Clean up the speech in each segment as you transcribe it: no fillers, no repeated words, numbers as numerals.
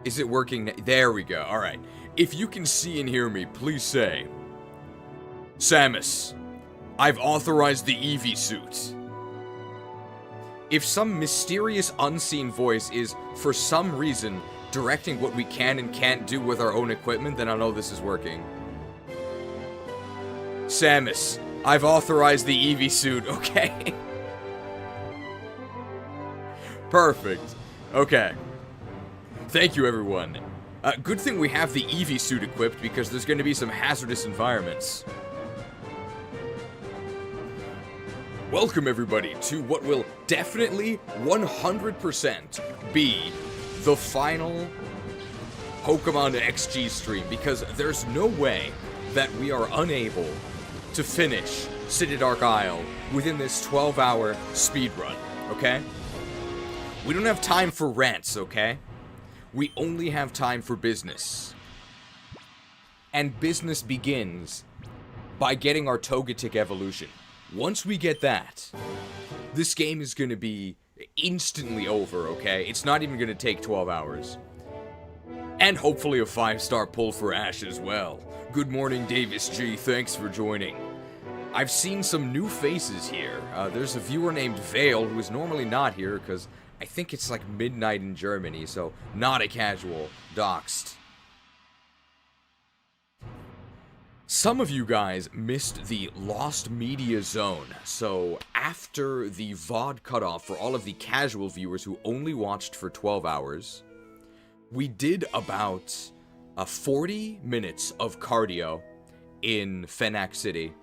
Is it working? There we go. Alright. If you can see and hear me, please say, Samus, I've authorized the Eevee suit. If some mysterious unseen voice is, for some reason, directing what we can and can't do with our own equipment, then I know this is working. Samus, I've authorized the Eevee suit, okay? Perfect. Okay. Thank you, everyone. Good thing we have the Eevee suit equipped, because there's going to be some hazardous environments. Welcome, everybody, to what will definitely 100% be the final Pokemon XG stream, because there's no way that we are unable to finish Citadark Isle within this 12-hour speedrun, okay? We don't have time for rants, okay? We only have time for business. And business begins by getting our Togetic evolution. Once we get that, this game is going to be instantly over, okay? It's not even going to take 12 hours. And hopefully a 5-star pull for Ash as well. Good morning, Davis G. Thanks for joining. I've seen some new faces here. There's a viewer named Vale who is normally not here because I think it's like midnight in Germany, so not a casual. Doxed. Some of you guys missed the Lost Media Zone, so after the VOD cutoff for all of the casual viewers who only watched for 12 hours, we did about 40 minutes of cardio in Fenac City.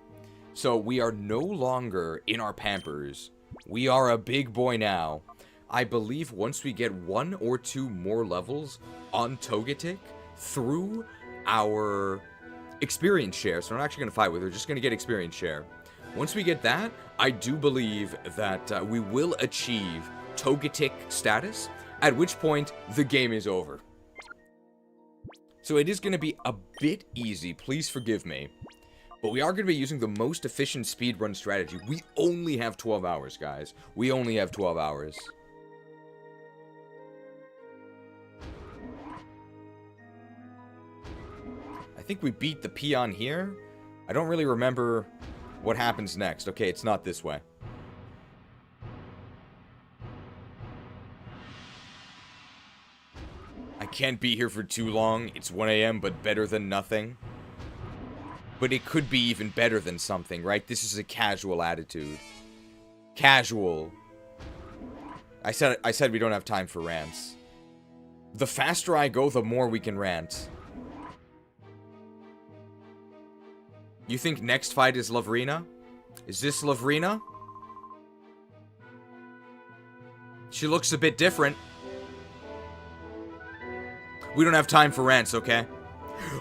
So we are no longer in our Pampers. We are a big boy now. I believe once we get 1 or 2 more levels on Togetic through our experience share, so we're not actually going to fight with her, just going to get experience share. Once we get that, I do believe that we will achieve Togetic status, at which point the game is over. So it is going to be a bit easy, please forgive me, but we are going to be using the most efficient speedrun strategy. We only have 12 hours, guys. We only have 12 hours. I think we beat the peon here. I don't really remember what happens next. Okay, it's not this way. I can't be here for too long. It's 1 AM, but better than nothing. But it could be even better than something, right? This is a casual attitude. Casual. I said we don't have time for rants. The faster I go, the more we can rant. You think next fight is Lovrina? Is this Lovrina? She looks a bit different. We don't have time for rants, okay?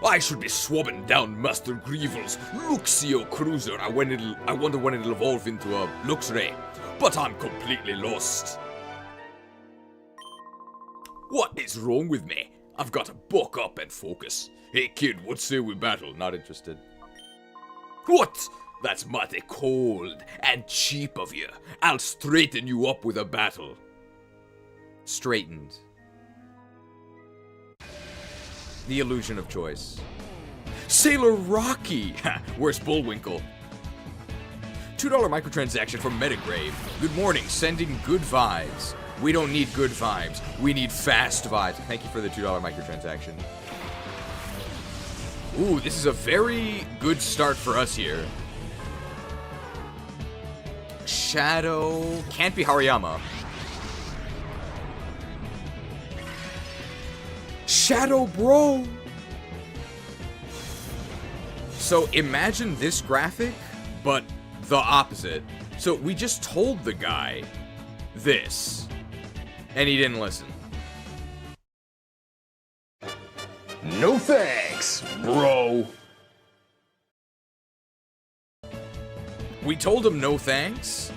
I should be swabbing down Master Greevil's Luxio Cruiser. I wonder when it'll evolve into a Luxray. But I'm completely lost. What is wrong with me? I've got to buck up and focus. Hey kid, what say we battle? Not interested. What? That's mighty cold and cheap of you. I'll straighten you up with a battle. Straightened. The illusion of choice. Sailor Rocky! Where's Bullwinkle? $2 microtransaction from Metagrave. Good morning, sending good vibes. We don't need good vibes. We need fast vibes. Thank you for the $2 microtransaction. Ooh, this is a very good start for us here. Shadow... Can't be Hariyama. Shadow Bro! So imagine this graphic, but the opposite. So we just told the guy this, and he didn't listen. No thanks, bro. We told him no thanks,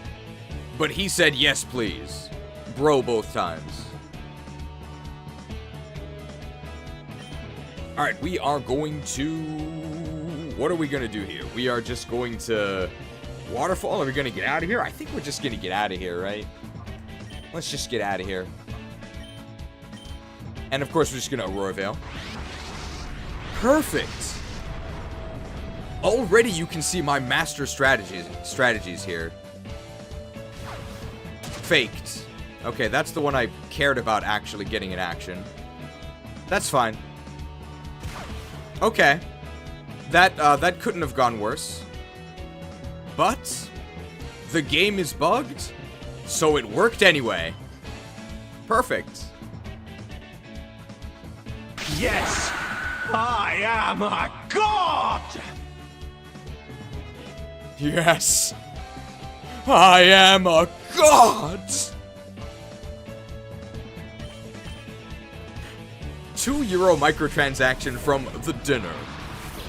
but he said yes please. Bro both times. Alright, we are going to... What are we going to do here? We are just going to... Waterfall? Are we going to get out of here? I think we're just going to get out of here, right? Let's just get out of here. And of course, we're just gonna Aurora Veil. Perfect! Already you can see my master strategies here. Faked. Okay, that's the one I cared about actually getting in action. That's fine. Okay. That couldn't have gone worse. But the game is bugged, so it worked anyway. Perfect. Yes, I am a god! Yes, I am a god! €2 microtransaction from the dinner.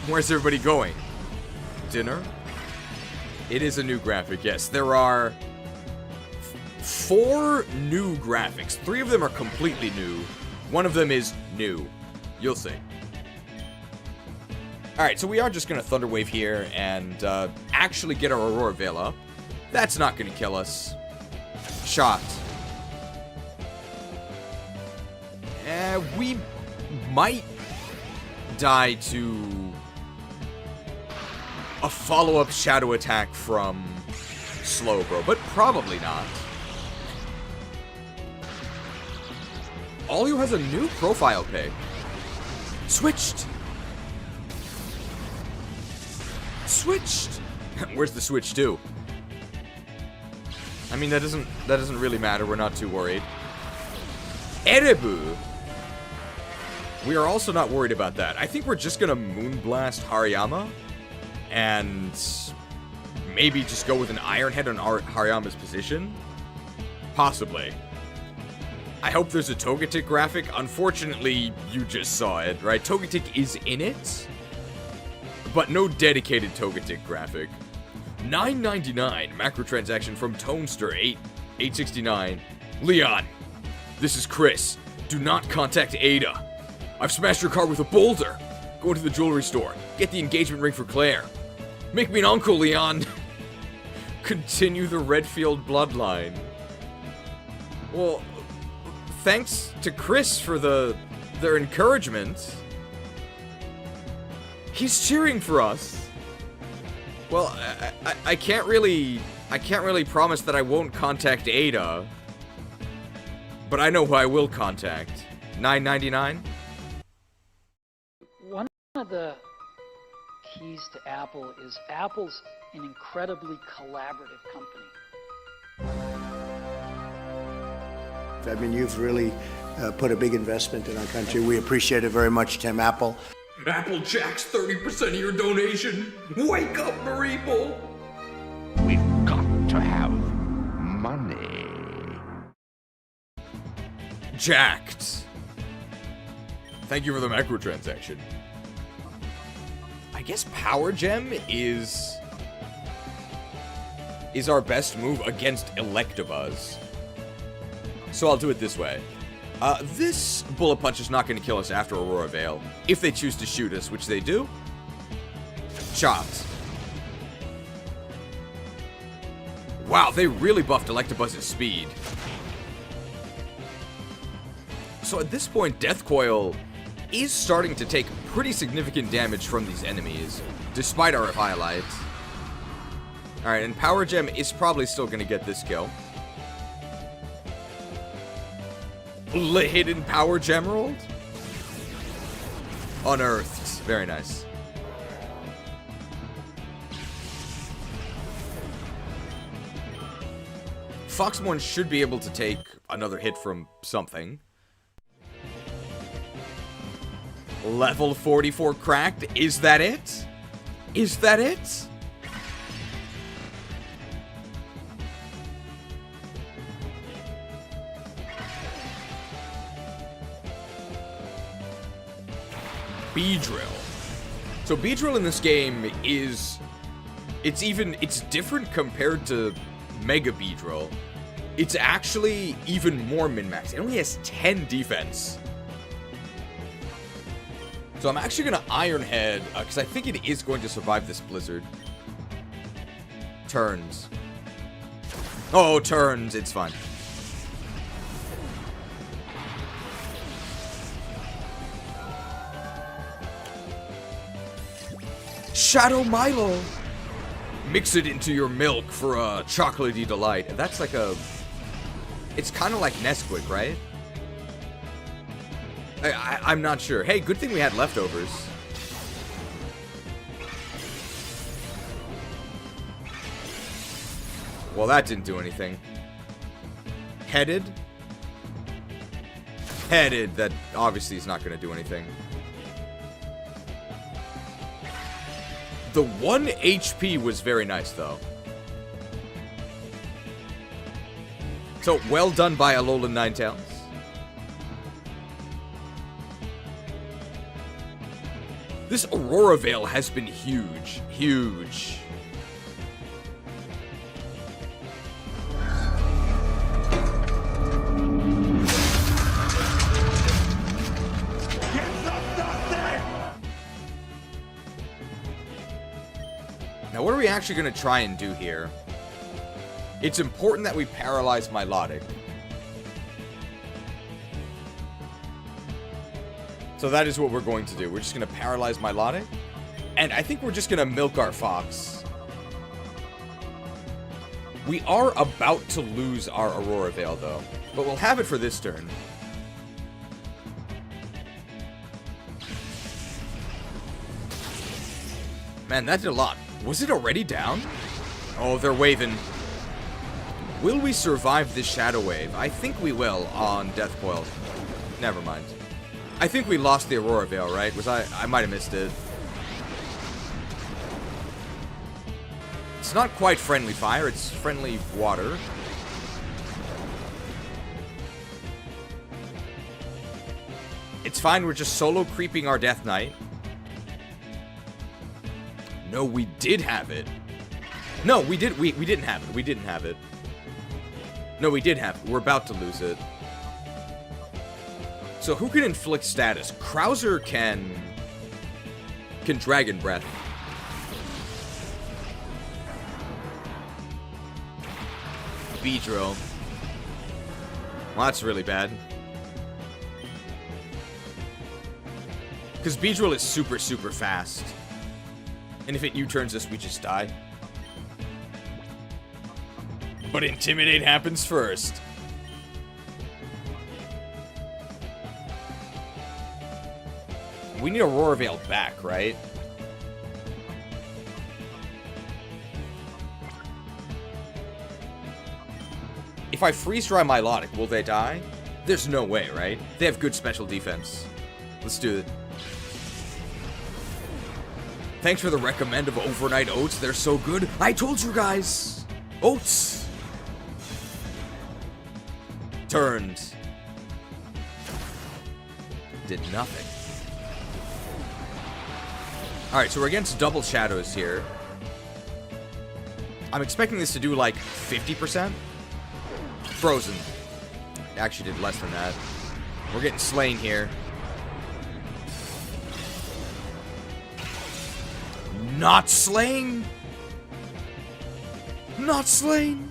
Where's everybody going? Dinner? It is a new graphic, yes. There are 4 new graphics. 3 of them are completely new. 1 of them is new. You'll see. Alright, so we are just going to Thunderwave here and actually get our Aurora Veil up. That's not going to kill us. Shot. We might die to a follow-up shadow attack from Slowbro, but probably not. Alio has a new profile pic. Switched! Switched! Where's the switch to? I mean, that doesn't really matter. We're not too worried. Erebu! We are also not worried about that. I think we're just gonna Moonblast Hariyama and maybe just go with an Iron Head on Hariyama's position? Possibly. I hope there's a Togetic graphic. Unfortunately, you just saw it, right? Togetic is in it, but no dedicated Togetic graphic. $9.99 macrotransaction from Tonester869. Leon, this is Chris. Do not contact Ada. I've smashed your car with a boulder. Go to the jewelry store. Get the engagement ring for Claire. Make me an uncle, Leon. Continue the Redfield bloodline. Well, thanks to Chris for their encouragement. He's cheering for us. Well, I can't really promise that I won't contact Ada, but I know who I will contact. $9.99. One of the keys to Apple is Apple's an incredibly collaborative company. I mean, you've really put a big investment in our country. We appreciate it very much, Tim Apple. Applejacks 30% of your donation. Wake up, Mareeple. We've got to have money. Jacked. Thank you for the microtransaction. I guess Power Gem is our best move against Electabuzz. So I'll do it this way. This Bullet Punch is not going to kill us after Aurora Veil. If they choose to shoot us, which they do. Chopped. Wow, they really buffed Electabuzz's speed. So at this point, Death Coil is starting to take pretty significant damage from these enemies, despite our highlight. Alright, and Power Gem is probably still going to get this kill. Hidden Power Gemerald? Unearthed. Very nice. Foxmorn should be able to take another hit from something. Level 44 cracked. Is that it? Is that it? Beedrill. So Beedrill in this game is... It's different compared to Mega Beedrill. It's actually even more min-max. It only has 10 defense. So I'm actually going to Iron Head, because I think it is going to survive this blizzard. Turns. Oh, turns. It's fine. Shadow Milo! Mix it into your milk for a chocolatey delight. That's like a... It's kind of like Nesquik, right? I'm not sure. Hey, good thing we had leftovers. Well, that didn't do anything. Headed? Headed, that obviously is not going to do anything. The 1 HP was very nice, though. So, well done by Alolan Ninetales. This Aurora Veil has been huge. Huge. Now, what are we actually going to try and do here? It's important that we paralyze Milotic. So that is what we're going to do. We're just going to paralyze Milotic. And I think we're just going to milk our Fox. We are about to lose our Aurora Veil, though. But we'll have it for this turn. Man, that did a lot. Was it already down? Oh, they're waving. Will we survive this Shadow Wave? I think we will on Death Coil. Never mind. I think we lost the Aurora Veil, right? I might have missed it. It's not quite friendly fire, it's friendly water. It's fine, we're just solo creeping our Death Knight. No, we did have it. No, we didn't have it. We didn't have it. No, we did have it. We're about to lose it. So who can inflict status? Krauser can Dragon Breath. Beedrill. Well, that's really bad. Because Beedrill is super, super fast. And if it U-turns us, we just die. But Intimidate happens first. We need Aurora Veil back, right? If I freeze dry Milotic, will they die? There's no way, right? They have good special defense. Let's do it. Thanks for the recommend of overnight oats. They're so good. I told you guys. Oats. Turned. Did nothing. Alright, so we're against double shadows here. I'm expecting this to do like 50%. Frozen. It actually did less than that. We're getting slain here. Not slain? Not slain?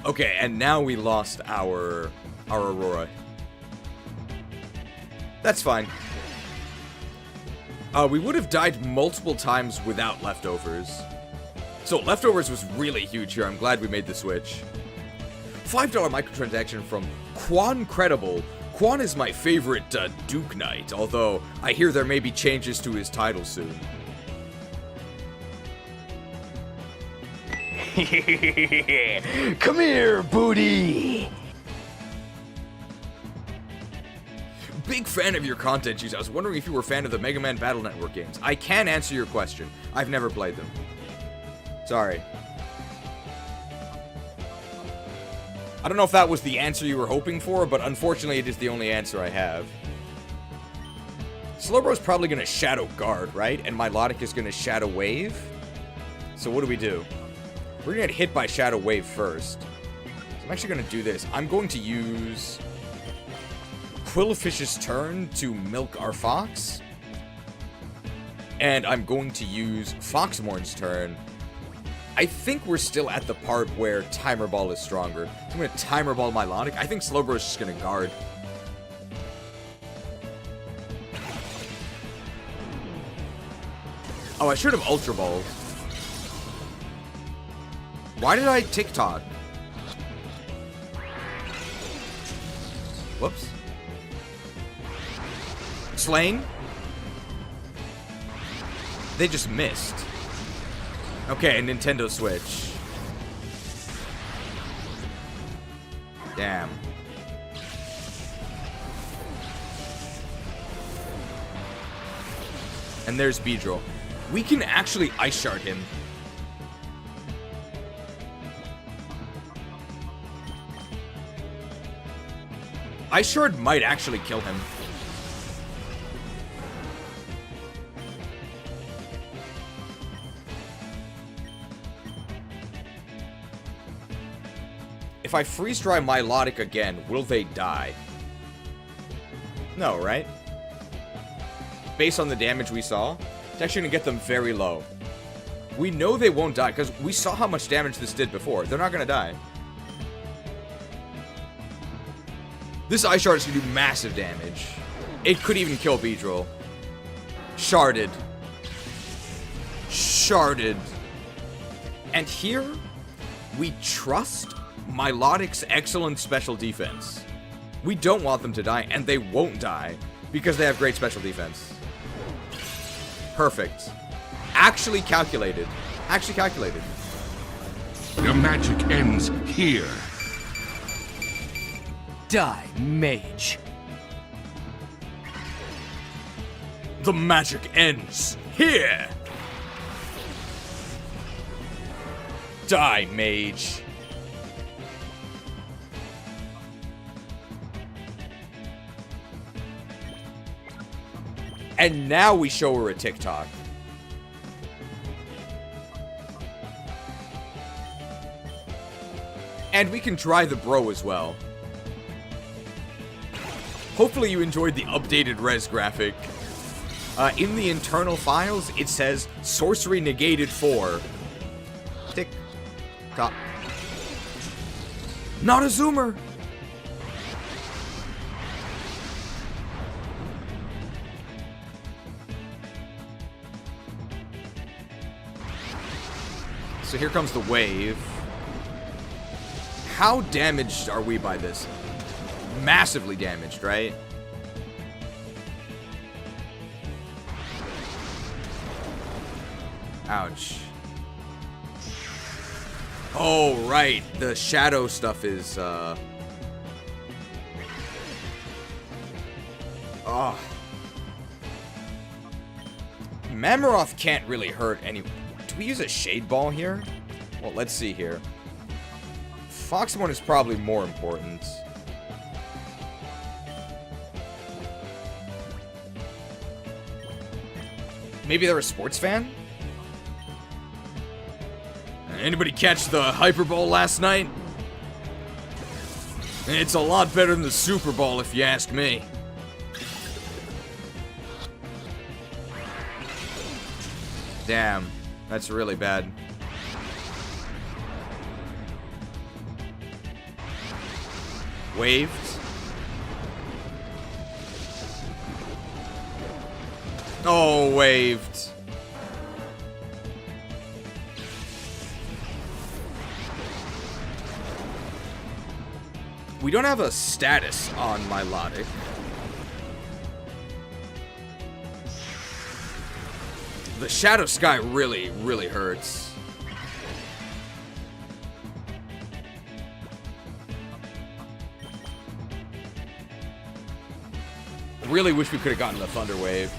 Okay, and now we lost our Aurora. That's fine. We would have died multiple times without leftovers. So leftovers was really huge here. I'm glad we made the switch. $5 microtransaction from Quan Credible. Quan is my favorite Duke Knight, although I hear there may be changes to his title soon. Come here, booty! Big fan of your content, Juice. I was wondering if you were a fan of the Mega Man Battle Network games. I can answer your question. I've never played them. Sorry. I don't know if that was the answer you were hoping for, but unfortunately it is the only answer I have. Slowbro's probably going to Shadow Guard, right? And Milotic is going to Shadow Wave. So what do we do? We're going to get hit by Shadow Wave first. So I'm actually going to do this. I'm going to use Quillfish's turn to milk our Fox. And I'm going to use Foxmorn's turn. I think we're still at the part where Timer Ball is stronger. So I'm going to Timer Ball Milotic. I think Slowbro's just going to guard. Oh, I should have Ultra Ball. Why did I TikTok? Whoops. Slain? They just missed. Okay, Nintendo Switch. Damn. And there's Beedrill. We can actually Ice Shard him. Ice Shard might actually kill him. If I freeze dry Milotic again, will they die? No, right? Based on the damage we saw, it's actually gonna get them very low. We know they won't die, because we saw how much damage this did before. They're not gonna die. This Ice Shard is gonna do massive damage. It could even kill Beedrill. Sharded. Sharded. And here, we trust Milotic's excellent special defense. We don't want them to die, and they won't die, because they have great special defense. Perfect. Actually calculated. Actually calculated. Your magic ends here. Die, mage. The magic ends here. Die, mage. And now we show her a TikTok. And we can try the bro as well. Hopefully you enjoyed the updated res graphic. In the internal files, it says sorcery negated 4. Tick. Tock. Not a zoomer. So here comes the wave. How damaged are we by this? Massively damaged, right? Ouch. Oh, right. The shadow stuff is, Oh. Mammoroth can't really hurt any... Do we use a Shade Ball here? Well, let's see here. Foxmon is probably more important. Maybe they're a sports fan? Anybody catch the Hyper Bowl last night? It's a lot better than the Super Bowl, if you ask me. Damn, that's really bad. Waved. Oh, waved. We don't have a status on Milotic. The Shadow Sky really, really hurts. Really wish we could have gotten the Thunder Wave.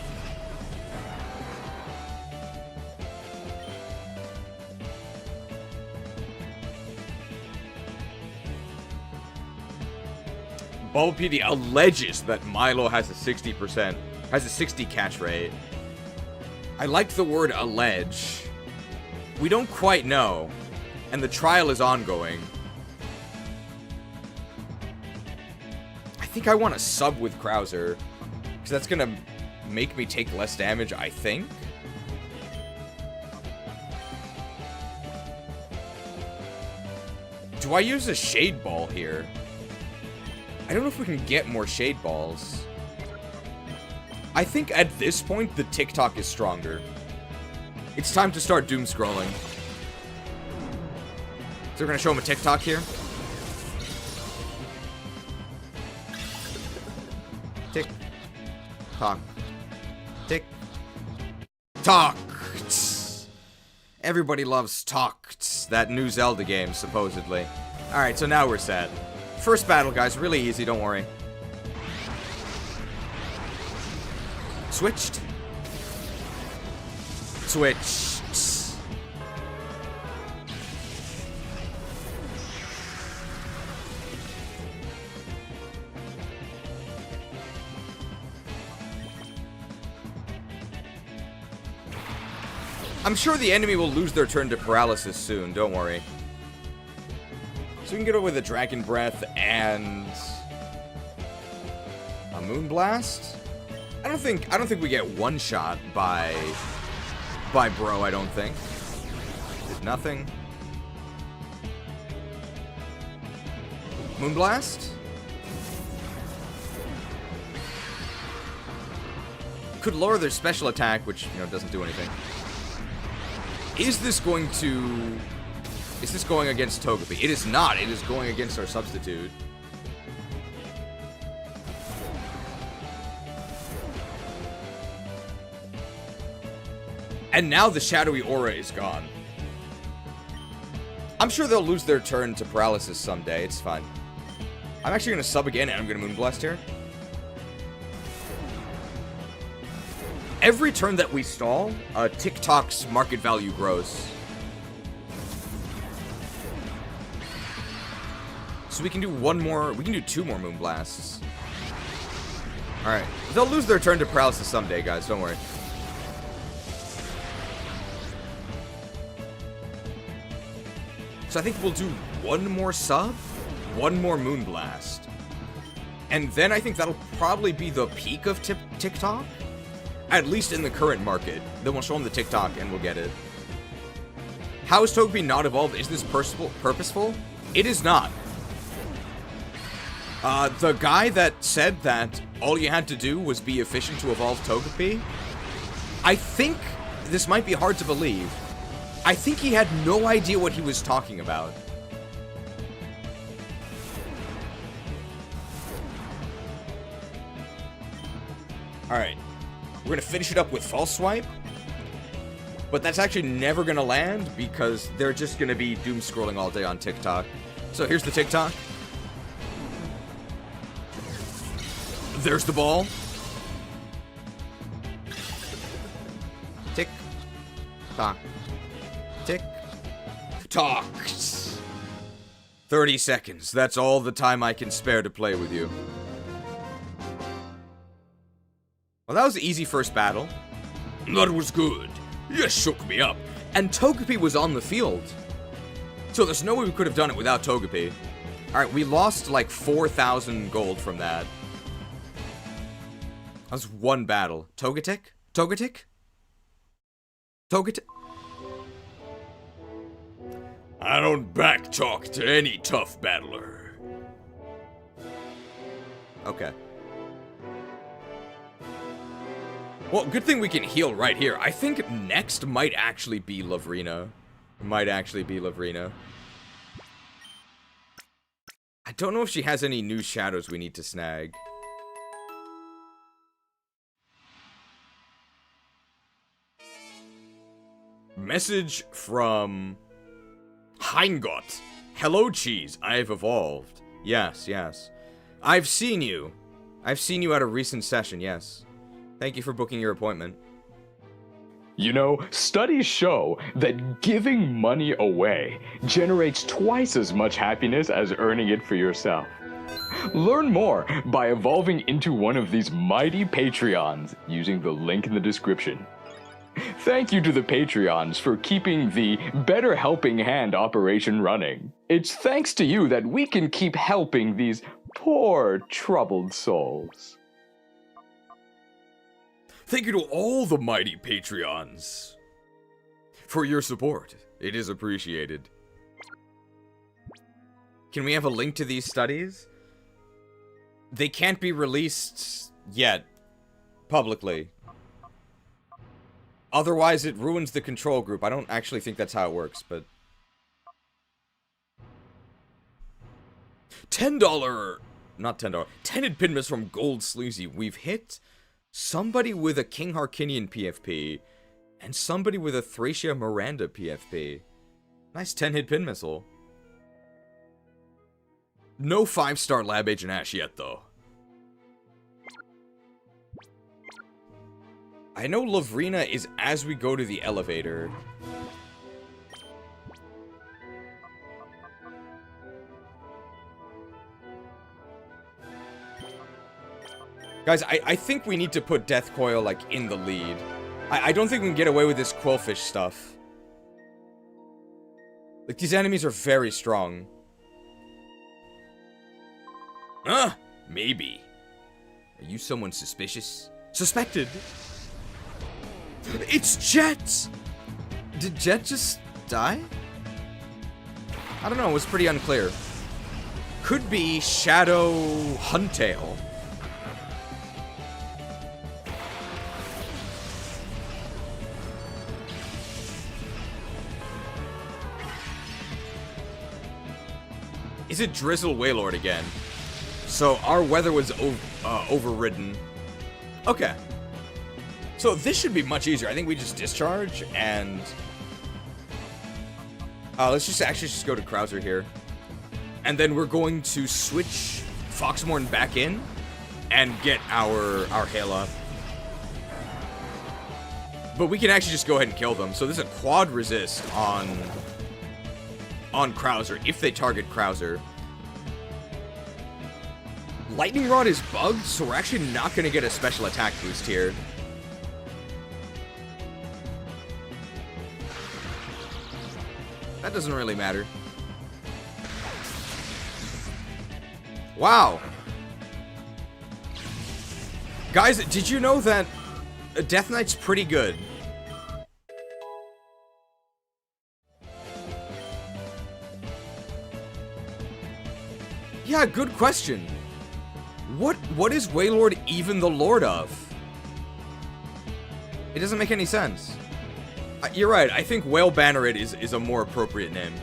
Bulbapedia alleges that Milo has a 60%, has a 60 catch rate. I like the word allege. We don't quite know, and the trial is ongoing. I think I want to sub with Krauser, because that's going to make me take less damage, I think. Do I use a Shade Ball here? I don't know if we can get more Shade Balls. I think at this point, the TikTok is stronger. It's time to start doom scrolling. So we're gonna show him a TikTok here. Tick tock. Tick tock. Everybody loves talk. That new Zelda game, supposedly. Alright, so now we're set. First battle, guys, really easy, don't worry. Switched. Switched. I'm sure the enemy will lose their turn to paralysis soon, don't worry. So we can get away with a Dragon Breath and a Moonblast. I don't think we get one shot by Bro, I don't think. Did nothing. Moonblast? Could lower their special attack, which, you know, doesn't do anything. Is this going against Togepi? It is not. It is going against our substitute. And now the shadowy aura is gone. I'm sure they'll lose their turn to paralysis someday. It's fine. I'm actually going to sub again, and I'm going to Moonblast here. Every turn that we stall, TikTok's market value grows. So we can do one more, we can do 2 more Moonblasts. Alright, they'll lose their turn to paralysis someday, guys, don't worry. So I think we'll do 1 more sub, 1 more Moonblast. And then I think that'll probably be the peak of TikTok. At least in the current market. Then we'll show them the TikTok and we'll get it. How is Togepi not evolved? Is this purposeful? It is not. The guy that said that all you had to do was be efficient to evolve Togepi, I think this might be hard to believe. I think he had no idea what he was talking about. Alright. We're going to finish it up with False Swipe. But that's actually never going to land because they're just going to be doom scrolling all day on TikTok. So here's the TikTok. There's the ball. Tick. Tock. Tick. Tock. 30 seconds. That's all the time I can spare to play with you. Well, that was an easy first battle. That was good. You shook me up. And Togepi was on the field. So there's no way we could have done it without Togepi. Alright, we lost like 4,000 gold from that. That was one battle. Togetic? Togetic? Togetic? I don't backtalk to any tough battler. Okay. Well, good thing we can heal right here. I think next might actually be Lovrina. Might actually be Lovrina. I don't know if she has any new shadows we need to snag. Message from Heingot. Hello, Cheese. I've evolved. Yes, yes. I've seen you. I've seen you at a recent session, yes. Thank you for booking your appointment. You know, studies show that giving money away generates twice as much happiness as earning it for yourself. Learn more by evolving into one of these mighty Patreons using the link in the description. Thank you to the Patreons for keeping the Better Helping Hand operation running. It's thanks to you that we can keep helping these poor, troubled souls. Thank you to all the mighty Patreons for your support. It is appreciated. Can we have a link to these studies? They can't be released yet, publicly. Otherwise, it ruins the control group. I don't actually think that's how it works, but... $10... Not $10. 10 pin miss from Gold Sleazy. We've hit somebody with a King Harkinian PFP and somebody with a Thracia Miranda PFP. Nice 10-hit pin missile. No 5-star Lab Agent Ash yet, though. I know Lovrina is as we go to the elevator. Guys, I think we need to put Death Coil, like, in the lead. I don't think we can get away with this Quillfish stuff. Like, these enemies are very strong. Maybe. Are you someone suspicious? Suspected? It's Jet! Did Jet just die? I don't know, it was pretty unclear. Could be Shadow Huntail. Is it Drizzle Wailord again? So our weather was overridden. Okay. So this should be much easier. I think we just discharge and... let's just go to Krauser here. And then we're going to switch Foxmorn back in and get our hail up. But we can actually just go ahead and kill them. So there's a quad resist on Krauser if they target Krauser. Lightning Rod is bugged, so we're actually not going to get a special attack boost here. That doesn't really matter. Wow. Guys, did you know that Death Knight's pretty good? Yeah, good question. What is Wailord even the lord of? It doesn't make any sense. You're right, I think Whale Banneret is a more appropriate name.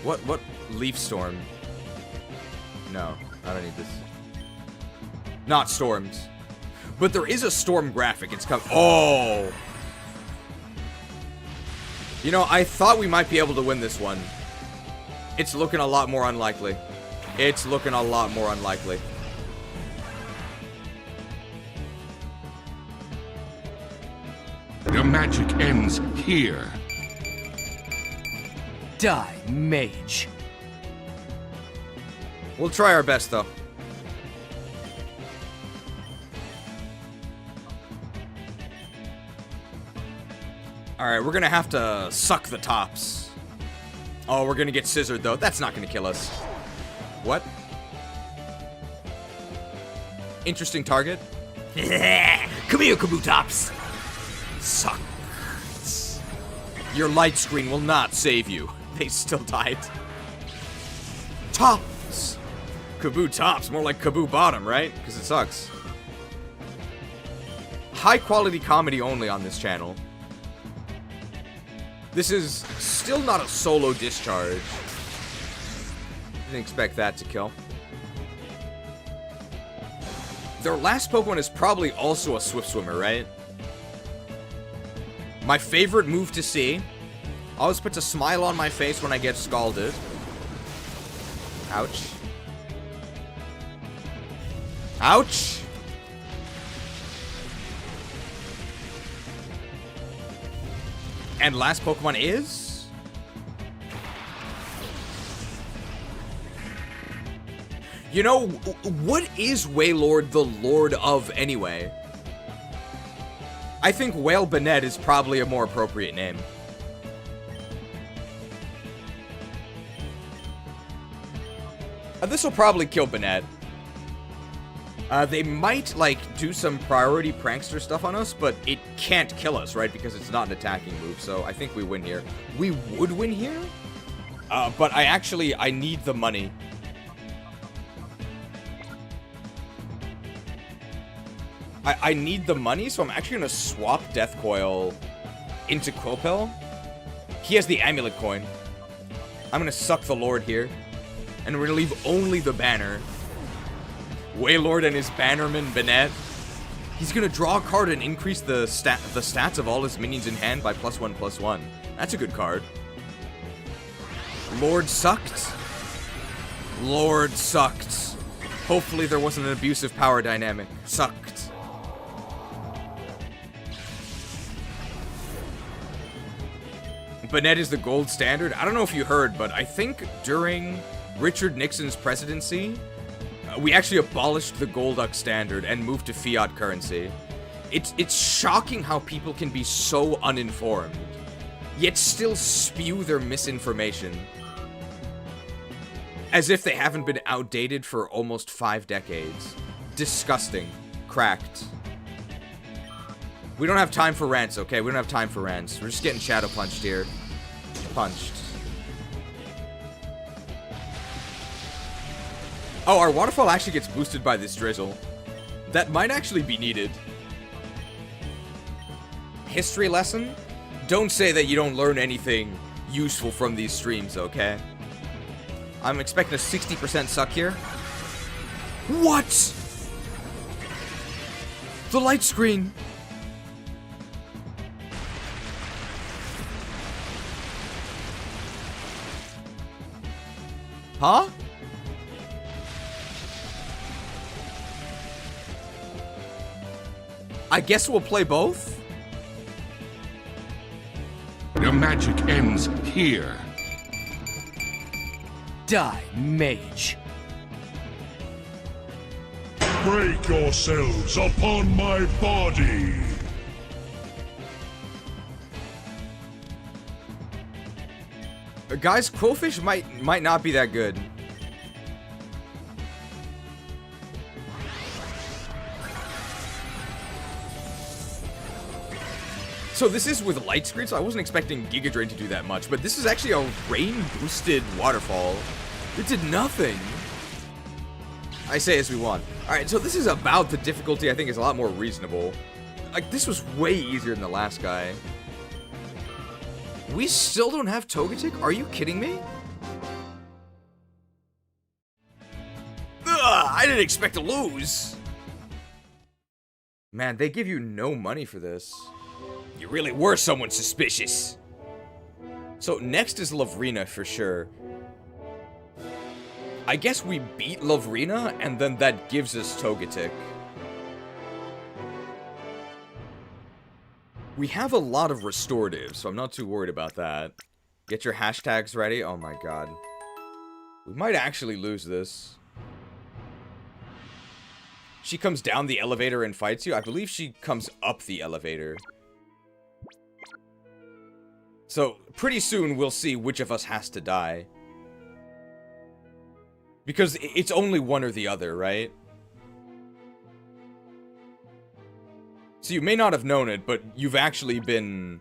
What Leaf Storm? No, I don't need this. Not Storms. But there is a Storm graphic, it's come- Oh! You know, I thought we might be able to win this one. It's looking a lot more unlikely. It's looking a lot more unlikely. Your magic ends here. Die, mage. We'll try our best, though. Alright, we're gonna have to suck the tops. Oh, we're gonna get scissored, though. That's not gonna kill us. What? Interesting target. Come here, Kabutops. Sucks. Your light screen will not save you. They still died. Tops. Kaboo tops, more like Kaboo bottom, right? Because it sucks. High quality comedy only on this channel. This is still not a solo discharge. Didn't expect that to kill. Their last Pokemon is probably also a Swift Swimmer, right? My favorite move to see. Always puts a smile on my face when I get scalded. Ouch. Ouch! And last Pokemon is... You know, what is Wailord the Lord of anyway? I think Whale Banette is probably a more appropriate name. This will probably kill Banette. They might, like, do some priority prankster stuff on us, but it can't kill us, right? Because it's not an attacking move, so I think we win here. We would win here, but I need the money. I need the money, so I'm actually going to swap Death Coil into Quilpel. He has the amulet coin. I'm gonna suck the Lord here. And we're gonna leave only the banner. Waylord and his bannerman, Bennett. He's gonna draw a card and increase the stats of all his minions in hand by +1/+1. That's a good card. Lord sucked. Lord sucked. Hopefully there wasn't an abusive power dynamic. Sucked. Bennett is the gold standard. I don't know if you heard, but I think during Richard Nixon's presidency, we actually abolished the Golduck standard and moved to fiat currency. It's shocking how people can be so uninformed, yet still spew their misinformation. As if they haven't been outdated for almost 5 decades. Disgusting. Cracked. We don't have time for rants, okay? We don't have time for rants. We're just getting shadow punched here. Punched. Oh, our waterfall actually gets boosted by this drizzle. That might actually be needed. History lesson? Don't say that you don't learn anything useful from these streams, okay? I'm expecting a 60% suck here. What? The light screen. Huh? I guess we'll play both? Your magic ends here. Die, mage. Break yourselves upon my body. Guys, Quillfish might not be that good. So this is with light screen, so I wasn't expecting Giga Drain to do that much, but this is actually a rain-boosted waterfall. It did nothing. I say as we want. Alright, so this is about the difficulty I think is a lot more reasonable. Like, this was way easier than the last guy. We still don't have Togetic? Are you kidding me? Ugh, I didn't expect to lose. Man, they give you no money for this. You really were someone suspicious. So next is Lovrina for sure. I guess we beat Lovrina, and then that gives us Togetic. We have a lot of restoratives, so I'm not too worried about that. Get your hashtags ready. Oh my god. We might actually lose this. She comes down the elevator and fights you. I believe she comes up the elevator. So, pretty soon we'll see which of us has to die. Because it's only one or the other, right? So you may not have known it, but you've actually been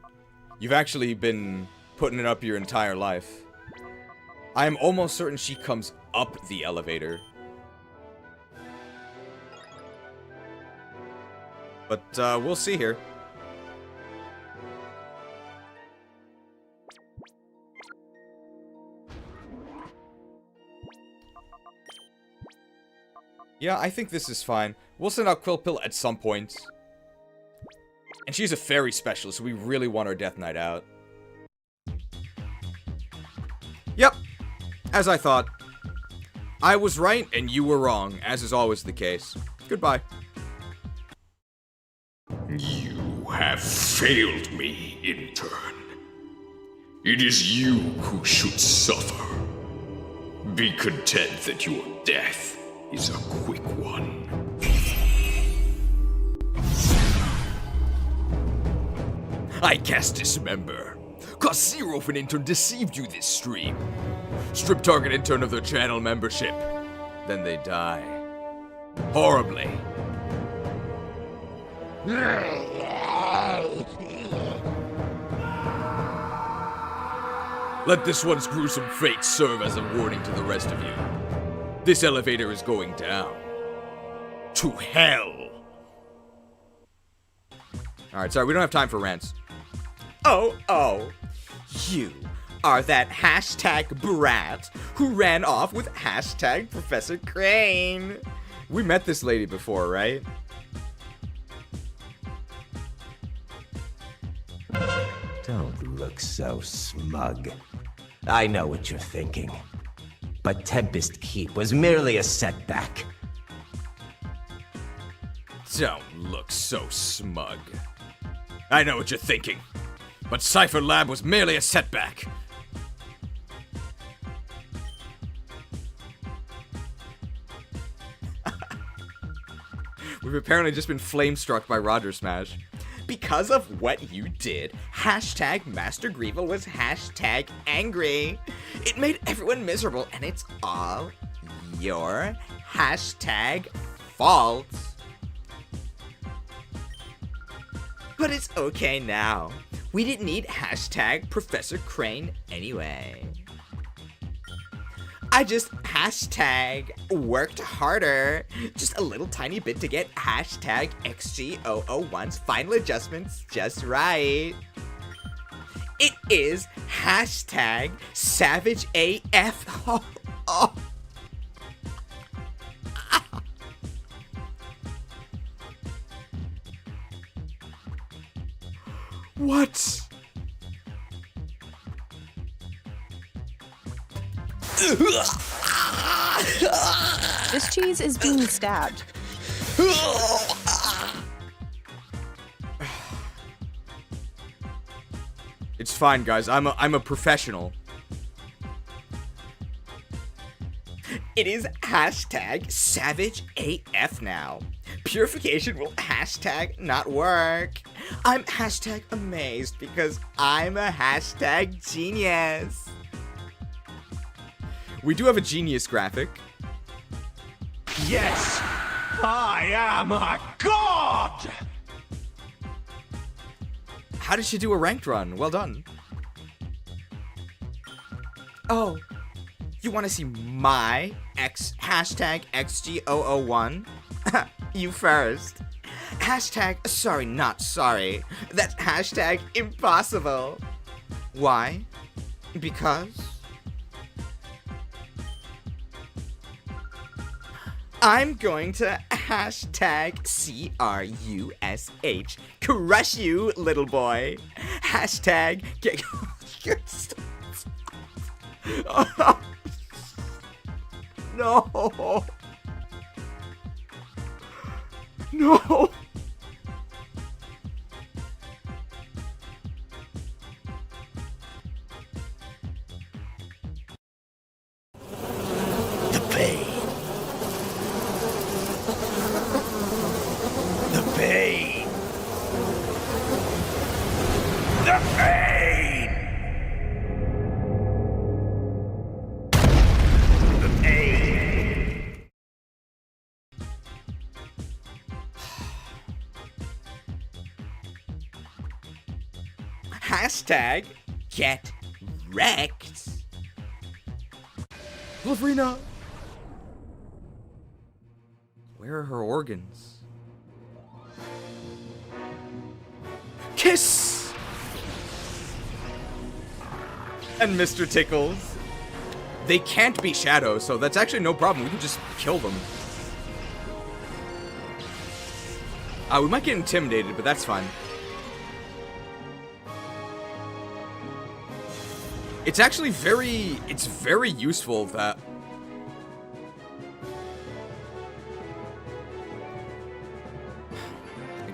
putting it up your entire life. I am almost certain she comes up the elevator. But, we'll see here. Yeah, I think this is fine. We'll send out Quillpill at some point. And she's a fairy specialist, so we really want our Death Knight out. Yep, as I thought. I was right, and you were wrong, as is always the case. Goodbye. You have failed me in turn. It is you who should suffer. Be content that your death is a quick one. I cast Dismember. Cost 0 if an intern deceived you this stream. Strip target intern of their channel membership. Then they die. Horribly. Let this one's gruesome fate serve as a warning to the rest of you. This elevator is going down. To hell. Alright, sorry, we don't have time for rants. Oh. You are that hashtag brat who ran off with hashtag Professor Crane. We met this lady before, right? Don't look so smug. I know what you're thinking. But Tempest Keep was merely a setback. Don't look so smug. I know what you're thinking. But Cipher Lab was merely a setback. We've apparently just been flame-struck by Roger Smash. Because of what you did, hashtag Master Grievel was hashtag angry. It made everyone miserable, and it's all your hashtag fault. But it's okay now. We didn't need hashtag Professor Crane anyway. I just hashtag worked harder just a little tiny bit to get hashtag XG001's final adjustments just right. It is hashtag Savage AF. Oh. What? This cheese is being stabbed. It's fine, guys. I'm a professional. It is hashtag Savage AF now. Purification will hashtag not work. I'm hashtag amazed because I'm a hashtag genius. We do have a genius graphic. Yes, I am a god! How did she do a ranked run? Well done. Oh, you want to see my hashtag XG001? You first. Hashtag sorry, not sorry. That's hashtag impossible. Why? Because I'm going to hashtag CRUSH. Crush you, little boy. Hashtag get. No. No. The pain. The pain. The pain. The pain. Hashtag get wrecked. Lovrina. Where are her organs? Kiss! And Mr. Tickles. They can't be shadows, so that's actually no problem. We can just kill them. We might get intimidated, but that's fine. It's actually very useful that...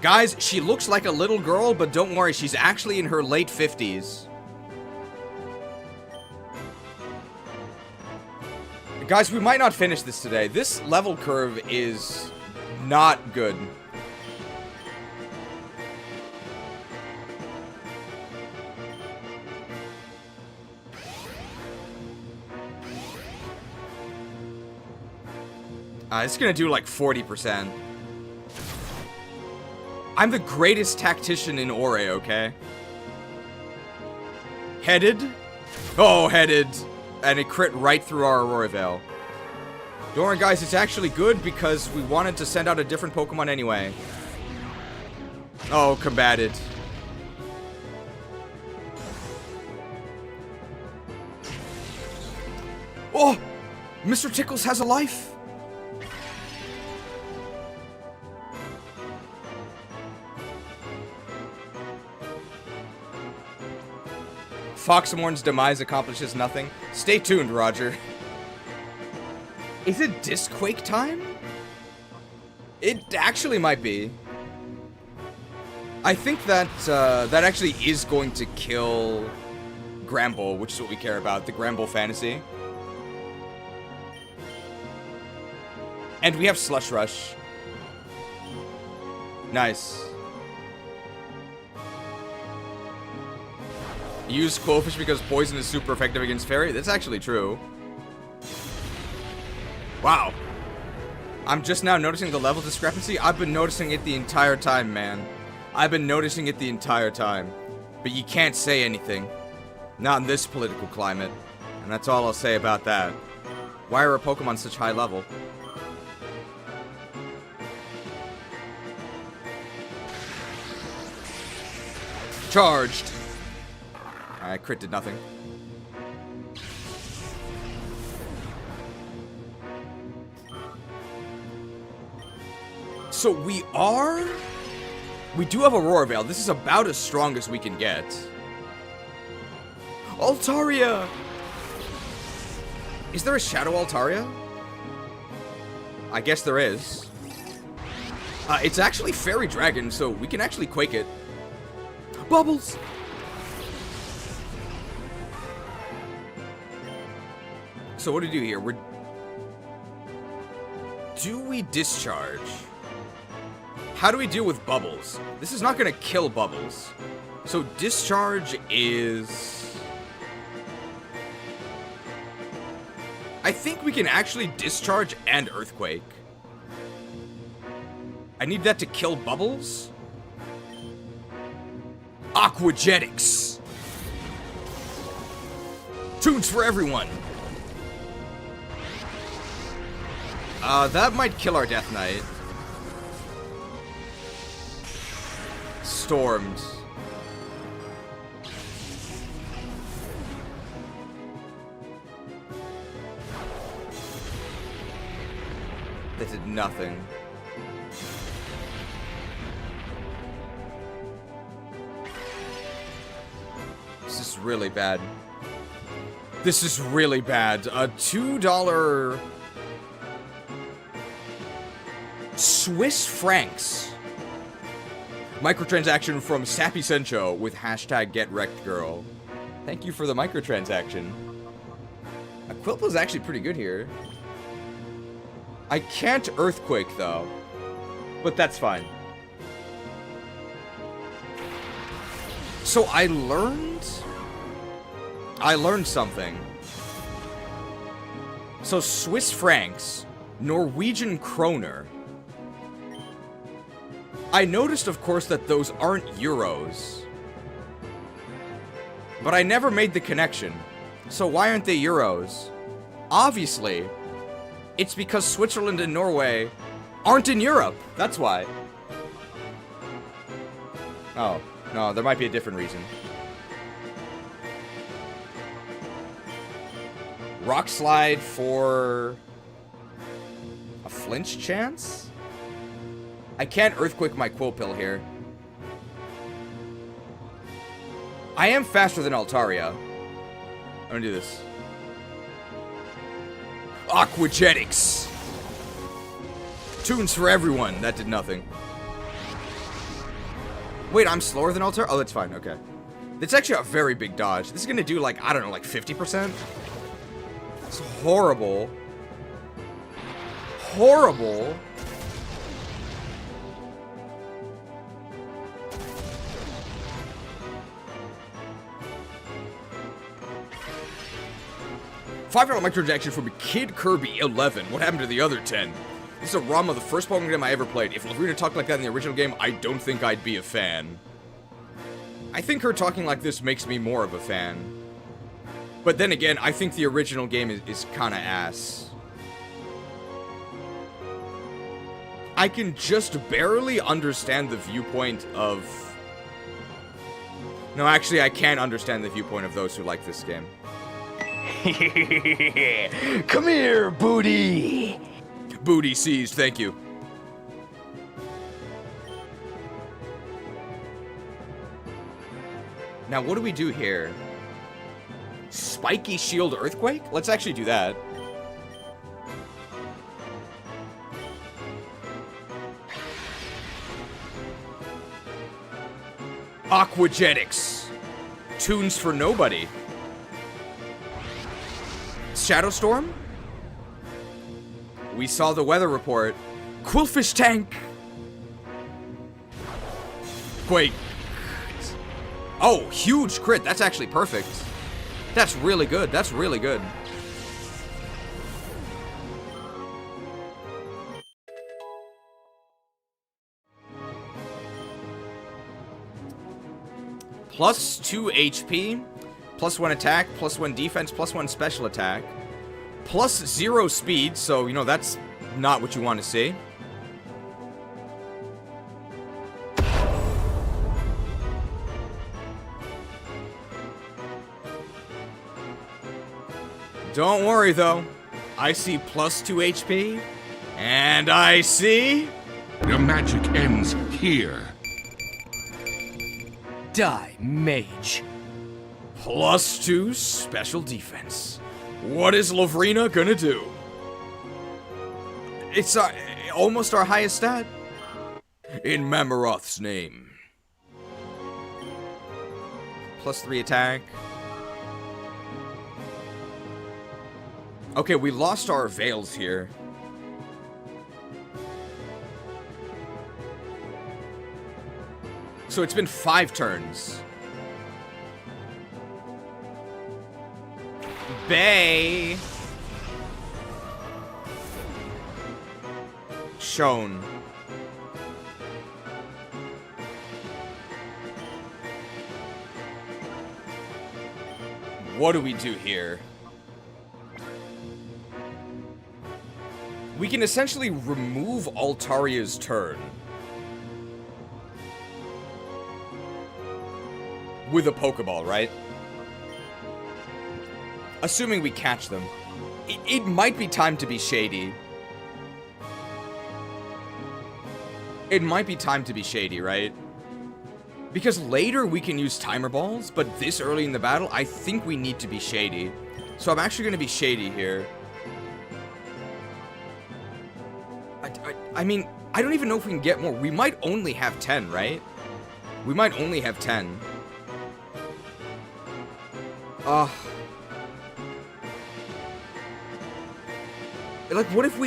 Guys, she looks like a little girl, but don't worry, she's actually in her late 50s. Guys, we might not finish this today. This level curve is not good. It's gonna do like 40%. I'm the greatest tactician in Orre, okay? Headed? Oh, headed. And it crit right through our Aurora Veil. Don't worry, guys, it's actually good because we wanted to send out a different Pokemon anyway. Oh, combated. Oh! Mr. Tickles has a life! Foxmorn's demise accomplishes nothing. Stay tuned, Roger. Is it Disquake time? It actually might be. I think that that actually is going to kill Gramble, which is what we care about, the Gramble fantasy. And we have Slush Rush. Nice. Use Quillfish because poison is super effective against Fairy? That's actually true. Wow. I'm just now noticing the level discrepancy. I've been noticing it the entire time, man. I've been noticing it the entire time. But you can't say anything. Not in this political climate. And that's all I'll say about that. Why are Pokemon such high level? Charged. Alright, crit did nothing. So we do have Aurora Veil. This is about as strong as we can get. Altaria! Is there a Shadow Altaria? I guess there is. It's actually Fairy Dragon, so we can actually Quake it. Bubbles! So what do we do here? Do we discharge? How do we deal with Bubbles? This is not going to kill Bubbles. So discharge is... I think we can actually discharge and Earthquake. I need that to kill Bubbles. Aquagetics. Tunes for everyone. That might kill our Death Knight. Stormed. That did nothing. This is really bad. This is really bad. A $2 Swiss francs microtransaction from Sappy Sencho with hashtag GetWreckedGirl. Thank you for the microtransaction. A Quilp is actually pretty good here. I can't Earthquake though, but that's fine. So I learned something. So Swiss francs, Norwegian kroner. I noticed, of course, that those aren't euros. But I never made the connection. So why aren't they euros? Obviously, it's because Switzerland and Norway aren't in Europe. That's why. Oh, no, there might be a different reason. Rock Slide for a flinch chance? I can't Earthquake my Quillpill here. I am faster than Altaria. I'm gonna do this. Aquagetics! Tunes for everyone. That did nothing. Wait, I'm slower than Altaria? Oh, that's fine. Okay. It's actually a very big dodge. This is gonna do, like, I don't know, like 50%? It's horrible. Horrible. $5 microtransaction from Kid Kirby 11. What happened to the other 10? This is a ROM of the first Pokemon game I ever played. If Lovrina talked like that in the original game, I don't think I'd be a fan. I think her talking like this makes me more of a fan. But then again, I think the original game is kinda ass. I can just barely understand the viewpoint of... No, actually, I can't understand the viewpoint of those who like this game. Come here, booty. Booty seized, thank you. Now, what do we do here? Spiky Shield Earthquake? Let's actually do that. Aquagetics. Tunes for nobody. Shadowstorm? We saw the weather report. Quillfish Tank. Quake. Oh, huge crit. That's actually perfect. That's really good. That's really good. Plus 2 HP, plus 1 attack, plus 1 defense, plus 1 special attack, plus 0 speed, so, you know, that's not what you want to see. Don't worry, though. I see plus 2 HP, and I see... Your magic ends here. Die, mage. Plus 2 special defense. What is Lovrina gonna do? It's almost our highest stat. In Mamaroth's name. Plus 3 attack. Okay, we lost our veils here. So it's been 5 turns. Bay. Shown. What do we do here? We can essentially remove Altaria's turn. With a Pokeball, right? Assuming we catch them. It might be time to be shady. It might be time to be shady, right? Because later we can use Timer Balls, but this early in the battle, I think we need to be shady. So I'm actually going to be shady here. I mean, I don't even know if we can get more. We might only have 10, right? We might only have 10. Like, what if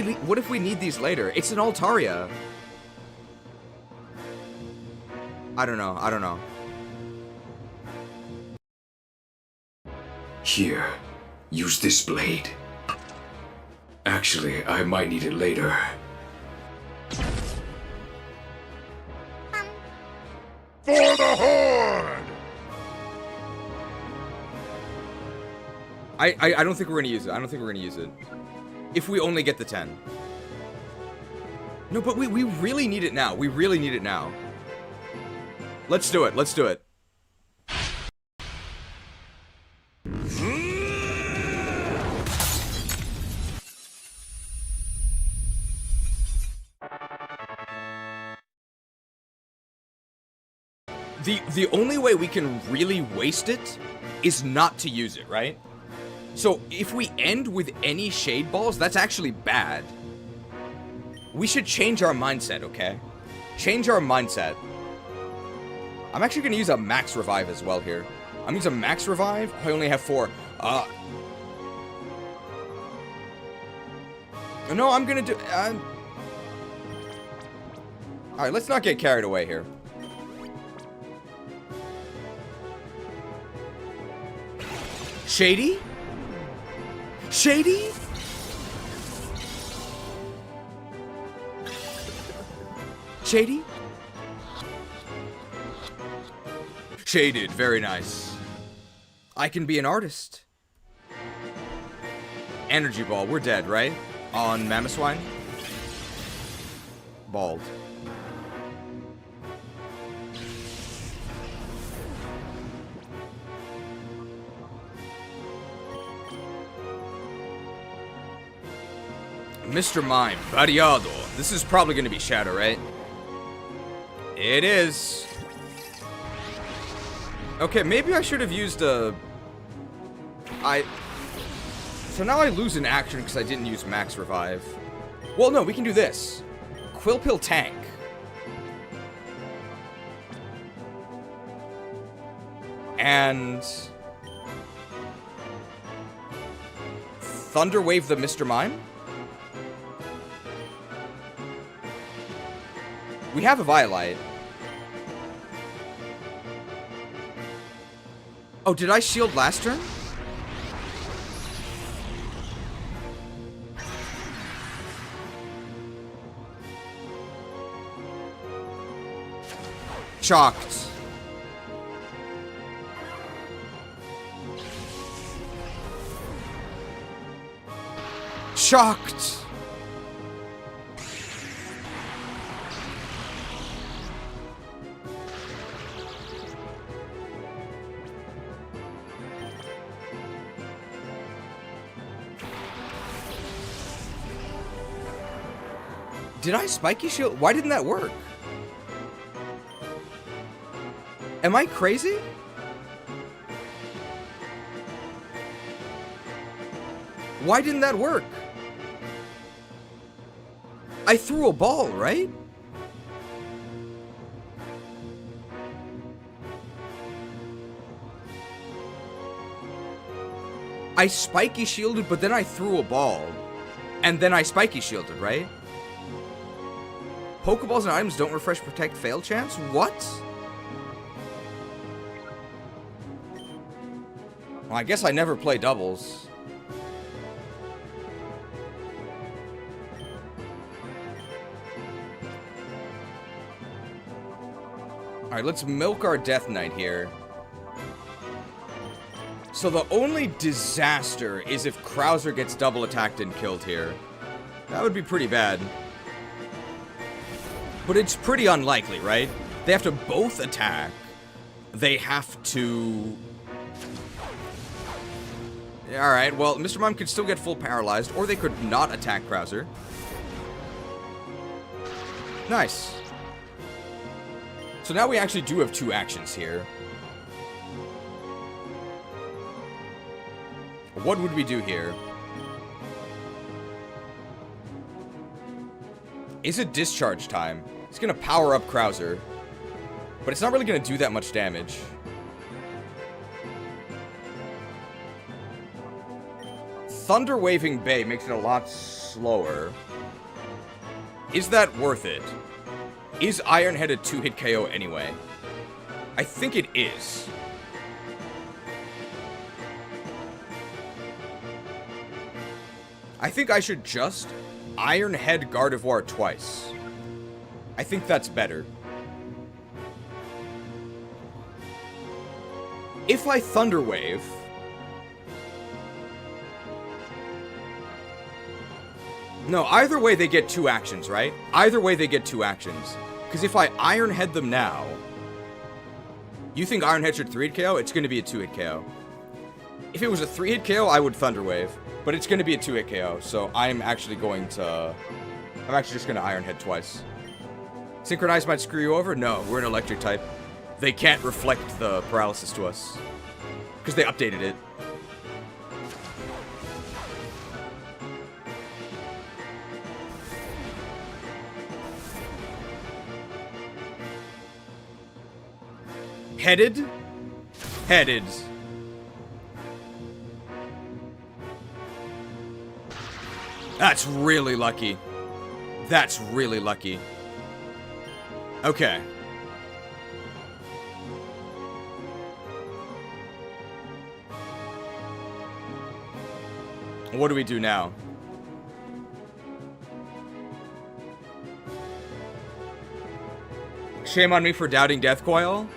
we need these later? It's an Altaria. I don't know. Here, use this blade. Actually, I might need it later. For the Horde! I don't think we're gonna use it. I don't think we're gonna use it. If we only get the 10. No, but we really need it now. We really need it now. Let's do it. Let's do it. The only way we can really waste it is not to use it, right? So if we end with any Shade Balls, that's actually bad. We should change our mindset, okay? Change our mindset. I'm actually going to use a Max Revive as well here. I'm using a Max Revive. I only have 4. No, I'm going to do... Alright, let's not get carried away here. Shady? Shady? Shady? Shaded, very nice. I can be an artist. Energy Ball, we're dead, right? On Mamoswine? Bald. Mr. Mime, variado. This is probably going to be Shadow, right? It is. Okay, maybe I should have used a... So now I lose an action because I didn't use Max Revive. Well, no, we can do this. Quillpill Tank. And... Thunderwave the Mr. Mime? We have a Violite. Oh, did I shield last turn? Shocked. Shocked. Did I spiky shield? Why didn't that work? Am I crazy? Why didn't that work? I threw a ball, right? I spiky shielded, but then I threw a ball. And then I spiky shielded, right? Pokeballs and items don't refresh, protect, fail chance? What? Well, I guess I never play doubles. Alright, let's milk our Death Knight here. So the only disaster is if Krauser gets double attacked and killed here. That would be pretty bad. But it's pretty unlikely, right? They have to both attack. They have to... Alright, well, Mr. Mime could still get full paralyzed, or they could not attack Krauser. Nice. So now we actually do have two actions here. What would we do here? Is it discharge time? It's going to power up Krauser. But it's not really going to do that much damage. Thunder Waving Bay makes it a lot slower. Is that worth it? Is Ironhead a 2-hit KO anyway? I think it is. I think I should just Ironhead Gardevoir twice. I think that's better. If I Thunder Wave... No, either way they get two actions, right? Either way they get two actions. Because if I Ironhead them now... You think Ironhead should 3-hit KO? It's going to be a 2-hit KO. If it was a 3-hit KO, I would Thunder Wave. But it's going to be a 2-hit KO, so I'm actually going to... I'm actually just going to Ironhead twice. Synchronize might screw you over? No, we're an electric type. They can't reflect the paralysis to us. Because they updated it. Headed? Headed. That's really lucky. That's really lucky. Okay. What do we do now? Shame on me for doubting Death Coil.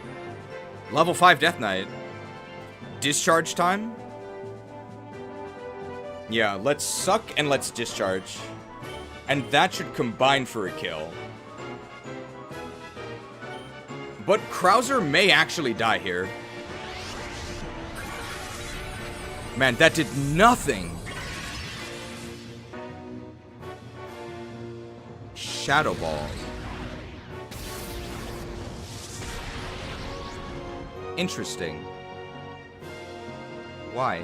Level 5 Death Knight. Discharge time? Yeah, let's suck and let's discharge. And that should combine for a kill. But Krauser may actually die here. Man, that did nothing. Shadow Ball. Interesting. Why?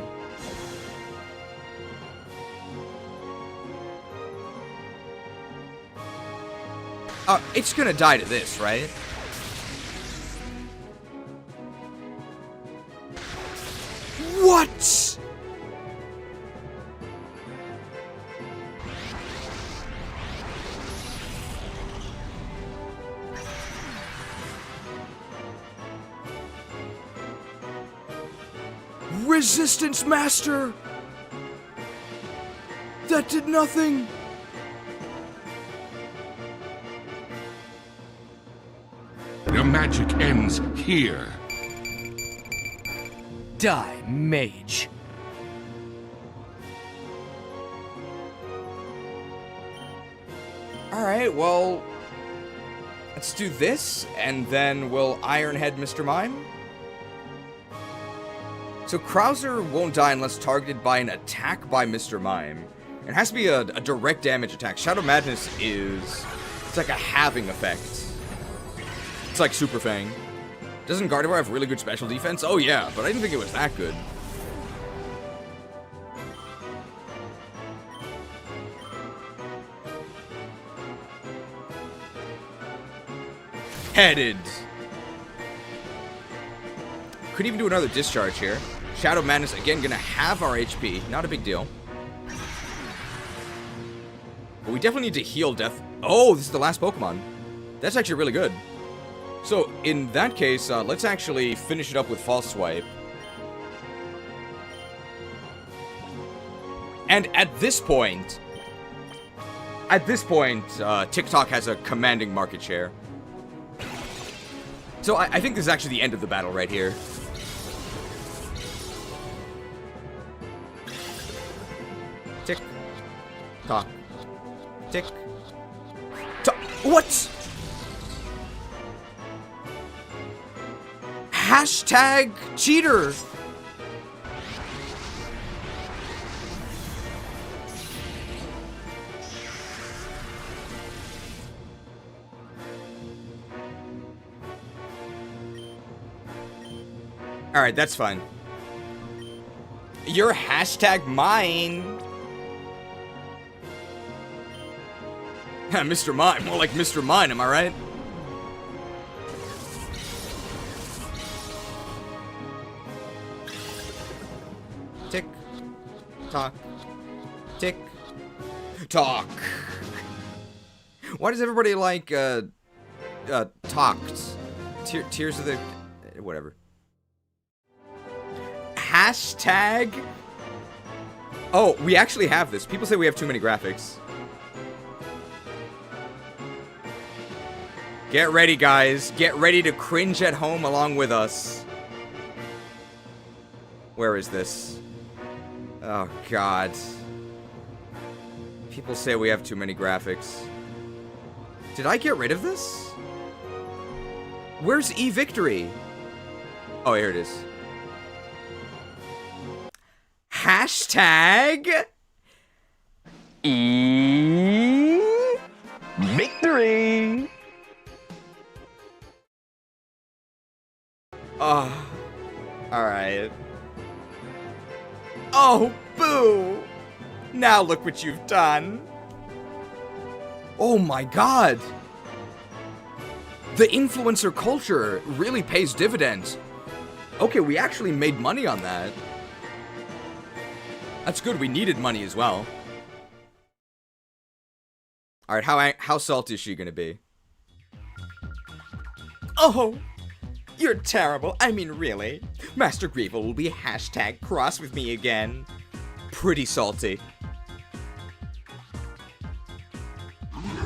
It's gonna die to this, right? What? Resistance Master! That did nothing! Your magic ends here. Die, mage. Alright, well... let's do this, and then we'll Ironhead Mr. Mime. So Krauser won't die unless targeted by an attack by Mr. Mime. It has to be a direct damage attack. Shadow Madness is... it's like a halving effect. It's like Super Fang. Doesn't Gardevoir have really good special defense? Oh yeah, but I didn't think it was that good. Headed. Could even do another discharge here. Shadow Madness, again, gonna have our HP. Not a big deal. But we definitely need to heal Death. Oh, this is the last Pokemon. That's actually really good. So, in that case, let's actually finish it up with False Swipe. And at this point, TikTok has a commanding market share. So I think this is actually the end of the battle right here. Tick. Tock. Tick. Tock. What? Hashtag cheater. Alright, that's fine. You're hashtag mine. Mr. Mine, more like Mr. Mine, am I right? Tick. Tock. Tick. Tock. Why does everybody like, talked? Tears of the... whatever. Hashtag... oh, we actually have this. People say we have too many graphics. Get ready, guys. Get ready to cringe at home along with us. Where is this? Oh, God. People say we have too many graphics. Did I get rid of this? Where's E-Victory? Oh, here it is. Hashtag... Victory! Oh, alright. Oh, boo! Now look what you've done. Oh my god! The influencer culture really pays dividends. Okay, we actually made money on that. That's good, we needed money as well. Alright, how salty is she gonna be? Oh! You're terrible. I mean, really. Master Greevil will be hashtag cross with me again. Pretty salty.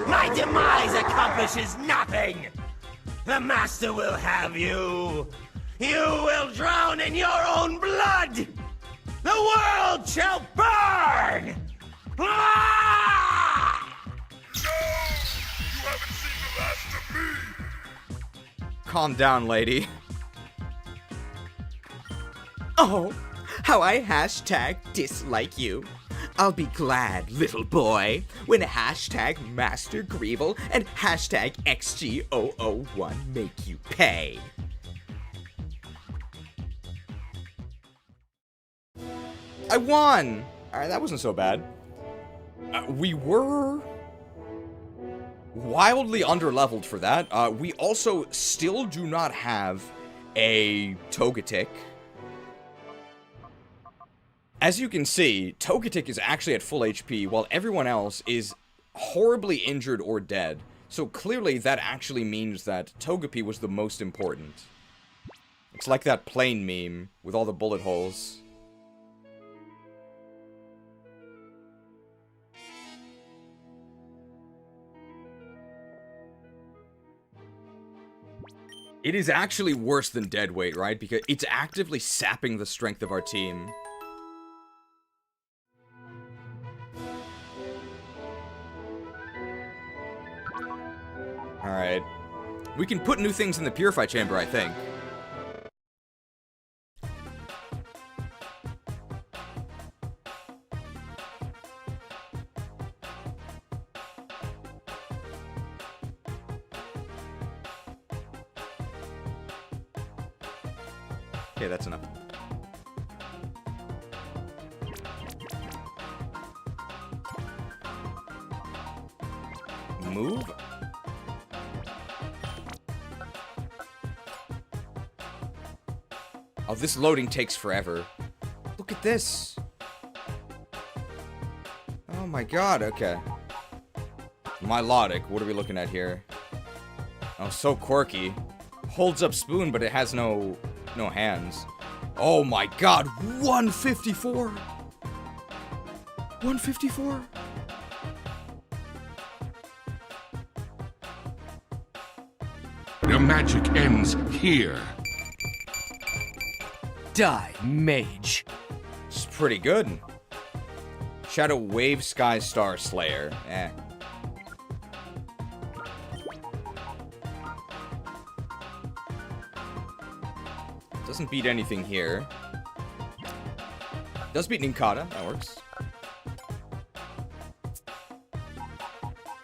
My demise accomplishes nothing! The Master will have you! You will drown in your own blood! The world shall burn! Ah! No! You haven't seen the last of me! Calm down, lady. Oh, how I hashtag dislike you. I'll be glad, little boy, when hashtag Master Greevel and hashtag XG001 make you pay. I won! Alright, that wasn't so bad. We were wildly underleveled for that. We also still do not have a Togetic. As you can see, Togetic is actually at full HP, while everyone else is horribly injured or dead. So clearly that actually means that Togepi was the most important. It's like that plane meme with all the bullet holes. It is actually worse than deadweight, right? Because it's actively sapping the strength of our team. Alright. We can put new things in the Purify Chamber, I think. Okay, that's enough. Move. Oh, this loading takes forever. Look at this. Oh my god, okay. Milotic, what are we looking at here? Oh, so quirky. Holds up spoon, but it has no hands. Oh my god, 154! 154? Your magic ends here. Die, mage. It's pretty good. Shadow Wave Sky Star Slayer. Eh. Doesn't beat anything here. Does beat Ninkata. That works.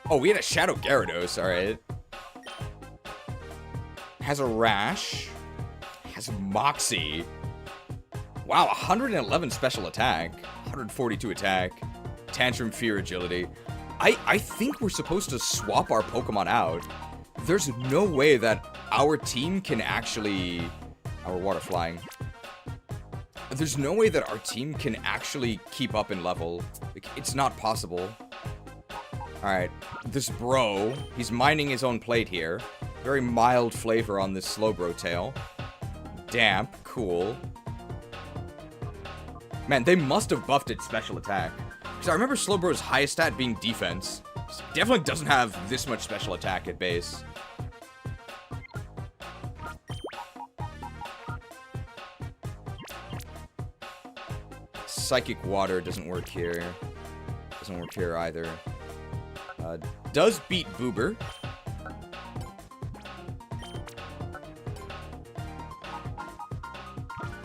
Oh, we had a Shadow Gyarados. Alright. Has a Rash. Has Moxie. Wow, 111 special attack. 142 attack. Tantrum, Fear, Agility. I think we're supposed to swap our Pokemon out. There's no way that our team can actually... Our water flying. There's no way that our team can actually keep up in level. Like, it's not possible. Alright, this bro, he's minding his own plate here. Very mild flavor on this Slowbro tail. Damp, cool. Man, they must have buffed its special attack. Because I remember Slowbro's highest stat being defense. Definitely doesn't have this much special attack at base. Psychic Water doesn't work here. Doesn't work here either. Does beat Boober.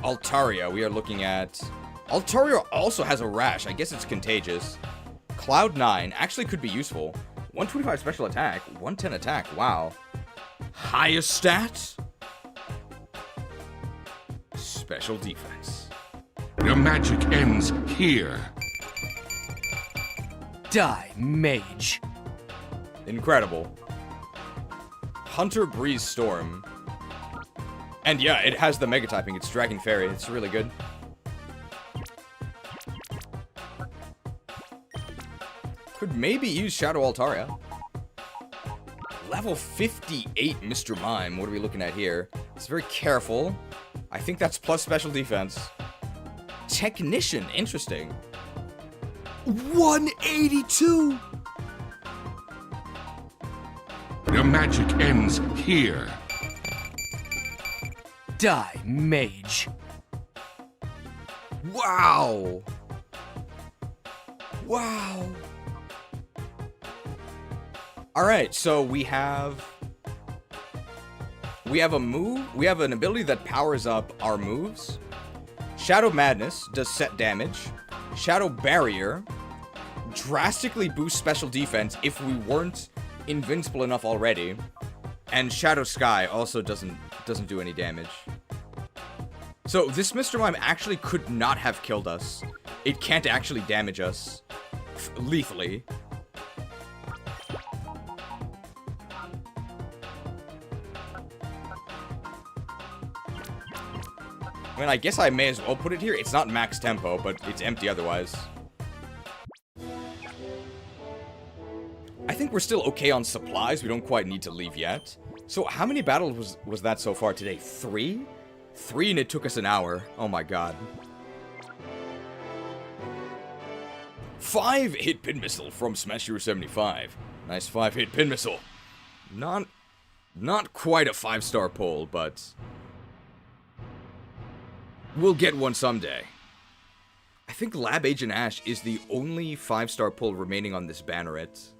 Altaria, we are looking at... Altaria also has a Rash. I guess it's contagious. Cloud9 actually could be useful. 125 special attack, 110 attack. Wow. Highest stat? Special defense. Your magic ends here. Die, mage. Incredible. Hunter Breeze Storm. And yeah, it has the Mega typing. It's Dragon Fairy. It's really good. Could maybe use Shadow Altaria. Level 58 Mr. Mime. What are we looking at here? It's very careful. I think that's plus special defense. Technician. Interesting. 182! Your magic ends here. Die, mage. Wow! Wow! Alright, so we have a move, we have an ability that powers up our moves. Shadow Madness does set damage. Shadow Barrier drastically boost special defense if we weren't invincible enough already. And Shadow Sky also doesn't do any damage. So this Mr. Mime actually could not have killed us. It can't actually damage us lethally. I mean, I guess I may as well put it here. It's not max tempo, but it's empty otherwise. I think we're still okay on supplies. We don't quite need to leave yet. So how many battles was that so far today? 3? 3 and it took us an hour. Oh my god. 5-hit pin missile from Smash Hero 75. Nice 5-hit pin missile. Not quite a 5-star pull, but we'll get one someday. I think Lab Agent Ash is the only 5-star pull remaining on this banneret.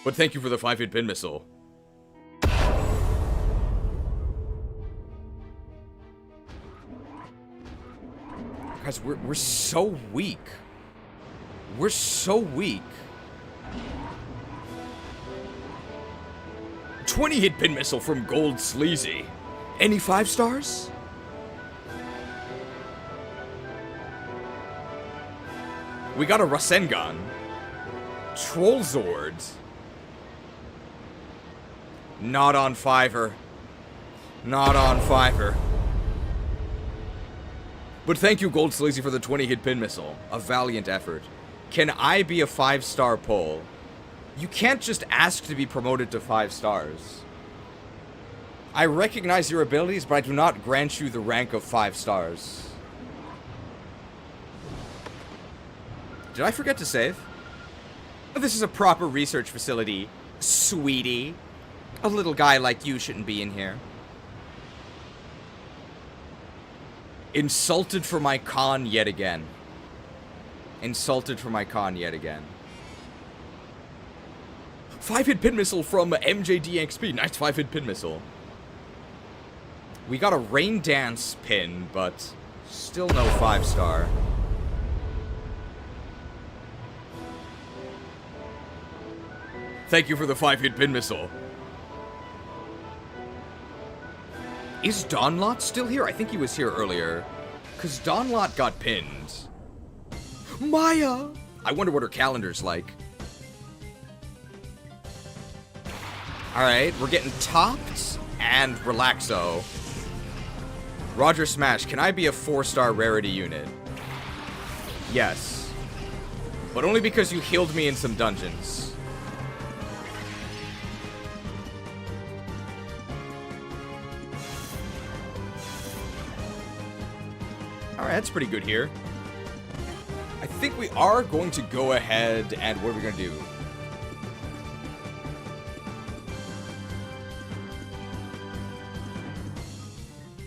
But thank you for the 5-hit pin missile. Guys, we're so weak. We're so weak. 20-hit pin missile from Gold Sleazy. Any 5 stars? We got a Rasengan. Trollzord. Not on Fiverr. Not on Fiverr. But thank you, Gold Sleazy, for the 20-hit pin missile. A valiant effort. Can I be a 5-star pull? You can't just ask to be promoted to 5 stars. I recognize your abilities, but I do not grant you the rank of 5 stars. Did I forget to save? This is a proper research facility, sweetie. A little guy like you shouldn't be in here. Insulted for my con yet again. Insulted for my con yet again. 5-hit pin missile from MJDXP. Nice 5-hit pin missile. We got a Rain Dance pin, but still no 5-star. Thank you for the 5-hit pin missile. Is Donlot still here? I think he was here earlier. Because Donlot got pinned. Maya! I wonder what her calendar's like. Alright, we're getting topped and Relaxo. Roger Smash, can I be a 4-star rarity unit? Yes. But only because you healed me in some dungeons. Alright, that's pretty good here. I think we are going to go ahead and what are we going to do?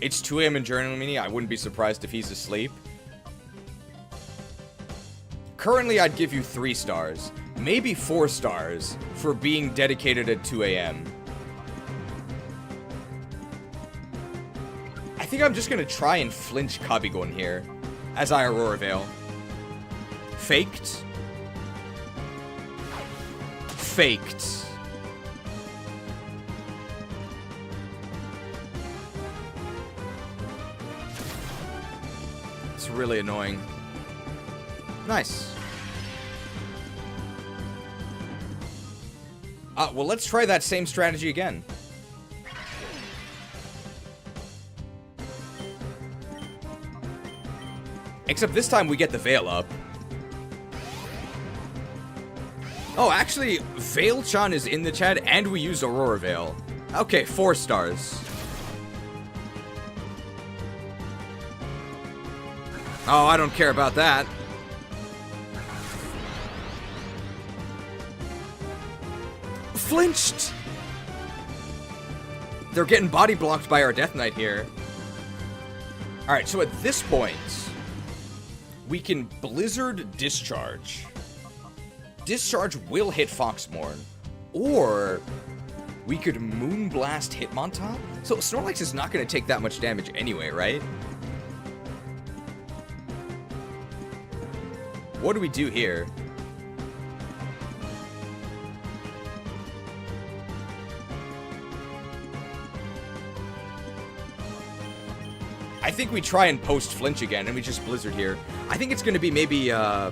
It's 2 AM in Journal Mini. I wouldn't be surprised if he's asleep. Currently, I'd give you 3 stars. Maybe 4 stars for being dedicated at 2 AM. I think I'm just going to try and flinch Kabigon here as I Aurora Veil. Faked. Faked. It's really annoying. Nice. Well, let's try that same strategy again. Except this time we get the Veil up. Oh, actually, Veil-chan is in the chat, and we use Aurora Veil. Okay, 4 stars. Oh, I don't care about that. Flinched! They're getting body blocked by our Death Knight here. Alright, so at this point, we can Blizzard Discharge. Discharge will hit Foxmorn. Or we could Moonblast Hitmontop. So Snorlax is not going to take that much damage anyway, right? what do we do here? I think we try and post-flinch again, and we just Blizzard here. I think it's going to be maybe, I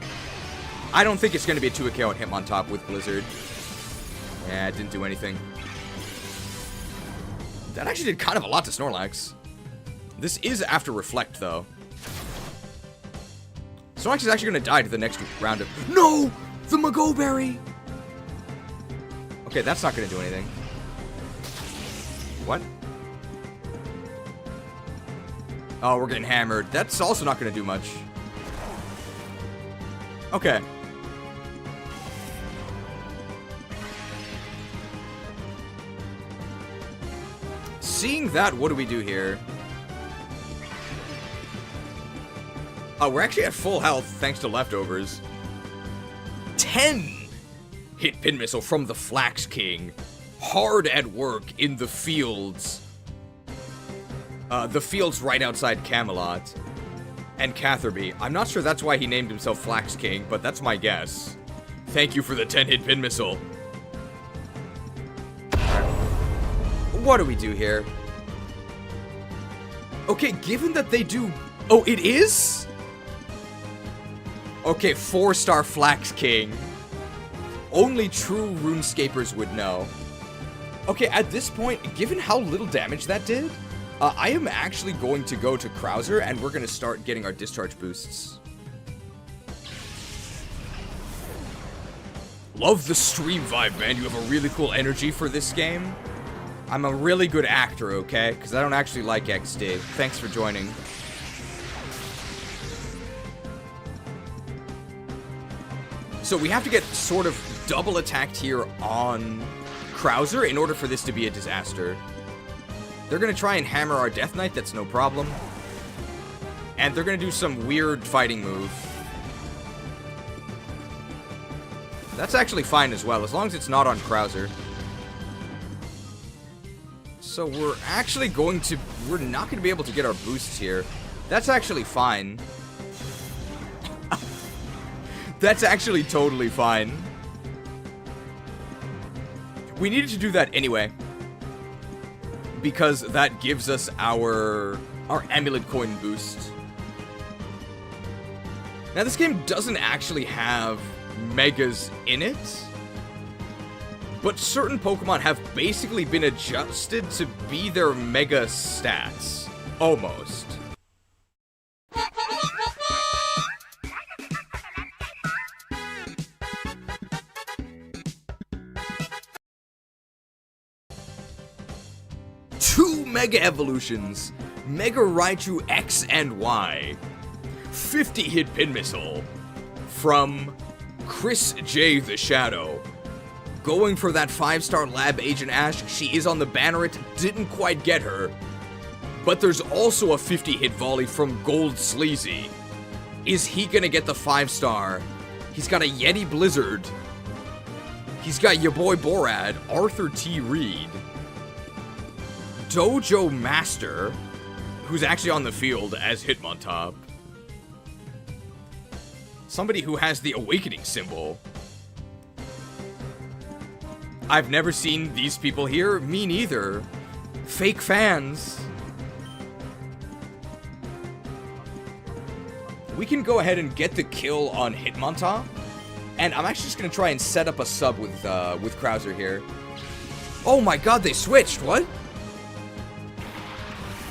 don't think it's going to be a 2-KO on Hitmontop with Blizzard. Yeah, it didn't do anything. That actually did kind of a lot to Snorlax. This is after Reflect, though. Snorlax is actually going to die to the next round of... No! The Mago Berry! Okay, that's not going to do anything. What? Oh, we're getting hammered. That's also not going to do much. Okay. Seeing that, what do we do here? We're actually at full health thanks to leftovers. 10 hit pin missile from the Flax King. Hard at work in the fields. The fields right outside Camelot. And Catherby. I'm not sure that's why he named himself Flax King, but that's my guess. Thank you for the 10 hit pin missile. What do we do here? Okay, given that they do... Oh, it is? Okay, 4-star Flax King. Only true RuneScapers would know. Okay, at this point, given how little damage that did, I am actually going to go to Krauser, and we're going to start getting our discharge boosts. Love the stream vibe, man. You have a really cool energy for this game. I'm a really good actor, okay? Because I don't actually like XD. Thanks for joining. So we have to get sort of double attacked here on Krauser in order for this to be a disaster. They're going to try and hammer our Death Knight, that's no problem. And they're going to do some weird fighting move. That's actually fine as well, as long as it's not on Krauser. So we're actually going to... We're not going to be able to get our boosts here. That's actually fine. That's actually totally fine. We needed to do that anyway. Because that gives us our amulet coin boost. Now this game doesn't actually have megas in it. But certain Pokemon have basically been adjusted to be their mega stats. Almost. Two Mega Evolutions. Mega Raichu X and Y. 50 hit pin missile. From Chris J. the Shadow. Going for that 5-star Lab Agent Ash. She is on the Banneret. Didn't quite get her. But there's also a 50 hit volley from Gold Sleazy. Is he gonna get the 5-star? He's got a Yeti Blizzard. He's got your boy Borad, Arthur T. Reed. Dojo Master, who's actually on the field as Hitmontop. Somebody who has the Awakening symbol. I've never seen these people here. Me neither. Fake fans. We can go ahead and get the kill on Hitmontop. And I'm actually just going to try and set up a sub with Krauser here. Oh my god, they switched. What?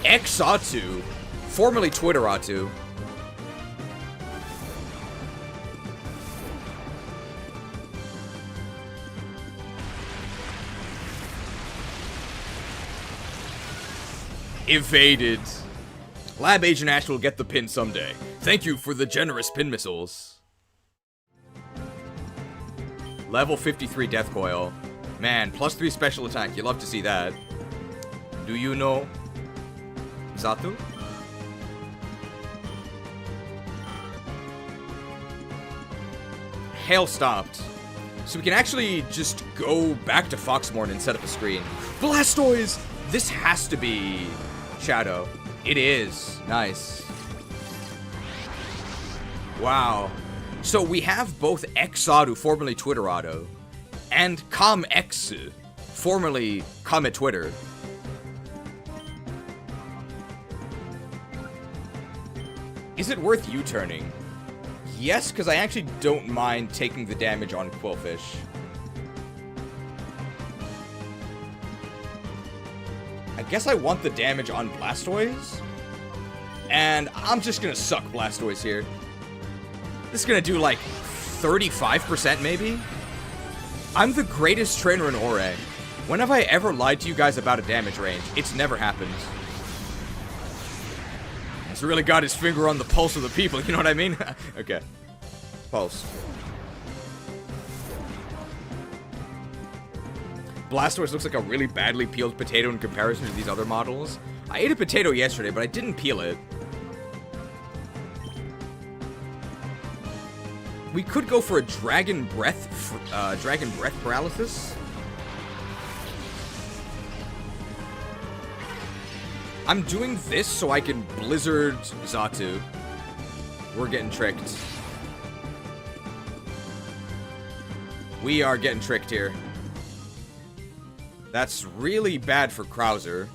Xatu. Formerly Twitteratu. Evaded. Lab Agent Ash will get the pin someday. Thank you for the generous pin missiles. Level 53 Death Coil. Man, +3 special attack. You love to see that. Do you know Xatu? Hail stopped. So we can actually just go back to Foxmorn and set up a screen. Blastoise! This has to be Shadow. It is. Nice. Wow. So we have both Xauto, formerly Twitterado, and ComX, formerly Comet Twitter. Is it worth U-turning? Yes, because I actually don't mind taking the damage on Quillfish. I guess I want the damage on Blastoise. And I'm just gonna suck Blastoise here. This is gonna do like 35% maybe? I'm the greatest trainer in Orre. When have I ever lied to you guys about a damage range? It's never happened. He's really got his finger on the pulse of the people, you know what I mean? Okay. Pulse. Blastoise looks like a really badly peeled potato in comparison to these other models. I ate a potato yesterday, but I didn't peel it. We could go for a Dragon Breath Paralysis. I'm doing this so I can Blizzard Xatu. We're getting tricked. We are getting tricked here. That's really bad for Krauser.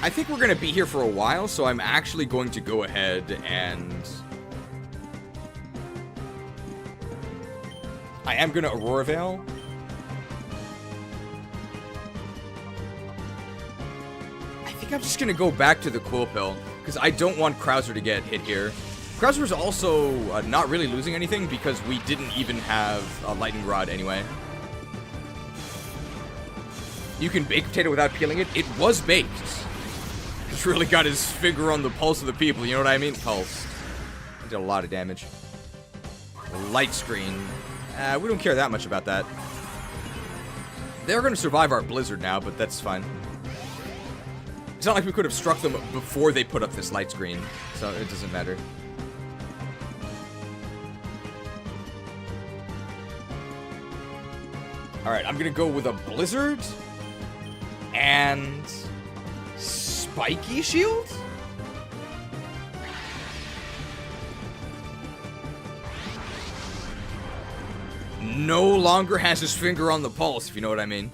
I think we're going to be here for a while, so I'm actually going to go ahead and... I am going to Aurora Veil. I think I'm just going to go back to the Quill Pill, because I don't want Krauser to get hit here. Krauser's also not really losing anything, because we didn't even have a Lightning Rod anyway. You can bake potato without peeling it. It was baked. He's really got his finger on the pulse of the people, you know what I mean? Pulse. Did a lot of damage. Light screen. We don't care that much about that. They're going to survive our Blizzard now, but that's fine. It's not like we could have struck them before they put up this light screen, so it doesn't matter. Alright, I'm going to go with a Blizzard and... Spiky Shield? No longer has his finger on the pulse, if you know what I mean.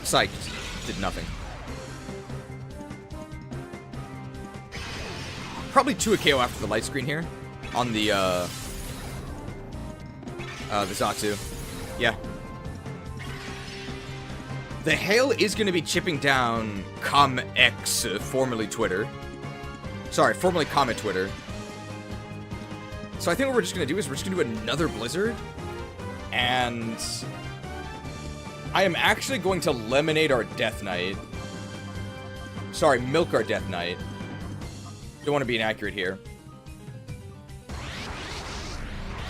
Psyched. Did nothing. Probably 2 a KO after the light screen here. On the Xatu. Yeah. The hail is going to be chipping down ComX, formerly Twitter. Sorry, formerly Comet Twitter. So I think what we're just going to do is we're just going to do another Blizzard. And I am actually going to Lemonade our Death Knight. Sorry, Milk our Death Knight. Don't want to be inaccurate here.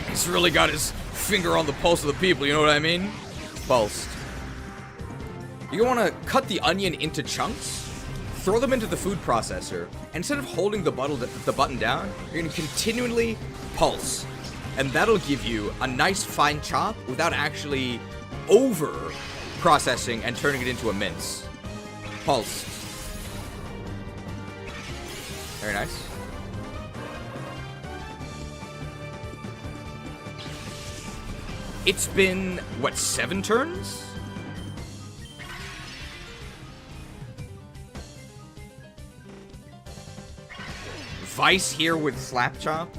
He's really got his finger on the pulse of the people, you know what I mean? Pulsed. You're going to want to cut the onion into chunks, throw them into the food processor, and instead of holding the button down, you're going to continually pulse. And that'll give you a nice fine chop without actually over-processing and turning it into a mince. Pulse. Very nice. It's been, what, 7 turns? Vice here with Slap Chop?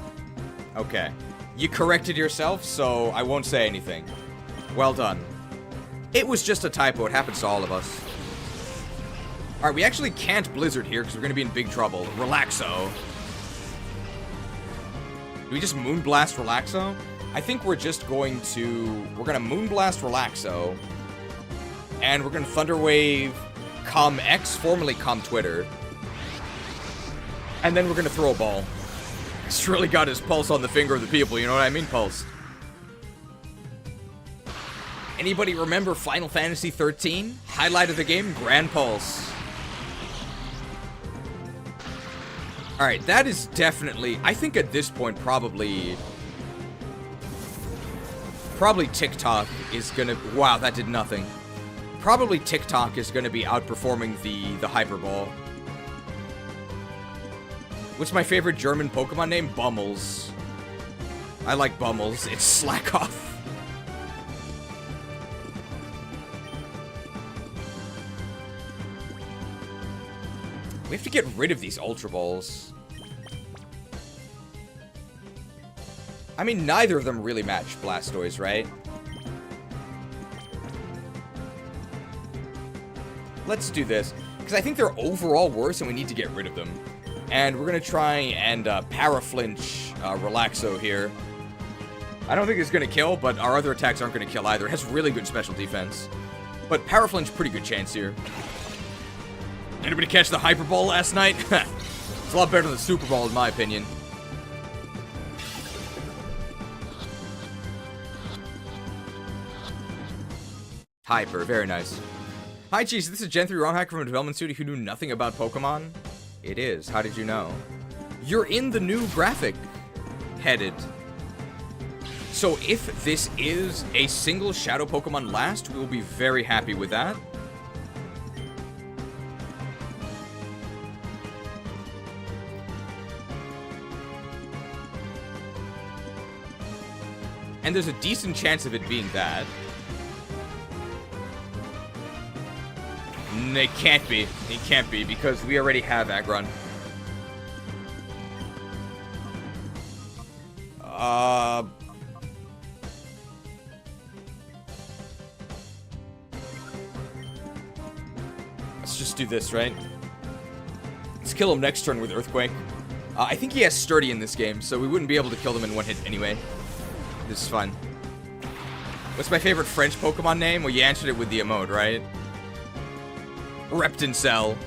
Okay. You corrected yourself, so I won't say anything. Well done. It was just a typo. It happens to all of us. Alright, we actually can't Blizzard here because we're going to be in big trouble. Relaxo. Do we just Moonblast Relaxo? I think we're just going to... We're going to Moonblast Relaxo. And we're going to Thunder Wave ComX, formerly ComTwitter. And then we're going to throw a ball. He's really got his pulse on the finger of the people, you know what I mean? Pulse. Anybody remember Final Fantasy 13? Highlight of the game, Grand Pulse. Alright, that is definitely... I think at this point, probably TikTok is gonna... Wow, that did nothing. Probably TikTok is going to be outperforming the Hyper Ball. What's my favorite German Pokemon name? Bummels. I like Bummels. It's slack off. We have to get rid of these Ultra Balls. I mean, neither of them really match Blastoise, right? Let's do this, because I think they're overall worse and we need to get rid of them. And we're going to try and Paraflinch Relaxo here. I don't think it's going to kill, but our other attacks aren't going to kill either. It has really good special defense. But Paraflinch, pretty good chance here. Anybody catch the Hyper Ball last night? It's a lot better than the Super Ball, in my opinion. Hyper, very nice. Hi, Cheese. This is Gen 3 Romhack from a development studio who knew nothing about Pokemon. It is. How did you know? You're in the new graphic headed. So if this is a single Shadow Pokemon last, we will be very happy with that. And there's a decent chance of it being that. It can't be. It can't be, because we already have Aggron. Let's just do this, right? Let's kill him next turn with Earthquake. I think he has Sturdy in this game, so we wouldn't be able to kill them in one hit anyway. This is fun. What's my favorite French Pokemon name? Well, you answered it with the emote, right? Reptincell.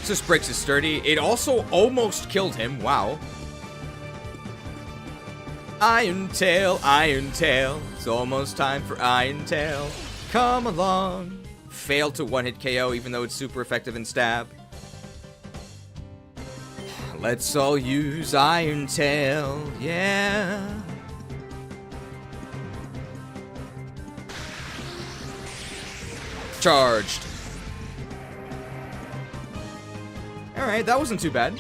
So this breaks his Sturdy. It also almost killed him. Wow. Iron Tail, Iron Tail. It's almost time for Iron Tail. Come along. Failed to one-hit KO, even though it's super effective in stab. Let's all use Iron Tail, yeah. Charged. Alright, that wasn't too bad.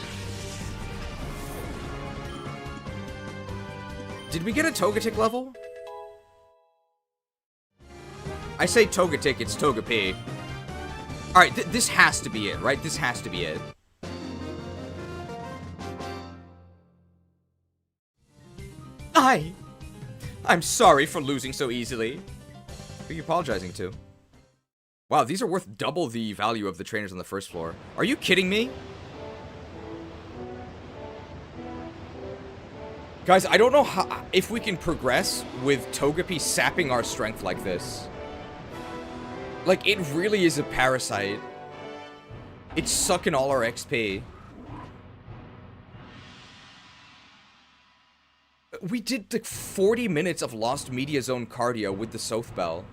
Did we get a Togetic level? I say Togetic, it's Togepi. Alright, this has to be it, right? This has to be it. I'm sorry for losing so easily. Who are you apologizing to? Wow, these are worth double the value of the trainers on the first floor. Are you kidding me? Guys, I don't know how, if we can progress with Togepi sapping our strength like this. Like, it really is a parasite. It's sucking all our XP. We did like 40 minutes of Lost Media Zone cardio with the South Bell.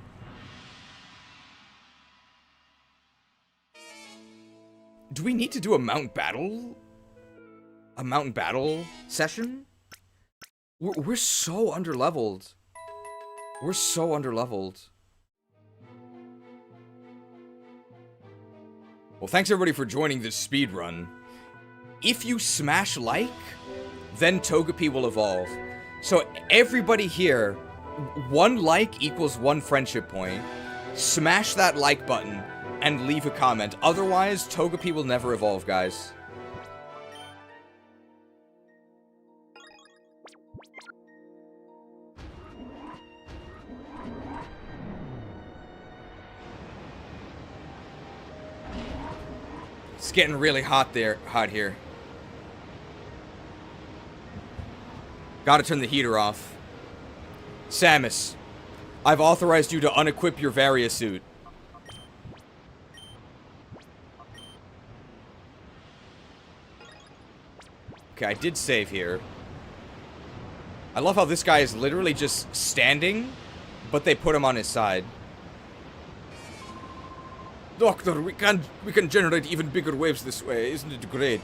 Do we need to do a Mount Battle? A Mountain Battle session? We're so underleveled. We're so underleveled. Well, thanks everybody for joining this speed run. If you smash like, then Togepi will evolve. So everybody here, 1 like equals 1 friendship point. Smash that like button and leave a comment. Otherwise, Togepi will never evolve, guys. It's getting really hot here. Gotta turn the heater off. Samus, I've authorized you to unequip your Varia suit. Okay, I did save here. I love how this guy is literally just standing, but they put him on his side. Doctor, we can generate even bigger waves this way. Isn't it great?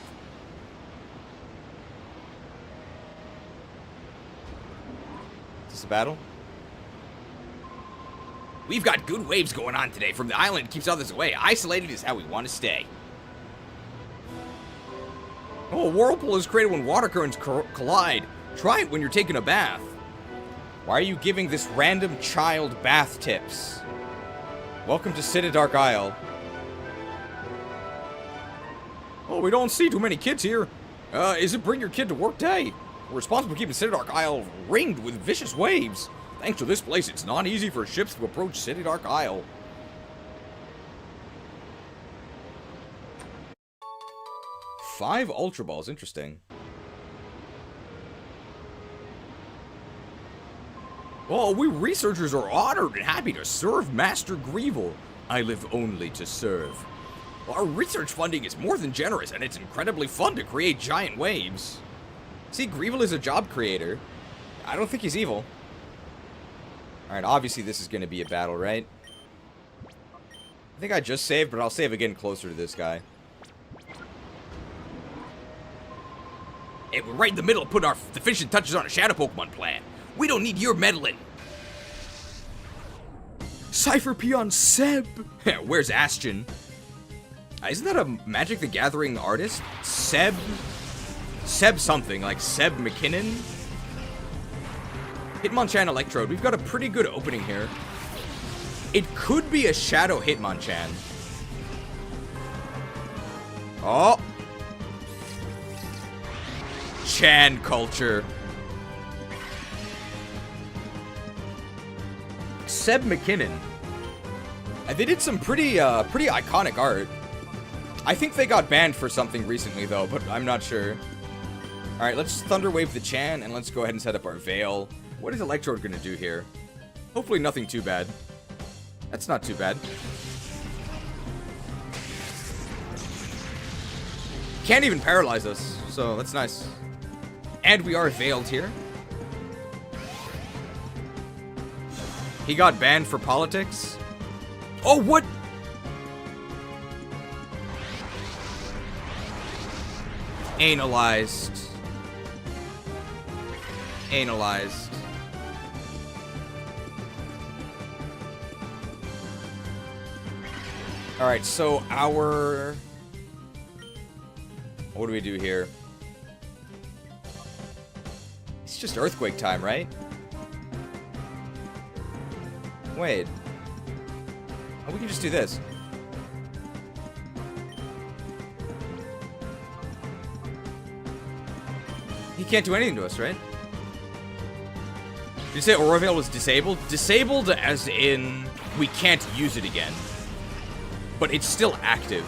Is this a battle? We've got good waves going on today. From the island keeps others away. Isolated is how we want to stay. Oh, a whirlpool is created when water currents collide. Try it when you're taking a bath. Why are you giving this random child bath tips? Welcome to Citadark Isle. Oh, we don't see too many kids here. Is it bring your kid to work day? We're responsible for keeping Citadark Isle ringed with vicious waves. Thanks to this place, it's not easy for ships to approach Citadark Isle. Five Ultra Balls, interesting. Oh, we researchers are honored and happy to serve Master Greevil. I live only to serve. Our research funding is more than generous, and it's incredibly fun to create giant waves. See, Greevil is a job creator. I don't think he's evil. Alright, obviously this is going to be a battle, right? I think I just saved, but I'll save again closer to this guy. Hey, we're right in the middle of putting the finishing touches on a Shadow Pokemon plan. We don't need your meddling. Cipher Peon Seb. Where's Astion? Isn't that a Magic the Gathering artist? Seb something, like Seb McKinnon? Hitmonchan Electrode. We've got a pretty good opening here. It could be a Shadow Hitmonchan. Oh. Chan culture. Seb McKinnon. They did some pretty iconic art. I think they got banned for something recently though, but I'm not sure. Alright, let's Thunder Wave the Chan and let's go ahead and set up our Veil. What is Electrode gonna do here? Hopefully nothing too bad. That's not too bad. Can't even paralyze us, so that's nice. And we are veiled here. He got banned for politics. Oh, what? Analyzed. Analyzed. Alright, so our... What do we do here? It's just Earthquake time, right? Wait. Oh, we can just do this. He can't do anything to us, right? Did you say Aurora Veil was disabled? Disabled as in we can't use it again. But it's still active.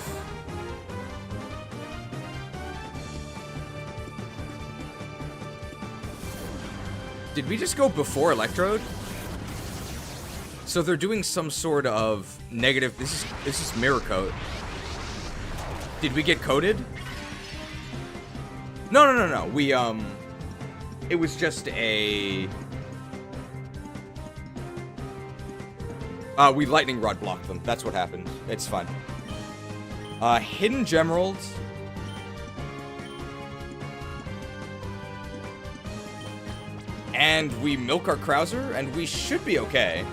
Did we just go before Electrode? So they're doing some sort of negative... This is Mirror Coat. Did we get coded? No. We, it was just a... we Lightning Rod blocked them. That's what happened. It's fine. Hidden Gemerald. And we milk our Krauser, and we should be okay.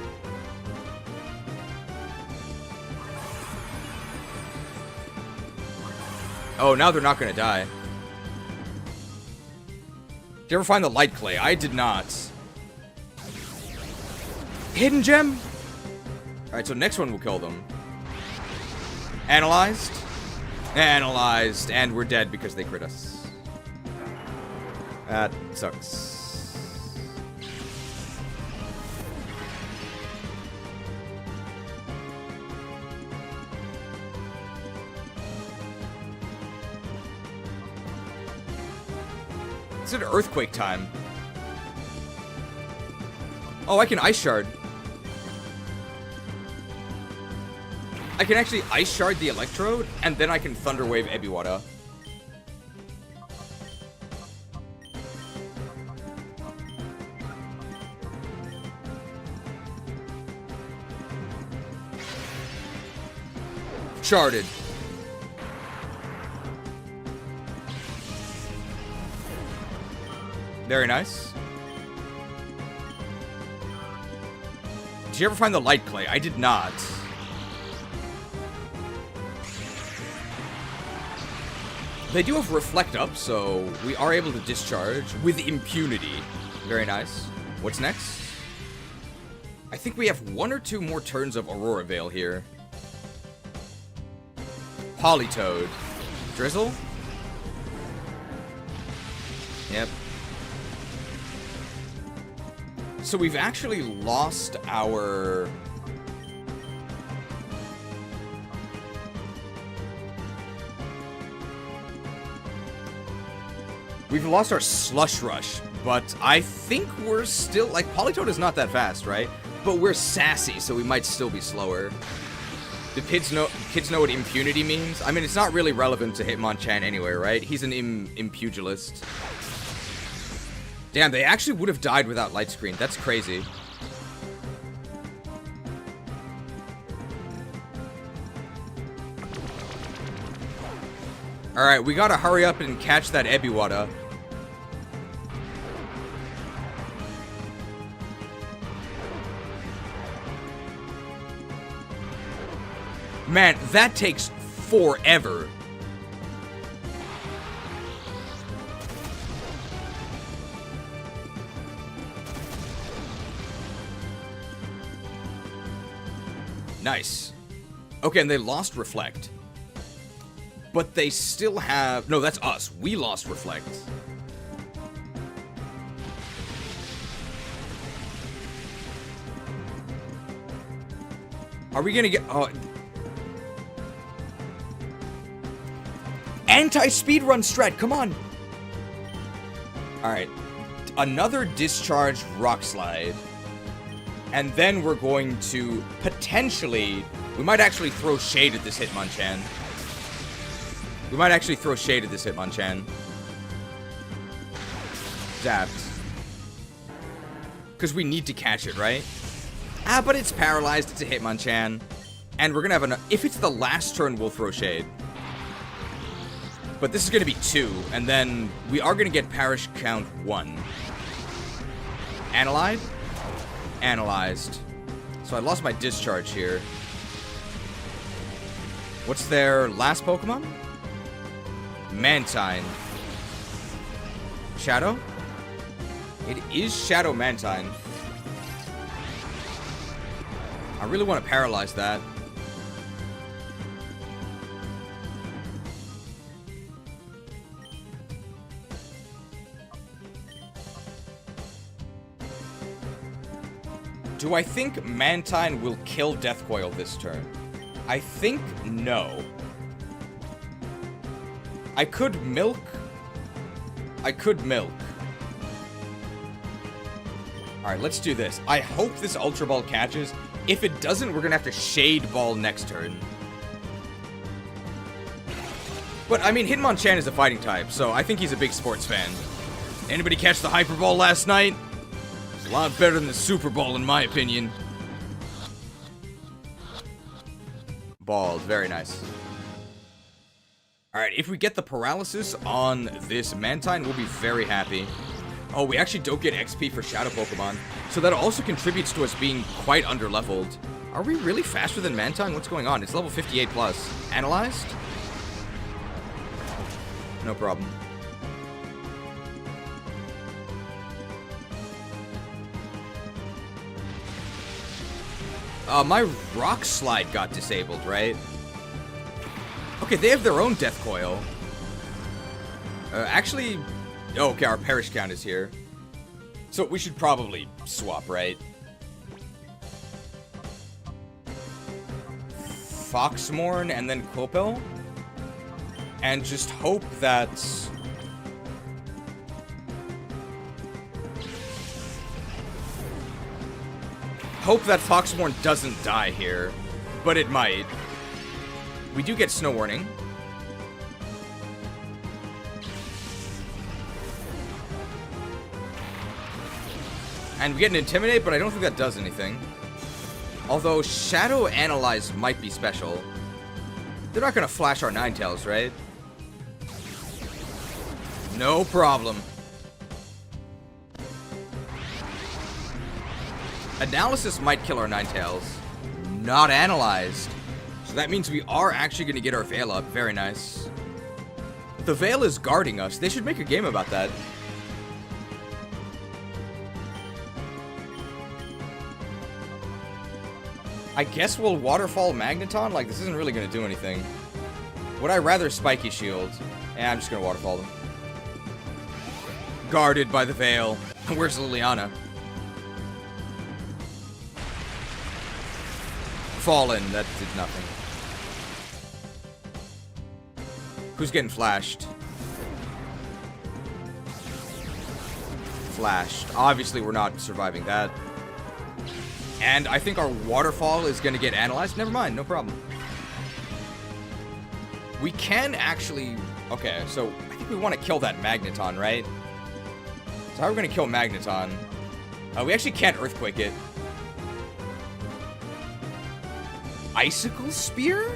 Oh, now they're not gonna die. Did you ever find the Light Clay? I did not. Hidden Gem? Alright, so next one will kill them. Analyzed. Analyzed. And we're dead because they crit us. That sucks. It's an Earthquake time. Oh, I can Ice Shard. I can actually Ice Shard the Electrode, and then I can Thunder Wave Ebiwata. Sharded. Very nice. Did you ever find the light clay? I did not. They do have reflect up, so we are able to discharge with impunity. Very nice. What's next? I think we have 1 or 2 more turns of Aurora Veil here. Polytoad. Drizzle? Yep. So we've actually lost our... We've lost our Slush Rush, but I think we're still... Like, Polytoad is not that fast, right? But we're sassy, so we might still be slower. Do kids know what impunity means? I mean, it's not really relevant to Hitmonchan anyway, right? He's an impugilist. Damn, they actually would have died without Light Screen. That's crazy. Alright, we gotta hurry up and catch that Ebiwata. Man, that takes forever. Nice. Okay, and they lost Reflect. But they still have... No, that's us. We lost Reflect. Are we gonna get... Oh... Anti-speedrun strat, come on! Alright. Another discharged Rock Slide. And then we're going to potentially... We might actually throw shade at this Hitmonchan. We might actually throw shade at this Hitmonchan. Zapped. Because we need to catch it, right? Ah, but it's paralyzed. It's a Hitmonchan. And we're going to have an... If it's the last turn, we'll throw shade. But this is going to be 2. And then we are going to get Parish Count 1. Analyzed? Analyzed. So I lost my discharge here. What's their last Pokemon? Mantine. Shadow? It is Shadow Mantine. I really want to paralyze that. Do I think Mantine will kill Death Coil this turn? I think no. I could milk. I could milk. Alright, let's do this. I hope this Ultra Ball catches. If it doesn't, we're gonna have to Shade Ball next turn. But, I mean, Hitmonchan is a fighting type, so I think he's a big sports fan. Anybody catch the Hyper Ball last night? It's a lot better than the Super Ball, in my opinion. Balls, very nice. Alright, if we get the paralysis on this Mantine, we'll be very happy. Oh, we actually don't get XP for Shadow Pokemon, so that also contributes to us being quite underleveled. Are we really faster than Mantine? What's going on? It's level 58 plus. Analyzed? No problem. My Rock Slide got disabled, right? Okay, they have their own Death Coil. Actually... Oh, okay, our Perish Count is here. So we should probably swap, right? Foxmorn and then Quilpil? And just hope that... Hope that Foxmorn doesn't die here. But it might. We do get Snow Warning. And we get an Intimidate, but I don't think that does anything. Although Shadow Analyze might be special. They're not going to flash our Ninetales, right? No problem. Analysis might kill our Ninetales. Not analyzed. So that means we are actually going to get our Veil up. Very nice. The Veil is guarding us. They should make a game about that. I guess we'll Waterfall Magneton? Like, this isn't really going to do anything. Would I rather Spiky Shield? Yeah, I'm just going to Waterfall them. Guarded by the Veil. Where's Liliana? Fallen. That did nothing. Who's getting flashed? Flashed. Obviously, we're not surviving that. And I think our Waterfall is going to get analyzed. Never mind. No problem. We can actually... Okay, so I think we want to kill that Magneton, right? So how are we going to kill Magneton? We actually can't Earthquake it. Icicle Spear?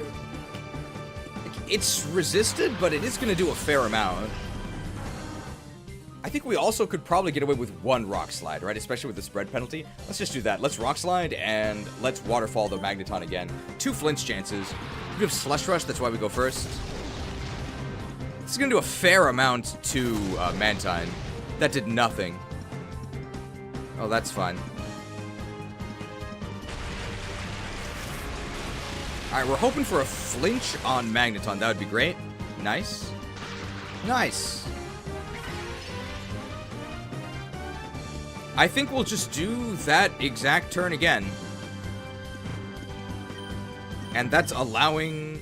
It's resisted, but it is going to do a fair amount. I think we also could probably get away with one Rock Slide, right? Especially with the spread penalty. Let's just do that. Let's Rock Slide, and let's Waterfall the Magneton again. 2 flinch chances. We have Slush Rush, that's why we go first. This is going to do a fair amount to Mantine. That did nothing. Oh, that's fine. Alright, we're hoping for a flinch on Magneton. That would be great. Nice. Nice. I think we'll just do that exact turn again. And that's allowing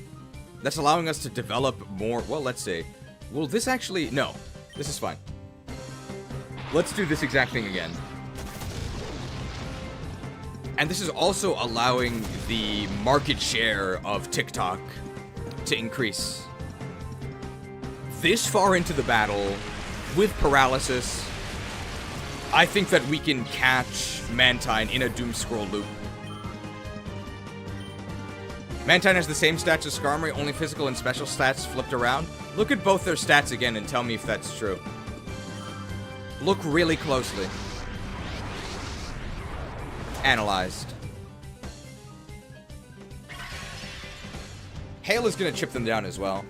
us to develop more. Well, let's see. Will this actually... No. This is fine. Let's do this exact thing again. And this is also allowing the market share of TikTok to increase. This far into the battle, with paralysis, I think that we can catch Mantine in a Doom Scroll loop. Mantine has the same stats as Skarmory, only physical and special stats flipped around. Look at both their stats again and tell me if that's true. Look really closely. Analyzed. Hail is going to chip them down as well.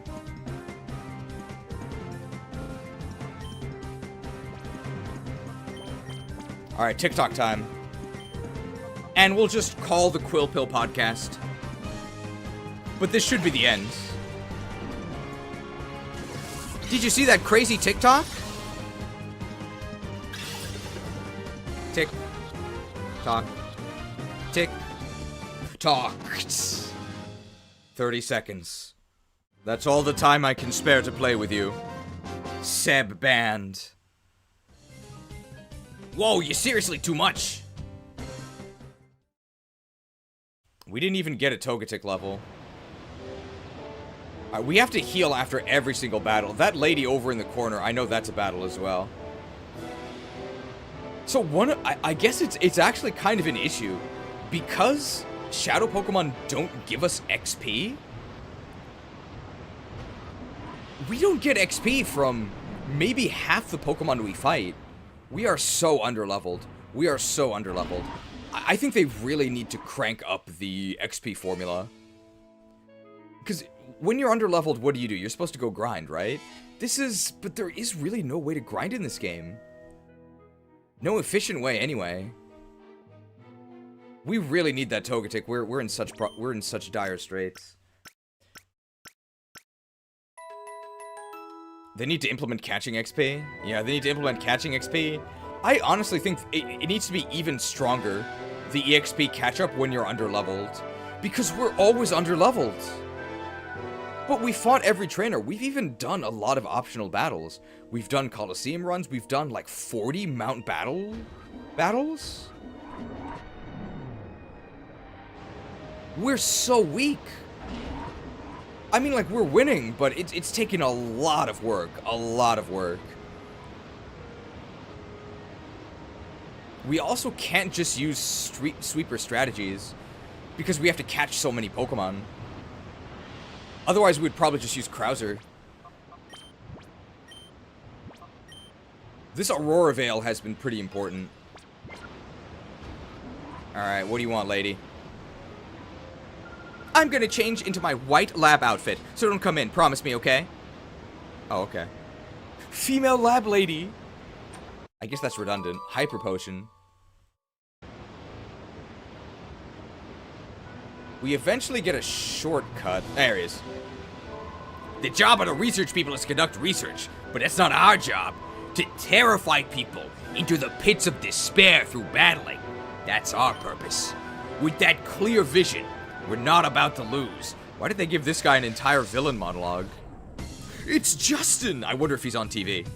Alright, TikTok time. And we'll just call the Quill Pill podcast. But this should be the end. Did you see that crazy TikTok? Tick. Tock. Tick. Tock. 30 seconds. That's all the time I can spare to play with you. Seb banned. Whoa, you're seriously too much. We didn't even get a Togetic level. We have to heal after every single battle. That lady over in the corner, I know that's a battle as well. So I guess it's actually kind of an issue. Because Shadow Pokemon don't give us XP, we don't get XP from maybe half the Pokemon we fight. We are so underleveled. We are so underleveled. I think they really need to crank up the XP formula. Because when you're underleveled, what do? You're supposed to go grind, right? But there is really no way to grind in this game. No efficient way, anyway. We really need that Togetic. We're in such dire straits. They need to implement catching XP. Yeah, they need to implement catching XP. I honestly think it needs to be even stronger, the EXP catch-up when you're underleveled. Because we're always underleveled. But we fought every trainer. We've even done a lot of optional battles. We've done Coliseum runs. We've done like 40 Mount battles. We're so weak. I mean, like, we're winning, but it's taken a lot of work. A lot of work. We also can't just use sweeper strategies because we have to catch so many Pokemon. Otherwise, we'd probably just use Krauser. This Aurora Veil has been pretty important. Alright, what do you want, lady? I'm gonna change into my white lab outfit, so don't come in. Promise me, okay? Oh, okay. Female lab lady! I guess that's redundant. Hyper potion. We eventually get a shortcut. There he is. The job of the research people is to conduct research, but that's not our job. To terrify people into the pits of despair through battling. That's our purpose. With that clear vision, we're not about to lose. Why did they give this guy an entire villain monologue? It's Justin! I wonder if he's on TV.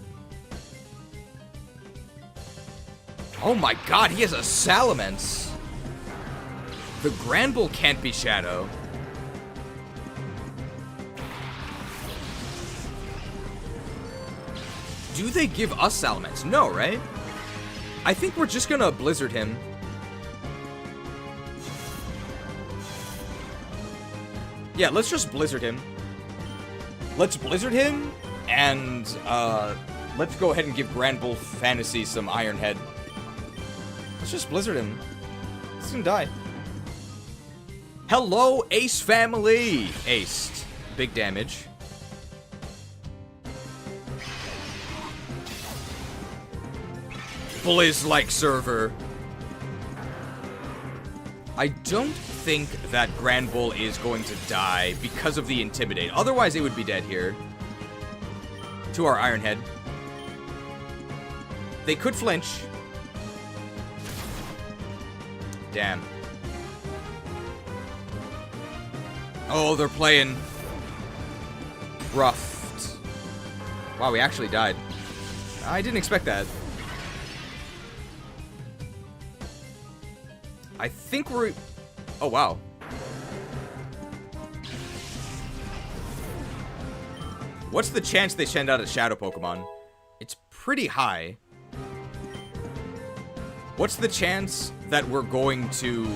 Oh my god, he has a Salamence. The Granbull can't be Shadow. Do they give us Salamence? No, right? I think we're just gonna Blizzard him. Yeah, let's just Blizzard him. Let's Blizzard him, and let's go ahead and give Granbull Fantasy some Iron Head. Let's just Blizzard him. He's gonna die. Hello, Ace family! Aced. Big damage. Blizz-like server. I don't think that Granbull is going to die because of the Intimidate. Otherwise, it would be dead here. To our Iron Head. They could flinch. Damn. Oh, they're playing roughed. Wow, we actually died. I didn't expect that. I think we're... Oh, wow. What's the chance they send out a Shadow Pokemon? It's pretty high. What's the chance that we're going to...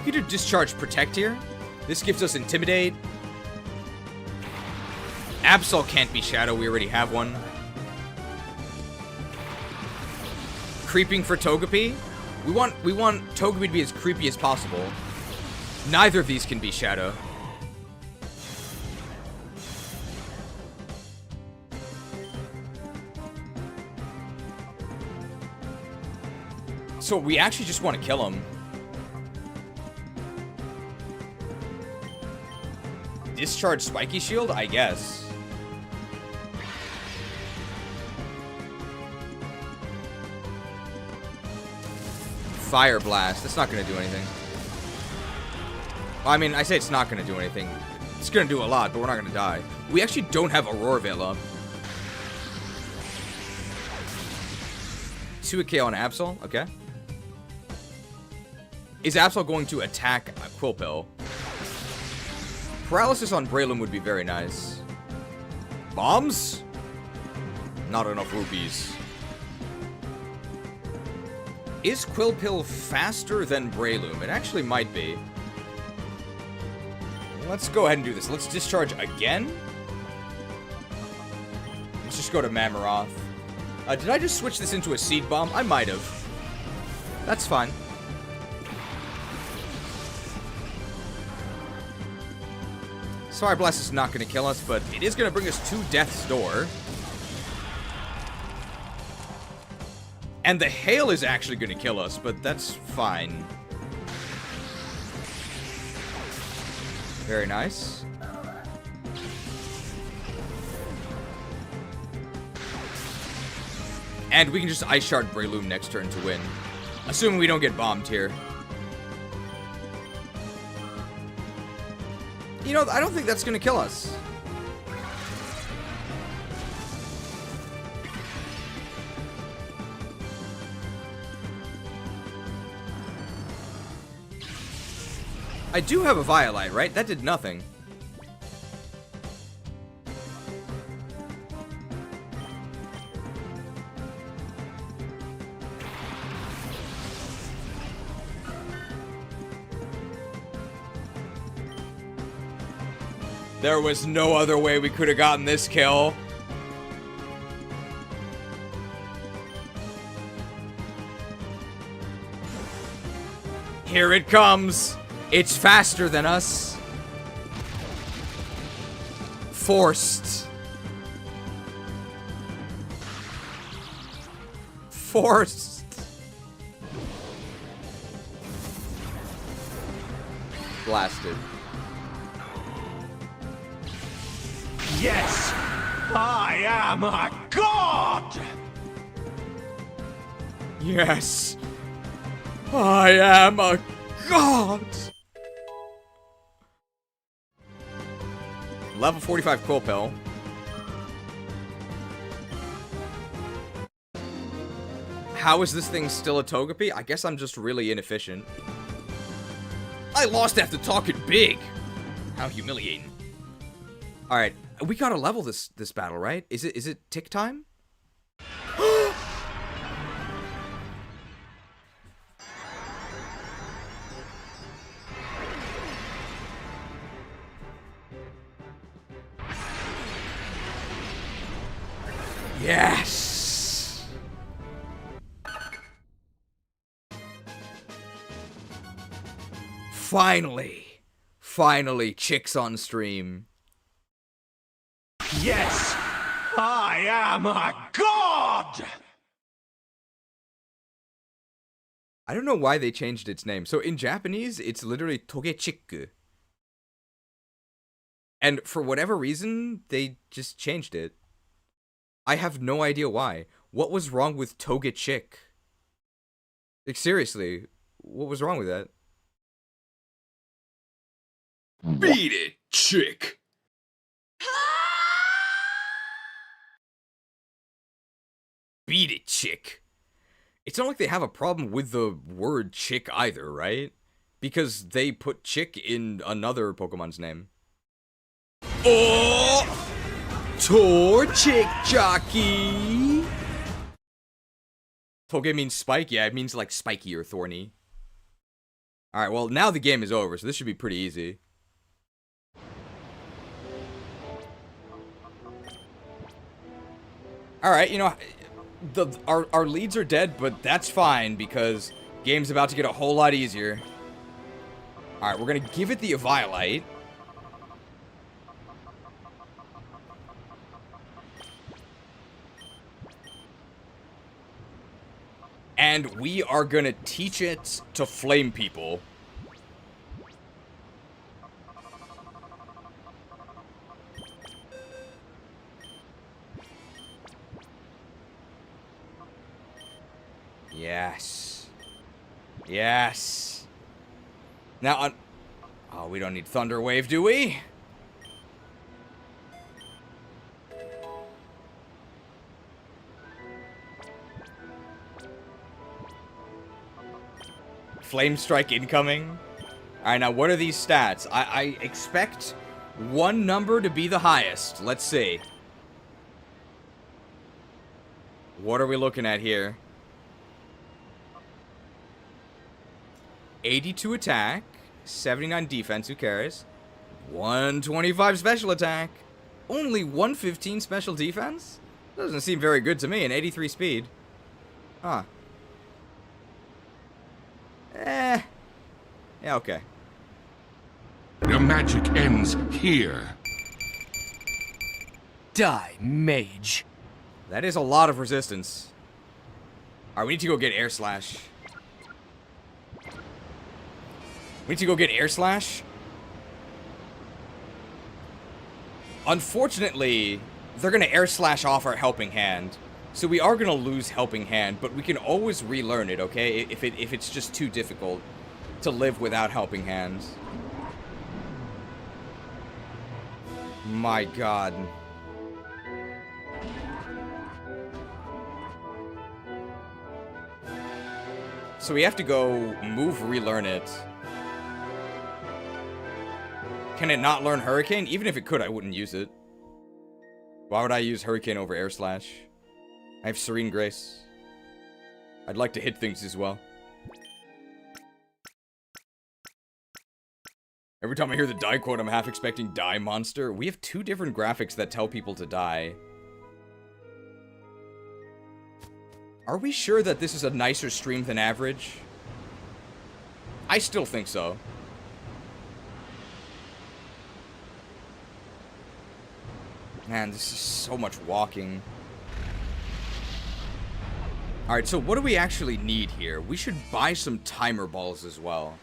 We could Discharge Protect here. This gives us Intimidate. Absol can't be Shadow. We already have one. Creeping for Togepi. We want Togepi to be as creepy as possible. Neither of these can be Shadow. So we actually just want to kill him. Discharge Spiky Shield, I guess. Fire Blast. That's not going to do anything. Well, I mean, I say it's not going to do anything. It's going to do a lot, but we're not going to die. We actually don't have Aurora Veil up. 2k on Absol. Okay. Is Absol going to attack Quillpill? Paralysis on Breloom would be very nice. Bombs? Not enough rupees. Is Quillpill faster than Breloom? It actually might be. Let's go ahead and do this. Let's discharge again. Let's just go to Mammarath. Did I just switch this into a Seed Bomb? I might have. That's fine. Fire Blast is not going to kill us, but it is going to bring us to Death's Door. And the Hail is actually going to kill us, but that's fine. Very nice. And we can just Ice Shard Breloom next turn to win. Assuming we don't get bombed here. You know, I don't think that's going to kill us. I do have a Violite, right? That did nothing. There was no other way we could have gotten this kill. Here it comes. It's faster than us. Forced. Forced. Blasted. Yes, I am a god! Yes, I am a god! Level 45 Quill Pill. How is this thing still a Togepi? I guess I'm just really inefficient. I lost after talking big! How humiliating. Alright, we gotta level this battle, right? Is it tick time? Yes! Finally, chicks on stream. Yes, I am a god! I don't know why they changed its name. So in Japanese, it's literally Togechiku. And for whatever reason, they just changed it. I have no idea why. What was wrong with Togechick? Like, seriously, what was wrong with that? Beat it, chick! Beat it, chick. It's not like they have a problem with the word chick either, right? Because they put chick in another Pokemon's name. Oh! Tor chick jockey! Toge means spike? Yeah, it means like spiky or thorny. Alright, well, now the game is over, so this should be pretty easy. Alright, you know, our leads are dead, but that's fine, because game's about to get a whole lot easier. Alright, we're gonna give it the Eevaluate. And we are gonna teach it to flame people. Yes. Yes. Now, oh, we don't need Thunder Wave, do we? Flame Strike incoming. Alright, now what are these stats? I expect one number to be the highest. Let's see. What are we looking at here? 82 attack, 79 defense, who cares? 125 special attack, only 115 special defense? Doesn't seem very good to me, and 83 speed. Huh. Yeah, okay. Your magic ends here. Die, mage. That is a lot of resistance. Alright, we need to go get Air Slash. We need to go get Air Slash. Unfortunately, they're going to Air Slash off our Helping Hand. So we are going to lose Helping Hand, but we can always relearn it, okay? If it's just too difficult to live without Helping Hands. My god. So we have to go move, relearn it. Can it not learn Hurricane? Even if it could, I wouldn't use it. Why would I use Hurricane over Air Slash? I have Serene Grace. I'd like to hit things as well. Every time I hear the die quote, I'm half expecting Die Monster. We have two different graphics that tell people to die. Are we sure that this is a nicer stream than average? I still think so. Man, this is so much walking. Alright, so what do we actually need here? We should buy some timer balls as well.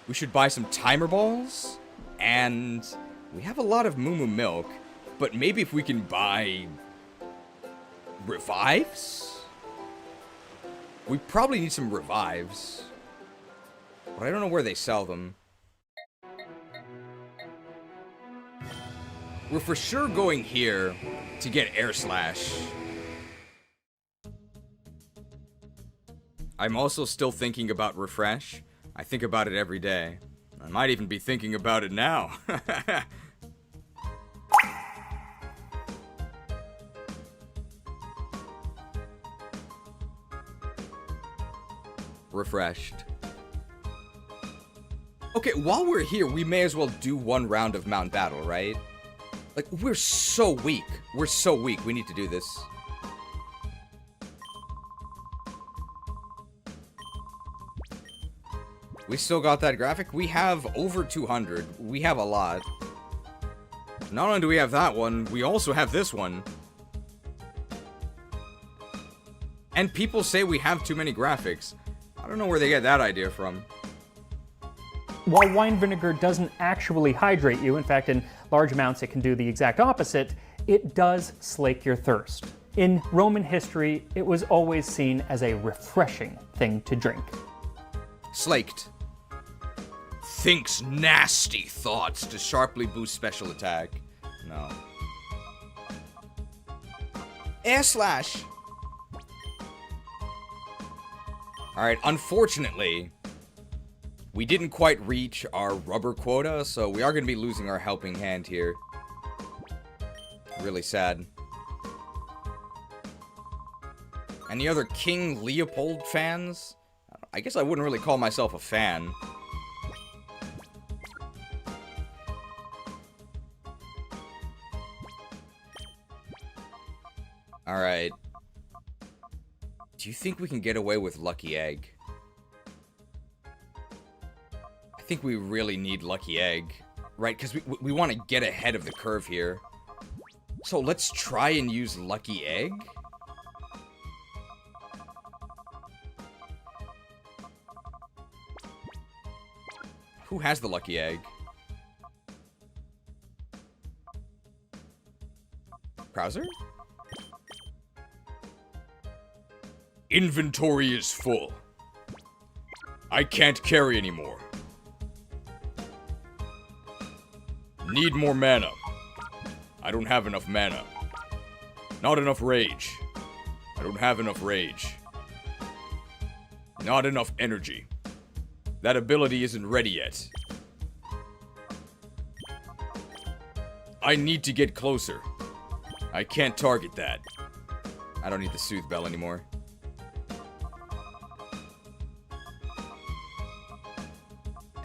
We should buy some timer balls, and we have a lot of Moo milk, but maybe if we can buy revives? We probably need some revives, but I don't know where they sell them. We're for sure going here to get Air Slash. I'm also still thinking about Refresh. I think about it every day. I might even be thinking about it now. Refreshed. Okay, while we're here, we may as well do one round of Mount Battle, right? Like, we're so weak. We're so weak. We need to do this. We still got that graphic. We have over 200. We have a lot. Not only do we have that one, we also have this one. And people say we have too many graphics. I don't know where they get that idea from. While wine vinegar doesn't actually hydrate you, in fact, in large amounts it can do the exact opposite, it does slake your thirst. In Roman history, it was always seen as a refreshing thing to drink. Slaked. Thinks nasty thoughts to sharply boost special attack. No. Air Slash! Alright, unfortunately, we didn't quite reach our rubber quota, so we are going to be losing our helping hand here. Really sad. Any other King Leopold fans? I guess I wouldn't really call myself a fan. Alright. Do you think we can get away with Lucky Egg? I think we really need Lucky Egg, right? Because we want to get ahead of the curve here. So let's try and use Lucky Egg. Who has the Lucky Egg? Krauser? Inventory is full. I can't carry anymore. Need more mana. I don't have enough mana. Not enough rage. I don't have enough rage. Not enough energy. That ability isn't ready yet. I need to get closer. I can't target that. I don't need the Soothe Bell anymore.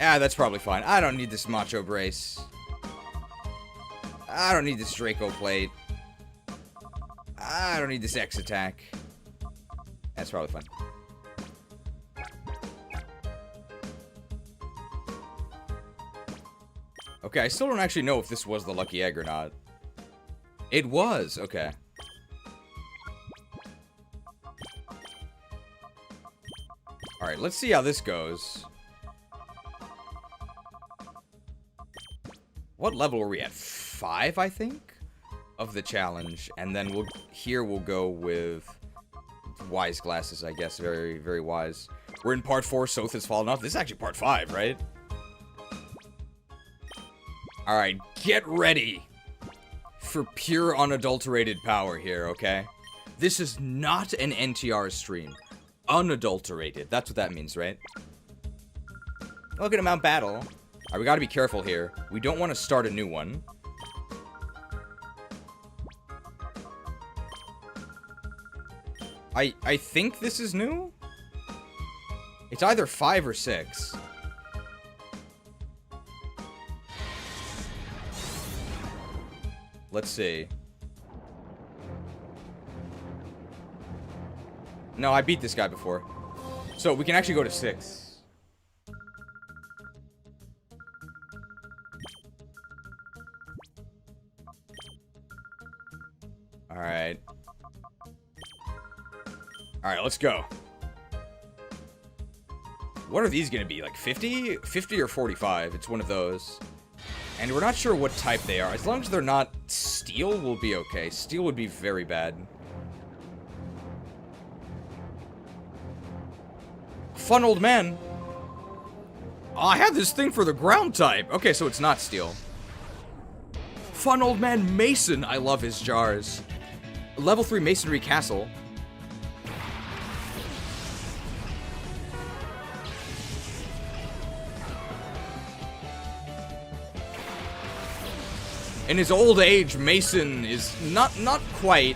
Ah, that's probably fine. I don't need this Macho Brace. I don't need this Draco Plate. I don't need this X Attack. That's probably fine. Okay, I still don't actually know if this was the Lucky Egg or not. It was, okay. Alright, let's see how this goes. What level are we at? 5, I think? Of the challenge. And then we'll go with wise glasses, I guess. Very, very wise. We're in part 4, Soth has fallen off. This is actually part 5, right? Alright, get ready for pure unadulterated power here, okay? This is not an NTR stream. Unadulterated. That's what that means, right? Look at Mount Battle. Alright, we gotta be careful here. We don't want to start a new one. I think this is new? It's either 5 or 6. Let's see. No, I beat this guy before. So we can actually go to 6. Alright. Alright, let's go. What are these gonna be? Like 50? 50 or 45? It's one of those. And we're not sure what type they are. As long as they're not steel, we'll be okay. Steel would be very bad. Fun old man. Oh, I have this thing for the ground type. Okay, so it's not steel. Fun old man Mason. I love his jars. Level 3 Masonry Castle. In his old age, Mason is not quite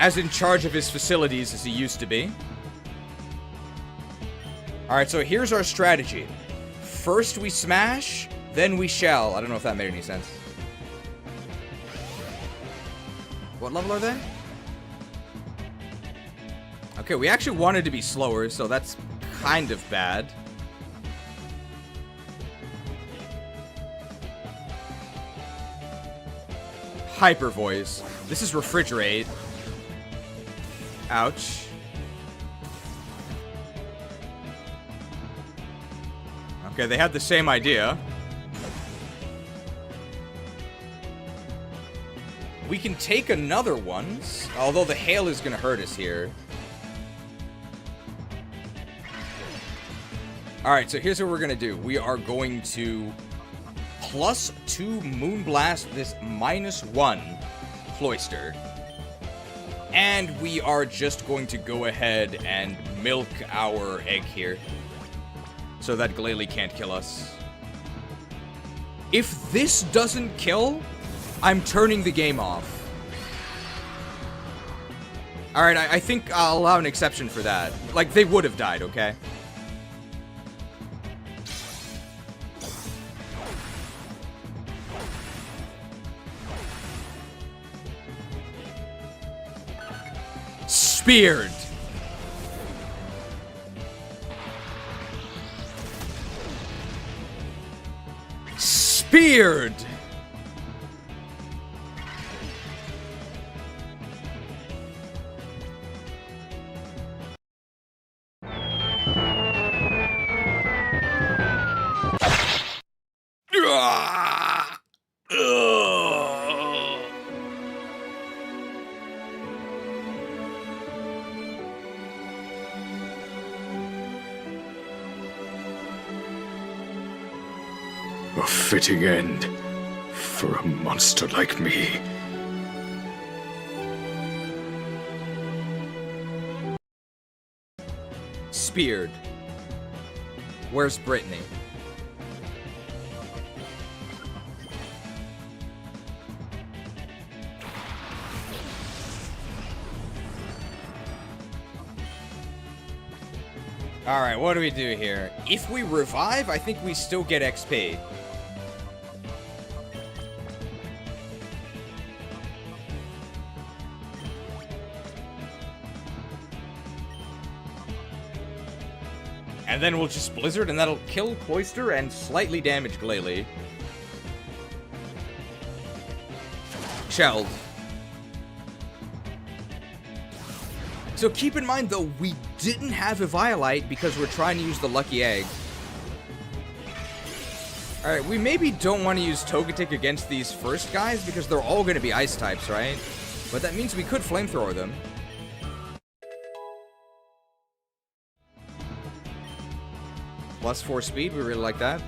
as in charge of his facilities as he used to be. Alright, so here's our strategy. First we smash, then we shell. I don't know if that made any sense. What level are they? Okay, we actually wanted to be slower, so that's kind of bad. Hyper voice. This is refrigerate. Ouch. Okay, they had the same idea. We can take another one, although the hail is going to hurt us here. Alright, so here's what we're going to do. We are going to +2 Moonblast this -1 Cloister. And we are just going to go ahead and milk our egg here. So that Glalie can't kill us. If this doesn't kill, I'm turning the game off. Alright, I think I'll allow an exception for that. Like, they would have died, okay? Speared. Speared. A fitting end for a monster like me. Speared. Where's Brittany? Alright, what do we do here? If we revive, I think we still get XP. And then we'll just Blizzard, and that'll kill Cloister and slightly damage Glalie. Shelled. So keep in mind, though, we didn't have Eevaluate because we're trying to use the Lucky Egg. Alright, we maybe don't want to use Togetic against these first guys because they're all going to be Ice types, right? But that means we could Flamethrower them. +4 speed, we really like that.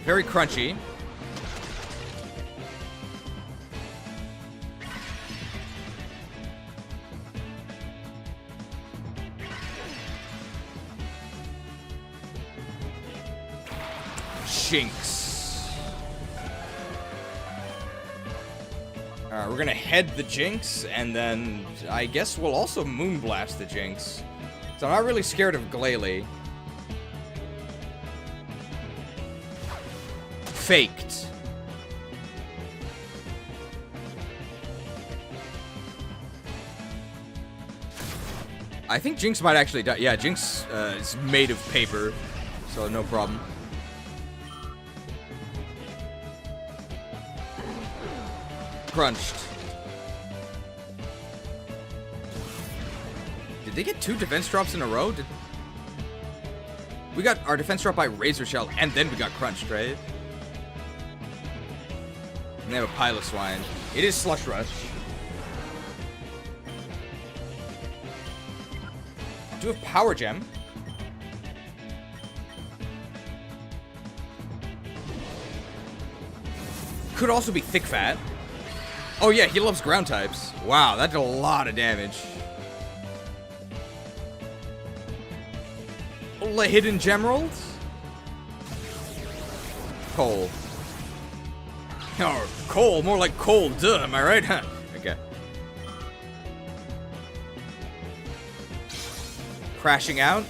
Very crunchy. Jinx. Alright, we're gonna head the Jinx, and then I guess we'll also Moonblast the Jinx. So I'm not really scared of Glalie. Faked. I think Jinx might actually die. Yeah, Jinx is made of paper, so no problem. crunched. Did they get 2 defense drops in a row? We got our defense drop by Razor Shell, and then we got crunched, right? And they have a pile of swine. It is Slush Rush. I do have Power Gem. Could also be Thick Fat. Oh yeah, he loves ground types. Wow, that did a lot of damage. Hidden Gemeralds? Coal. Or coal, more like coal, duh, am I right? Huh. Okay. Crashing out.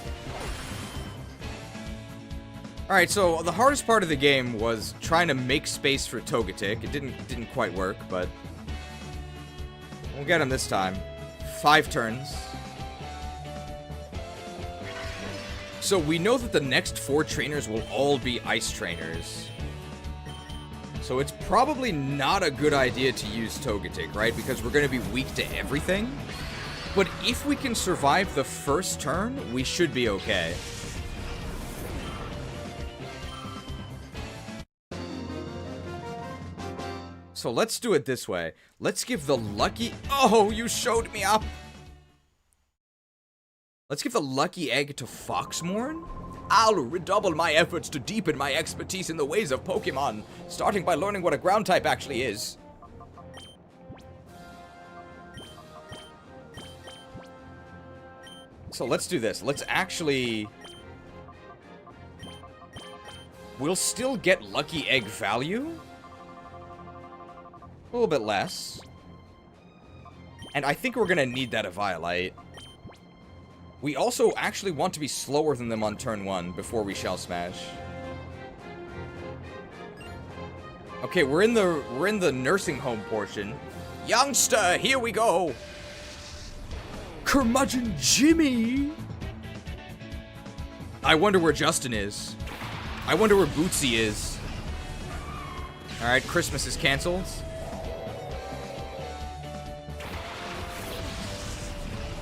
Alright, so the hardest part of the game was trying to make space for Togetic. It didn't quite work, but we'll get him this time. 5 turns. So we know that the next 4 trainers will all be ice trainers. So it's probably not a good idea to use Togetic, right? Because we're going to be weak to everything. But if we can survive the first turn, we should be okay. So let's do it this way. Let's give the lucky... Oh, you showed me up! Let's give the lucky egg to Foxmorn. I'll redouble my efforts to deepen my expertise in the ways of Pokemon, starting by learning what a ground type actually is. So let's do this. Let's actually... We'll still get lucky egg value. A little bit less. And I think we're going to need that Eviolite. We also actually want to be slower than them on turn 1 before we Shell Smash. Okay, we're in the nursing home portion. Youngster, here we go. Curmudgeon Jimmy. I wonder where Justin is. I wonder where Bootsy is. All right, Christmas is canceled.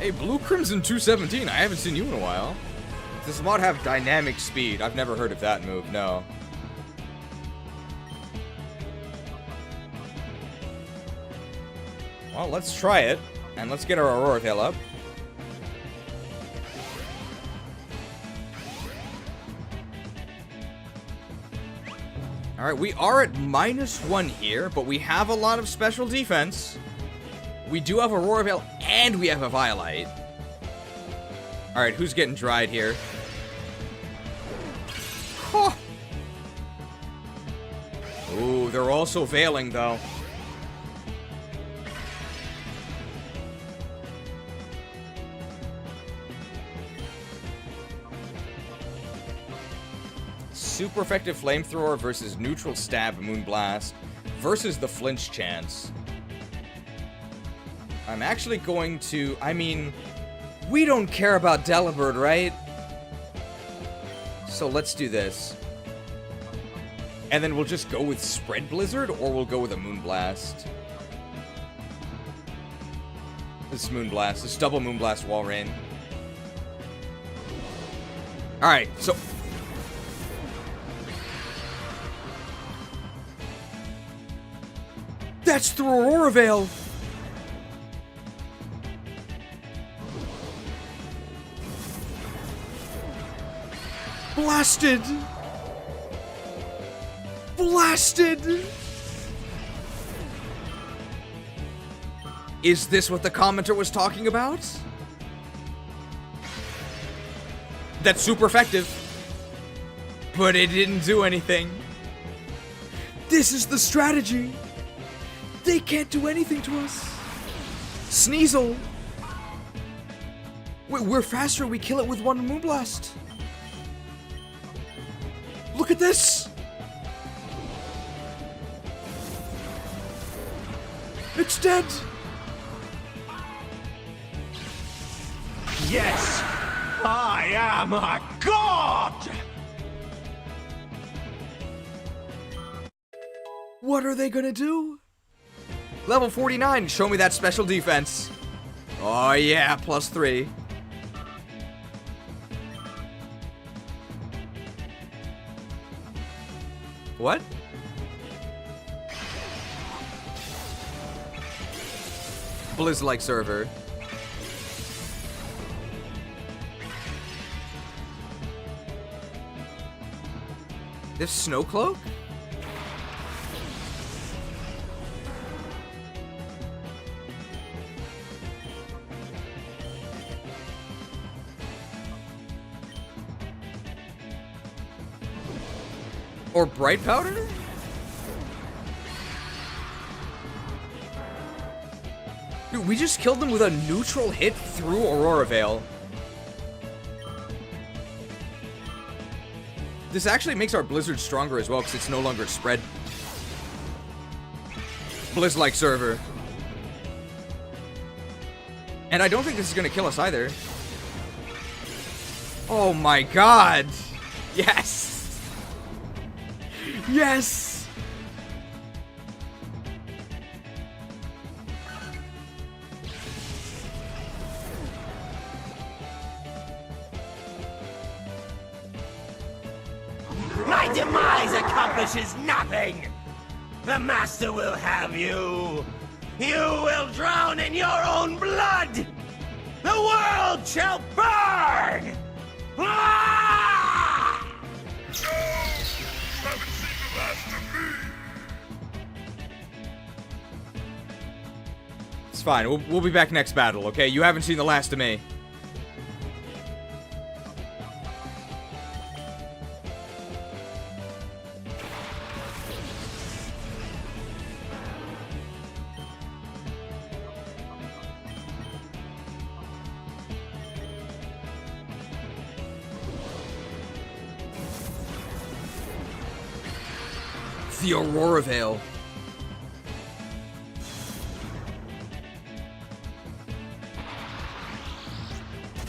Hey, Blue Crimson 217, I haven't seen you in a while. Does this mod have dynamic speed? I've never heard of that move, no. Well, let's try it. And let's get our Aurora Tail up. Alright, we are at -1 here, but we have a lot of special defense. We do have Aurora Veil, and we have a Violite. Alright, who's getting dried here? Huh. Ooh, they're also veiling, though. Super effective Flamethrower versus neutral stab Moonblast versus the flinch chance. I'm actually going to... I mean, we don't care about Delibird, right? So let's do this. And then we'll just go with Spread Blizzard, or we'll go with a Moonblast. This Moonblast. This double Moonblast Walrein. Alright, so... That's through Aurora Veil! Blasted! Blasted! Is this what the commenter was talking about? That's super effective. But it didn't do anything. This is the strategy. They can't do anything to us. Sneasel. We're faster. We kill it with one Moonblast. Look at this. It's dead. Yes, I am a god. What are they gonna do? Level 49, show me that special defense. Oh yeah, +3. What? Blizz-like server. This snow cloak? Or bright powder? Dude, we just killed them with a neutral hit through Aurora Veil. This actually makes our Blizzard stronger as well, because it's no longer spread. Blizz-like server. And I don't think this is going to kill us either. Oh my god! Yes! Yes! My demise accomplishes nothing! The Master will have you! You will drown in your own blood! The world shall burn! Ah! No! You haven't seen the last of me! It's fine. We'll be back next battle, okay? You haven't seen the last of me. The Aurora Veil.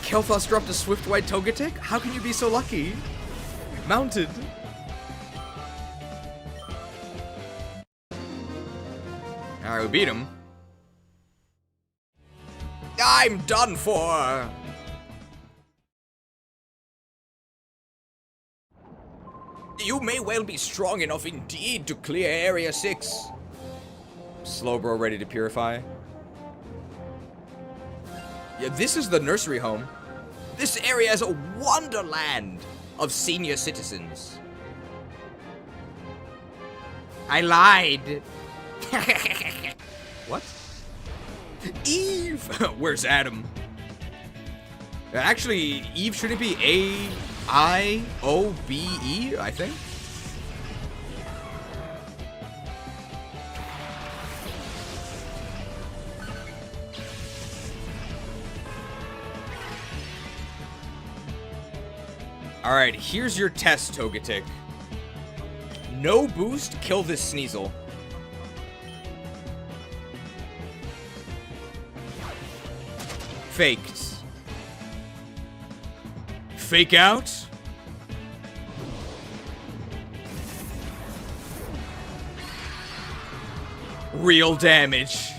Kel'Thas dropped a Swift White Togetic? How can you be so lucky? Mounted. Alright, we beat him. I'm done for! You may well be strong enough indeed to clear Area 6. Slowbro ready to purify. Yeah, this is the nursery home. This area is a wonderland of senior citizens. I lied. What? Eve! Where's Adam? Actually, Eve shouldn't be A-I-O-B-E, I think. Alright, here's your test, Togetic. No boost, kill this Sneasel. Faked. Fake out. Real damage.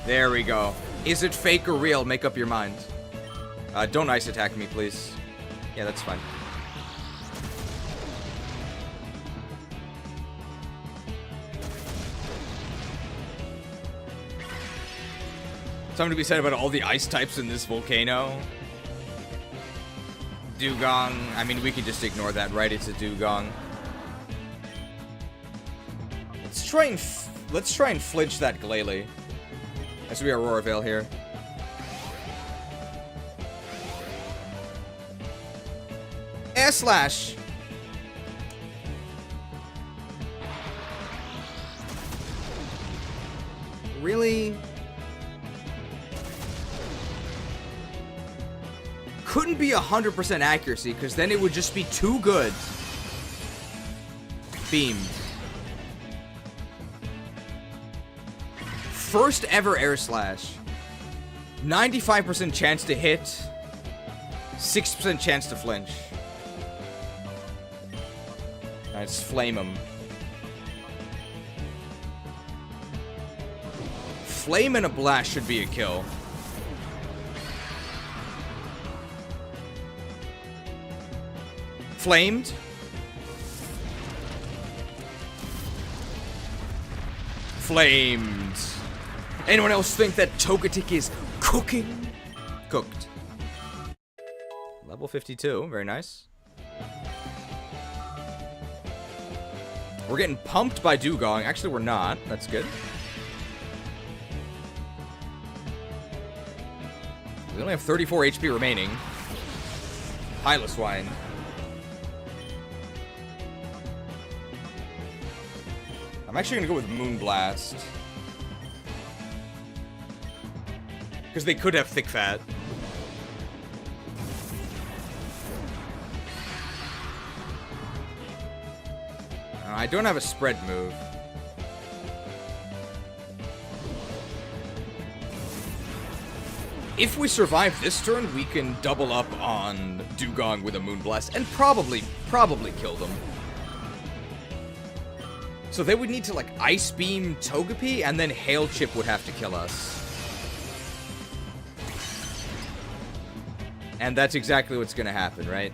There we go. Is it fake or real? Make up your mind. Don't ice attack me, please. Yeah, that's fine. Something to be said about all the ice types in this volcano. Dugong. I mean, we could just ignore that, right? It's a Dugong. Let's try and flinch that Glalie. That should be Aurora Veil here. Air Slash. Really? Couldn't be 100% accuracy, because then it would just be too good. Beamed. First ever Air Slash. 95% chance to hit. 6% chance to flinch. Let's flame him. flame and a blast should be a kill. Flamed. Flamed. Anyone else think that Togetic is cooking? Cooked. Level 52, very nice. We're getting pumped by Dugong. Actually, we're not. That's good. We only have 34 HP remaining. Piloswine. I'm actually gonna go with Moonblast. Because they could have Thick Fat. I don't have a spread move. If we survive this turn, we can double up on Dugong with a Moonblast and probably kill them. So they would need to, like, Ice Beam Togepi, and then Hail Chip would have to kill us. And that's exactly what's gonna happen, right?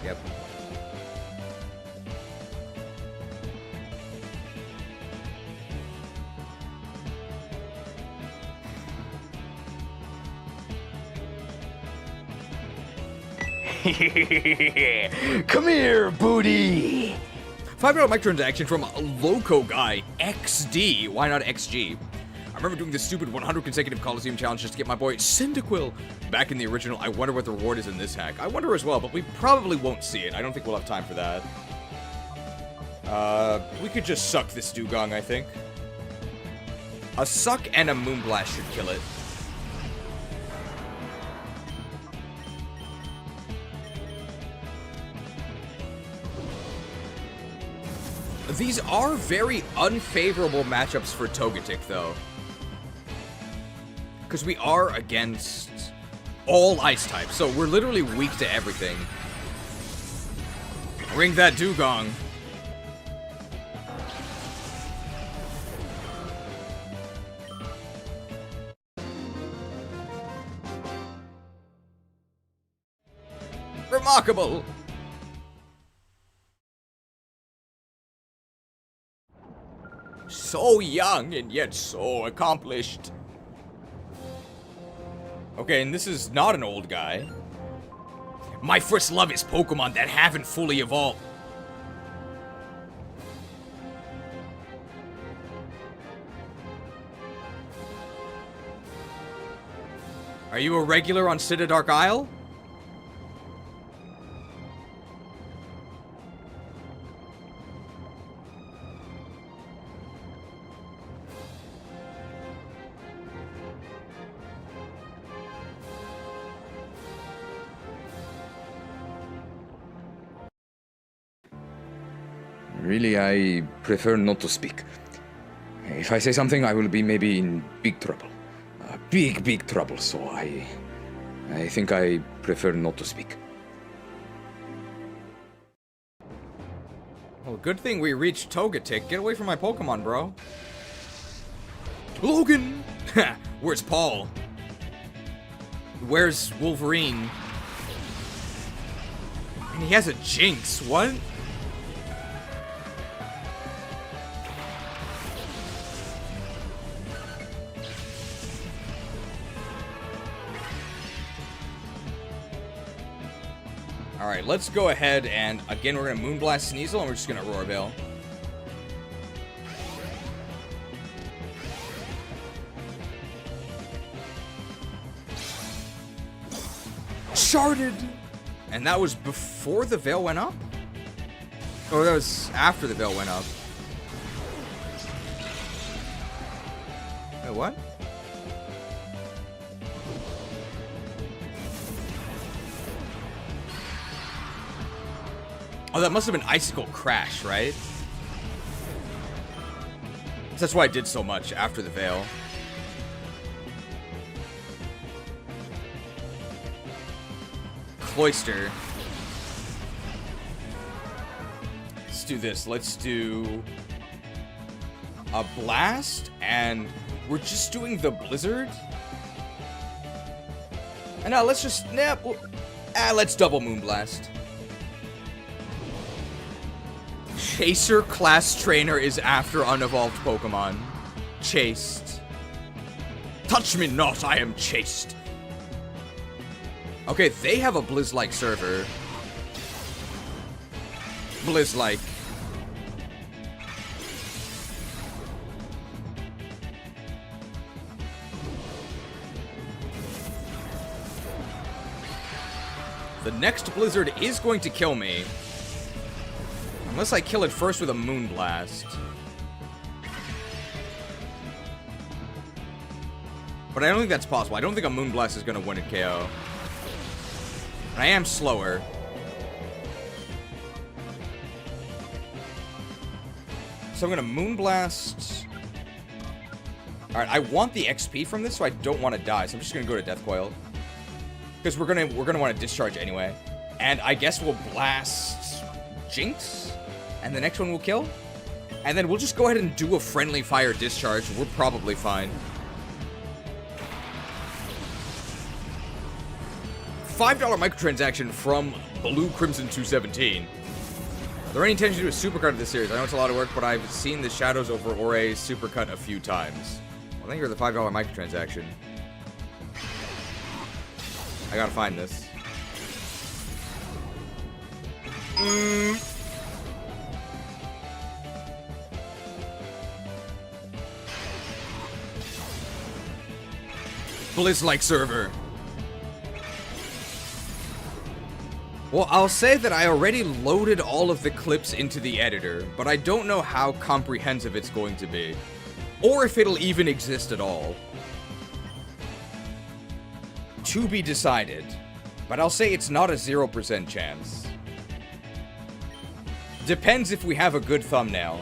Yep. Come here, booty! $5 microtransaction from Loco Guy XD. Why not XG? I remember doing this stupid 100 consecutive Coliseum challenge just to get my boy Cyndaquil back in the original. I wonder what the reward is in this hack. I wonder as well, but we probably won't see it. I don't think we'll have time for that. We could just suck this Dugong, I think. A suck and a Moonblast should kill it. These are very unfavorable matchups for Togetic, though. Because we are against all ice types, so we're literally weak to everything. Ring that Dugong. Remarkable! So young and yet so accomplished. Okay, and this is not an old guy. My first love is Pokemon that haven't fully evolved. Are you a regular on Citadark Isle? Really, I prefer not to speak. If I say something, I will be maybe in big trouble. Big trouble, so I think I prefer not to speak. Well, good thing we reached Togetic. Get away from my Pokemon, bro. Logan! Where's Paul? Where's Wolverine? And he has a Jinx. What? Alright, let's go ahead and, again, we're going to Moonblast Sneasel, and we're just going to Roar Veil. Sharded! And that was before the Veil went up? Or that was after the Veil went up? Wait, what? Oh, that must have been Icicle Crash, right? That's why I did so much after the Veil. Cloyster. let's do this. Let's do a blast, and we're just doing the blizzard. And now let's just let's double Moonblast. Chaser class trainer is after unevolved Pokemon. Chased. Touch me not, I am chased. Okay, they have a Blizz-like server. Blizz-like. The next Blizzard is going to kill me. Unless I kill it first with a Moonblast. But I don't think that's possible. I don't think a Moonblast is going to win at KO. And I am slower. So I'm going to Moonblast. Alright, I want the XP from this, so I don't want to die. So I'm just going to go to Death Coil. Because we're gonna want to discharge anyway. And I guess we'll blast Jinx. And the next one will kill. And then we'll just go ahead and do a friendly fire discharge. We're probably fine. $5 microtransaction from Blue Crimson 217. There any intention to do a supercut of this series? I know it's a lot of work, but I've seen the Shadows over Orre supercut a few times. Well, thank you for the $5 microtransaction. I gotta find this. Blizz-like server. Well, I'll say that I already loaded all of the clips into the editor, but I don't know how comprehensive it's going to be. Or if it'll even exist at all. To be decided, but I'll say it's not a 0% chance. Depends if we have a good thumbnail.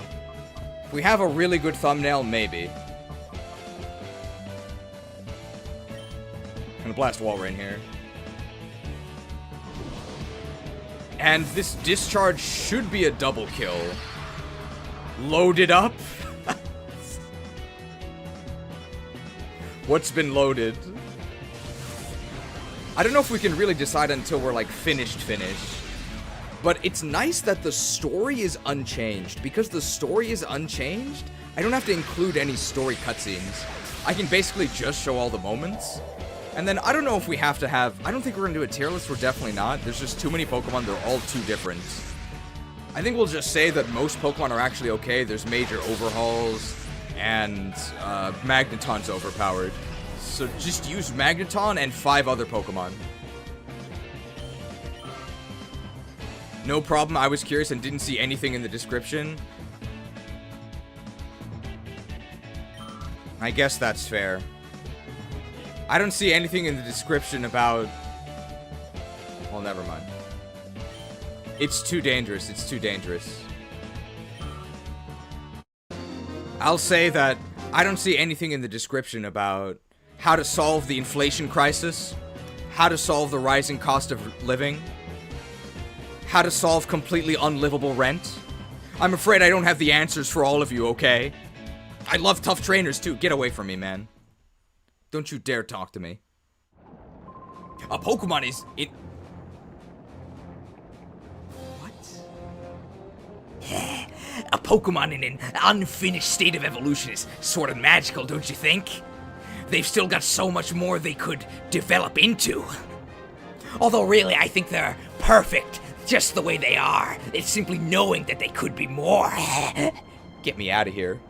If we have a really good thumbnail, maybe. I'm gonna blast wall right here. And this discharge should be a double kill. Load it up. What's been loaded? I don't know if we can really decide until we're, like, finished. But it's nice that the story is unchanged. Because the story is unchanged, I don't have to include any story cutscenes. I can basically just show all the moments. And then, I don't know if we have to have... I don't think we're going to do a tier list. We're definitely not. There's just too many Pokemon. They're all too different. I think we'll just say that most Pokemon are actually okay. There's major overhauls. And, Magneton's overpowered. So just use Magneton and 5 other Pokemon. No problem, I was curious and didn't see anything in the description. I guess that's fair. I don't see anything in the description about... Well, never mind. It's too dangerous, it's too dangerous. I'll say that I don't see anything in the description about how to solve the inflation crisis, how to solve the rising cost of living, how to solve completely unlivable rent. I'm afraid I don't have the answers for all of you, okay? I love tough trainers too. Get away from me, man. Don't you dare talk to me. A Pokemon is... What? A Pokemon in an unfinished state of evolution is sort of magical, don't you think? They've still got so much more they could develop into. Although really, I think they're perfect, just the way they are. It's simply knowing that they could be more. Get me out of here.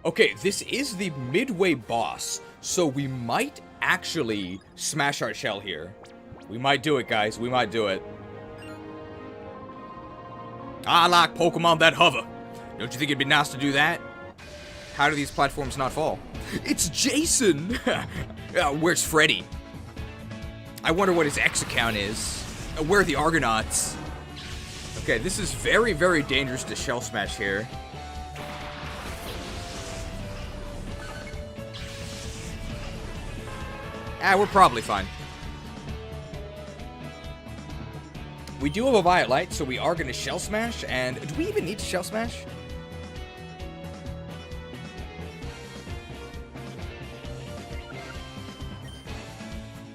Okay, this is the midway boss, so we might actually smash our shell here. We might do it, guys. We might do it. I like Pokemon that hover. Don't you think it'd be nice to do that? How do these platforms not fall? It's Jason! Where's Freddy? I wonder what his X account is. Where are the Argonauts? Okay, this is very, very dangerous to shell smash here. We're probably fine. We do have a Violet Light, so we are going to Shell Smash, and do we even need to Shell Smash?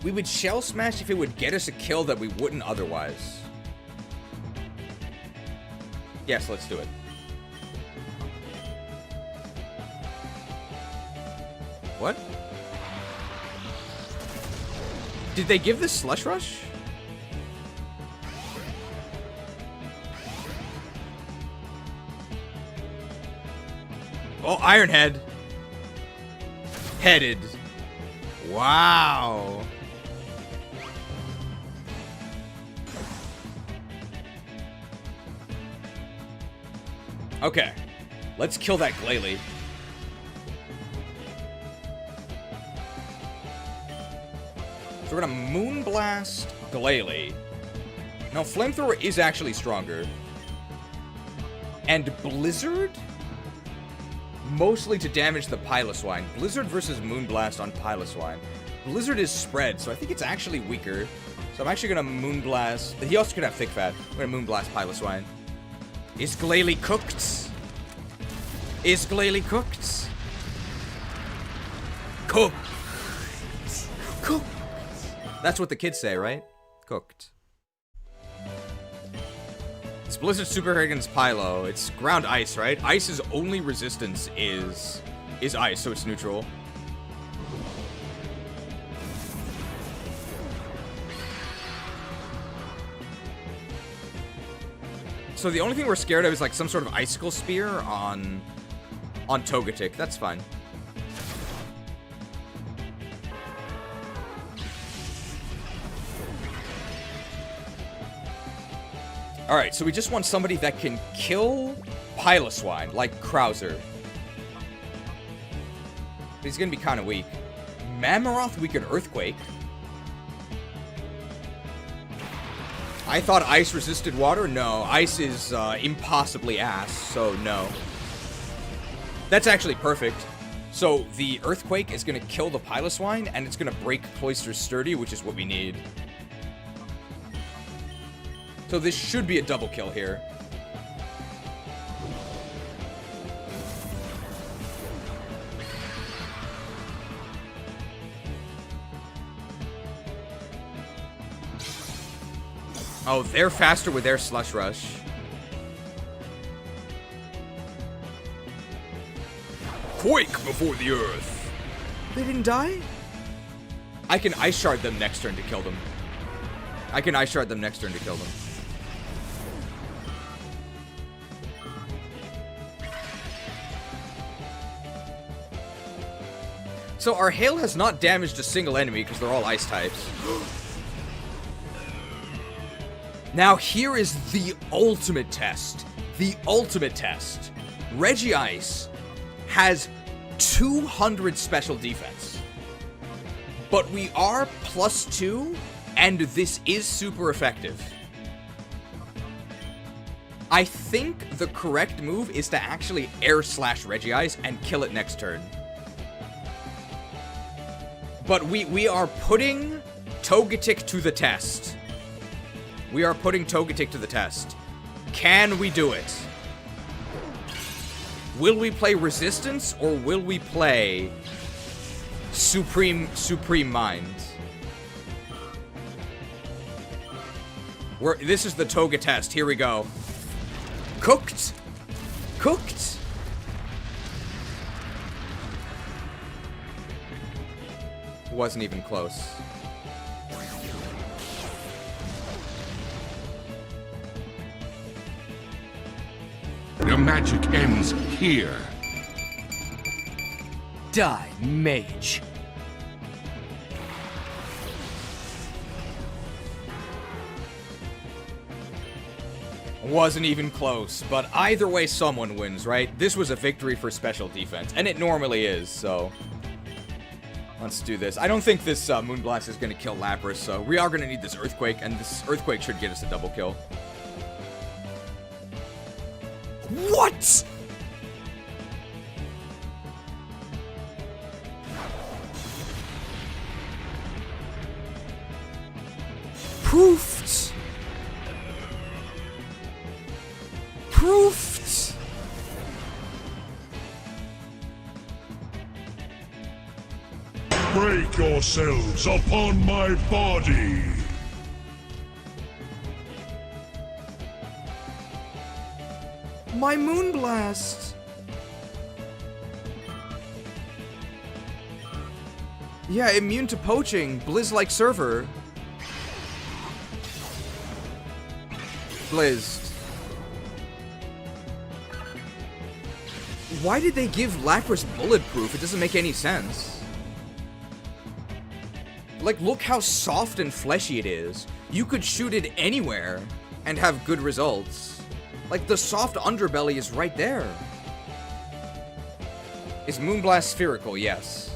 We would Shell Smash if it would get us a kill that we wouldn't otherwise. Yes, let's do it. What? Did they give this Slush Rush? Oh, Iron Head. Headed. Wow. Okay. Let's kill that Glalie. So we're gonna Moonblast Glalie. Now, Flamethrower is actually stronger. And Blizzard? Mostly to damage the Piloswine. Blizzard versus Moonblast on Piloswine. Blizzard is spread, so I think it's actually weaker. So I'm actually gonna Moonblast. He also could have Thick Fat. I'm gonna Moonblast Piloswine. Is Glalie cooked? Is Glalie cooked? Cooked. Cooked. That's what the kids say, right? Cooked. It's Blizzard super against Pylo. It's ground ice, right? Ice's only resistance is ice, so it's neutral. So the only thing we're scared of is like some sort of icicle spear on Togetic. That's fine. Alright, so we just want somebody that can kill Piloswine, like Krauser. He's gonna be kind of weak. Mammoroth, we could Earthquake. I thought ice resisted water? No, ice is impossibly ass, so no. That's actually perfect. So the Earthquake is gonna kill the Piloswine, and it's gonna break Cloyster's Sturdy, which is what we need. So this should be a double kill here. Oh, they're faster with their Slush Rush. Quake before the earth. They didn't die? I can Ice Shard them next turn to kill them. I can Ice Shard them next turn to kill them. So our Hail has not damaged a single enemy because they're all ice types. Now here is the ultimate test. The ultimate test. Regice has 200 special defense. But we are +2, and this is super effective. I think the correct move is to actually Air Slash Regice and kill it next turn. But we are putting Togetic to the test. We are putting Togetic to the test. Can we do it? Will we play Resistance, or will we play Supreme Mind? This is the Toga test. Here we go. Cooked. Cooked. Wasn't even close. Your magic ends here. Die, mage. Wasn't even close, but either way someone wins, right? This was a victory for special defense, and it normally is, so let's do this. I don't think this Moonblast is going to kill Lapras, so we are going to need this Earthquake, and this Earthquake should get us a double kill. What? Proofed! Proofed! Break yourselves upon my body! My Moonblast! Yeah, immune to poaching. Blizz-like server. Blizzed. Why did they give Lapras bulletproof? It doesn't make any sense. Like, look how soft and fleshy it is. You could shoot it anywhere and have good results. Like, the soft underbelly is right there. Is Moonblast spherical? Yes.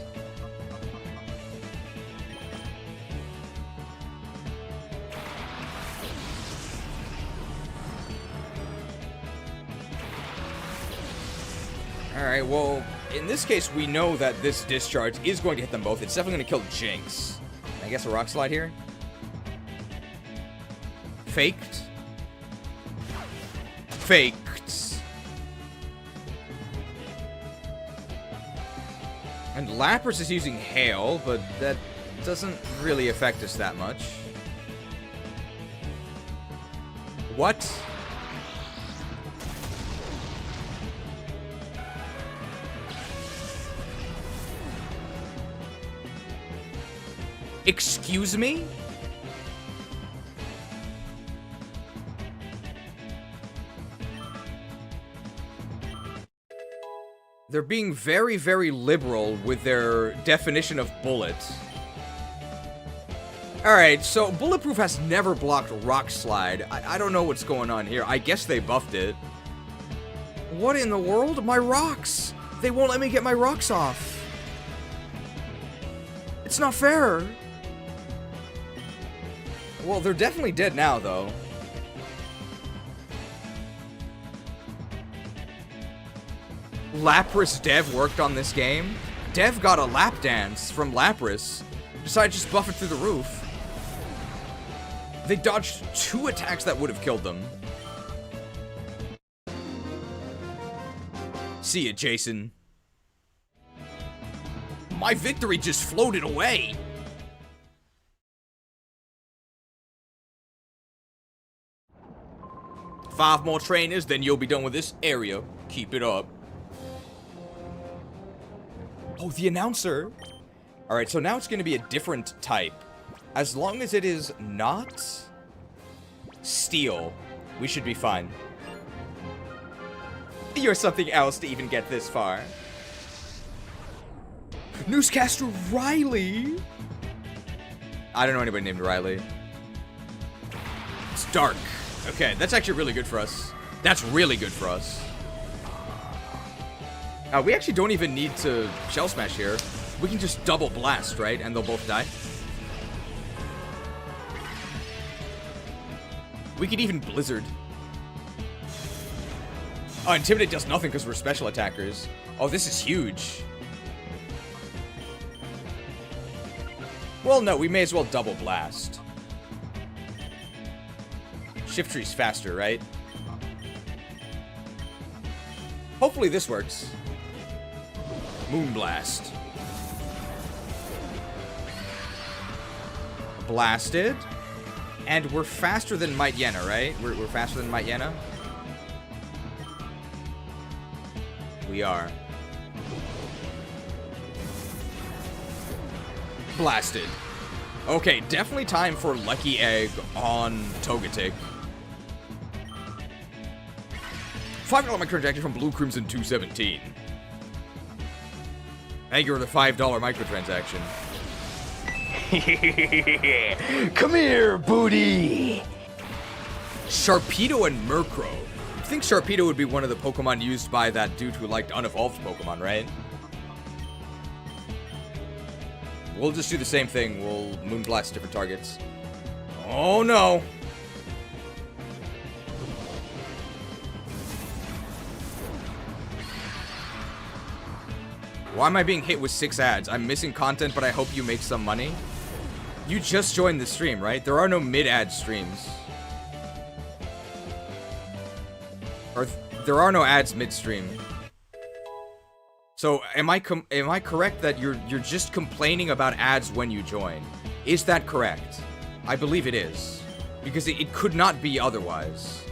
Alright, well, in this case, we know that this discharge is going to hit them both. It's definitely going to kill Jinx. I guess a Rock Slide here? Faked? Faked. And Lapras is using Hail, but that doesn't really affect us that much. What? Excuse me? They're being very, very liberal with their definition of bullet. Alright, so Bulletproof has never blocked Rock Slide. I don't know what's going on here. I guess they buffed it. What in the world? My rocks! They won't let me get my rocks off. It's not fair. Well, they're definitely dead now, though. Lapras Dev worked on this game. Dev got a lap dance from Lapras. Decided to just buff it through the roof. They dodged 2 attacks that would have killed them. See ya, Jason. My victory just floated away. Five more trainers, then you'll be done with this area. Keep it up. Oh, the announcer. Alright, so now it's going to be a different type. As long as it is not steel, we should be fine. You're something else to even get this far. Newscaster Riley. I don't know anybody named Riley. It's dark. Okay, that's actually really good for us. That's really good for us. We actually don't even need to Shell Smash here. We can just double blast, right? And they'll both die. We could even Blizzard. Oh, Intimidate does nothing because we're special attackers. Oh, this is huge. Well, no, we may as well double blast. Shift Tree's faster, right? Hopefully this works. Moonblast. Blasted. And we're faster than Might Yenna, right? We're faster than Might Yenna? We are. Blasted. Okay, definitely time for Lucky Egg on Togetic. $5 microtransaction from Blue Crimson 217. Thank you for the $5 microtransaction. Come here, booty! Sharpedo and Murkrow. I think Sharpedo would be one of the Pokemon used by that dude who liked unevolved Pokemon, right? We'll just do the same thing. We'll Moonblast different targets. Oh no! Why am I being hit with 6 ads? I'm missing content, but I hope you make some money. You just joined the stream, right? There are no mid-ad streams. Or there are no ads mid-stream. So am I correct that you're just complaining about ads when you join? Is that correct? I believe it is. Because it could not be otherwise.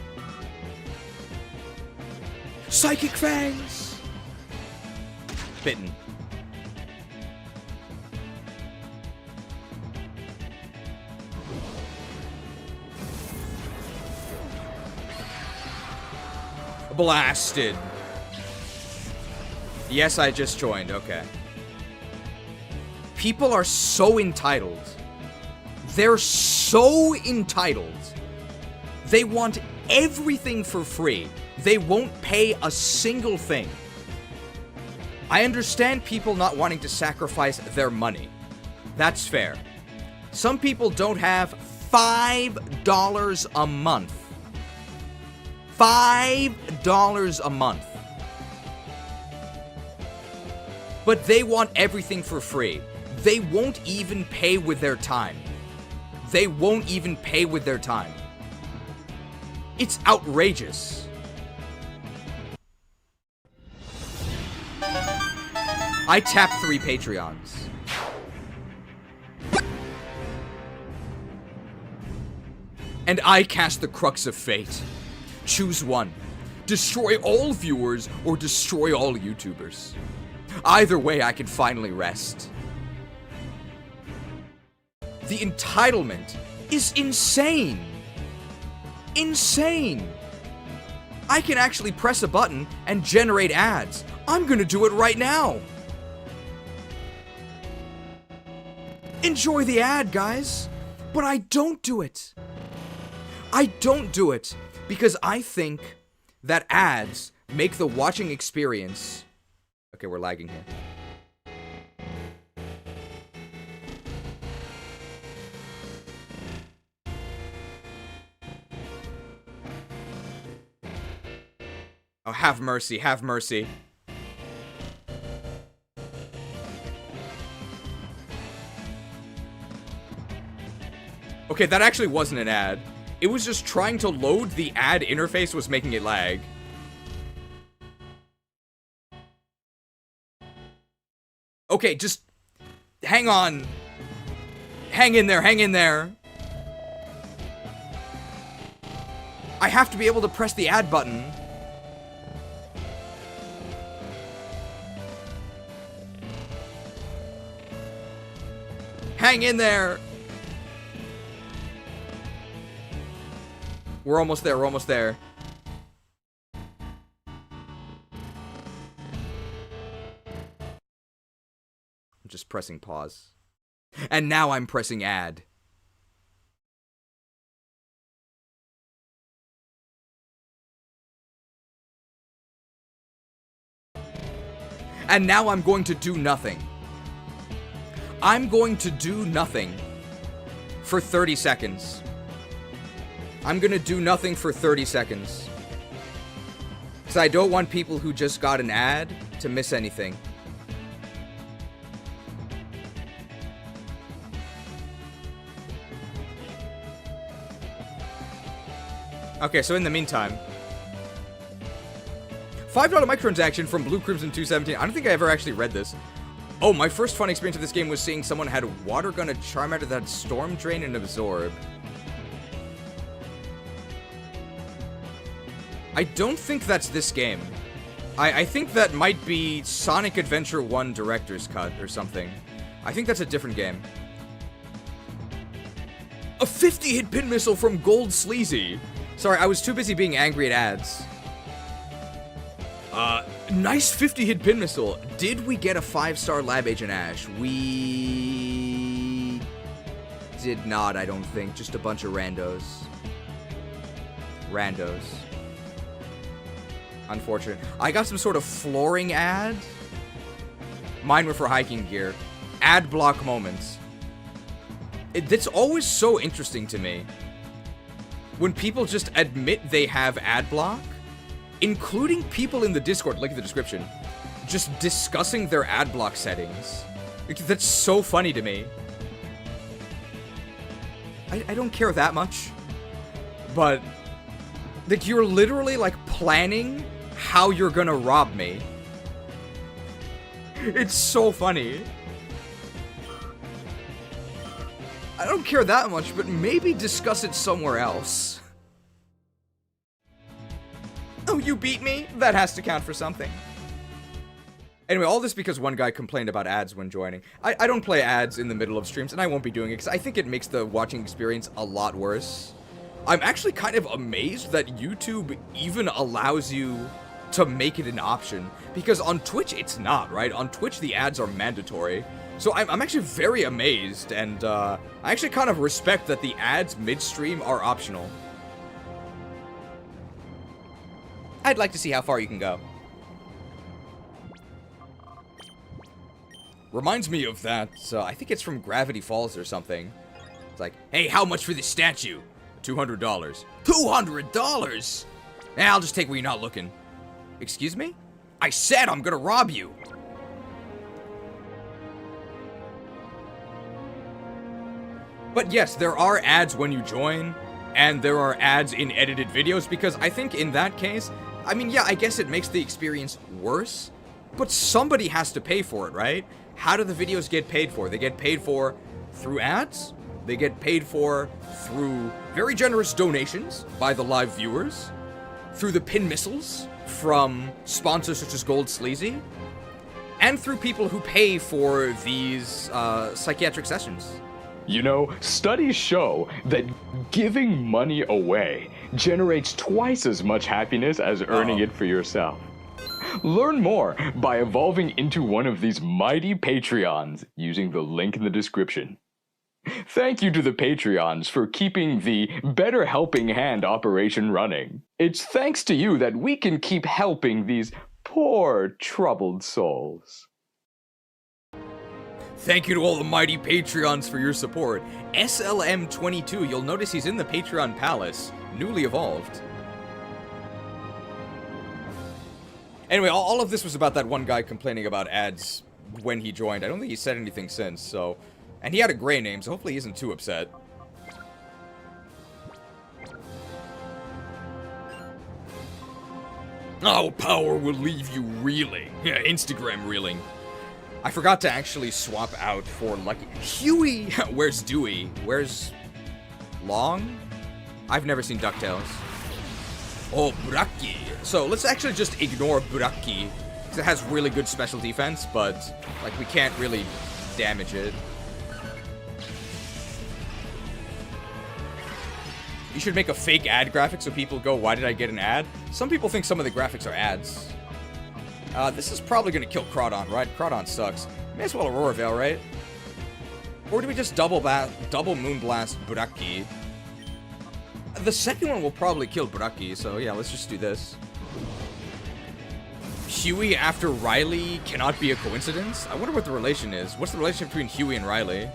Psychic Fangs! Bitten. Blasted. Yes, I just joined. Okay. People are so entitled. They're so entitled. They want everything for free. They won't pay a single thing. I understand people not wanting to sacrifice their money. That's fair. Some people don't have $5 a month. $5 a month. But they want everything for free. They won't even pay with their time. They won't even pay with their time. It's outrageous. I tapped 3 Patreons. And I cast the Crux of Fate. Choose one. Destroy all viewers or destroy all YouTubers. Either way, I can finally rest. The entitlement is insane. Insane. I can actually press a button and generate ads. I'm gonna do it right now. Enjoy the ad, guys. But I don't do it. I don't do it because I think that ads make the watching experience... Okay, we're lagging here. Oh, have mercy, have mercy. Okay, that actually wasn't an ad. It was just trying to load the ad interface was making it lag. Okay, just hang on. Hang in there, hang in there. I have to be able to press the ad button. Hang in there. We're almost there, we're almost there. I'm just pressing pause. And now I'm pressing add. And now I'm going to do nothing. I'm going to do nothing for 30 seconds. I'm gonna do nothing for 30 seconds. Because I don't want people who just got an ad to miss anything. Okay, so in the meantime... $5 microtransaction from Blue Crimson 217. I don't think I ever actually read this. Oh, my first fun experience of this game was seeing someone had a water gun, a Charmander that had Storm Drain and Absorb. I don't think that's this game. I think that might be Sonic Adventure 1 Director's Cut or something. I think that's a different game. A 50-hit pin missile from Gold Sleazy. Sorry, I was too busy being angry at ads. Nice 50-hit pin missile. Did we get a 5-star Lab Agent Ash? We... did not, I don't think. Just a bunch of randos. Randos. Unfortunate. I got some sort of flooring ad. Mine were for hiking gear. Ad block moments. It's always so interesting to me. When people just admit they have ad block, including people in the Discord, look at the description, just discussing their ad block settings. That's so funny to me. I don't care that much. But, like, you're literally, like, planning how you're gonna rob me. It's so funny. I don't care that much, but maybe discuss it somewhere else. Oh, you beat me? That has to count for something. Anyway, all this because one guy complained about ads when joining. I don't play ads in the middle of streams, and I won't be doing it, because I think it makes the watching experience a lot worse. I'm actually kind of amazed that YouTube even allows you to make it an option, because on Twitch it's not, right? On Twitch the ads are mandatory. So I'm actually very amazed, and I actually kind of respect that the ads midstream are optional. I'd like to see how far you can go. Reminds me of that, I think it's from Gravity Falls or something. It's like, hey, how much for this statue? $200. $200?! Eh, I'll just take where you're not looking. Excuse me? I said I'm gonna rob you! But yes, there are ads when you join, and there are ads in edited videos, because I think in that case, I mean, yeah, I guess it makes the experience worse, but somebody has to pay for it, right? How do the videos get paid for? They get paid for through ads, they get paid for through very generous donations by the live viewers, through the pin missiles from sponsors such as Gold Sleazy, and through people who pay for these psychiatric sessions. You know, studies show that giving money away generates twice as much happiness as earning it for yourself. Learn more by evolving into one of these mighty Patreons using the link in the description. Thank you to the Patreons for keeping the Better Helping Hand operation running. It's thanks to you that we can keep helping these poor, troubled souls. Thank you to all the mighty Patreons for your support. SLM22, you'll notice he's in the Patreon Palace, newly evolved. Anyway, all of this was about that one guy complaining about ads when he joined. I don't think he said anything since, so... And he had a gray name, so hopefully he isn't too upset. Oh, power will leave you reeling. Yeah, Instagram reeling. I forgot to actually swap out for Lucky... Huey! Where's Dewey? Where's... Long? I've never seen DuckTales. Oh, Braki. So, let's actually just ignore Braki. Because it has really good special defense, but, like, we can't really damage it. You should make a fake ad graphic so people go, why did I get an ad? Some people think some of the graphics are ads. This is probably gonna kill Crawdon, right? Crawdon sucks. May as well Aurora Veil, right? Or do we just double Moonblast Braki? The second one will probably kill Braki, so yeah, let's just do this. Huey after Riley cannot be a coincidence? I wonder what the relation is. What's the relation between Huey and Riley?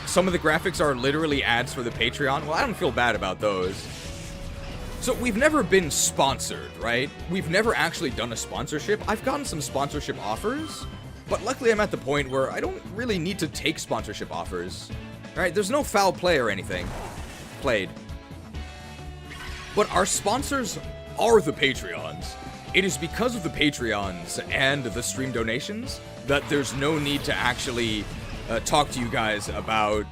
Some of the graphics are literally ads for the Patreon. Well, I don't feel bad about those. So we've never been sponsored, right? We've never actually done a sponsorship. I've gotten some sponsorship offers, but luckily I'm at the point where I don't really need to take sponsorship offers. Right? There's no foul play or anything. Played. But our sponsors are the Patreons. It is because of the Patreons and the stream donations that there's no need to actually talk to you guys about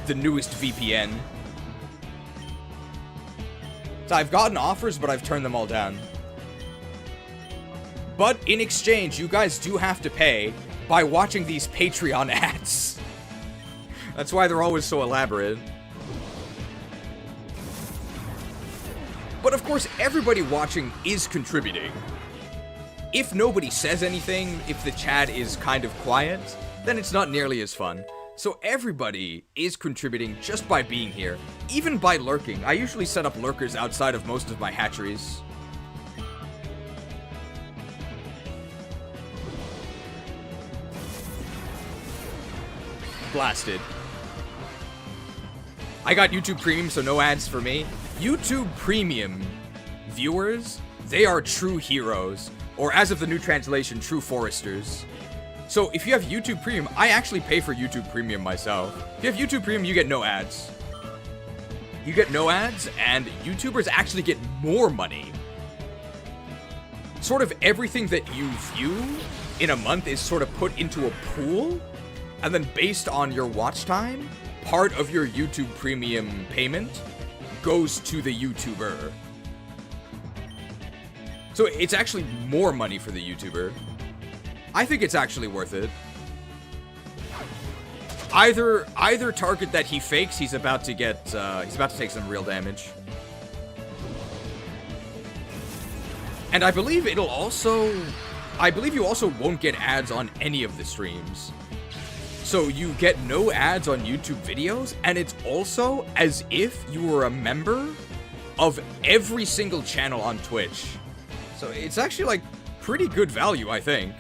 the newest VPN. So I've gotten offers, but I've turned them all down. But in exchange, you guys do have to pay by watching these Patreon ads. That's why they're always so elaborate. But of course, everybody watching is contributing. If nobody says anything, if the chat is kind of quiet, then it's not nearly as fun. So everybody is contributing just by being here, even by lurking. I usually set up lurkers outside of most of my hatcheries. Blasted. I got YouTube Premium, so no ads for me. YouTube Premium viewers They are true heroes, or as of the new translation, true foresters. So if you have YouTube Premium, I actually pay for YouTube Premium myself. If you have YouTube Premium, you get no ads. You get no ads, and YouTubers actually get more money. Sort of everything that you view in a month is sort of put into a pool, and then based on your watch time, part of your YouTube Premium payment goes to the YouTuber. So it's actually more money for the YouTuber. I think it's actually worth it. Either target that he fakes, he's about to take some real damage. And I believe you also won't get ads on any of the streams. So you get no ads on YouTube videos, and it's also as if you were a member of every single channel on Twitch. So it's actually like pretty good value, I think.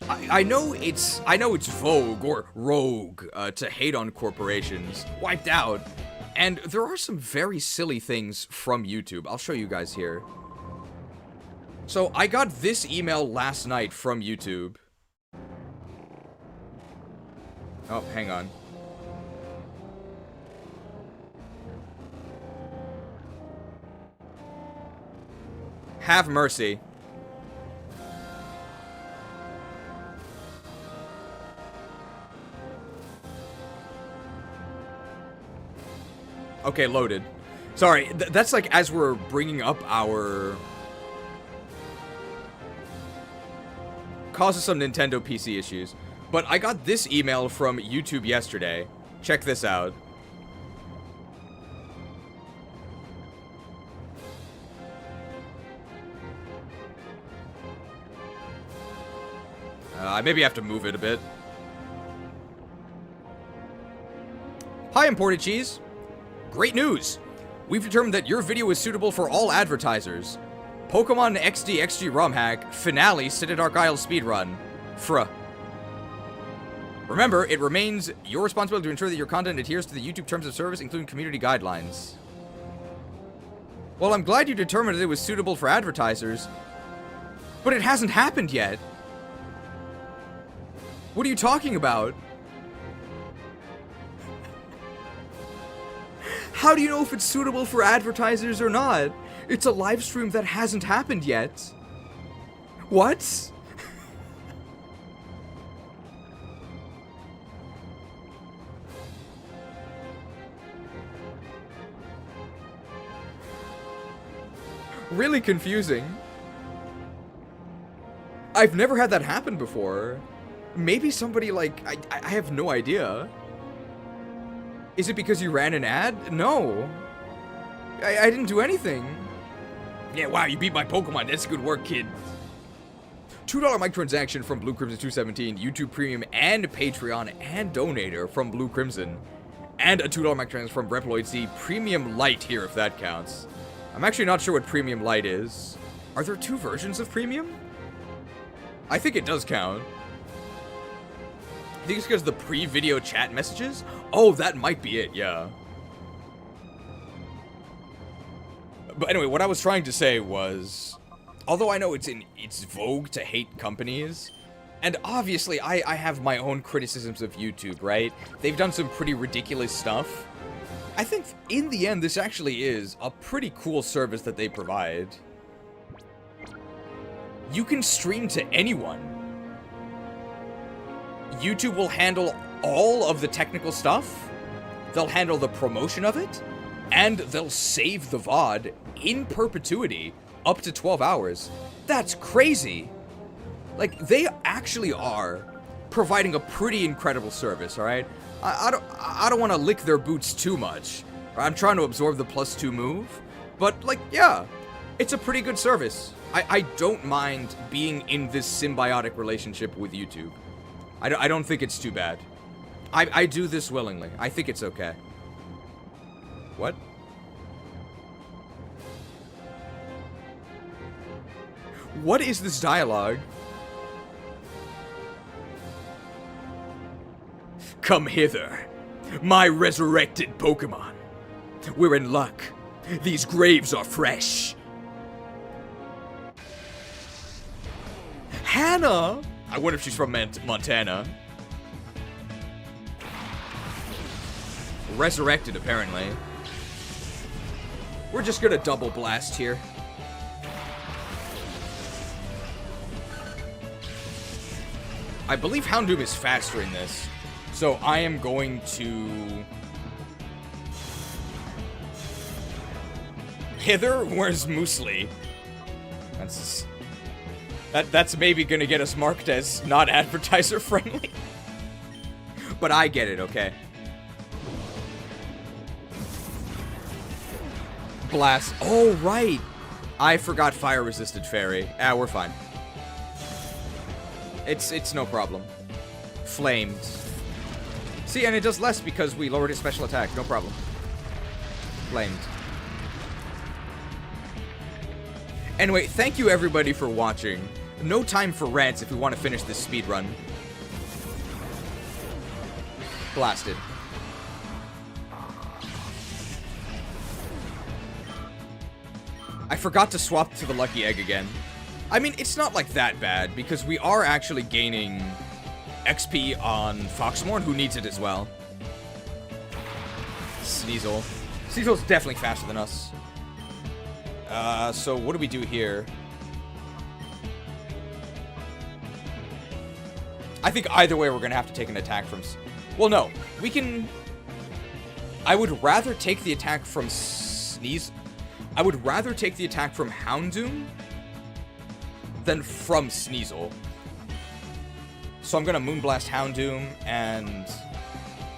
I know it's vogue or rogue to hate on corporations. Wiped out. And there are some very silly things from YouTube. I'll show you guys here. So I got this email last night from YouTube. Oh, hang on. Have mercy. Okay, loaded. Sorry, that's like as we're bringing up our... Causes some Nintendo PC issues. But I got this email from YouTube yesterday. Check this out. I maybe have to move it a bit. Hi, Imported Cheese. Great news! We've determined that your video is suitable for all advertisers. Pokemon XD Romhack Finale Citadark Isle Speedrun. Remember, it remains your responsibility to ensure that your content adheres to the YouTube Terms of Service, including community guidelines. Well, I'm glad you determined that it was suitable for advertisers, but it hasn't happened yet. What are you talking about? How do you know if it's suitable for advertisers or not? It's a live stream that hasn't happened yet. What? Really confusing. I've never had that happen before. Maybe somebody, like, I have no idea. Is it because you ran an ad? No. I didn't do anything. Yeah, wow, you beat my Pokemon. That's good work, kid. $2 microtransaction from Blue Crimson 217, YouTube Premium and Patreon and Donator from Blue Crimson. And a $2 microtransaction from Reploid C, Premium Light here if that counts. I'm actually not sure what Premium Light is. Are there two versions of Premium? I think it does count. I think it's because of the pre-video chat messages? Oh, that might be it, yeah. But anyway, what I was trying to say was, although I know it's vogue to hate companies, and obviously I have my own criticisms of YouTube, right? They've done some pretty ridiculous stuff. I think in the end, this actually is a pretty cool service that they provide. You can stream to anyone. YouTube will handle all of the technical stuff. They'll handle the promotion of it. And they'll save the VOD in perpetuity up to 12 hours. That's crazy. Like, they actually are providing a pretty incredible service, alright? I don't want to lick their boots too much. I'm trying to absorb the +2 move. But, like, yeah, it's a pretty good service. I don't mind being in this symbiotic relationship with YouTube. I don't think it's too bad. I do this willingly. I think it's okay. What? What is this dialogue? Come hither, my resurrected Pokemon. We're in luck. These graves are fresh. Montana? I wonder if she's from Montana. Resurrected, apparently. We're just gonna double blast here. I believe Houndoom is faster in this, so I am going to... Hither? Where's Moosley? That's maybe gonna get us marked as not advertiser friendly. But I get it, okay? Blast. Oh, right. I forgot fire-resisted fairy. Ah, we're fine. It's no problem. Flamed. See, and it does less because we lowered his special attack. No problem. Flamed. Anyway, thank you everybody for watching. No time for rants if we want to finish this speedrun. Blasted. I forgot to swap to the lucky egg again. I mean, it's not like that bad, because we are actually gaining XP on Foxmorn, who needs it as well. Sneasel. Sneasel's definitely faster than us. So what do we do here? I think either way we're gonna have to take an attack from... Well, no. We can... I would rather take the attack from I would rather take the attack from Houndoom than from Sneasel. So I'm gonna Moonblast Houndoom, and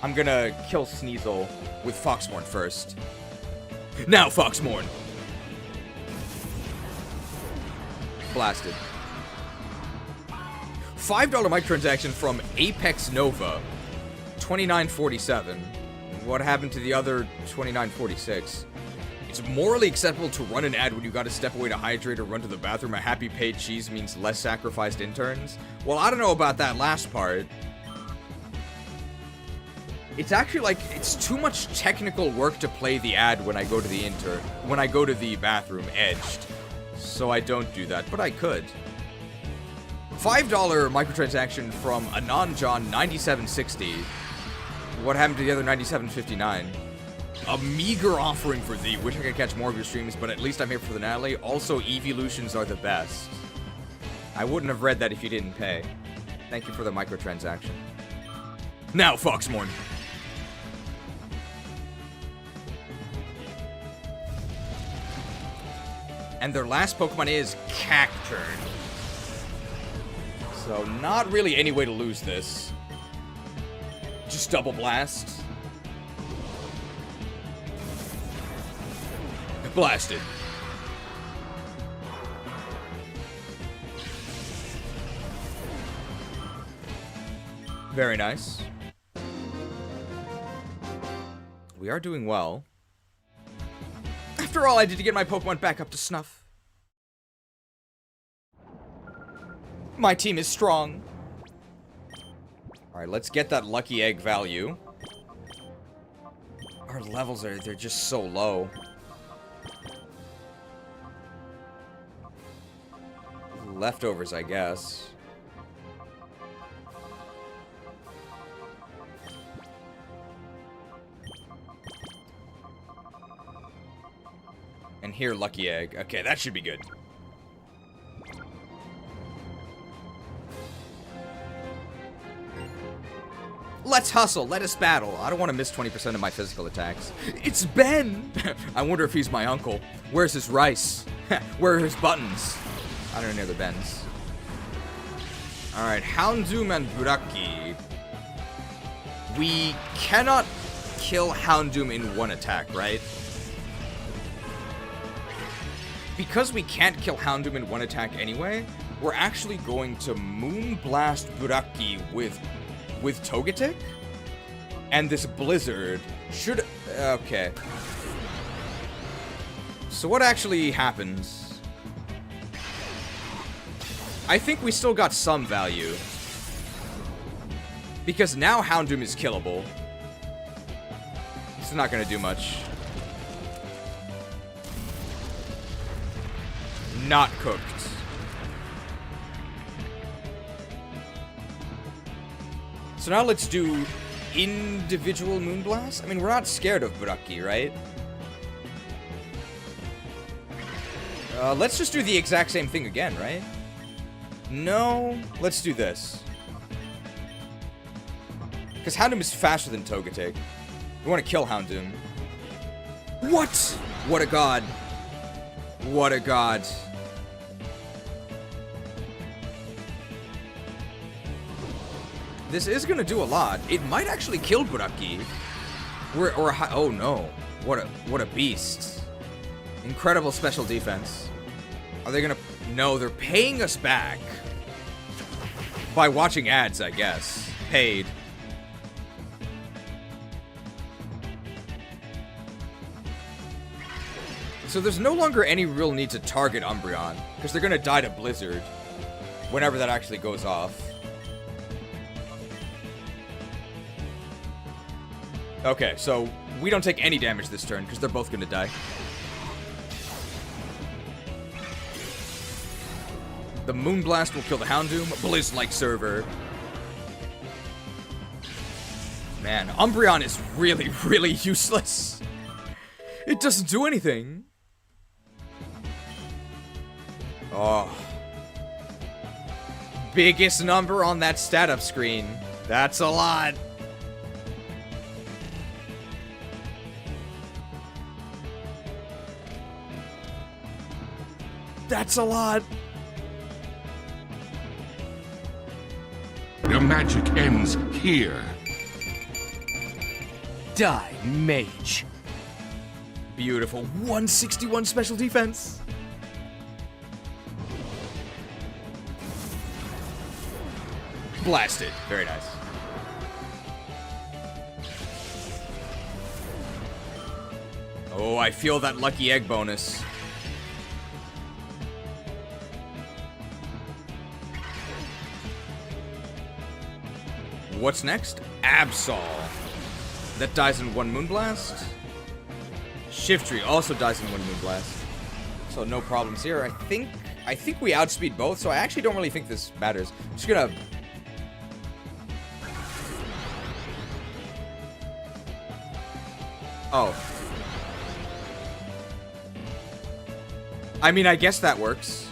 I'm gonna kill Sneasel with Foxmorn first. Now, Foxmorn! Blasted. $5 microtransaction from Apex Nova. 29.47. What happened to the other 29.46? It's morally acceptable to run an ad when you gotta step away to hydrate or run to the bathroom. A happy paid cheese means less sacrificed interns. Well, I don't know about that last part. It's actually like, it's too much technical work to play the ad when I go to the bathroom edged. So I don't do that, but I could. $5 microtransaction from Anonjon 9760. What happened to the other 9759? A meager offering for thee. Wish I could catch more of your streams, but at least I'm here for the finale. Also, evolutions are the best. I wouldn't have read that if you didn't pay. Thank you for the microtransaction. Now, Foxmorn. And their last Pokemon is Cacturn. So, not really any way to lose this. Just double blast. Blasted. Very nice. We are doing well. After all, I did to get my Pokemon back up to snuff. My team is strong. Alright, let's get that lucky egg value. Our levels they're just so low. Leftovers, I guess. And here, lucky egg. Okay, that should be good. Let's hustle. Let us battle. I don't want to miss 20% of my physical attacks. It's Ben! I wonder if he's my uncle. Where's his rice? Where are his buttons? I don't know the Bens. Alright, Houndoom and Buraki. We cannot kill Houndoom in one attack, right? Because we can't kill Houndoom in one attack anyway, we're actually going to Moonblast Buraki with Togetic? And this Blizzard should... Okay. So what actually happens? I think we still got some value. Because now Houndoom is killable. It's not gonna do much. Not cooked. So now let's do individual Moonblast. I mean, we're not scared of Burakki, right? Let's just do the exact same thing again, right? No, let's do this. Because Houndoom is faster than Togetic. We want to kill Houndoom. What? What a god. What a god. This is going to do a lot. It might actually kill Burakki. Oh no. What a beast. Incredible special defense. Are they gonna... No, they're paying us back. By watching ads, I guess. Paid. So there's no longer any real need to target Umbreon, because they're gonna die to Blizzard. Whenever that actually goes off. Okay, so we don't take any damage this turn, because they're both gonna die. The Moonblast will kill the Houndoom. Blizz-like server. Man, Umbreon is really, really useless. It doesn't do anything. Oh. Biggest number on that stat up screen. That's a lot. That's a lot. The magic ends here. Die, mage. Beautiful. 161 special defense. Blasted. Very nice. Oh, I feel that lucky egg bonus. What's next? Absol. That dies in one Moonblast. Shiftry also dies in one Moonblast. So no problems here. I think we outspeed both, so I actually don't really think this matters. I'm just gonna... Oh. I mean, I guess that works.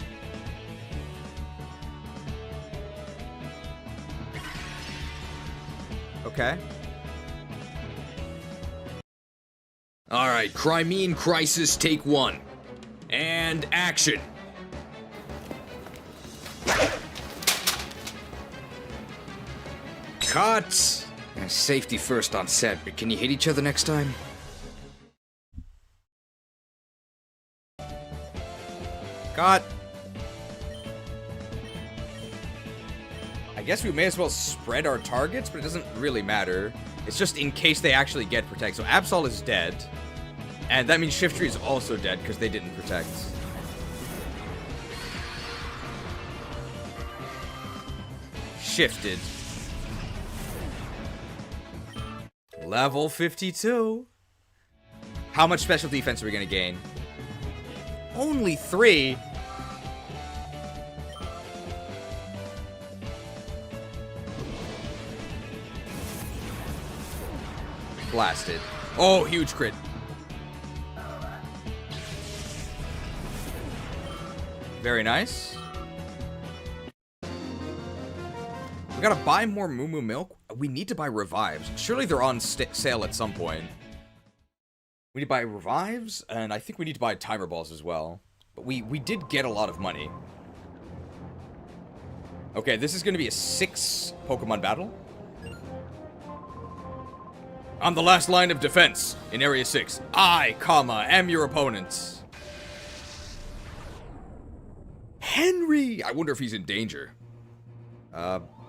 Okay. Alright, Crimean Crisis, take 1. And action. Cut! Safety first on set, but can you hit each other next time? Cut. I guess we may as well spread our targets, but it doesn't really matter. It's just in case they actually get protect. So Absol is dead. And that means Shiftry is also dead because they didn't protect. Shifted. Level 52. How much special defense are we going to gain? Only 3. Blasted. Oh, huge crit. Very nice. We gotta buy more Moo Moo Milk. We need to buy Revives. Surely they're on sale at some point. We need to buy Revives, and I think we need to buy Timer Balls as well. But we did get a lot of money. Okay, this is gonna be a 6 Pokemon battle. On the last line of defense in Area 6, I, am your opponent. Henry! I wonder if he's in danger.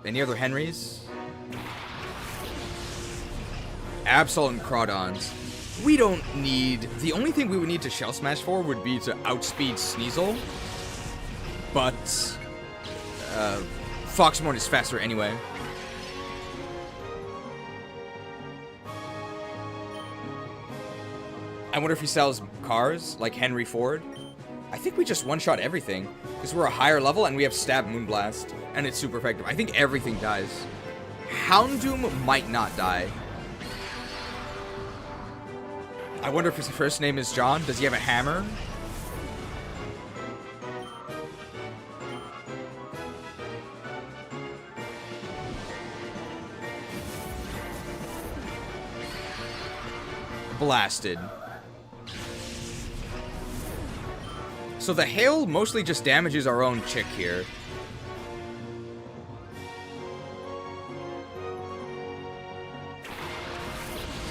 Any other Henrys? Absol and Crawdons. We don't need... The only thing we would need to Shell Smash for would be to outspeed Sneasel. But... Foxmorn is faster anyway. I wonder if he sells cars, like Henry Ford. I think we just one-shot everything, because we're a higher level and we have Stab Moonblast, and it's super effective. I think everything dies. Houndoom might not die. I wonder if his first name is John. Does he have a hammer? Blasted. So the hail mostly just damages our own chick here.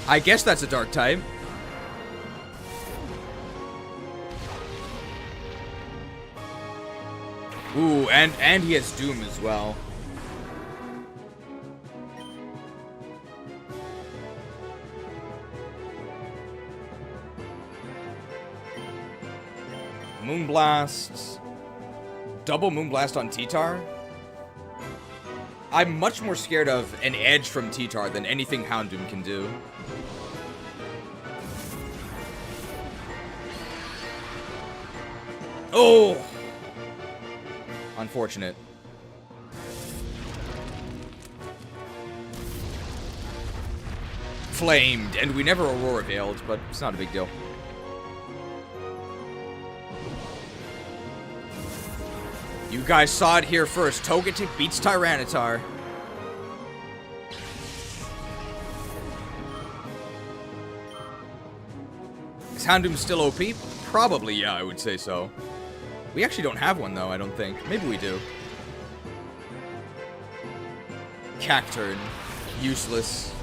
I guess that's a dark type. Ooh, and he has Doom as well. Moonblast. Double Moonblast on T-Tar? I'm much more scared of an edge from T-Tar than anything Houndoom can do. Oh! Unfortunate. Flamed, and we never Aurora Veiled, but it's not a big deal. You guys saw it here first. Togetic beats Tyranitar. Is Houndoom still OP? Probably, yeah, I would say so. We actually don't have one, though, I don't think. Maybe we do. Cacturn. Useless.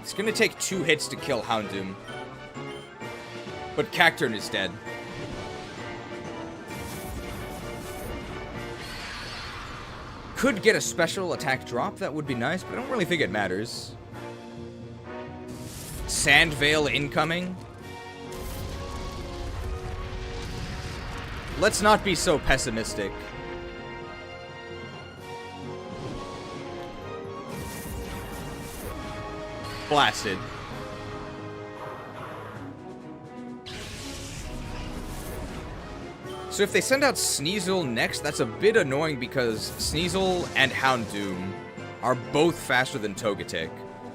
It's gonna take 2 hits to kill Houndoom. But Cacturn is dead. Could get a special attack drop, that would be nice, but I don't really think it matters. Sand Veil incoming. Let's not be so pessimistic. Blasted. So if they send out Sneasel next, that's a bit annoying because Sneasel and Houndoom are both faster than Togetic.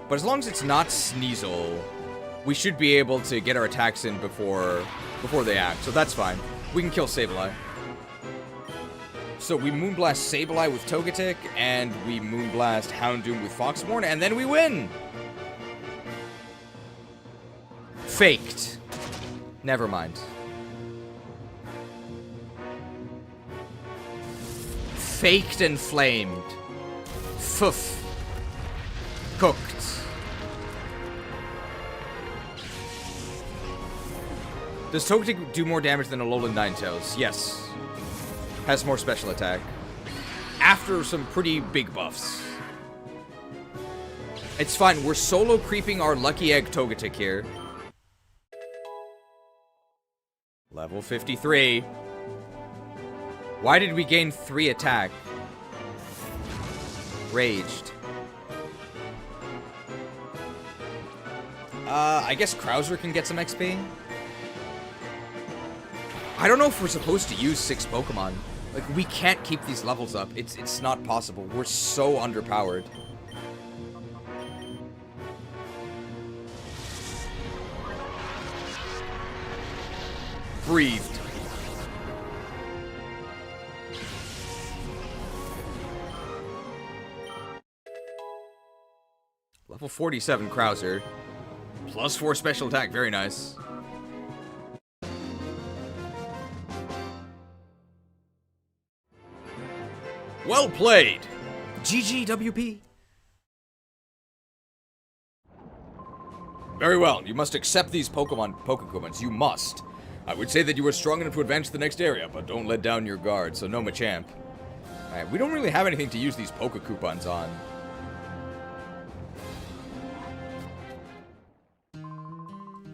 But as long as it's not Sneasel, we should be able to get our attacks in before they act. So that's fine. We can kill Sableye. So we Moonblast Sableye with Togetic, and we Moonblast Houndoom with Foxmorn, and then we win! Faked. Never mind. Faked and flamed. Foof. Cooked. Does Togetic do more damage than Alolan Ninetales? Yes. Has more special attack. After some pretty big buffs. It's fine, we're solo creeping our Lucky Egg Togetic here. Level 53. Why did we gain 3 attack? Raged. I guess Krauser can get some XP? I don't know if we're supposed to use 6 Pokemon. Like, we can't keep these levels up. It's not possible. We're so underpowered. Breathed. Level 47 Krauser. Plus 4 special attack. Very nice. Well played. GGWP. Very well. You must accept these Pokemons. You must. I would say that you are strong enough to advance to the next area, but don't let down your guard, so no Machamp. Alright, we don't really have anything to use these Poke Coupons on.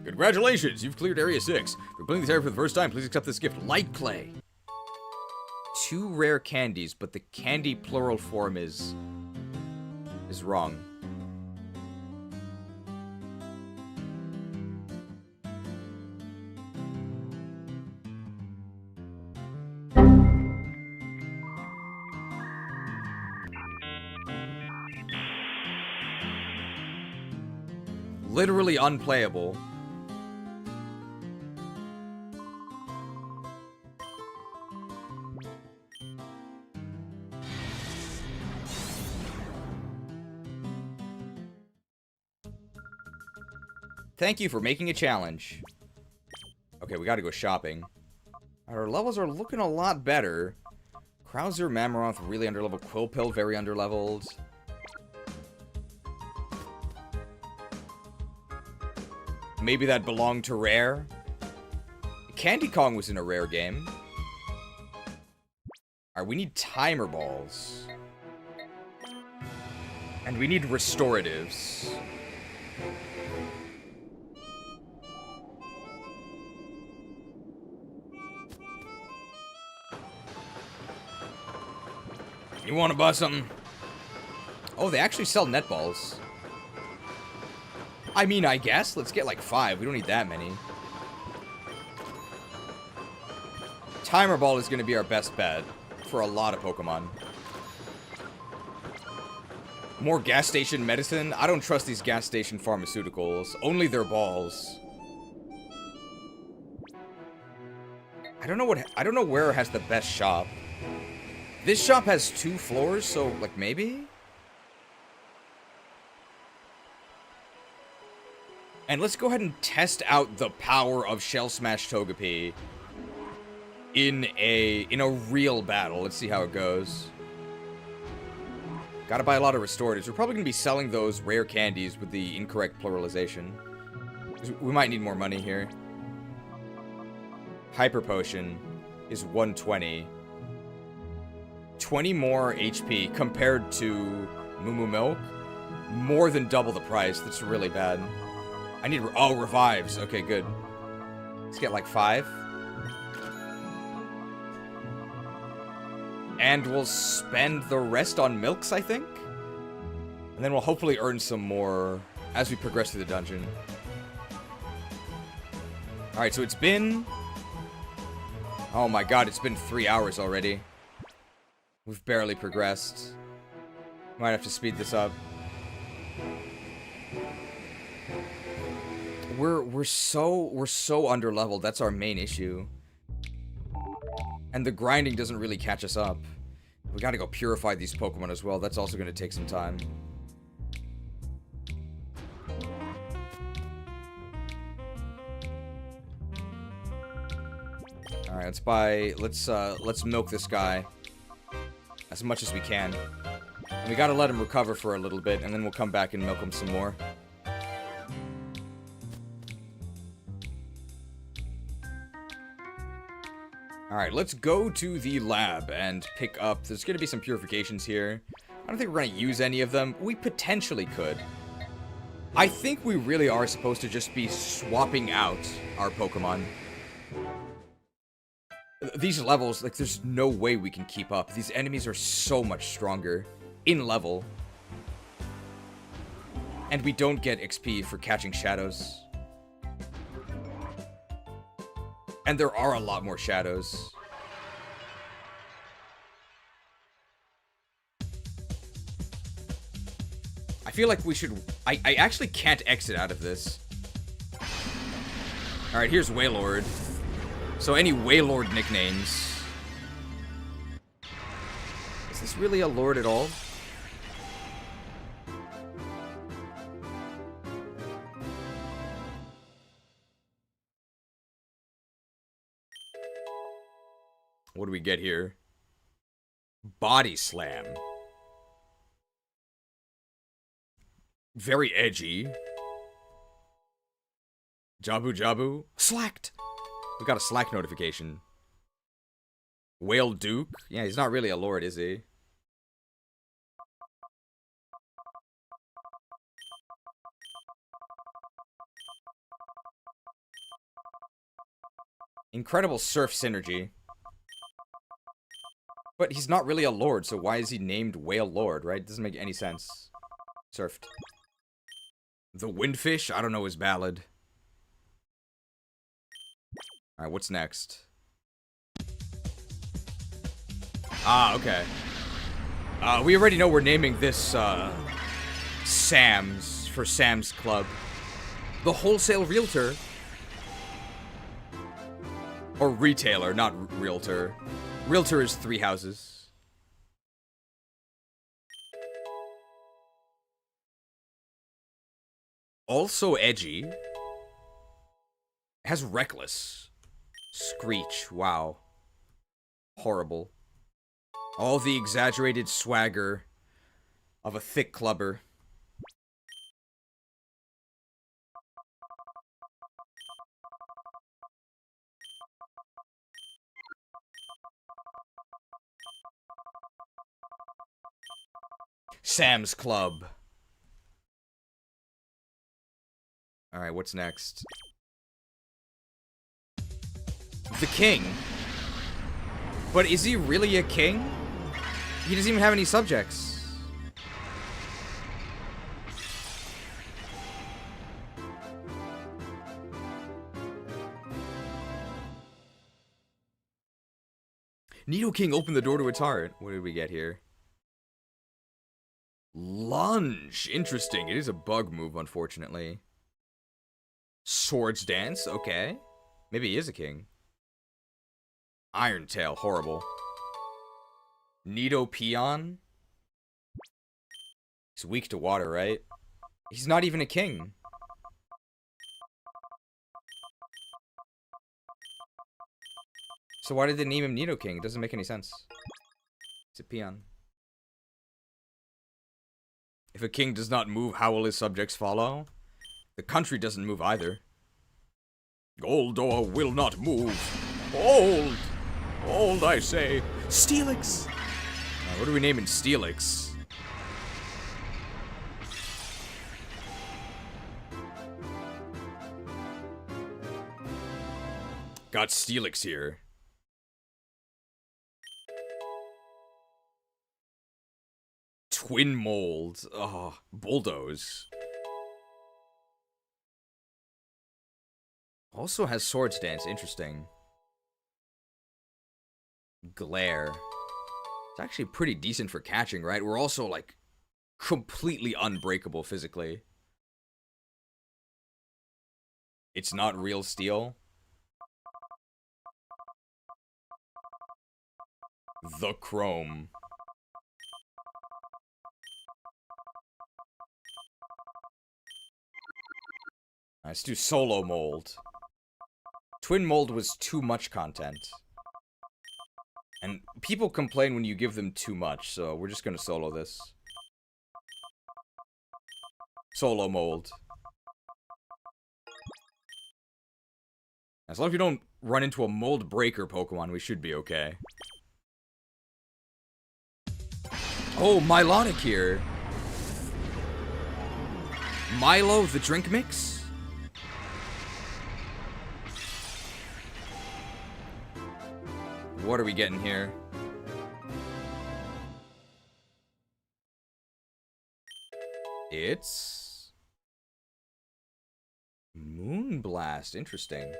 Congratulations, you've cleared Area 6. If you're playing this area for the first time, please accept this gift. Light Clay. 2 rare candies, but the candy plural form is wrong. Literally unplayable. Thank you for making a challenge. Okay, we gotta go shopping. Our levels are looking a lot better. Krauser, Mamaroth, really underleveled. Quillpill, very underleveled. Maybe that belonged to Rare. Candy Kong was in a Rare game. Alright, we need timer balls. And we need restoratives. You want to buy something? Oh, they actually sell netballs. I mean, I guess. Let's get like 5. We don't need that many. Timer ball is going to be our best bet for a lot of Pokemon. More gas station medicine? I don't trust these gas station pharmaceuticals. Only their balls. I don't know where has the best shop. This shop has 2 floors, so, like, maybe? And let's go ahead and test out the power of Shell Smash Togepi in a real battle. Let's see how it goes. Gotta buy a lot of restoratives. We're probably gonna be selling those rare candies with the incorrect pluralization. We might need more money here. Hyper Potion is 120. 20 more HP compared to Moo Moo Milk. More than double the price. That's really bad. I need... Oh, revives. Okay, good. Let's get like 5. And we'll spend the rest on milks, I think? And then we'll hopefully earn some more as we progress through the dungeon. Alright, so it's been... Oh my god, it's been 3 hours already. We've barely progressed. Might have to speed this up. We're so underleveled. That's our main issue. And the grinding doesn't really catch us up. We gotta go purify these Pokemon as well. That's also gonna take some time. Alright, let's milk this guy as much as we can. And we gotta let him recover for a little bit, and then we'll come back and milk him some more. Alright, let's go to the lab and pick up... There's gonna be some purifications here. I don't think we're gonna use any of them. We potentially could. I think we really are supposed to just be swapping out our Pokemon. These levels, like, there's no way we can keep up. These enemies are so much stronger in level. And we don't get XP for catching shadows. And there are a lot more shadows. I feel like we should... I actually can't exit out of this. Alright, here's Wailord. So any Wailord nicknames. Is this really a lord at all? What do we get here? Body Slam. Very edgy. Jabu Jabu. Slacked! We got a Slack notification. Whale Duke? Yeah, he's not really a lord, is he? Incredible Surf Synergy. But he's not really a lord, so why is he named Whale Lord, right? Doesn't make any sense. Surfed. The Windfish? I don't know his ballad. Alright, what's next? Ah, okay. We already know we're naming this, Sam's, for Sam's Club. The wholesale realtor. Or retailer, not realtor. Realtor is 3 houses. Also edgy. Has reckless. Screech, wow. Horrible. All the exaggerated swagger of a thick clubber. Sam's Club. Alright, what's next? The king. But is he really a king? He doesn't even have any subjects. Nidoking opened the door to its heart. What did we get here? Lunge. Interesting. It is a bug move, unfortunately. Swords Dance. Okay. Maybe he is a king. Iron Tail. Horrible. Nidopeon. He's weak to water, right? He's not even a king. So why did they name him Nidoking? It doesn't make any sense. It's a peon. If a king does not move, how will his subjects follow? The country doesn't move either. Goldor will not move. Hold! Hold, I say. Steelix! What are we naming Steelix? Got Steelix here. Twin Mold. Oh, Bulldoze. Also has Swords Dance. Interesting. Glare. It's actually pretty decent for catching, right? We're also, like, completely unbreakable physically. It's not real steel. The Chrome. Let's do Solo Mold. Twin Mold was too much content. And people complain when you give them too much, so we're just gonna solo this. Solo Mold. As long as we don't run into a Mold Breaker Pokemon, we should be okay. Oh, Milotic here. Milo, the drink mix? What are we getting here? It's Moonblast. Interesting.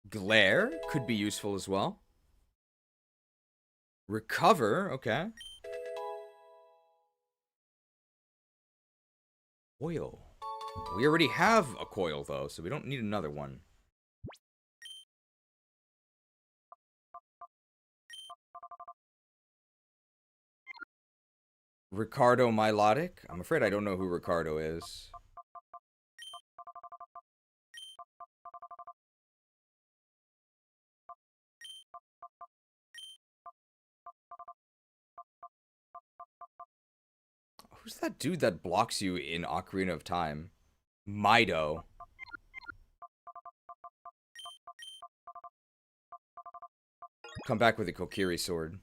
Glare could be useful as well. Recover, okay. Coil. We already have a coil though, so we don't need another one. Ricardo Milotic? I'm afraid I don't know who Ricardo is. Who's that dude that blocks you in Ocarina of Time? Mido. Come back with a Kokiri sword.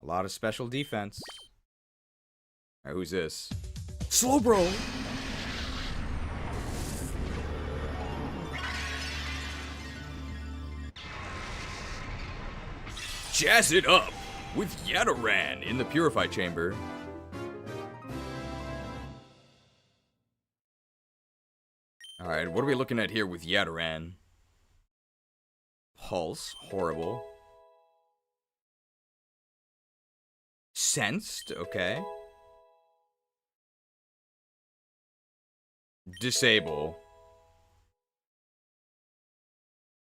A lot of special defense. Alright, who's this? Slowbro! Jazz it up with Yadaran in the Purify Chamber. Alright, what are we looking at here with Yadaran? Pulse, horrible. Sensed, okay. Disable.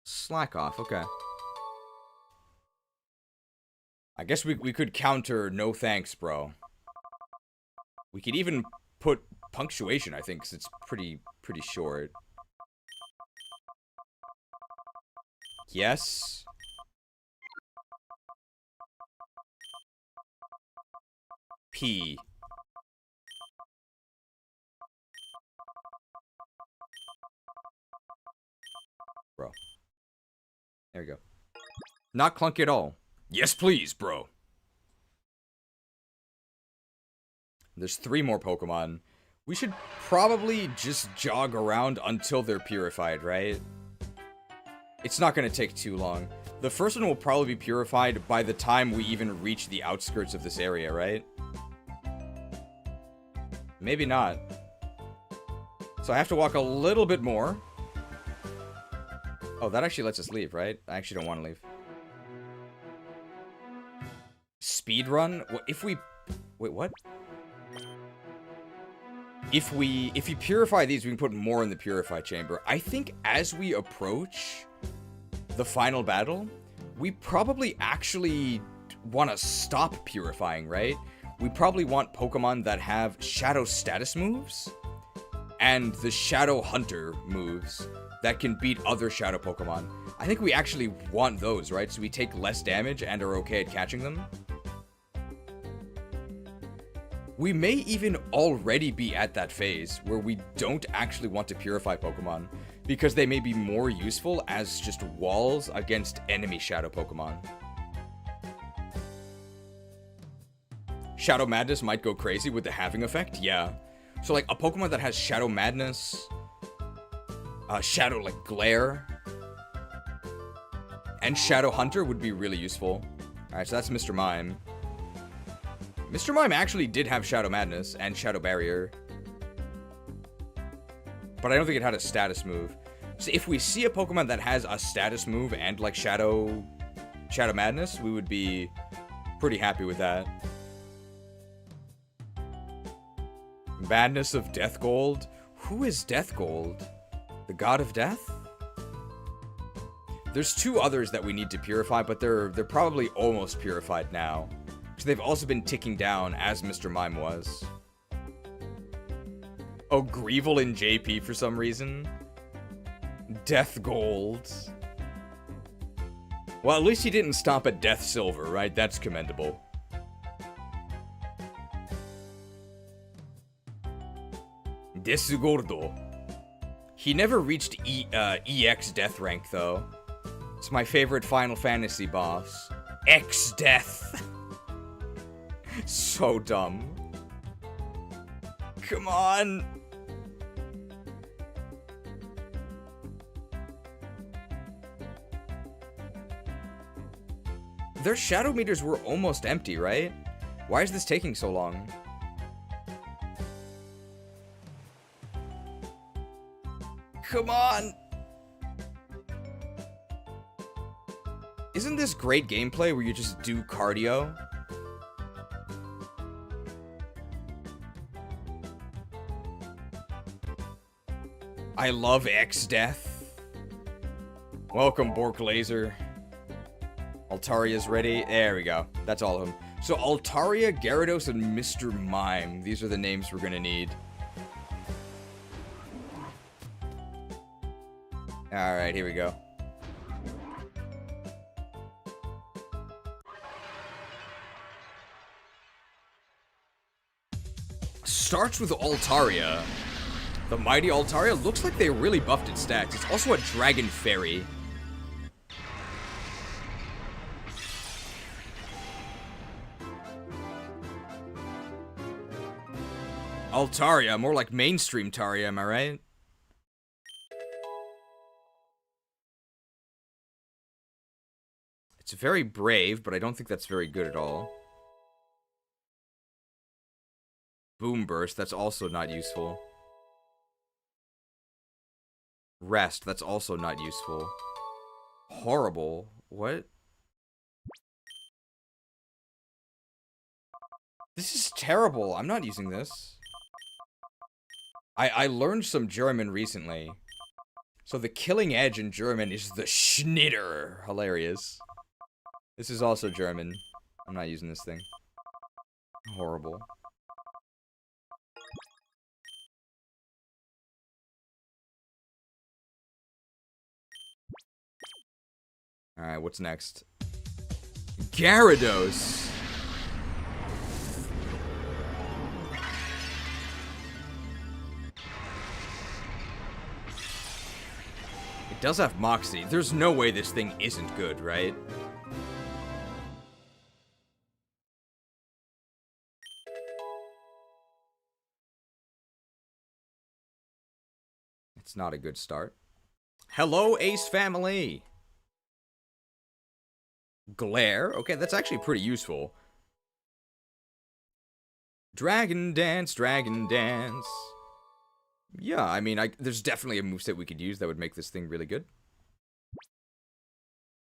Slack off, okay. I guess we could counter no thanks, bro. We could even put punctuation, I think, because it's pretty short. Yes. P. Bro. There we go. Not clunky at all. Yes, please, bro. There's 3 more Pokemon. We should probably just jog around until they're purified, right? It's not going to take too long. The first one will probably be purified by the time we even reach the outskirts of this area, right? Maybe not. So I have to walk a little bit more. Oh, that actually lets us leave, right? I actually don't want to leave. Speedrun? What if we... Wait, what? If you purify these, we can put more in the purify chamber. I think as we approach the final battle, we probably actually want to stop purifying, right? We probably want Pokemon that have Shadow status moves and the Shadow Hunter moves that can beat other Shadow Pokemon. I think we actually want those, right? So we take less damage and are okay at catching them. We may even already be at that phase where we don't actually want to purify Pokemon because they may be more useful as just walls against enemy Shadow Pokemon. Shadow Madness might go crazy with the halving effect, yeah. So like a Pokemon that has Shadow Madness, Shadow like Glare, and Shadow Hunter would be really useful. Alright, so that's Mr. Mime. Mr. Mime actually did have Shadow Madness and Shadow Barrier. But I don't think it had a status move. So if we see a Pokemon that has a status move and like Shadow Madness, we would be pretty happy with that. Madness of DEATHGOLD? Who is DEATHGOLD? The God of Death? There's 2 others that we need to purify, but they're probably almost purified now. So they've also been ticking down as Mr. Mime was. Oh, Greevil in JP for some reason. DEATHGOLD. Well, at least he didn't stop at Death Silver, right? That's commendable. DEATHGOLD. He never reached EX Death rank, though. It's my favorite Final Fantasy boss. X-Death. So dumb. Come on. Their shadow meters were almost empty, right? Why is this taking so long? Come on. Isn't this great gameplay where you just do cardio? I love X-Death. Welcome, Bork Laser. Altaria's ready. There we go. That's all of them. So Altaria, Gyarados, and Mr. Mime. These are the names we're gonna need. Alright, here we go. Starts with Altaria. The mighty Altaria looks like they really buffed its stats. It's also a Dragon Fairy. Altaria, more like mainstream Taria, am I right? It's very brave, but I don't think that's very good at all. Boom Burst, that's also not useful. Rest, that's also not useful. Horrible. What? This is terrible. I'm not using this. I learned some German recently. So the killing edge in German is the Schnitter. Hilarious. This is also German. I'm not using this thing. Horrible. Alright, what's next? Gyarados. It does have Moxie. There's no way this thing isn't good, right? It's not a good start. Hello, Ace family! Glare. Okay, that's actually pretty useful. Dragon Dance, Dragon Dance. Yeah, I mean, there's definitely a moveset we could use that would make this thing really good.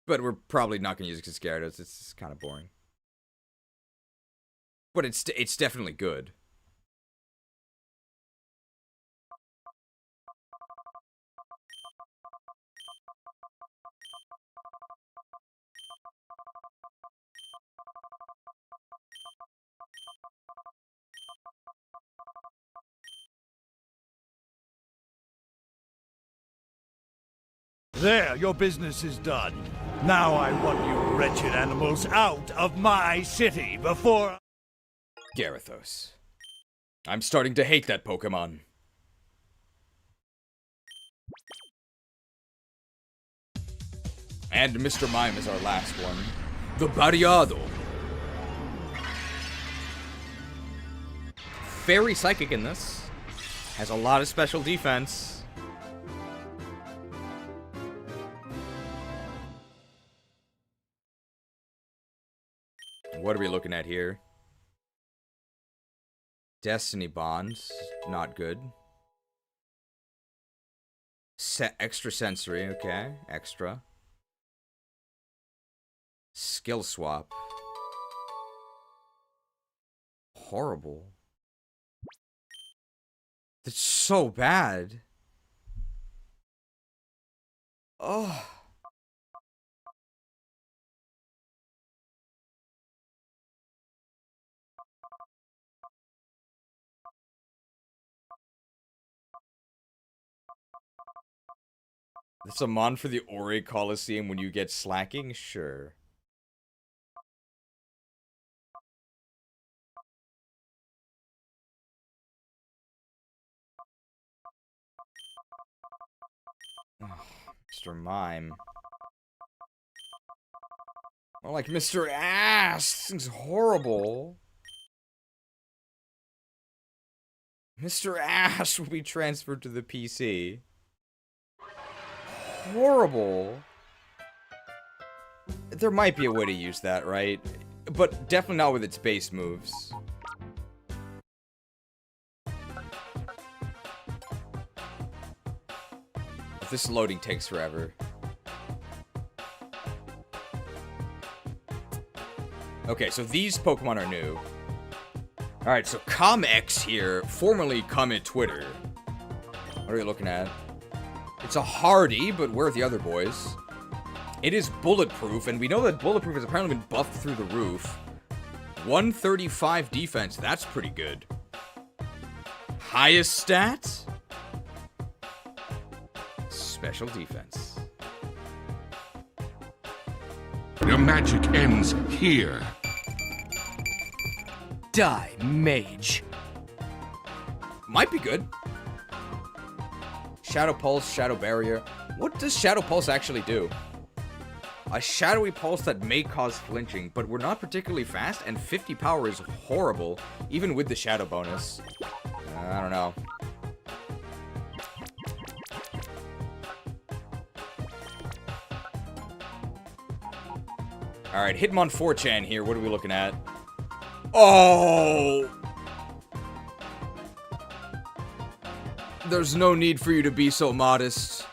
But we're probably not going to use it because Gyarados. It's kind of boring. But it's definitely good. There, your business is done. Now I want you wretched animals out of my city before... Gyarados. I'm starting to hate that Pokemon. And Mr. Mime is our last one. The Barriado. Very psychic in this. Has a lot of special defense. What are we looking at here? Destiny Bonds. Not good. Extra Sensory. Okay. Extra. Skill Swap. Horrible. That's so bad. Oh. That's a mon for the Orre Coliseum when you get slacking? Sure. Oh, Mr. Mime. More like Mr. Ass. This thing's horrible. Mr. Ass will be transferred to the PC. Horrible. There might be a way to use that, right? But definitely not with its base moves. This loading takes forever. Okay, so these Pokemon are new. Alright, so ComX here, formerly Comet Twitter. What are we looking at? It's a Hardy, but where are the other boys? It is bulletproof, and we know that bulletproof has apparently been buffed through the roof. 135 defense, that's pretty good. Highest stat? Special defense. Your magic ends here. Die, mage. Might be good. Shadow Pulse, Shadow Barrier. What does Shadow Pulse actually do? A shadowy pulse that may cause flinching, but we're not particularly fast, and 50 power is horrible, even with the shadow bonus. I don't know. Alright, Hitmon 4chan here. What are we looking at? Oh! There's no need for you to be so modest.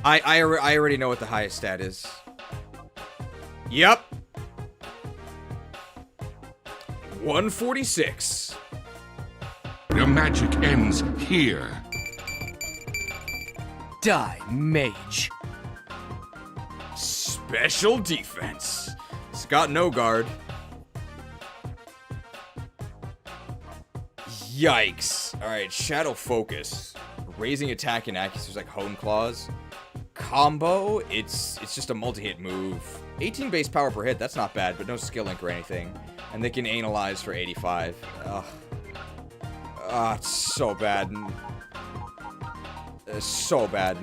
I already know what the highest stat is. Yep. 146. Your magic ends here. Die, mage. Special defense. It's got no guard. Yikes. Alright, Shadow Focus. Raising attack and accuracy is like Hone Claws. Combo, it's just a multi-hit move. 18 base power per hit, that's not bad, but no skill link or anything. And they can analyze for 85. Ugh. Ah, it's so bad. It's so bad.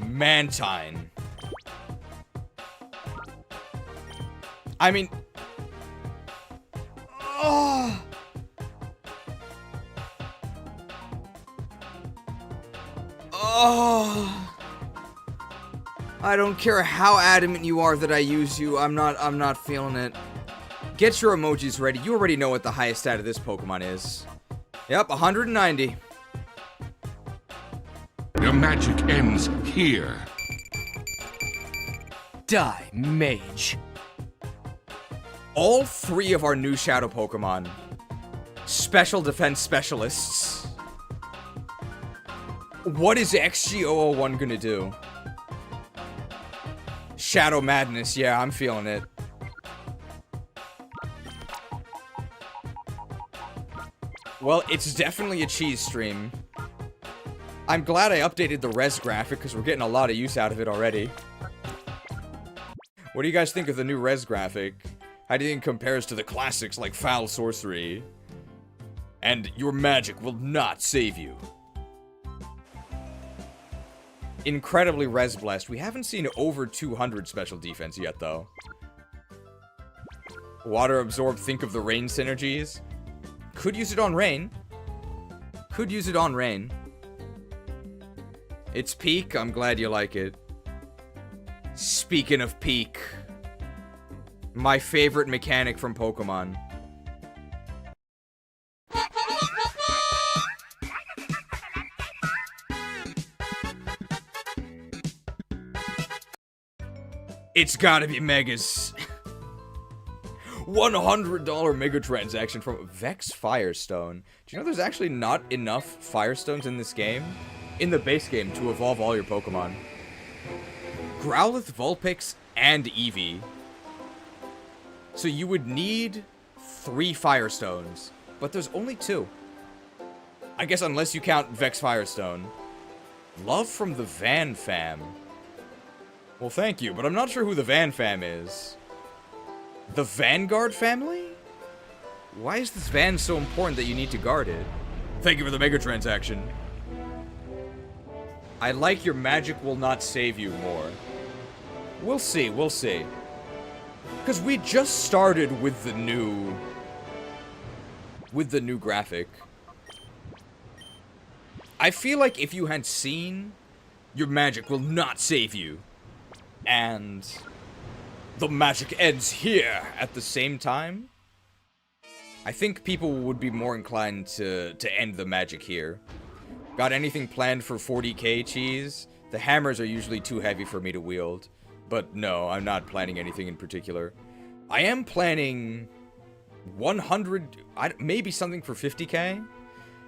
Mantine. I mean... Oh... Oh... I don't care how adamant you are that I use you, I'm not feeling it. Get your emojis ready. You already know what the highest stat of this Pokemon is. Yep, 190. Your magic ends here. Die, mage. All three of our new Shadow Pokemon. Special Defense Specialists. What is XG001 gonna do? Shadow Madness, yeah, I'm feeling it. Well, it's definitely a cheese stream. I'm glad I updated the res graphic, because we're getting a lot of use out of it already. What do you guys think of the new res graphic? How do you think it compares to the classics like Foul Sorcery? And your magic will not save you. Incredibly res blessed. We haven't seen over 200 special defense yet, though. Water absorb, think of the rain synergies. Could use it on rain. Could use it on rain. It's peak. I'm glad you like it. Speaking of peak. My favorite mechanic from Pokemon. It's gotta be Megas. $100 mega transaction from Vex Firestone. Do you know there's actually not enough Firestones in this game? In the base game to evolve all your Pokemon. Growlithe, Vulpix, and Eevee. So you would need 3 Firestones. But there's only 2. I guess unless you count Vex Firestone. Love from the Van Fam. Well, thank you, but I'm not sure who the Van Fam is. The Vanguard family? Why is this van so important that you need to guard it? Thank you for the mega transaction. I like your magic will not save you more. We'll see, we'll see. Because we just started with the new graphic. I feel like if you had seen your magic will not save you and the magic ends here at the same time, I think people would be more inclined to end the magic here. Got anything planned for 40k, Cheese? The hammers are usually too heavy for me to wield. But no, I'm not planning anything in particular. I am planning 100, maybe something for 50k.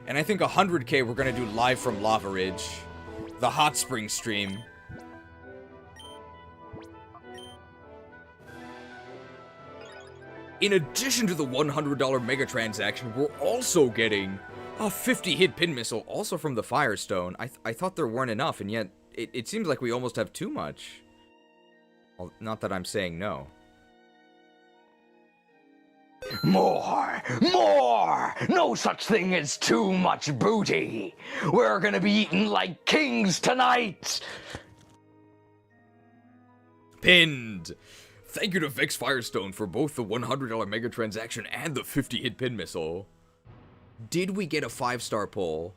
And I think 100k we're gonna do live from Lava Ridge. The hot spring stream. In addition to the $100 mega transaction, we're also getting a 50-hit pin missile, also from the Firestone. I thought there weren't enough, and yet it seems like we almost have too much. Well, not that I'm saying no. More! More! No such thing as too much booty! We're gonna be eating like kings tonight! Pinned! Thank you to Vex Firestone for both the $100 mega transaction and the 50-hit pin missile. Did we get a 5-star pull?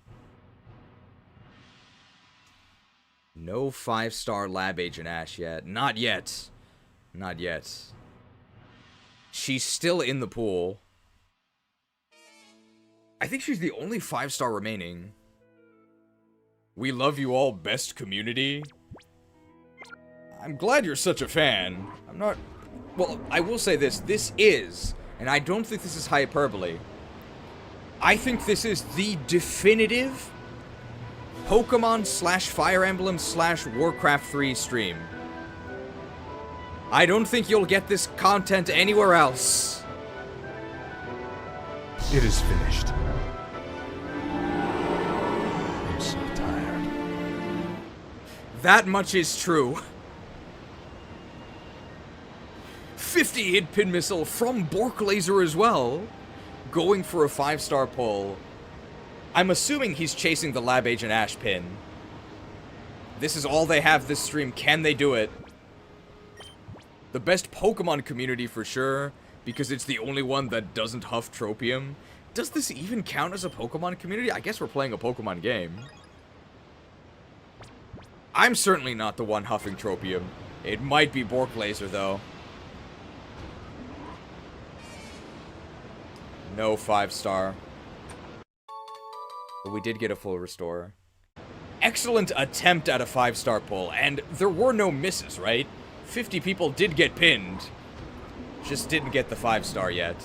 No 5-star Lab Agent Ash yet. Not yet. Not yet. She's still in the pool. I think she's the only 5-star remaining. We love you all, best community. I'm glad you're such a fan. I'm not Well, I will say this. This is, and I don't think this is hyperbole, I think this is the definitive Pokemon / Fire Emblem / Warcraft 3 stream. I don't think you'll get this content anywhere else. It is finished. I'm so tired. That much is true. 50 hit pin missile from Bork Laser as well. Going for a 5-star pull. I'm assuming he's chasing the Lab Agent Ash pin. This is all they have this stream. Can they do it? The best Pokemon community for sure, because it's the only one that doesn't huff Tropium. Does this even count as a Pokemon community? I guess we're playing a Pokemon game. I'm certainly not the one huffing Tropium. It might be Bork Laser, though. No 5-star. But we did get a full restore. Excellent attempt at a 5-star pull, and there were no misses, right? 50 people did get pinned. Just didn't get the 5-star yet.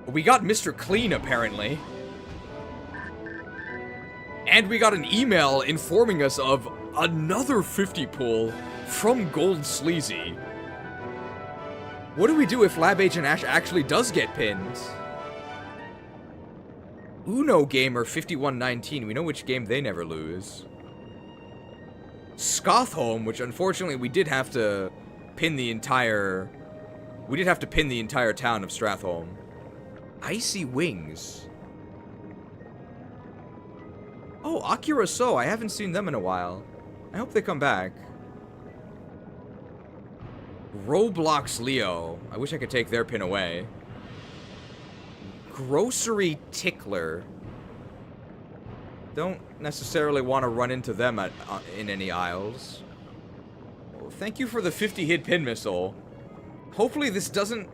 We got Mr. Clean, apparently. And we got an email informing us of another 50 pull from Gold Sleazy. What do we do if Lab Agent Ash actually does get pinned? Uno Gamer 5119, we know which game they never lose. Scothholm, which unfortunately we did have to pin the entire... We did have to pin the entire town of Strathholm. Icy Wings. Oh, Akira So, I haven't seen them in a while. I hope they come back. Roblox Leo. I wish I could take their pin away. Grocery Tickler. Don't necessarily want to run into them in any aisles. Well, thank you for the 50 hit pin missile. Hopefully this doesn't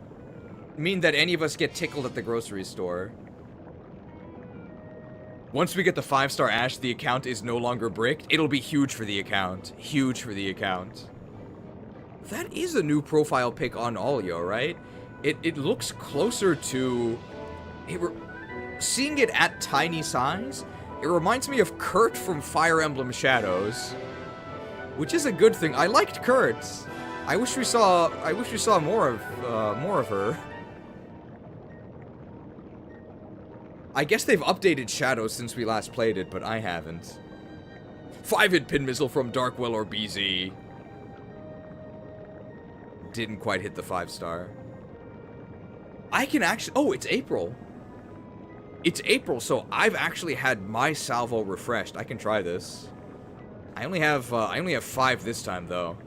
mean that any of us get tickled at the grocery store. Once we get the 5-star Ash, the account is no longer bricked. It'll be huge for the account. Huge for the account. That is a new profile pic on Olio, right? It looks closer to... Seeing it at tiny size, it reminds me of Kurt from Fire Emblem Shadows, which is a good thing. I liked Kurt. I wish we saw more of her. I guess they've updated Shadows since we last played it, but I haven't. 5-hit pin missile from Darkwell or BZ. Didn't quite hit the 5-star. I can actually... Oh, it's April. It's April, so I've actually had my salvo refreshed. I can try this. I only have 5 this time, though.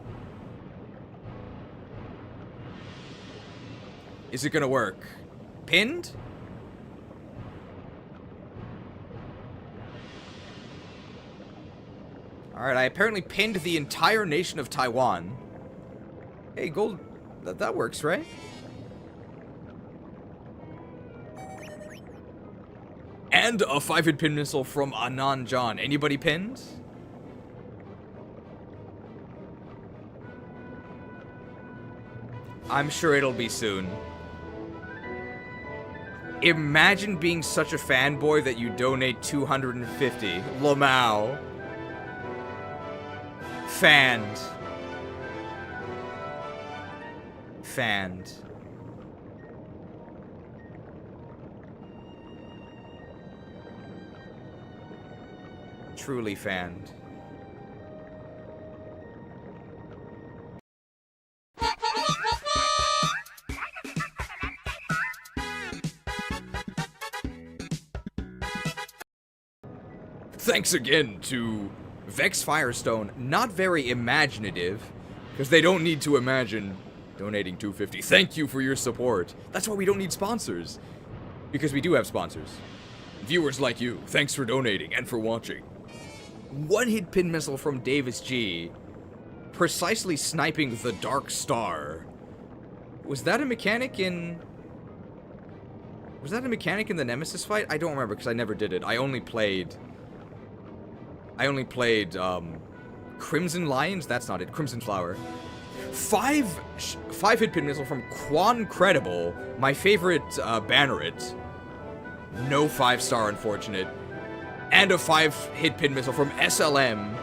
Is it gonna work? Pinned? Alright, I apparently pinned the entire nation of Taiwan. Hey, gold... That works, right? And a 5-hit pin missile from Anan John. Anybody pinned? I'm sure it'll be soon. Imagine being such a fanboy that you donate 250. Lamau. Fanned. Fanned. Truly fanned. Thanks again to Vex Firestone. Not very imaginative, because they don't need to imagine donating $250. Thank you for your support. That's why we don't need sponsors, because we do have sponsors. Viewers like you, thanks for donating and for watching. 1-hit pin missile from Davis G. Precisely sniping the Dark Star. Was that a mechanic in... Was that a mechanic in the Nemesis fight? I don't remember, because I never did it. I only played Crimson Lions? That's not it. Crimson Flower. 5 hit pin missile from Quan Credible, my favorite banneret. No 5-star, unfortunate. And a 5 hit pin missile from SLM.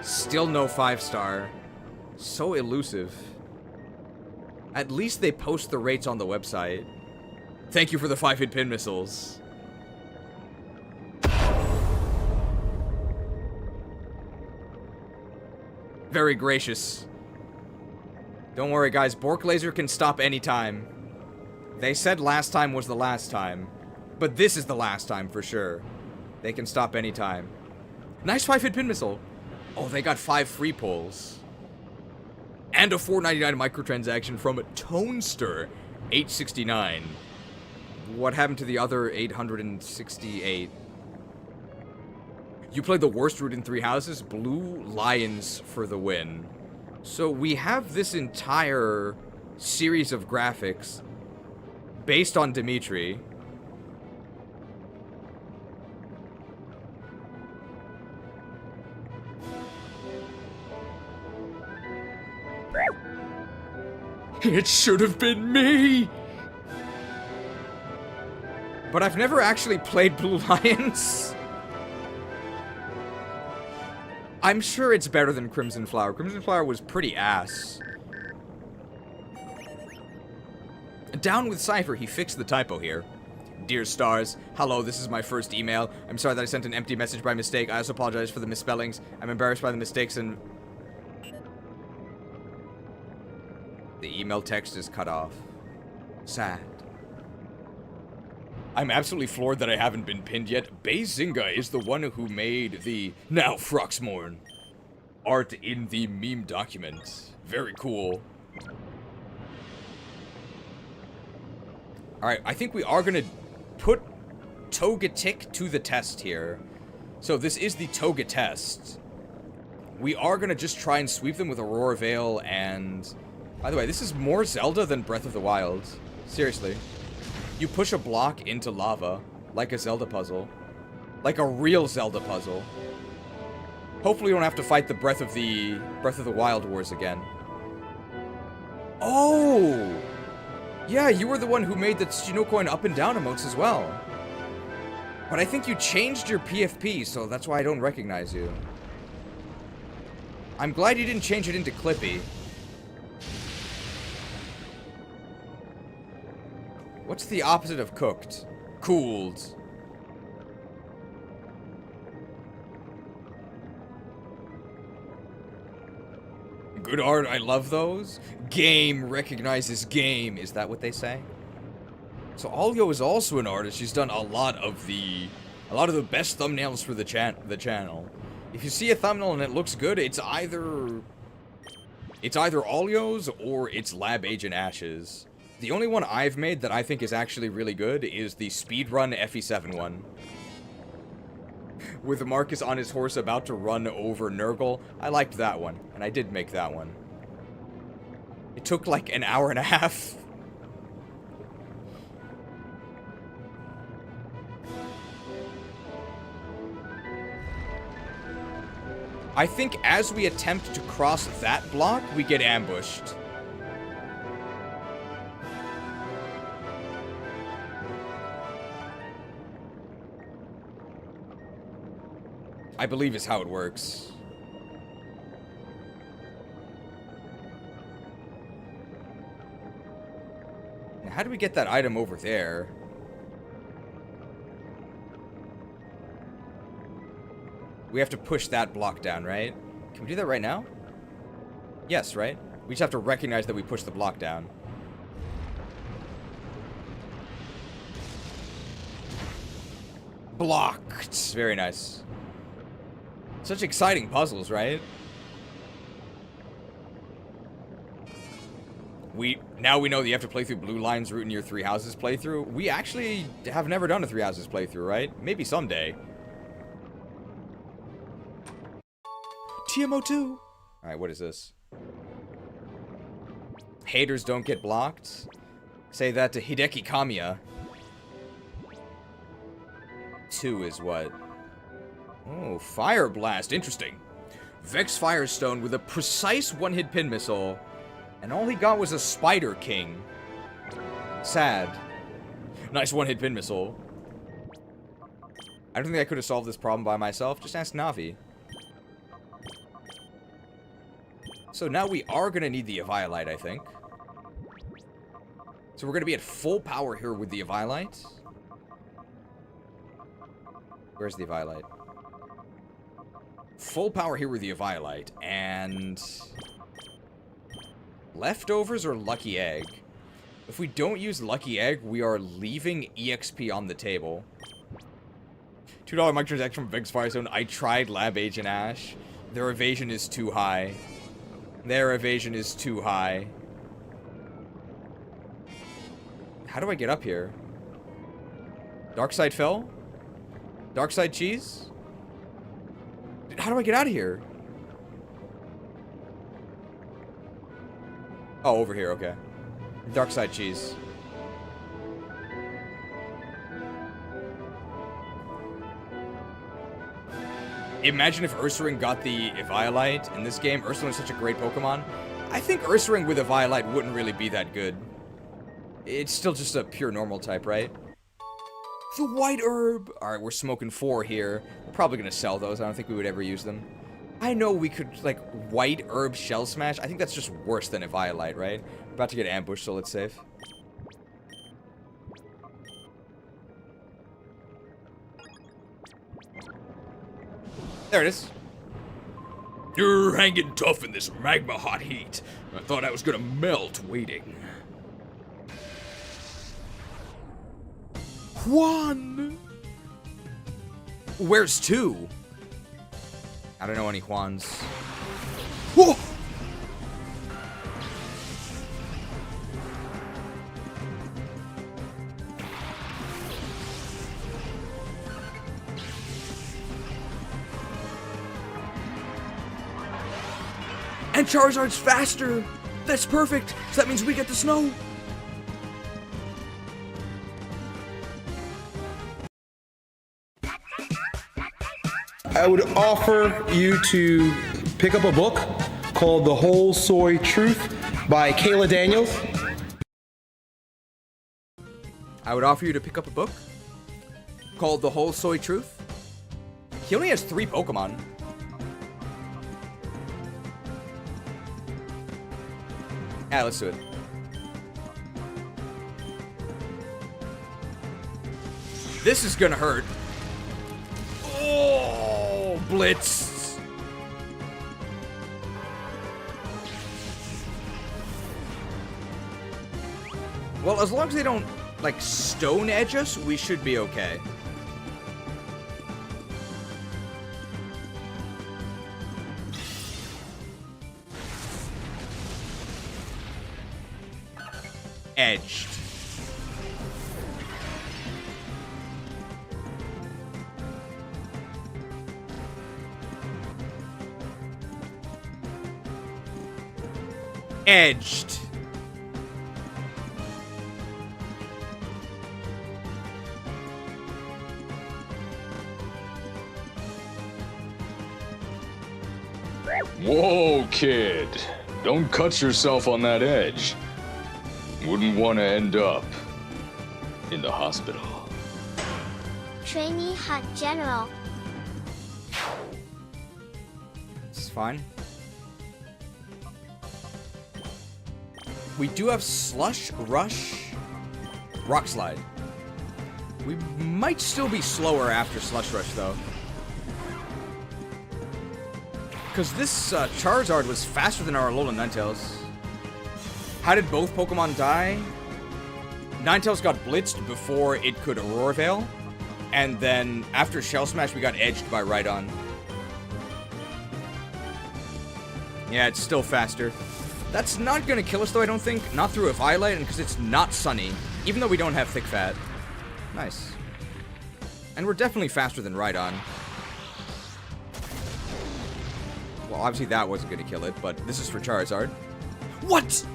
Still no 5-star. So elusive. At least they post the rates on the website. Thank you for the 5 hit pin missiles. Very gracious. Don't worry, guys. Bork Laser can stop anytime. They said last time was the last time. But this is the last time, for sure. They can stop anytime. Nice 5-hit pin missile. Oh, they got 5 free pulls. And a $4.99 microtransaction from Tonester, 869. What happened to the other 868? You played the worst route in 3 houses? Blue Lions for the win. So we have this entire series of graphics based on Dimitri. It should have been me! But I've never actually played Blue Lions. I'm sure it's better than Crimson Flower. Crimson Flower was pretty ass. Down with Cipher, he fixed the typo here. Dear Stars, hello, this is my first email. I'm sorry that I sent an empty message by mistake. I also apologize for the misspellings. I'm embarrassed by the mistakes and... The email text is cut off. Sad. I'm absolutely floored that I haven't been pinned yet. Bazinga is the one who made the now Froxmorn art in the meme document. Very cool. Alright, I think we are gonna put Togetic to the test here. So this is the Toga test. We are gonna just try and sweep them with Aurora Veil and... By the way, this is more Zelda than Breath of the Wild. Seriously. You push a block into lava, like a Zelda puzzle. Like a real Zelda puzzle. Hopefully we don't have to fight the Breath of the Wild Wars again. Oh! Yeah, you were the one who made the Tsunocoin up and down emotes as well. But I think you changed your PFP, so that's why I don't recognize you. I'm glad you didn't change it into Clippy. What's the opposite of cooked? Cooled. Good art, I love those. Game recognizes game. Is that what they say? So Alyo is also an artist. She's done a lot of the best thumbnails for the channel. If you see a thumbnail and it looks good, it's either Alyo's or it's Lab Agent Ash's. The only one I've made that I think is actually really good is the Speedrun FE7 one. With Marcus on his horse about to run over Nurgle. I liked that one, and I did make that one. It took like an hour and a half. I think as we attempt to cross that block, we get ambushed. I believe is how it works. Now, how do we get that item over there? We have to push that block down, right? Can we do that right now? Yes, right? We just have to recognize that we pushed the block down. Blocked. Very nice. Such exciting puzzles, right? Now we know that you have to play through Blue Lions route in your 3 houses playthrough. We actually have never done a 3 houses playthrough, right? Maybe someday. TMO2. Alright, what is this? Haters don't get blocked. Say that to Hideki Kamiya. 2 is what? Oh, Fire Blast. Interesting. Vex Firestone with a precise 1-hit pin missile And all he got was a Spider King. Sad. Nice one-hit pin missile. I don't think I could have solved this problem by myself. Just ask Navi. So now we are going to need the Eevaluate, I think. So we're going to be at full power here with the Eevaluate. Where's the Eevaluate? Full power here with the Eevaluate. And... leftovers or Lucky Egg? If we don't use Lucky Egg, we are leaving EXP on the table. $2 microtransaction from Vex Firezone. I tried Lab Agent Ash. Their evasion is too high. Their evasion is too high. How do I get up here? Dark side fell? Dark side cheese? How do I get out of here? Oh, over here, okay. Dark side cheese. Imagine if Ursaring got the Eevaluate in this game. Ursaring is such a great Pokemon. I think Ursaring with Eevaluate wouldn't really be that good. It's still just a pure normal type, right? The white herb! Alright, we're smoking 4 here. We're probably gonna sell those. I don't think we would ever use them. I know we could, like, white herb shell smash. I think that's just worse than Eevaluate, right? We're about to get ambushed, so let's save. There it is. You're hanging tough in this magma hot heat. I thought I was gonna melt waiting. Juan! Where's 2? I don't know any Juans. Whoa! And Charizard's faster! That's perfect! So that means we get the snow! I would offer you to pick up a book called The Whole Soy Truth by Kayla Daniels. I would offer you to pick up a book called The Whole Soy Truth. He only has 3 Pokemon. Yeah, let's do it. This is gonna hurt. Oh, Blitz. Well, as long as they don't, like, stone edge us, we should be okay. Edged. Edged. Whoa, kid. Don't cut yourself on that edge. Wouldn't want to end up in the hospital. Trainee Hot General. It's fine. We do have Slush, Rush, Rock Slide. We might still be slower after Slush Rush, though. Because this Charizard was faster than our Alolan Ninetales. How did both Pokemon die? Ninetales got blitzed before it could Aurora Veil. And then after Shell Smash, we got edged by Rhydon. Yeah, it's still faster. That's not going to kill us, though, I don't think. Not through a Eevaluate, and because it's not sunny. Even though we don't have thick fat. Nice. And we're definitely faster than Rhydon. Well, obviously that wasn't going to kill it, but this is for Charizard. What?!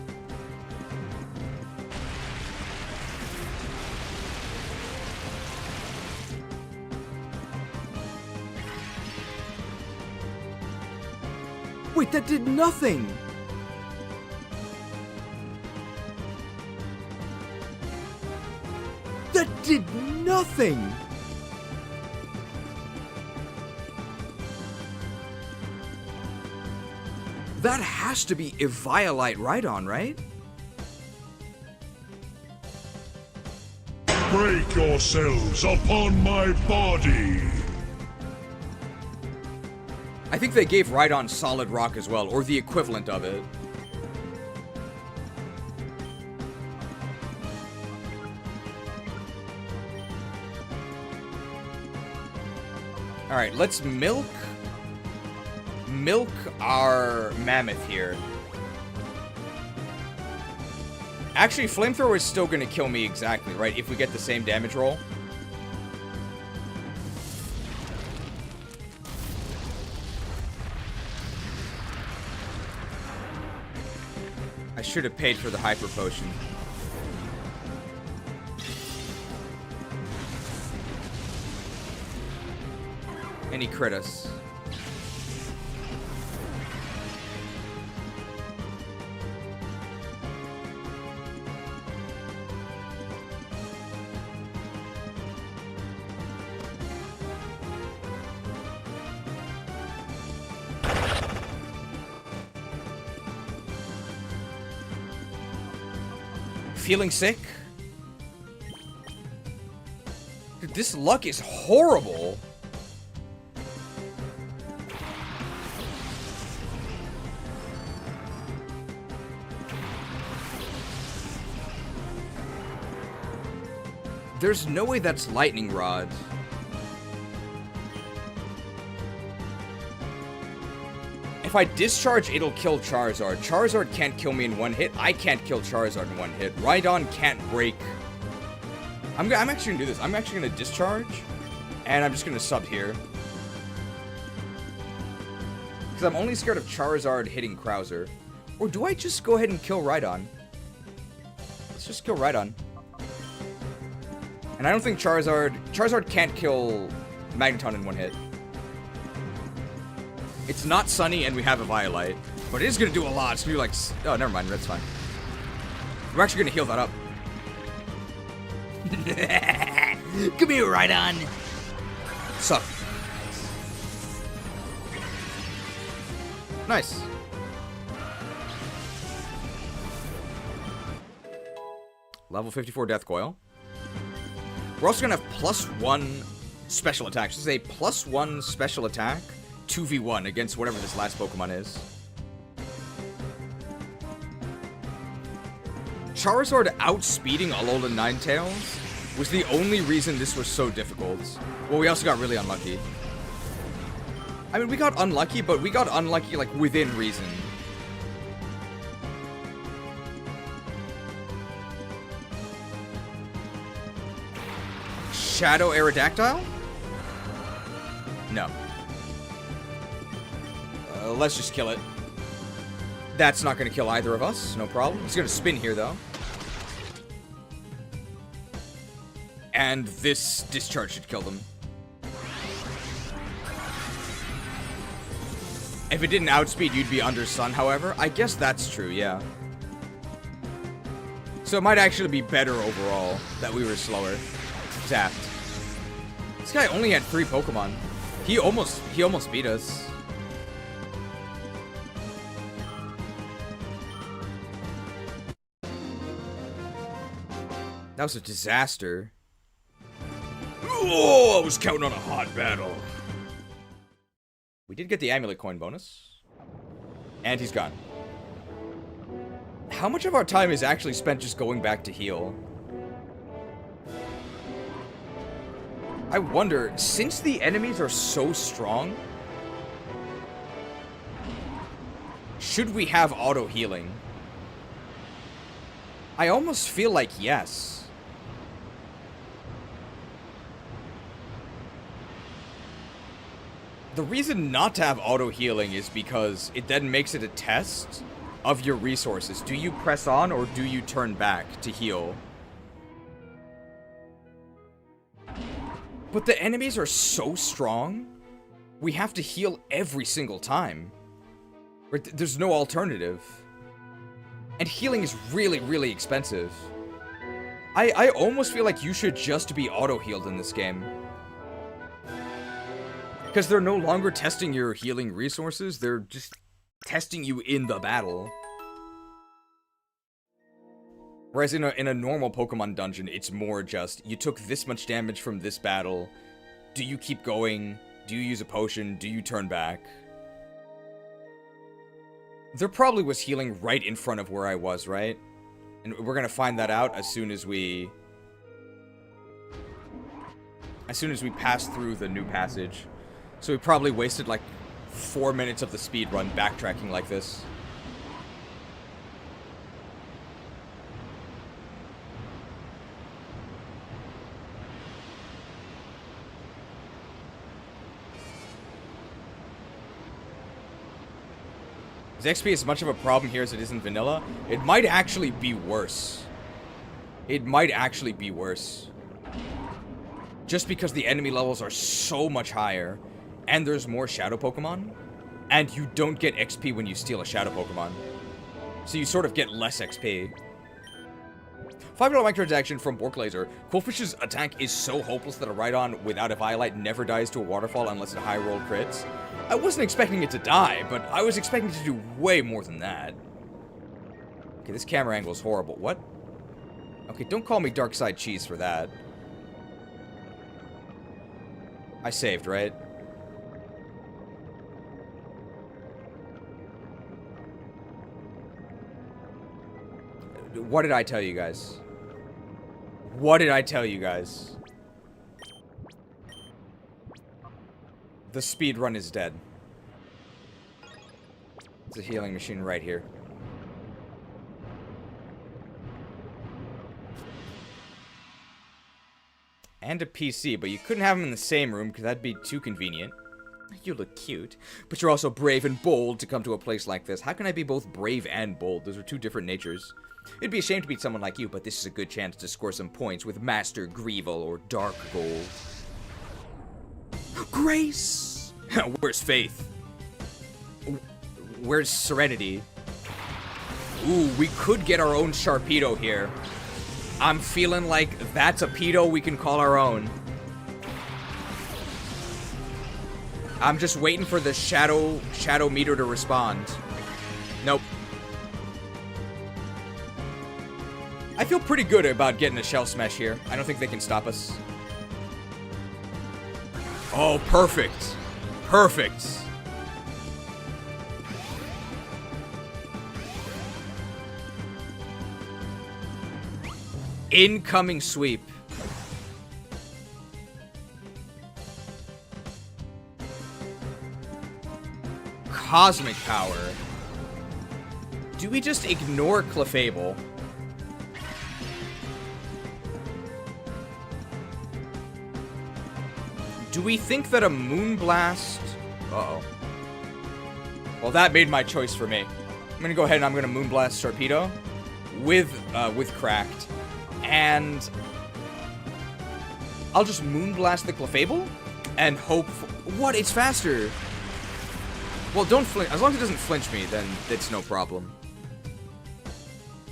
Wait, that did nothing! did nothing! That has to be Eevaluate Rhydon, right? Break yourselves upon my body! I think they gave Rhydon Solid Rock as well, or the equivalent of it. Alright, let's milk our mammoth here. Actually, Flamethrower is still gonna kill me exactly, right? If we get the same damage roll. I should have paid for the Hyper Potion. And he crit us. Feeling sick? Dude, this luck is horrible. There's no way that's Lightning Rod. If I discharge, it'll kill Charizard. Charizard can't kill me in one hit. I can't kill Charizard in one hit. Rhydon can't break. I'm actually gonna do this. I'm actually gonna discharge, and I'm just gonna sub here. Because I'm only scared of Charizard hitting Krauser. Or do I just go ahead and kill Rhydon? Let's just kill Rhydon. And I don't think Charizard can't kill Magneton in one hit. It's not Sunny, and we have Eevaluate. But it is going to do a lot. It's going to be like... Oh, never mind. That's fine. We're actually going to heal that up. Come here, Rhydon. Suck. Nice. Level 54 Death Coil. We're also going to have +1 special attack. So this is a +1 special attack, 2v1 against whatever this last Pokemon is. Charizard outspeeding Alolan Ninetales was the only reason this was so difficult. Well, we also got really unlucky. I mean, we got unlucky, but we got unlucky, like, within reason. Shadow Aerodactyl? No. Let's just kill it. That's not going to kill either of us. No problem. It's going to spin here, though. And this discharge should kill them. If it didn't outspeed, you'd be under Sun, however. I guess that's true, yeah. So it might actually be better overall that we were slower. Zapped. This guy only had 3 Pokemon. He almost beat us. That was a disaster. Oh, I was counting on a hot battle. We did get the Amulet Coin bonus. And he's gone. How much of our time is actually spent just going back to heal? I wonder, since the enemies are so strong, should we have auto healing? I almost feel like yes. The reason not to have auto healing is because it then makes it a test of your resources. Do you press on or do you turn back to heal? But the enemies are so strong, we have to heal every single time. There's no alternative. And healing is really, really expensive. I almost feel like you should just be auto-healed in this game. Because they're no longer testing your healing resources, they're just testing you in the battle. Whereas in a normal Pokemon dungeon, it's more just, you took this much damage from this battle, do you keep going, do you use a potion, do you turn back? There probably was healing right in front of where I was, right? And we're gonna find that out as soon as we pass through the new passage. So we probably wasted like 4 minutes of the speed run backtracking like this. Is XP as much of a problem here as it is in vanilla? It might actually be worse. It might actually be worse. Just because the enemy levels are so much higher, and there's more Shadow Pokemon, and you don't get XP when you steal a Shadow Pokemon. So you sort of get less XP. $5 microtransaction from Borklaser. Quillfish's attack is so hopeless that a Rhydon without a Violite never dies to a waterfall unless it high roll crits. I wasn't expecting it to die, but I was expecting it to do way more than that. Okay, this camera angle is horrible. What? Okay, don't call me Dark Side Cheese for that. I saved, right? What did I tell you guys? What did I tell you guys? The speedrun is dead. It's a healing machine right here. And a PC, but you couldn't have them in the same room because that'd be too convenient. You look cute, but you're also brave and bold to come to a place like this. How can I be both brave and bold? Those are two different natures. It'd be a shame to beat someone like you, but this is a good chance to score some points with Master Greevil or Dark Gold. Grace! Where's Faith? Where's Serenity? Ooh, we could get our own Sharpedo here. I'm feeling like that's a pedo we can call our own. I'm just waiting for the shadow meter to respond. Nope. I feel pretty good about getting a Shell Smash here. I don't think they can stop us. Oh, perfect. Perfect. Incoming sweep. Cosmic power. Do we just ignore Clefable? Do we think that a Moonblast... Uh-oh. Well, that made my choice for me. I'm gonna go ahead and I'm gonna Moonblast Sharpedo with Cracked. And I'll just Moonblast the Clefable and hope for... What? It's faster! Well, don't flinch. As long as it doesn't flinch me, then it's no problem.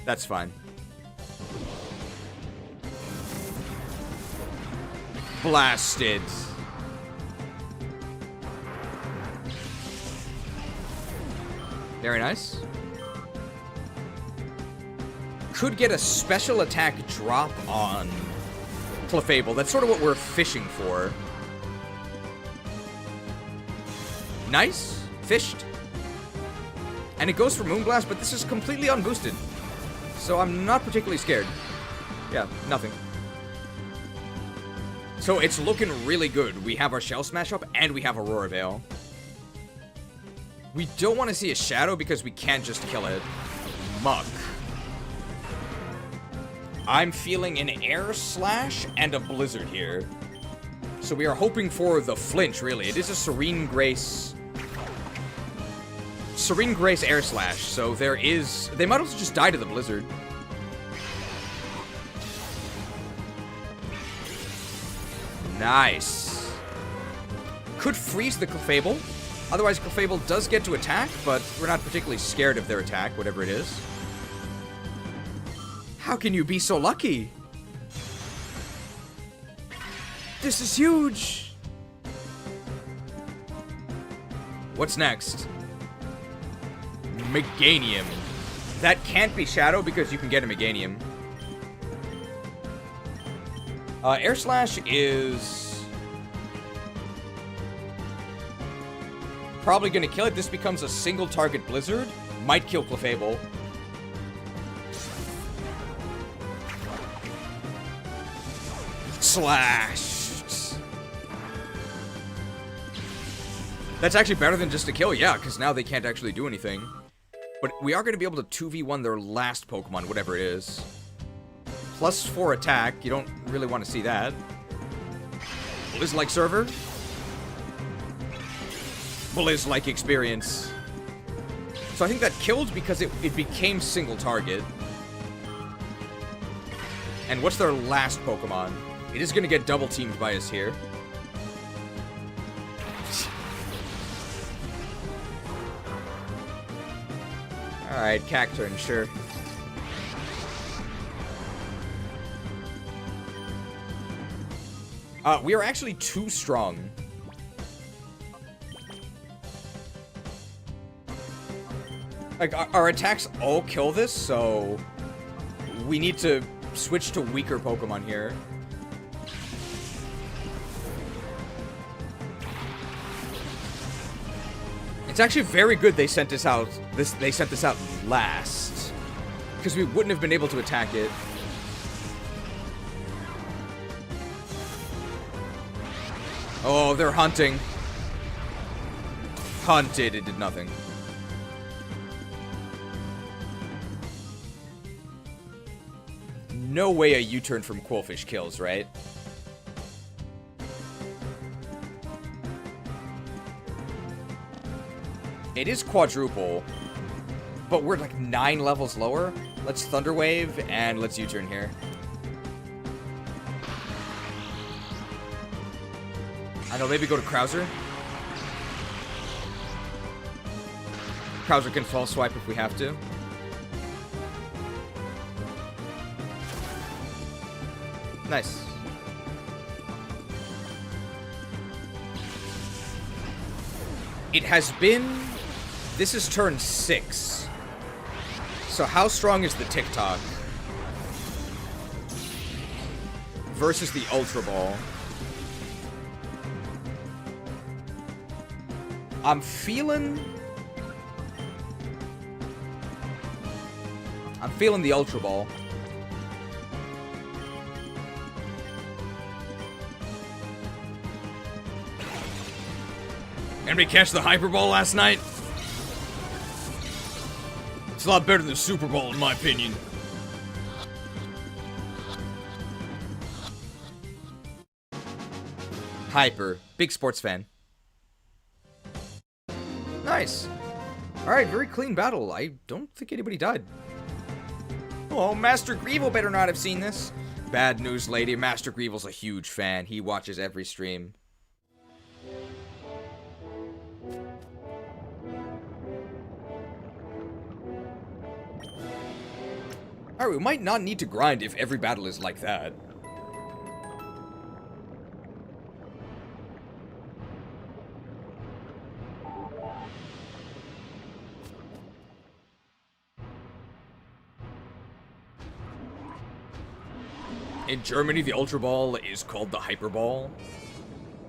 That's fine. Blasted. Very nice. Could get a special attack drop on Clefable. That's sort of what we're fishing for. Nice. Fished. And it goes for Moonblast, but this is completely unboosted. So I'm not particularly scared. Yeah, nothing. So it's looking really good. We have our Shell Smash up, and we have Aurora Veil. We don't want to see a Shadow because we can't just kill it. Muck. I'm feeling an Air Slash and a Blizzard here. So we are hoping for the flinch, really. It is a Serene Grace Air Slash, so there is... They might also just die to the Blizzard. Nice. Could freeze the Clefable. Otherwise, Clefable does get to attack, but we're not particularly scared of their attack, whatever it is. How can you be so lucky? This is huge! What's next? Meganium. That can't be Shadow because you can get a Meganium. Air Slash is probably gonna kill it. This becomes a single target Blizzard. Might kill Clefable. Slashed. That's actually better than just a kill, yeah, because now they can't actually do anything. But we are going to be able to 2v1 their last Pokemon, whatever it is. +4 attack. You don't really want to see that. Blizz-like server. Blizz-like experience. So I think that killed because it became single target. And what's their last Pokemon? It is going to get double teamed by us here. Alright, Cacturn, sure. We are actually too strong. Like, our attacks all kill this, so we need to switch to weaker Pokemon here. It's actually very good they sent this out. They sent this out last, because we wouldn't have been able to attack it. Oh, they're hunting. Hunted. It did nothing. No way a U-turn from Quillfish kills, right? It is quadruple, but we're like 9 levels lower. Let's Thunder Wave and let's U-turn here. I know, maybe go to Krauser. Krauser can False Swipe if we have to. Nice. It has been... This is turn 6. So how strong is the TikTok? Versus the Ultra Ball. I'm feeling the Ultra Ball. Anybody catch the Hyper Ball last night? It's a lot better than the Super Ball, in my opinion. Hyper. Big sports fan. Nice. Alright, very clean battle. I don't think anybody died. Oh, Master Greevil better not have seen this. Bad news, lady. Master Greevil's a huge fan. He watches every stream. Alright, we might not need to grind if every battle is like that. In Germany, the Ultra Ball is called the Hyper Ball.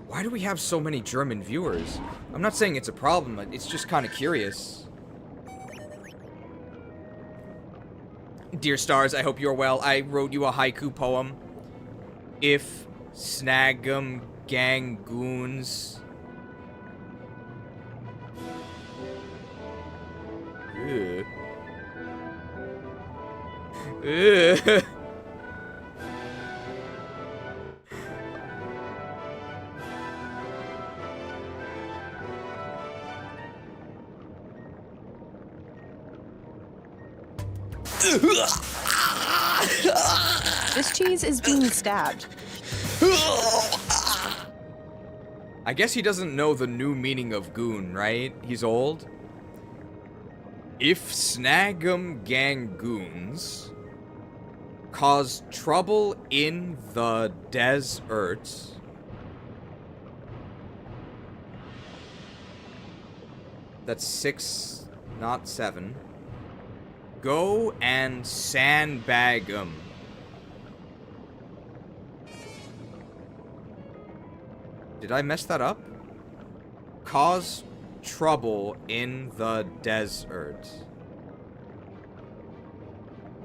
Why do we have so many German viewers? I'm not saying it's a problem, it's just kind of curious. Dear Stars, I hope you're well. I wrote you a haiku poem. If Snag'em Gangoons... Ugh. Ugh. This cheese is being stabbed. I guess he doesn't know the new meaning of goon, right? He's old. If Snag'em Gangoons cause trouble in the desert, That's 6, not 7. Go and sandbag them. Did I mess that up? Cause trouble in the desert.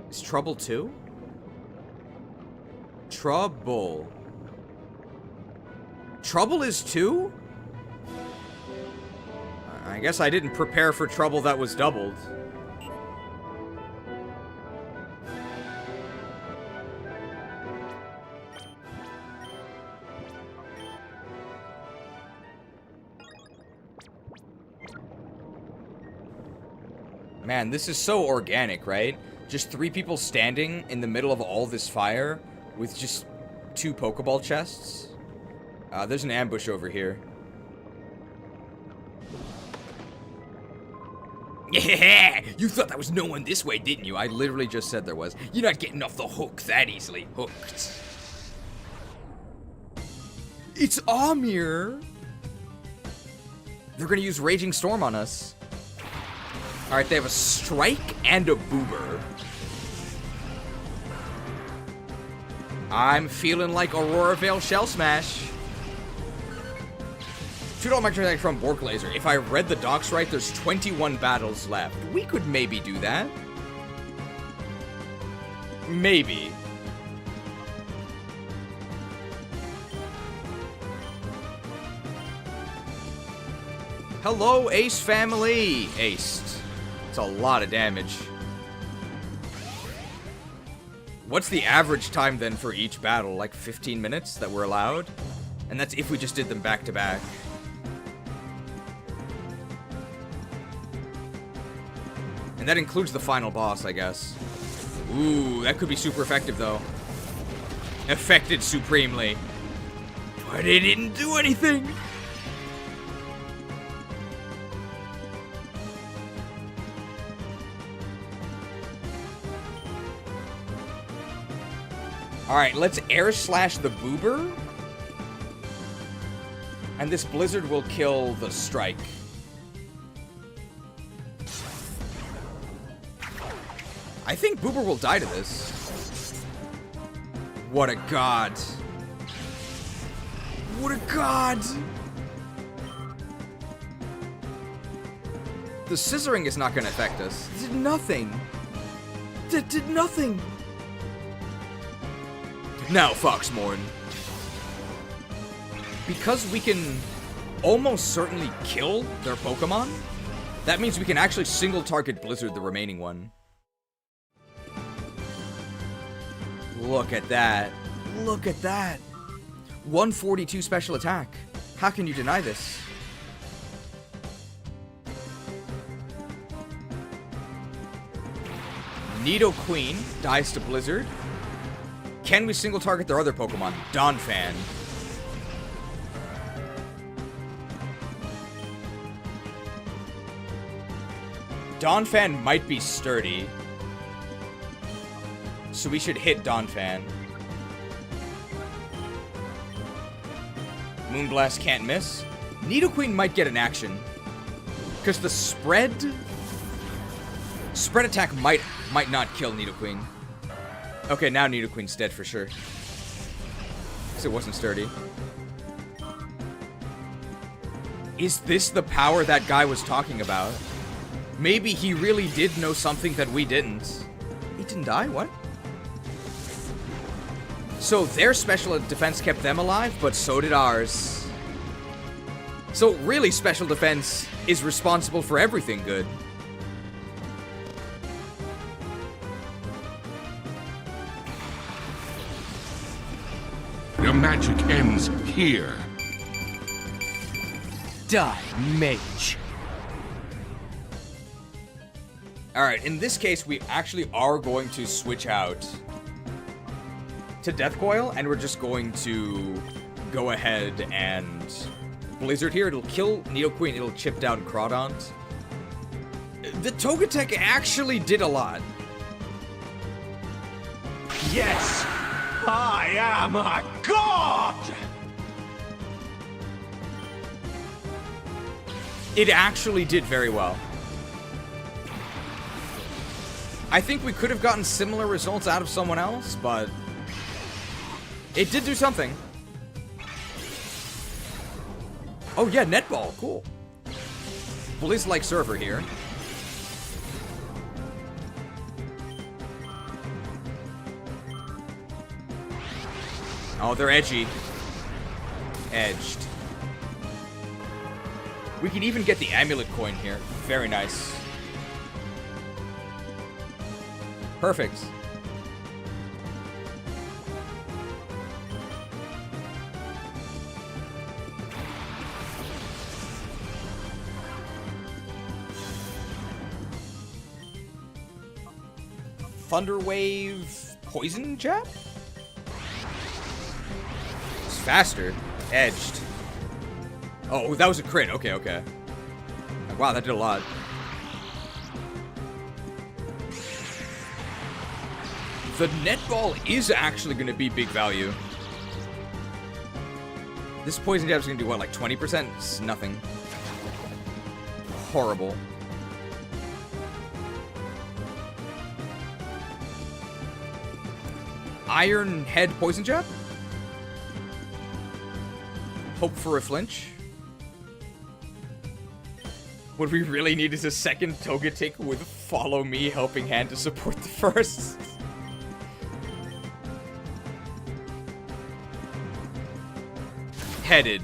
Is trouble 2? Trouble. Trouble is 2? I guess I didn't prepare for trouble that was doubled. Man, this is so organic, right? Just 3 people standing in the middle of all this fire with just 2 Pokeball chests. There's an ambush over here. Yeah, you thought there was no one this way, didn't you? I literally just said there was. You're not getting off the hook that easily. Hooked. It's Amir! They're gonna use Raging Storm on us. Alright, they have a Strike and a Boober. I'm feeling like Aurora Veil Shell Smash. $2 microattack from Bork Laser. If I read the docs right, there's 21 battles left. We could maybe do that. Maybe. Hello, Ace family. Aced. It's a lot of damage. What's the average time then for each battle? Like 15 minutes that we're allowed? And that's if we just did them back to back. And that includes the final boss, I guess. Ooh, that could be super effective, though. Affected supremely. But it didn't do anything! Alright, let's air slash the Boober. And this Blizzard will kill the Strike. I think Boober will die to this. What a god. What a god! The scissoring is not going to affect us. It did nothing. It did nothing. Now, Foxmorn. Because we can almost certainly kill their Pokemon, that means we can actually single target Blizzard the remaining one. Look at that. Look at that. 142 special attack. How can you deny this? Nidoqueen dies to Blizzard. Can we single target their other Pokemon? Donphan. Donphan might be sturdy. So we should hit Donphan. Moonblast can't miss. Nidoqueen might get an action. Because the spread attack might not kill Nidoqueen. Okay, now Nidoqueen's dead for sure. Because it wasn't sturdy. Is this the power that guy was talking about? Maybe he really did know something that we didn't. He didn't die? What? So their special defense kept them alive, but so did ours. So really, special defense is responsible for everything good. Your magic ends here. Die, mage. Alright, in this case, we actually are going to switch out to Death Coil, and we're just going to go ahead and Blizzard here. It'll kill Nidoqueen, it'll chip down Crawdont. The Togetic actually did a lot. Yes! I am a god! It actually did very well. I think we could have gotten similar results out of someone else, but it did do something. Oh yeah, netball, cool. Blizz-like server here. Oh, they're edgy. Edged. We can even get the amulet coin here. Very nice. Perfect. Thunder Wave Poison Jab? It's faster. Edged. Oh, that was a crit. Okay, okay. Wow, that did a lot. The netball is actually going to be big value. This poison jab is going to do what, like 20%? It's nothing. Horrible. Iron Head poison jab? Hope for a flinch. What we really need is a second Togetic with Follow Me helping hand to support the first. Headed.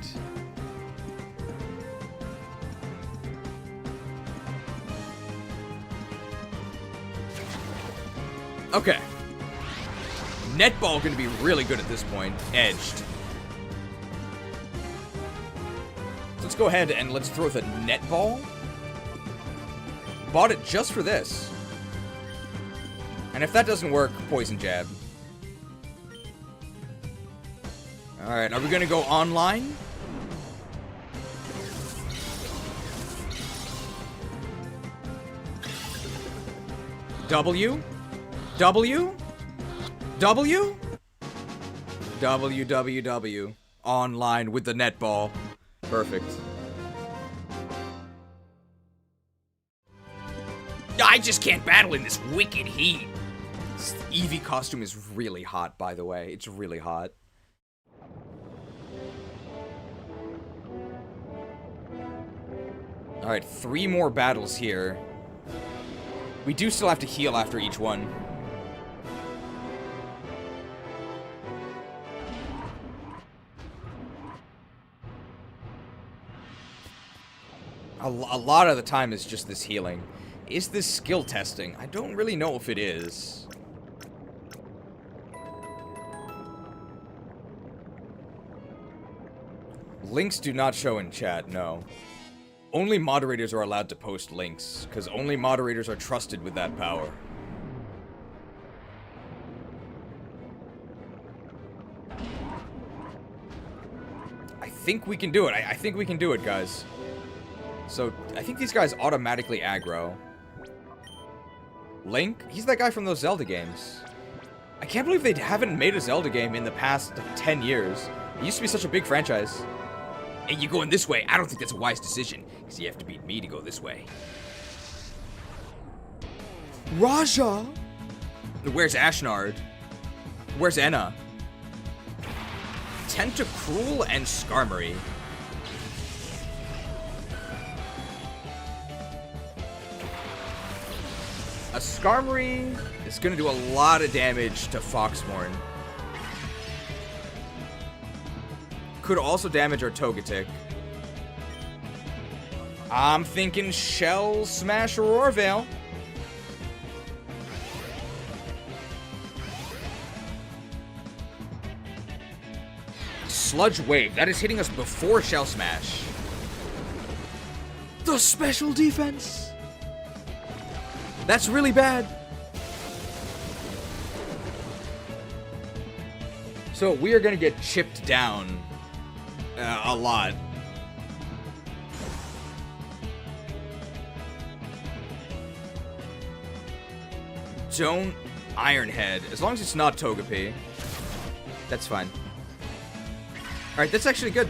Okay. Netball gonna be really good at this point. Edged. So let's go ahead and let's throw the netball. Bought it just for this. And if that doesn't work, poison jab. Alright, are we gonna go online? W? W? W? WWW. Online with the netball. Perfect. I just can't battle in this wicked heat. This Eevee costume is really hot, by the way. It's really hot. Alright, 3 more battles here. We do still have to heal after each one. A lot of the time is just this healing. Is this skill testing? I don't really know if it is. Links do not show in chat, no. Only moderators are allowed to post links, because only moderators are trusted with that power. I think we can do it. I think we can do it, guys. So, I think these guys automatically aggro. Link? He's that guy from those Zelda games. I can't believe they haven't made a Zelda game in the past 10 years. It used to be such a big franchise. Hey, you going this way? I don't think that's a wise decision, because you have to beat me to go this way. Raja? Where's Ashnard? Where's Enna? Tentacruel and Skarmory. A Skarmory is going to do a lot of damage to Foxmorn. Could also damage our Togetic. I'm thinking Shell Smash or Orveil. Sludge Wave. That is hitting us before Shell Smash. The special defense. That's really bad. So we are going to get chipped down a lot. Don't Iron Head. As long as it's not Togepi. That's fine. Alright, that's actually good.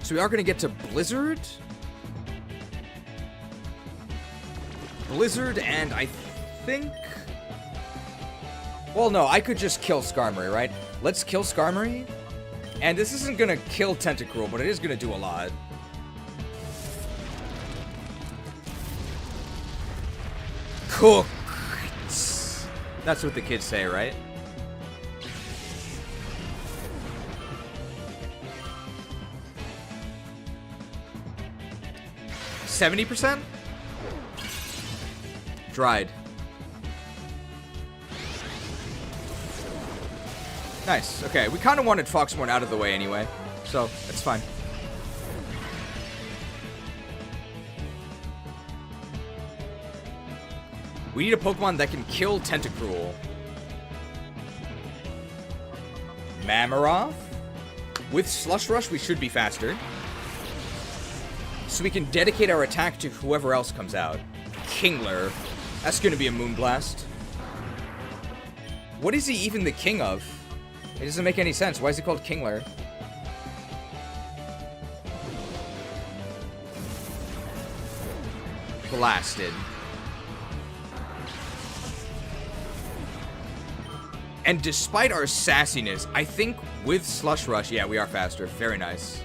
So we are going to get to Blizzard. Blizzard, and I think... Well, no, I could just kill Skarmory, right? Let's kill Skarmory. And this isn't gonna kill Tentacruel, but it is gonna do a lot. Cooked. That's what the kids say, right? %? Dried. Nice. Okay, we kind of wanted Foxmorn out of the way anyway, so that's fine. We need a Pokemon that can kill Tentacruel. Mammarath? With Slush Rush, we should be faster. So we can dedicate our attack to whoever else comes out. Kingler. That's going to be a Moonblast. What is he even the king of? It doesn't make any sense. Why is he called Kingler? Blasted. And despite our sassiness, I think with Slush Rush, yeah, we are faster. Very nice.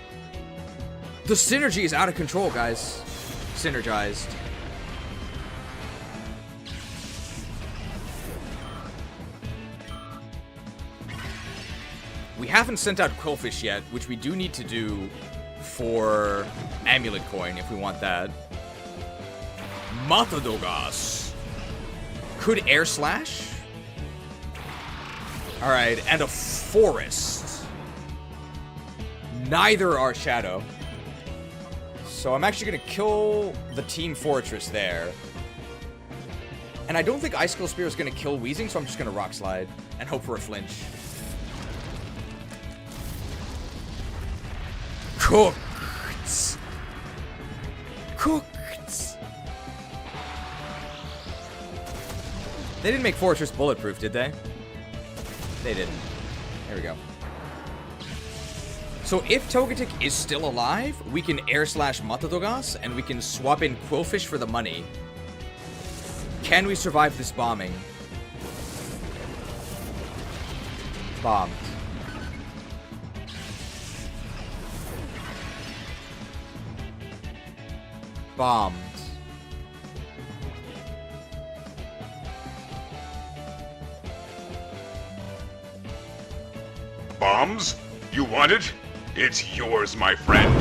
The synergy is out of control, guys. Synergized. We haven't sent out Quillfish yet, which we do need to do for Amulet Coin if we want that. Matadogas. Could Air Slash? Alright, and a Forest. Neither are Shadow. So I'm actually going to kill the Team Fortress there. And I don't think Icicle Spear is going to kill Weezing, so I'm just going to Rock Slide and hope for a flinch. Cooked. Cooked. They didn't make Fortress bulletproof, did they? They didn't. There we go. So if Togetic is still alive, we can Air Slash Matadogas, and we can swap in Quillfish for the money. Can we survive this bombing? Bombed. Bombed. Bombs? You want it? It's yours, my friend.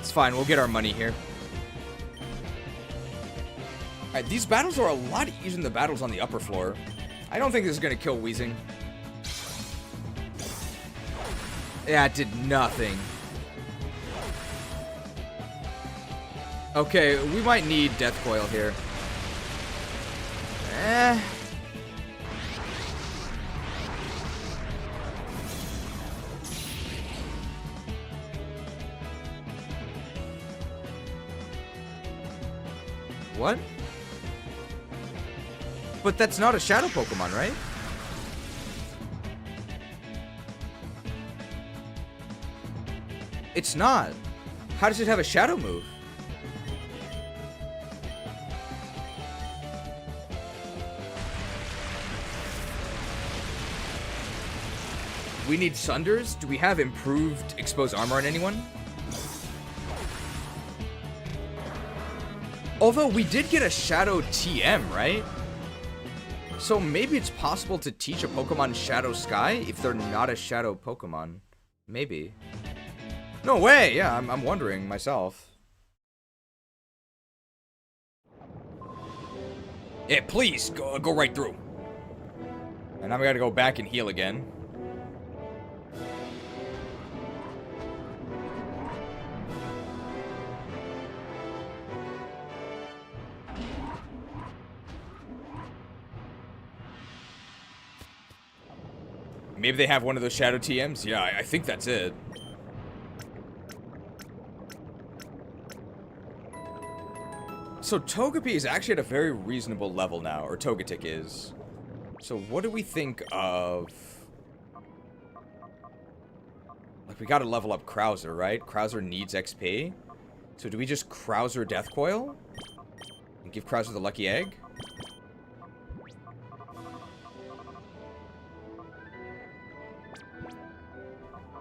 It's fine, we'll get our money here. Alright, these battles are a lot easier than the battles on the upper floor. I don't think this is going to kill Weezing. Yeah, it did nothing. Okay, we might need Death Coil here. What? But that's not a Shadow Pokemon, right? It's not. How does it have a Shadow move? We need Sunders? Do we have improved exposed armor on anyone? Although we did get a Shadow TM, right? So maybe it's possible to teach a Pokemon Shadow Sky if they're not a Shadow Pokemon. Maybe. No way! Yeah, I'm wondering myself. Yeah, please, go right through. And now we gotta go back and heal again. Maybe they have one of those Shadow TMs? Yeah, I think that's it. So Togepi is actually at a very reasonable level now, or Togetic is. So what do we think of we gotta level up Krauser, right? Krauser needs XP. So do we just Krauser Death Coil? And give Krauser the lucky egg?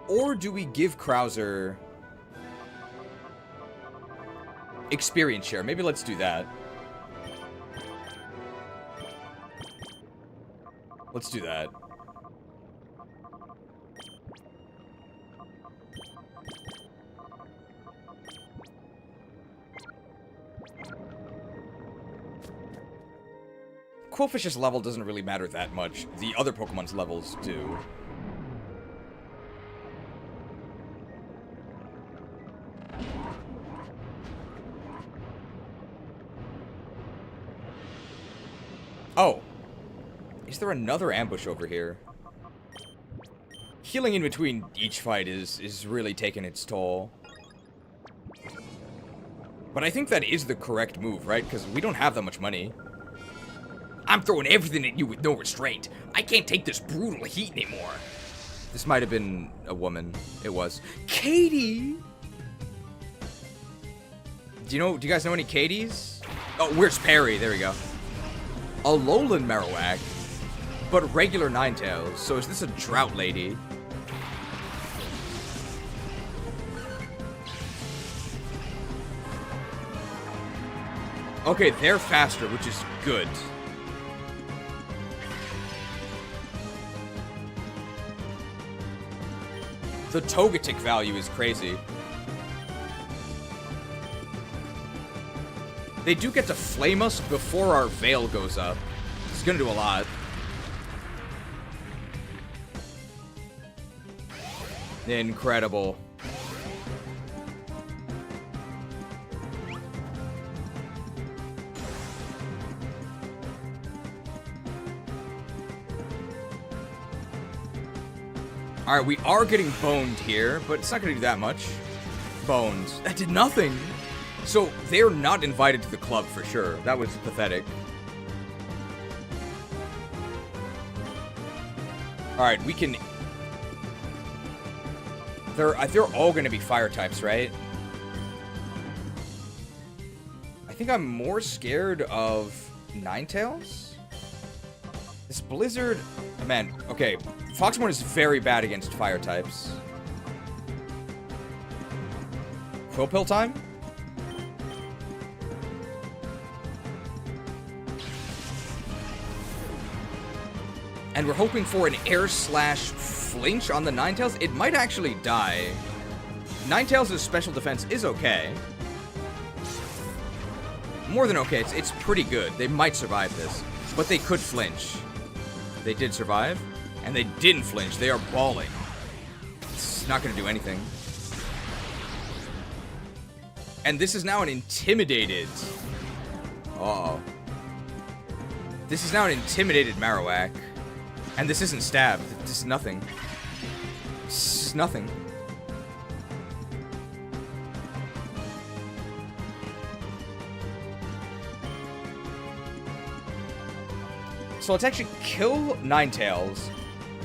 Or do we give Krauser experience share? Maybe let's do that. Let's do that. Quillfish's level doesn't really matter that much. The other Pokemon's levels do. Oh. Is there another ambush over here? Healing in between each fight is really taking its toll. But I think that is the correct move, right? Because we don't have that much money. I'm throwing everything at you with no restraint. I can't take this brutal heat anymore. This might have been a woman. It was. Katie! Do you guys know any Katies? Oh, where's Perry? There we go. Alolan Marowak, but regular Ninetales. So is this a drought lady? Okay, they're faster, which is good. The Togetic value is crazy. They do get to flame us before our veil goes up. It's gonna do a lot. Incredible. Alright, we are getting boned here, but it's not gonna do that much. Boned. That did nothing! So, they're not invited to the club for sure. That was pathetic. Alright, we can... They're all gonna be fire types, right? I think I'm more scared of Ninetales? This Blizzard... Man, okay. Foxmorn is very bad against fire types. Quillpill time? And we're hoping for an air slash flinch on the Ninetales. It might actually die. Ninetales' special defense is okay. More than okay, it's pretty good. They might survive this, but they could flinch. They did survive, and they didn't flinch. They are balling. It's not going to do anything. And this is now an intimidated... Uh-oh. This is now an intimidated Marowak. And this isn't stabbed. This is nothing. This is nothing. So let's actually kill Ninetales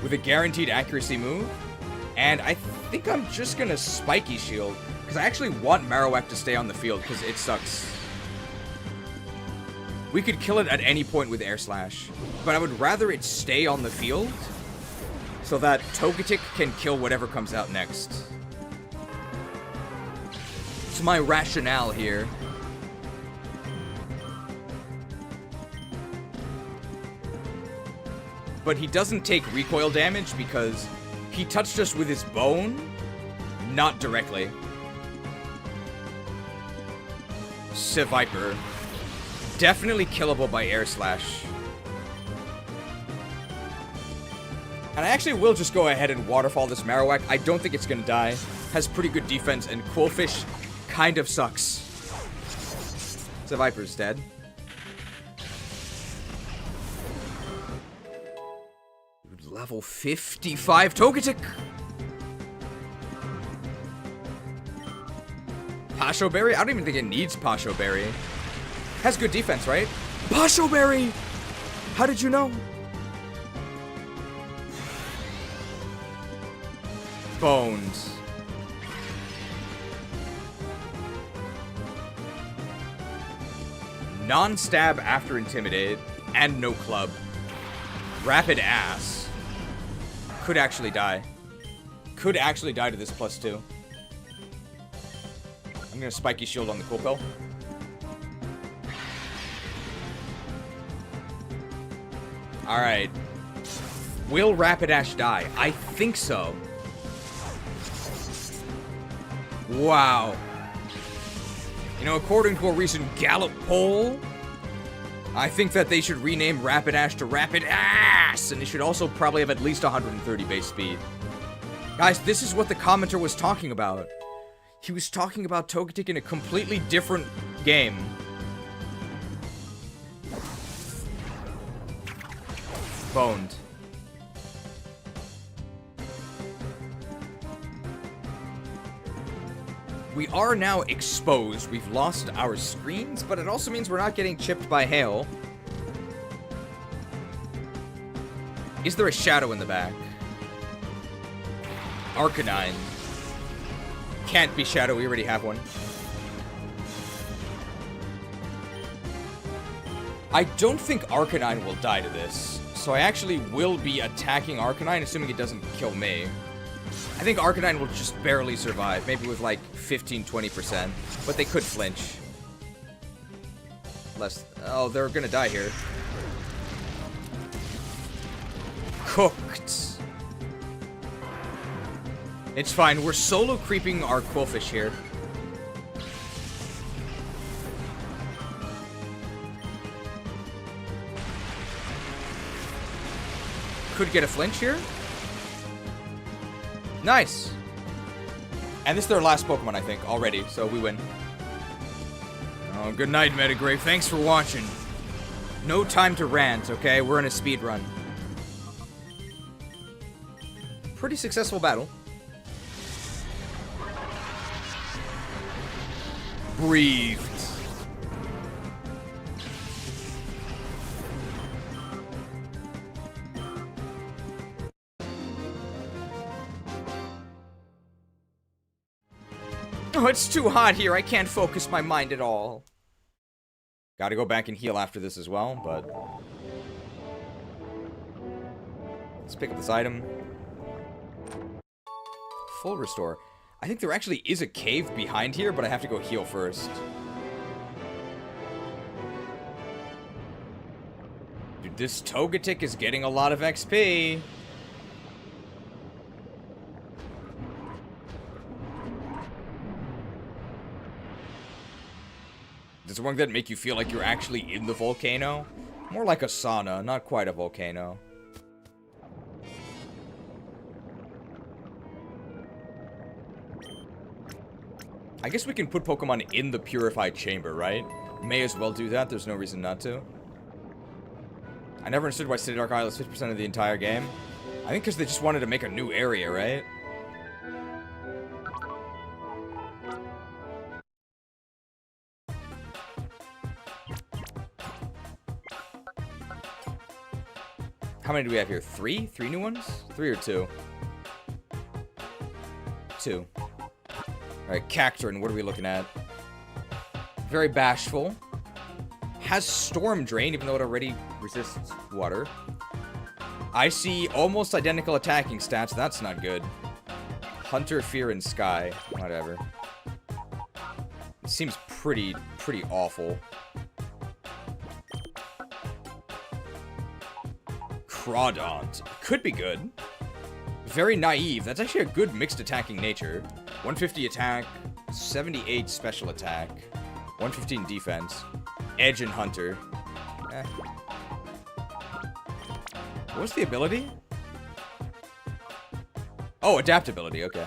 with a guaranteed accuracy move. And I think I'm just gonna Spiky Shield, because I actually want Marowak to stay on the field, because it sucks. We could kill it at any point with Air Slash, but I would rather it stay on the field so that Togetic can kill whatever comes out next. It's my rationale here. But he doesn't take recoil damage because he touched us with his bone, not directly. Viper. Definitely killable by Air Slash. And I actually will just go ahead and waterfall this Marowak. I don't think it's gonna die. Has pretty good defense, and Quillfish kind of sucks. Viper's dead. Level 55 Togetic. Pasho Berry? I don't even think it needs Pasho Berry. Has good defense, right? Pasho Berry! How did you know? Bones. Non-stab after Intimidate, and no club. Rapid ass. Could actually die. Could actually die to this +2. I'm gonna spiky shield on the cool pill. Alright. Will Rapidash die? I think so. Wow. You know, according to a recent Gallup poll, I think that they should rename Rapidash to Rapid Ass, and they should also probably have at least 130 base speed. Guys, this is what the commenter was talking about. He was talking about Togetic in a completely different game. Boned. We are now exposed. We've lost our screens, but it also means we're not getting chipped by hail. Is there a shadow in the back? Arcanine. Can't be shadow, we already have one. I don't think Arcanine will die to this, so I actually will be attacking Arcanine, assuming it doesn't kill me. I think Arcanine will just barely survive, maybe with like 15-20%, but they could flinch. Less. Oh, they're gonna die here. Cooked. It's fine, we're solo creeping our Quillfish here. Could get a flinch here. Nice. And this is their last Pokemon, I think, already, so we win. Oh, good night, Metagrave. Thanks for watching. No time to rant, okay? We're in a speed run. Pretty successful battle. Breathed. Oh, it's too hot here. I can't focus my mind at all. Gotta go back and heal after this as well, but... let's pick up this item. Full restore. I think there actually is a cave behind here, but I have to go heal first. Dude, this Togetic is getting a lot of XP. Does one that make you feel like you're actually in the volcano? More like a sauna, not quite a volcano. I guess we can put Pokemon in the purified chamber, right? May as well do that, there's no reason not to. I never understood why Citadark Isle is 50% of the entire game. I think because they just wanted to make a new area, right? How many do we have here? 3? 3 new ones? 3 or 2? 2. Alright, Cacturne, what are we looking at? Very bashful. Has Storm Drain, even though it already resists water. I see almost identical attacking stats. That's not good. Hunter, Fear, and Sky. Whatever. It seems pretty awful. Crawdaunt. Could be good. Very naive. That's actually a good mixed attacking nature. 150 attack, 78 special attack, 115 defense, Edge and Hunter. What's the ability? Oh, adaptability, okay.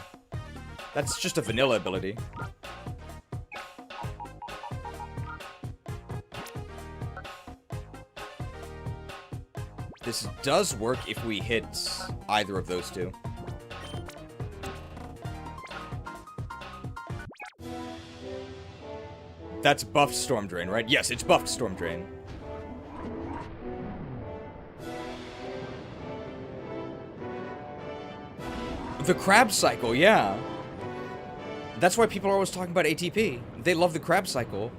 That's just a vanilla ability. This does work if we hit either of those two. That's buffed Storm Drain, right? Yes, it's buffed Storm Drain. The Crab Cycle, yeah. That's why people are always talking about ATP. They love the Crab Cycle.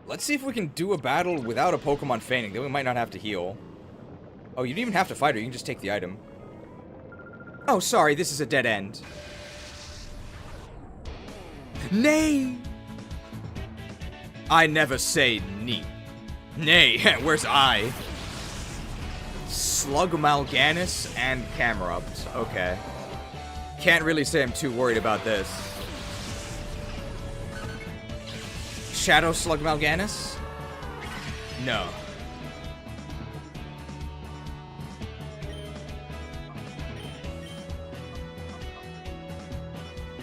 Let's see if we can do a battle without a Pokemon fainting. Then we might not have to heal. Oh, you don't even have to fight her. You can just take the item. Oh, sorry. This is a dead end. Nay! I never say nee. Nay, where's I? Slug Mal'Ganis and Camerupt. Okay. Can't really say I'm too worried about this. Shadow Slug Mal'Ganis? No.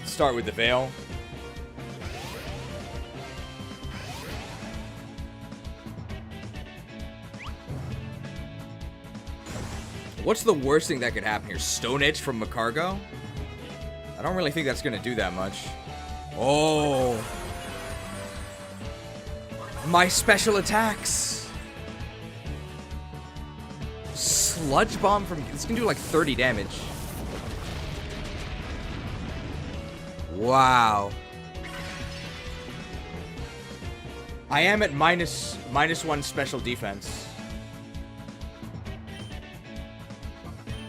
Start with the Veil. What's the worst thing that could happen here? Stone Edge from Macargo? I don't really think that's going to do that much. Oh. My special attacks. Sludge Bomb from... This can do like 30 damage. Wow. I am at minus 1 special defense.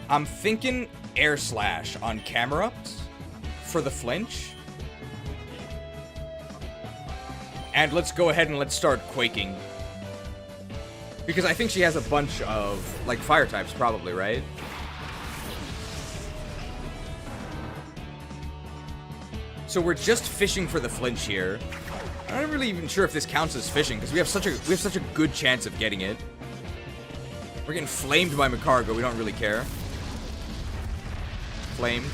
I'm thinking Air Slash on Camerupt for the flinch. And let's go ahead and let's start quaking. Because I think she has a bunch of, like, fire types probably, right? So we're just fishing for the flinch here. I'm not really even sure if this counts as fishing, because we have such a good chance of getting it. We're getting flamed by Macargo, we don't really care. Flamed.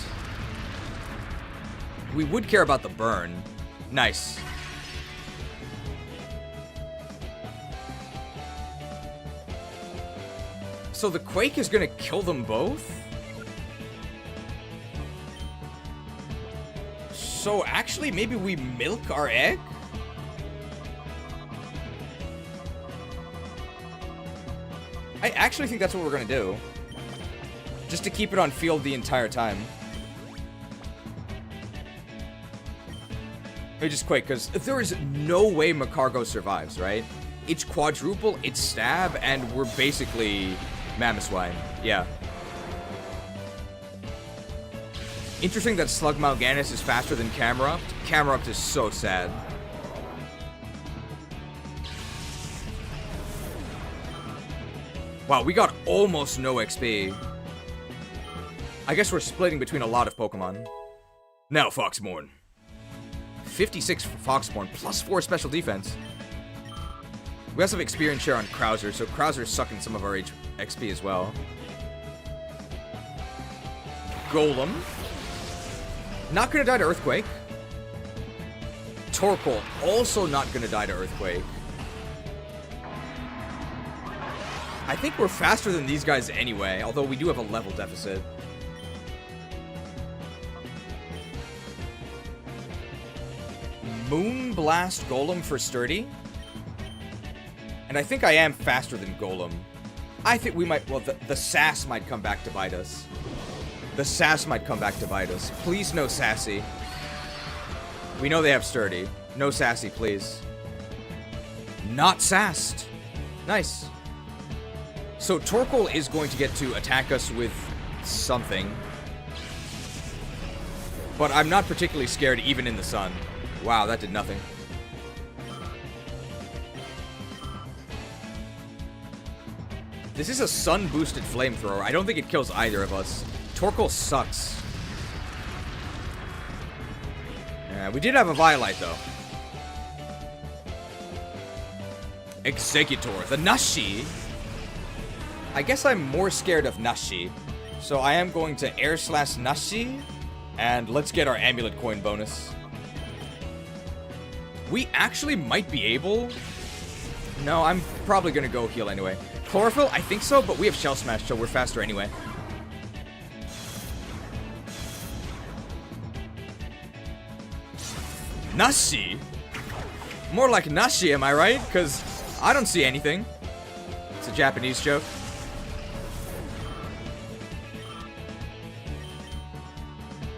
We would care about the burn. Nice. So the Quake is gonna kill them both? So actually, maybe we milk our egg? I actually think that's what we're gonna do. Just to keep it on field the entire time. Let me just Quake, because there is no way Macargo survives, right? It's quadruple, it's stab, and we're basically Mamoswine. Yeah. Interesting that Slug Mal'Ganis is faster than Camerupt. Camerupt is so sad. Wow, we got almost no XP. I guess we're splitting between a lot of Pokemon. Now, Foxmorn. 56 for Foxmorn, plus 4 special defense. We also have experience share on Krauser, so Krauser's sucking some of our XP as well. Golem. Not gonna die to Earthquake. Torkoal, also not gonna die to Earthquake. I think we're faster than these guys anyway, although we do have a level deficit. Moonblast Golem for Sturdy. And I think I am faster than Golem. I think we might... Well, the Sass might come back to bite us. The Sass might come back to bite us. Please, no Sassy. We know they have Sturdy. No Sassy, please. Not Sassed. Nice. So Torkoal is going to get to attack us with something. But I'm not particularly scared even in the sun. Wow, that did nothing. This is a sun-boosted flamethrower. I don't think it kills either of us. Torkoal sucks. Yeah, we did have a Violite, though. Executor, the Nashi. I guess I'm more scared of Nashi. So I am going to Air Slash Nashi. And let's get our Amulet Coin bonus. We actually might be able... No, I'm probably going to go heal anyway. Chlorophyll? I think so, but we have Shell Smash, so we're faster anyway. Nashi? More like Nashi, am I right? Because I don't see anything. It's a Japanese joke.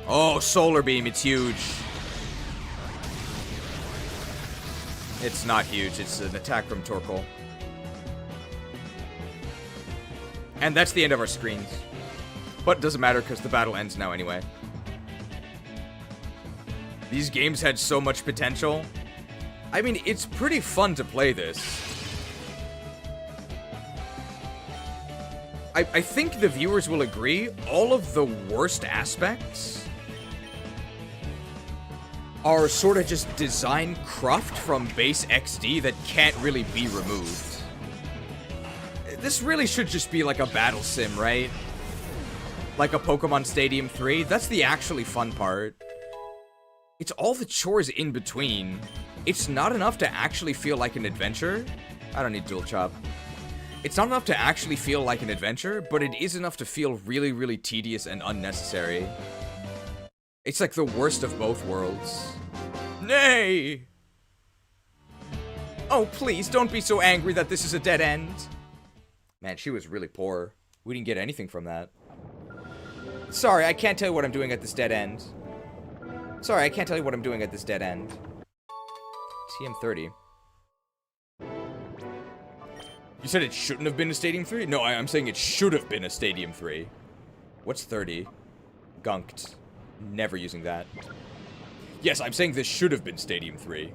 Oh, Solar Beam, it's huge. It's not huge. It's an attack from Torkoal. And that's the end of our screens. But it doesn't matter because the battle ends now anyway. These games had so much potential. I mean, it's pretty fun to play this. I think the viewers will agree, all of the worst aspects are sort of just design cruft from base XD that can't really be removed. This really should just be like a battle sim, right? Like a Pokemon Stadium 3. That's the actually fun part. It's all the chores in between. It's not enough to actually feel like an adventure. I don't need dual chop. It's not enough to actually feel like an adventure, but it is enough to feel really, really tedious and unnecessary. It's like the worst of both worlds. Nay! Oh, please, don't be so angry that this is a dead end. Man, she was really poor. We didn't get anything from that. Sorry, I can't tell you what I'm doing at this dead end. Sorry, I can't tell you what I'm doing at this dead end. TM30. You said it shouldn't have been a Stadium 3? No, I'm saying it should have been a Stadium 3. What's 30? Gunked. Never using that. Yes, I'm saying this should have been Stadium 3.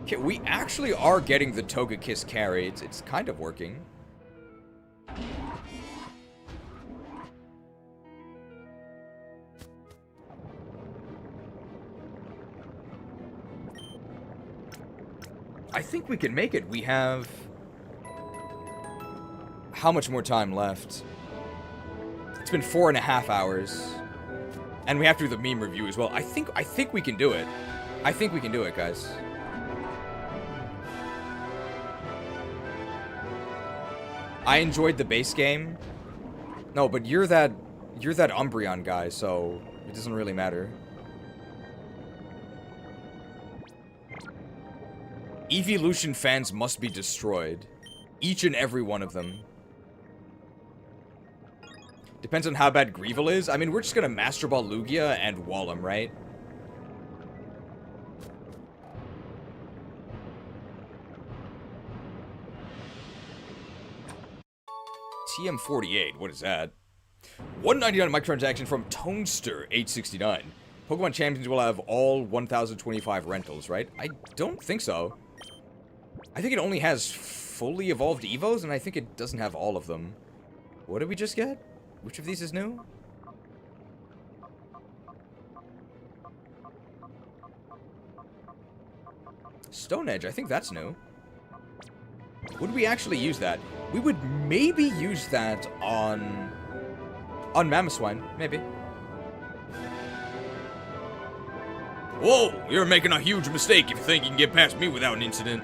Okay, we actually are getting the Togekiss carried. It's kind of working. I think we can make it. We have... How much more time left? It's been 4.5 hours. And we have to do the meme review as well. I think we can do it. I think we can do it, guys. I enjoyed the base game. No, but you're that Umbreon guy, so it doesn't really matter. Eevelution fans must be destroyed. Each and every one of them. Depends on how bad Greevil is. I mean, we're just gonna Master Ball Lugia and wall him, right? TM48, what is that? 199 microtransaction from Tonester869. Pokemon Champions will have all 1,025 rentals, right? I don't think so. I think it only has fully evolved Evos, and I think it doesn't have all of them. What did we just get? Which of these is new? Stone Edge, I think that's new. Would we actually use that? We would maybe use that on Mamoswine, maybe. Whoa, you're making a huge mistake if you think you can get past me without an incident.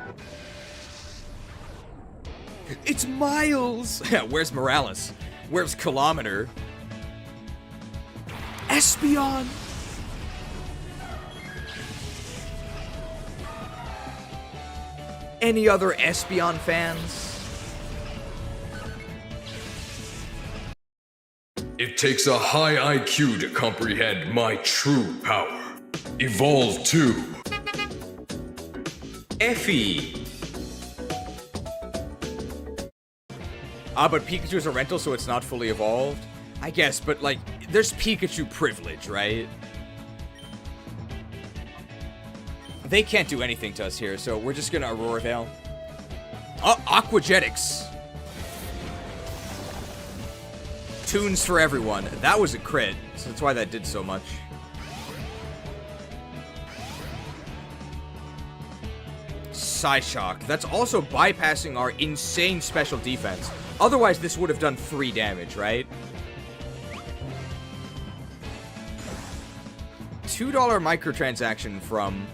It's Miles! Yeah, where's Morales? Where's Kilometer? Espeon! Any other Espeon fans? It takes a high IQ to comprehend my true power. Evolve to Effie. But Pikachu's a rental, so it's not fully evolved? I guess, but, like, there's Pikachu privilege, right? They can't do anything to us here, so we're just gonna Aurora Veil. Oh, Aquagetics. Tunes for everyone. That was a crit, so that's why that did so much. Psyshock. That's also bypassing our insane special defense. Otherwise, this would have done 3 damage, right? $2 microtransaction from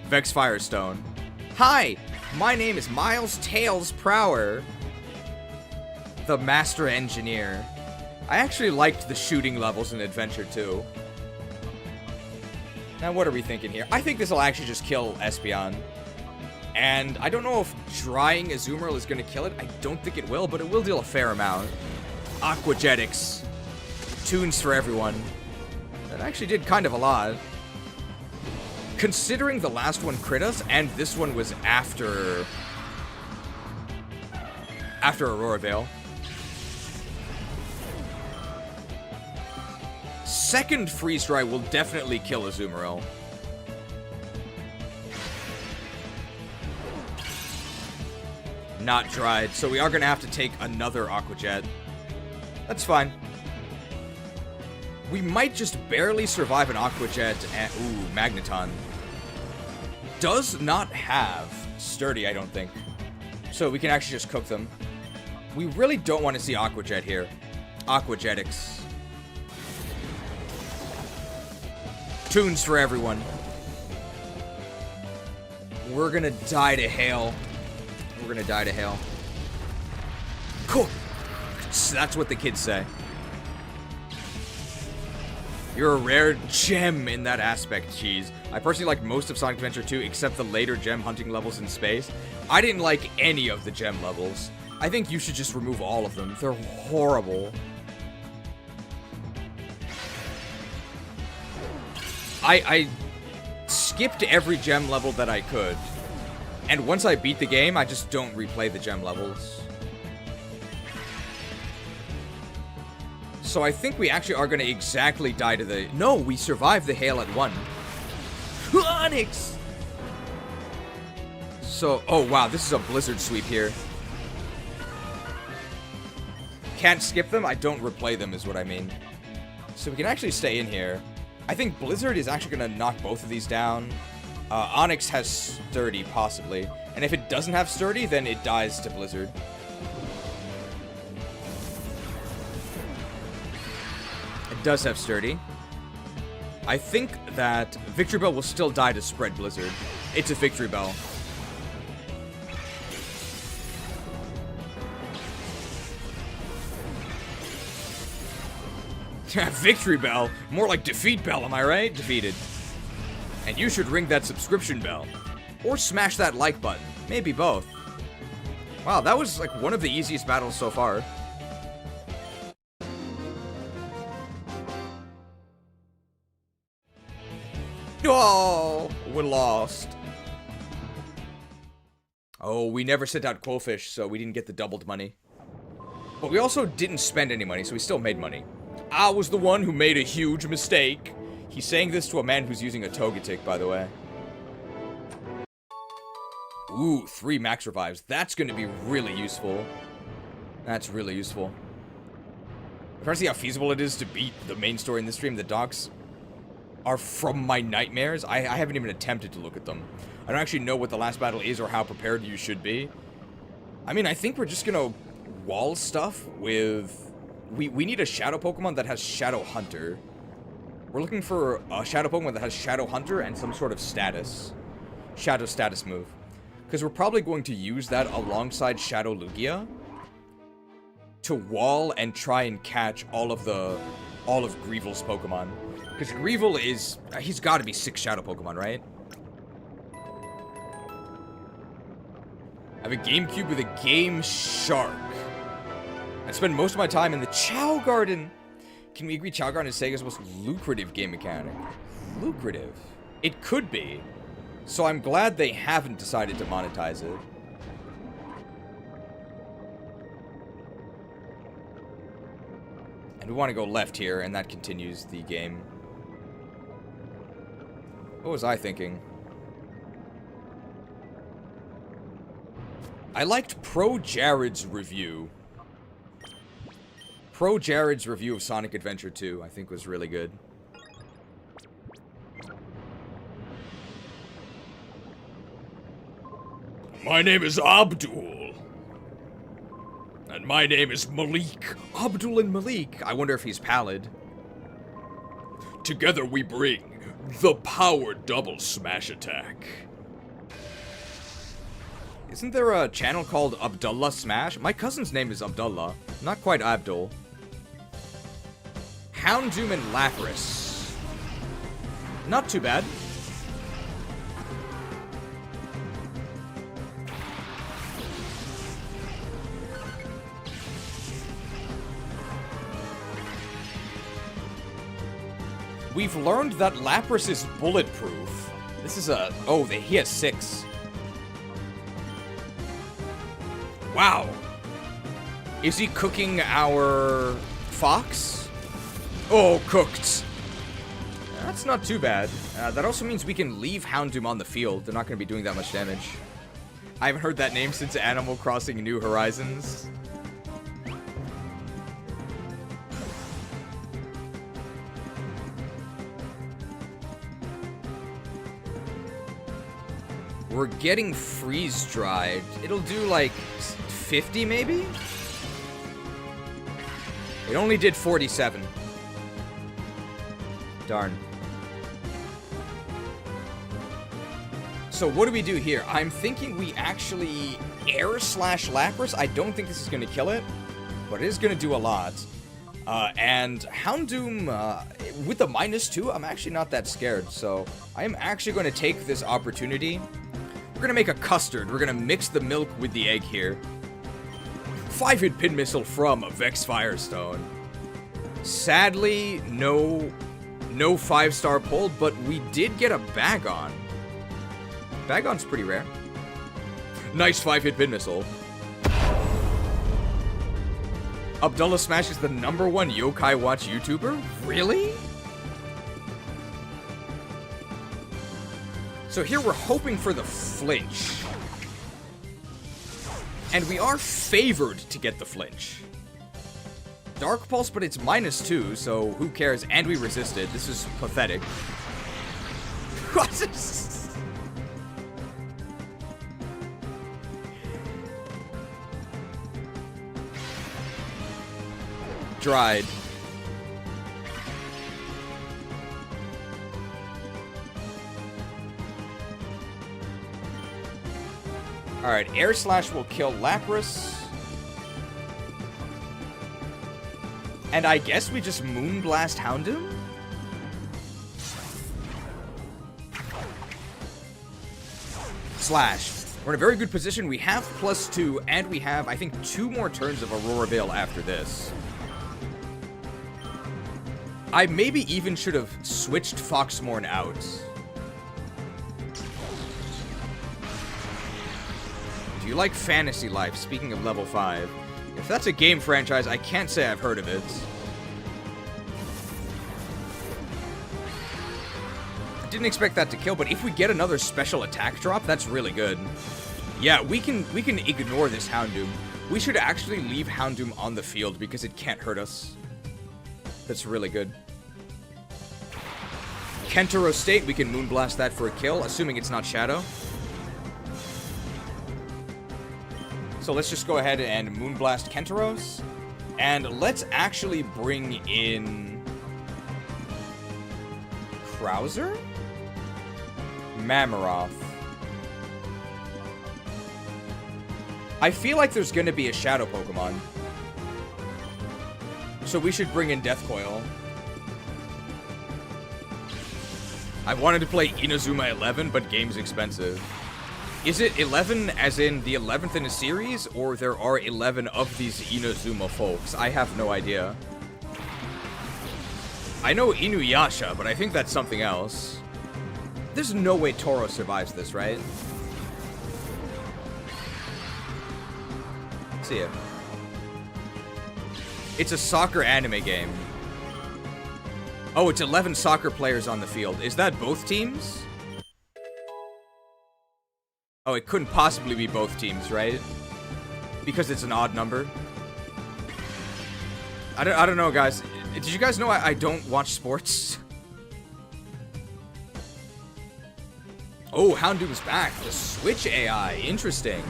Vex Firestone. Hi, my name is Miles Tails Prower, the Master Engineer. I actually liked the shooting levels in Adventure 2. Now, what are we thinking here? I think this will actually just kill Espeon. And I don't know if drying Azumarill is going to kill it. I don't think it will, but it will deal a fair amount. Aquagetics. Tunes for everyone. actually did kind of a lot. Considering the last one crit us, and this one was after Aurora Veil. Second Freeze Dry will definitely kill Azumarill. Not dried, so we are going to have to take another Aqua Jet. That's fine. We might just barely survive an Aqua Jet and... Ooh, Magneton. Does not have Sturdy, I don't think. So we can actually just cook them. We really don't want to see Aqua Jet here. Aqua Jetix. Tunes for everyone. We're gonna die to hail. We're gonna die to hail. Cool. That's what the kids say. You're a rare gem in that aspect, Cheese. I personally like most of Sonic Adventure 2 except the later gem hunting levels in space. I didn't like any of the gem levels. I think you should just remove all of them. They're horrible. I skipped every gem level that I could. And once I beat the game, I just don't replay the gem levels. So I think we actually are going to exactly die to the... No, we survived the hail at 1. Onyx! So, oh wow, this is a blizzard sweep here. Can't skip them? I don't replay them is what I mean. So we can actually stay in here. I think Blizzard is actually going to knock both of these down. Onyx has Sturdy, possibly. And if it doesn't have Sturdy, then it dies to Blizzard. It does have Sturdy. I think that Victory Bell will still die to spread Blizzard. It's a Victory Bell. Victory Bell? More like Defeat Bell, am I right? Defeated. And you should ring that subscription bell. Or smash that like button. Maybe both. Wow, that was like one of the easiest battles so far. Oh, we're lost. Oh, we never sent out Quillfish, so we didn't get the doubled money. But we also didn't spend any money, so we still made money. I was the one who made a huge mistake. He's saying this to a man who's using a Togetic, by the way. Ooh, 3 max revives. That's going to be really useful. That's really useful. I'm trying to see how feasible it is to beat the main story in this stream. The docs are from my nightmares. I haven't even attempted to look at them. I don't actually know what the last battle is or how prepared you should be. I mean, I think we're just going to wall stuff with... We need a Shadow Pokemon that has Shadow Hunter. We're looking for a Shadow Pokemon that has Shadow Hunter and some sort of status. Shadow status move. Because we're probably going to use that alongside Shadow Lugia to wall and try and catch all of Greevil's Pokemon. Because Greevil is... he's got to be 6 Shadow Pokemon, right? I have a GameCube with a Game Shark. I spend most of my time in the Chow Garden. Can we agree Chow Garden is Sega's most lucrative game mechanic? Lucrative? It could be. So I'm glad they haven't decided to monetize it. And we want to go left here, and that continues the game. What was I thinking? I liked Pro Jared's review. Pro Jared's review of Sonic Adventure 2, I think, was really good. My name is Abdul. And my name is Malik. Abdul and Malik. I wonder if he's pallid. Together we bring the Power Double Smash Attack. Isn't there a channel called Abdullah Smash? My cousin's name is Abdullah. Not quite Abdul. Houndoom and Lapras. Not too bad. We've learned that Lapras is bulletproof. This is a... Oh, he has 6. Wow. Is he cooking our fox? Oh, cooked. That's not too bad. That also means we can leave Houndoom on the field. They're not going to be doing that much damage. I haven't heard that name since Animal Crossing New Horizons. We're getting freeze-dried. It'll do, like, 50, maybe? It only did 47. Darn. So what do we do here? I'm thinking we actually air/Lapras. I don't think this is going to kill it, but it is going to do a lot. And Houndoom, with the -2, I'm actually not that scared. So I am actually going to take this opportunity. We're going to make a custard. We're going to mix the milk with the egg here. 5-hit pin missile from Vex Firestone. Sadly, no 5-star pull, but we did get a Bagon. Bagon's pretty rare. Nice 5-hit pin missile. Abdullah Smash is the #1 Yokai Watch YouTuber? Really? So here we're hoping for the flinch. And we are favored to get the flinch. Dark Pulse, but it's -2, so who cares? And we resisted. This is pathetic. What is this? Dried. Alright, Air Slash will kill Lapras. And I guess we just Moonblast Houndoom? Slash. We're in a very good position. We have +2, and we have, I think, 2 more turns of Aurora Veil after this. I maybe even should have switched Foxmorn out. Do you like Fantasy Life? Speaking of level 5. If that's a game franchise, I can't say I've heard of it. I didn't expect that to kill, but if we get another special attack drop, that's really good. Yeah, we can ignore this Houndoom. We should actually leave Houndoom on the field because it can't hurt us. That's really good. Kentaro State, we can Moonblast that for a kill, assuming it's not Shadow. So let's just go ahead and Moonblast Kentaros. And let's actually bring in... Krauser? Mammoroth. I feel like there's going to be a Shadow Pokemon. So we should bring in Death Coil. I wanted to play Inazuma 11, but game's expensive. Is it 11 as in the 11th in a series, or there are 11 of these Inazuma folks? I have no idea. I know Inuyasha, but I think that's something else. There's no way Toro survives this, right? See ya. It's a soccer anime game. Oh, it's 11 soccer players on the field. Is that both teams? Oh, it couldn't possibly be both teams, right? Because it's an odd number. I don't know, guys. Did you guys know I don't watch sports? Oh, Houndoom's back. The Switch AI. Interesting.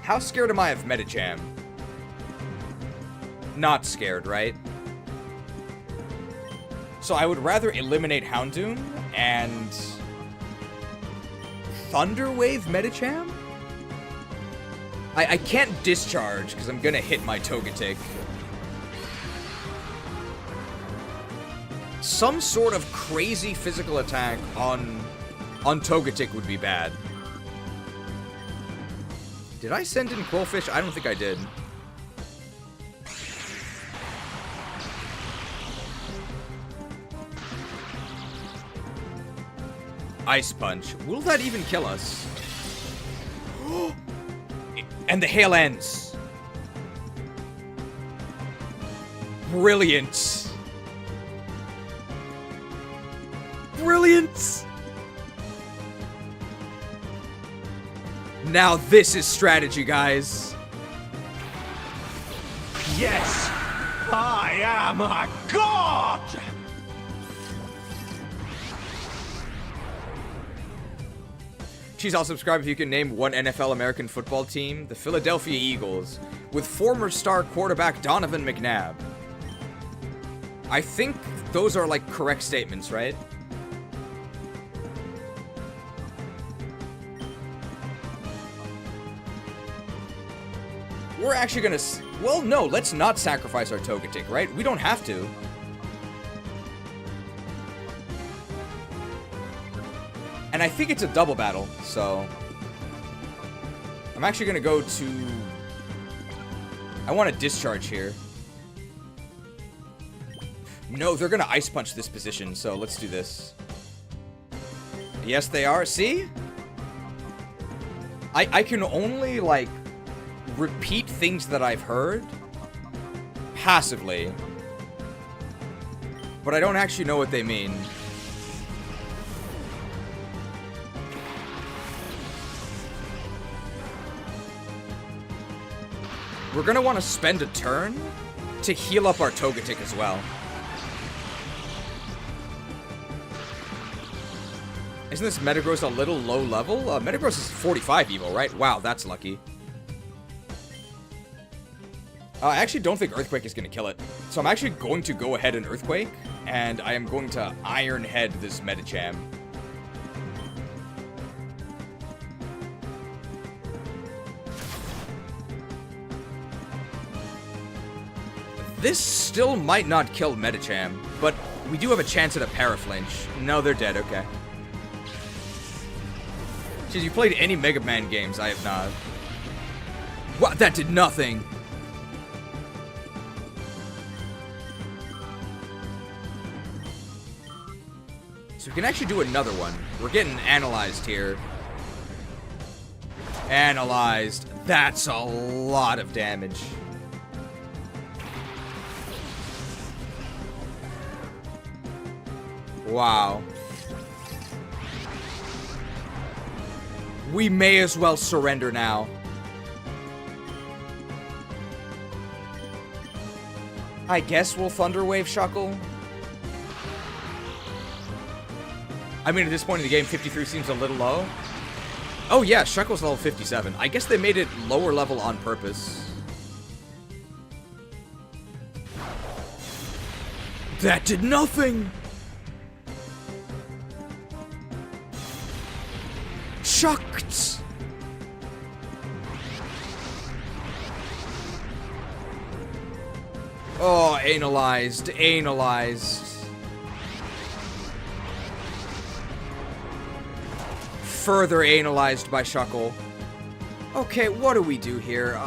How scared am I of Medicham? Not scared, right? So I would rather eliminate Houndoom and... Thunder Wave Medicham? I can't discharge because I'm gonna hit my Togetic. Some sort of crazy physical attack on Togetic would be bad. Did I send in Quillfish? I don't think I did. Ice Punch. Will that even kill us? And the hail ends. Brilliant. Brilliant. Now this is strategy, guys. Yes, I am a god! Cheese, I'll subscribe if you can name one NFL American football team. The Philadelphia Eagles, with former star quarterback Donovan McNabb. I think those are, like, correct statements, right? We're actually gonna... Well, no, let's not sacrifice our Togetic, right? We don't have to. And I think it's a double battle, so... I'm actually gonna go to... I want to discharge here. No, they're gonna Ice Punch this position, so let's do this. Yes, they are. See? I can only, like, repeat things that I've heard passively. But I don't actually know what they mean. We're gonna want to spend a turn to heal up our Togetic as well. Isn't this Metagross a little low level? Metagross is 45 Evo, right? Wow, that's lucky. I actually don't think Earthquake is going to kill it. So I'm actually going to go ahead and Earthquake, and I am going to Iron Head this Medicham. This still might not kill Medicham, but we do have a chance at a Paraflinch. No, they're dead, okay. Jeez, you played any Mega Man games? I have not. What? That did nothing. So we can actually do another one. We're getting analyzed here. Analyzed. That's a lot of damage. Wow. We may as well surrender now. I guess we'll Thunder Wave Shuckle. I mean, at this point in the game, 53 seems a little low. Oh yeah, Shuckle's level 57. I guess they made it lower level on purpose. That did nothing! Shucked! Oh, analyzed, analyzed. Further analyzed by Shuckle. Okay, what do we do here?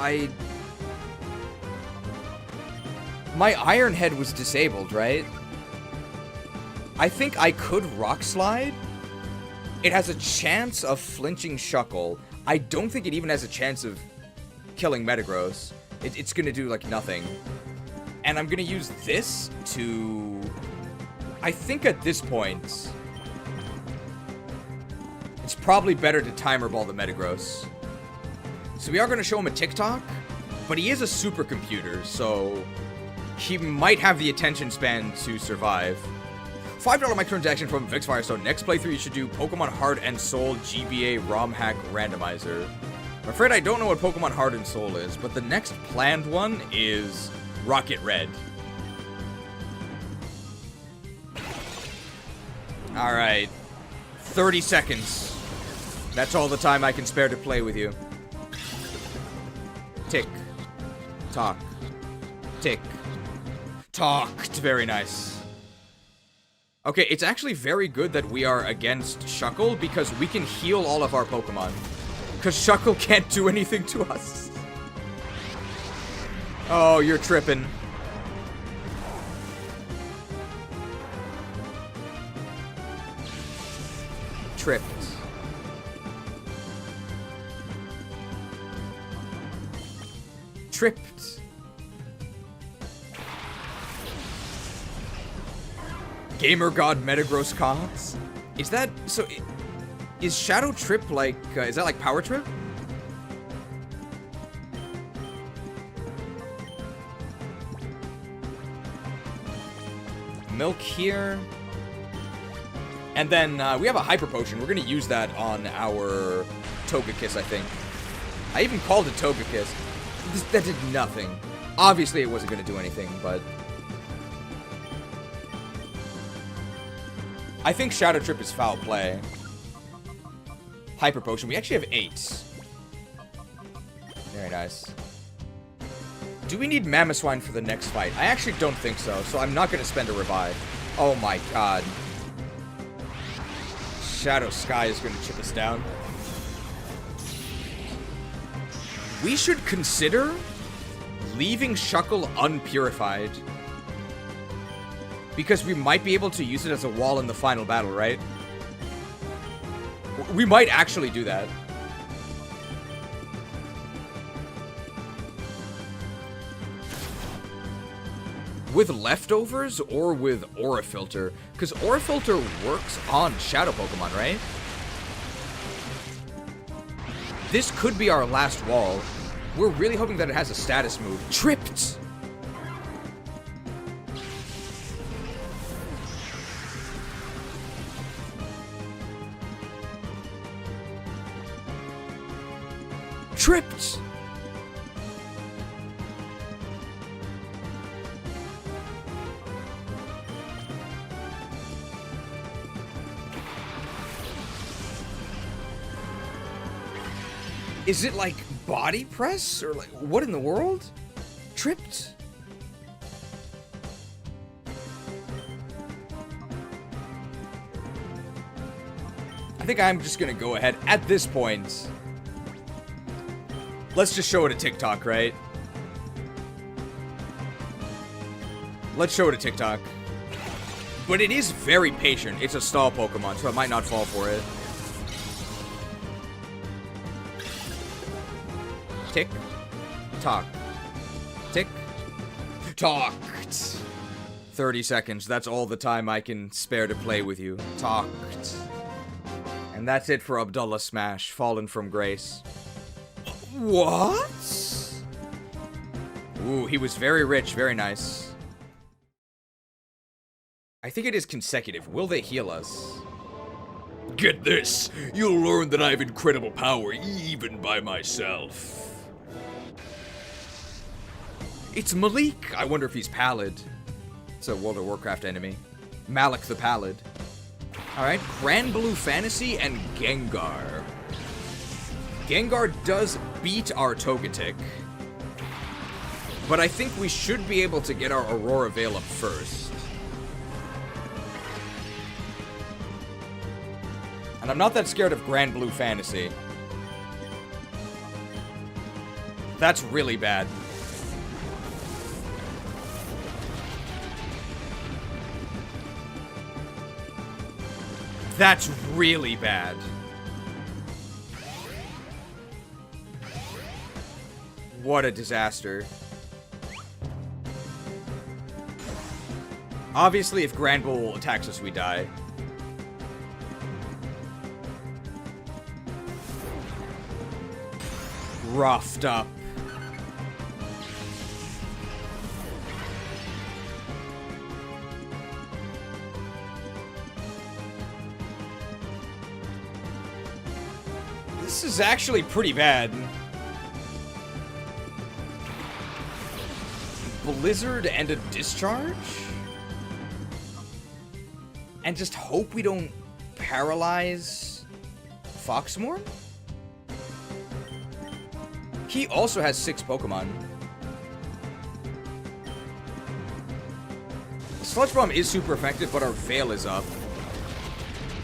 My Iron Head was disabled, right? I think I could Rock Slide. It has a chance of flinching Shuckle. I don't think it even has a chance of killing Metagross. It's gonna do, like, nothing. And I'm gonna use this to... I think at this point... it's probably better to Timer Ball the Metagross. So we are gonna show him a TikTok, but he is a supercomputer, so... he might have the attention span to survive. $5 microtransaction from Vix Firestone. Next playthrough, you should do Pokemon Heart and Soul GBA Romhack Randomizer. I'm afraid I don't know what Pokemon Heart and Soul is, but the next planned one is Rocket Red. Alright. 30 seconds. That's all the time I can spare to play with you. Tick. Tock. Tick. Talked. Very nice. Okay, it's actually very good that we are against Shuckle because we can heal all of our Pokemon. Because Shuckle can't do anything to us. Oh, you're tripping. Tripped. Tripped. Gamer God Metagross cards? Is that... So... Is Shadow Trip like... is that like Power Trip? Milk here. And then we have a Hyper Potion. We're going to use that on our Togekiss, I think. I even called it Togekiss. That did nothing. Obviously, it wasn't going to do anything, but... I think Shadow Trip is foul play. Hyper Potion. We actually have 8. Very nice. Do we need Mamoswine for the next fight? I actually don't think so, so I'm not going to spend a revive. Oh my god. Shadow Sky is going to chip us down. We should consider leaving Shuckle unpurified. Because we might be able to use it as a wall in the final battle, right? We might actually do that. With leftovers or with Aura Filter? Because Aura Filter works on Shadow Pokemon, right? This could be our last wall. We're really hoping that it has a status move. Tripped! Tripped! Is it like body press? Or like, what in the world? Tripped? I think I'm just gonna go ahead at this point. Let's just show it a TikTok, right? Let's show it a TikTok. But it is very patient. It's a stall Pokemon, so it might not fall for it. Tick. Tock. Tick. Talked. 30 seconds. That's all the time I can spare to play with you. Talked. And that's it for Abdullah Smash, Fallen from Grace. What? Ooh, he was very rich. Very nice. I think it is consecutive. Will they heal us? Get this. You'll learn that I have incredible power even by myself. It's Malik. I wonder if he's Pallid. It's a World of Warcraft enemy. Malik the Pallid. Alright, Grand Blue Fantasy and Gengar. Gengar does beat our Togetic. But I think we should be able to get our Aurora Veil up first. And I'm not that scared of Grand Blue Fantasy. That's really bad. That's really bad. What a disaster. Obviously, if Granbull attacks us, we die. Roughed up. This is actually pretty bad. Blizzard and a Discharge? And just hope we don't paralyze Foxmorn? He also has 6 Pokemon. Sludge Bomb is super effective, but our Veil is up.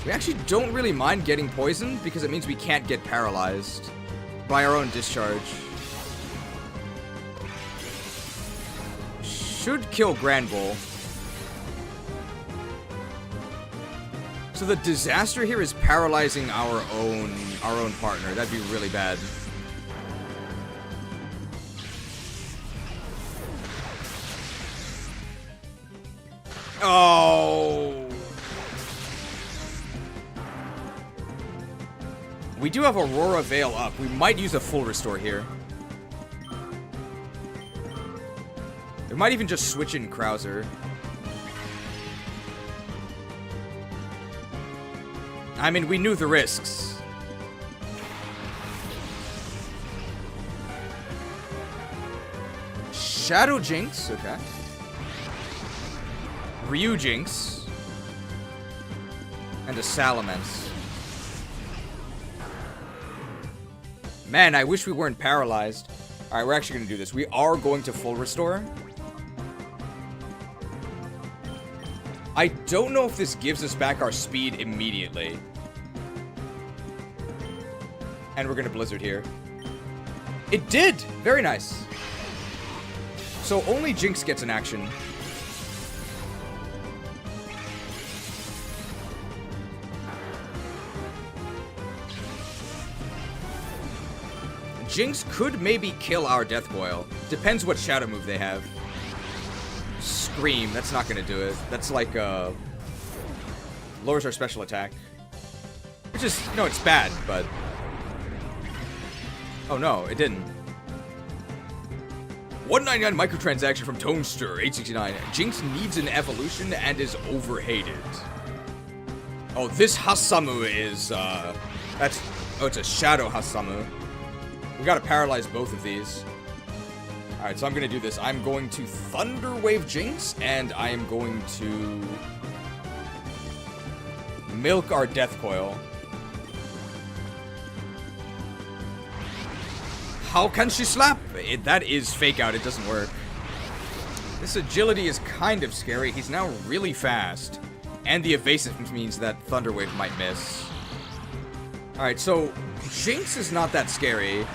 We actually don't really mind getting poisoned because it means we can't get paralyzed by our own Discharge. Should kill Granbull. So the disaster here is paralyzing our own partner. That'd be really bad. Oh. We do have Aurora Veil up. We might use a full restore here. We might even just switch in Krauser. I mean, we knew the risks. Shadow Jinx, okay. Ryu Jinx. And a Salamence. Man, I wish we weren't paralyzed. Alright, we're actually going to do this. We are going to full restore. I don't know if this gives us back our speed immediately. And we're going to Blizzard here. It did! Very nice. So only Jinx gets an action. Jinx could maybe kill our Death Coil. Depends what shadow move they have. Scream, that's not gonna do it. That's like, lowers our special attack. Which is, no, it's bad, but... Oh no, it didn't. 199 microtransaction from Tonester, 869. Jinx needs an evolution and is overhated. Oh, this Hasamu is, that's... Oh, it's a Shadow Hasamu. We gotta paralyze both of these. Alright, so I'm gonna do this. I'm going to Thunder Wave Jinx, and I am going to... milk our Death Coil. How can she slap? That is fake out. It doesn't work. This agility is kind of scary. He's now really fast. And the evasive means that Thunder Wave might miss. Alright, so Jinx is not that scary.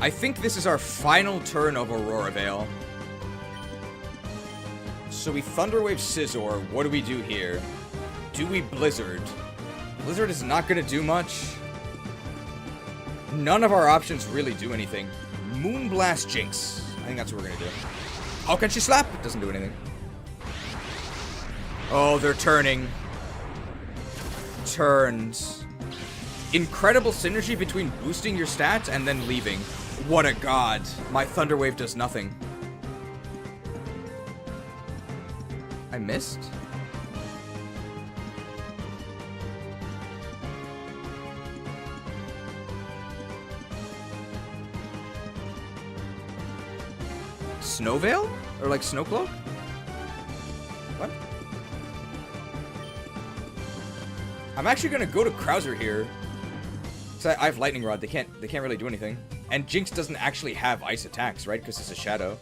I think this is our final turn of Aurora Veil. So we Thunder Wave Scizor. What do we do here? Do we Blizzard? Blizzard is not going to do much. None of our options really do anything. Moonblast Jinx. I think that's what we're going to do. How can she slap? It doesn't do anything. Oh, they're turning. Turns. Incredible synergy between boosting your stats and then leaving. What a god. My Thunder Wave does nothing. I missed? Snow Veil? Or like Snow Cloak? What? I'm actually gonna go to Krauser here. So I have Lightning Rod. They can't really do anything. And Jinx doesn't actually have ice attacks, right? Because it's a shadow.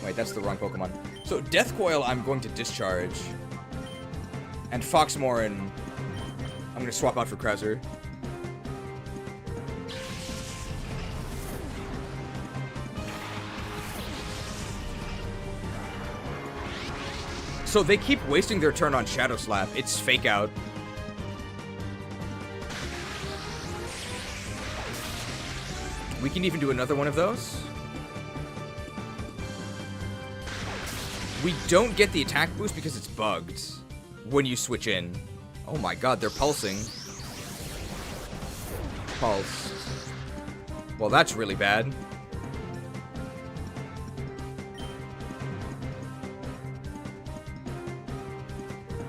Wait, that's the wrong Pokemon. So Death Coil, I'm going to discharge. And Foxmoran, I'm gonna swap out for Krauser. So they keep wasting their turn on Shadow Slap. It's fake out. We can even do another one of those. We don't get the attack boost because it's bugged when you switch in. Oh my god, they're pulsing. Pulse. Well, that's really bad.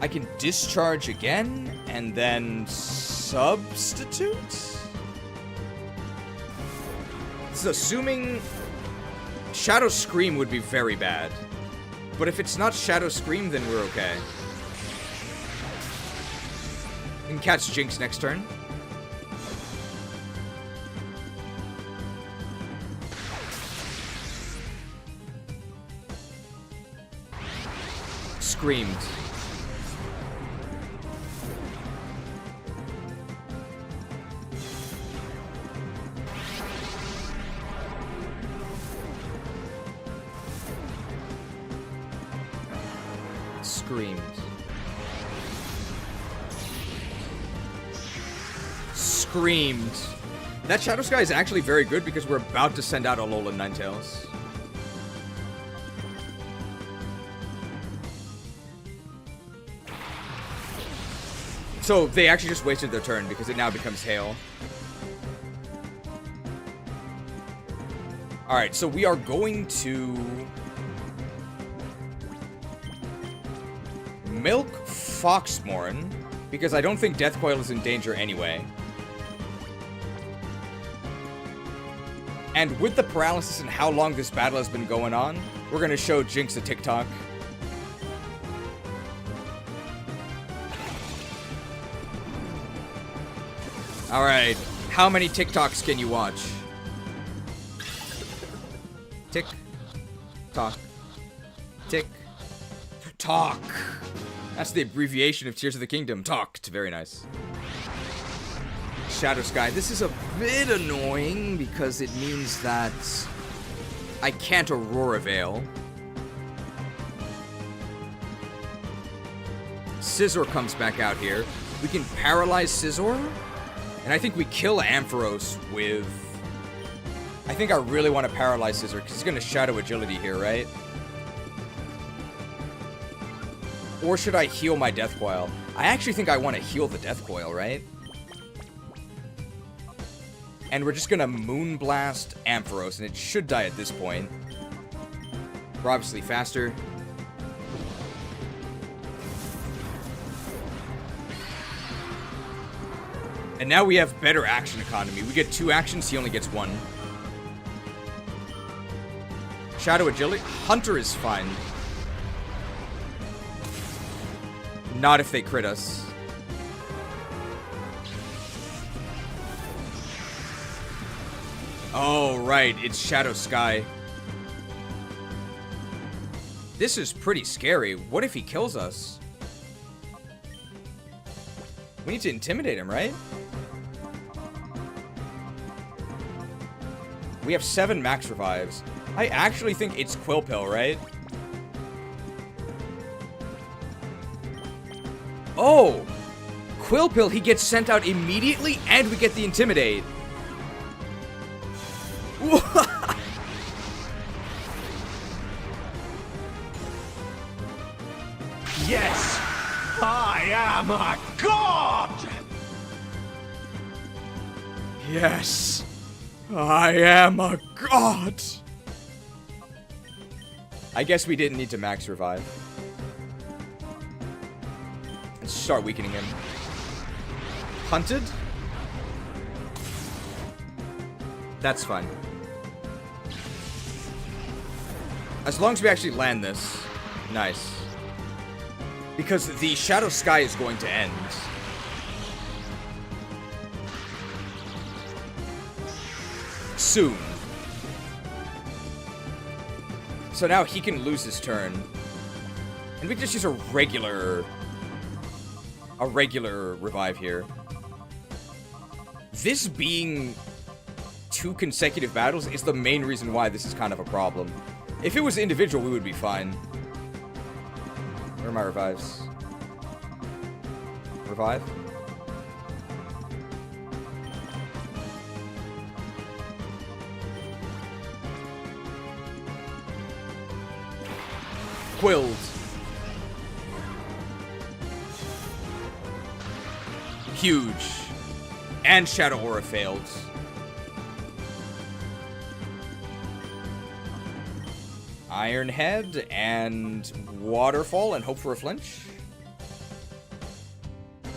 I can discharge again, and then substitute? This is assuming Shadow Scream would be very bad. But if it's not Shadow Scream, then we're okay. We can catch Jinx next turn. Screamed. Screamed. Screamed. That Shadow Sky is actually very good because we're about to send out Alolan Ninetales. So they actually just wasted their turn because it now becomes Hail. Alright, so we are going to milk Foxmorn because I don't think Deathcoil is in danger anyway. And with the paralysis and how long this battle has been going on, we're going to show Jinx a TikTok. Alright, how many TikToks can you watch? Tick. Tock. Tick. Talk. That's the abbreviation of Tears of the Kingdom. Talked. Very nice. Shadow Sky. This is a bit annoying because it means that I can't Aurora Veil. Scizor comes back out here. We can paralyze Scizor. And I think we kill Ampharos with... I think I really want to paralyze Scizor because he's going to Shadow Agility here, right? Or should I heal my Death Coil? I actually think I want to heal the Death Coil, right? And we're just going to Moonblast Ampharos, and it should die at this point. We're obviously faster. And now we have better action economy. We get 2 actions, he only gets 1. Shadow Agility. Hunter is fine. Not if they crit us. Oh, right. It's Shadow Sky. This is pretty scary. What if he kills us? We need to intimidate him, right? We have 7 max revives. I actually think it's Quillpill, right? Oh! Quillpill, he gets sent out immediately, and we get the Intimidate. Yes! I am a god! Yes! I am a god! I guess we didn't need to max revive. Let's start weakening him. Hunted? That's fine. As long as we actually land this. Nice. Because the Shadow Sky is going to end. Soon. So now he can lose his turn. And we just use a regular revive here. This being 2 consecutive battles is the main reason why this is kind of a problem. If it was individual, we would be fine. Where are my revives? Revive? Quilled. Huge. And Shadow Aura failed. Iron Head and Waterfall and hope for a flinch.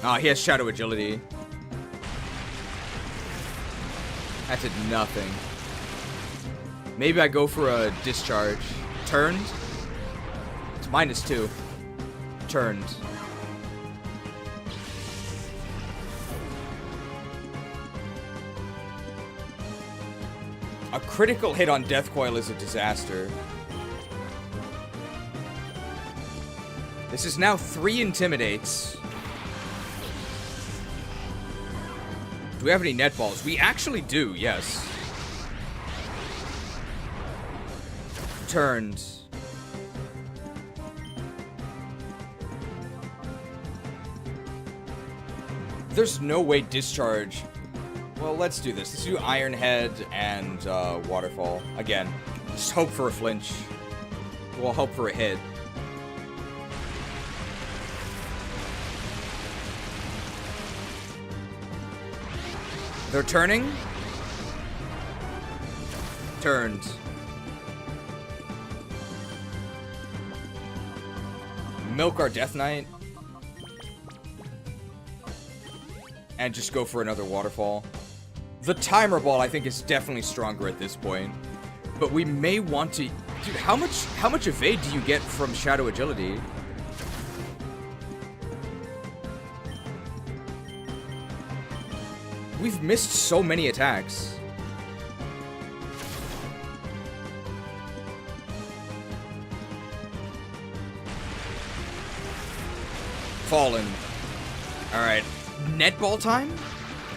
Ah, he has Shadow Agility. That did nothing. Maybe I go for a Discharge. Turned. It's -2. Turned. A critical hit on Death Coil is a disaster. This is now 3 Intimidates. Do we have any net balls? We actually do, yes. Turned. There's no way discharge... Well, let's do this. Let's do Iron Head and Waterfall. Again, just hope for a flinch. We'll hope for a hit. They're turning. Turned. Milk our Death Knight. And just go for another Waterfall. The Timer Ball, I think, is definitely stronger at this point. But we may want to... Dude, how much evade do you get from Shadow Agility? We've missed so many attacks. Fallen. Alright. Netball time?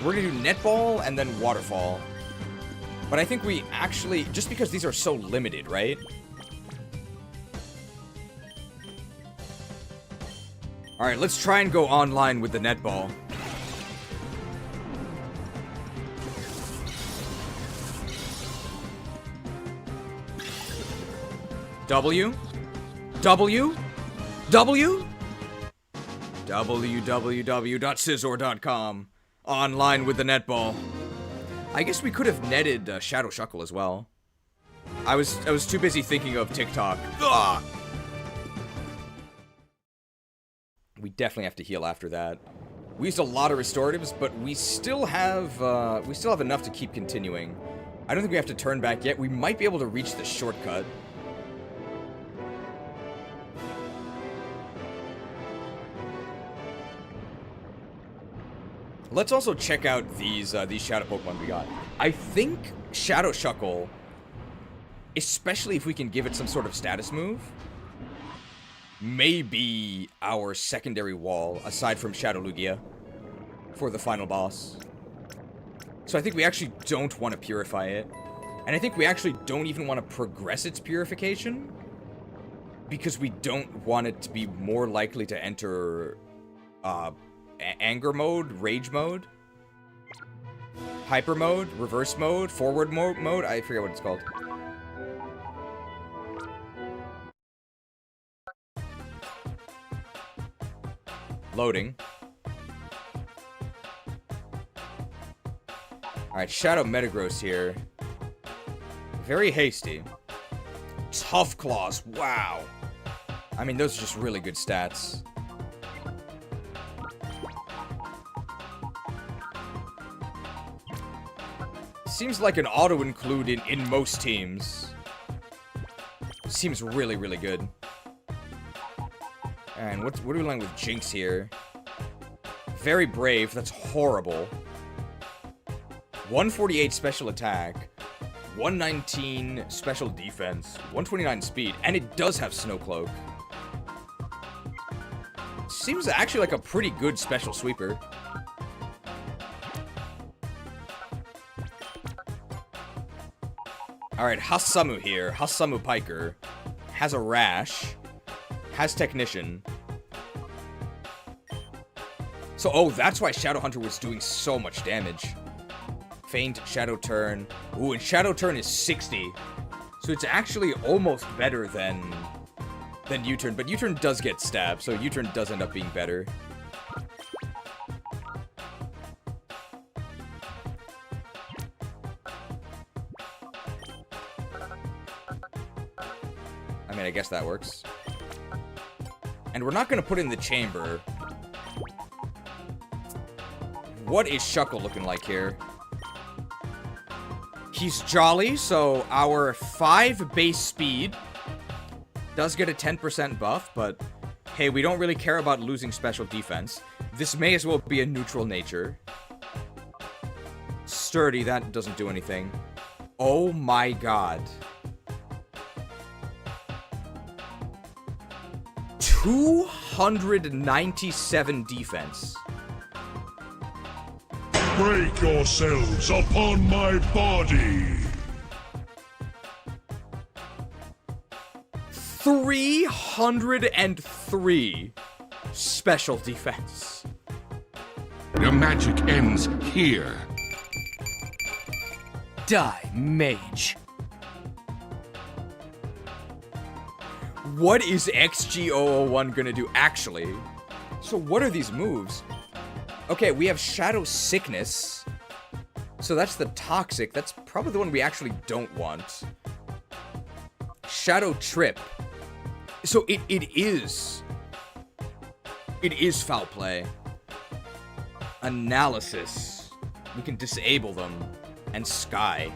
We're gonna do netball and then waterfall. But I think we actually... Just because these are so limited, right? Alright, let's try and go online with the netball. W? W? W? www.scizor.com. Online with the netball. I guess we could have netted Shadow Shuckle as well. I was too busy thinking of TikTok. Ugh! We definitely have to heal after that. We used a lot of restoratives, but we still have enough to keep continuing. I don't think we have to turn back yet. We might be able to reach the shortcut. Let's also check out these Shadow Pokemon we got. I think Shadow Shuckle, especially if we can give it some sort of status move, may be our secondary wall, aside from Shadow Lugia, for the final boss. So I think we actually don't want to purify it. And I think we actually don't even want to progress its purification, because we don't want it to be more likely to enter... anger mode, rage mode, hyper mode, reverse mode, forward mode, I forget what it's called. Loading. Alright, Shadow Metagross here. Very hasty. Tough Claws, wow. I mean, those are just really good stats. Seems like an auto-include in most teams. Seems really, really good. And what are we playing with Jinx here? Very brave, that's horrible. 148 special attack. 119 special defense. 129 speed. And it does have Snow Cloak. Seems actually like a pretty good special sweeper. Alright, Hasamu here. Hasamu Piker. Has a Rash. Has Technician. So, oh, that's why Shadow Hunter was doing so much damage. Feint, Shadow Turn. Ooh, and Shadow Turn is 60. So it's actually almost better than U-Turn. But U-Turn does get stabbed, so U-Turn does end up being better. I mean, I guess that works. And we're not going to put in the chamber. What is Shuckle looking like here? He's jolly, so our 5 base speed does get a 10% buff, but hey, we don't really care about losing special defense. This may as well be a neutral nature. Sturdy, that doesn't do anything. Oh my god. 297 defense. Break yourselves upon my body. 303 special defense. Your magic ends here. Die, mage. What is XG001 gonna do, actually? So what are these moves? Okay, we have Shadow Sickness. So that's the Toxic. That's probably the one we actually don't want. Shadow Trip. So it is foul play. Analysis. We can disable them. And Sky.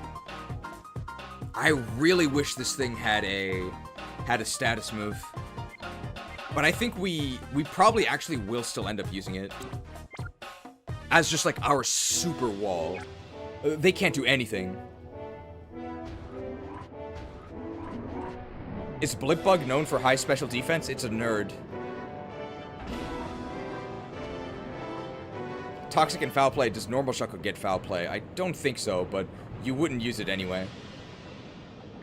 I really wish this thing had a status move. But I think we probably actually will still end up using it. As just like our super wall. They can't do anything. Is Blipbug known for high special defense? It's a nerd. Toxic and foul play. Does normal Shuckle get foul play? I don't think so, but you wouldn't use it anyway.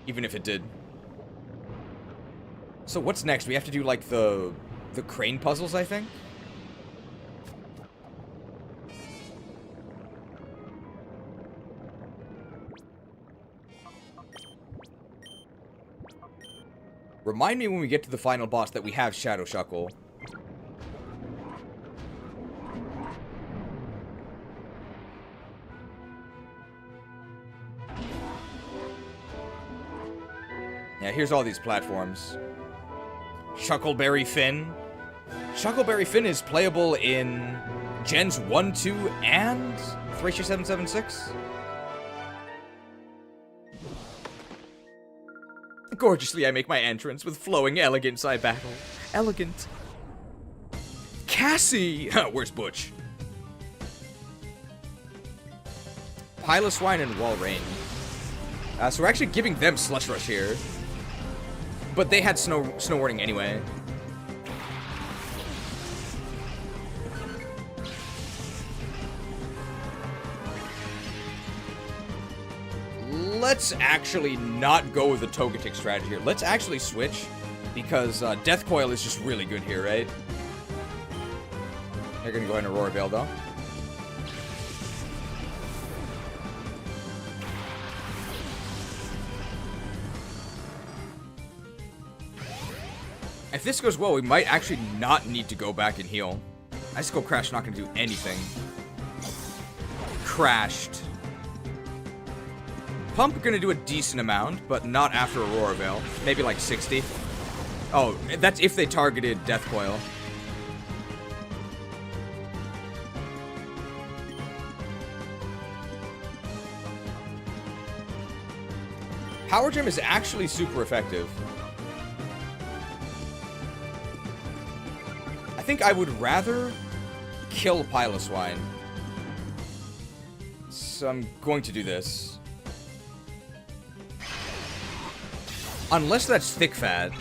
Even if it did. So what's next? We have to do like the crane puzzles, I think? Remind me when we get to the final boss that we have Shadow Shuckle. Yeah, here's all these platforms. Shuckleberry Finn. Shuckleberry Finn is playable in Gens 1, 2, and Thracia 776. Gorgeously I make my entrance with flowing elegance I battle. Elegant. Cassie! Where's Butch? Piloswine and Walrein. So we're actually giving them Slush Rush here. But they had Snow Warning anyway. Let's actually not go with the Togetic strategy here. Let's actually switch, because Death Coil is just really good here, right? They're gonna go ahead and Aurora Veil, though. If this goes well, we might actually not need to go back and heal. Icicle Crash not gonna do anything. Crashed. Pump gonna do a decent amount, but not after Aurora Veil. Maybe like 60. Oh, that's if they targeted Death Coil. Power Gem is actually super effective. I think I would rather kill Piloswine. So I'm going to do this. Unless that's Thick Fat.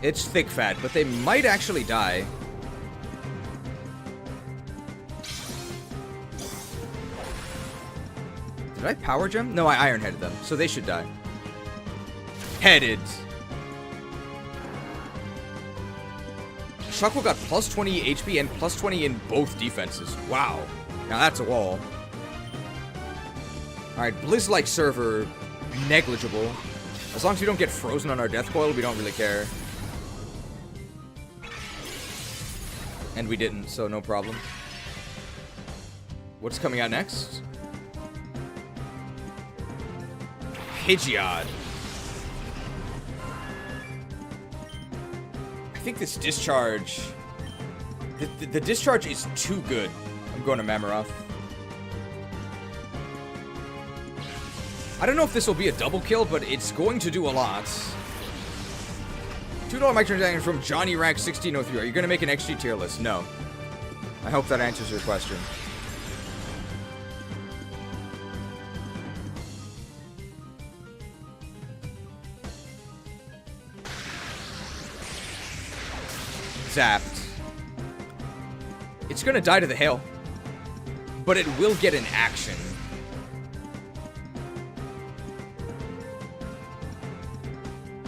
It's Thick Fat, but they might actually die. Did I Power Gem? No, I Iron Headed them, so they should die. Headed. Shuckle got plus 20 HP and plus 20 in both defenses. Wow. Now that's a wall. Alright, Blizz-like server, negligible. As long as we don't get frozen on our Death Coil, we don't really care. And we didn't, so no problem. What's coming out next? Pidgeot. I think this discharge... The discharge is too good. I'm going to Mammarath. I don't know if this will be a double kill, but it's going to do a lot. $2 microtransaction from Johnny Rack 1603. Are you going to make an XG tier list? No. I hope that answers your question. Zapped. It's going to die to the hail. But it will get an action.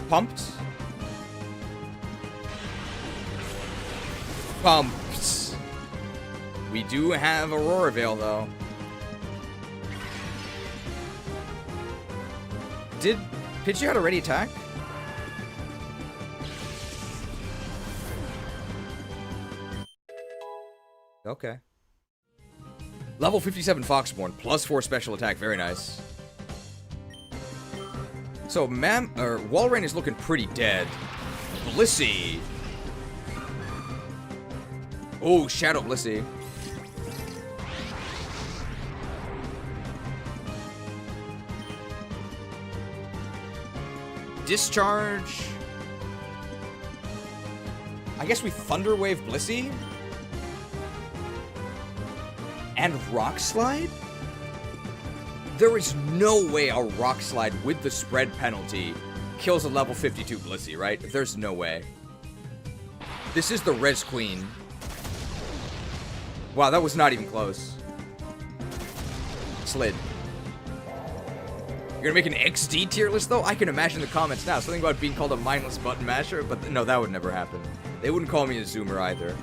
Pumped. Pumped. We do have Aurora Veil, though. Did Pidgeot already attack? Okay. Level 57 Foxborn, +4 special attack, very nice. So, Walrein is looking pretty dead. Blissey. Oh, Shadow Blissey. Discharge. I guess we Thunder Wave Blissey? And Rock Slide? There is no way a Rock Slide with the spread penalty kills a level 52 Blissey, right? There's no way. This is the Res Queen. Wow, that was not even close. Slid. You're gonna make an XD tier list, though? I can imagine the comments now. Something about being called a mindless button masher, but no, that would never happen. They wouldn't call me a zoomer either.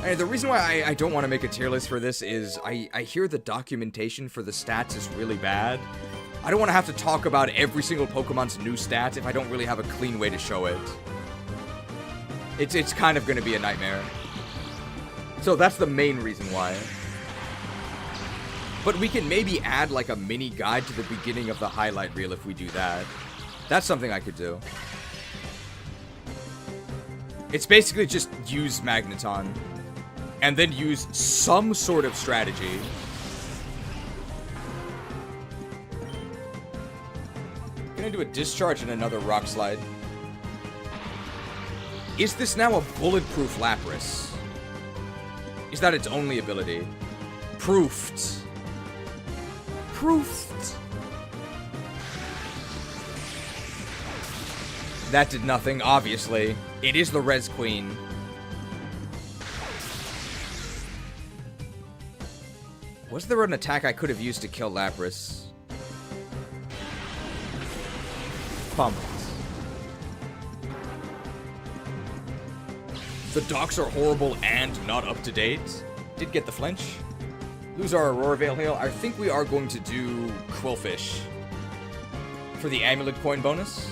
And the reason why I don't want to make a tier list for this is I hear the documentation for the stats is really bad. I don't want to have to talk about every single Pokemon's new stats if I don't really have a clean way to show it. It's kind of going to be a nightmare. So that's the main reason why. But we can maybe add like a mini guide to the beginning of the highlight reel if we do that. That's something I could do. It's basically just use Magneton. And then use some sort of strategy. Gonna do a Discharge and another Rock Slide. Is this now a bulletproof Lapras? Is that its only ability? Proofed. Proofed. That did nothing, obviously. It is the Res Queen. Was there an attack I could have used to kill Lapras? Pump. The docks are horrible and not up to date. Did get the flinch. Lose our Aurora Veil Hail. I think we are going to do Quillfish for the Amulet Coin bonus.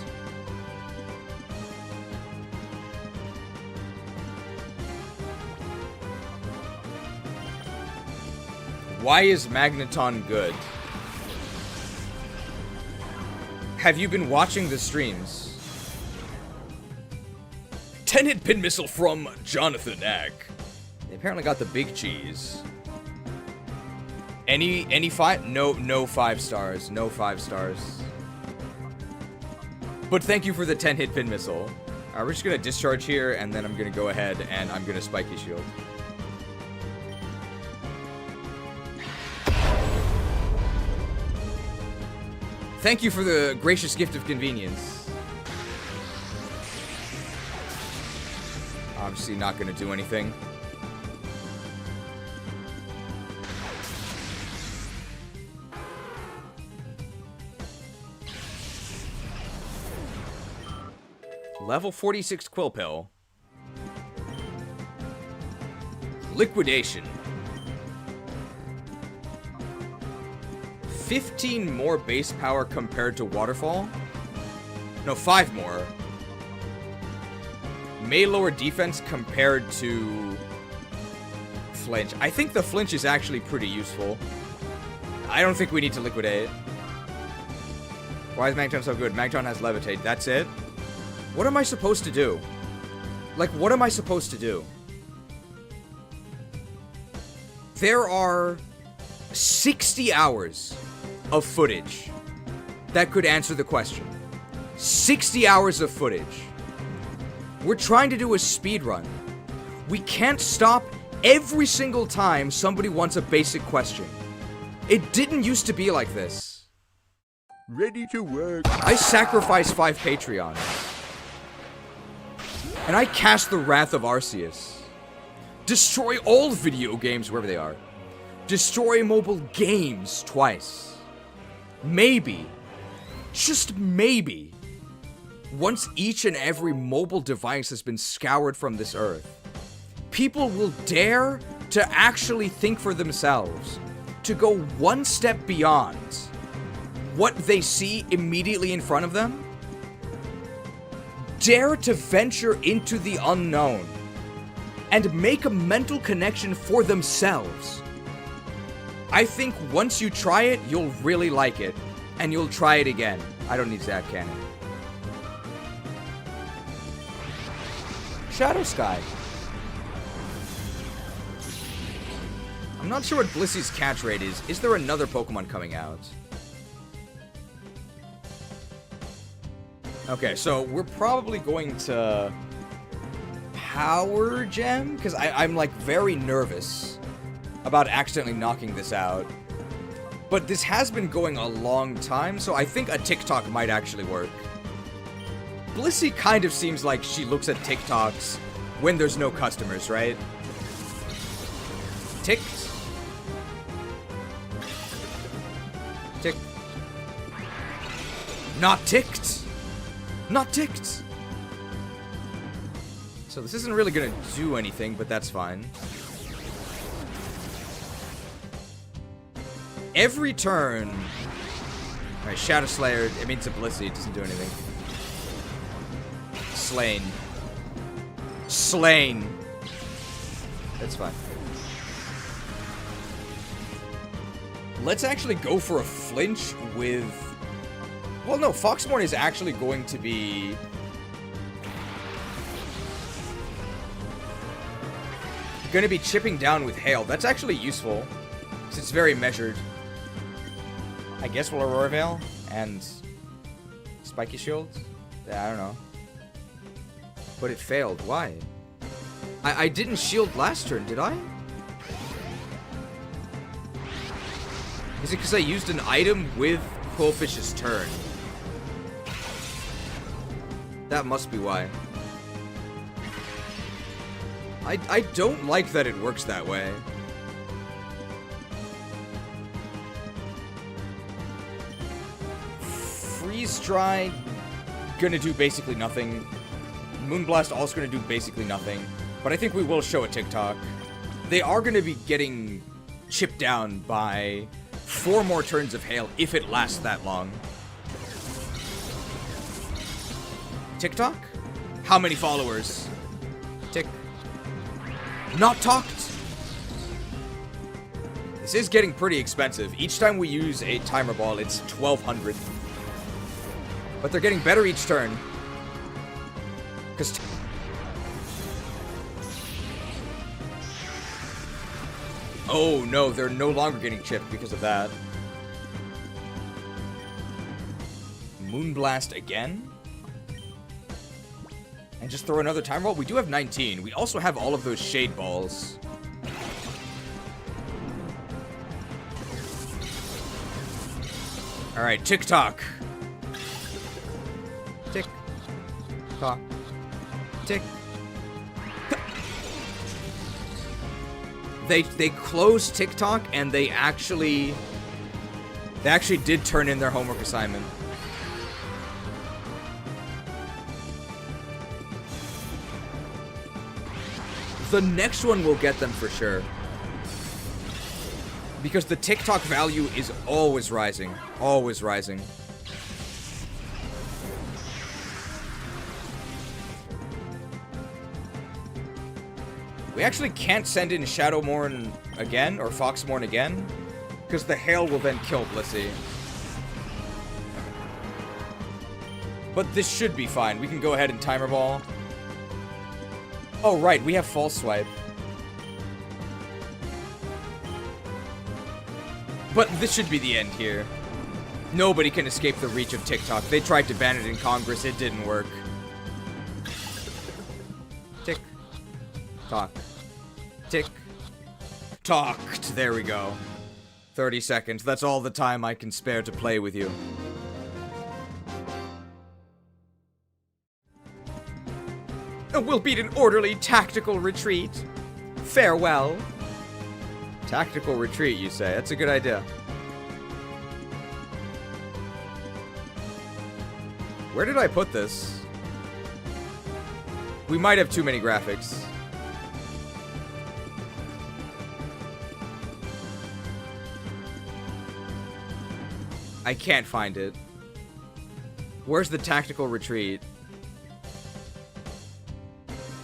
Why is Magneton good? Have you been watching the streams? 10-hit pin missile from Jonathan Eck. They apparently got the big cheese. Any five? No 5 stars. No 5 stars. But thank you for the 10-hit pin missile. Alright, we're just gonna discharge here, and then I'm gonna go ahead and I'm gonna Spiky Shield. Thank you for the gracious gift of convenience. Obviously not gonna do anything. Level 46 Quillpill. Liquidation. 15 more base power compared to Waterfall? No, 5 more. May lower defense compared to Flinch. I think the Flinch is actually pretty useful. I don't think we need to liquidate. Why is Magneton so good? Magneton has Levitate. That's it? What am I supposed to do? Like, what am I supposed to do? There are 60 hours of footage that could answer the question. 60 hours of footage. We're trying to do a speed run. We can't stop every single time somebody wants a basic question. It didn't used to be like this. Ready to work. I sacrificed 5 Patreons. And I cast the Wrath of Arceus. Destroy all video games wherever they are. Destroy mobile games twice. Maybe, just maybe, once each and every mobile device has been scoured from this earth, people will dare to actually think for themselves, to go one step beyond what they see immediately in front of them, dare to venture into the unknown, and make a mental connection for themselves. I think once you try it, you'll really like it, and you'll try it again. I don't need Zap Cannon. Shadow Sky. I'm not sure what Blissy's catch rate is. Is there another Pokemon coming out? Okay, so we're probably going to Power Gem, because I'm like very nervous about accidentally knocking this out. But this has been going a long time, so I think a TikTok might actually work. Blissey kind of seems like she looks at TikToks when there's no customers, right? Ticked. Tick. Not ticked. Not ticked. So this isn't really gonna do anything, but that's fine. Every turn... Alright, Shadow Slayer, I mean, it's a Blissey, it doesn't do anything. Slain. Slain. That's fine. Let's actually go for a flinch with... Well, no, Foxmorn is actually going to be... Gonna be chipping down with Hail. That's actually useful, because it's very measured. I guess we'll Aurora Veil and Spiky Shield? Yeah, I don't know. But it failed. Why? I didn't shield last turn, did I? Is it because I used an item with Quillfish's turn? That must be why. I don't like that it works that way. Freeze Dry, gonna do basically nothing. Moonblast also gonna do basically nothing. But I think we will show a TikTok. They are gonna be getting chipped down by 4 more turns of Hail if it lasts that long. TikTok? How many followers? Tick. Not talked. This is getting pretty expensive. Each time we use a timer ball, it's 1,200. But they're getting better each turn. Because... Oh no, they're no longer getting chipped because of that. Moonblast again? And just throw another time ball? We do have 19. We also have all of those shade balls. Alright, TikTok. Tick. Tock. Tick. They closed TikTok and they actually did turn in their homework assignment. The next one will get them for sure. Because the TikTok value is always rising. Always rising. We actually can't send in Shadowmorn again, or Foxmorn again, because the Hail will then kill Blissey. But this should be fine. We can go ahead and Timer Ball. Oh, right, we have False Swipe. But this should be the end here. Nobody can escape the reach of TikTok. They tried to ban it in Congress. It didn't work. Tick. Tock. Tick. Talked. There we go. 30 seconds. That's all the time I can spare to play with you. We'll beat an orderly tactical retreat. Farewell. Tactical retreat, you say? That's a good idea. Where did I put this? We might have too many graphics. I can't find it. Where's the tactical retreat?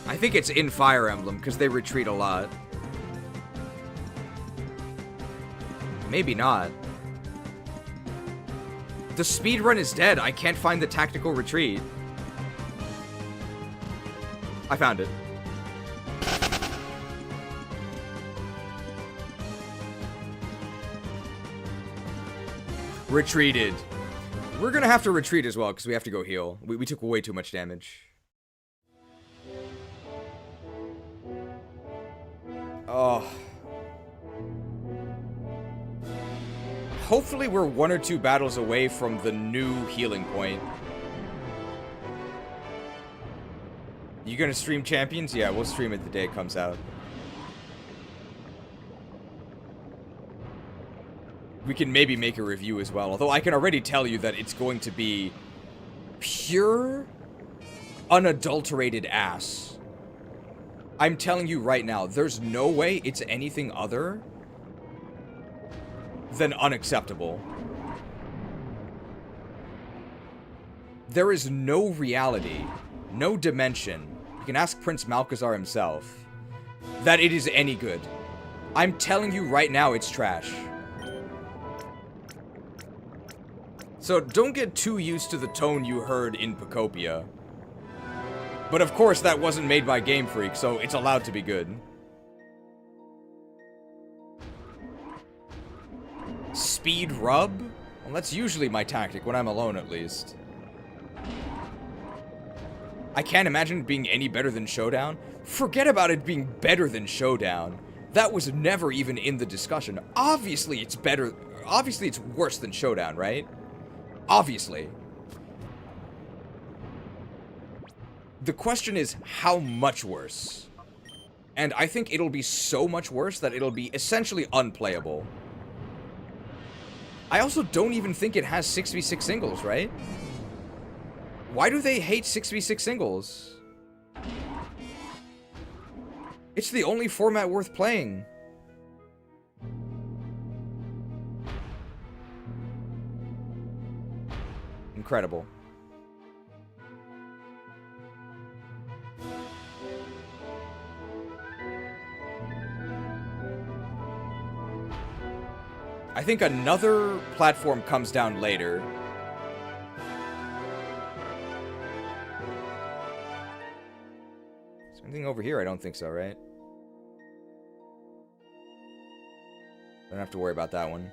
I think it's in Fire Emblem, because they retreat a lot. Maybe not. The speedrun is dead. I can't find the tactical retreat. I found it. Retreated. We're gonna have to retreat as well, because we have to go heal. We took way too much damage. Oh. Hopefully we're 1 or 2 battles away from the new healing point. You gonna stream Champions? Yeah, we'll stream it the day it comes out. We can maybe make a review as well, although I can already tell you that it's going to be pure, unadulterated ass. I'm telling you right now, there's no way it's anything other than unacceptable. There is no reality, no dimension, you can ask Prince Malchezaar himself, that it is any good. I'm telling you right now, it's trash. So don't get too used to the tone you heard in Pocopia. But of course, that wasn't made by Game Freak, so it's allowed to be good. Speed rub? Well, that's usually my tactic, when I'm alone at least. I can't imagine it being any better than Showdown. Forget about it being better than Showdown. That was never even in the discussion. Obviously it's better. Obviously it's worse than Showdown, right? Obviously. The question is, how much worse? And I think it'll be so much worse that it'll be essentially unplayable. I also don't even think it has 6v6 singles, right? Why do they hate 6v6 singles? It's the only format worth playing. Incredible. I think another platform comes down later. Is there anything over here? I don't think so, right? Don't have to worry about that one.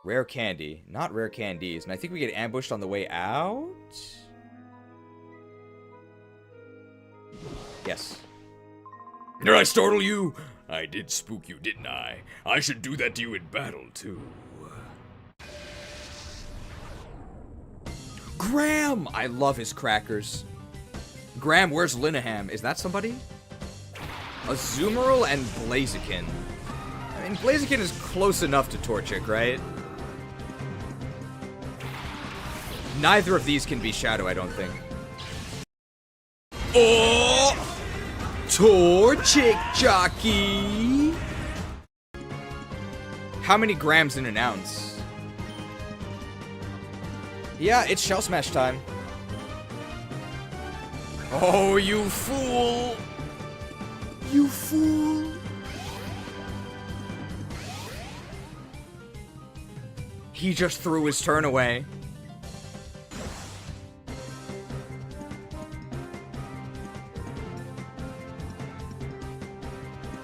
Rare candy. Not rare candies. And I think we get ambushed on the way out? Yes. Did I startle you? I did spook you, didn't I? I should do that to you in battle, too. Graham! I love his crackers. Graham, where's Linehan? Is that somebody? Azumarill and Blaziken. I mean, Blaziken is close enough to Torchic, right? Neither of these can be Shadow, I don't think. Oh! Torchic jockey! How many grams in an ounce? Yeah, it's Shell Smash time. Oh, you fool! You fool! He just threw his turn away.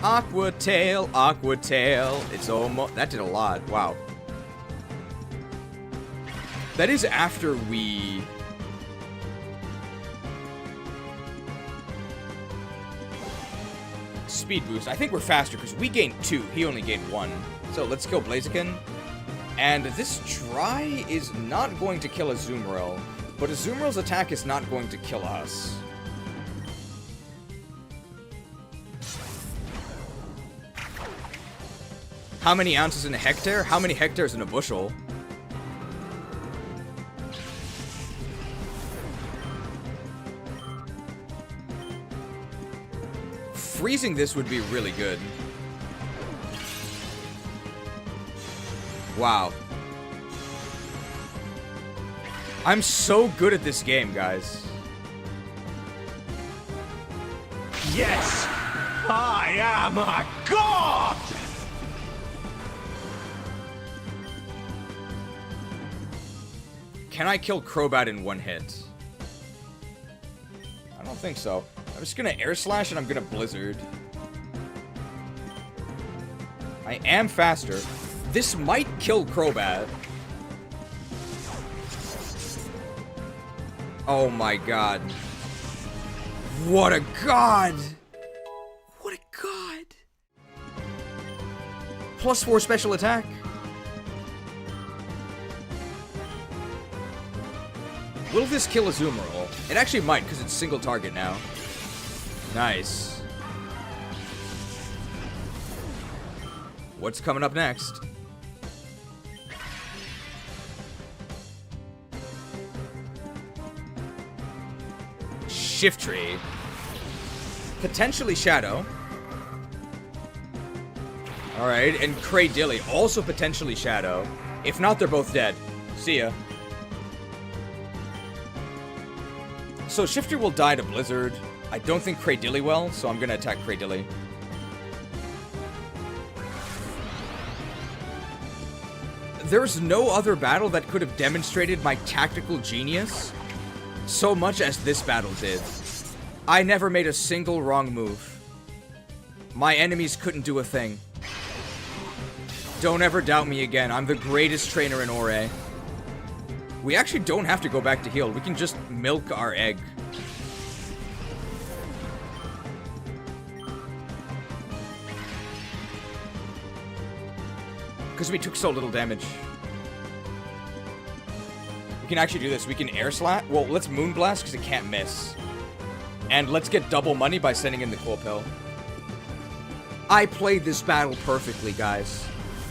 Aqua Tail, Aqua Tail. It's almost... That did a lot. Wow. That is after we... Speed boost. I think we're faster because we gained 2. He only gained 1. So let's kill Blaziken. And this try is not going to kill Azumarill. But Azumarill's attack is not going to kill us. How many ounces in a hectare? How many hectares in a bushel? Freezing this would be really good. Wow. I'm so good at this game, guys. Yes, I am a god! Can I kill Crobat in one hit? I don't think so. I'm just gonna Air Slash and I'm gonna Blizzard. I am faster. This might kill Crobat. Oh my god. What a god! What a god! +4 special attack. Will this kill Azumarill? It actually might, because it's single target now. Nice. What's coming up next? Shiftry. Potentially Shadow. Alright, and Cradilly, also potentially Shadow. If not, they're both dead. See ya. So Shiftry will die to Blizzard. I don't think Cradilly will, so I'm gonna attack Cradilly. There's no other battle that could have demonstrated my tactical genius so much as this battle did. I never made a single wrong move. My enemies couldn't do a thing. Don't ever doubt me again. I'm the greatest trainer in Orre. We actually don't have to go back to heal. We can just milk our egg. Because we took so little damage. We can actually do this. We can Air Slash. Well, let's Moonblast because it can't miss. And let's get double money by sending in the Cool Pill. I played this battle perfectly, guys.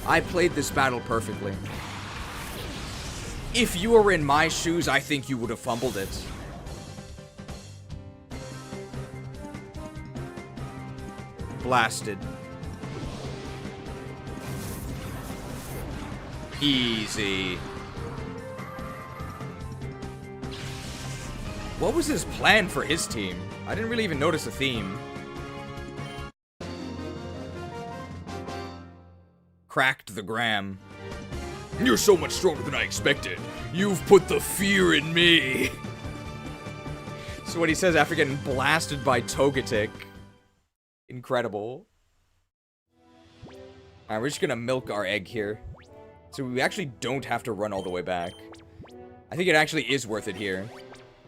I played this battle perfectly. If you were in my shoes, I think you would have fumbled it. Blasted. Easy. What was his plan for his team? I didn't really even notice a theme. Cracked the Gram. You're so much stronger than I expected. You've put the fear in me. So what he says after getting blasted by Togetic. Incredible. Alright, we're just gonna milk our egg here. So we actually don't have to run all the way back. I think it actually is worth it here.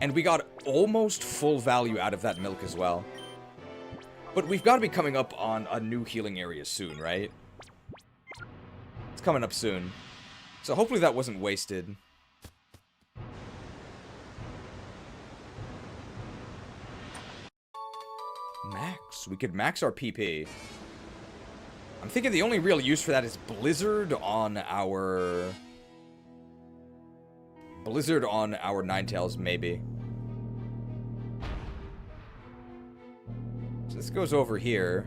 And we got almost full value out of that milk as well. But we've got to be coming up on a new healing area soon, right? It's coming up soon. So hopefully that wasn't wasted. Max. We could max our PP. I'm thinking the only real use for that is Blizzard on our... Blizzard on our Ninetales, maybe. So this goes over here.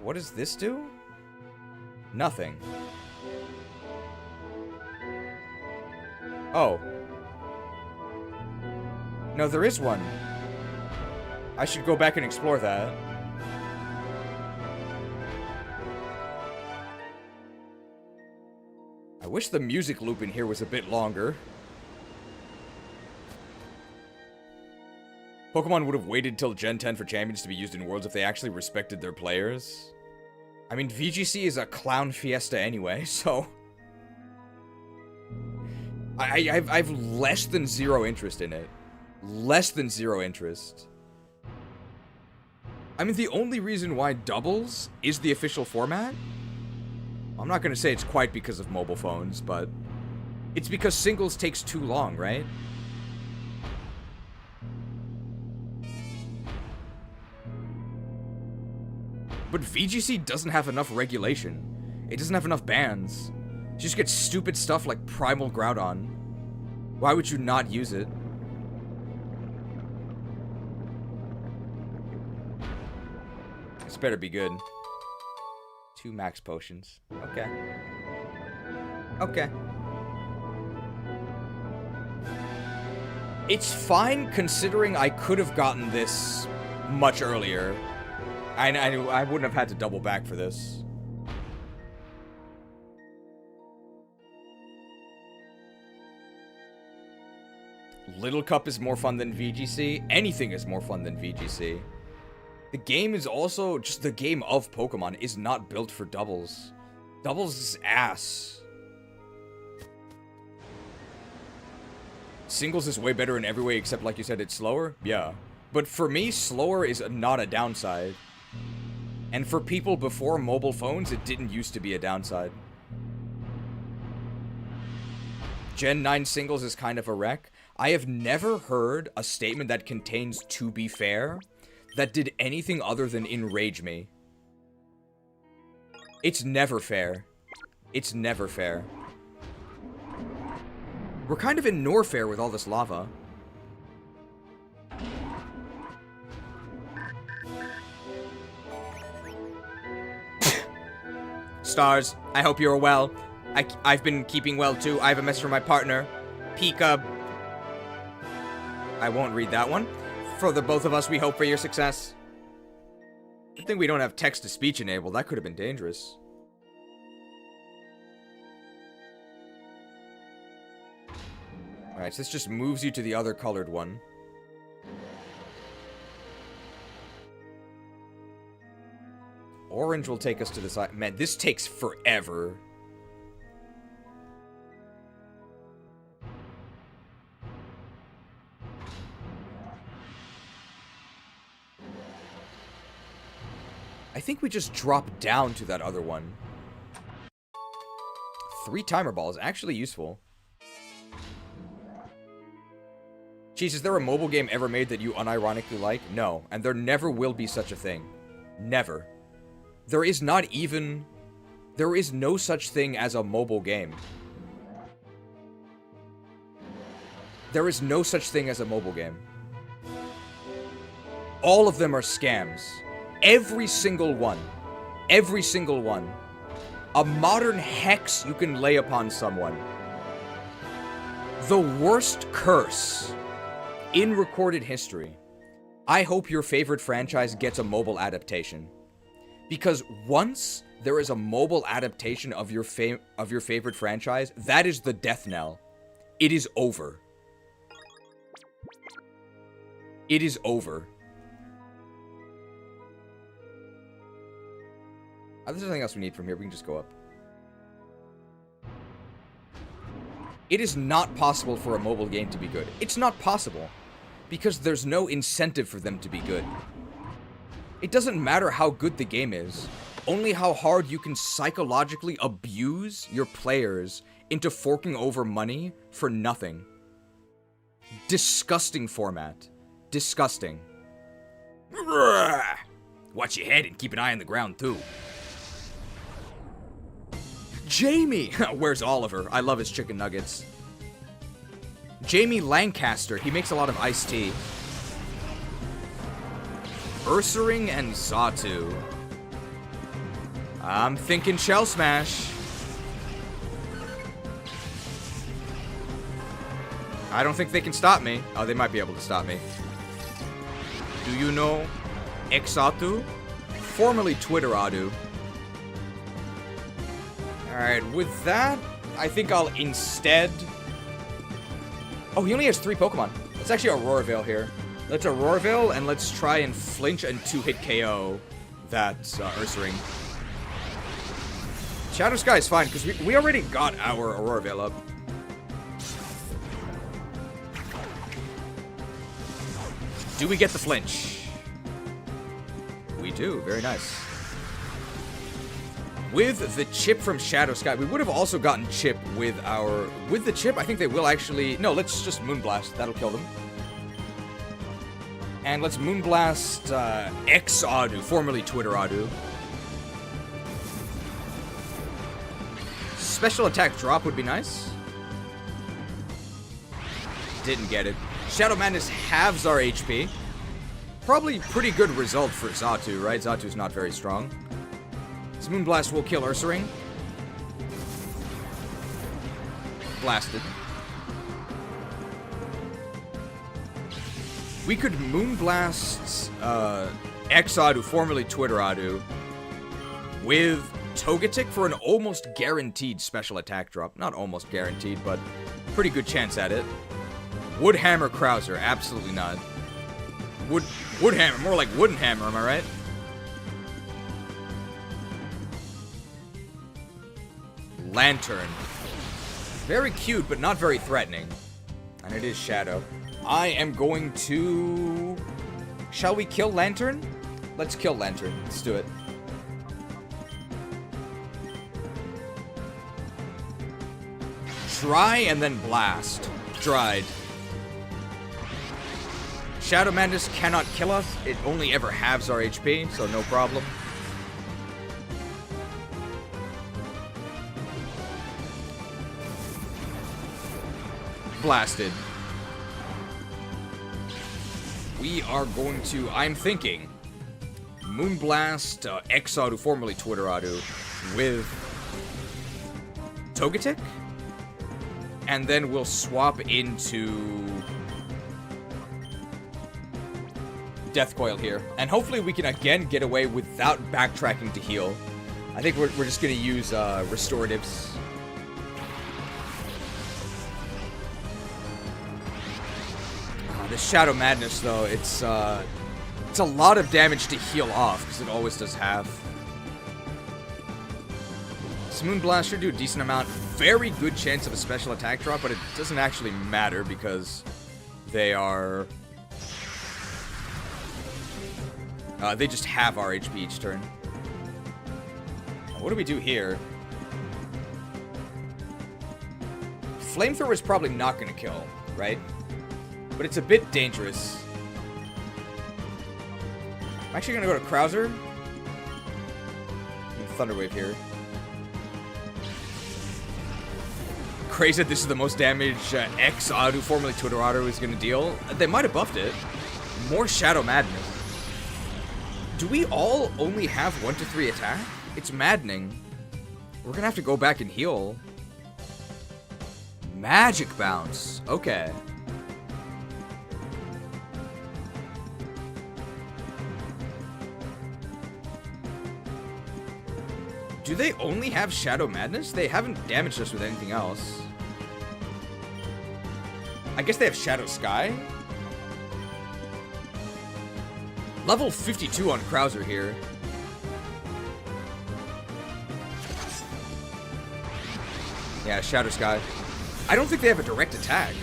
What does this do? Nothing. Oh. No, there is one. I should go back and explore that. I wish the music loop in here was a bit longer. Pokemon would have waited till Gen 10 for champions to be used in Worlds if they actually respected their players. I mean, VGC is a clown fiesta anyway, so... I've less than zero interest in it. Less than zero interest. I mean, the only reason why doubles is the official format... I'm not going to say it's quite because of mobile phones, but... It's because singles takes too long, right? But VGC doesn't have enough regulation. It doesn't have enough bans. You just get stupid stuff like Primal Groudon. Why would you not use it? This better be good. 2 max potions. Okay. Okay. It's fine considering I could have gotten this much earlier. I wouldn't have had to double back for this. Little Cup is more fun than VGC. Anything is more fun than VGC. The game is also, just the game of Pokemon is not built for doubles. Doubles is ass. Singles is way better in every way except, like you said, it's slower. Yeah. But for me, slower is not a downside. And for people before mobile phones, it didn't used to be a downside. Gen 9 singles is kind of a wreck. I have never heard a statement that contains "to be fair" that did anything other than enrage me. It's never fair. It's never fair. We're kind of in Norfair with all this lava. Stars, I hope you're well. I've been keeping well too. I have a message from my partner, Pika. I won't read that one. For the both of us, we hope for your success. Good thing we don't have text-to-speech enabled. That could have been dangerous. Alright, so this just moves you to the other colored one. Orange will take us to the side. Man, this takes forever. I think we just drop down to that other one. 3 timer balls, actually useful. Jeez, is there a mobile game ever made that you unironically like? No, and there never will be such a thing. Never. There is no such thing as a mobile game. There is no such thing as a mobile game. All of them are scams. Every single one. Every single one. A modern hex you can lay upon someone. The worst curse in recorded history. I hope your favorite franchise gets a mobile adaptation. Because once there is a mobile adaptation of your favorite franchise, that is the death knell. It is over. It is over. There's nothing else we need from here. We can just go up. It is not possible for a mobile game to be good. It's not possible. Because there's no incentive for them to be good. It doesn't matter how good the game is. Only how hard you can psychologically abuse your players into forking over money for nothing. Disgusting format. Disgusting. Watch your head and keep an eye on the ground, too. Jamie! Where's Oliver? I love his chicken nuggets. Jamie Lancaster. He makes a lot of iced tea. Ursaring and Xatu. I'm thinking Shell Smash. I don't think they can stop me. Oh, they might be able to stop me. Do you know Xatu? Formerly Twitteradu. Alright, with that, I think I'll instead... Oh, he only has 3 Pokemon. Let's actually Aurora Veil here. Let's Aurora Veil, and let's try and flinch and 2-hit KO that Ursaring. Shadow Sky is fine, because we already got our Aurora Veil up. Do we get the flinch? We do. Very nice. With the chip from Shadow Sky, we would have also gotten chip with our... With the chip, I think they will actually... No, let's just Moonblast. That'll kill them. And let's Moonblast X-Adu, formerly Twitteradu. Special attack drop would be nice. Didn't get it. Shadow Madness halves our HP. Probably pretty good result for Xatu, right? Xatu's not very strong. This Moonblast will kill Ursaring. Blasted. We could Moonblast Exadu, formerly Twitteradu, with Togetic for an almost guaranteed special attack drop. Not almost guaranteed, but pretty good chance at it. Woodhammer Krauser, absolutely not. Woodhammer, more like Wooden Hammer, am I right? Lantern. Very cute, but not very threatening. And it is Shadow. I am going to... Shall we kill Lantern? Let's kill Lantern. Let's do it. Dry and then Blast. Dried. Shadow Madness cannot kill us. It only ever halves our HP, so no problem. Blasted. We are going to, I'm thinking, Moonblast Exadu, formerly Twitteradu, with Togetic, and then we'll swap into Death Coil here, and hopefully we can again get away without backtracking to heal. I think we're just gonna use restoratives. This Shadow Madness, though, it's a lot of damage to heal off, because it always does half. This Moonblast should do a decent amount. Very good chance of a special attack drop, but it doesn't actually matter, because they are... they just halve our HP each turn. What do we do here? Flamethrower is probably not going to kill, right? But it's a bit dangerous. I'm actually going to go to Krauser. Thunderwave here. Crazy that this is the most damage Exadu, formerly Twitteradu, is going to deal. They might have buffed it. More Shadow Madness. Do we all only have 1 to 3 attack? It's maddening. We're going to have to go back and heal. Magic Bounce. Okay. Do they only have Shadow Madness? They haven't damaged us with anything else. I guess they have Shadow Sky? Level 52 on Krauser here. Yeah, Shadow Sky. I don't think they have a direct attack.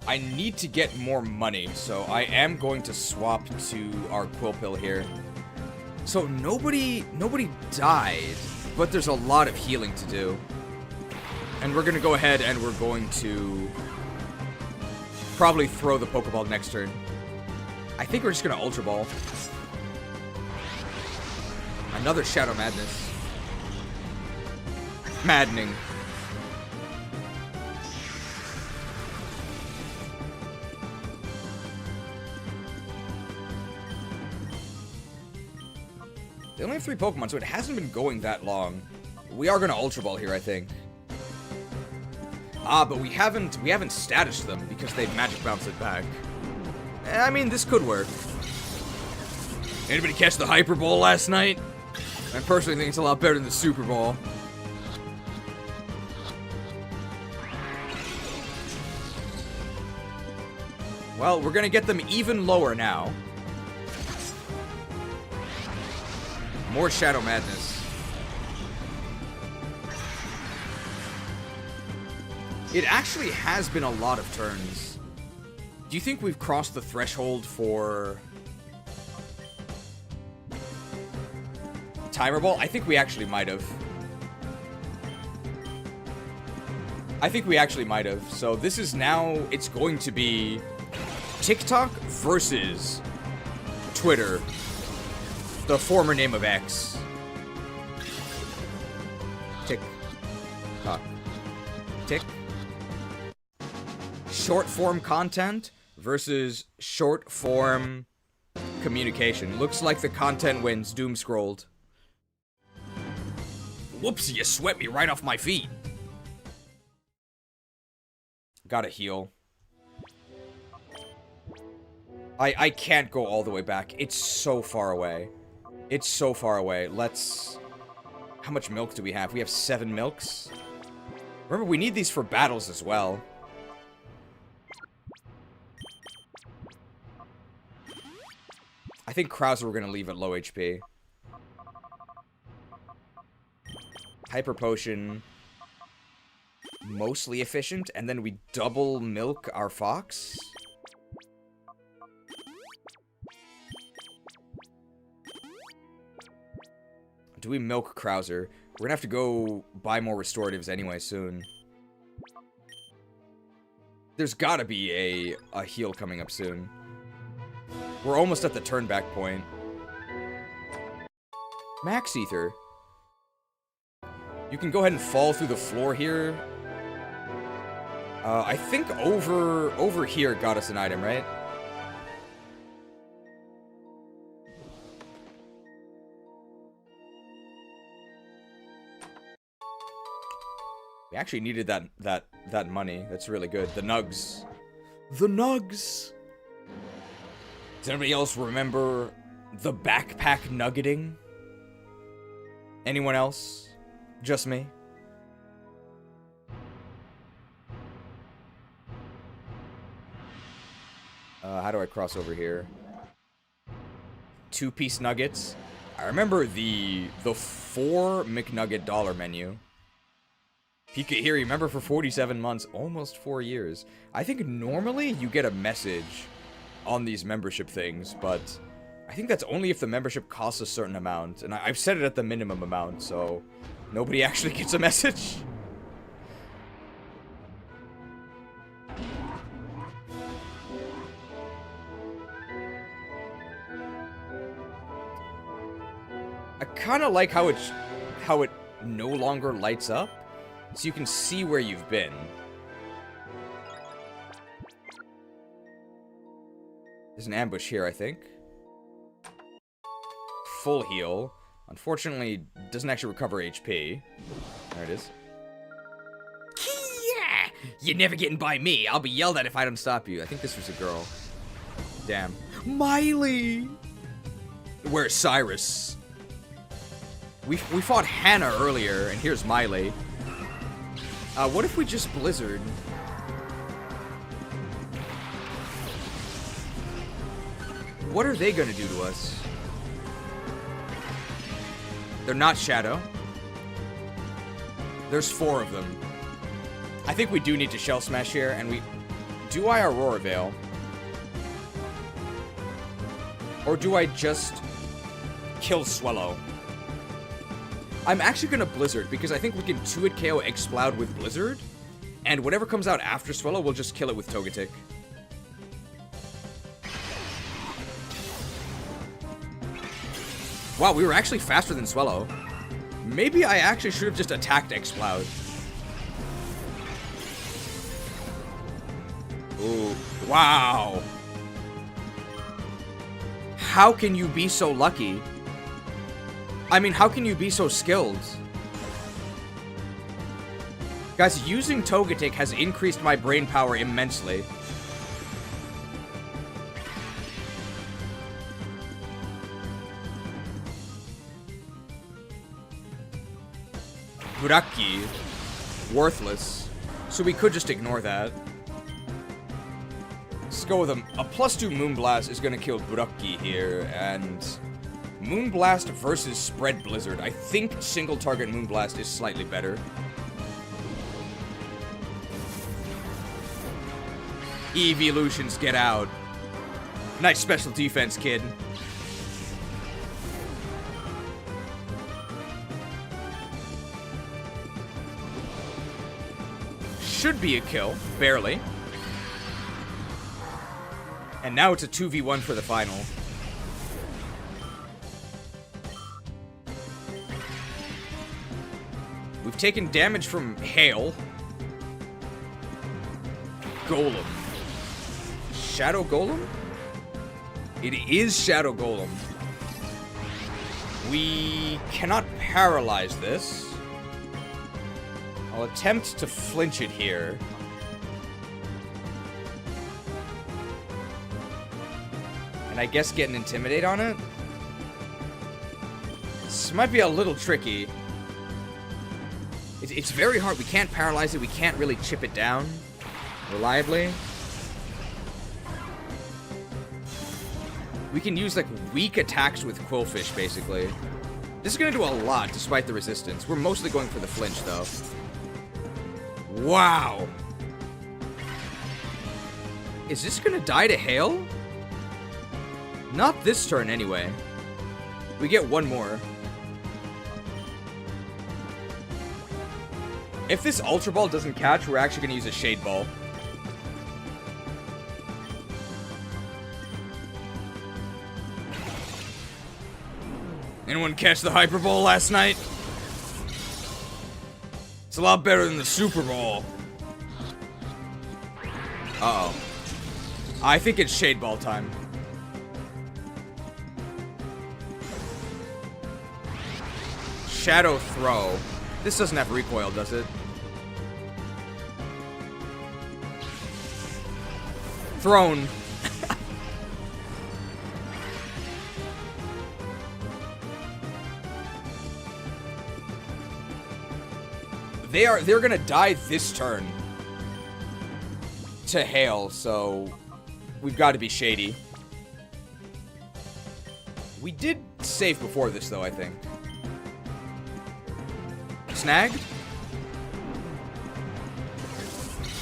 I need to get more money, so I am going to swap to our Quillpill here. So nobody died, but there's a lot of healing to do. And we're gonna go ahead and we're going to probably throw the Pokeball next turn. I think we're just gonna Ultra Ball. Another Shadow Madness. Maddening. They only have 3 Pokemon, so it hasn't been going that long. We are gonna Ultra Ball here, I think. Ah, but we haven't statused them because they've Magic Bounced it back. I mean, this could work. Anybody catch the Hyper Bowl last night? I personally think it's a lot better than the Super Bowl. Well, we're gonna get them even lower now. More Shadow Madness. It actually has been a lot of turns. Do you think we've crossed the threshold for Timer Ball? I think we actually might have. So this is now, it's going to be TikTok versus Twitter. The former name of X. Tick. Tock. Tick. Short form content versus short form communication. Looks like the content wins. Doom scrolled. Whoops, you swept me right off my feet. Gotta heal. I can't go all the way back. It's so far away. It's so far away. Let's... How much milk do we have? We have 7 milks. Remember, we need these for battles as well. I think Krauser we're gonna leave at low HP. Hyper Potion. Mostly efficient. And then we double milk our fox. Do we milk Krauser? We're gonna have to go buy more restoratives anyway soon. There's gotta be a heal coming up soon. We're almost at the turn back point. Max Ether. You can go ahead and fall through the floor here. I think over here got us an item, right? We actually needed that money. That's really good. The nugs. The nugs! Does anybody else remember the backpack nuggeting? Anyone else? Just me? How do I cross over here? 2-piece nuggets. I remember the 4 McNugget dollar menu. Pika here, remember for 47 months, almost 4 years. I think normally you get a message on these membership things, but I think that's only if the membership costs a certain amount. And I've set it at the minimum amount, so nobody actually gets a message. I kind of like how it no longer lights up. So you can see where you've been. There's an ambush here, I think. Full heal. Unfortunately, doesn't actually recover HP. There it is. Yeah! You're never getting by me. I'll be yelled at if I don't stop you. I think this was a girl. Damn. Miley! Where's Cyrus? We fought Hannah earlier, and here's Miley. What if we just Blizzard? What are they gonna do to us? They're not Shadow. There's 4 of them. I think we do need to Shell Smash here, and we... Do I Aurora Veil? Or do I just kill Swellow? I'm actually gonna Blizzard, because I think we can 2-hit KO Exploud with Blizzard, and whatever comes out after Swellow, we'll just kill it with Togetic. Wow, we were actually faster than Swellow. Maybe I actually should have just attacked Exploud. Ooh, wow. How can you be so lucky? I mean, how can you be so skilled? Guys, using Togetic has increased my brain power immensely. Buraki. Worthless. So we could just ignore that. Let's go with a +2 Moonblast is gonna kill Buraki here, and... Moonblast versus Spread Blizzard. I think single target Moonblast is slightly better. Eevelutions, get out. Nice special defense, kid. Should be a kill, barely. And now it's a 2v1 for the final. We've taken damage from Hail. Golem. Shadow Golem? It is Shadow Golem. We cannot paralyze this. I'll attempt to flinch it here. And I guess get an Intimidate on it? This might be a little tricky. It's very hard. We can't paralyze it. We can't really chip it down reliably. We can use, like, weak attacks with Quillfish, basically. This is going to do a lot, despite the resistance. We're mostly going for the flinch, though. Wow. Is this going to die to hail? Not this turn, anyway. We get one more. If this Ultra Ball doesn't catch, we're actually going to use a Shade Ball. Anyone catch the Hyper Ball last night? It's a lot better than the Super Ball. Uh-oh. I think it's Shade Ball time. Shadow Throw. This doesn't have recoil, does it? Thrown. They're gonna die this turn to hail, so we've got to be shady. We did save before this, though, I think. Snagged?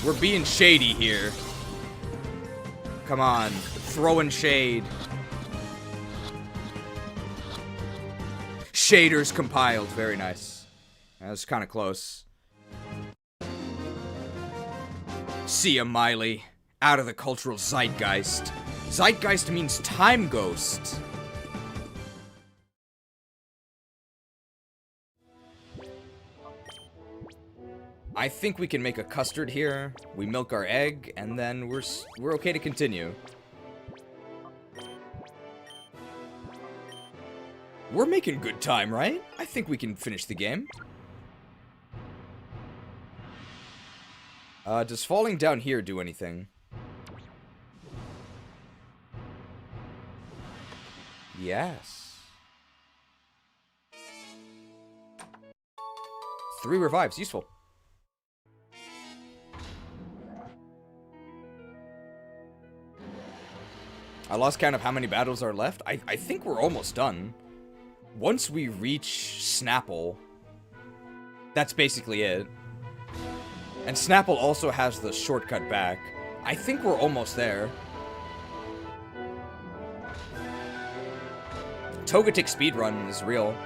We're being shady here. Come on. Throwing shade. Shaders compiled. Very nice. That was kind of close. See ya, Miley. Out of the cultural zeitgeist. Zeitgeist means time ghost. I think we can make a custard here. We milk our egg, and then we're okay to continue. We're making good time, right? I think we can finish the game. Does falling down here do anything? Yes. 3 revives, useful. I lost count of how many battles are left. I think we're almost done. Once we reach Snapple, that's basically it. And Snapple also has the shortcut back. I think we're almost there. Togetic speedrun is real.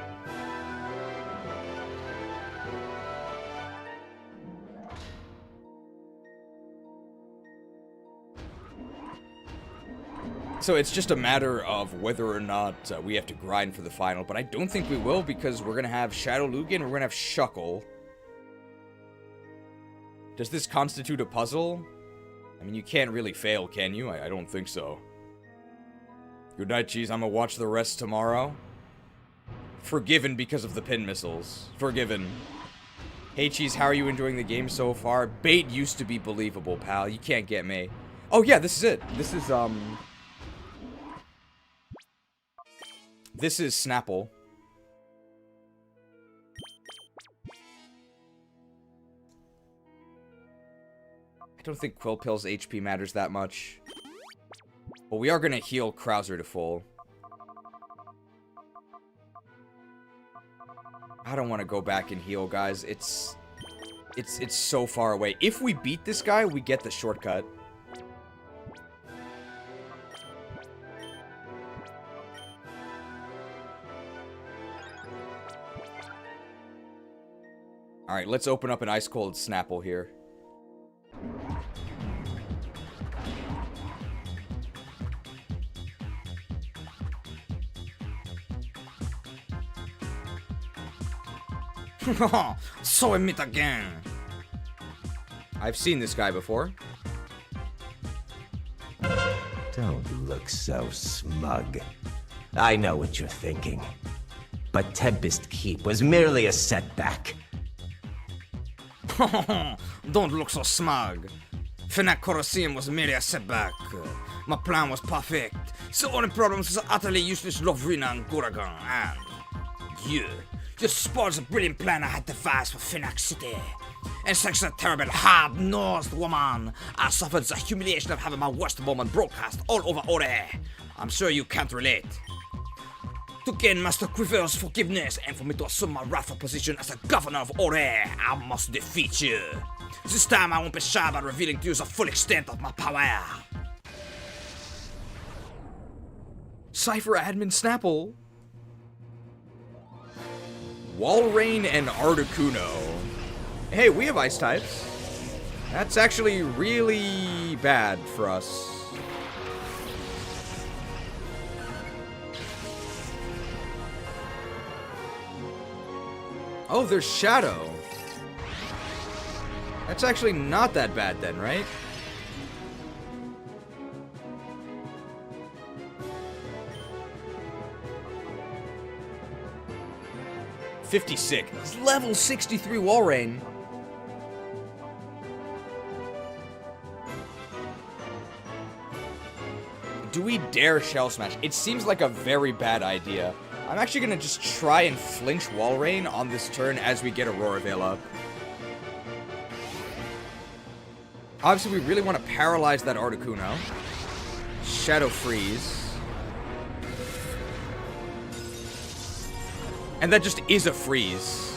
So it's just a matter of whether or not we have to grind for the final, but I don't think we will because we're going to have Shadow Lugia and we're going to have Shuckle. Does this constitute a puzzle? I mean, you can't really fail, can you? I don't think so. Good night, Cheese. I'm gonna watch the rest tomorrow. Forgiven because of the pin missiles. Forgiven. Hey, Cheese, how are you enjoying the game so far? Bait used to be believable, pal. You can't get me. Oh, yeah, this is it. This is Snapple. I don't think Quillpill's HP matters that much. But we are going to heal Krauser to full. I don't want to go back and heal, guys. It's so far away. If we beat this guy, we get the shortcut. Alright, let's open up an Ice Cold Snapple here. So I meet again. I've seen this guy before. Don't look so smug. I know what you're thinking. But Tempest Keep was merely a setback. Don't look so smug. Fnac Colosseum was merely a setback. My plan was perfect. So only problems was utterly useless Lovrina and Gorigan, and you. You spoiled the brilliant plan I had devised for Fnac City. And such a terrible, hard-nosed woman, I suffered the humiliation of having my worst moment broadcast all over Orre. I'm sure you can't relate. To gain Master Quiver's forgiveness and for me to assume my rightful position as a governor of Orre, I must defeat you. This time I won't be shy about revealing to you the full extent of my power. Cipher admin Snapple. Walrein and Articuno. Hey, we have ice types. That's actually really bad for us. Oh, there's Shadow. That's actually not that bad then, right? $56. Level 63 Walrein. Do we dare Shell Smash? It seems like a very bad idea. I'm actually gonna just try and flinch Walrein on this turn as we get Aurora Veil up. Obviously, we really want to paralyze that Articuno. Shadow Freeze. And that just is a freeze.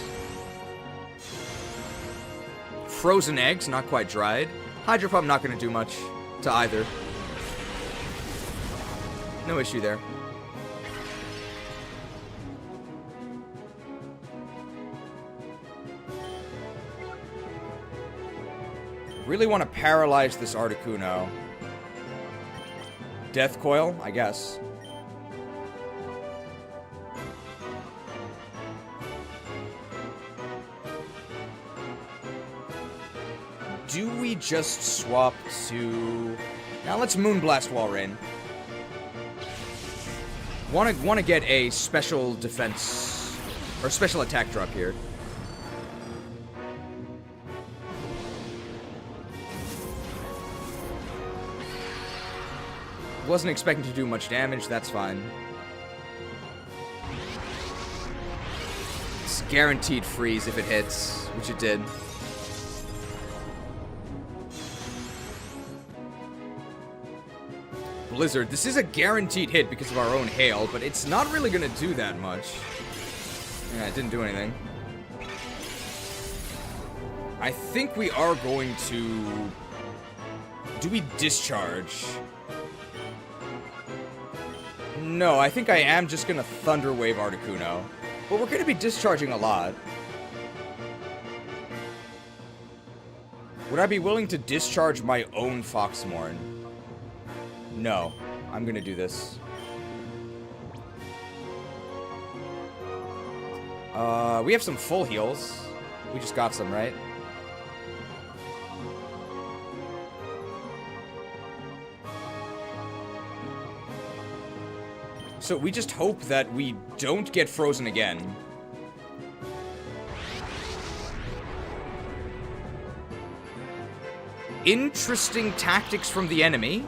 Frozen Eggs, not quite dried. Hydro Pump, not going to do much to either. No issue there. Really want to paralyze this Articuno. Death Coil, I guess. Do we just swap to... Now let's Moonblast Walrein. Want to get a special defense or special attack drop here. Wasn't expecting to do much damage, that's fine. It's guaranteed freeze if it hits, which it did. Blizzard. This is a guaranteed hit because of our own hail, but it's not really going to do that much. Yeah, it didn't do anything. I think we are going to... Do we discharge? No, I think I am just going to Thunder Wave Articuno. But we're going to be discharging a lot. Would I be willing to discharge my own Foxmorn? No, I'm gonna do this. We have some full heals. We just got some, right? So we just hope that we don't get frozen again. Interesting tactics from the enemy.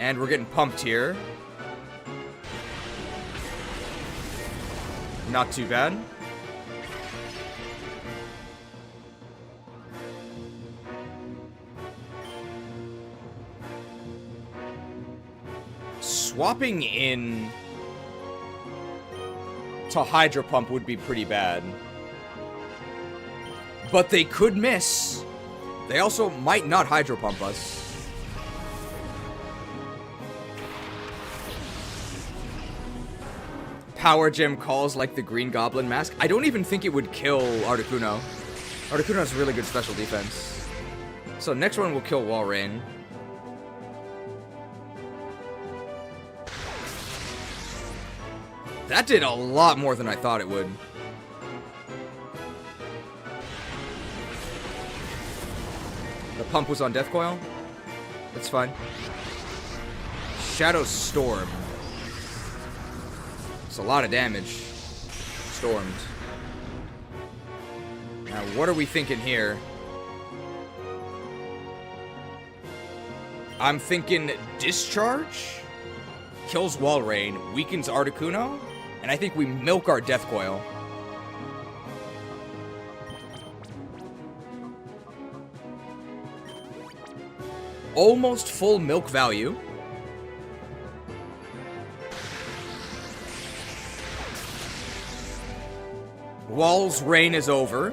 And we're getting pumped here. Not too bad. Swapping in to Hydro Pump would be pretty bad. But they could miss. They also might not Hydro Pump us. Power Gem calls like the Green Goblin Mask. I don't even think it would kill Articuno. Articuno has really good special defense. So next one will kill Walrein. That did a lot more than I thought it would. pump was on Death Coil. That's fine. Shadow Storm. It's a lot of damage. Stormed. Now, what are we thinking here? I'm thinking Discharge kills Walrein, weakens Articuno, and I think we milk our Death Coil. Almost full milk value. Wall's reign is over.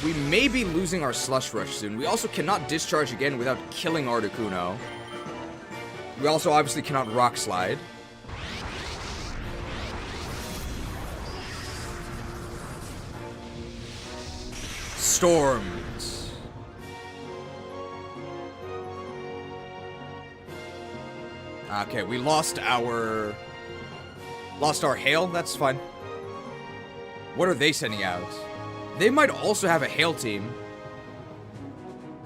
We may be losing our Slush Rush soon. We also cannot discharge again without killing Articuno. We also obviously cannot Rock Slide. Storms. Okay, we lost our Hail. That's fine. What are they sending out? They might also have a Hail team.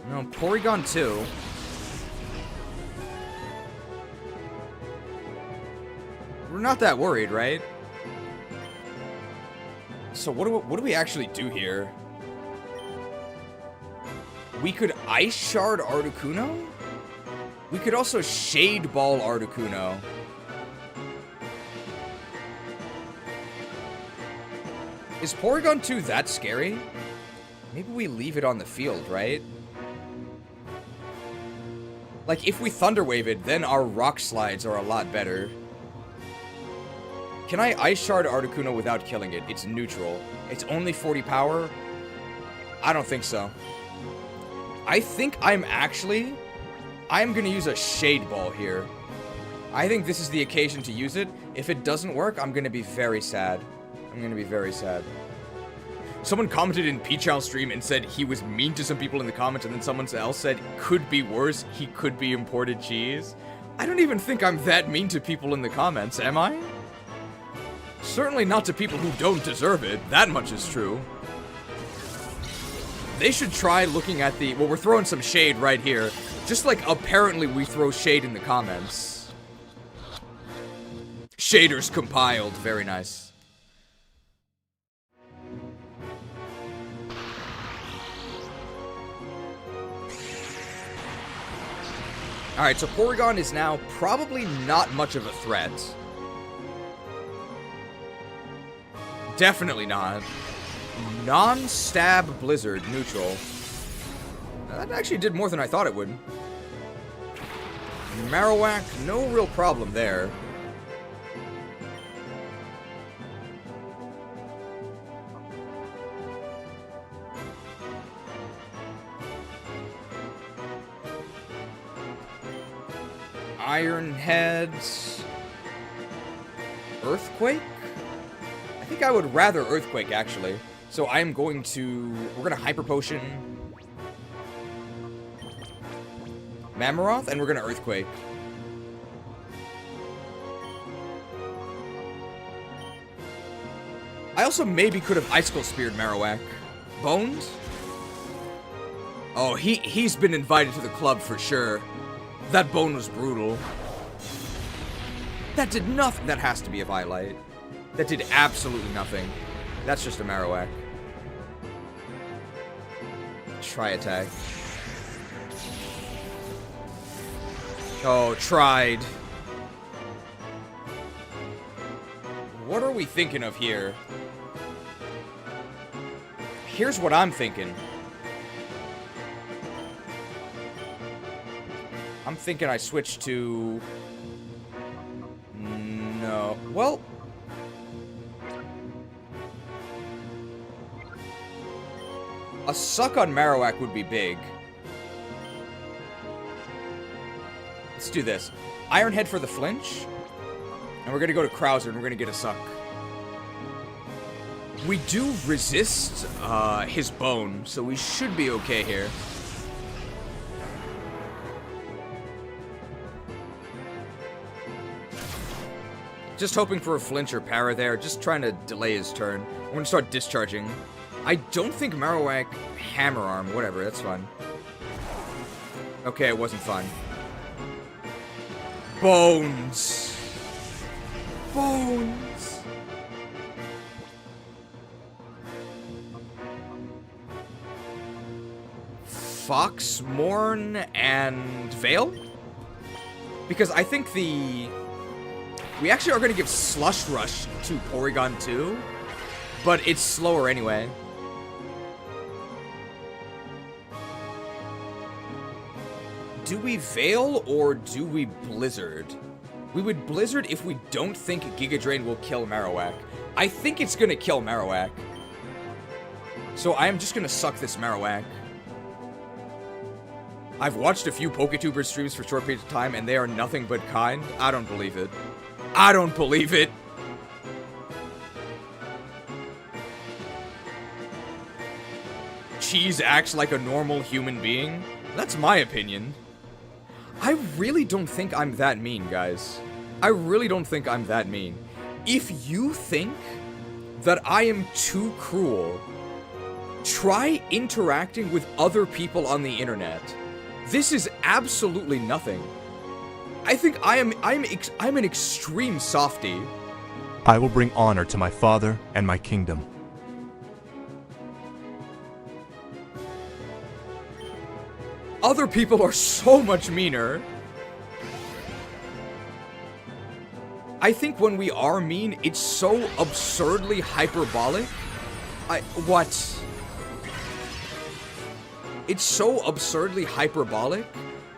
No, Porygon 2. We're not that worried, right? So what do we actually do here? We could Ice Shard Articuno? We could also Shade Ball Articuno. Is Porygon 2 that scary? Maybe we leave it on the field, right? Like, if we Thunder Wave it, then our Rock Slides are a lot better. Can I Ice Shard Articuno without killing it? It's neutral. It's only 40 power? I don't think so. I think I'm gonna use a Shade Ball here. I think this is the occasion to use it. If it doesn't work, I'm gonna be very sad. I'm gonna be very sad. Someone commented in Peachow's stream and said he was mean to some people in the comments, and then someone else said, could be worse, he could be imported cheese. I don't even think I'm that mean to people in the comments, am I? Certainly not to people who don't deserve it, that much is true. They should try looking at the... Well, we're throwing some shade right here. Just like apparently we throw shade in the comments. Shaders compiled, very nice. Alright, so Porygon is now probably not much of a threat. Definitely not. Non-stab Blizzard, neutral. That actually did more than I thought it would. Marowak, no real problem there. Iron Heads. Earthquake? I think I would rather Earthquake, actually. So I'm going to... We're going to Hyper Potion Mammoroth, and we're going to Earthquake. I also maybe could have Icicle Speared Marowak. Bones? Oh, he's been invited to the club for sure. That bone was brutal. That did nothing. That has to be a Violite. That did absolutely nothing. That's just a Marowak. Try attack. Oh, tried. What are we thinking of here? Here's what I'm thinking. I'm thinking I switch to... No. Well... A Suck on Marowak would be big. Let's do this. Iron Head for the flinch. And we're gonna go to Krauser and we're gonna get a Suck. We do resist his bone, so we should be okay here. Just hoping for a flinch or para there, just trying to delay his turn. I'm gonna start discharging. I don't think Marowak Hammer Arm, whatever, that's fine. Okay, it wasn't fun. Bones. Bones. Foxmorn and Veil? Because I think we actually are going to give Slush Rush to Porygon too, but it's slower anyway. Do we Veil or do we Blizzard? We would Blizzard if we don't think Giga Drain will kill Marowak. I think it's going to kill Marowak. So I am just going to suck this Marowak. I've watched a few PokeTuber streams for short periods of time, and they are nothing but kind. I don't believe it. I don't believe it. Cheese acts like a normal human being? That's my opinion. I really don't think I'm that mean, guys. I really don't think I'm that mean. If you think that I am too cruel, try interacting with other people on the internet. This is absolutely nothing. I think I'm an extreme softie. I will bring honor to my father and my kingdom. Other people are so much meaner. I think when we are mean, it's so absurdly hyperbolic. What? It's so absurdly hyperbolic.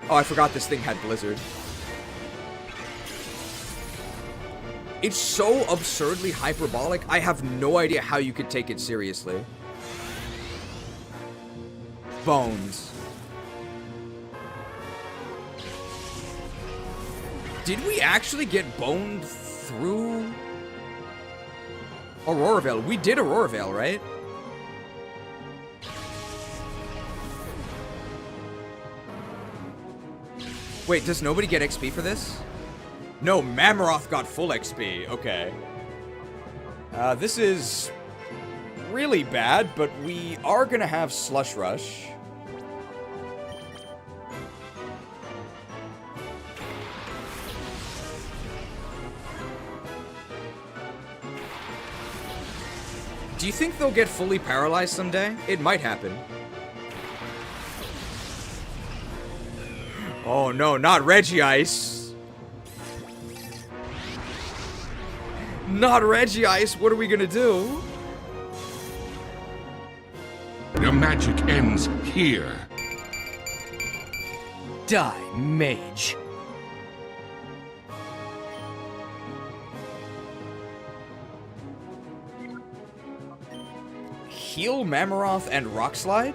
Oh, I forgot this thing had Blizzard. It's so absurdly hyperbolic, I have no idea how you could take it seriously. Bones. Did we actually get boned through Auroravale? We did Auroravale, right? Wait, does nobody get XP for this? No, Mammoroth got full XP. Okay. This is really bad, but we are gonna have Slush Rush. Do you think they'll get fully paralyzed someday? It might happen. Oh no, not Regice. Not Regice, what are we gonna do? The magic ends here. Die, mage. Heal Mammoroth and Rock Slide?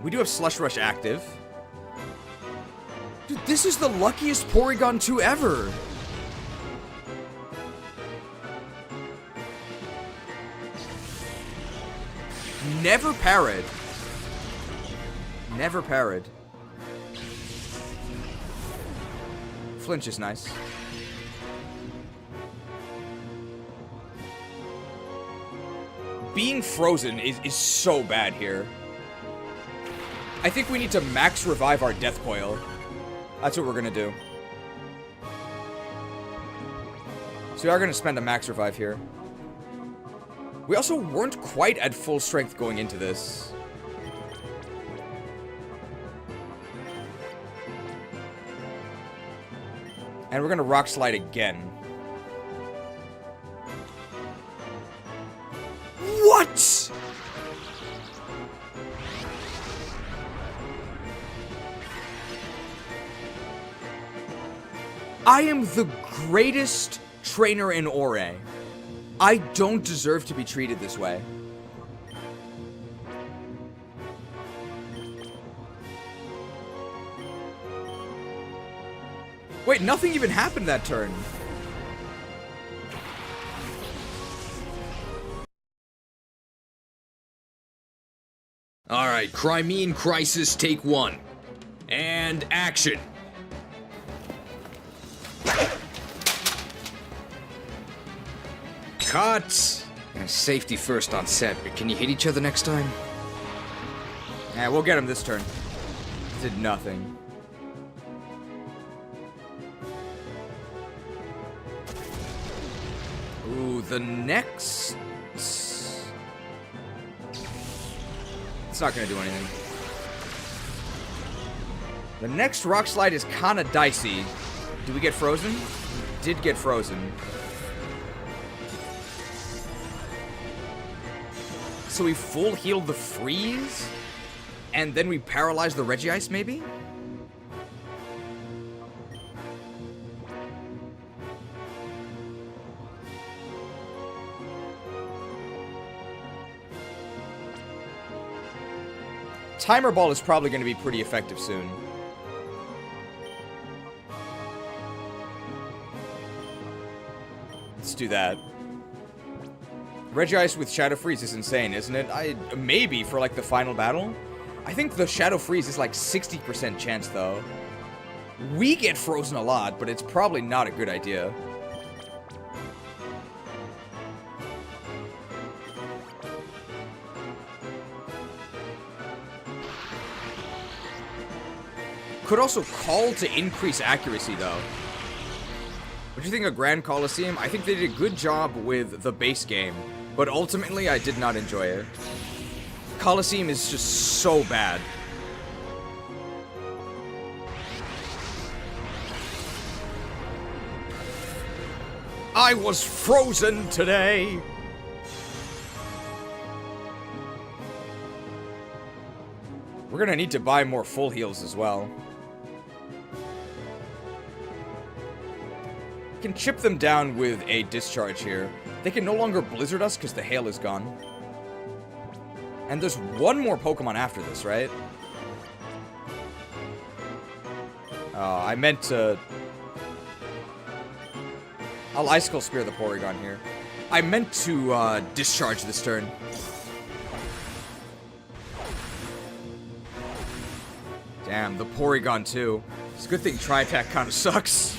We do have Slush Rush active. Dude, this is the luckiest Porygon 2 ever! Never parried. Never parried. Flinch is nice. Being frozen is so bad here. I think we need to max revive our Death Coil. That's what we're gonna do. So we are gonna spend a max revive here. We also weren't quite at full strength going into this. And we're gonna Rock Slide again. What? I am the greatest trainer in Orre. I don't deserve to be treated this way. Wait, nothing even happened that turn. Alright, Crimean Crisis, take one. And action. Cut! Safety first on set, but can you hit each other next time? Yeah, we'll get him this turn. Did nothing. Ooh, the next... It's not gonna do anything. The next rock slide is kinda dicey. Do we get frozen? We did get frozen. So we full healed the freeze? And then we paralyzed the Regice, maybe? Timer Ball is probably going to be pretty effective soon. Let's do that. Regice with Shadow Freeze is insane, isn't it? Maybe for, like, the final battle? I think the Shadow Freeze is, like, 60% chance, though. We get frozen a lot, but it's probably not a good idea. Could also call to increase accuracy, though. What do you think of Grand Coliseum? I think they did a good job with the base game, but ultimately I did not enjoy it. Coliseum is just so bad. I was frozen today! We're gonna need to buy more full heals as well. Can chip them down with a discharge here. They can no longer blizzard us because the hail is gone. And there's one more Pokemon after this, right? I meant to... I'll Icicle Spear the Porygon here. I meant to discharge this turn. Damn, the Porygon too. It's a good thing Tri-Attack kind of sucks.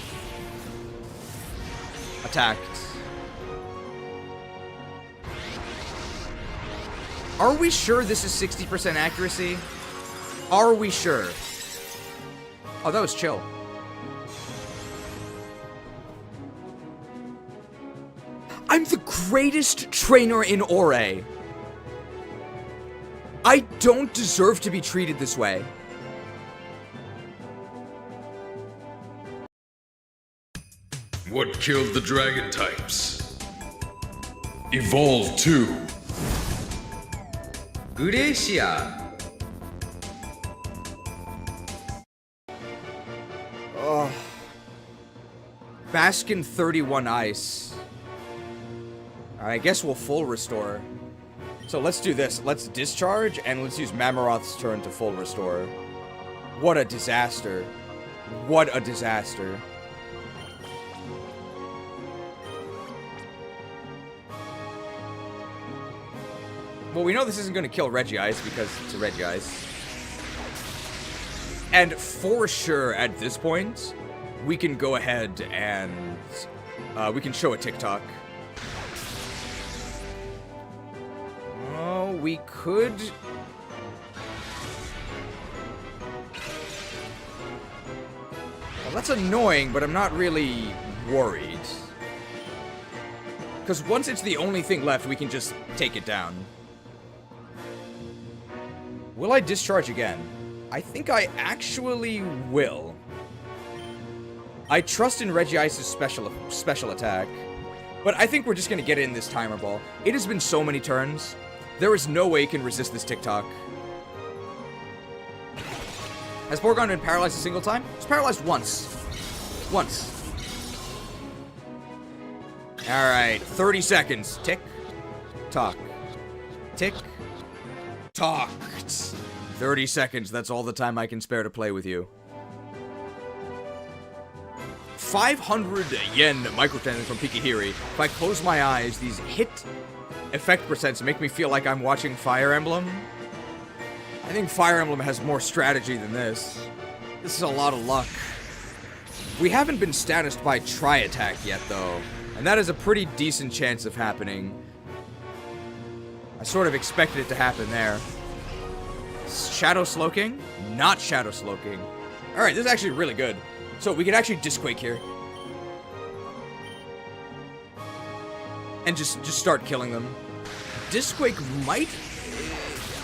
Attacked. Are we sure this is 60% accuracy? Are we sure? Oh, that was chill. I'm the greatest trainer in Orre. I don't deserve to be treated this way. What killed the dragon types? Evolve 2. Glacier. Oh. Baskin 31 Ice. I guess we'll full restore. So let's do this. Let's discharge and let's use Mammoroth's turn to full restore. What a disaster. What a disaster. Well, we know this isn't going to kill Regice because it's a Regice. And for sure, at this point, we can go ahead and we can show a TikTok. Oh, we could... Well, that's annoying, but I'm not really worried. Because once it's the only thing left, we can just take it down. Will I discharge again? I think I actually will. I trust in Regice's special attack. But I think we're just going to get it in this timer ball. It has been so many turns. There is no way it can resist this TikTok. Has Porygon been paralyzed a single time? It's paralyzed once. Once. Alright, 30 seconds. Tick. Tock. Tick. Talked. 30 seconds, that's all the time I can spare to play with you. 500 yen microtransaction from Pikihiri. If I close my eyes, these hit effect percents make me feel like I'm watching Fire Emblem. I think Fire Emblem has more strategy than this. This is a lot of luck. We haven't been statused by Tri-Attack yet, though. And that is a pretty decent chance of happening. I sort of expected it to happen there. Shadow Slowking? Not Shadow Slowking. Alright, this is actually really good. So we can actually Disquake here. And just start killing them. Disquake might...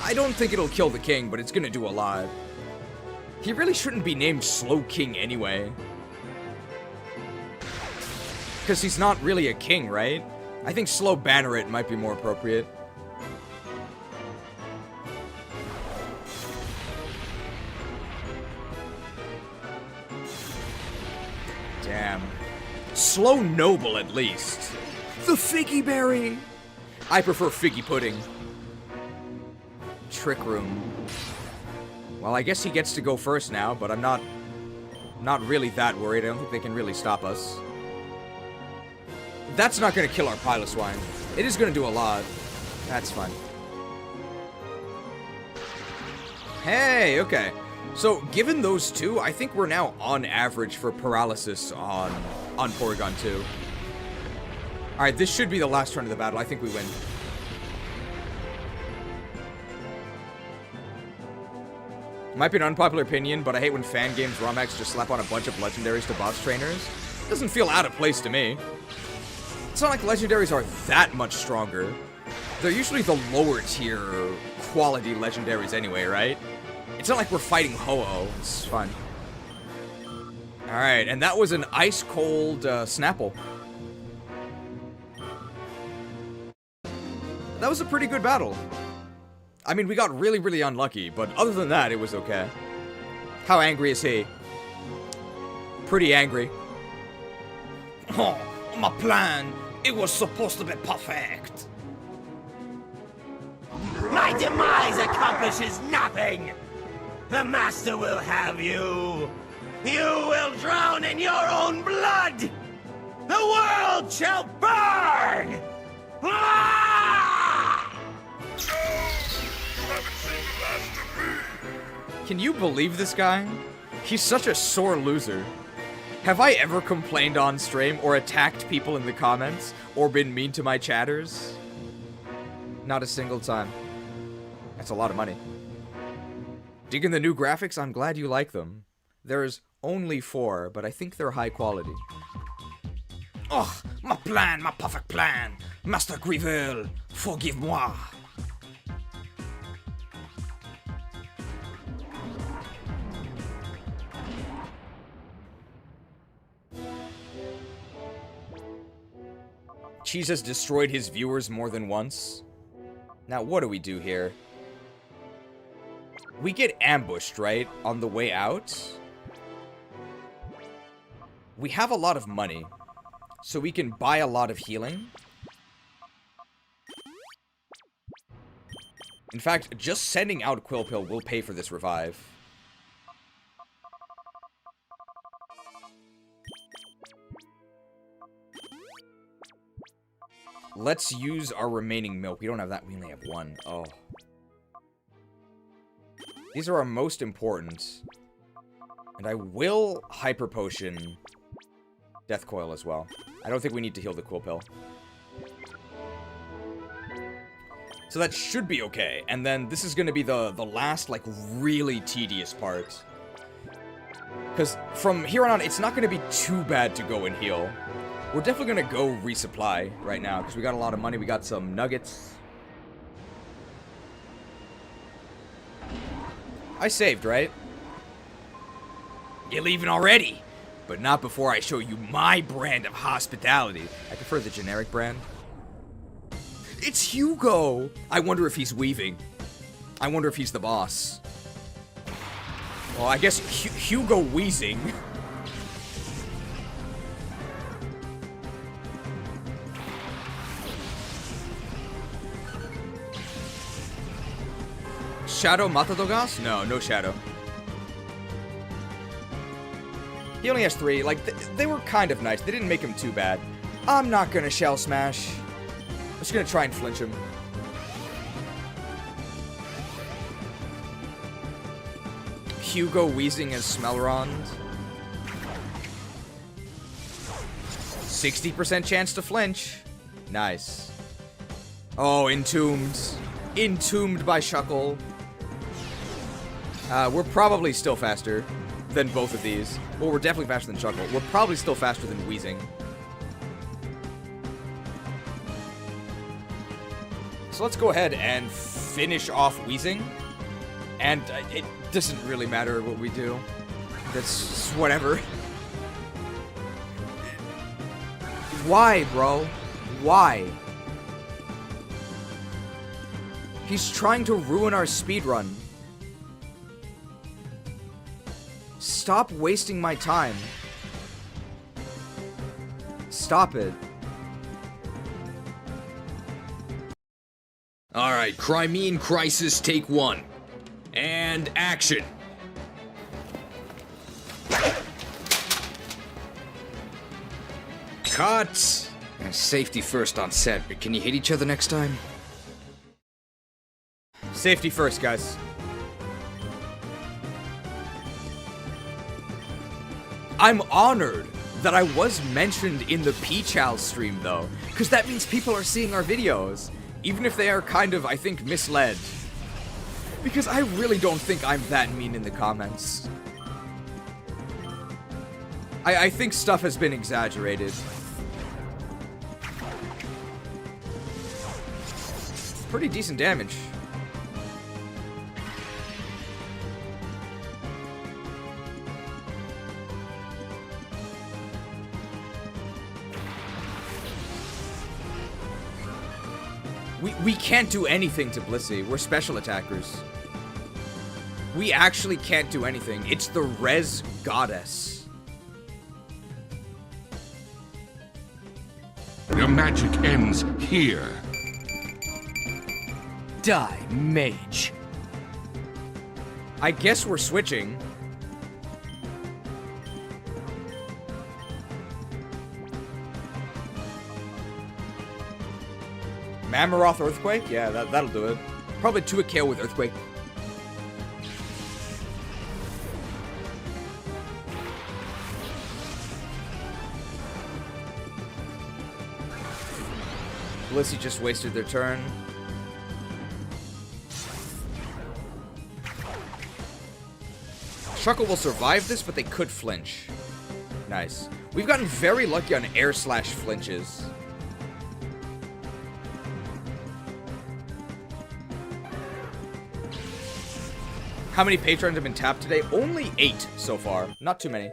I don't think it'll kill the king, but it's gonna do a lot. He really shouldn't be named Slow King anyway. Because he's not really a king, right? I think Slow Banneret might be more appropriate. Damn. Slow Noble, at least. The Figgy Berry! I prefer Figgy Pudding. Trick Room. Well, I guess he gets to go first now, but I'm not really that worried. I don't think they can really stop us. That's not going to kill our Piloswine. It is going to do a lot. That's fine. Hey, okay. So, given those two, I think we're now on average for paralysis on Porygon 2. Alright, this should be the last turn of the battle. I think we win. Might be an unpopular opinion, but I hate when fan games Romhacks just slap on a bunch of legendaries to boss trainers. Doesn't feel out of place to me. It's not like legendaries are that much stronger. They're usually the lower tier quality legendaries anyway, right? It's not like we're fighting Ho-Oh. It's fun. Alright, and that was an ice-cold Snapple. That was a pretty good battle. I mean, we got really, really unlucky, but other than that, it was okay. How angry is he? Pretty angry. Oh, my plan, it was supposed to be perfect. My demise accomplishes nothing! The Master will have you! You will drown in your own blood! The world shall burn! Ah! Can you believe this guy? He's such a sore loser. Have I ever complained on stream or attacked people in the comments or been mean to my chatters? Not a single time. That's a lot of money. Digging the new graphics? I'm glad you like them. There's only 4, but I think they're high quality. Oh, my plan, my perfect plan. Master Grivel, forgive-moi. Cheese has destroyed his viewers more than once. Now, what do we do here? We get ambushed, right? On the way out. We have a lot of money, so we can buy a lot of healing. In fact, just sending out Quillpill will pay for this revive. Let's use our remaining milk. We don't have that. We only have 1. Oh. These are our most important. And I will Hyper Potion Death Coil as well. I don't think we need to heal the Quillpill. So that should be okay. And then this is going to be the last, like, really tedious part. Because from here on, it's not going to be too bad to go and heal. We're definitely going to go resupply right now, because we got a lot of money. We got some nuggets. I saved, right? You're leaving already? But not before I show you my brand of hospitality. I prefer the generic brand. It's Hugo! I wonder if he's weaving. I wonder if he's the boss. Well, I guess Hugo Wheezing. Shadow Matadogas? No, no Shadow. He only has 3. Like, they were kind of nice. They didn't make him too bad. I'm not gonna Shell Smash. I'm just gonna try and flinch him. Hugo Wheezing as Smelrond. 60% chance to flinch. Nice. Oh, entombed. Entombed by Shuckle. We're probably still faster than both of these. Well, we're definitely faster than Shuckle. We're probably still faster than Wheezing. So let's go ahead and finish off Wheezing. And it doesn't really matter what we do. That's whatever. Why, bro? Why? He's trying to ruin our speedrun. Stop wasting my time. Stop it. Alright, Crimean Crisis, take 1. And action. Cut! Safety first on set, but can you hit each other next time? Safety first, guys. I'm honored that I was mentioned in the P-Chow stream, though, because that means people are seeing our videos, even if they are kind of, I think, misled. Because I really don't think I'm that mean in the comments. I think stuff has been exaggerated. Pretty decent damage. We can't do anything to Blissey. We're special attackers. We actually can't do anything. It's the res goddess. Your magic ends here. Die, mage. I guess we're switching. Mamaroth Earthquake? Yeah, that'll do it. Probably 2 KO with Earthquake. Blissey just wasted their turn. Shuckle will survive this, but they could flinch. Nice. We've gotten very lucky on air/flinches. How many patrons have been tapped today? Only 8 so far. Not too many.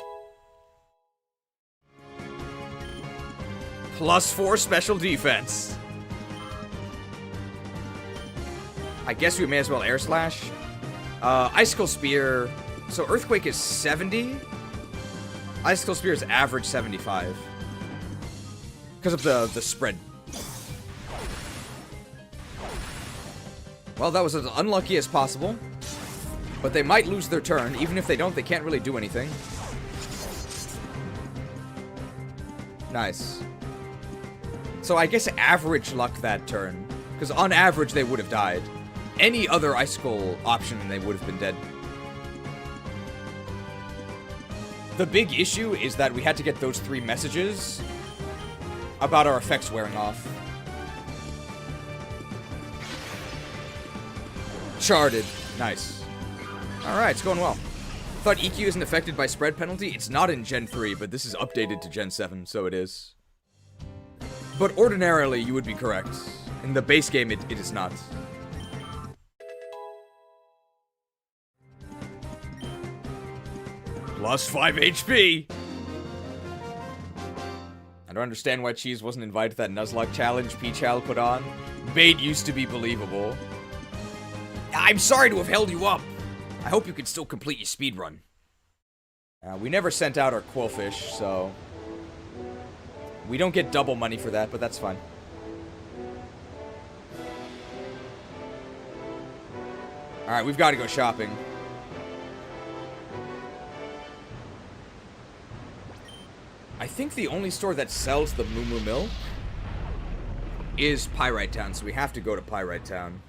+4 special defense. I guess we may as well air slash. Icicle Spear. So Earthquake is 70. Icicle Spear is average 75. Because of the spread. Well, that was as unlucky as possible. But they might lose their turn. Even if they don't, they can't really do anything. Nice. So I guess average luck that turn. Because on average, they would have died. Any other Icicle option, they would have been dead. The big issue is that we had to get those 3 messages about our effects wearing off. Charted. Nice. Alright, it's going well. Thought EQ isn't affected by spread penalty. It's not in Gen 3, but this is updated to Gen 7, so it is. But ordinarily, you would be correct. In the base game, it is not. +5 HP! I don't understand why Cheese wasn't invited to that Nuzlocke challenge P-Chow put on. Bait used to be believable. I'm sorry to have held you up. I hope you can still complete your speedrun. We never sent out our Quillfish, so... we don't get double money for that, but that's fine. Alright, we've got to go shopping. I think the only store that sells the Moo Moo Milk is Pyrite Town, so we have to go to Pyrite Town.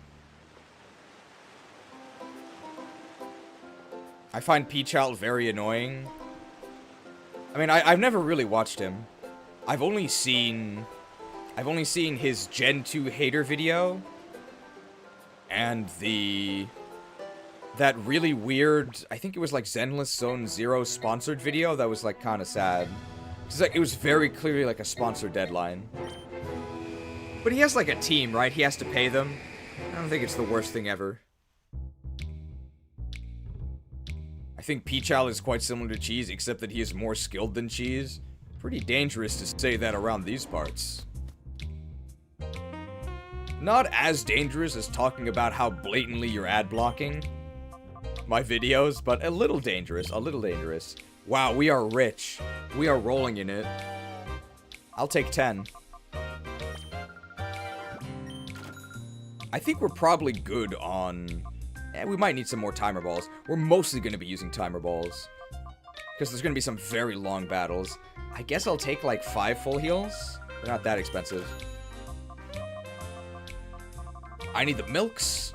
I find P-Chow very annoying. I mean, I've never really watched him. I've only seen his Gen 2 hater video and that really weird, I think it was like Zenless Zone Zero sponsored video that was like kind of sad. It's like it was very clearly like a sponsored deadline. But he has like a team, right? He has to pay them. I don't think it's the worst thing ever. I think Peachal is quite similar to Cheese, except that he is more skilled than Cheese. Pretty dangerous to say that around these parts. Not as dangerous as talking about how blatantly you're ad blocking my videos, but a little dangerous, a little dangerous. Wow, we are rich. We are rolling in it. I'll take 10. I think we're probably good on... we might need some more timer balls. We're mostly going to be using timer balls. Because there's going to be some very long battles. I guess I'll take like 5 full heals. They're not that expensive. I need the milks.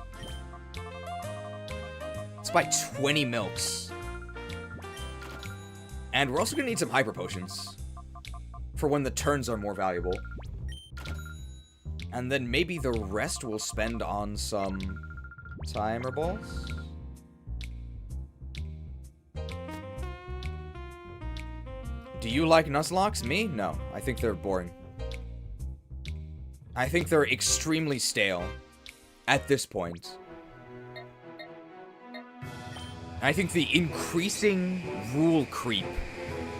Let's buy 20 milks. And we're also going to need some hyper potions. For when the turns are more valuable. And then maybe the rest we'll spend on some timer balls. Do you like Nuzlocke? Me? No. I think they're boring. I think they're extremely stale at this point. I think the increasing rule creep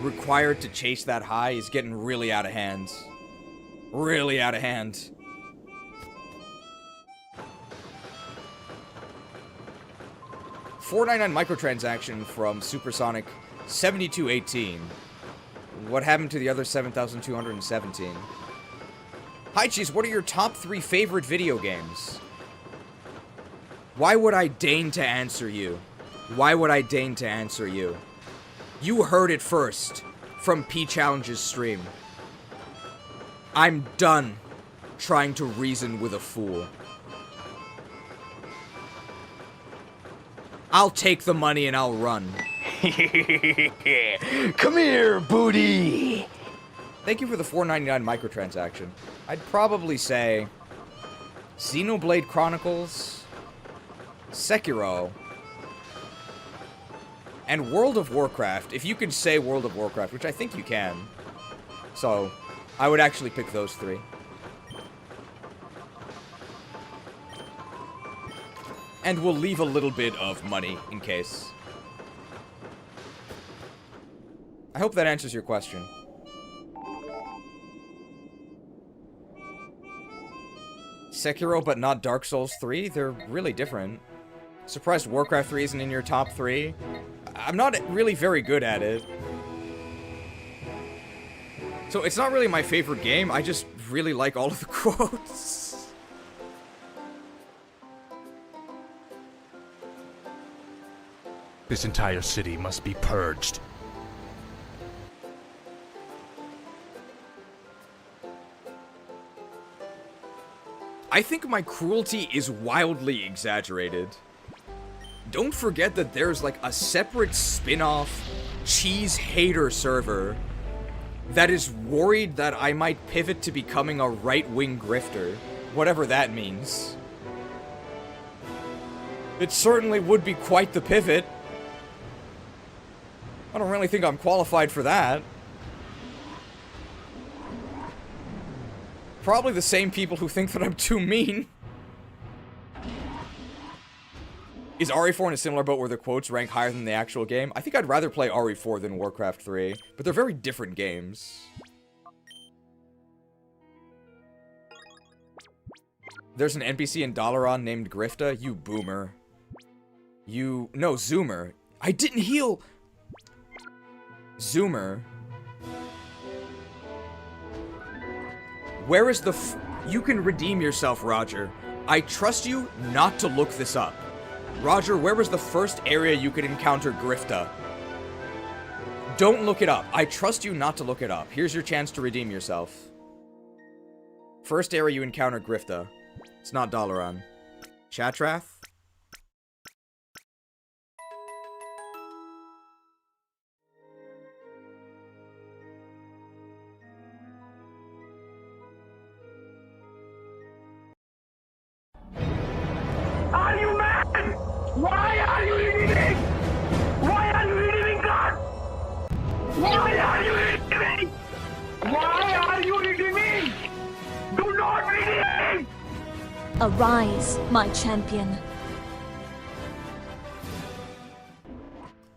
required to chase that high is getting really out of hand. Really out of hand. $4.99 microtransaction from Supersonic 7218. What happened to the other 7,217? Hi, Cheese, what are your top 3 favorite video games? Why would I deign to answer you? Why would I deign to answer you? You heard it first from P-Challenge's stream. I'm done trying to reason with a fool. I'll take the money and I'll run. Come here, booty! Thank you for the $4.99 microtransaction. I'd probably say Xenoblade Chronicles, Sekiro, and World of Warcraft, if you can say World of Warcraft, which I think you can. So, I would actually pick those 3. And we'll leave a little bit of money in case. I hope that answers your question. Sekiro, but not Dark Souls 3? They're really different. Surprised Warcraft 3 isn't in your top 3. I'm not really very good at it. So it's not really my favorite game, I just really like all of the quotes. This entire city must be purged. I think my cruelty is wildly exaggerated. Don't forget that there's like a separate spin-off cheese hater server that is worried that I might pivot to becoming a right-wing grifter, whatever that means. It certainly would be quite the pivot. I don't really think I'm qualified for that. Probably the same people who think that I'm too mean. Is RE4 in a similar boat where the quotes rank higher than the actual game? I think I'd rather play RE4 than Warcraft 3, but they're very different games. There's an NPC in Dalaran named Grifta? You boomer. You... No, Zoomer. I didn't heal! Zoomer. Where is the You can redeem yourself, Roger. I trust you not to look this up. Roger, where was the first area you could encounter Grifta? Don't look it up. I trust you not to look it up. Here's your chance to redeem yourself. First area you encounter Grifta. It's not Dalaran. Chatrath? Arise, my champion.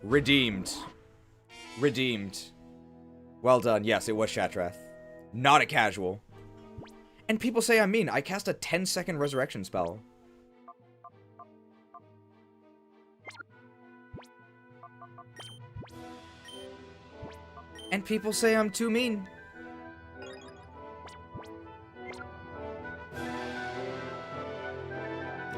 Redeemed. Redeemed. Well done. Yes, it was Shatrath. Not a casual. And people say I'm mean. I cast a 10-second resurrection spell. And people say I'm too mean.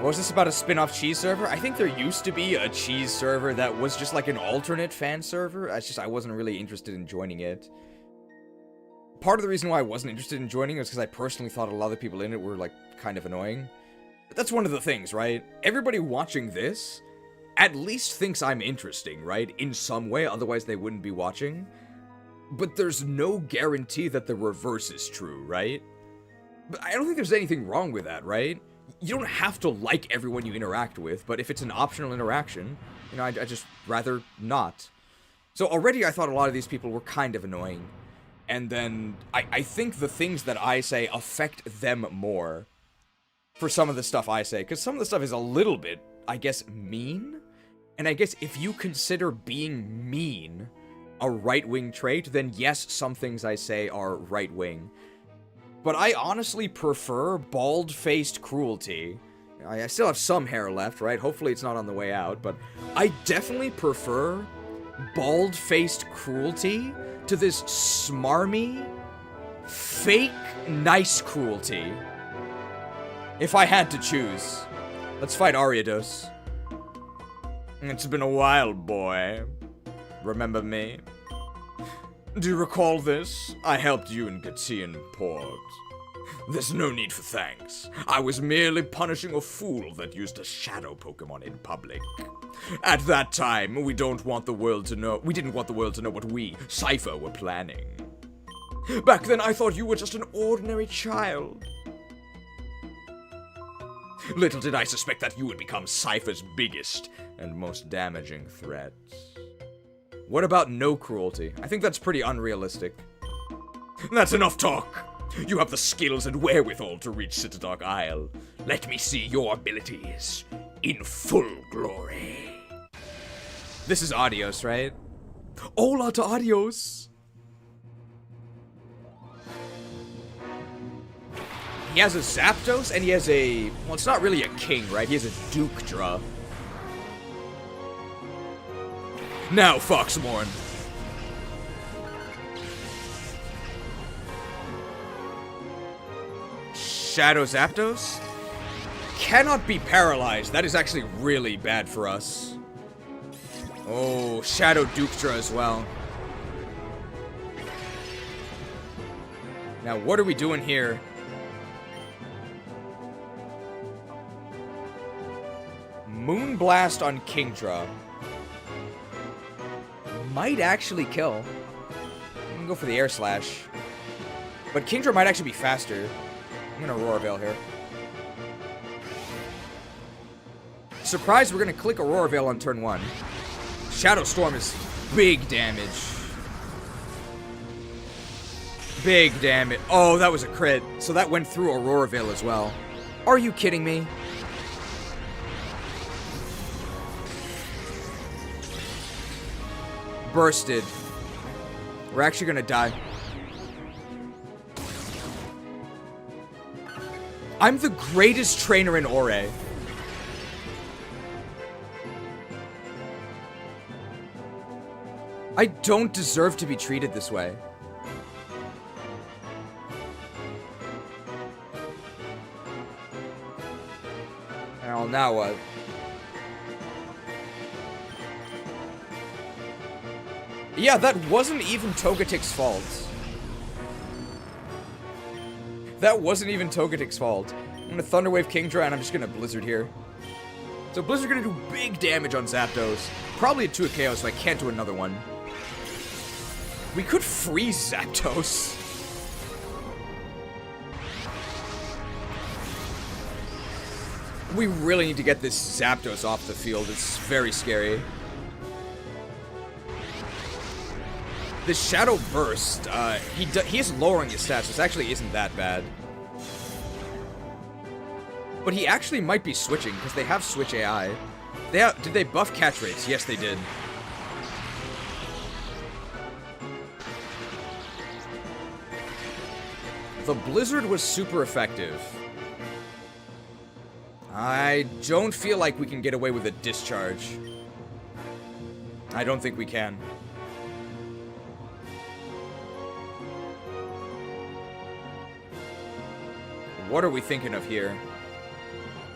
Was this about a spin-off cheese server? I think there used to be a cheese server that was just like an alternate fan server. I wasn't really interested in joining it. Part of the reason why I wasn't interested in joining was because I personally thought a lot of the people in it were like kind of annoying. But that's one of the things, right? Everybody watching this at least thinks I'm interesting, right? In some way, otherwise they wouldn't be watching. But there's no guarantee that the reverse is true, right? But I don't think there's anything wrong with that, right? You don't have to like everyone you interact with, but if it's an optional interaction, you know, I'd just rather not. So already I thought a lot of these people were kind of annoying. And then I think the things that I say affect them more for some of the stuff I say. Because some of the stuff is a little bit, I guess, mean. And I guess if you consider being mean a right-wing trait, then yes, some things I say are right-wing. But I honestly prefer bald-faced cruelty. I still have some hair left, right? Hopefully it's not on the way out, but I definitely prefer bald-faced cruelty to this smarmy, fake, nice cruelty. If I had to choose. Let's fight Ardos. It's been a while, boy. Remember me? Do you recall this? I helped you in Gatian Port. There's no need for thanks. I was merely punishing a fool that used a shadow Pokemon in public. At that time, we didn't want the world to know what we, Cipher, were planning. Back then, I thought you were just an ordinary child. Little did I suspect that you would become Cipher's biggest and most damaging threat. What about no cruelty? I think that's pretty unrealistic. That's enough talk. You have the skills and wherewithal to reach Citadark Isle. Let me see your abilities in full glory. This is Ardos, right? Hola to Ardos! He has a Zapdos, and he has a... Well, it's not really a king, right? He has a Dukedra. Now, Foxmorn. Shadow Zapdos? Cannot be paralyzed. That is actually really bad for us. Oh, Shadow Dukedra as well. Now, what are we doing here? Moonblast on Kingdra. Might actually kill. I'm gonna go for the Air Slash. But Kingdra might actually be faster. I'm gonna Aurora Veil here. Surprised we're gonna click Aurora Veil on turn 1. Shadow Storm is big damage. Big damage. Oh, that was a crit. So that went through Aurora Veil as well. Are you kidding me? Bursted. We're actually gonna die. I'm the greatest trainer in Orre. I don't deserve to be treated this way. Well, now what? Yeah, that wasn't even Togetic's fault. That wasn't even Togetic's fault. I'm gonna Thunder Wave Kingdra and I'm just gonna Blizzard here. So Blizzard's gonna do big damage on Zapdos. Probably a 2 KO, so I can't do another one. We could freeze Zapdos. We really need to get this Zapdos off the field. It's very scary. The Shadow Burst, he is lowering his stats, which actually isn't that bad. But he actually might be switching, because they have switch AI. Did they buff catch rates? Yes, they did. The Blizzard was super effective. I don't feel like we can get away with a Discharge. I don't think we can. What are we thinking of here?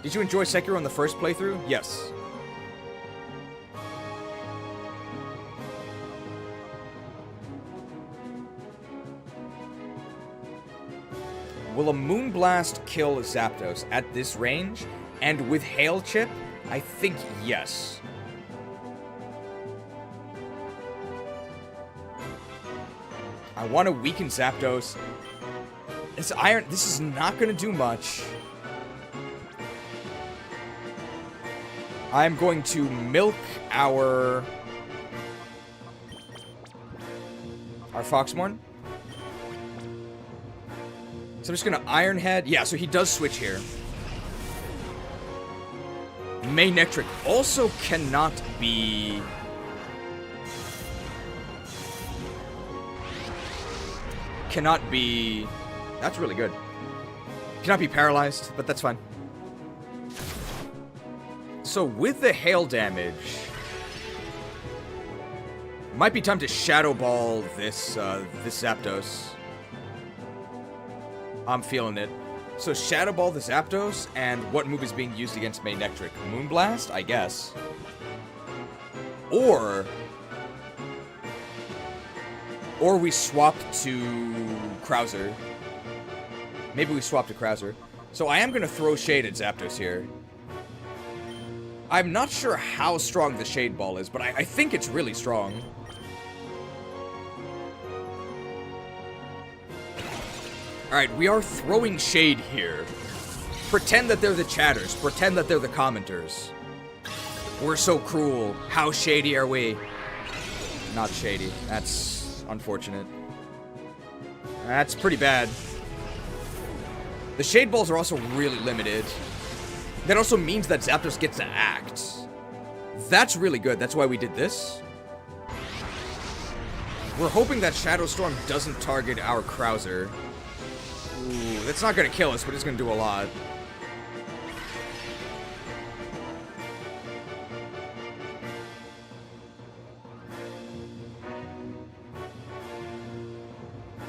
Did you enjoy Sekiro in the first playthrough? Yes. Will a Moonblast kill Zapdos at this range? And with Hail Chip? I think yes. I want to weaken Zapdos. It's iron. This is not going to do much. I'm going to milk our Foxmorn. So I'm just going to Iron Head. Yeah, so he does switch here. Manectric also cannot be... That's really good. Cannot be paralyzed, but that's fine. So with the hail damage, might be time to Shadow Ball this Zapdos. I'm feeling it. So Shadow Ball the Zapdos, and what move is being used against Manectric? Moonblast, I guess. Or we swap to Krauser. Maybe we swap to Krauser. So I am going to throw Shade at Zapdos here. I'm not sure how strong the Shade Ball is, but I think it's really strong. Alright, we are throwing Shade here. Pretend that they're the chatters. Pretend that they're the commenters. We're so cruel. How shady are we? Not shady. That's unfortunate. That's pretty bad. The Shade Balls are also really limited. That also means that Zapdos gets to act. That's really good. That's why we did this. We're hoping that Shadow Storm doesn't target our Krauser. Ooh, that's not going to kill us, but it's going to do a lot.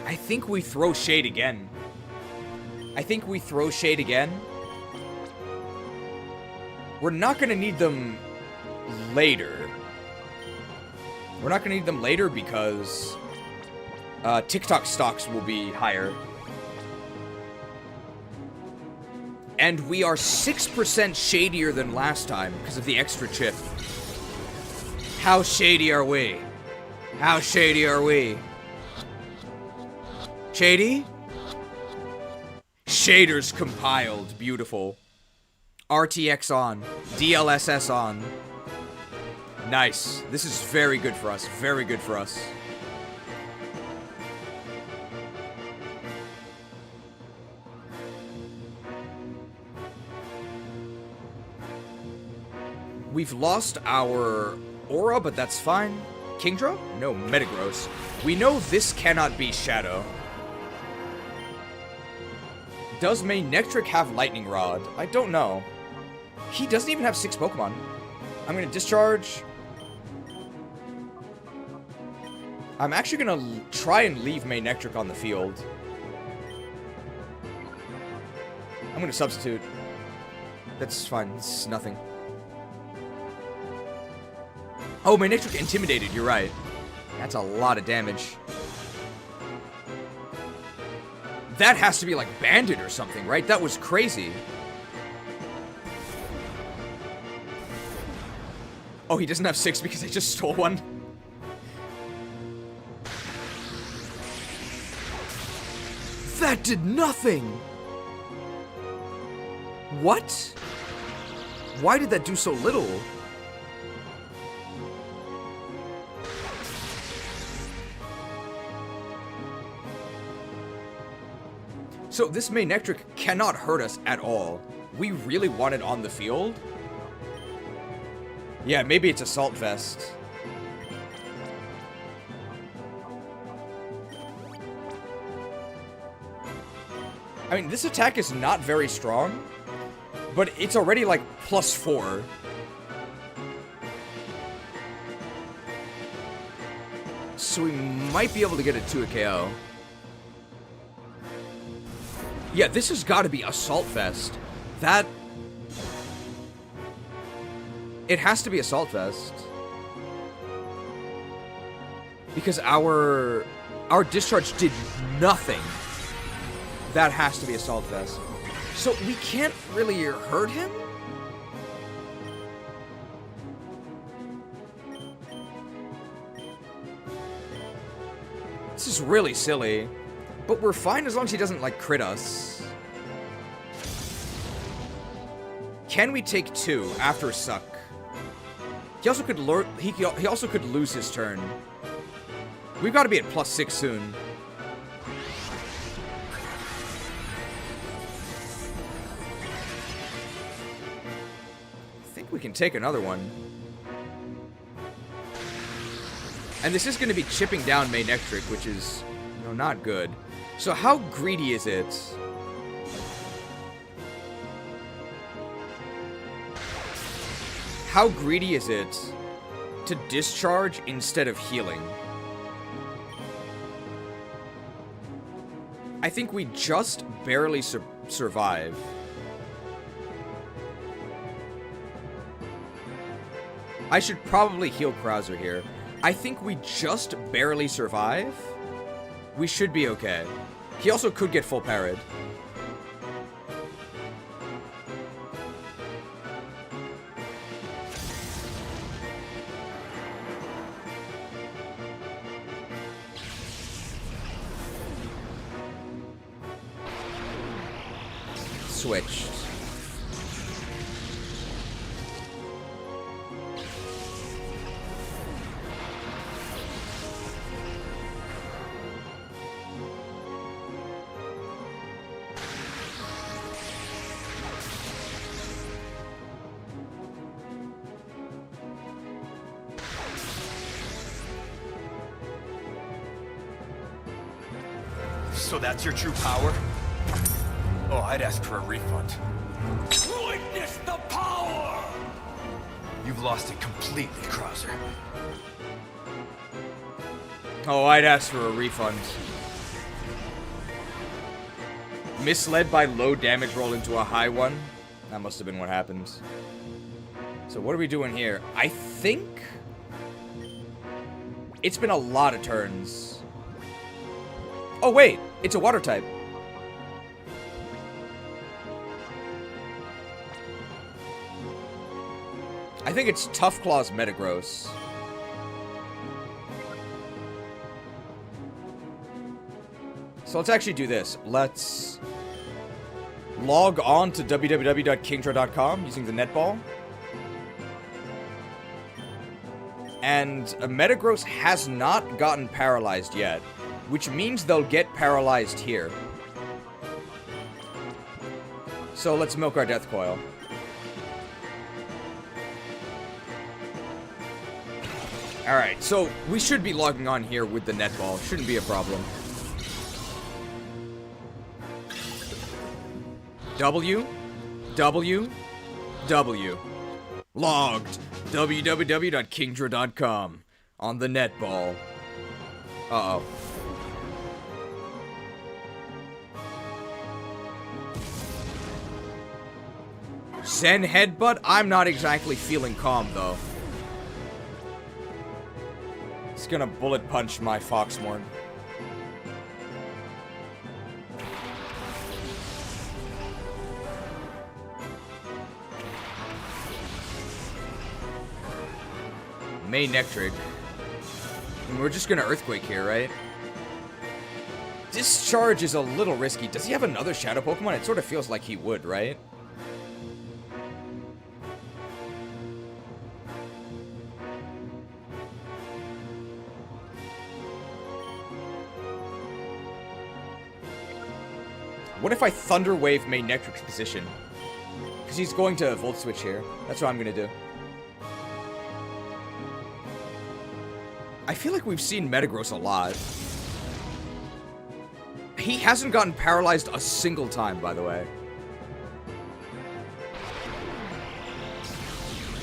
I think we throw Shade again. We're not going to need them later. Because TikTok stocks will be higher. And we are 6% shadier than last time because of the extra chip. How shady are we? How shady are we? Shady? Shaders compiled. Beautiful. RTX on. DLSS on. Nice. This is very good for us. Very good for us. We've lost our Aura, but that's fine. Kingdra? No, Metagross. We know this cannot be Shadow. Does Manectric have Lightning Rod? I don't know. He doesn't even have 6 Pokemon. I'm going to Discharge. I'm actually going to try and leave Manectric on the field. I'm going to substitute. That's fine. This is nothing. Oh, Manectric Intimidated. You're right. That's a lot of damage. That has to be like Bandit or something, right? That was crazy. Oh, he doesn't have 6 because I just stole one. That did nothing! What? Why did that do so little? So this Manectric cannot hurt us at all. we really want it on the field. Yeah, maybe it's Assault Vest. I mean, this attack is not very strong, but it's already like +4. So we might be able to get it to a KO. Yeah, this has got to be Assault Vest. That... It has to be Assault Vest. Because our discharge did nothing. That has to be Assault Vest. So we can't really hurt him? This is really silly. But we're fine as long as he doesn't, like, crit us. Can we take 2 after Suck? He also could he also could lose his turn. We've got to be at +6 soon. I think we can take another one. And this is going to be chipping down Maynectric, which is, you know, not good. So how greedy is it? How greedy is it to discharge instead of healing? I think we just barely survive. I should probably heal Krauser here. I think we just barely survive. We should be okay. He also could get full parried. Switched. So that's your true power? Oh, I'd ask for a refund. Witness the power! You've lost it completely, Krauser. Oh, I'd ask for a refund. Misled by low damage roll into a high one? That must have been what happened. So what are we doing here? I think... It's been a lot of turns. Oh, wait! It's a water type. I think it's Tough Claws Metagross. So let's actually do this. Let's log on to www.kingdra.com using the netball. And Metagross has not gotten paralyzed yet, which means they'll get paralyzed here. So let's milk our Death Coil. Alright, so we should be logging on here with the netball. Shouldn't be a problem. W. Logged. www.kingdra.com. On the netball. Uh-oh. Zen Headbutt? I'm not exactly feeling calm, though. It's gonna bullet punch my Foxmorn. Maynectric. And we're just gonna Earthquake here, right? Discharge is a little risky. Does he have another Shadow Pokemon? It sort of feels like he would, right? What if I Thunder Wave Maynectric's position? he's going to Volt Switch here. That's what I'm going to do. I feel like we've seen Metagross a lot. He hasn't gotten paralyzed a single time, by the way.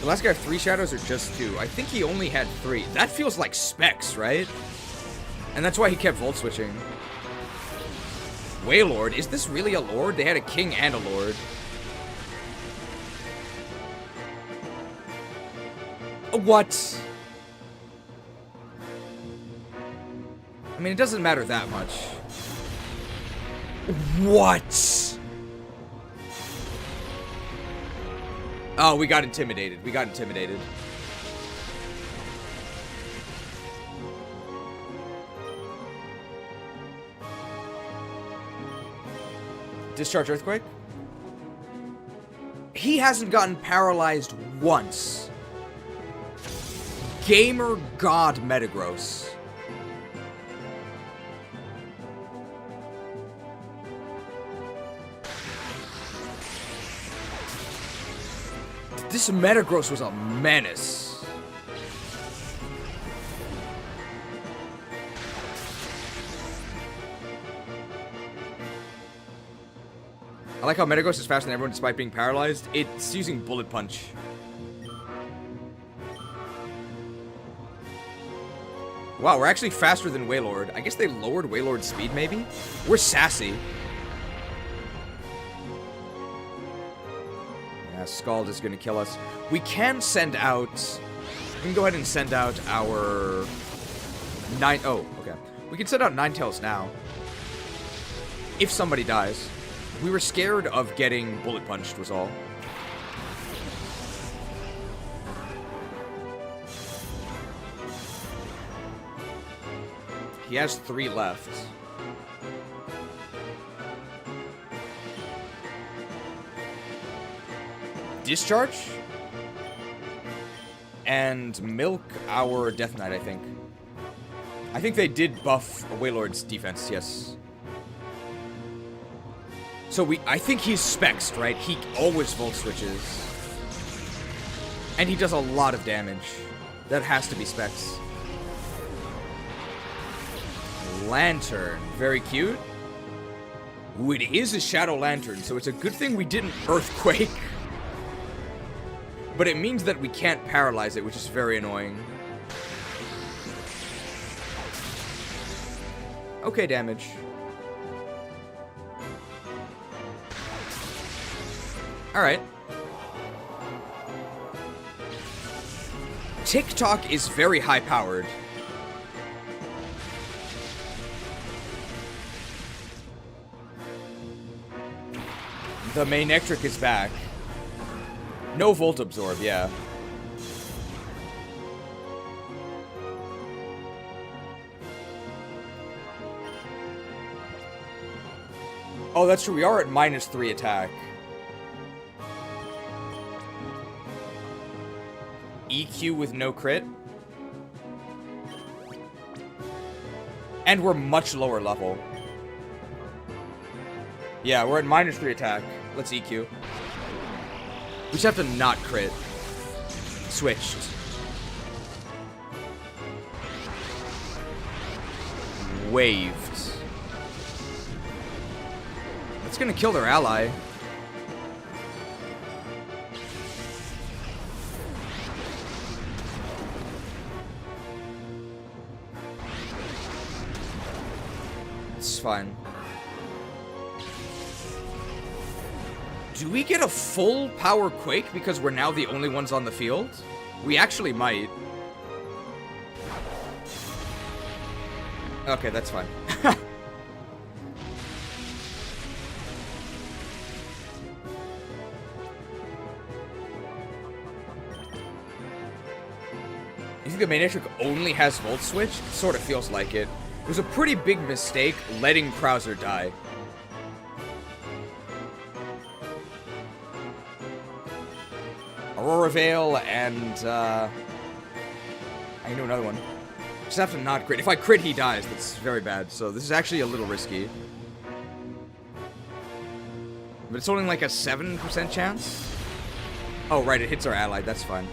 The last guy have 3 shadows or just 2? I think he only had 3. That feels like Specs, right? And that's why he kept Volt Switching. Wailord? Is this really a Lord? They had a King and a Lord. What? I mean, it doesn't matter that much. What? Oh, we got intimidated. We got intimidated. Discharge Earthquake? He hasn't gotten paralyzed once. Gamer God Metagross. This Metagross was a menace. I like how Metagross is faster than everyone despite being paralyzed. It's using Bullet Punch. Wow, we're actually faster than Wailord. I guess they lowered Wailord's speed, maybe? We're sassy. Yeah, Scald is going to kill us. We can send out... We can go ahead and send out our... Oh, okay. We can send out Ninetales now. If somebody dies. We were scared of getting Bullet Punched, was all. He has 3 left. Discharge? And milk our Death Knight, I think. I think they did buff Wailord's defense, yes. So I think he's Spexed, right? He always Volt Switches. And he does a lot of damage. That has to be Specs. Lantern. Very cute. Ooh, it is a Shadow Lantern, so it's a good thing we didn't Earthquake. But it means that we can't paralyze it, which is very annoying. Okay, damage. Alright. TikTok is very high-powered. The Manectric is back. No Volt Absorb, yeah. Oh, that's true. We are at -3 attack. EQ with no crit. And we're much lower level. Yeah, we're at -3 attack. Let's EQ. We just have to not crit. Switched. Waved. That's gonna kill their ally. It's fine. Do we get a full power Quake because we're now the only ones on the field? We actually might. Okay, that's fine. You think the Manectric only has Volt Switch? It sort of feels like it. It was a pretty big mistake letting Krauser die. Aurora Veil and, I know another one. Just have to not crit. If I crit, he dies. That's very bad. So this is actually a little risky. But it's only like a 7% chance. Oh, right, it hits our ally. That's fine.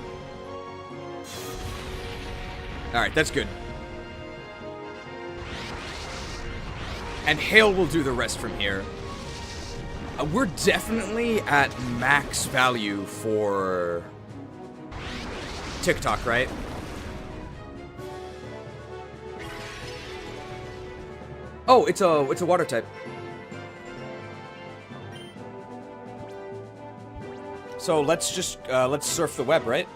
Alright, that's good. And Hail will do the rest from here. We're definitely at max value for TikTok, right? Oh, it's a water type. So let's just let's surf the web, right?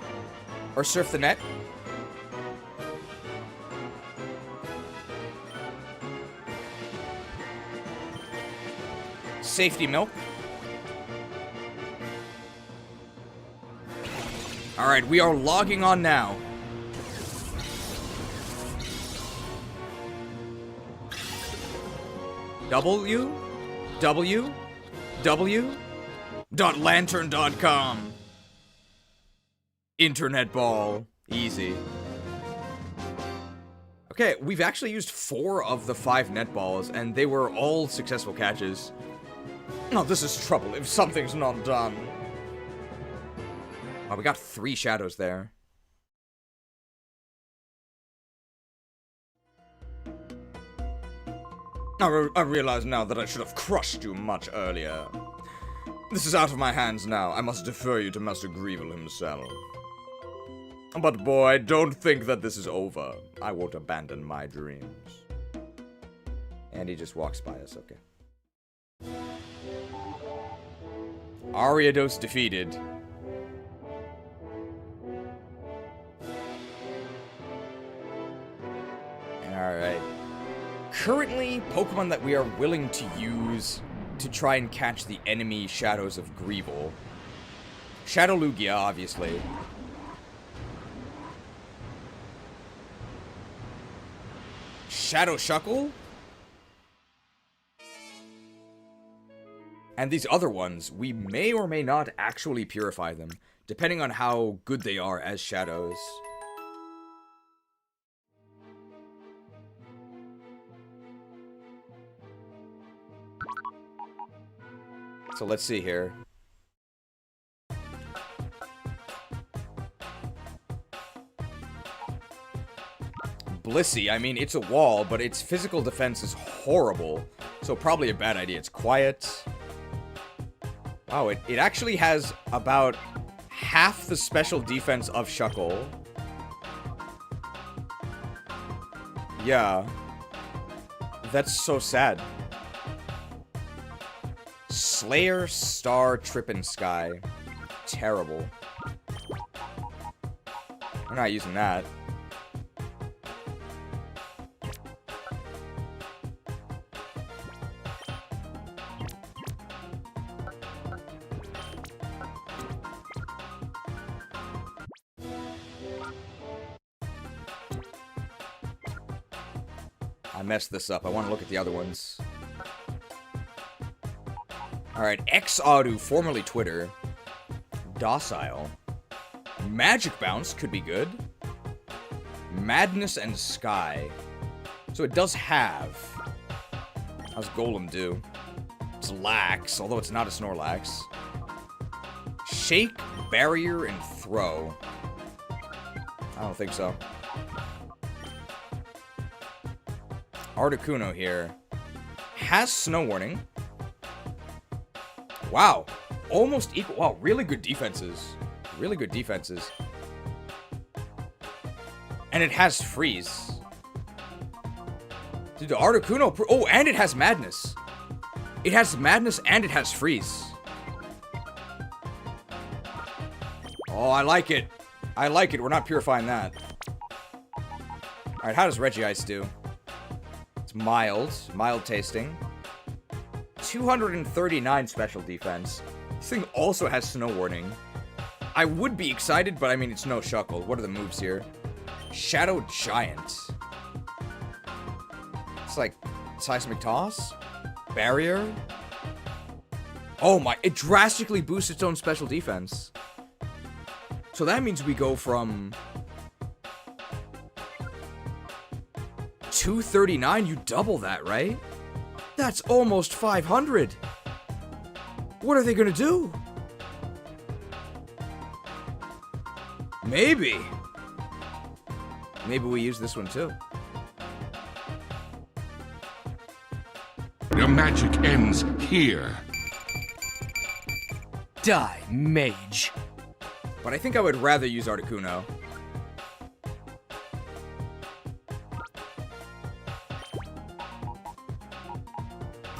Or surf the net. Safety milk. All right, we are logging on now. www.lantern.com. Internet ball. Easy. Okay, we've actually used 4 of the 5 net balls, and they were all successful catches. Oh, this is trouble if something's not done. Oh, we got 3 shadows there. I realize now that I should have crushed you much earlier. This is out of my hands now. I must defer you to Master Grievel himself. But boy, don't think that this is over. I won't abandon my dreams. And he just walks by us, okay. Ardos defeated. Alright. Currently, Pokemon that we are willing to use to try and catch the enemy Shadows of Grievel. Shadow Lugia, obviously. Shadow Shuckle? And these other ones, we may or may not actually purify them, depending on how good they are as shadows. So let's see here. Blissey, I mean, it's a wall, but its physical defense is horrible. So probably a bad idea. It's quiet. Wow, it actually has about half the special defense of Shuckle. Yeah. That's so sad. Slayer, Star, Trippin' Sky. Terrible. We're not using that. I messed this up. I want to look at the other ones. Alright, X-Audu, formerly Twitter. Docile. Magic Bounce could be good. Madness and Sky. So it does have. How's Golem do? It's Lax, although it's not a Snorlax. Shake, Barrier, and Throw. I don't think so. Articuno here. Has Snow Warning. Wow. Almost equal. Wow, really good defenses. Really good defenses. And it has Freeze. Dude, the Articuno... Oh, and it has Madness. It has Madness and it has Freeze. Oh, I like it. I like it. We're not purifying that. Alright, how does Regice do? It's mild. Mild tasting. 239 special defense. This thing also has Snow Warning. I would be excited, but I mean, it's no Shuckle. What are the moves here? Shadow Giant. It's like Seismic Toss? Barrier? Oh my, it drastically boosts its own special defense. So that means we go from 239, you double that, right? That's almost 500. What are they gonna do? Maybe. Maybe we use this one too. Your magic ends here. Die, mage. But I think I would rather use Articuno.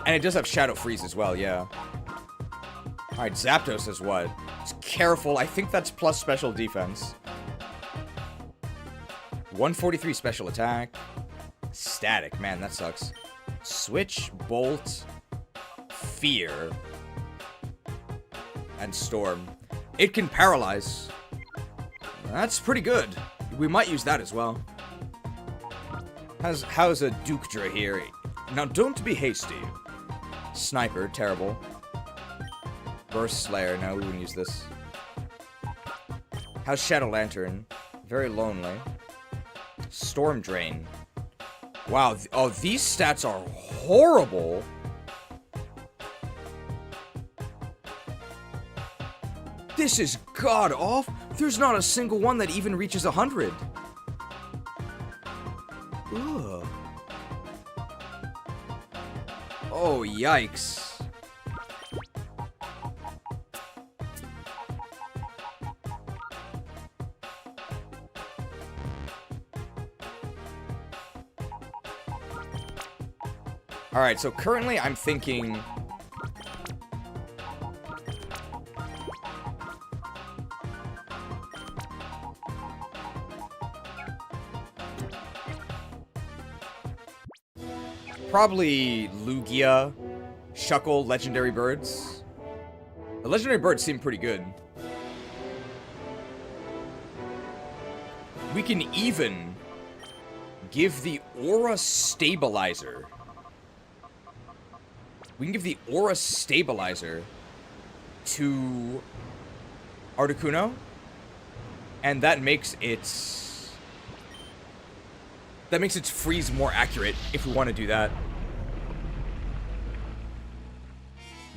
And it does have Shadow Freeze as well, yeah. Alright, Zapdos is what? It's careful. I think that's plus special defense. 143 special attack. Static. Man, that sucks. Switch, Bolt, Fear, and Storm. It can paralyze. That's pretty good. We might use that as well. How's a Dukdra here? Now, don't be hasty. Sniper, terrible. Burst Slayer, no, we wouldn't use this. How's Shadow Lantern? Very lonely. Storm Drain. Wow, oh, these stats are horrible. This is god awful. There's not a single one that even reaches 100. Ugh. Oh, yikes. Alright, so currently I'm thinking... probably Lugia, Shuckle, Legendary Birds. The Legendary Birds seem pretty good. We can even give the Aura Stabilizer. We can give the Aura Stabilizer to Articuno, and that makes its freeze more accurate if we want to do that.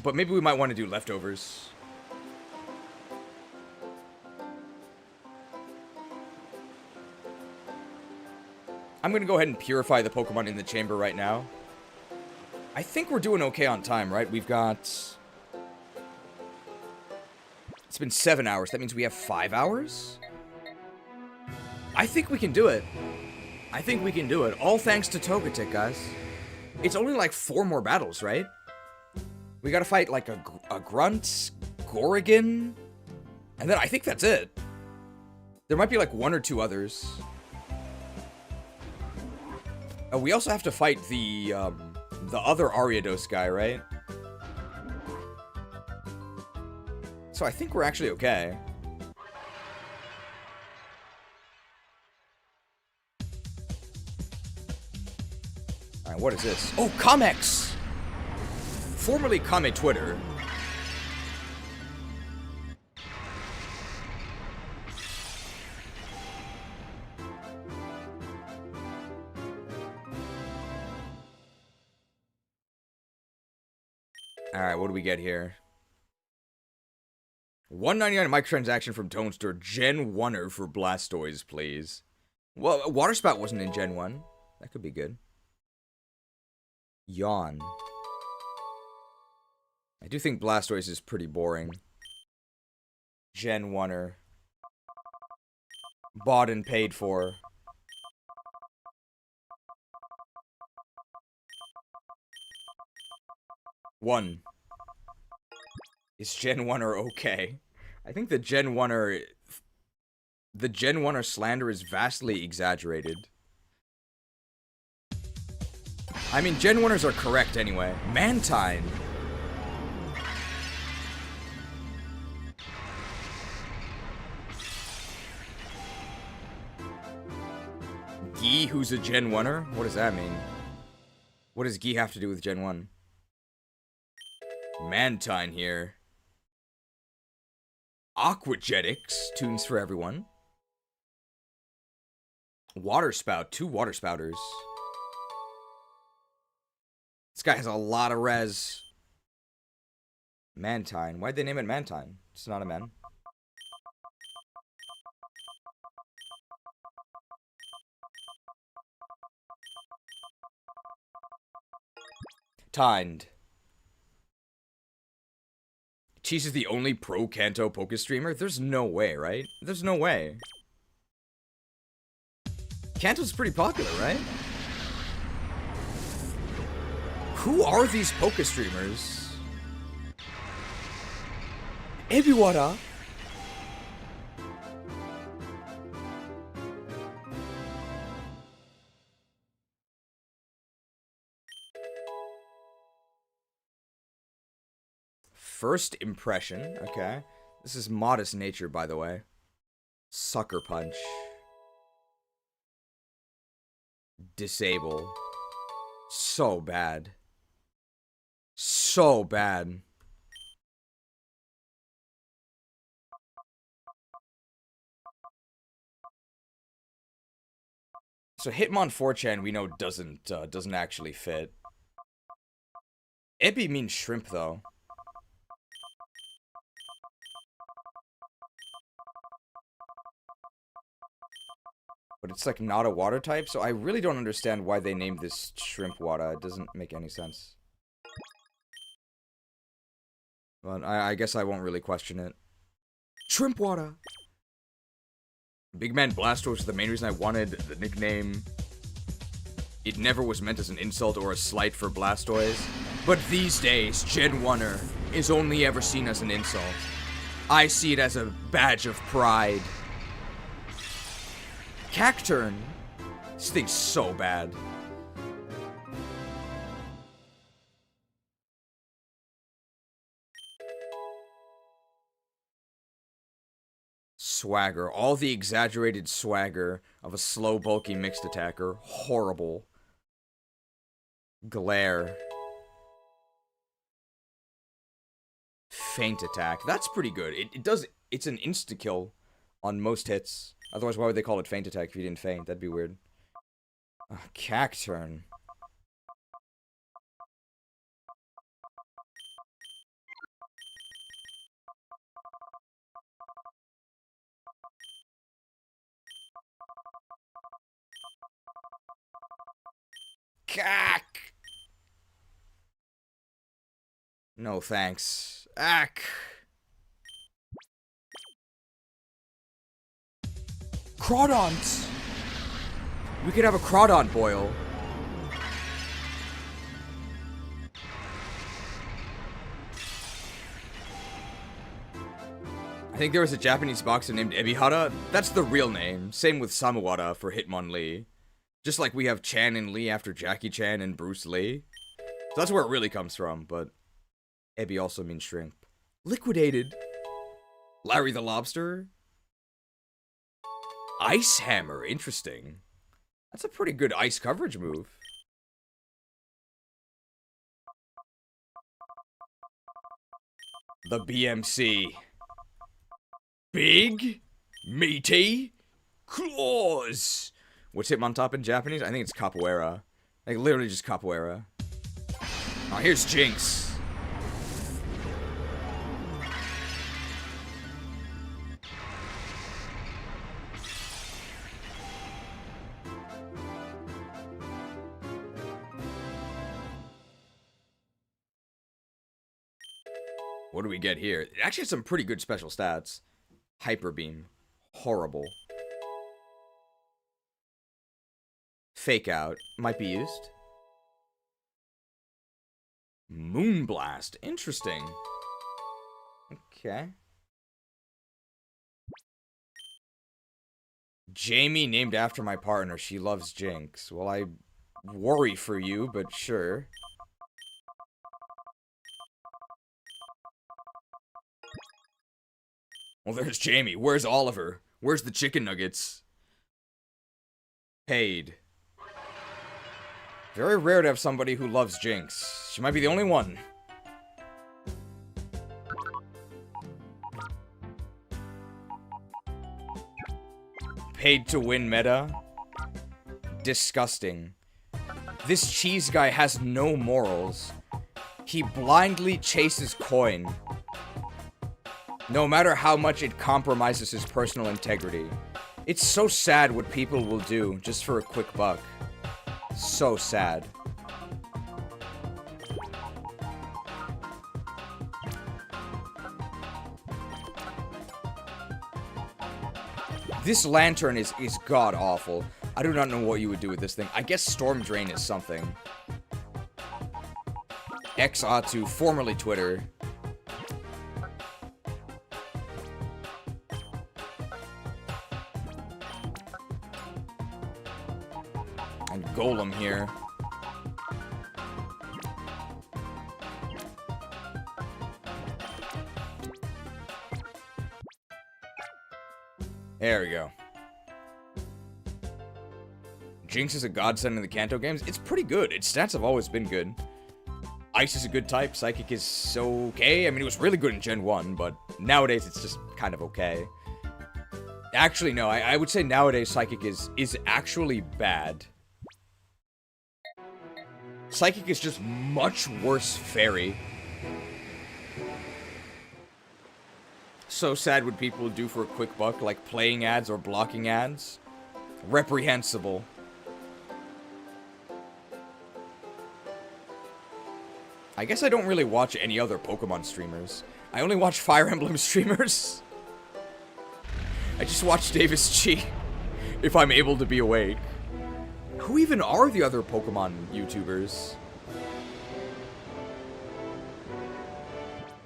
But maybe we might want to do leftovers. I'm going to go ahead and purify the Pokemon in the chamber right now. I think we're doing okay on time, right? We've got... It's been 7 hours. That means we have 5 hours? I think we can do it. I think we can do it. All thanks to Togetic, guys. It's only like 4 more battles, right? We gotta fight like a Grunt, Gorigan, and then I think that's it. There might be like 1 or 2 others. We also have to fight the other Ariados guy, right? So I think we're actually okay. Alright, what is this? Oh, Comex! Formerly Kame Twitter. Alright, what do we get here? 199 microtransaction from Toadster. Gen 1er for Blastoise, please. Well, Water Spout wasn't in Gen 1. That could be good. Yawn. I do think Blastoise is pretty boring. Gen 1er. Bought and paid for. One. Is Gen 1er okay? I think the Gen 1er... The Gen 1er slander is vastly exaggerated. I mean, Gen 1ers are correct anyway. Mantine. Gee, who's a Gen 1er? What does that mean? What does Gee have to do with Gen 1? Mantine here. Aquagetics. Tunes for everyone. Water Spout. 2 Water Spouters. This guy has a lot of res. Mantine. Why'd they name it Mantine? It's not a man. Tined. Cheese is the only pro Kanto Poke streamer? There's no way, right? There's no way. Kanto's pretty popular, right? Who are these Poke streamers? Ebiwara? First impression, okay. This is modest nature, by the way. Sucker Punch. Disable. So bad. So bad. So Hitmon 4chan we know doesn't actually fit. Ebi means shrimp though. But it's like not a water type, so I really don't understand why they named this shrimp water. It doesn't make any sense. But I guess I won't really question it. Shrimp water! Big Man Blastoise is the main reason I wanted the nickname. It never was meant as an insult or a slight for Blastoise. But these days, Gen 1er is only ever seen as an insult. I see it as a badge of pride. Cacturn. This thing's so bad. Swagger. All the exaggerated swagger of a slow, bulky mixed attacker. Horrible. Glare. Feint attack. That's pretty good. It's an insta-kill on most hits. Otherwise, why would they call it feint attack if you didn't feint? That'd be weird. Cacturn. Cack! No thanks. Ack! Crawdons! We could have a Crawdon boil. I think there was a Japanese boxer named Ebihara. That's the real name. Same with Samawada for Hitmonlee. Just like we have Chan and Lee after Jackie Chan and Bruce Lee. So that's where it really comes from, but Ebi also means shrimp. Liquidated. Larry the Lobster. Ice Hammer, interesting. That's a pretty good ice coverage move. The BMC. Big, meaty, claws. What's Hitmontop in Japanese? I think it's capoeira. Like, literally just capoeira. Oh, here's Jinx. What do we get here? It actually has some pretty good special stats. Hyper Beam. Horrible. Fake Out. Might be used. Moonblast. Interesting. Okay. Jamie named after my partner. She loves Jinx. Well, I worry for you, but sure. Well, there's Jamie. Where's Oliver? Where's the chicken nuggets? Paid. Very rare to have somebody who loves Jinx. She might be the only one. Paid to win meta. Disgusting. This cheese guy has no morals. He blindly chases coin. No matter how much it compromises his personal integrity. It's so sad what people will do just for a quick buck. So sad. This lantern is god-awful. I do not know what you would do with this thing. I guess Storm Drain is something. Xatu, formerly Twitter. And Golem here. There we go. Jinx is a godsend in the Kanto games. It's pretty good. Its stats have always been good. Ice is a good type. Psychic is okay. I mean, it was really good in Gen 1, but nowadays it's just kind of okay. Actually, no. I would say nowadays Psychic is actually bad. Psychic is just much worse Fairy. So sad what people do for a quick buck, like playing ads or blocking ads. Reprehensible. I guess I don't really watch any other Pokemon streamers. I only watch Fire Emblem streamers. I just watch Davis Chi if I'm able to be awake. Who even are the other Pokemon YouTubers?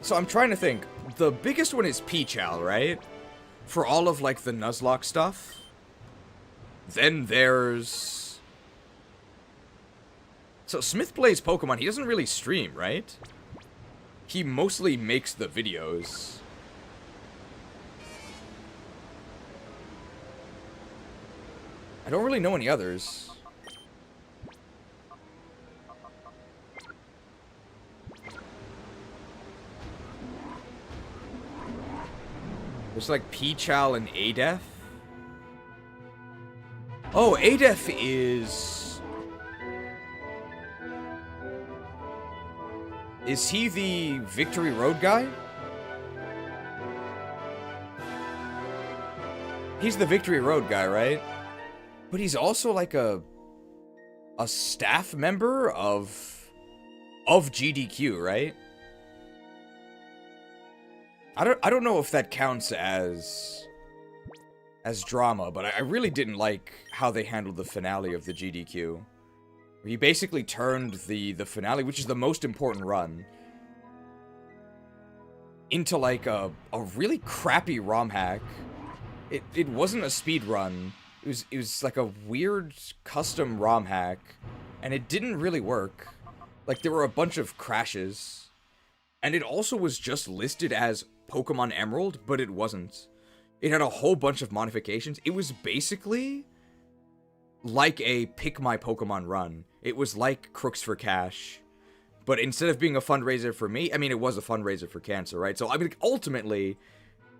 So I'm trying to think. The biggest one is Peachal, right? For all of, like, the Nuzlocke stuff. Then there's... So Smith plays Pokemon. He doesn't really stream, right? He mostly makes the videos. I don't really know any others. There's like Peachal and Adef. Oh, Adef is... Is he the Victory Road guy? He's the Victory Road guy, right? But he's also like a staff member of GDQ, right? I don't know if that counts as drama, but I really didn't like how they handled the finale of the GDQ. He basically turned the finale, which is the most important run, into like a really crappy Romhack. It wasn't a speed run. It was like a weird custom Romhack, and it didn't really work. Like, there were a bunch of crashes, and it also was just listed as Pokemon Emerald, but it wasn't. It had a whole bunch of modifications. It was basically like a Pick My Pokemon run. It was like Crooks for Cash, but instead of being a fundraiser for me, I mean, it was a fundraiser for cancer, right? So, I mean, ultimately,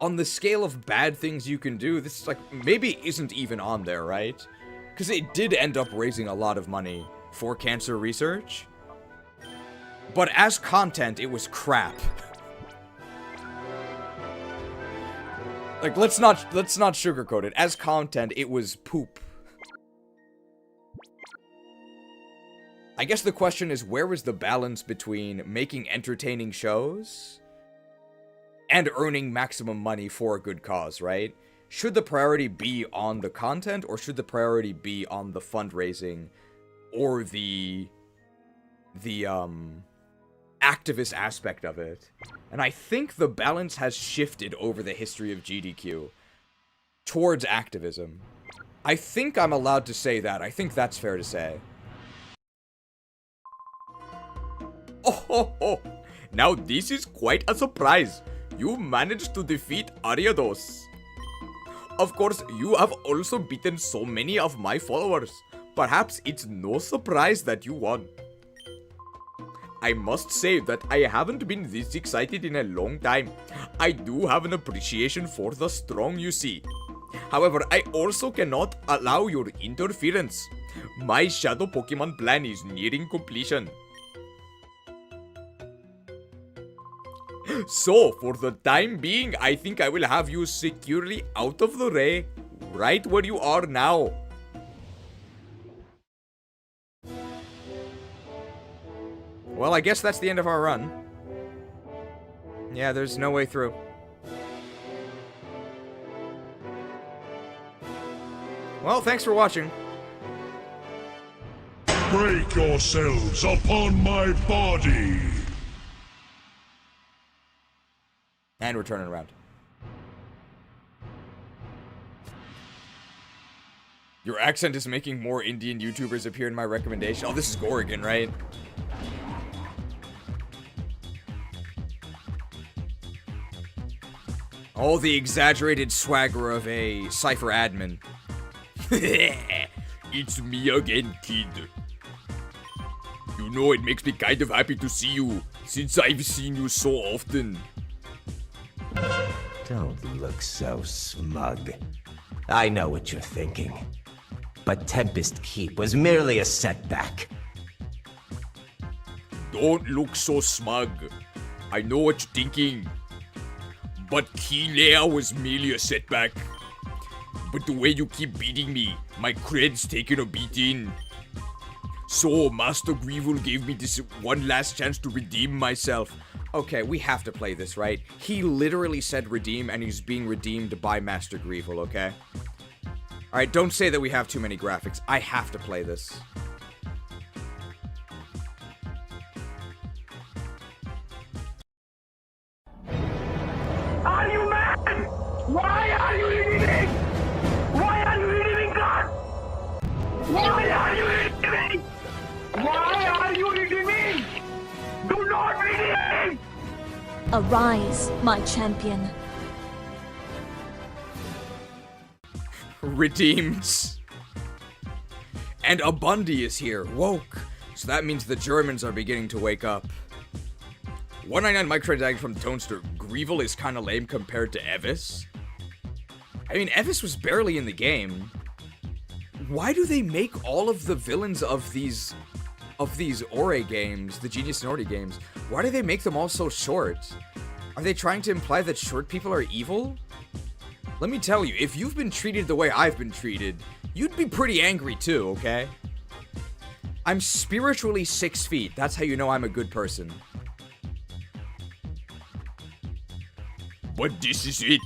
on the scale of bad things you can do, this, like, maybe isn't even on there, right? Because it did end up raising a lot of money for cancer research. But as content, it was crap. Like, let's not sugarcoat it. As content, it was poop. I guess the question is, where was the balance between making entertaining shows and earning maximum money for a good cause, right? Should the priority be on the content, or should the priority be on the fundraising or the activist aspect of it? And I think the balance has shifted over the history of GDQ towards activism. I think I'm allowed to say that. I think that's fair to say. Oh ho ho! Now this is quite a surprise. You managed to defeat Ardos. Of course, you have also beaten so many of my followers. Perhaps it's no surprise that you won. I must say that I haven't been this excited in a long time. I do have an appreciation for the strong you see. However, I also cannot allow your interference. My Shadow Pokemon plan is nearing completion. So, for the time being, I think I will have you securely out of the way, right where you are now. Well, I guess that's the end of our run. Yeah, there's no way through. Well, thanks for watching. Break yourselves upon my body. And we're turning around. Your accent is making more Indian YouTubers appear in my recommendation. Oh, this is Gorigan, right? Oh, the exaggerated swagger of a Cipher admin. It's me again, kid. You know, it makes me kind of happy to see you, since I've seen you so often. Don't look so smug. I know what you're thinking. But Tempest Keep was merely a setback. Don't look so smug. I know what you're thinking. But Key Layer was merely a setback. But the way you keep beating me, my cred's taking a beating. So, Master Greevil gave me this one last chance to redeem myself. Okay, we have to play this, right? He literally said redeem, and he's being redeemed by Master Greevil, okay? Alright, don't say that we have too many graphics. I have to play this. Are you mad? Why are you leaving? Why are you leaving, God? Why are you leaving? Why are you leaving? Do not leave! Arise, my champion. Redeemed. And Abundi is here, woke. So that means the Germans are beginning to wake up. 199 microtransaction from Tonester. Greevil is kind of lame compared to Evis. I mean, Evis was barely in the game. Why do they make all of the villains of these Orre games, the Genius and Orre games, why do they make them all so short? Are they trying to imply that short people are evil? Let me tell you, if you've been treated the way I've been treated, you'd be pretty angry too, okay? I'm spiritually 6 feet. That's how you know I'm a good person. But this is it.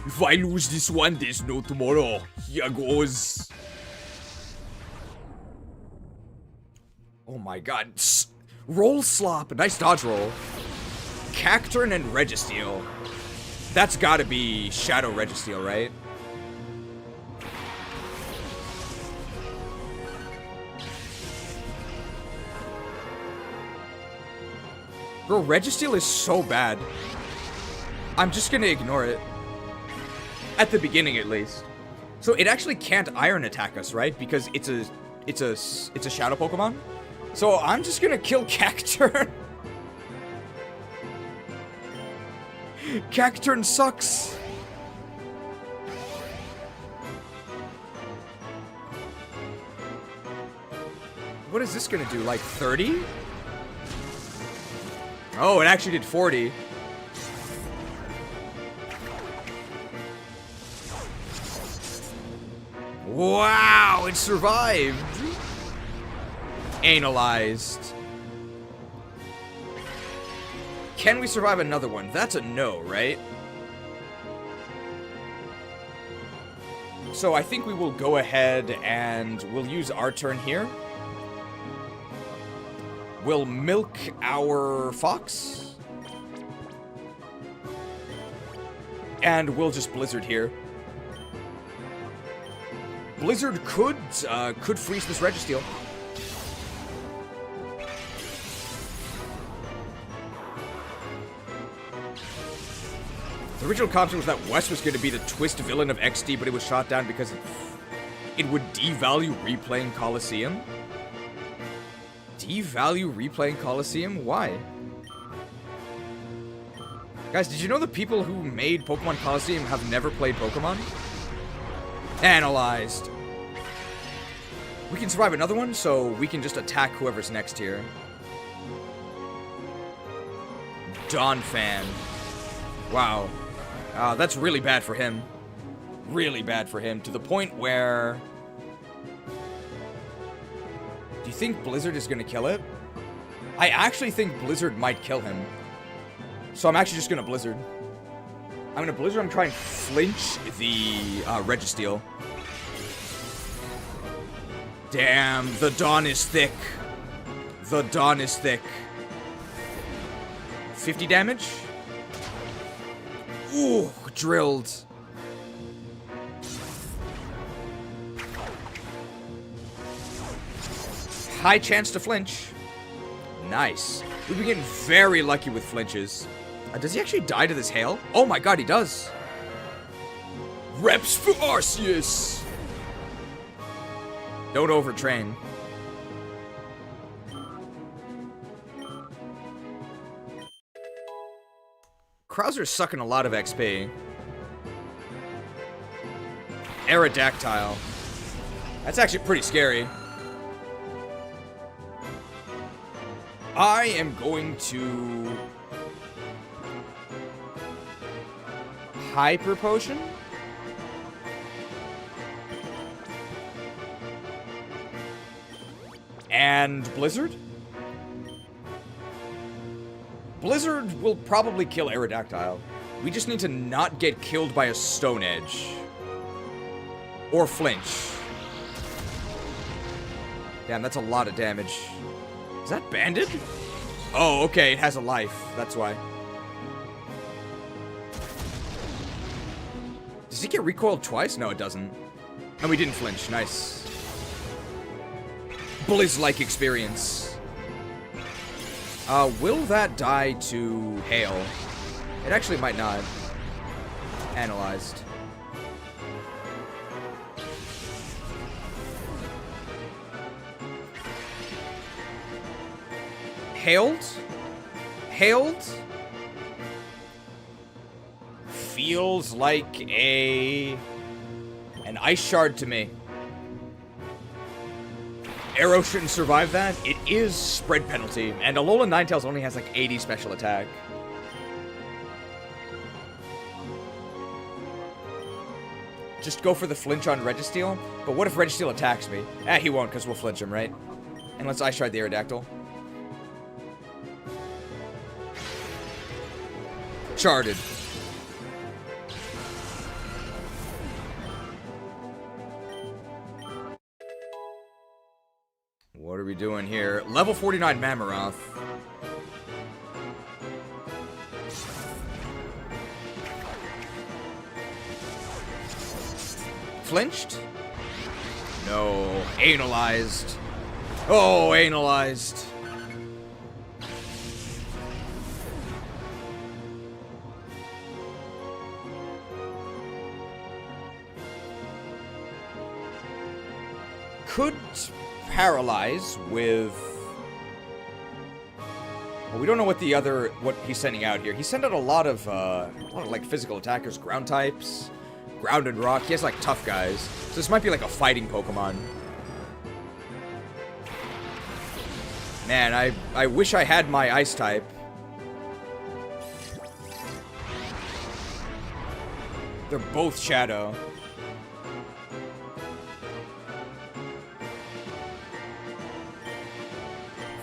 If I lose this one, there's no tomorrow. Here goes. Oh my god. Roll slop. Nice dodge roll. Cacturn and Registeel. That's gotta be Shadow Registeel, right? Bro, Registeel is so bad. I'm just gonna ignore it. At the beginning, at least. So it actually can't Iron attack us, right? Because it's a Shadow Pokemon. So I'm just gonna kill Cacturn. Cacturn sucks. What is this gonna do? Like 30? Oh, it actually did 40. Wow, it survived. Analyzed. Can we survive another one? That's a no, right? So I think we will go ahead and we'll use our turn here. We'll milk our Fox. And we'll just Blizzard here. Blizzard could freeze this Registeel. The original concept was that West was going to be the twist villain of XD, but it was shot down because it would devalue replaying Coliseum. Devalue replaying Coliseum? Why? Guys, did you know the people who made Pokemon Coliseum have never played Pokemon? Analyzed. We can survive another one, so we can just attack whoever's next here. Donphan. Wow. That's really bad for him. Really bad for him, to the point where... Do you think Blizzard is going to kill it? I actually think Blizzard might kill him. So I'm actually just going to Blizzard. I'm going to Blizzard. I'm trying to flinch the Registeel. Damn, the dawn is thick. The dawn is thick. 50 damage? Ooh, drilled. High chance to flinch. Nice. We've been getting very lucky with flinches. Does he actually die to this hail? Oh my god, he does. Reps for Arceus. Don't overtrain. Krauser's sucking a lot of XP. Aerodactyl. That's actually pretty scary. I am going to... Hyper Potion? And Blizzard? Blizzard will probably kill Aerodactyl. We just need to not get killed by a Stone Edge. Or flinch. Damn, that's a lot of damage. Is that banded? Oh, okay, it has a life. That's why. Does he get recoiled twice? No, it doesn't. And we didn't flinch. Nice. Blizz-like experience. Will that die to hail? It actually might not. Analyzed. Hailed? Hailed? Feels like an ice shard to me. Arrow shouldn't survive that. It is spread penalty, and Alolan Ninetales only has like 80 special attack. Just go for the flinch on Registeel. But what if Registeel attacks me? He won't, because we'll flinch him, right? And let's Ice Shard the Aerodactyl. Charted. What are we doing here? Level 49 Mammarath. Flinched? No. Analyzed. Oh, analyzed. Could paralyze with... Well, we don't know what he's sending out here. He sent out a lot of like physical attackers, ground types, ground and rock. He has like tough guys. So this might be like a fighting Pokemon. Man, I wish I had my ice type. They're both Shadow.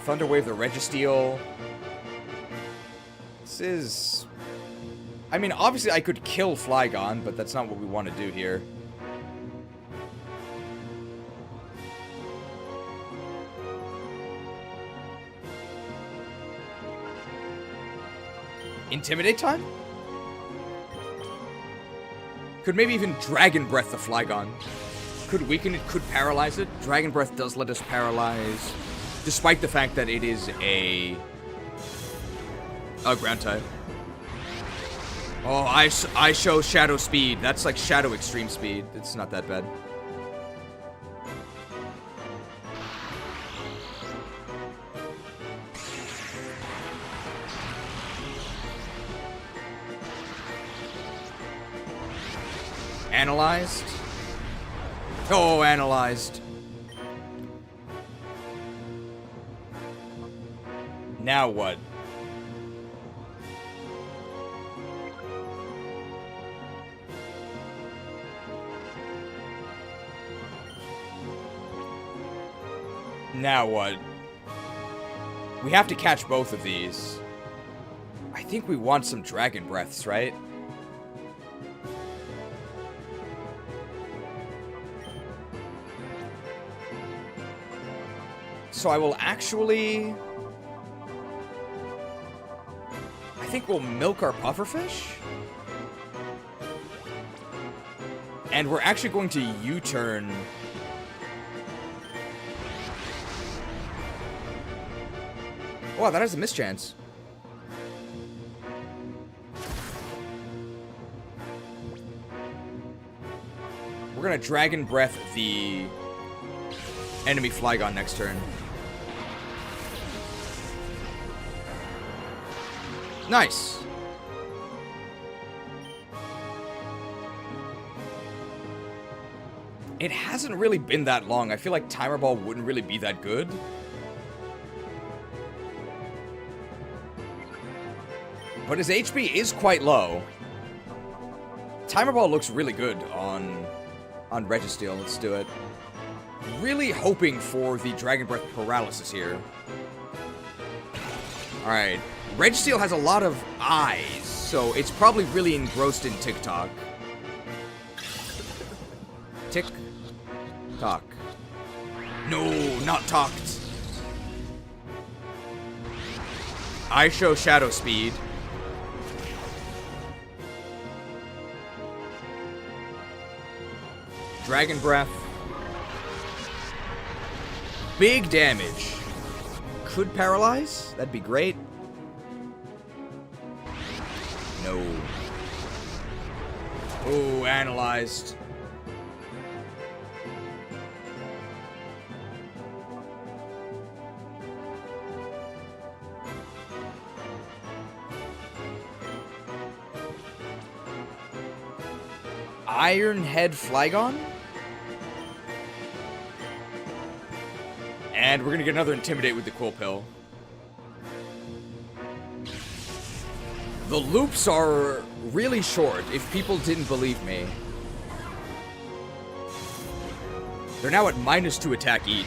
Thunder Wave the Registeel. This is... I mean, obviously I could kill Flygon, but that's not what we want to do here. Intimidate time? Could maybe even Dragon Breath the Flygon. Could weaken it, could paralyze it. Dragon Breath does let us paralyze, despite the fact that it is a ground type. Oh, I show Shadow Speed. That's like Shadow Extreme Speed. It's not that bad. Analyzed. Oh, analyzed. Now what? Now what? We have to catch both of these. I think we want some Dragon Breaths, right? So I will actually... I think we'll milk our pufferfish. And we're actually going to U-turn... Wow, that has a mischance. We're gonna Dragon Breath the enemy Flygon next turn. Nice. It hasn't really been that long. I feel like Timer Ball wouldn't really be that good. But his HP is quite low. Timer Ball looks really good on Registeel. Let's do it. Really hoping for the Dragon Breath Paralysis here. Alright. Registeel has a lot of eyes, so it's probably really engrossed in TikTok. Tick-tock. No, not talked. I show Shadow Speed. Dragon Breath. Big damage. Could paralyze? That'd be great. No. Oh, analyzed. Iron Head Flygon? And we're gonna get another Intimidate with the Quill Pill. The loops are really short, if people didn't believe me. They're now at -2 attack each.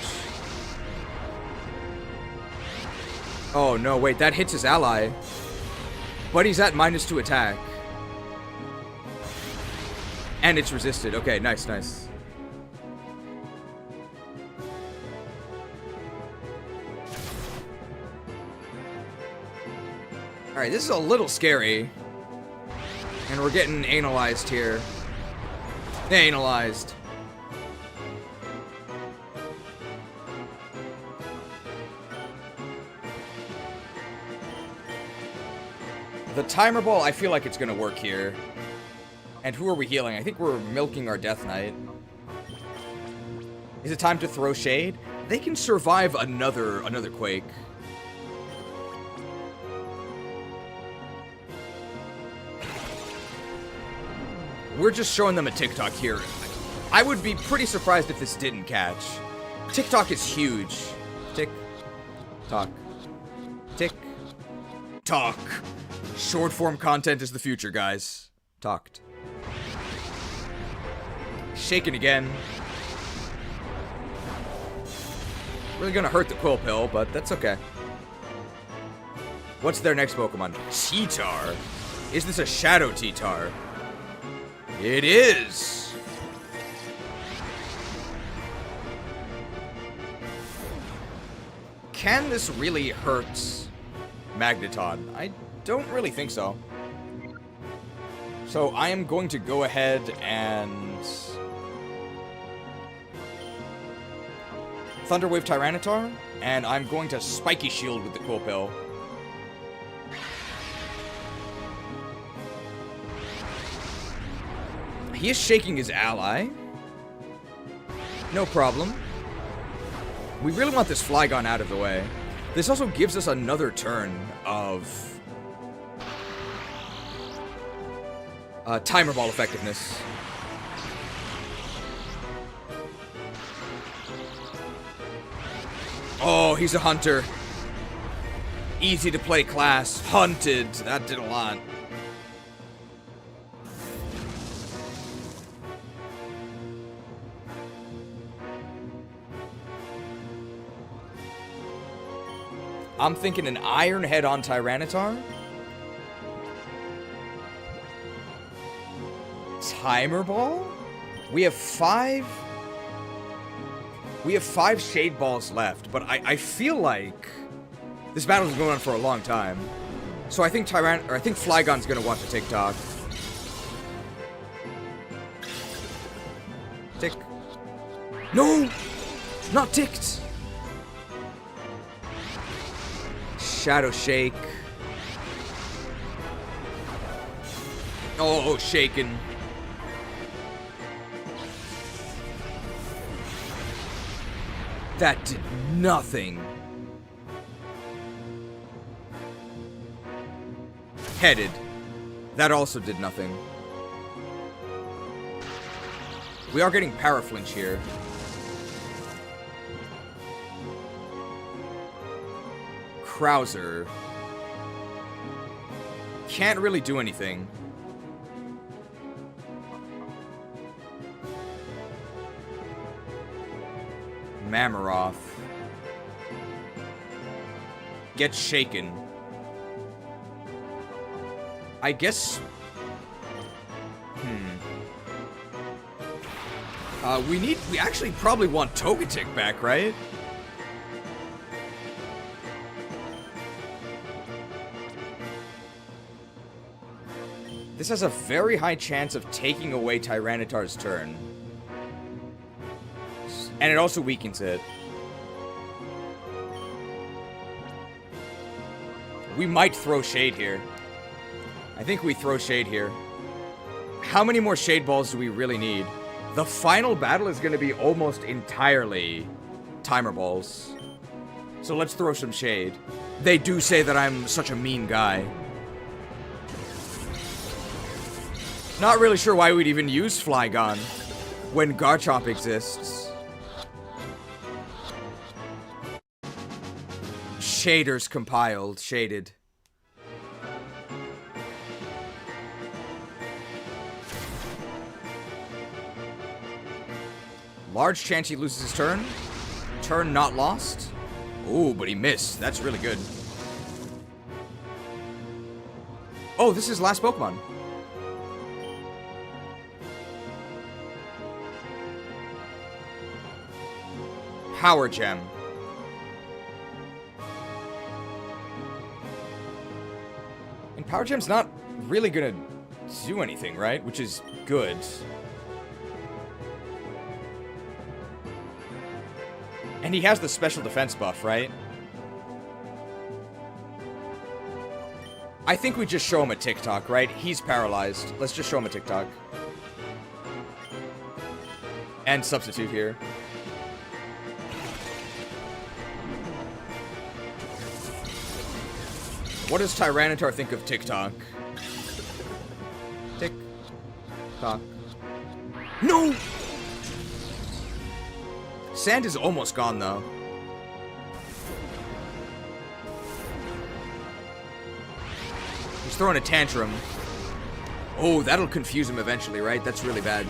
Oh no, wait, that hits his ally. But he's at -2 attack. And it's resisted. Okay, nice, nice. Alright, this is a little scary. And we're getting analyzed here. Analyzed. The Timer Ball, I feel like it's gonna work here. And who are we healing? I think we're milking our Death Knight. Is it time to throw shade? They can survive another Quake. We're just showing them a TikTok here. I would be pretty surprised if this didn't catch. TikTok is huge. Tick-tock. Tick-tock. Short form content is the future, guys. Talked. Shaken again. Really gonna hurt the Quill Pill, but that's okay. What's their next Pokemon? T-Tar? Is this a Shadow T-Tar? It is! Can this really hurt Magneton? I don't really think so. So I am going to go ahead and... Thunderwave Tyranitar, and I'm going to Spiky Shield with the Quill Pill. He is shaking his ally. No problem. We really want this Flygon out of the way. This also gives us another turn of Timer Ball effectiveness. Oh, he's a hunter. Easy to play class. Hunted. That did a lot. I'm thinking an Iron Head on Tyranitar. Timer Ball? We have 5... We have 5 Shade Balls left, but I feel like this battle's been going on for a long time. So I think Flygon's gonna want to TikTok. Tick. No! Not ticked! Shadow Shake. Oh, shaken. That did nothing. Headed. That also did nothing. We are getting power flinch here. Krauser. Can't really do anything. Mamaroth. Gets shaken. I guess... we actually probably want Togetic back, right? This has a very high chance of taking away Tyranitar's turn. And it also weakens it. We might throw Shade here. I think we throw Shade here. How many more Shade Balls do we really need? The final battle is going to be almost entirely Timer Balls. So let's throw some Shade. They do say that I'm such a mean guy. Not really sure why we'd even use Flygon when Garchomp exists. Shaders compiled. Shaded. Large chance he loses his turn. Turn not lost. Ooh, but he missed. That's really good. Oh, this is last Pokemon. Power Gem. And Power Gem's not really gonna do anything, right? Which is good. And he has the special defense buff, right? I think we just show him a TikTok, right? He's paralyzed. Let's just show him a TikTok. And substitute here. What does Tyranitar think of TikTok? Tick-tock. No! Sand is almost gone, though. He's throwing a tantrum. Oh, that'll confuse him eventually, right? That's really bad.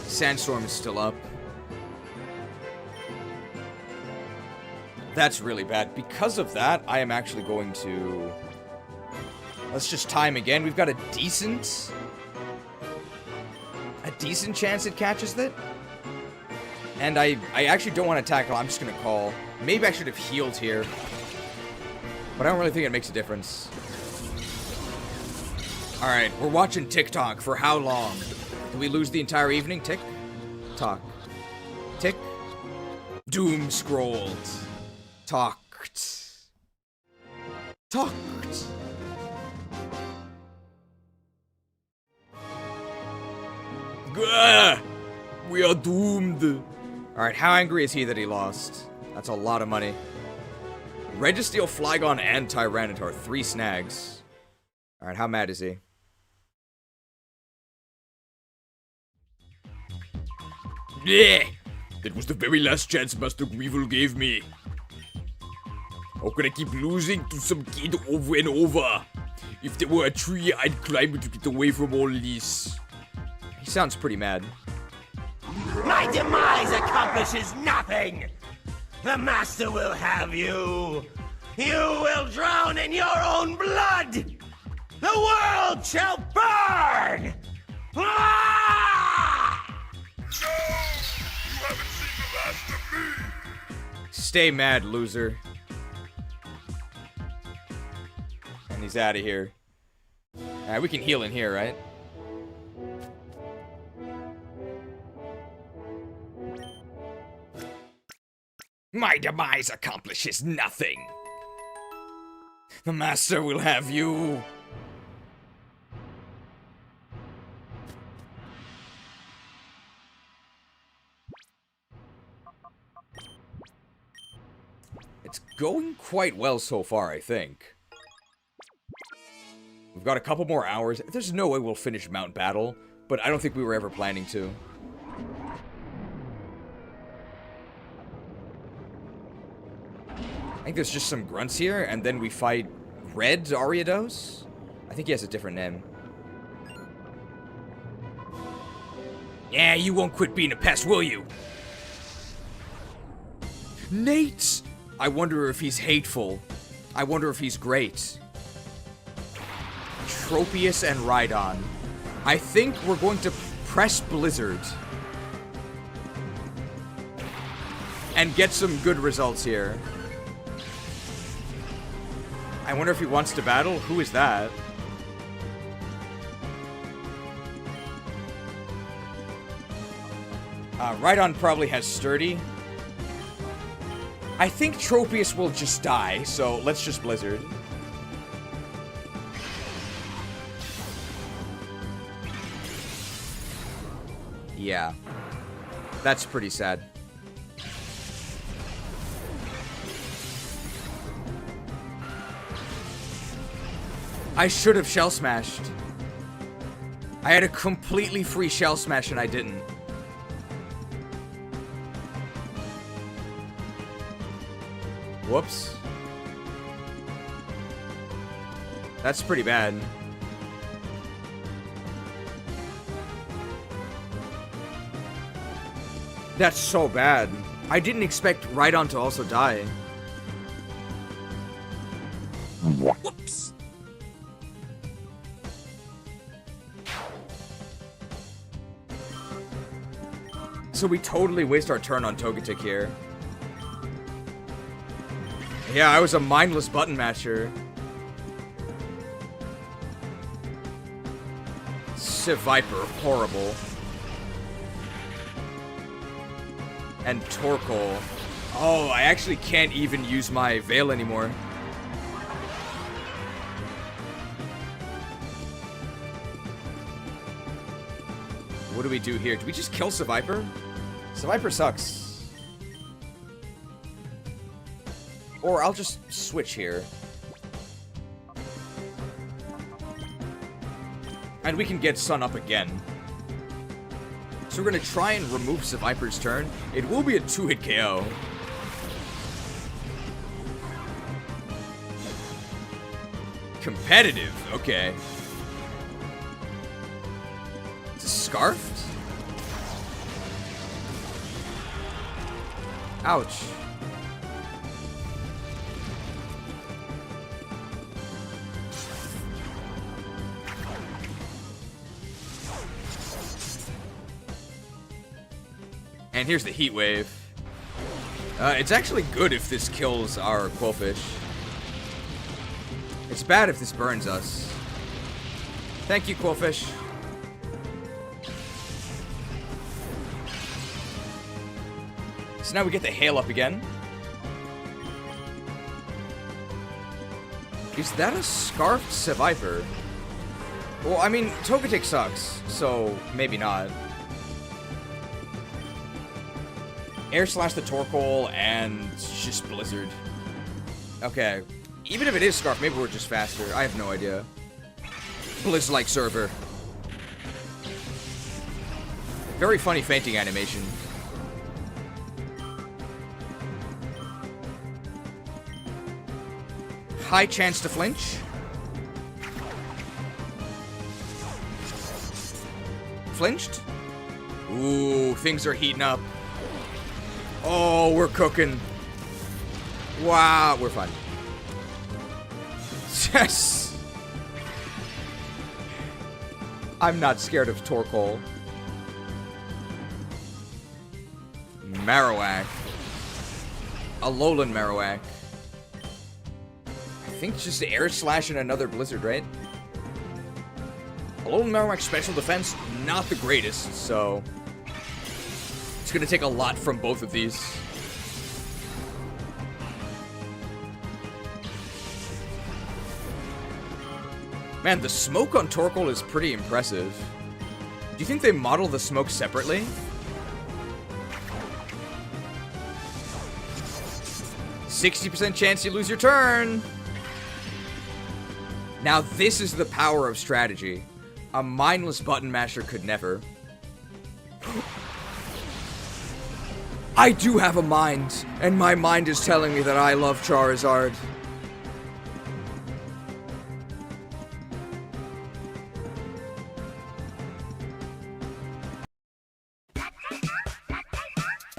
Sandstorm is still up. That's really bad. Because of that, I am actually going to... Let's just time again. We've got a decent chance it catches it. And I actually don't want to tackle. I'm just going to call. Maybe I should have healed here. But I don't really think it makes a difference. Alright, we're watching TikTok for how long? Did we lose the entire evening? Tick. Talk. Tick. Doom scrolled. Talked. Talked. Gah! We are doomed. Alright, how angry is he that he lost? That's a lot of money. Registeel, Flygon, and Tyranitar. 3 snags. Alright, how mad is he? Yeah, that was the very last chance Master Weevil gave me. How could I keep losing to some kid over and over? If there were a tree, I'd climb it to get away from all this. He sounds pretty mad. My demise accomplishes nothing! The Master will have you! You will drown in your own blood! The world shall burn! Ah! Stay mad, loser. And he's out of here. Alright, we can heal in here, right? My demise accomplishes nothing. The Master will have you. It's going quite well so far, I think. We've got a couple more hours. There's no way we'll finish Mount Battle, but I don't think we were ever planning to. I think there's just some grunts here, and then we fight Red Ardos? I think he has a different name. Yeah, you won't quit being a pest, will you? Nate! I wonder if he's hateful. I wonder if he's great. Tropius and Rhydon. I think we're going to press Blizzard. And get some good results here. I wonder if he wants to battle? Who is that? Rhydon probably has Sturdy. I think Tropius will just die, so let's just Blizzard. Yeah. That's pretty sad. I should have Shell Smashed. I had a completely free Shell Smash and I didn't. Whoops. That's pretty bad. That's so bad. I didn't expect Rhydon to also die. Whoops. So we totally waste our turn on Togetic here. Yeah, I was a mindless button masher. Viper, horrible. And Torkoal. Oh, I actually can't even use my Veil anymore. What do we do here? Do we just kill Viper? Viper sucks. Or I'll just switch here. And we can get Sun up again. So we're going to try and remove Viper's turn. It will be a 2-hit KO. Competitive, okay. Is it Scarfed? Ouch. And here's the Heat Wave. It's actually good if this kills our Quillfish. It's bad if this burns us. Thank you, Quillfish. So now we get the Hail up again. Is that a Scarfed Viper? Well, I mean, Togetic sucks, so maybe not. Air Slash the Torkoal and just Blizzard. Okay. Even if it is Scarf, maybe we're just faster. I have no idea. Blizz-like server. Very funny fainting animation. High chance to flinch. Flinched? Ooh, things are heating up. Oh, we're cooking. Wow, we're fine. Yes. I'm not scared of Torkoal. Marowak. Alolan Marowak. I think just Air Slash and another Blizzard, right? Alolan Marowak's special defense, not the greatest, so it's gonna take a lot from both of these. Man, the smoke on Torkoal is pretty impressive. Do you think they model the smoke separately? %60 chance you lose your turn. Now this is the power of strategy. A mindless button masher could never. I do have a mind, and my mind is telling me that I love Charizard.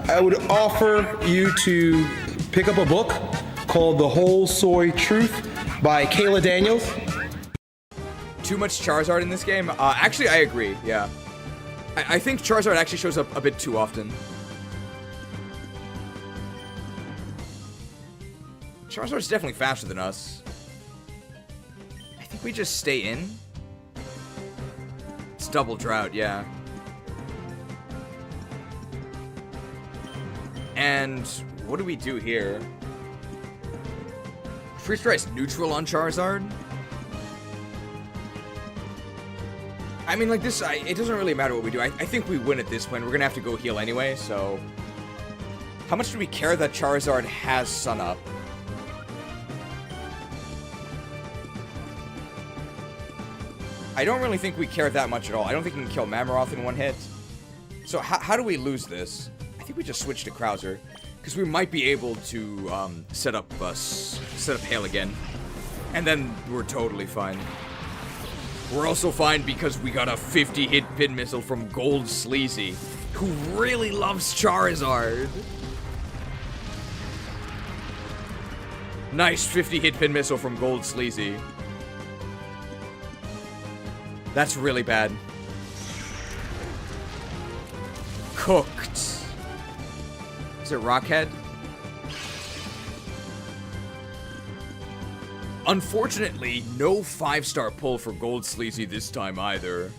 I would offer you to pick up a book called The Whole Soy Truth by Kayla Daniels. Too much Charizard in this game? Actually, I agree, yeah. I think Charizard actually shows up a bit too often. Charizard's definitely faster than us. I think we just stay in. It's double drought, yeah. And what do we do here? Freeze Dry is neutral on Charizard? I mean, like, this, it doesn't really matter what we do. I think we win at this point. We're gonna have to go heal anyway, so... How much do we care that Charizard has Sun Up? I don't really think we care that much at all. I don't think we can kill Mammoroth in one hit. So how do we lose this? I think we just switch to Krauser, because we might be able to set up Hail again, and then we're totally fine. We're also fine because we got a 50-hit pin missile from Gold Sleazy, who really loves Charizard. Nice 50-hit pin missile from Gold Sleazy. That's really bad. Cooked. Is it Rockhead? Unfortunately, no 5-star pull for Gold Sleazy this time either.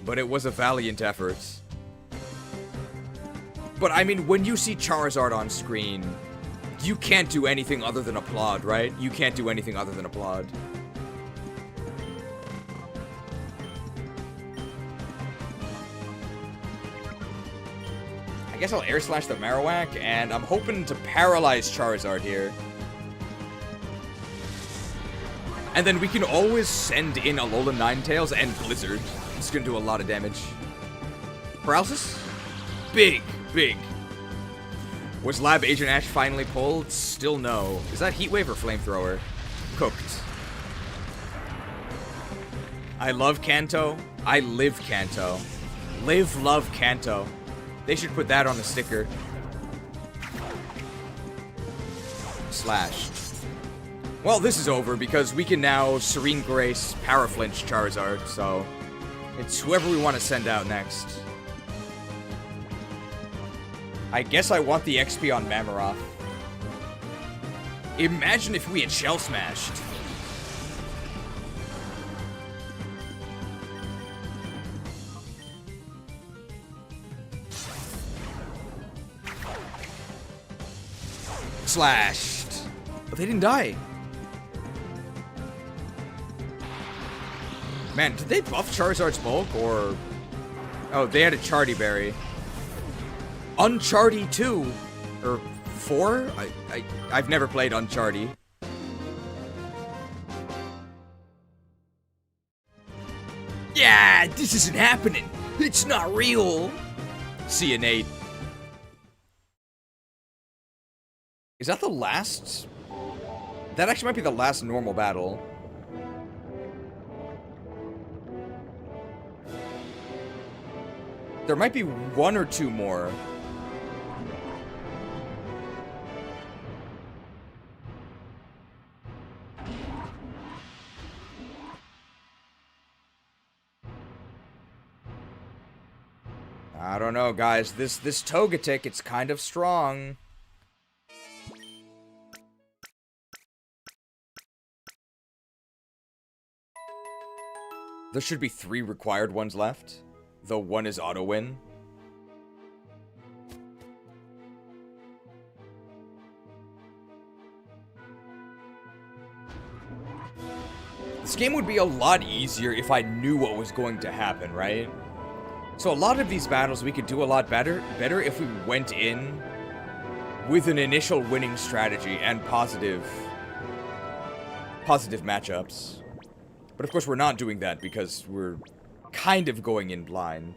But it was a valiant effort. But I mean, when you see Charizard on screen, you can't do anything other than applaud, right? You can't do anything other than applaud. I guess I'll Air Slash the Marowak, and I'm hoping to paralyze Charizard here. And then we can always send in Alolan Ninetales and Blizzard. It's gonna do a lot of damage. Paralysis? Big, big. Was Lab Agent Ash finally pulled? Still no. Is that Heat Wave or Flamethrower? Cooked. I love Kanto. I live Kanto. Live, love Kanto. They should put that on a sticker. Slash. Well, this is over because we can now Serene Grace Paraflinch Charizard, so it's whoever we want to send out next. I guess I want the XP on Mammoroth. Imagine if we had Shell Smashed. Slashed. But they didn't die. Man, did they buff Charizard's bulk, or... Oh, they had a Charty Berry. Uncharty 2? Or 4? I've never played Uncharty. Yeah, this isn't happening. It's not real. See you, Nate. Is that the last? That actually might be the last normal battle. There might be 1 or 2 more. I don't know, guys. This Togetic, it's kind of strong. There should be 3 required ones left, though 1 is auto-win. This game would be a lot easier if I knew what was going to happen, right? So a lot of these battles we could do a lot better if we went in with an initial winning strategy and positive matchups. But of course we're not doing that because we're kind of going in blind.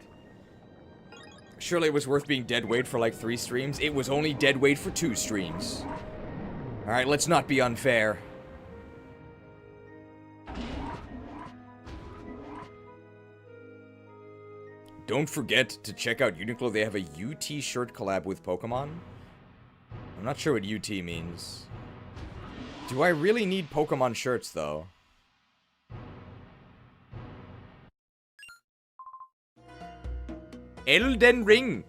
Surely it was worth being dead weight for like 3 streams. It was only dead weight for 2 streams. Alright, let's not be unfair. Don't forget to check out Uniqlo. They have a UT shirt collab with Pokemon. I'm not sure what UT means. Do I really need Pokemon shirts, though? Elden Ring!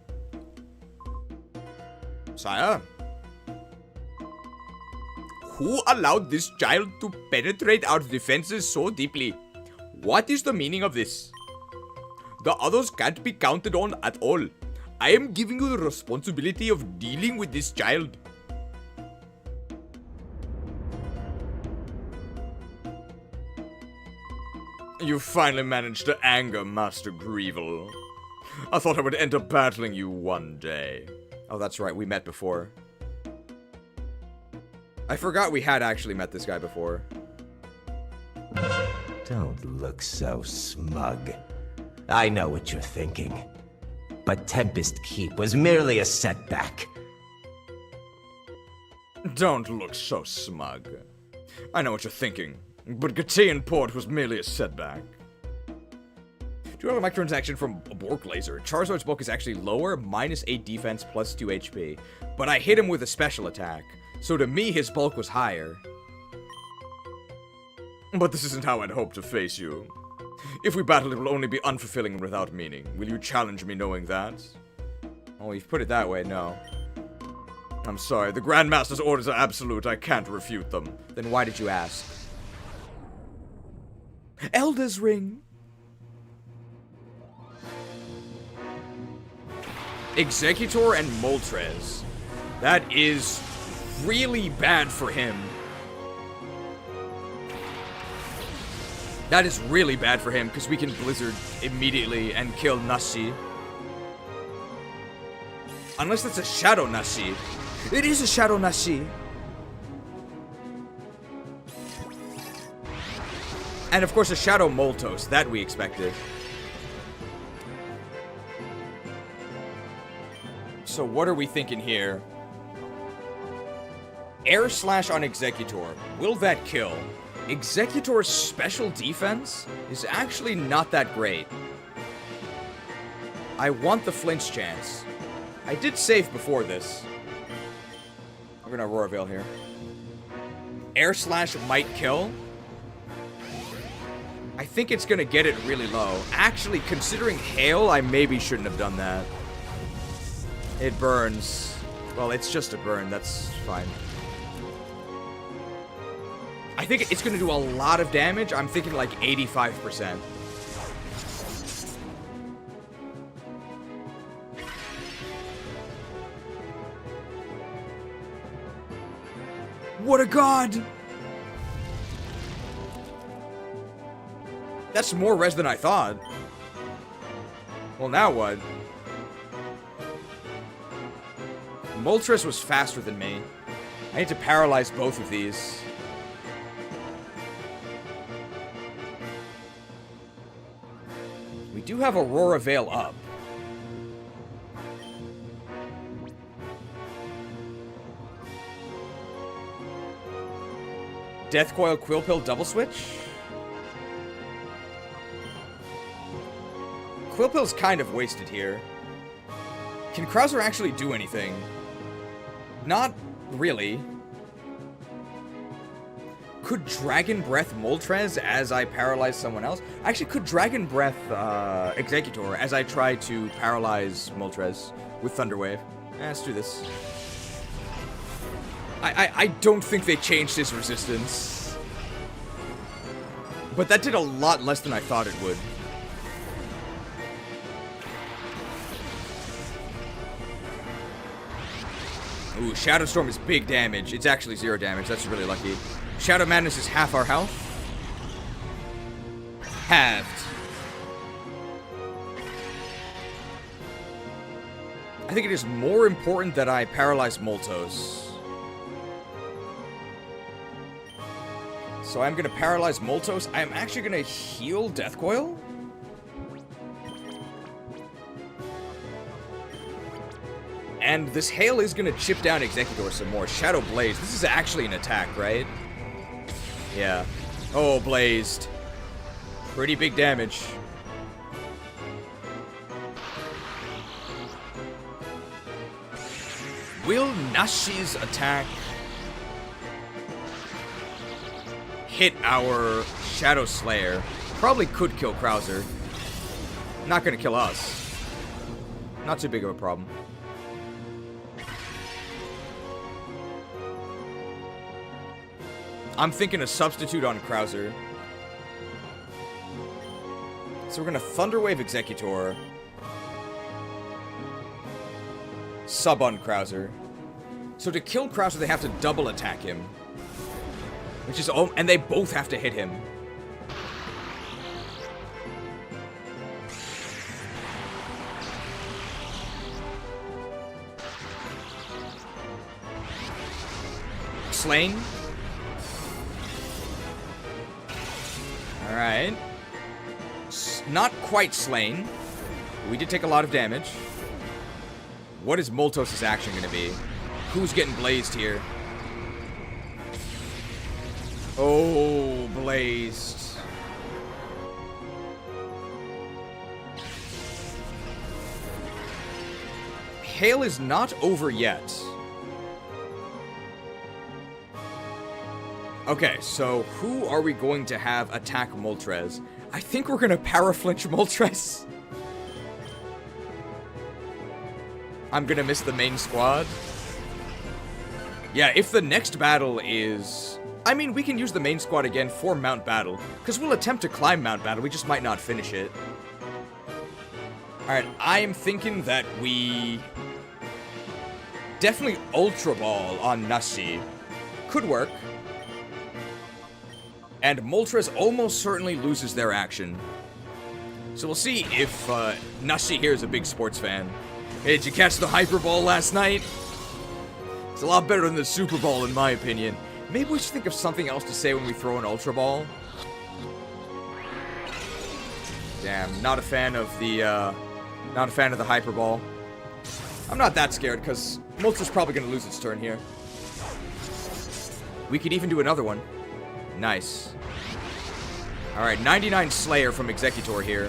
Sire? Who allowed this child to penetrate our defenses so deeply? What is the meaning of this? The others can't be counted on at all. I am giving you the responsibility of dealing with this child. You finally managed to anger Master Greevil. I thought I would end up battling you one day. Oh, that's right, we met before. I forgot we had actually met this guy before. Don't look so smug. I know what you're thinking. But Tempest Keep was merely a setback. Don't look so smug. I know what you're thinking, but Gatian Port was merely a setback. Do you have a microtransaction from Bork Laser? Charizard's bulk is actually lower, -8 defense, +2 HP. But I hit him with a special attack, so to me his bulk was higher. But this isn't how I'd hope to face you. If we battle, it will only be unfulfilling and without meaning. Will you challenge me knowing that? Oh, you've put it that way, no. I'm sorry, the Grandmaster's orders are absolute. I can't refute them. Then why did you ask? Elder's Ring! Executor and Moltres. That is really bad for him. That is really bad for him, because we can Blizzard immediately and kill Nashi. Unless that's a Shadow Nashi. It is a Shadow Nashi. And of course a Shadow Moltos, that we expected. So what are we thinking here? Air Slash on Executor. Will that kill? Executor's special defense is actually not that great. I want the flinch chance. I did save before this. We're gonna Aurora Veil here. Air Slash might kill. I think it's gonna get it really low. Actually, considering Hail, I maybe shouldn't have done that. It burns. Well, it's just a burn, that's fine. I think it's going to do a lot of damage. I'm thinking like 85%. What a god! That's more res than I thought. Well, now what? Moltres was faster than me. I need to paralyze both of these. We do have Aurora Veil up. Death Coil Quillpill double switch? Quillpill's kind of wasted here. Can Krauser actually do anything? Not really. could Dragon Breath Moltres as I paralyze someone else. I actually could Dragon Breath Executor as I try to paralyze Moltres with Thunderwave. Let's do this. I don't think they changed his resistance. But that did a lot less than I thought it would. Ooh, Shadow Storm is big damage. It's actually 0 damage. That's really lucky. Shadow Madness is half our health. Halved. I think it is more important that I paralyze Moltos. So I'm going to paralyze Moltos. I'm actually going to heal Death Coil. And this Hail is going to chip down Executor some more. Shadow Blaze. This is actually an attack, right? Yeah. Oh, Blazed. Pretty big damage. Will Nashi's attack hit our Shadow Slayer? Probably could kill Krauser. Not going to kill us. Not too big of a problem. I'm thinking a substitute on Krauser. So we're going to Thunderwave Executor. Sub on Krauser. So to kill Krauser, they have to double attack him. Which is, oh, and they both have to hit him. Slain. Alright. Not quite slain. We did take a lot of damage. What is Moltos' action going to be? Who's getting blazed here? Oh, blazed. Hail is not over yet. Okay, so who are we going to have attack Moltres? I think we're going to Paraflinch Moltres. I'm going to miss the main squad. Yeah, if the next battle is... I mean, we can use the main squad again for Mount Battle, because we'll attempt to climb Mount Battle, we just might not finish it. Alright, I am thinking that we... definitely Ultra Ball on Nashi. Could work. And Moltres almost certainly loses their action. So we'll see if Nashi here is a big sports fan. Hey, did you catch the Hyper Ball last night? It's a lot better than the Super Ball in my opinion. Maybe we should think of something else to say when we throw an Ultra Ball. Damn, not a fan of the Hyper Ball. I'm not that scared, because Moltres is probably going to lose its turn here. We could even do another one. Nice. Alright, 99 Slayer from Executor here.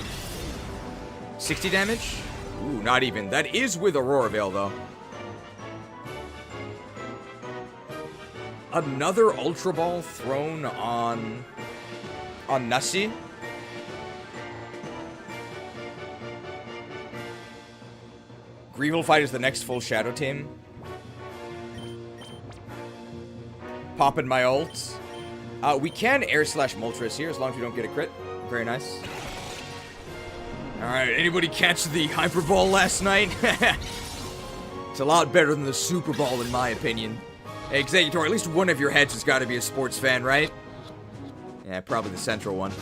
60 damage? Ooh, not even. That is with Aurora Veil, though. Another Ultra Ball thrown on Nashi. Greevil Fight is the next full Shadow Team. Popping my ult. We can Air Slash Moltres here as long as we don't get a crit. Very nice. Alright, anybody catch the Hyper Ball last night? It's a lot better than the Super Ball in my opinion. Hey, Executor, at least one of your heads has got to be a sports fan, right? Yeah, probably the central one.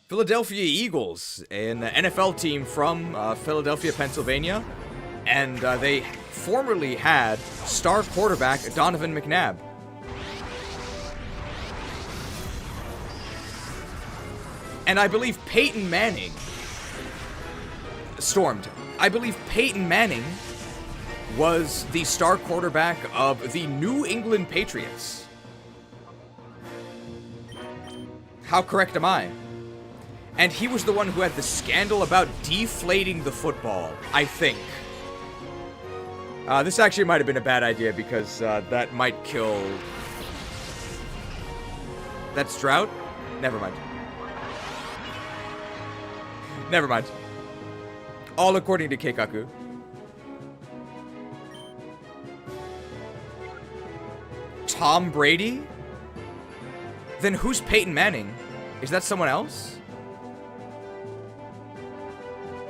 Philadelphia Eagles, an NFL team from Philadelphia, Pennsylvania. And they formerly had star quarterback Donovan McNabb. And I believe Peyton Manning stormed. I believe Peyton Manning was the star quarterback of the New England Patriots. How correct am I? And he was the one who had the scandal about deflating the football, I think. This actually might have been a bad idea because that might kill That's Drought? Never mind. Never mind. All according to Keikaku. Tom Brady? Then who's Peyton Manning? Is that someone else?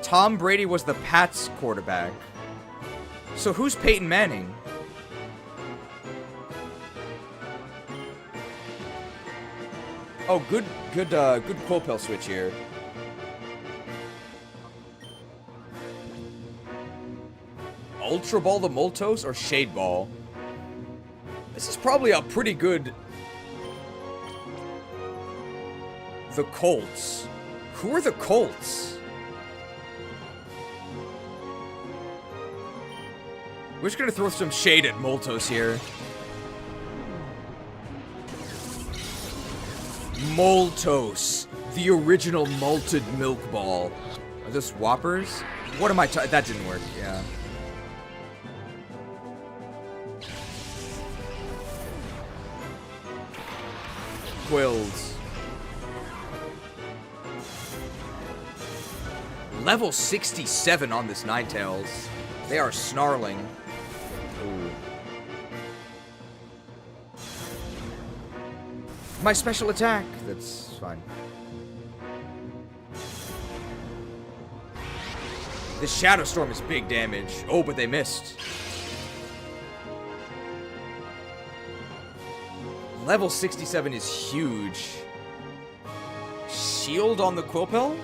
Tom Brady was the Pats quarterback. So who's Peyton Manning? Oh, good quill pill switch here. Ultra Ball the Moltos or Shade Ball? This is probably a pretty good... The Colts. Who are the Colts? We're just gonna throw some shade at Moltos here. Moltos. The original malted milk ball. Are those Whoppers? What am I that didn't work, yeah. Quills. Level 67 on this Ninetales. They are snarling. Ooh. My special attack. That's fine. This Shadow Storm is big damage. Oh, but they missed. Level 67 is huge. Shield on the Quillpill?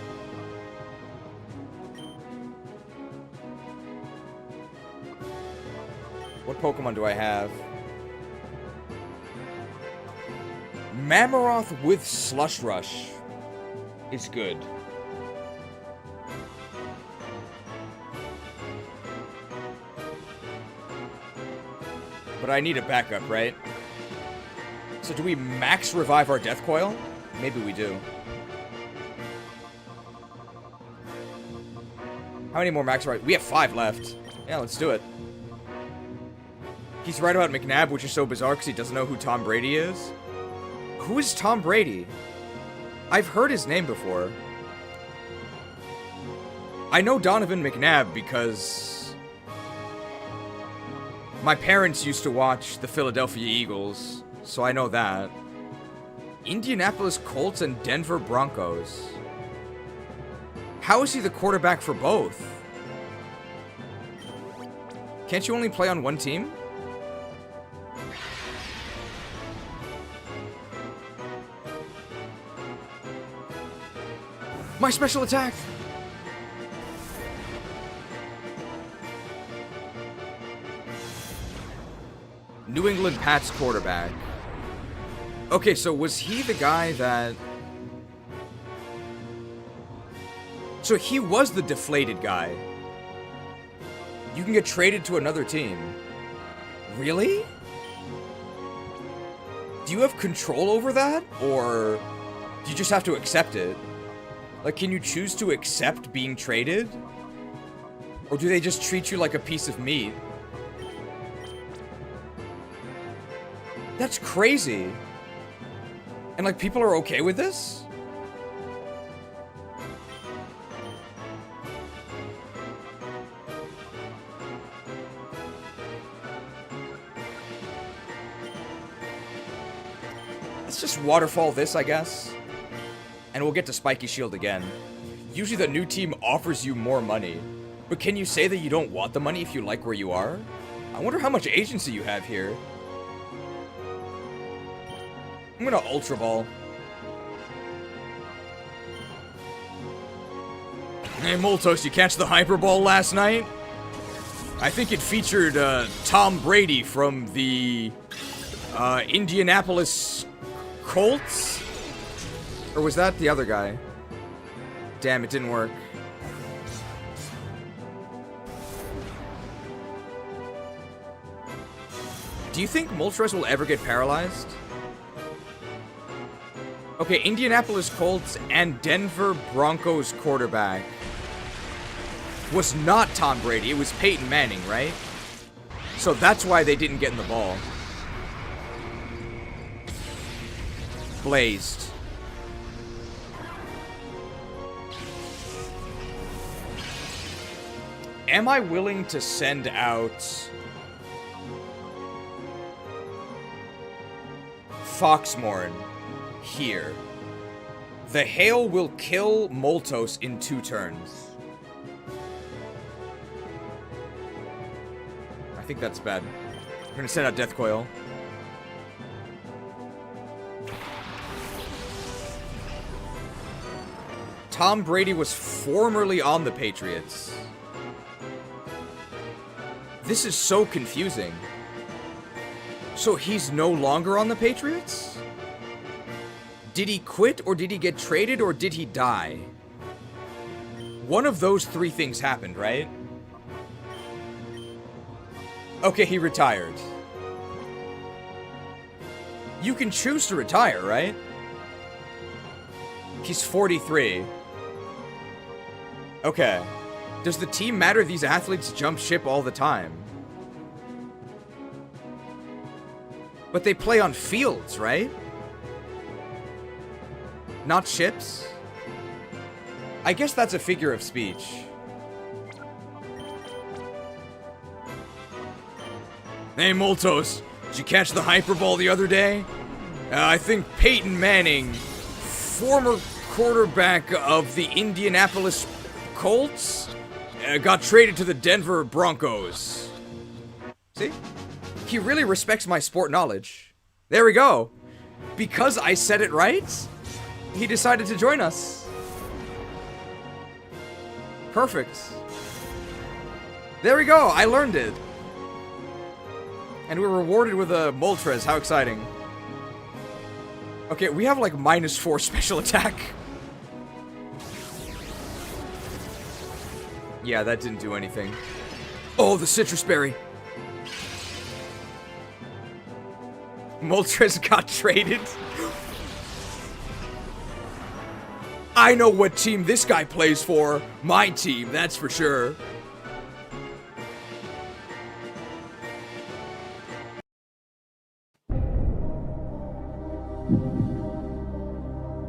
What Pokemon do I have? Mammoroth with Slush Rush is good. But I need a backup, right? So do we max revive our Death Coil? Maybe we do. How many more max revive? We have 5 left. Yeah, let's do it. He's right about McNabb, which is so bizarre because he doesn't know who Tom Brady is. Who is Tom Brady? I've heard his name before. I know Donovan McNabb because my parents used to watch the Philadelphia Eagles, so I know that. Indianapolis Colts and Denver Broncos. How is he the quarterback for both? Can't you only play on one team? My special attack! New England Pats quarterback. Okay, so was he the guy that... So he was the deflated guy. You can get traded to another team. Really? Do you have control over that? Or do you just have to accept it? Like, can you choose to accept being traded? Or do they just treat you like a piece of meat? That's crazy. And, like, people are okay with this? Let's just waterfall this, I guess. And we'll get to Spiky Shield again. Usually the new team offers you more money. But can you say that you don't want the money if you like where you are? I wonder how much agency you have here. I'm gonna Ultra Ball. Hey Moltos, you catch the Hyper Ball last night? I think it featured Tom Brady from the Indianapolis Colts? Or was that the other guy? Damn, it didn't work. Do you think Moltres will ever get paralyzed? Okay, Indianapolis Colts and Denver Broncos quarterback was not Tom Brady. It was Peyton Manning, right? So that's why they didn't get in the ball. blazed. Am I willing to send out Foxmorn here? The hail will kill Moltos in 2 turns. I think that's bad. We're gonna send out Death Coil. Tom Brady was formerly on the Patriots. This is so confusing. So he's no longer on the Patriots? Did he quit, or did he get traded, or did he die? One of those 3 things happened, right? Okay, he retired. You can choose to retire, right? He's 43. Okay. Does the team matter? These athletes jump ship all the time. But they play on fields, right? Not ships? I guess that's a figure of speech. Hey, Moltos. Did you catch the Hyperball the other day? I think Peyton Manning, former quarterback of the Indianapolis Colts, got traded to the Denver Broncos. See? He really respects my sport knowledge. There we go. Because I said it right, he decided to join us. Perfect. There we go. I learned it. And we're rewarded with a Moltres. How exciting. Okay, we have like -4 special attack. Yeah, that didn't do anything. Oh, the Citrus Berry. Moltres got traded. I know what team this guy plays for. My team, that's for sure.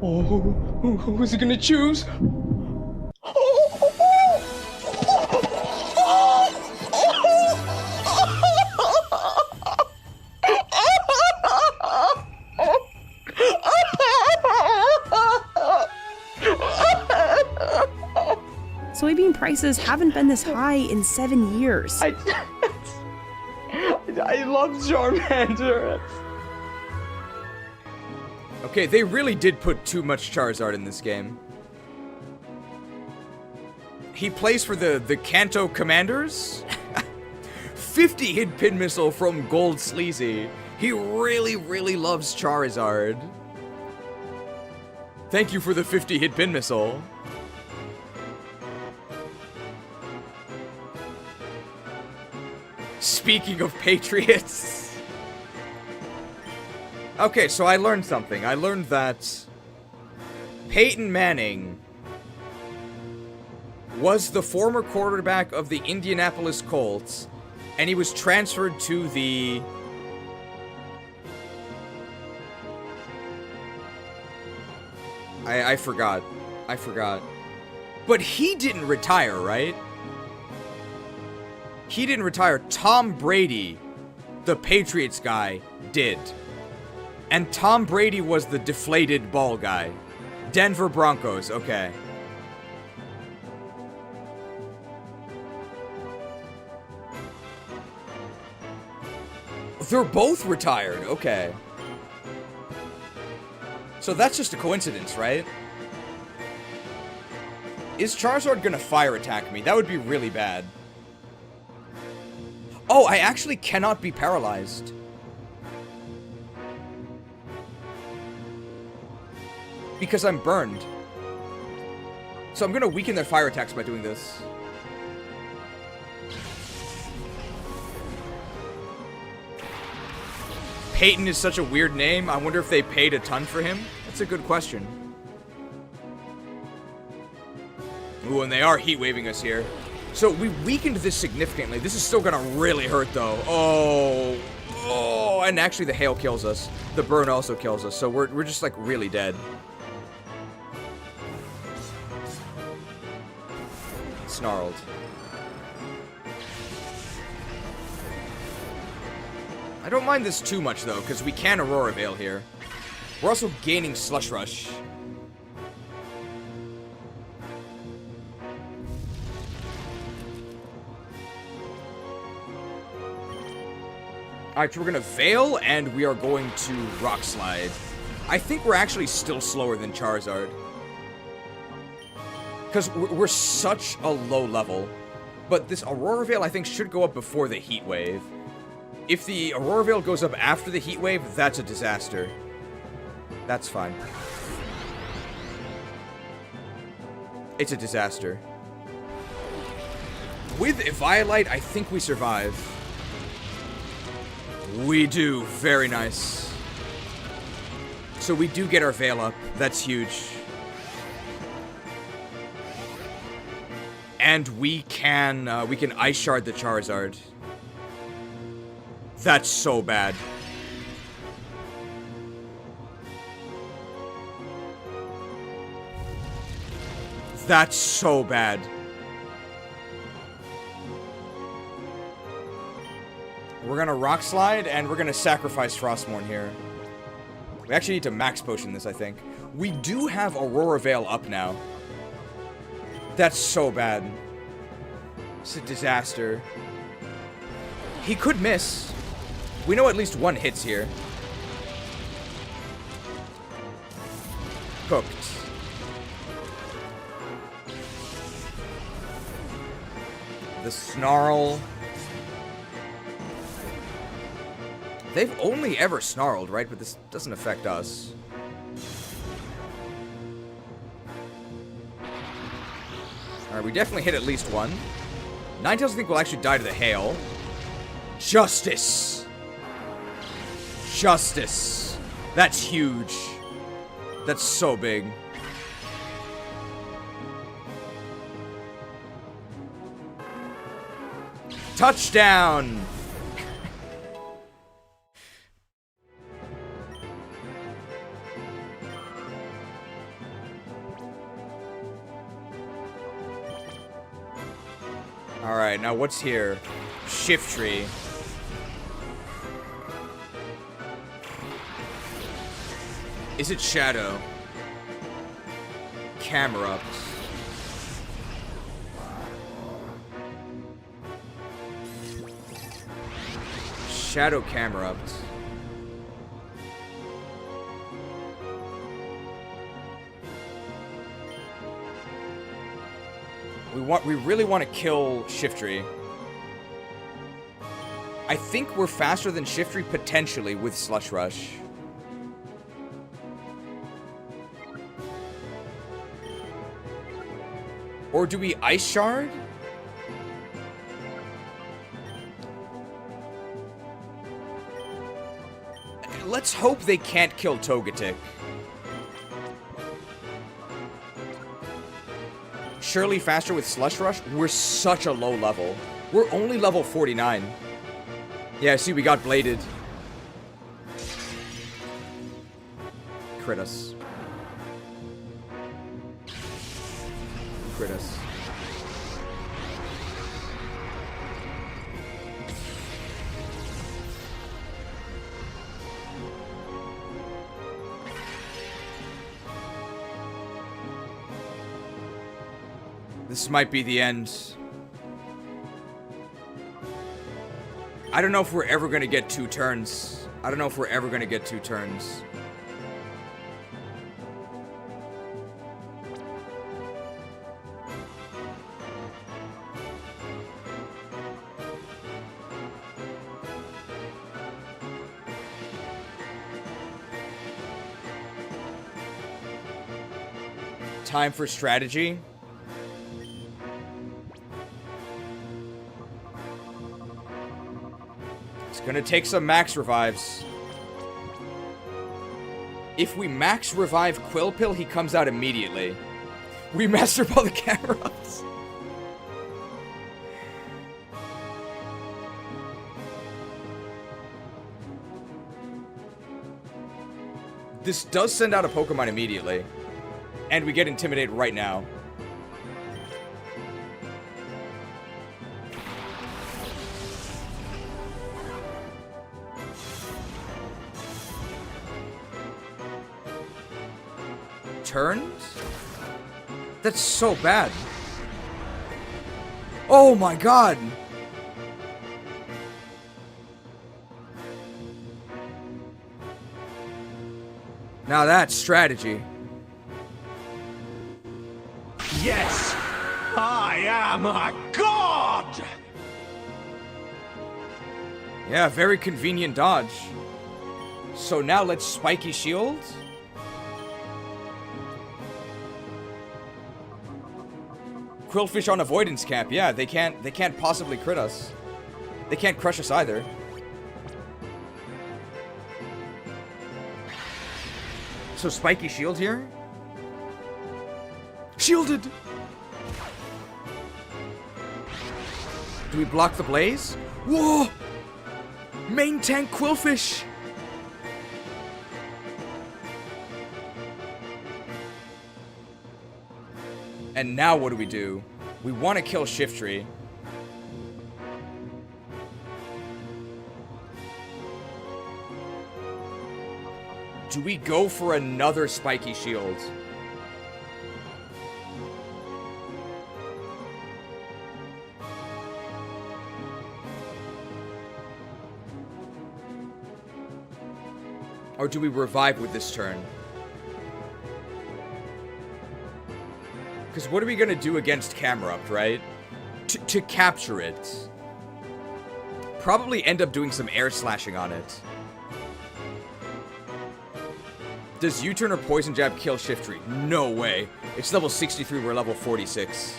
Oh, who is he gonna choose? Soybean prices haven't been this high in 7 years. I love Charmander. Okay, they really did put too much Charizard in this game. He plays for the Kanto Commanders? 50 hit pin missile from Gold Sleazy. He really, really loves Charizard. Thank you for the 50 hit pin missile. Speaking of Patriots. Okay, so I learned something. I learned that Peyton Manning was the former quarterback of the Indianapolis Colts, and he was transferred to the... I forgot. But he didn't retire, right? He didn't retire. Tom Brady, the Patriots guy, did. And Tom Brady was the deflated ball guy. Denver Broncos, okay. They're both retired, okay. So that's just a coincidence, right? Is Charizard gonna fire attack me? That would be really bad. Oh, I actually cannot be paralyzed. Because I'm burned. So I'm gonna weaken their fire attacks by doing this. Peyton is such a weird name. I wonder if they paid a ton for him. That's a good question. Ooh, and they are heat waving us here. So we weakened this significantly. This is still gonna really hurt though. Oh, and actually the hail kills us. The burn also kills us, so we're just, like, really dead. Snarled. I don't mind this too much, though, because we can Aurora Veil here. We're also gaining Slush Rush. Alright, so we're gonna Veil, and we are going to Rock Slide. I think we're actually still slower than Charizard. Because we're such a low level. But this Aurora Veil, I think, should go up before the Heat Wave. If the Aurora Veil goes up after the Heat Wave, that's a disaster. That's fine. It's a disaster. With Eevaluate, I think we survive. We do. Very nice. So we do get our Veil up. That's huge. And we can Ice Shard the Charizard. That's so bad. That's so bad. We're gonna Rock Slide, and we're gonna sacrifice Frostmourne here. We actually need to Max Potion this, I think. We do have Aurora Veil up now. That's so bad. It's a disaster. He could miss. We know at least one hits here. Cooked. The Snarl. They've only ever snarled, right? But this doesn't affect us. Alright, we definitely hit at least one. Ninetales, I think, will actually die to the hail. Justice! Justice! That's huge. That's so big. Touchdown! Alright, now what's here? Shift Tree. Is it Shadow? Camera Up. Shadow Camera Up. We really want to kill Shiftry. I think we're faster than Shiftry potentially with Slush Rush. Or do we Ice Shard? Let's hope they can't kill Togetic. Surely faster with Slush Rush? We're such a low level. We're only level 49. Yeah, see, we got bladed. Crit us. Crit us. This might be the end. I don't know if we're ever gonna get 2 turns. I don't know if we're ever gonna get 2 turns. Time for strategy. Gonna take some max revives. If we max revive Quillpill, he comes out immediately. We Master Ball the Camera-Ups. This does send out a Pokemon immediately. And we get Intimidate right now. Turned? That's so bad. Oh my god! Now that's strategy. Yes! I am a god! Yeah, very convenient dodge. So now let's Spiky Shield. Quillfish on avoidance cap. Yeah, they can't possibly crit us. They can't crush us either. So Spiky Shield here. Shielded! Do we block the blaze? Whoa! Main tank Quillfish! And now what do? We want to kill Shiftry. Do we go for another Spiky Shield? Or do we revive with this turn? Because what are we going to do against Camerupt, right? To capture it. Probably end up doing some air slashing on it. Does U-turn or Poison Jab kill Shiftry? No way. It's level 63, we're level 46.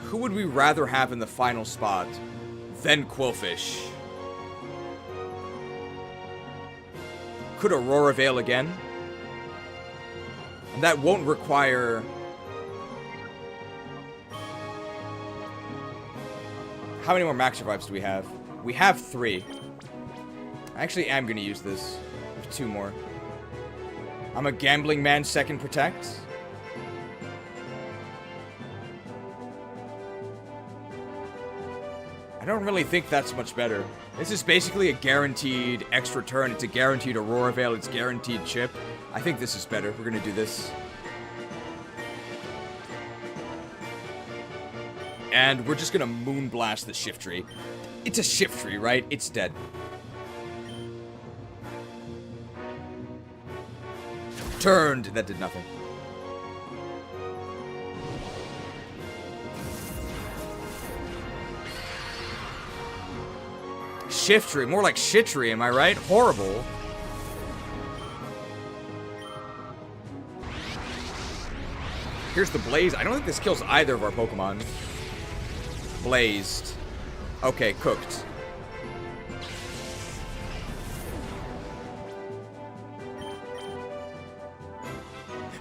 Who would we rather have in the final spot than Quillfish? Could Aurora Veil again? And that won't require... How many more max revives do we have? We have 3. I actually am going to use this. I have 2 more. I'm a gambling man, second protect. I don't really think that's much better. This is basically a guaranteed extra turn. It's a guaranteed Aurora Veil. It's guaranteed chip. I think this is better. We're going to do this. And we're just going to Moonblast the Shiftry. It's a Shiftry, right? It's dead. Turned. That did nothing. Shiftry. More like Shitry, am I right? Horrible. Here's the Blaze. I don't think this kills either of our Pokemon. Blazed. Okay, cooked.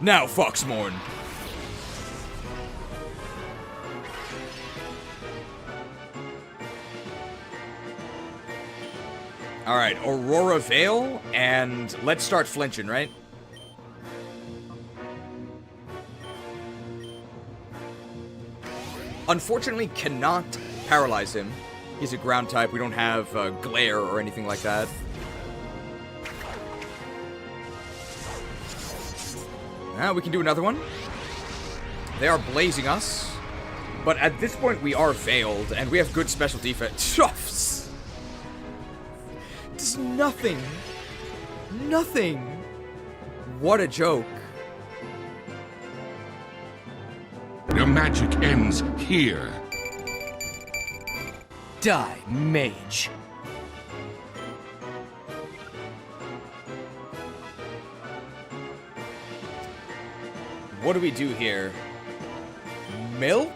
Now, Foxmorn. Alright, Aurora Veil, and let's start flinching, right? Unfortunately, cannot paralyze him. He's a ground type. We don't have Glare or anything like that. We can do another one. They are blazing us. But at this point, we are veiled, and we have good special defense. Just nothing. Nothing. What a joke. Your magic ends here. Die, mage. What do we do here? Milk?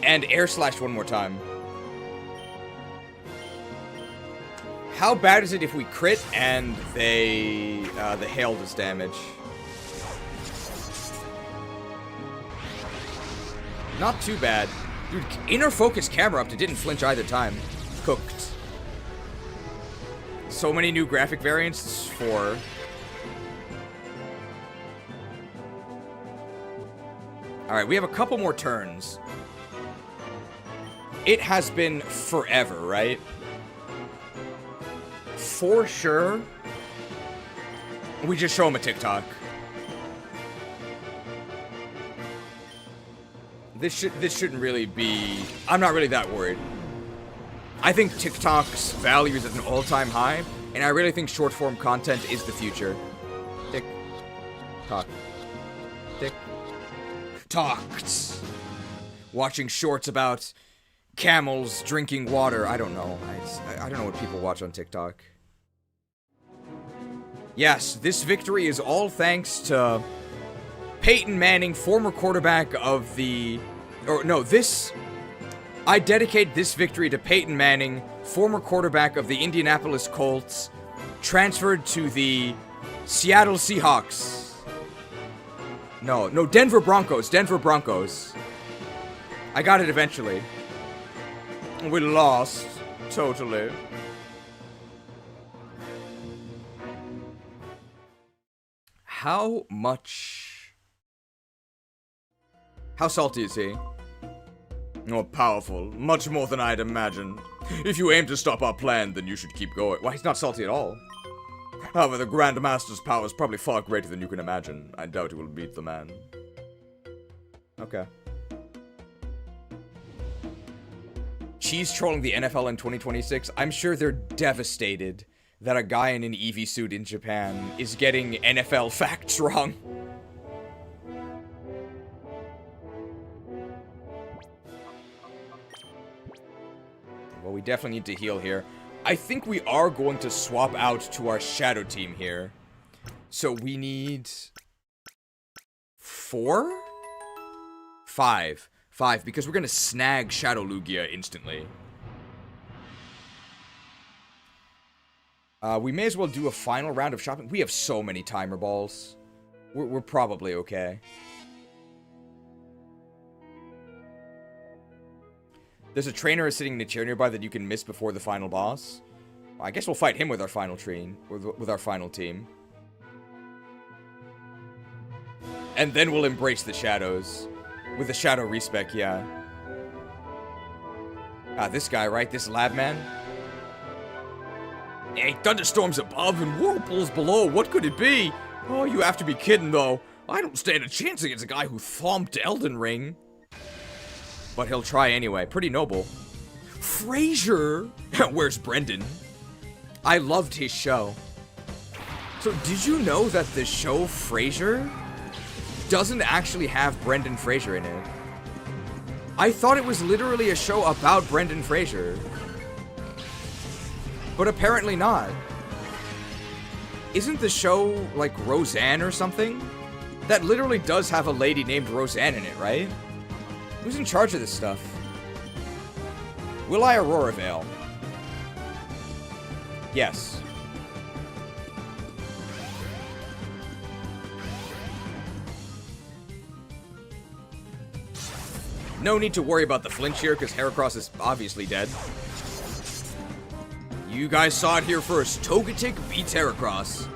And Air Slash one more time. How bad is it if we crit and they, the hail does damage? Not too bad. Dude, inner focus camera up, it didn't flinch either time. Cooked. So many new graphic variants for... Alright, we have a couple more turns. It has been forever, right? For sure. We just show him a TikTok. This shouldn't really be... I'm not really that worried. I think TikTok's value is at an all-time high, and I really think short-form content is the future. Tick-tock. Tick-talks. Watching shorts about camels drinking water. I don't know. I don't know what people watch on TikTok. Yes, this victory is all thanks to Peyton Manning, former quarterback of the... Or, no, this... I dedicate this victory to Peyton Manning, former quarterback of the Indianapolis Colts, transferred to the Seattle Seahawks. No, Denver Broncos. Denver Broncos. I got it eventually. We lost. Totally. How much... How salty is he? Oh, powerful. Much more than I'd imagined. If you aim to stop our plan, then you should keep going. Why, he's not salty at all. However, the Grandmaster's power is probably far greater than you can imagine. I doubt he will beat the man. Okay. Cheese trolling the NFL in 2026? I'm sure they're devastated that a guy in an Eevee suit in Japan is getting NFL facts wrong. Well, we definitely need to heal here. I think we are going to swap out to our shadow team here. So we need... 4? 5. 5, because we're going to snag Shadow Lugia instantly. We may as well do a final round of shopping. We have so many timer balls. We're probably okay. There's a trainer sitting in a chair nearby that you can miss before the final boss. Well, I guess we'll fight him with our final train, with our final team. And then we'll embrace the shadows. With the shadow respec, yeah. This guy, right? This lab man? Hey, thunderstorms above and whirlpools below. What could it be? Oh, you have to be kidding, though. I don't stand a chance against a guy who thumped Elden Ring. But he'll try anyway. Pretty noble. Fraser! Where's Brendan? I loved his show. So, did you know that the show Fraser doesn't actually have Brendan Fraser in it? I thought it was literally a show about Brendan Fraser. But apparently not. Isn't the show, like, Roseanne or something? That literally does have a lady named Roseanne in it, right? Who's in charge of this stuff? Will I Aurora Veil? Yes. No need to worry about the flinch here, because Heracross is obviously dead. You guys saw it here first. Togetic beats Heracross.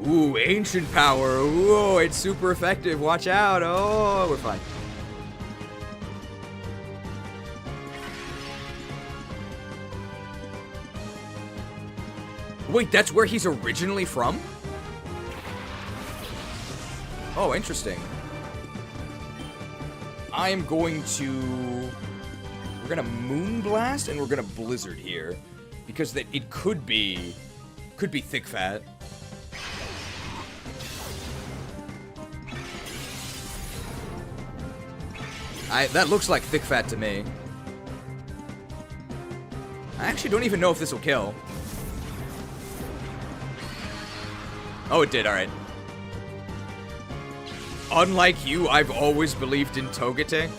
Ooh, ancient power. Ooh, it's super effective. Watch out. Oh, we're fine. Wait, that's where he's originally from? Oh, interesting. I am going to... We're gonna Moonblast and we're gonna Blizzard here. Because that it could be Thick Fat. That looks like Thick Fat to me. I actually don't even know if this will kill. Oh, it did, alright. Unlike you, I've always believed in Togetic.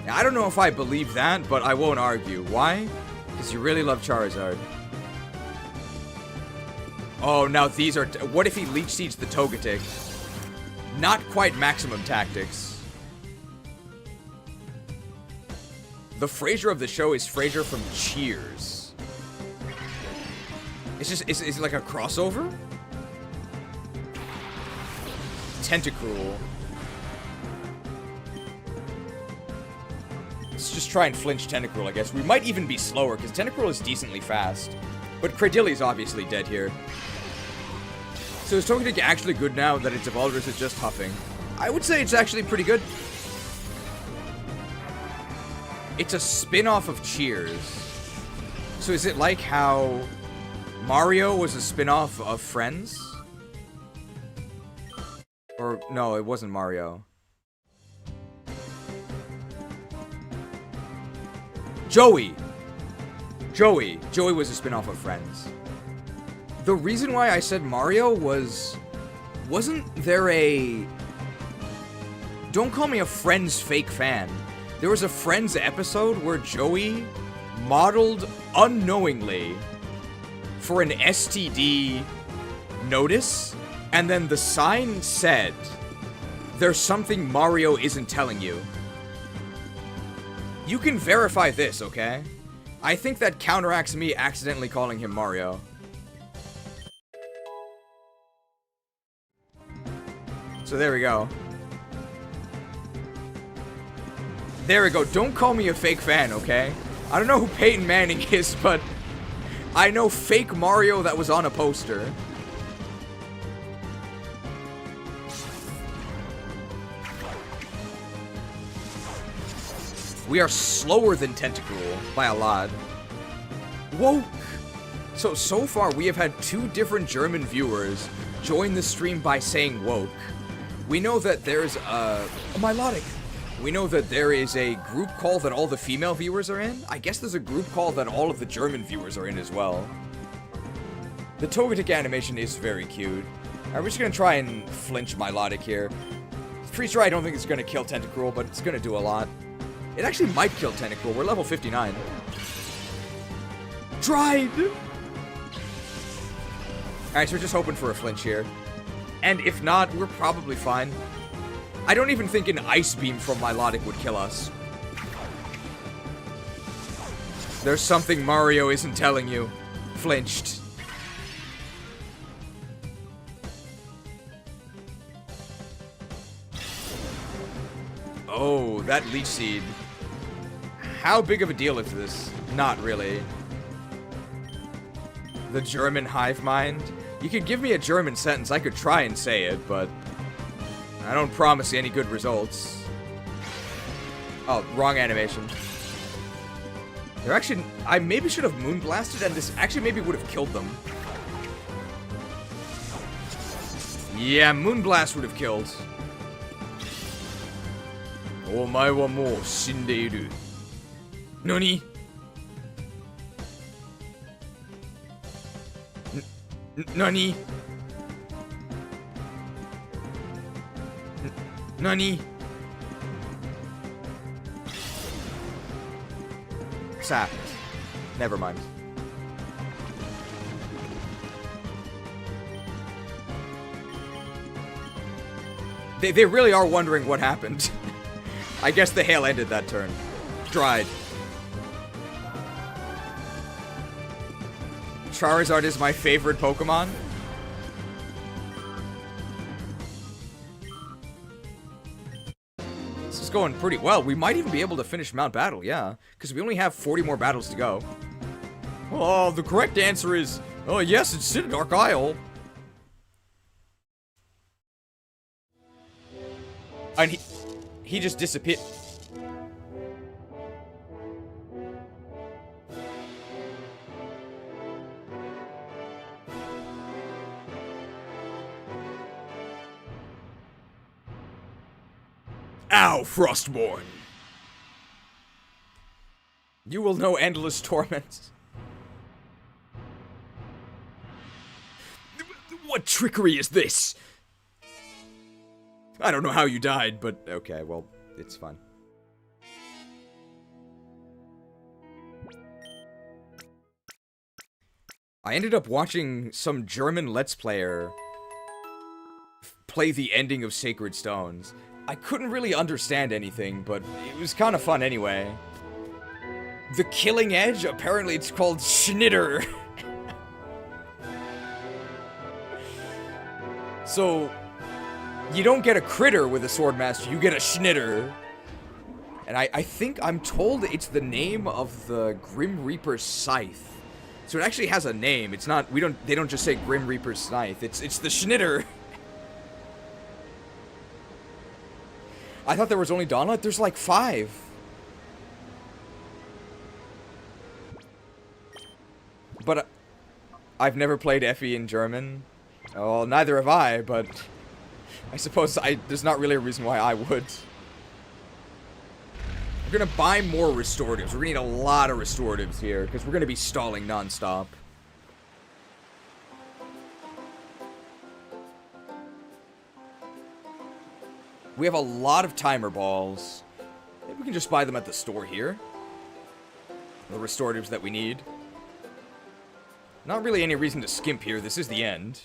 I don't know if I believe that, but I won't argue. Why? Because you really love Charizard. Oh, now these are... What if he Leech Seeds the Togetic? Not quite maximum tactics. The Fraser of the show is Fraser from Cheers. It's just... Is it like a crossover? Tentacruel. Let's just try and flinch Tentacruel, I guess. We might even be slower, because Tentacruel is decently fast. But Cradilly's obviously dead here. So is Togetic actually good now that it's evolved, or is it just huffing? I would say it's actually pretty good. It's a spin-off of Cheers. So is it like how Mario was a spin-off of Friends? Or, no, it wasn't Mario. Joey! Joey was a spin-off of Friends. The reason why I said Mario was... Wasn't there a... Don't call me a Friends fake fan. There was a Friends episode where Joey modeled unknowingly for an STD notice, and then the sign said, "There's something Mario isn't telling you." You can verify this, okay? I think that counteracts me accidentally calling him Mario. So there we go. There we go. Don't call me a fake fan, okay? I don't know who Peyton Manning is, but I know fake Mario that was on a poster. We are slower than Tentacruel by a lot. Woke! So far we have had 2 different German viewers join the stream by saying woke. We know that there's a Milotic. We know that there is a group call that all the female viewers are in. I guess there's a group call that all of the German viewers are in as well. The Togetic animation is very cute. Alright, we're just gonna try and flinch Milotic here. Pretty sure I don't think it's gonna kill Tentacruel, but it's gonna do a lot. It actually might kill Tentacruel. We're level 59. Dried! Alright, so we're just hoping for a flinch here. And if not, we're probably fine. I don't even think an Ice Beam from Milotic would kill us. There's something Mario isn't telling you. Flinched. Oh, that Leech Seed. How big of a deal is this? Not really. The German hive mind? You could give me a German sentence, I could try and say it, but I don't promise you any good results. Oh, wrong animation. They're actually... I maybe should have Moonblasted, and this actually maybe would have killed them. Yeah, Moonblast would have killed. Omae wa mou shindeiru. Nani? Nani? Nani? Sapped. Never mind. They really are wondering what happened. I guess the hail ended that turn. Dried. Charizard is my favorite Pokemon. This is going pretty well. We might even be able to finish Mount Battle, yeah. Because we only have 40 more battles to go. Oh, the correct answer is... Oh, yes, it's Citadark Isle. And he just disappeared. Ow, Frostborn! You will know endless torments. What trickery is this? I don't know how you died, but okay, well, it's fine. I ended up watching some German Let's Player play the ending of Sacred Stones. I couldn't really understand anything, but it was kind of fun anyway. The Killing Edge? Apparently it's called Schnitter. So, you don't get a critter with a Swordmaster, you get a Schnitter. And I think, I'm told it's the name of the Grim Reaper's Scythe. So it actually has a name. It's not, they don't just say Grim Reaper's Scythe. It's the Schnitter. I thought there was only Dawnlight. There's like 5. But I've never played Effie in German. Well, neither have I, but I suppose there's not really a reason why I would. We're gonna buy more restoratives. We're gonna need a lot of restoratives here, because we're gonna be stalling non-stop. We have a lot of timer balls. Maybe we can just buy them at the store here. The restoratives that we need. Not really any reason to skimp here. This is the end.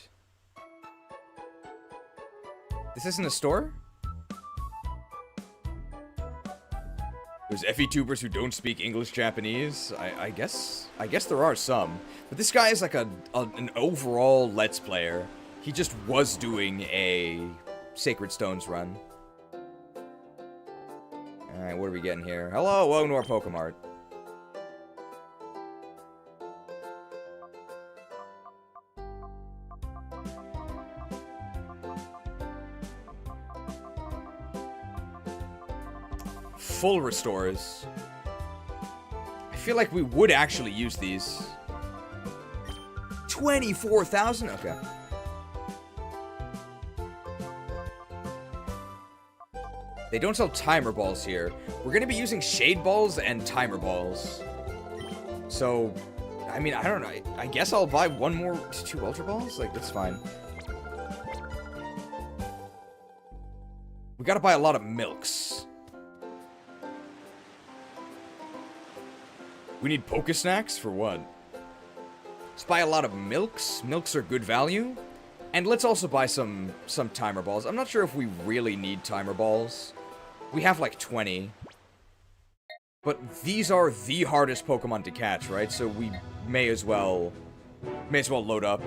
This isn't a store? There's Effie tubers who don't speak English, Japanese. I guess there are some. But this guy is like an overall Let's Player. He just was doing a Sacred Stones run. Alright, what are we getting here? Hello, welcome to our Pokemart. Full restores. I feel like we would actually use these. 24,000? Okay. They don't sell timer balls here. We're gonna be using shade balls and timer balls. So, I mean, I don't know. I guess I'll buy 2 Ultra Balls? Like, that's fine. We gotta buy a lot of milks. We need Pokesnacks? For what? Let's buy a lot of milks. Milks are good value. And let's also buy some timer balls. I'm not sure if we really need timer balls. We have like 20. But these are the hardest Pokemon to catch, right? So we may as well load up.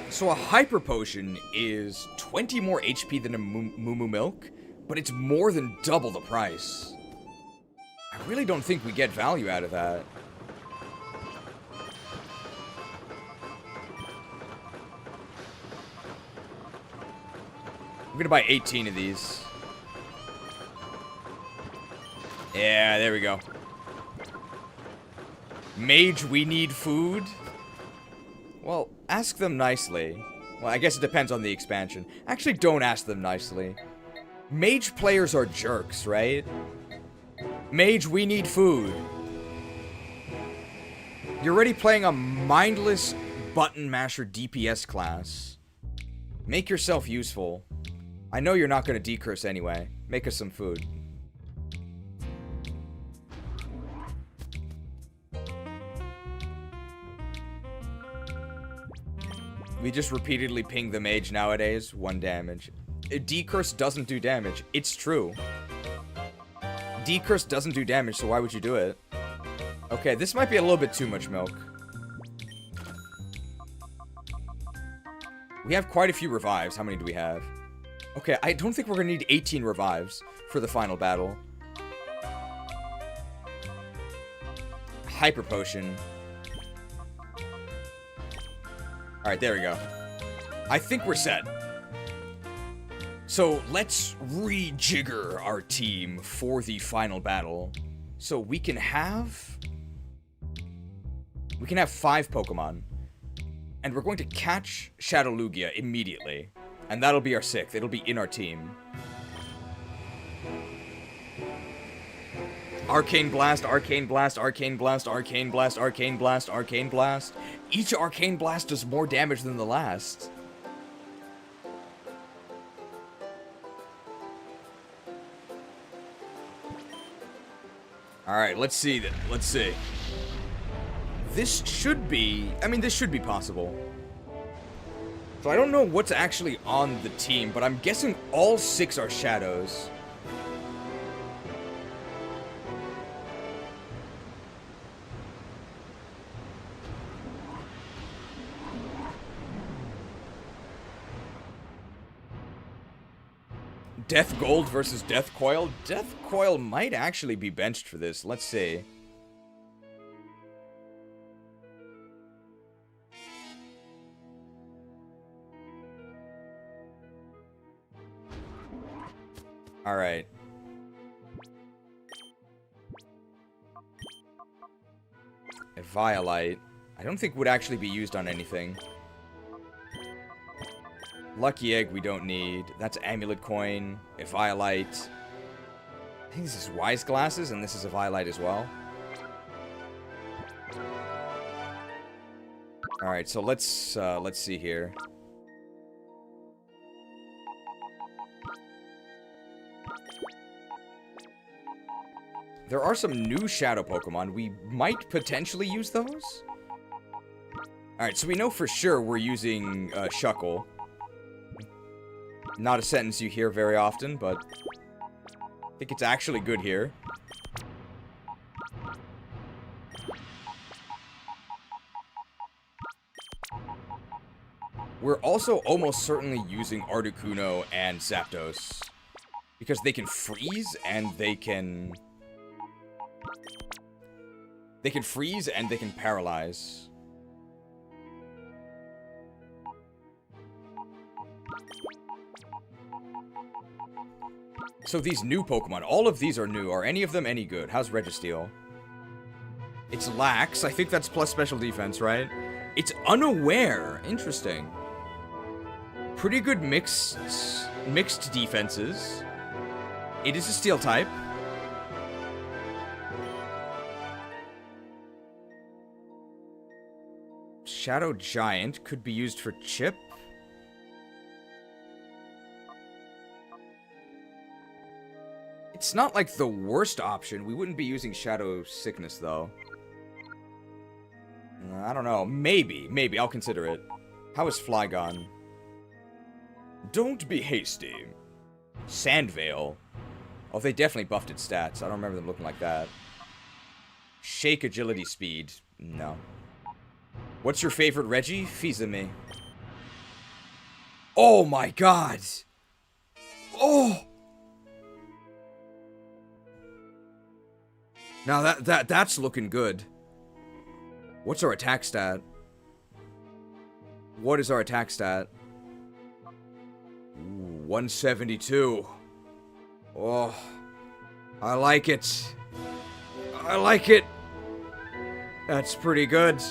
So a Hyper Potion is 20 more HP than a Moo Milk, but it's more than double the price. I really don't think we get value out of that. I'm gonna buy 18 of these. Yeah, there we go. Mage, we need food? Well, ask them nicely. Well, I guess it depends on the expansion. Actually, don't ask them nicely. Mage players are jerks, right? Mage, we need food. You're already playing a mindless button masher DPS class. Make yourself useful. I know you're not going to decurse anyway. Make us some food. We just repeatedly ping the mage nowadays. 1 damage. Decurse doesn't do damage. It's true. Decurse doesn't do damage, so why would you do it? Okay, this might be a little bit too much milk. We have quite a few revives. How many do we have? Okay, I don't think we're gonna need 18 revives for the final battle. Hyper Potion. Alright, there we go. I think we're set. So, let's rejigger our team for the final battle. So, we can have 5 Pokemon. And we're going to catch Shadow Lugia immediately. And that'll be our 6th. It'll be in our team. Arcane Blast, Arcane Blast, Arcane Blast, Arcane Blast, Arcane Blast, Arcane Blast. Each Arcane Blast does more damage than the last. Alright, let's see then. Let's see. This should be... I mean, this should be possible. So I don't know what's actually on the team, but I'm guessing all 6 are shadows. DEATHGOLD versus DeathCoil. DeathCoil might actually be benched for this. Let's see. Alright. Evaluate. I don't think would actually be used on anything. Lucky Egg we don't need. That's Amulet Coin. Evaluate. I think this is Wise Glasses, and this is Evaluate as well. Alright, so let's see here. There are some new Shadow Pokemon. We might potentially use those. Alright, so we know for sure we're using Shuckle. Not a sentence you hear very often, but I think it's actually good here. We're also almost certainly using Articuno and Zapdos. Because they can freeze and they can... They can freeze and they can paralyze. So these new Pokemon, all of these are new. Are any of them any good? How's Registeel? It's Lax. I think that's plus special defense, right? It's Unaware. Interesting. Pretty good mixed defenses. It is a Steel type. Shadow Giant could be used for Chip. It's not like the worst option. We wouldn't be using Shadow Sickness, though. I don't know. Maybe. Maybe. I'll consider it. How is Flygon? Don't be hasty. Sandvale. Oh, they definitely buffed its stats. I don't remember them looking like that. Shake Agility Speed. No. What's your favorite Reggie? Fizame. Oh my god! Oh! Now that's looking good. What's our attack stat? What is our attack stat? Ooh, 172. Oh, I like it. I like it. That's pretty good.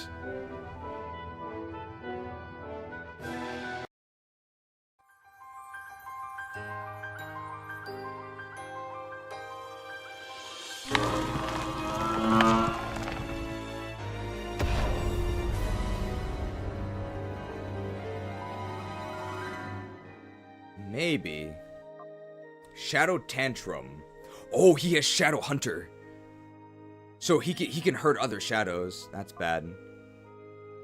Maybe. Shadow Tantrum. Oh, he has Shadow Hunter. So he can hurt other shadows. That's bad.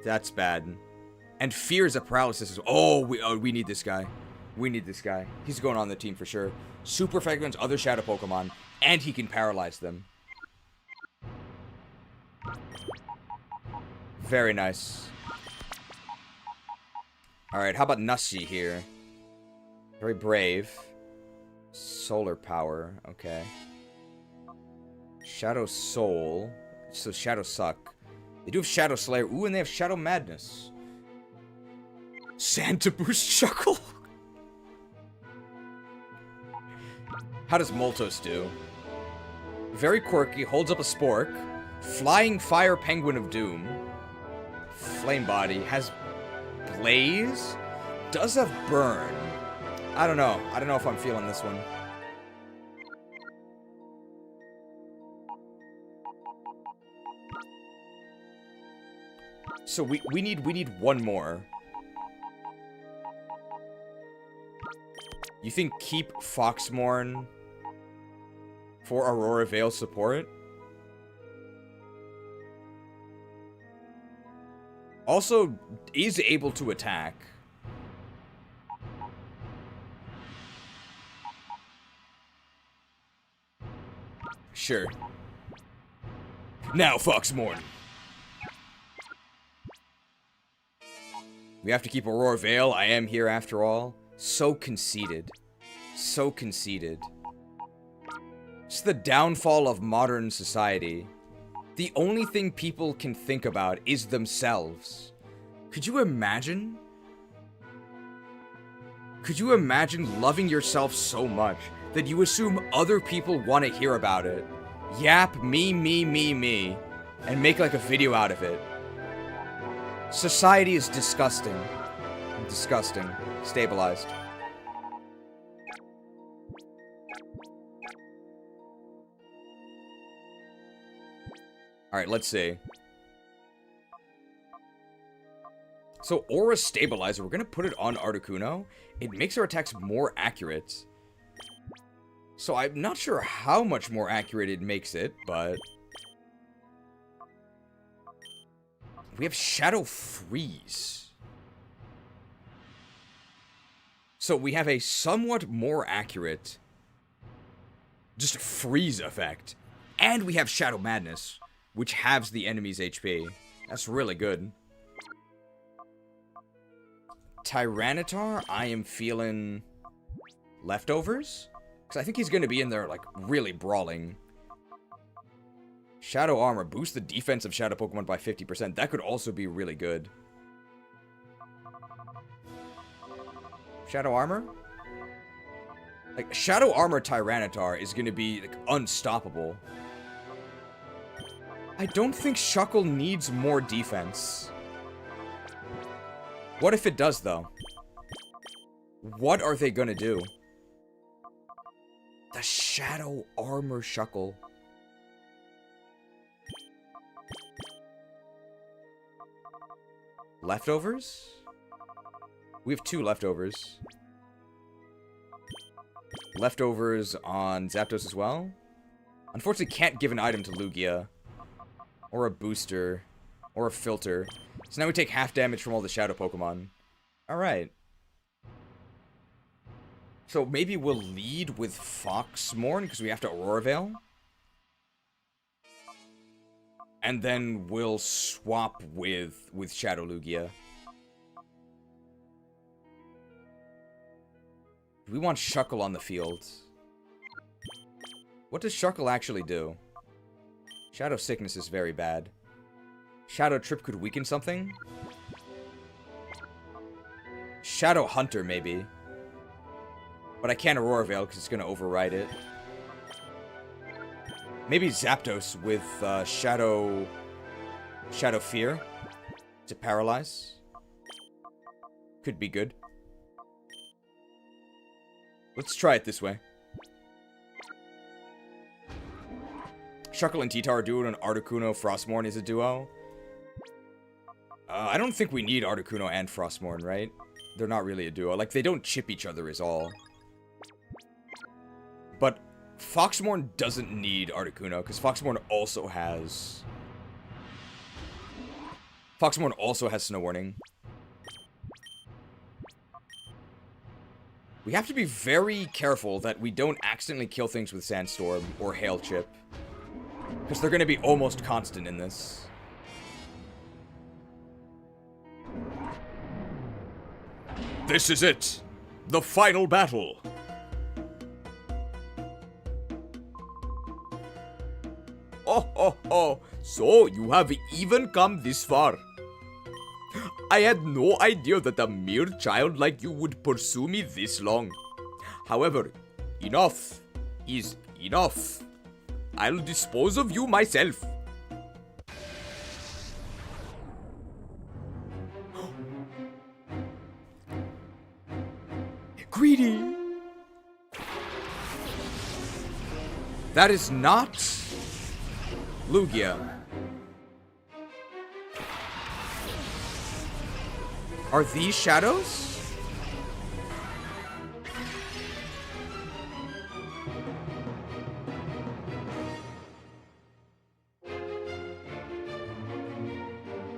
That's bad. And Fear's a paralysis. Oh, we need this guy. We need this guy. He's going on the team for sure. Super Fragments other shadow Pokemon, and he can paralyze them. Very nice. Alright, how about Nussie here? Very brave. Solar Power, okay. Shadow Soul. So Shadow Suck. They do have Shadow Slayer. Ooh, and they have Shadow Madness. Santa Boost Shuckle? How does Moltos do? Very quirky. Holds up a Spork. Flying Fire Penguin of Doom. Flame Body. Has Blaze. Does have Burn. I don't know. I don't know if I'm feeling this one. So we need one more. You think keep Foxmorn for Aurora Veil support? Also, is able to attack. Sure. Now, Foxmorn. We have to keep Aurora Vale. I am here after all. So conceited. So conceited. It's the downfall of modern society. The only thing people can think about is themselves. Could you imagine? Could you imagine loving yourself so much that you assume other people want to hear about it? Yap, me, and make like a video out of it. Society is disgusting. Disgusting. Stabilized. Alright, let's see. So, Aura Stabilizer, we're gonna put it on Articuno. It makes our attacks more accurate. So, I'm not sure how much more accurate it makes it, but... we have Shadow Freeze. So, we have a somewhat more accurate... just freeze effect. And we have Shadow Madness, which halves the enemy's HP. That's really good. Tyranitar, I am feeling leftovers? Because I think he's going to be in there, like, really brawling. Shadow Armor, boost the defense of Shadow Pokemon by 50%. That could also be really good. Shadow Armor? Like, Shadow Armor Tyranitar is going to be, like, unstoppable. I don't think Shuckle needs more defense. What if it does, though? What are they gonna do? The Shadow Armor Shuckle. Leftovers? We have 2 leftovers. Leftovers on Zapdos as well. Unfortunately, can't give an item to Lugia. Or a booster. Or a filter. So now we take half damage from all the Shadow Pokemon. Alright. So maybe we'll lead with Foxmorn, because we have to Aurora Veil. And then we'll swap with Shadow Lugia. We want Shuckle on the field. What does Shuckle actually do? Shadow Sickness is very bad. Shadow Trip could weaken something? Shadow Hunter, maybe. But I can't Aurora Veil because it's going to override it. Maybe Zapdos with Shadow Fear to paralyze. Could be good. Let's try it this way. Shuckle and T-Tar duo and Articuno Frostmourne is a duo. I don't think we need Articuno and Frostmourne, right? They're not really a duo. Like, they don't chip each other is all. But Foxmorn doesn't need Articuno, because Foxmorn also has... Foxmorn also has Snow Warning. We have to be very careful that we don't accidentally kill things with Sandstorm or Hail Chip. Because they're going to be almost constant in this. This is it! The final battle! Oh, so you have even come this far. I had no idea that a mere child like you would pursue me this long. However, enough is enough. I'll dispose of you myself. Greedy. That is not Lugia. Are these shadows?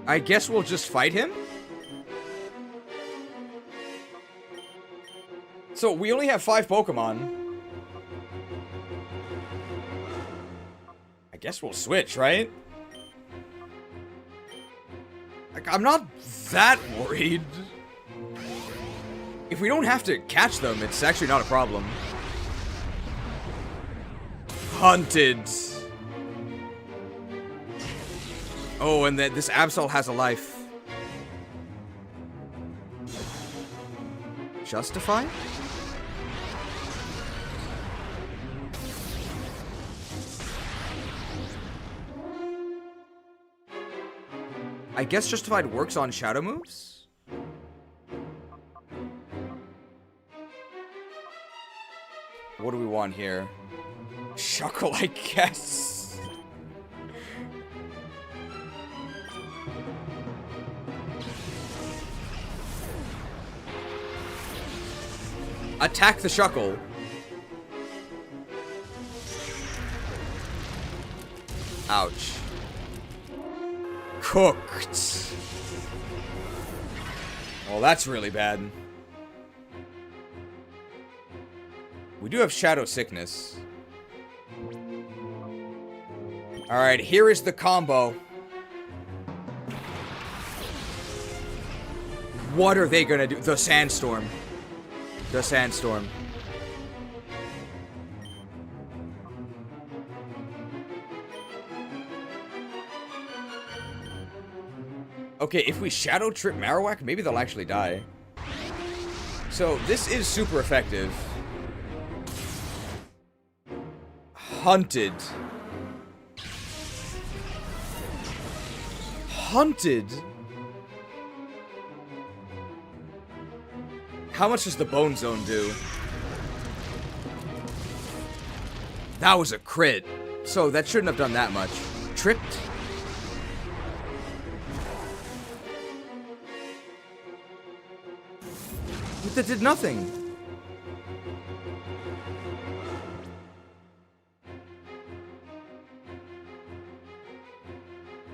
I guess we'll just fight him? So, we only have 5 Pokemon. I guess we'll switch, right? Like, I'm not that worried. If we don't have to catch them, it's actually not a problem. Hunted. Oh, and this Absol has a life. Justify? I guess Justified works on shadow moves? What do we want here? Shuckle, I guess. Attack the Shuckle. Ouch. Cooked. Well, that's really bad. We do have Shadow Sickness. Alright, here is the combo. What are they gonna do? The Sandstorm. The Sandstorm. Okay, if we Shadow Trip Marowak, maybe they'll actually die. So, this is super effective. Hunted. Hunted? How much does the Bone Zone do? That was a crit. So, that shouldn't have done that much. Tripped? But that did nothing.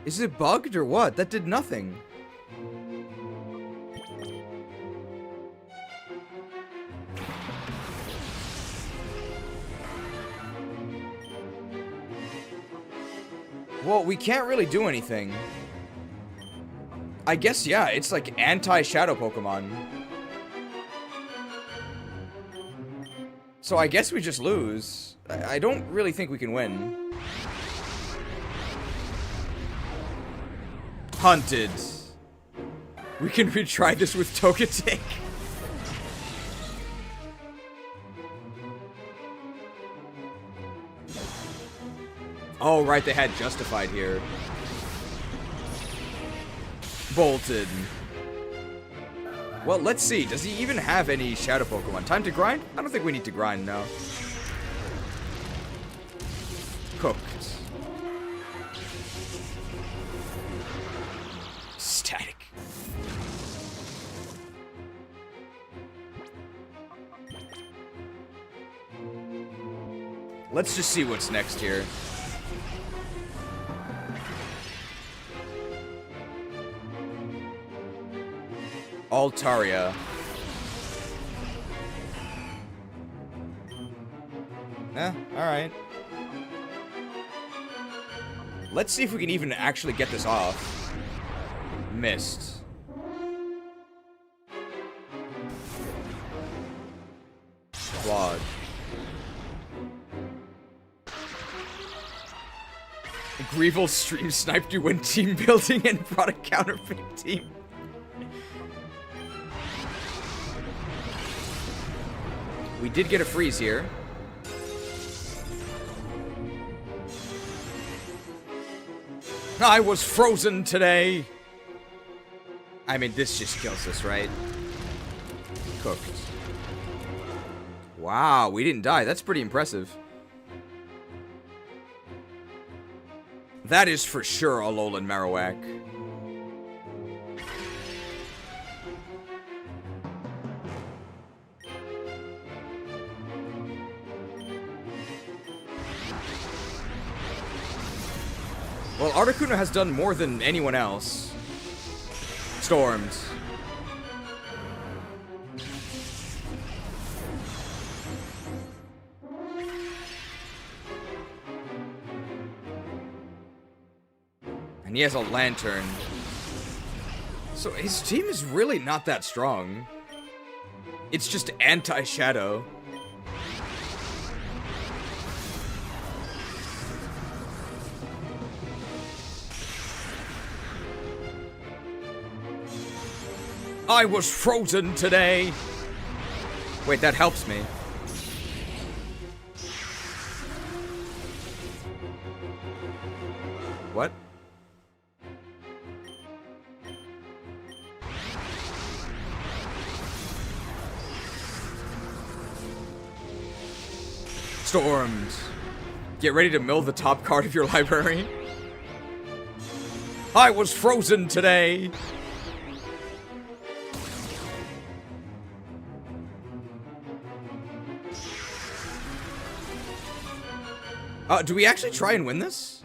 Is it bugged or what? That did nothing. Well, we can't really do anything. I guess, yeah, it's like anti-shadow Pokemon. So I guess we just lose. I don't really think we can win. Hunted. We can retry this with Togetic. Oh, right, they had Justified here. Bolted. Well, let's see. Does he even have any Shadow Pokemon? Time to grind? I don't think we need to grind now. Cooked. Static. Let's just see what's next here. Altaria. Alright. Let's see if we can even actually get this off. Missed. Claude. Greevil stream sniped you when team building and brought a counterfeit team. We did get a freeze here. I was frozen today. I mean, this just kills us, right? Cooked. Wow, we didn't die. That's pretty impressive. That is for sure a Alolan Marowak. Well, Articuno has done more than anyone else. Stormed. And he has a lantern. So his team is really not that strong. It's just anti-shadow. I was frozen today. Wait, that helps me. What? Stormed. Get ready to mill the top card of your library. I was frozen today. Do we actually try and win this?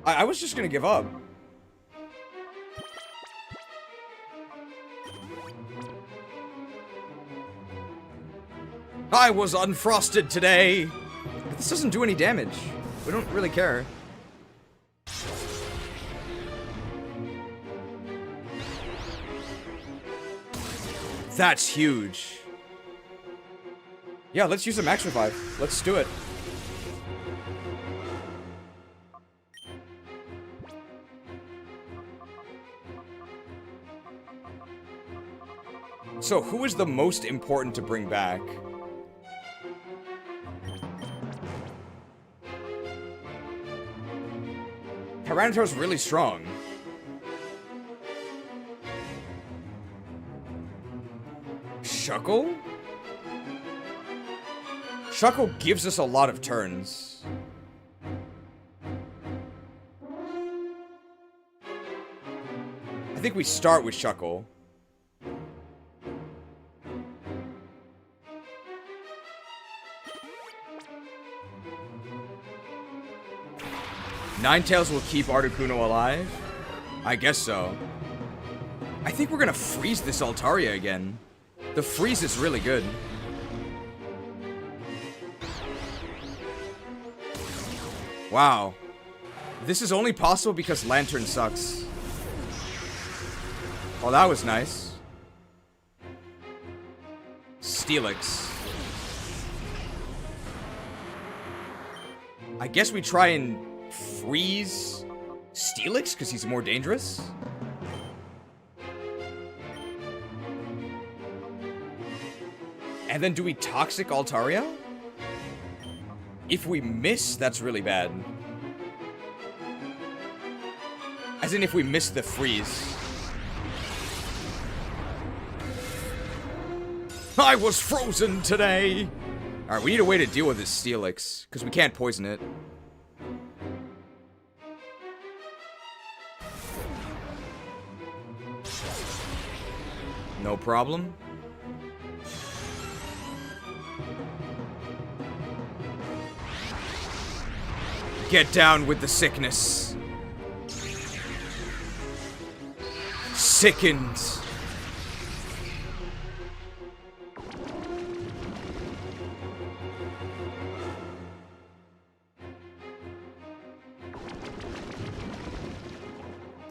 I was just gonna give up. I was unfrosted today. But this doesn't do any damage. We don't really care. That's huge. Yeah, let's use a max revive. Let's do it. So, who is the most important to bring back? Tyranitar's really strong. Shuckle? Shuckle gives us a lot of turns. I think we start with Shuckle. Ninetales will keep Articuno alive? I guess so. I think we're gonna freeze this Altaria again. The freeze is really good. Wow. This is only possible because Lantern sucks. Oh, that was nice. Steelix. I guess we try and freeze Steelix because he's more dangerous. And then do we Toxic Altaria? If we miss, that's really bad. As in if we miss the freeze. I was frozen today! Alright, we need a way to deal with this Steelix, because we can't poison it. No problem. Get down with the sickness. Sickened.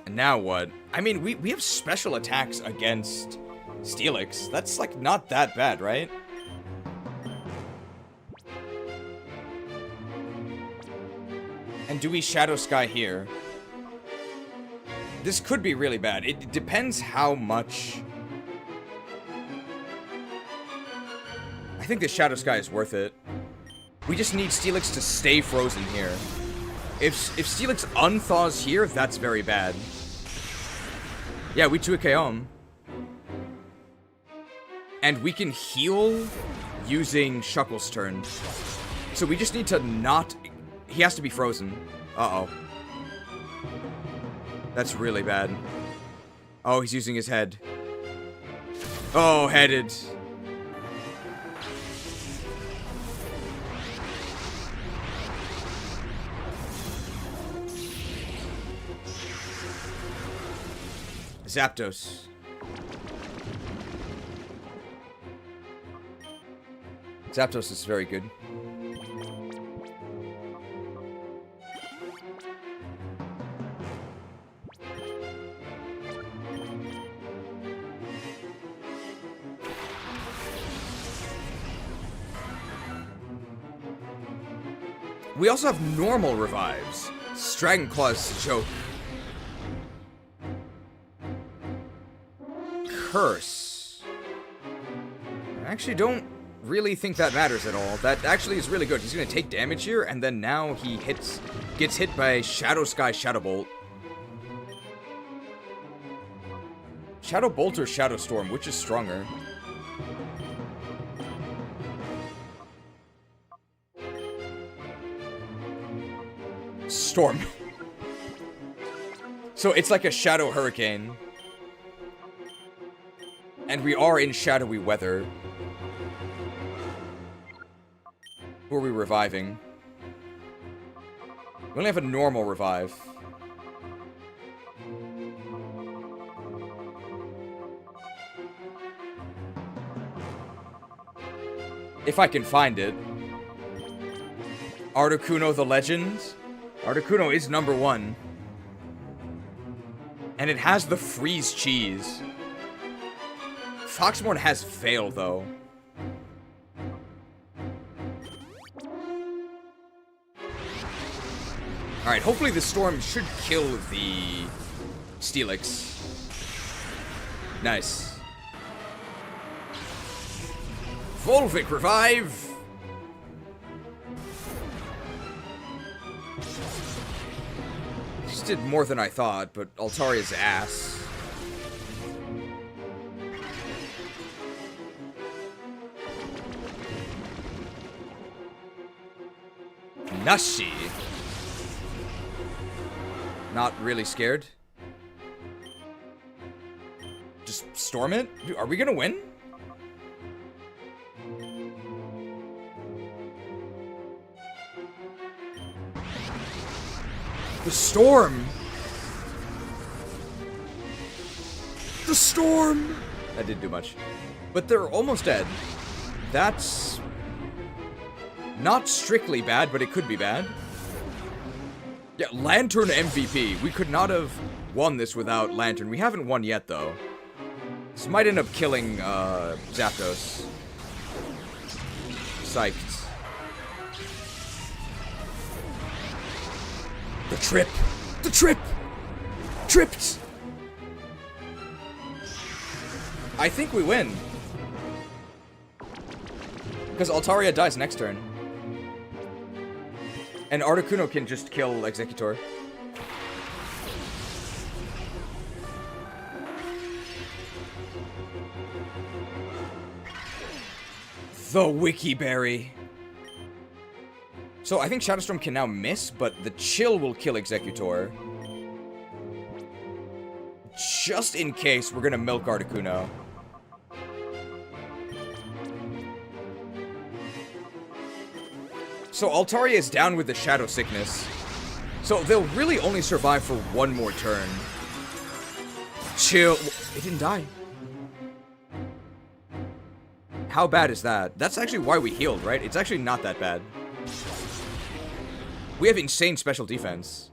And now what? I mean, we have special attacks against Steelix. That's, like, not that bad, right? And do we Shadow Sky here? This could be really bad. It depends how much... I think the Shadow Sky is worth it. We just need Steelix to stay frozen here. If Steelix unthaws here, that's very bad. Yeah, we 2KO him. And we can heal using Shuckle's turn. So we just need to not... He has to be frozen. Uh-oh. That's really bad. Oh, he's using his head. Oh, headed. Zapdos. Zapdos is very good. We also have normal revives. Dragon Claw's joke. Curse. I actually don't really think that matters at all. That actually is really good. He's gonna take damage here, and then now he gets hit by Shadow Sky Shadow Bolt. Shadow Bolt or Shadow Storm, which is stronger? Storm. So it's like a Shadow Hurricane. And we are in shadowy weather. Who are we reviving? We only have a normal revive. If I can find it. Articuno the Legend. Articuno is number 1. And it has the freeze cheese. Foxmorn has Veil, though. Alright, hopefully the Storm should kill the Steelix. Nice. Volvic revive! This did more than I thought, but Altaria's ass. Nashi. Not really scared. Just storm it? Are we gonna win? The storm! The storm! That didn't do much. But they're almost dead. That's not strictly bad, but it could be bad. Yeah, Lantern MVP. We could not have won this without Lantern. We haven't won yet, though. This might end up killing Zapdos. Psyched. The trip! The trip! Tripped! I think we win. Because Altaria dies next turn. And Articuno can just kill Executor. The Wiki Berry. So I think Shadowstorm can now miss, but the Chill will kill Executor. Just in case, we're gonna milk Articuno. So Altaria is down with the Shadow Sickness. So they'll really only survive for one more turn. Chill. It didn't die. How bad is that? That's actually why we healed, right? It's actually not that bad. We have insane special defense.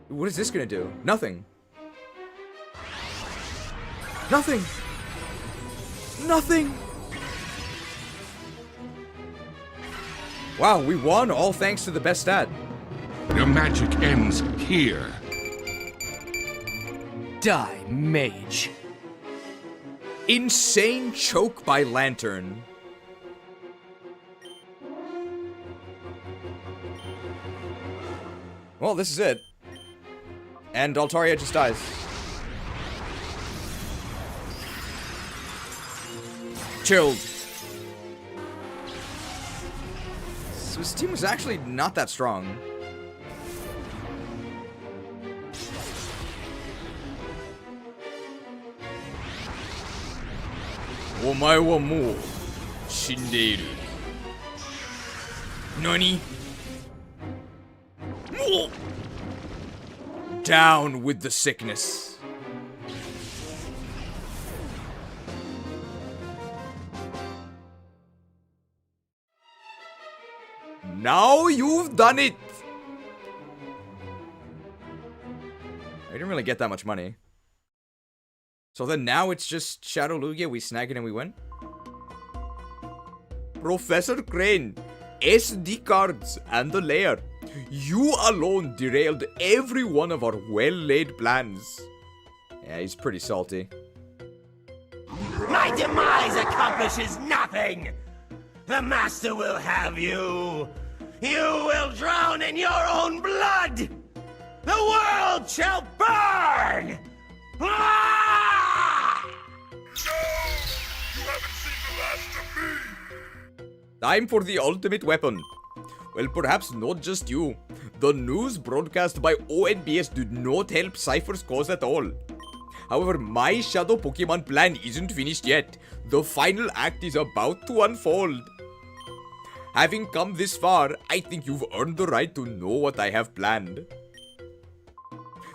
What is this gonna do? Nothing. Nothing. Nothing. Wow, we won all thanks to the best stat. Your magic ends here. Die, mage. Insane choke by Lantern. Well, this is it. And Altaria just dies. Chilled. So his team was actually not that strong. Omae wa mou shindeiru. Nani? Down with the sickness. Now you've done it! I didn't really get that much money. So then now it's just Shadow Lugia, we snag it and we win? Professor Crane, SD cards and the lair. You alone derailed every one of our well-laid plans. Yeah, he's pretty salty. My demise accomplishes nothing! The Master will have you! You will drown in your own blood! The world shall burn! Ah! No! You haven't seen the last of me! Time for the ultimate weapon. Well, perhaps not just you. The news broadcast by ONBS did not help Cipher's cause at all. However, my Shadow Pokemon plan isn't finished yet. The final act is about to unfold. Having come this far, I think you've earned the right to know what I have planned.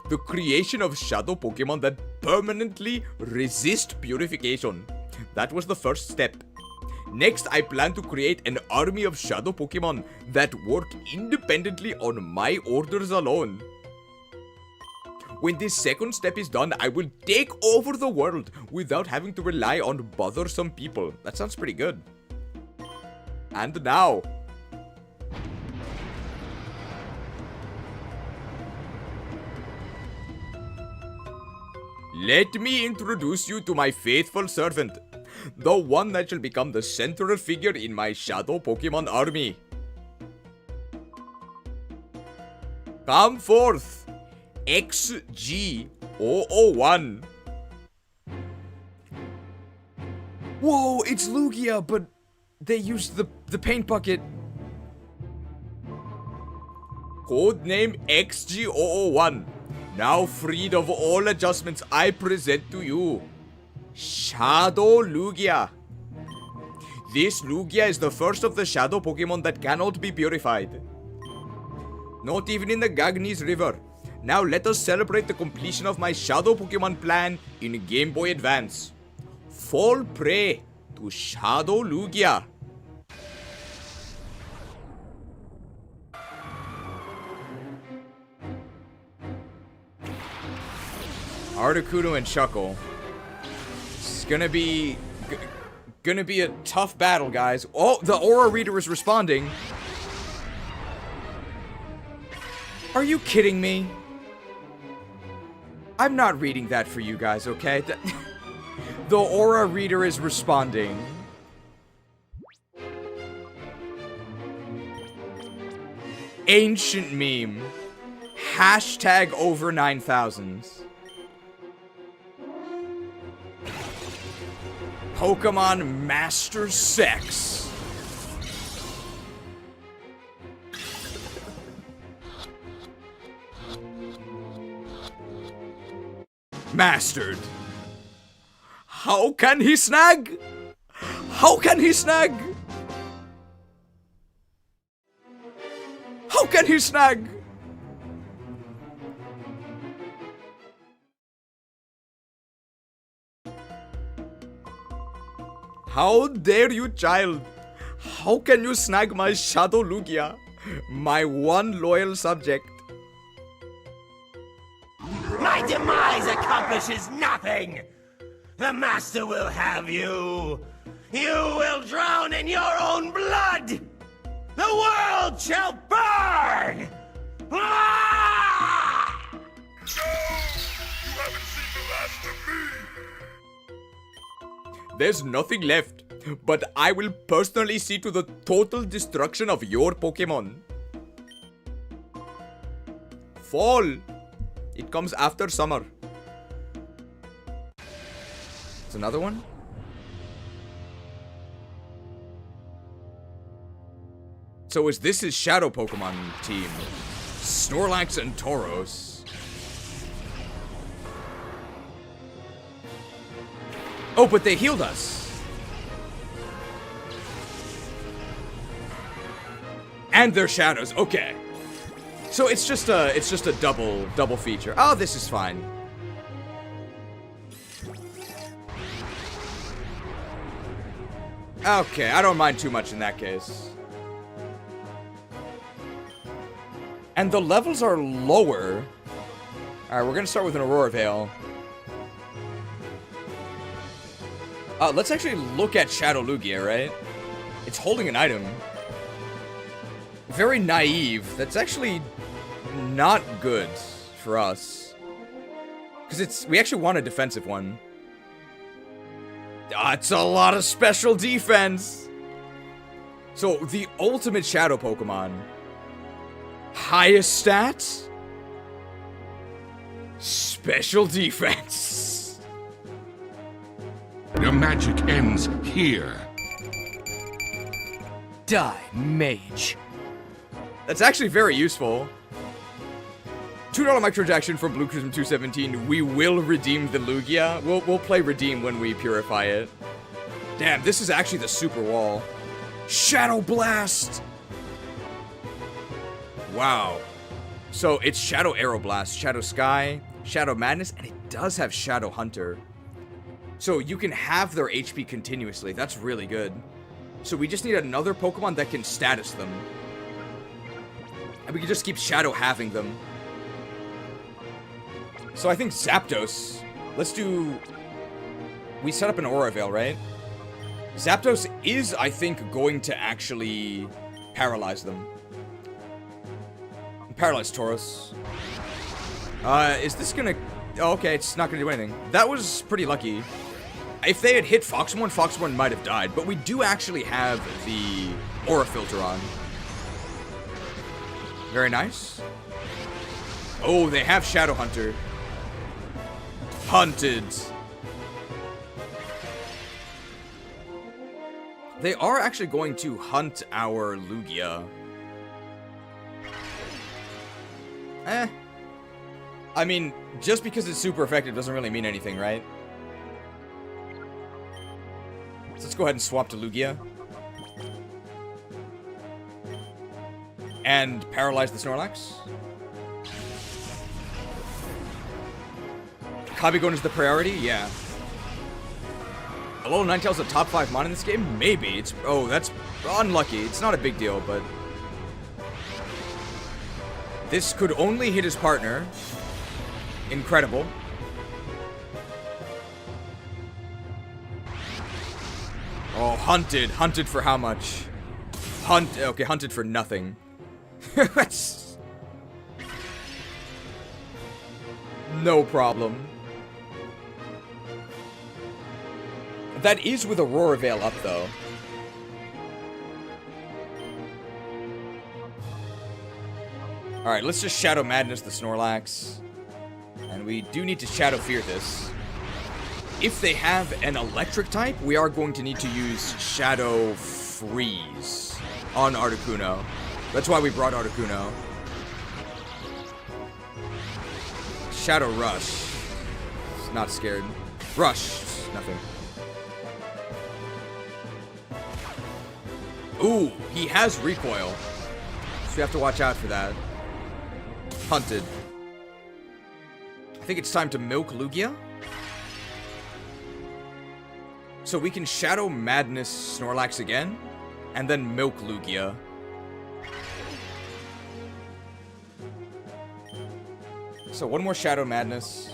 The creation of Shadow Pokemon that permanently resist Purification. That was the first step. Next, I plan to create an army of Shadow Pokemon that work independently on my orders alone. When this second step is done, I will take over the world without having to rely on bothersome people. That sounds pretty good. And now... let me introduce you to my faithful servant. The one that shall become the central figure in my Shadow Pokemon army. Come forth, XG001. Whoa, it's Lugia, but they used the paint bucket. Codename XG001. Now freed of all adjustments, I present to you Shadow Lugia. This Lugia is the first of the Shadow Pokemon that cannot be purified. Not even in the Gagny's River. Now let us celebrate the completion of my Shadow Pokemon plan in Game Boy Advance. Fall prey to Shadow Lugia. Articuno and Chuckle. It's gonna be a tough battle, guys. Oh, the Aura Reader is responding. Are you kidding me? I'm not reading that for you guys, okay? The Aura Reader is responding. Ancient meme. Hashtag over 9,000s. Pokemon Master Sex. Mastered. How can he snag? How can he snag? How can he snag? How dare you, child? How can you snag my Shadow Lugia? My one loyal subject. My demise accomplishes nothing! The Master will have you! You will drown in your own blood! The world shall burn! Ah! No! You haven't seen the last of me! There's nothing left, but I will personally see to the total destruction of your Pokemon. Fall. It comes after summer. It's another one? So is this his Shadow Pokemon team? Snorlax and Tauros. Oh, but they healed us. And their shadows. Okay. So it's just a double feature. Oh, this is fine. Okay, I don't mind too much in that case. And the levels are lower. Alright, we're gonna start with an Aurora Veil. Let's actually look at Shadow Lugia, right? It's holding an item. Very naive. That's actually not good for us. Because we actually want a defensive one. It's a lot of special defense. So, the ultimate Shadow Pokemon. Highest stats? Special defense. Your magic ends here. Die, mage. That's actually very useful. $2 microtransaction from Blue Prism 217. We will redeem the Lugia. We'll play redeem when we purify it. Damn, this is actually the super wall. Shadow Blast! Wow. So it's Shadow Arrow Blast, Shadow Sky, Shadow Madness, and it does have Shadow Hunter. So you can have their HP continuously. That's really good. So we just need another Pokemon that can status them. And we can just keep Shadow having them. So I think Zapdos. Let's do... We set up an Aura Veil, right? Zapdos is, I think, going to actually paralyze them. Paralyze Tauros. Is this gonna... Oh, okay, it's not gonna do anything. That was pretty lucky. If they had hit Foxmorn, Foxmorn might have died. But we do actually have the Aura Filter on. Very nice. Oh, they have Shadow Hunter. Hunted. They are actually going to hunt our Lugia. I mean, just because it's super effective doesn't really mean anything, right? So let's go ahead and swap to Lugia. And paralyze the Snorlax. Kabigon is the priority? Yeah. Hello, Ninetales a top 5 mon in this game? Maybe. It's... Oh, that's unlucky. It's not a big deal, but... This could only hit his partner. Incredible. Oh, hunted. Hunted for how much? Okay, hunted for nothing. That's... No problem. That is with Aurora Veil up, though. Alright, let's just Shadow Madness the Snorlax. And we do need to Shadow Fear this. If they have an electric type, we are going to need to use Shadow Freeze on Articuno. That's why we brought Articuno. Shadow Rush. Not scared. Rush. Nothing. Ooh, he has recoil. So we have to watch out for that. Hunted. I think it's time to milk Lugia. So we can Shadow Madness Snorlax again, and then milk Lugia. So one more Shadow Madness.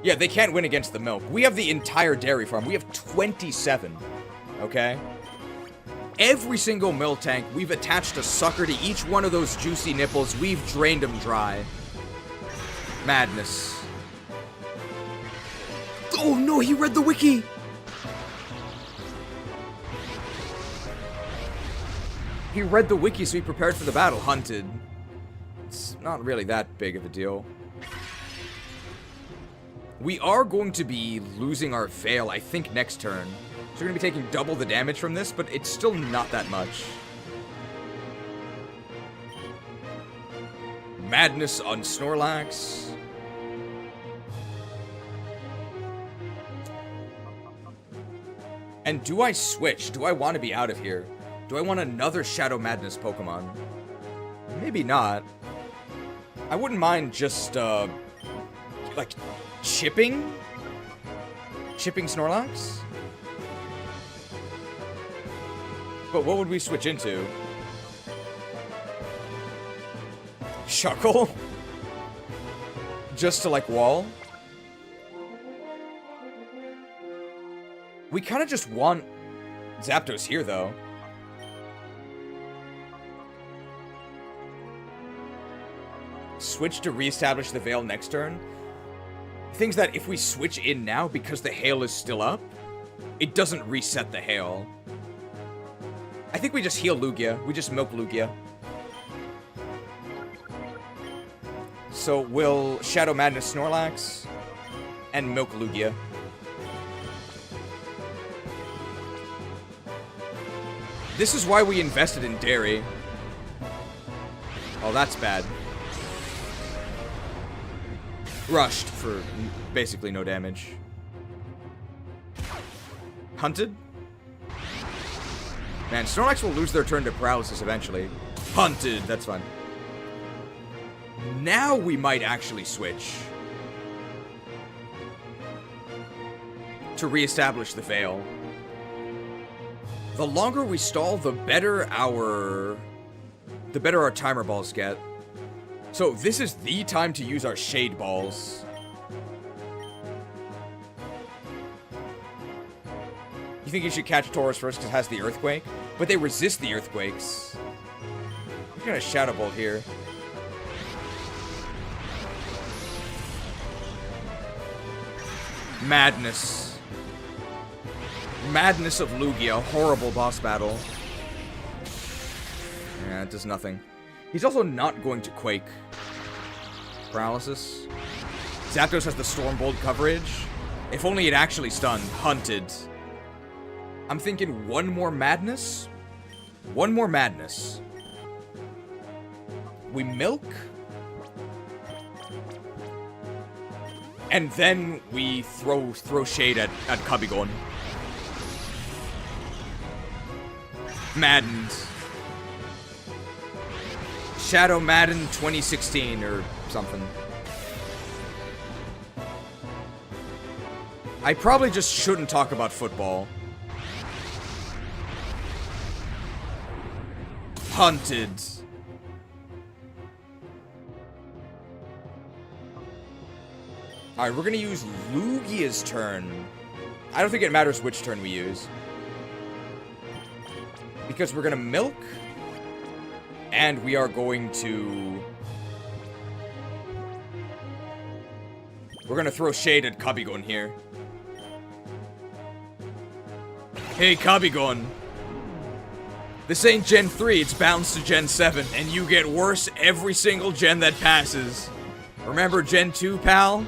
Yeah, they can't win against the milk. We have the entire dairy farm. We have 27. Okay? Every single milk tank, we've attached a sucker to each one of those juicy nipples. We've drained them dry. Madness. Oh no, he read the wiki! He read the wiki, so he prepared for the battle. Hunted. It's not really that big of a deal. We are going to be losing our Veil, I think, next turn. So we're going to be taking double the damage from this, but it's still not that much. Madness on Snorlax. And do I switch? Do I want to be out of here? Do I want another Shadow Madness Pokemon? Maybe not. I wouldn't mind just, like, chipping? Chipping Snorlax? But what would we switch into? Shuckle? Just to, like, wall? We kind of just want Zapdos here, though. Switch to reestablish the Veil next turn. Things that if we switch in now, because the hail is still up, it doesn't reset the hail. I think we just heal Lugia. We just milk Lugia. So we'll Shadow Madness Snorlax and milk Lugia. This is why we invested in Dairy. Oh, that's bad. Rushed for basically no damage. Hunted? Man, Snorlax will lose their turn to Paralysis eventually. Hunted, that's fine. Now we might actually switch to reestablish the Veil. The longer we stall, the better our timer balls get. So this is the time to use our Shade Balls. You think you should catch Tauros first because it has the Earthquake? But they resist the Earthquakes. I'm gonna Shadow Bolt here. Madness. Madness of Lugia. Horrible boss battle. Yeah, it does nothing. He's also not going to Quake. Paralysis. Zapdos has the Storm Bolt coverage. If only it actually stunned. Hunted. I'm thinking one more Madness. One more Madness. We milk. And then we throw shade at Cubbygon. Maddened. Shadow Madden 2016 or something. I probably just shouldn't talk about football. Hunted. Alright, we're gonna use Lugia's turn. I don't think it matters which turn we use. Because we're gonna milk. And we are going to... We're gonna throw shade at Cubbygon here. Hey, Cubbygon. This ain't Gen 3, it's bounced to Gen 7, and you get worse every single gen that passes. Remember Gen 2, pal?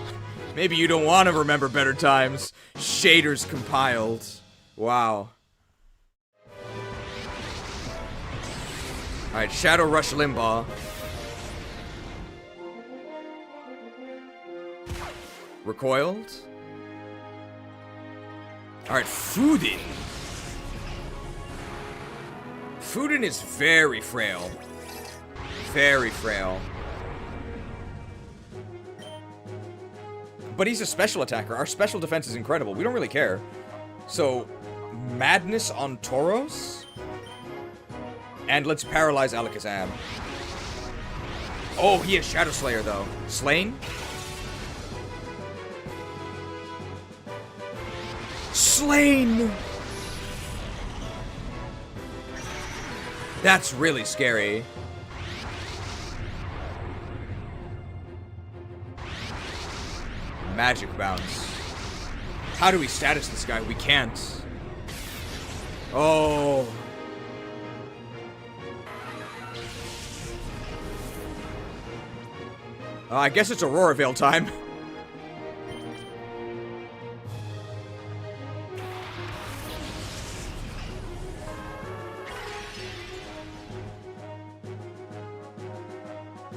Maybe you don't want to remember better times. Shaders compiled. Wow. Alright, Shadow Rush Limbaugh. Recoiled. Alright, Fudin. Fudin is very frail. Very frail. But he's a special attacker. Our special defense is incredible. We don't really care. So, Madness on Tauros. And let's paralyze Alakazam. Oh, he has Shadow Slayer, though. Slain? Slain! That's really scary. Magic Bounce. How do we status this guy? We can't. Oh. I guess it's Aurora Veil time.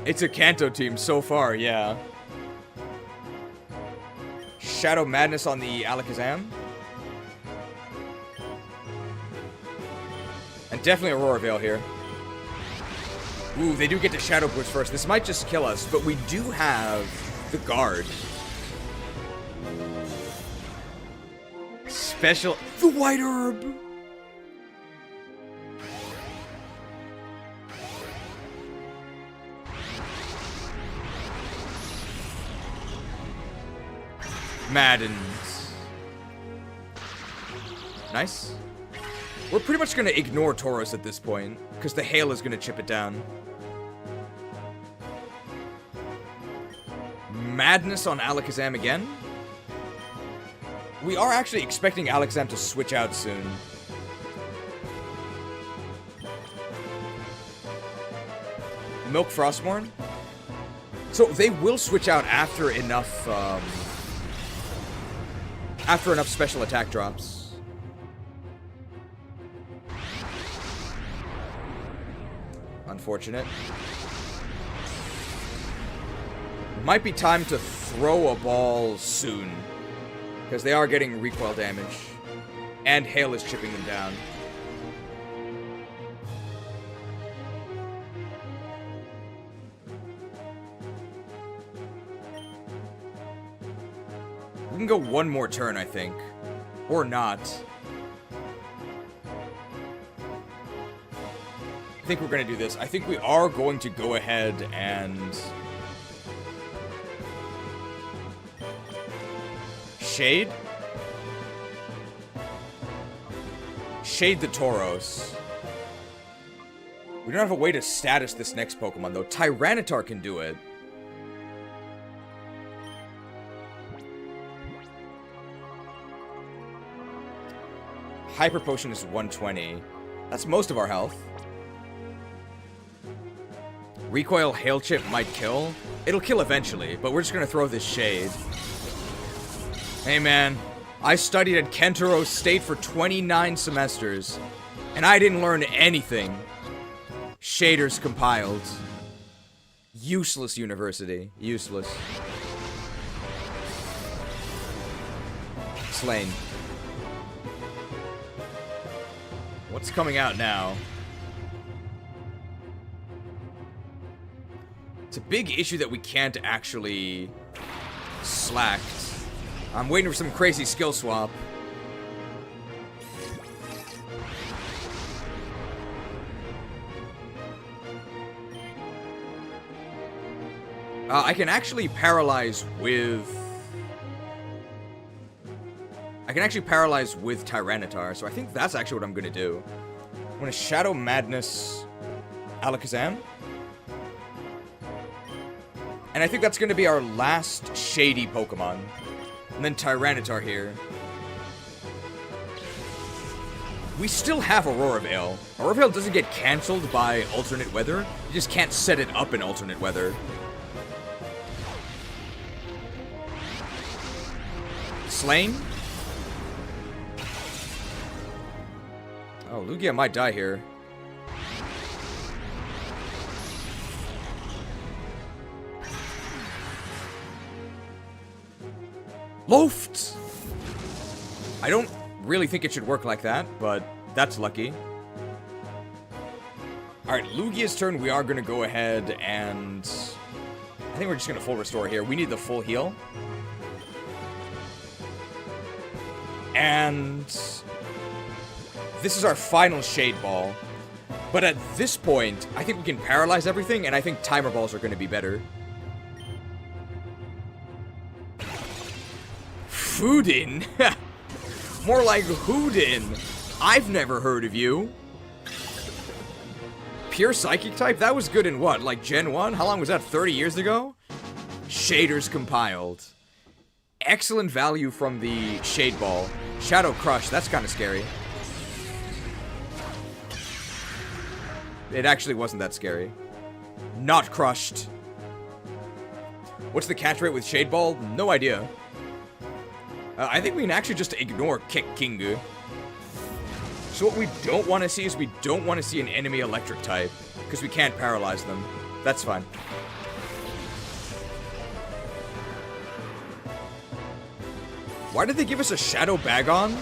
It's a Kanto team so far, yeah. Shadow Madness on the Alakazam. And definitely Aurora Veil here. Ooh, they do get to Shadow Push first. This might just kill us, but we do have the guard. Special... The White Herb! Maddens. Nice. We're pretty much going to ignore Tauros at this point, because the hail is going to chip it down. Madness on Alakazam again. We are actually expecting Alakazam to switch out soon. Milk Frostmourne. So they will switch out after enough special attack drops. Unfortunate. Might be time to throw a ball soon, because they are getting recoil damage, and hail is chipping them down. We can go one more turn, I think. Or not. I think we're going to do this. I think we are going to go ahead and... Shade? Shade the Tauros. We don't have a way to status this next Pokemon, though. Tyranitar can do it. Hyper Potion is 120. That's most of our health. Recoil Hail Chip might kill. It'll kill eventually, but we're just gonna throw this Shade. Hey man, I studied at Kentaro State for 29 semesters, and I didn't learn anything. Shaders compiled. Useless university. Useless. Slain. What's coming out now? It's a big issue that we can't actually slack. I'm waiting for some crazy skill swap. I can actually paralyze with... I can actually paralyze with Tyranitar, so I think that's actually what I'm gonna do. I'm gonna Shadow Madness Alakazam. And I think that's gonna be our last shady Pokemon. And then Tyranitar here. We still have Aurora Veil. Aurora Veil doesn't get cancelled by alternate weather. You just can't set it up in alternate weather. Slain? Oh, Lugia might die here. Loft! I don't really think it should work like that, but that's lucky. Alright, Lugia's turn. We are going to go ahead and... I think we're just going to full restore here. We need the full heal. And... this is our final Shade Ball. But at this point, I think we can paralyze everything, and I think Timer Balls are going to be better. Foodin? More like Hoodin. I've never heard of you. Pure Psychic type? That was good in what? Like Gen 1? How long was that? 30 years ago? Shaders compiled. Excellent value from the Shade Ball. Shadow Crush, that's kind of scary. It actually wasn't that scary. Not crushed. What's the catch rate with Shade Ball? No idea. I think we can actually just ignore Kick Kingu. So what we don't want to see is we don't want to see an enemy electric type, because we can't paralyze them. That's fine. Why did they give us a Shadow Bagon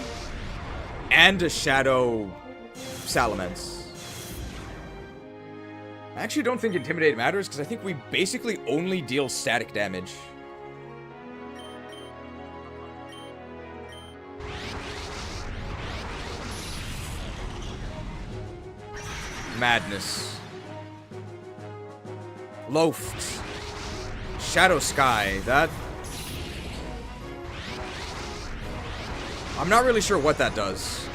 and a Shadow Salamence? I actually don't think Intimidate matters, because I think we basically only deal static damage. Madness. Loft. Shadow Sky. That... I'm not really sure what that does.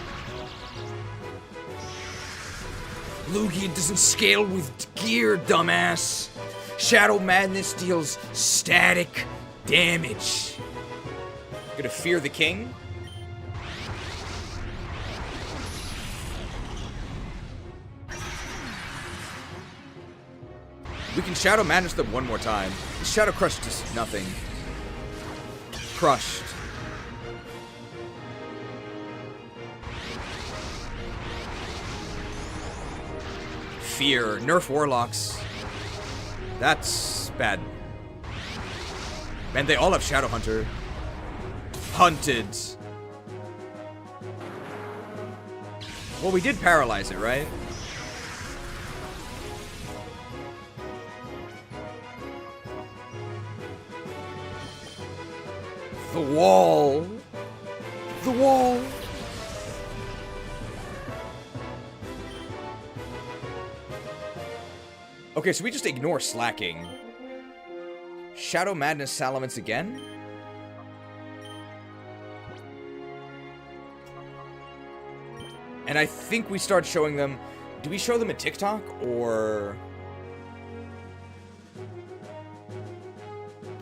Lugia doesn't scale with gear, dumbass. Shadow Madness deals static damage. Gonna fear the king? We can Shadow Madness them one more time. Shadow Crush does nothing. Crushed. Fear. Nerf Warlocks. That's bad. Man, they all have Shadow Hunter. Hunted. Well, we did paralyze it, right? The wall. The wall. Okay, so we just ignore slacking. Shadow Madness Salamence again? And I think we start showing them... Do we show them a TikTok, or...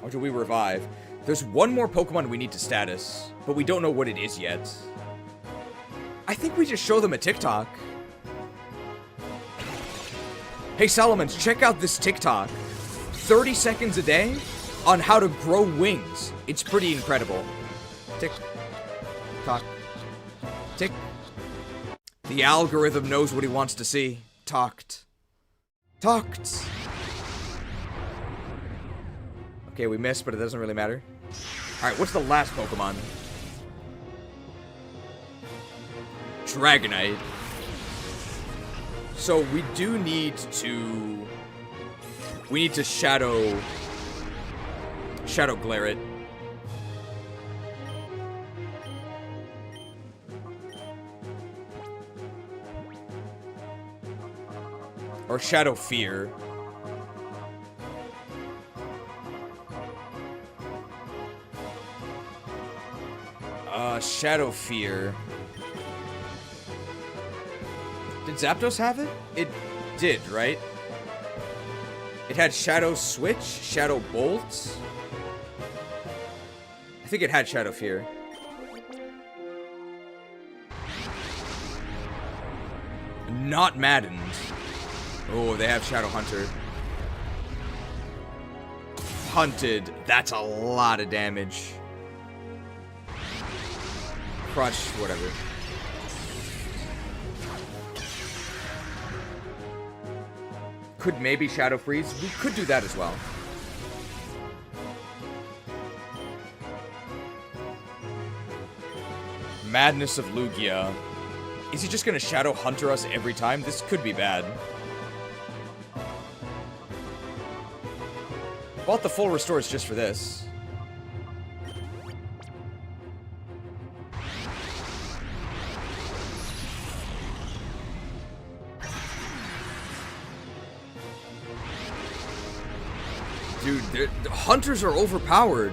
Or do we revive? There's one more Pokemon we need to status, but we don't know what it is yet. I think we just show them a TikTok. Hey, Salamence, check out this TikTok. 30 seconds a day on how to grow wings. It's pretty incredible. Tick. Tock. Tick. The algorithm knows what he wants to see. Talked. Talked. Okay, we missed, but it doesn't really matter. Alright, what's the last Pokemon? Dragonite. So we do need to... We need to Shadow Glare it. Or Shadow Fear. Shadow Fear. Did Zapdos have it? It did, right? It had Shadow Switch, Shadow Bolt. I think it had Shadow Fear. Not maddened. Oh, they have Shadow Hunter. Hunted. That's a lot of damage. Crushed, whatever. Could maybe Shadow Freeze. We could do that as well. Madness of Lugia. Is he just gonna Shadow Hunter us every time? This could be bad. Bought the full restores just for this. Dude, the hunters are overpowered.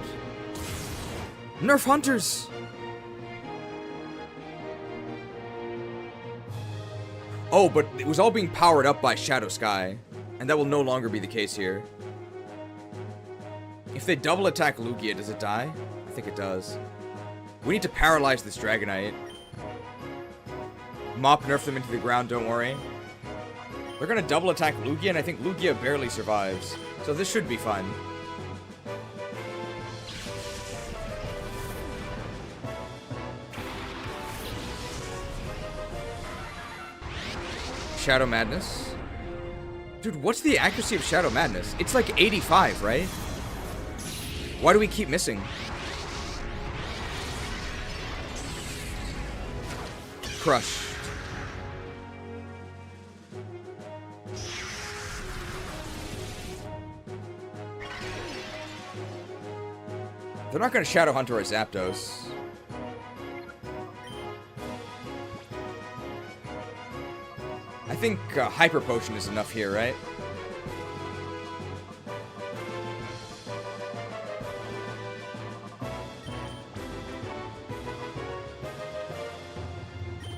Nerf hunters. Oh, but it was all being powered up by Shadow Sky, and that will no longer be the case here. If they double attack Lugia, does it die? I think it does. We need to paralyze this Dragonite. Mop nerf them into the ground, don't worry. They're gonna double attack Lugia, and I think Lugia barely survives. So this should be fun. Shadow Madness. Dude, what's the accuracy of Shadow Madness? It's like 85, right? Why do we keep missing? Crush. They're not going to Shadow Hunter or Zapdos. I think Hyper Potion is enough here, right?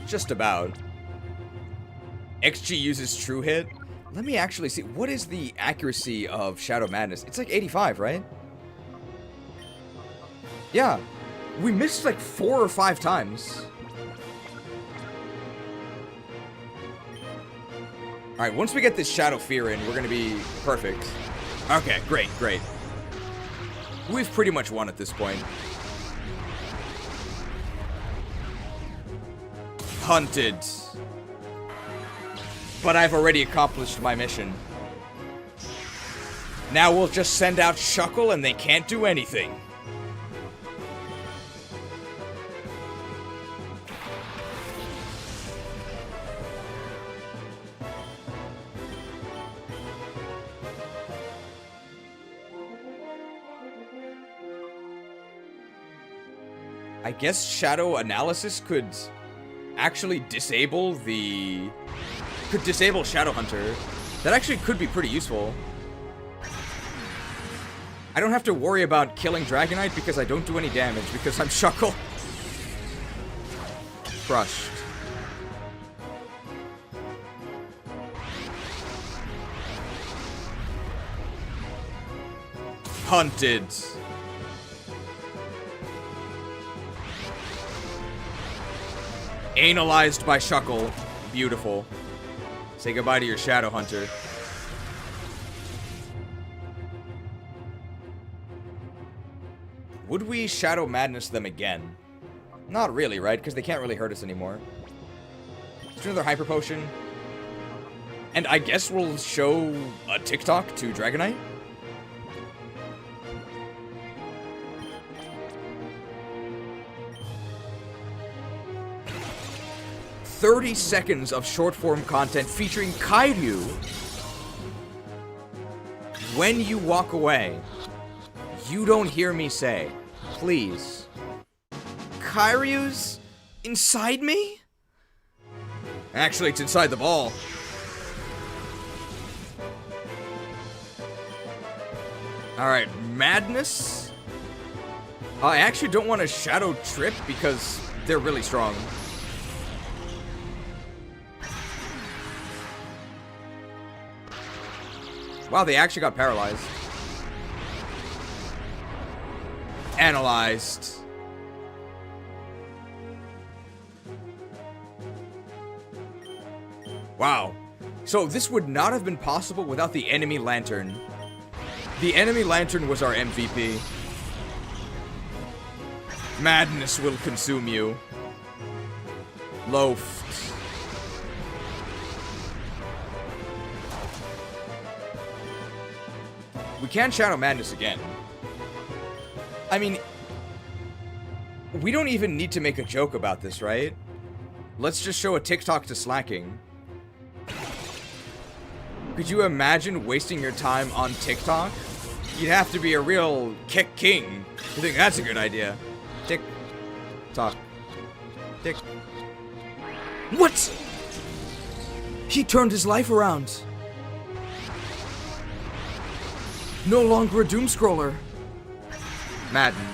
Just about. XG uses True Hit. Let me actually see. What is the accuracy of Shadow Madness? It's like 85, right? Yeah. We missed like 4 or 5 times. Alright, once we get this Shadow Fear in, we're gonna be perfect. Okay, great, great. We've pretty much won at this point. Hunted. But I've already accomplished my mission. Now we'll just send out Shuckle and they can't do anything. I guess Shadow Analysis could actually disable the... Could disable Shadow Hunter. That actually could be pretty useful. I don't have to worry about killing Dragonite because I don't do any damage because I'm Shuckle. Crushed. Hunted. Analyzed by Shuckle. Beautiful. Say goodbye to your Shadow Hunter. Would we Shadow Madness them again? Not really, right? Because they can't really hurt us anymore. Let's do another Hyper Potion. And I guess we'll show a TikTok to Dragonite? "30 seconds of short-form content featuring Kairyu. When you walk away, you don't hear me say, please. Kairyu's inside me? Actually, it's inside the ball. Alright, Madness. I actually don't want to Shadow Trip because they're really strong. Wow, they actually got paralyzed. Analyzed. Wow. So this would not have been possible without the enemy lantern. The enemy lantern was our MVP. Madness will consume you. Loafed. We can Shadow Madness again. I mean, we don't even need to make a joke about this, right? Let's just show a TikTok to Slacking. Could you imagine wasting your time on TikTok? You'd have to be a real kick king to think that's a good idea. Tick-tock. Tick. What? He turned his life around. No longer a doomscroller. Maddened.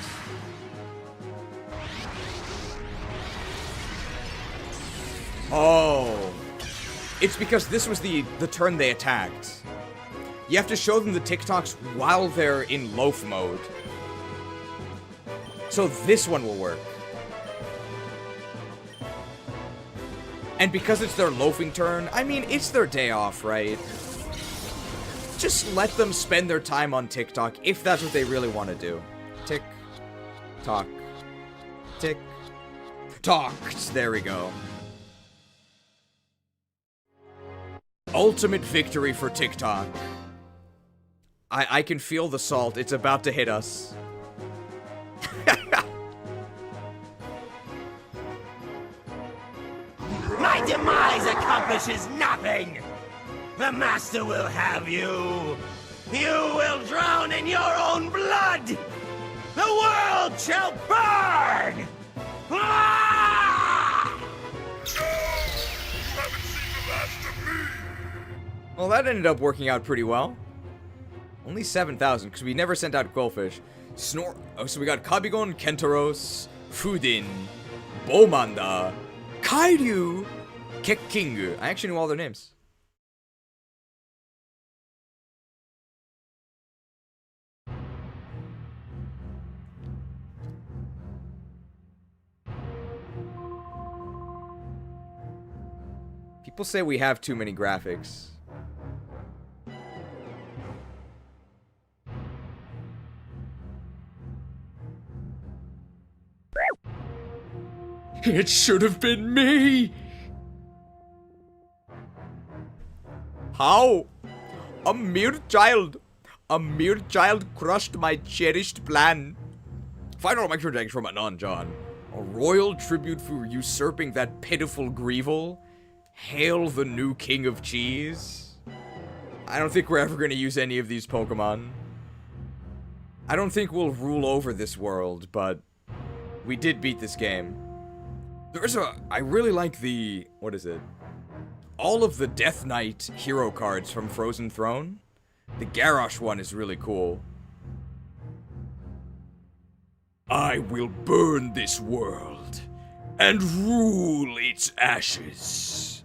Oh. It's because this was the turn they attacked. You have to show them the TikToks while they're in loaf mode. So this one will work. And because it's their loafing turn, I mean, it's their day off, right? Just let them spend their time on TikTok if that's what they really want to do. Tick, tock, tick, tock. There we go. Ultimate victory for TikTok. I can feel the salt. It's about to hit us. My demise accomplishes nothing! The Master will have you! You will drown in your own blood! The world shall burn! Ah! Well, that ended up working out pretty well. Only 7,000, because we never sent out Quillfish. Oh, so we got Kabigon, Kentaros, Fudin, Bomanda, Kairyu, Kekingu. I actually knew all their names. People say we have too many graphics. It should have been me! How? A mere child crushed my cherished plan. Final microtransactions from Anon John. A royal tribute for usurping that pitiful Grievel. Hail the new king of cheese. I don't think we're ever going to use any of these Pokemon. I don't think we'll rule over this world, but we did beat this game. I really like the, what is it? All of the Death Knight hero cards from Frozen Throne. The Garrosh one is really cool. I will burn this world and rule its ashes.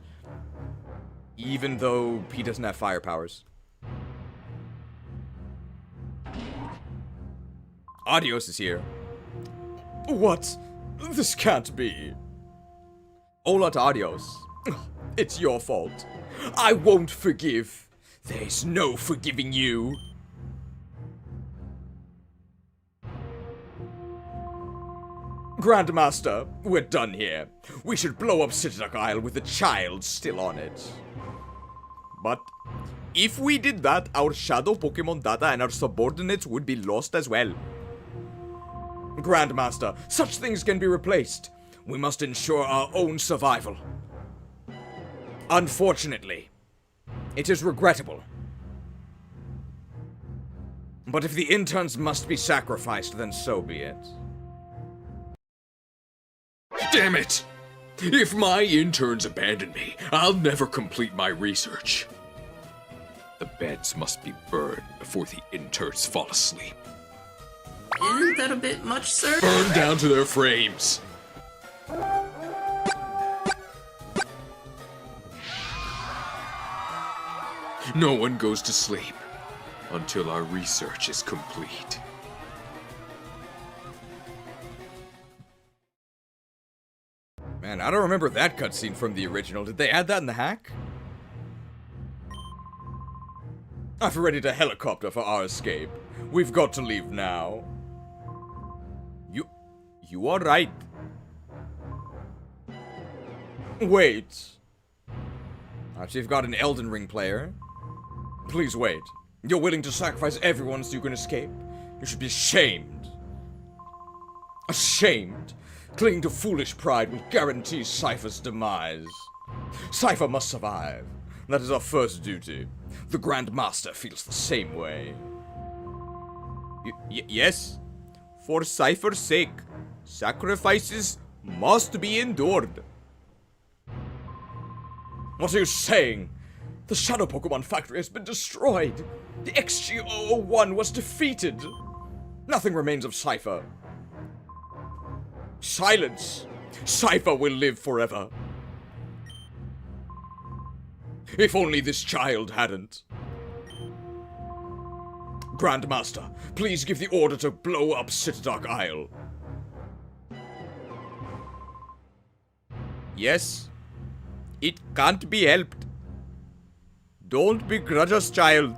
Even though he doesn't have fire powers. Ardos is here. What? This can't be. Hola to Ardos. It's your fault. I won't forgive. There's no forgiving you. Grandmaster, we're done here. We should blow up Citadark Isle with the child still on it. But if we did that, our shadow Pokemon data and our subordinates would be lost as well. Grandmaster, such things can be replaced. We must ensure our own survival. Unfortunately, it is regrettable. But if the interns must be sacrificed, then so be it. Damn it! If my interns abandon me, I'll never complete my research. The beds must be burned before the interns fall asleep. Isn't that a bit much, sir? Burned down to their frames. No one goes to sleep until our research is complete. Man, I don't remember that cutscene from the original. Did they add that in the hack? I've readied a helicopter for our escape. We've got to leave now. You are right. Wait. So you've got an Elden Ring player. Please wait. You're willing to sacrifice everyone so you can escape? You should be ashamed. Ashamed. Clinging to foolish pride will guarantee Cipher's demise. Cipher must survive. That is our first duty. The Grandmaster feels the same way. Yes? For Cipher's sake, sacrifices must be endured. What are you saying? The Shadow Pokemon Factory has been destroyed. The XG001 was defeated. Nothing remains of Cipher. Silence! Cipher will live forever. If only this child hadn't. Grandmaster, please give the order to blow up Citadark Isle. Yes? It can't be helped. Don't begrudge us, child.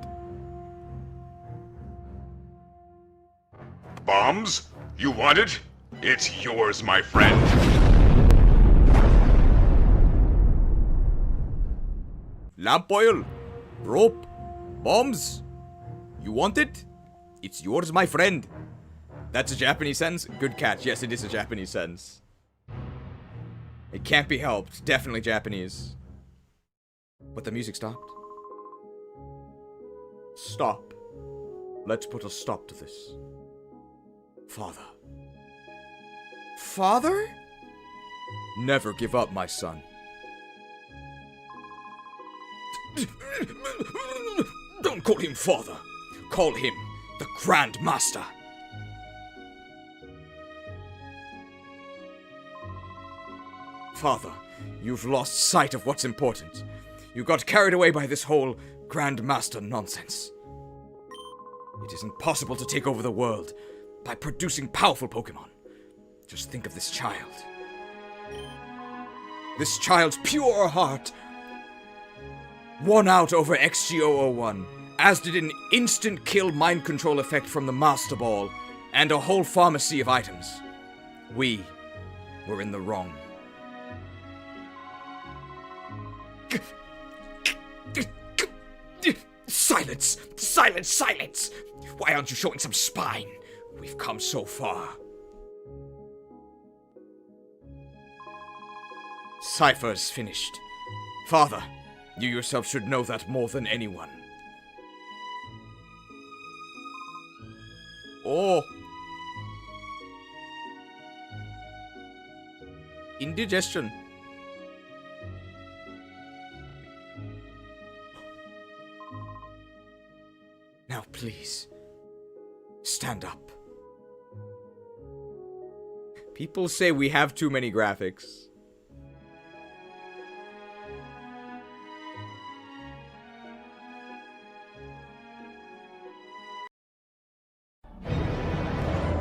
Bombs? You want it? It's yours, my friend. Lamp oil, rope, bombs. You want it? It's yours, my friend. That's a Japanese sentence? Good catch. Yes, it is a Japanese sentence. It can't be helped. Definitely Japanese. But the music stopped. Stop. Let's put a stop to this. Father. Father? Never give up, my son. Don't call him father. Call him the Grandmaster. Father, you've lost sight of what's important. You got carried away by this whole Grandmaster nonsense. It isn't possible to take over the world by producing powerful Pokemon. Just think of this child. This child's pure heart won out over XG001, as did an instant kill mind control effect from the Master Ball and a whole pharmacy of items. We were in the wrong. Silence! Silence! Silence! Why aren't you showing some spine? We've come so far. Cipher's finished. Father, you yourself should know that more than anyone. Oh. Indigestion. Now please, stand up. People say we have too many graphics.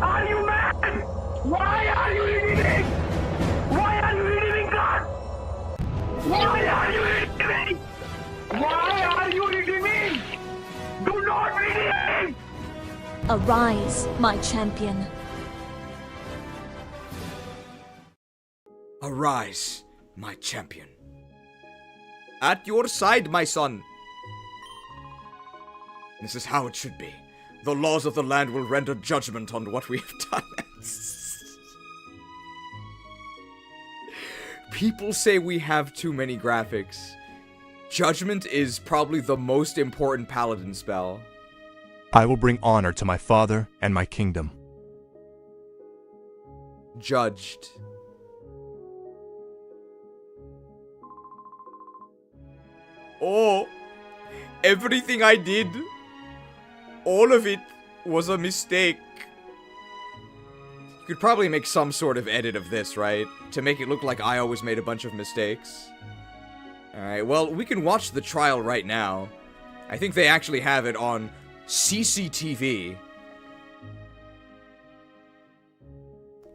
Are you mad? Why are you leaving? Why are you leaving, God? Why are you leaving? Why are you leaving? Do not leave! Arise, my champion. Arise, my champion. At your side, my son. This is how it should be. The laws of the land will render judgment on what we have done. People say we have too many graphics. Judgment is probably the most important paladin spell. I will bring honor to my father and my kingdom. Judged. Oh, everything I did, all of it was a mistake. You could probably make some sort of edit of this, right? To make it look like I always made a bunch of mistakes. Alright, well, we can watch the trial right now. I think they actually have it on CCTV.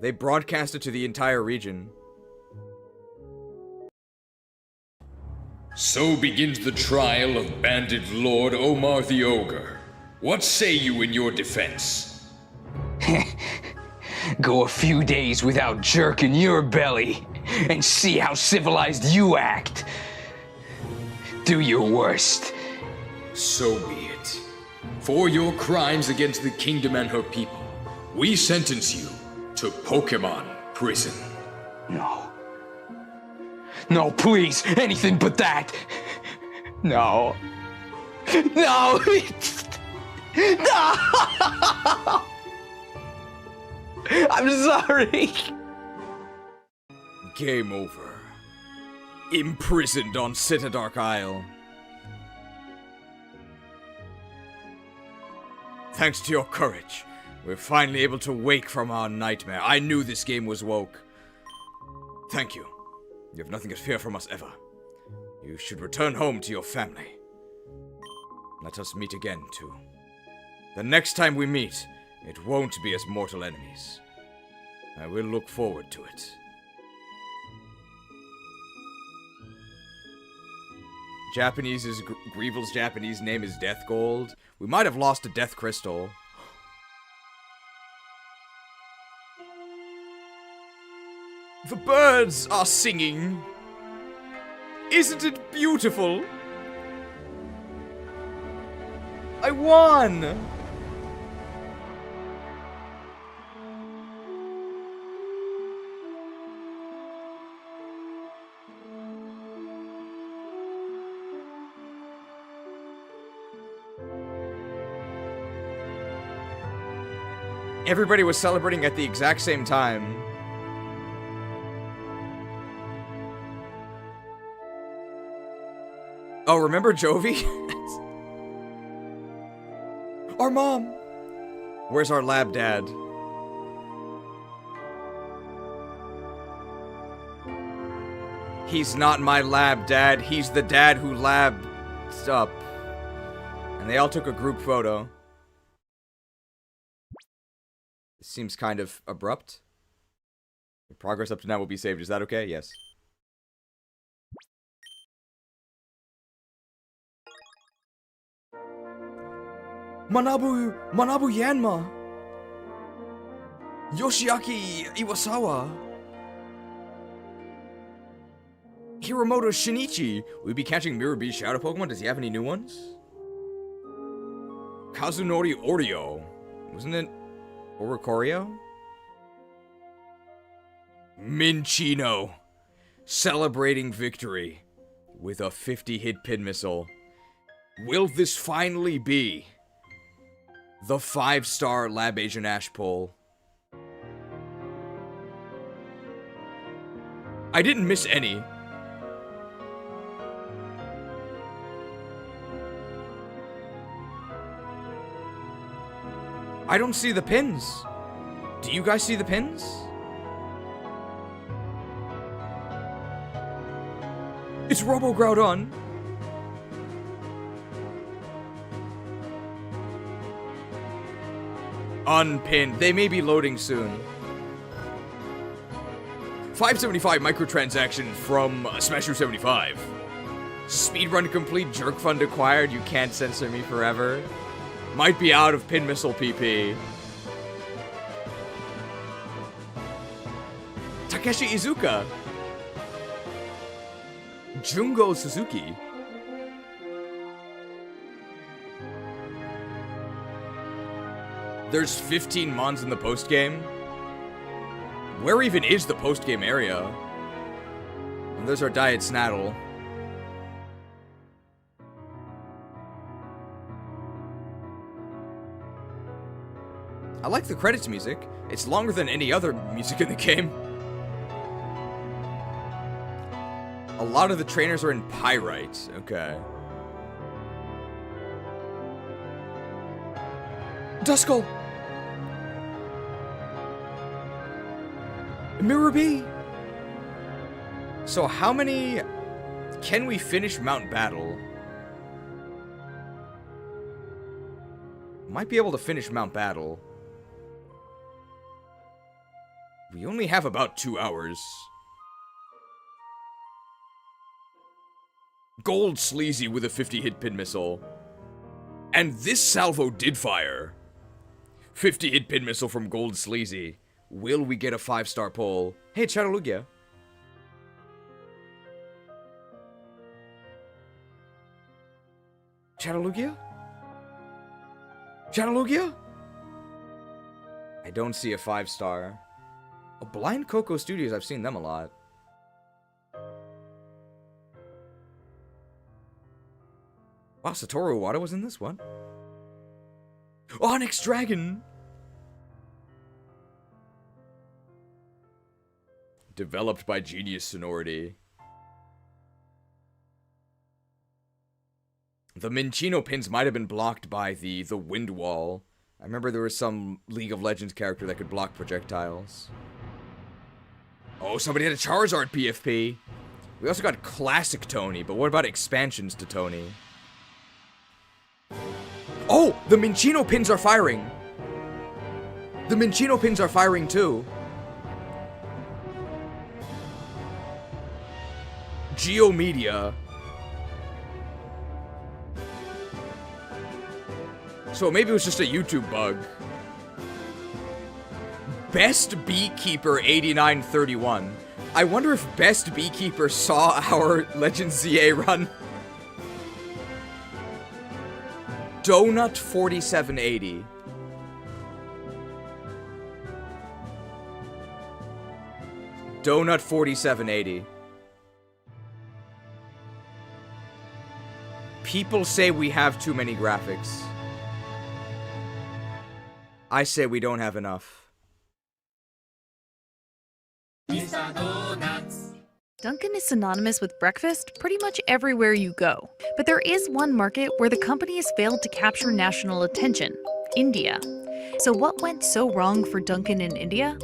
They broadcast it to the entire region. So begins the trial of Bandit Lord Omar the Ogre. What say you in your defense? Go a few days without jerking your belly, and see how civilized you act. Do your worst. So be it. For your crimes against the kingdom and her people, we sentence you to Pokemon prison. No. No, please, anything but that. No. No. No. I'm sorry. Game over. Imprisoned on Citadark Isle. Thanks to your courage, we're finally able to wake from our nightmare. I knew this game was woke. Thank you. You have nothing to fear from us ever. You should return home to your family. Let us meet again, too. The next time we meet, it won't be as mortal enemies. I will look forward to it. Japanese is Greevil's Japanese name is DEATHGOLD. We might have lost a Death Crystal. The birds are singing. Isn't it beautiful? I won! Everybody was celebrating at the exact same time. Oh, remember Jovi? Our mom! Where's our lab dad? He's not my lab dad. He's the dad who labbed up. And they all took a group photo. This seems kind of abrupt. The progress up to now will be saved. Is that okay? Yes. Manabu Yanma. Yoshiaki Iwasawa. Hiromoto Shinichi. We'd be catching Mirror Beast Shadow Pokemon. Does he have any new ones? Kazunori Oreo. Wasn't it Oricorio? Minchino. Celebrating victory with a 50-hit pin missile. Will this finally be the 5-star Lab Asian Ash pull? I didn't miss any. I don't see the pins. Do you guys see the pins? It's Robo-Groudon. Unpinned. They may be loading soon. 575 microtransaction from Smasher 75. Speedrun complete, jerk fund acquired, you can't censor me forever. Might be out of pin missile PP. Takeshi Izuka. Jungo Suzuki. There's 15 mons in the postgame. Where even is the postgame area? And there's our Diet Snattle. I like the credits music. It's longer than any other music in the game. A lot of the trainers are in Pyrite. Okay. Duskull! Mirror B! So how many... Can we finish Mount Battle? Might be able to finish Mount Battle. We only have about 2 hours. Gold Sleazy with a 50-hit pin missile. And this salvo did fire. 50-hit pin missile from Gold Sleazy. Will we get a 5-star pull? Hey, Chattanooga. Chattanooga? Chattanooga? I don't see a 5-star. Oh, Blind Coco Studios, I've seen them a lot. Wow, Satoru Iwata was in this one. Onyx Dragon! Developed by Genius Sonority. The Minchino pins might have been blocked by the wind wall. I remember there was some League of Legends character that could block projectiles. Oh, somebody had a Charizard PFP. We also got Classic Tony, but what about expansions to Tony? Oh, the Minchino pins are firing. The Minchino pins are firing too. Geomedia. So maybe it was just a YouTube bug. Best Beekeeper 8931. I wonder if Best Beekeeper saw our Legends ZA run. Donut 4780. Donut 4780. People say we have too many graphics. I say we don't have enough. Dunkin' is synonymous with breakfast pretty much everywhere you go. But there is one market where the company has failed to capture national attention: India. So what went so wrong for Dunkin' in India?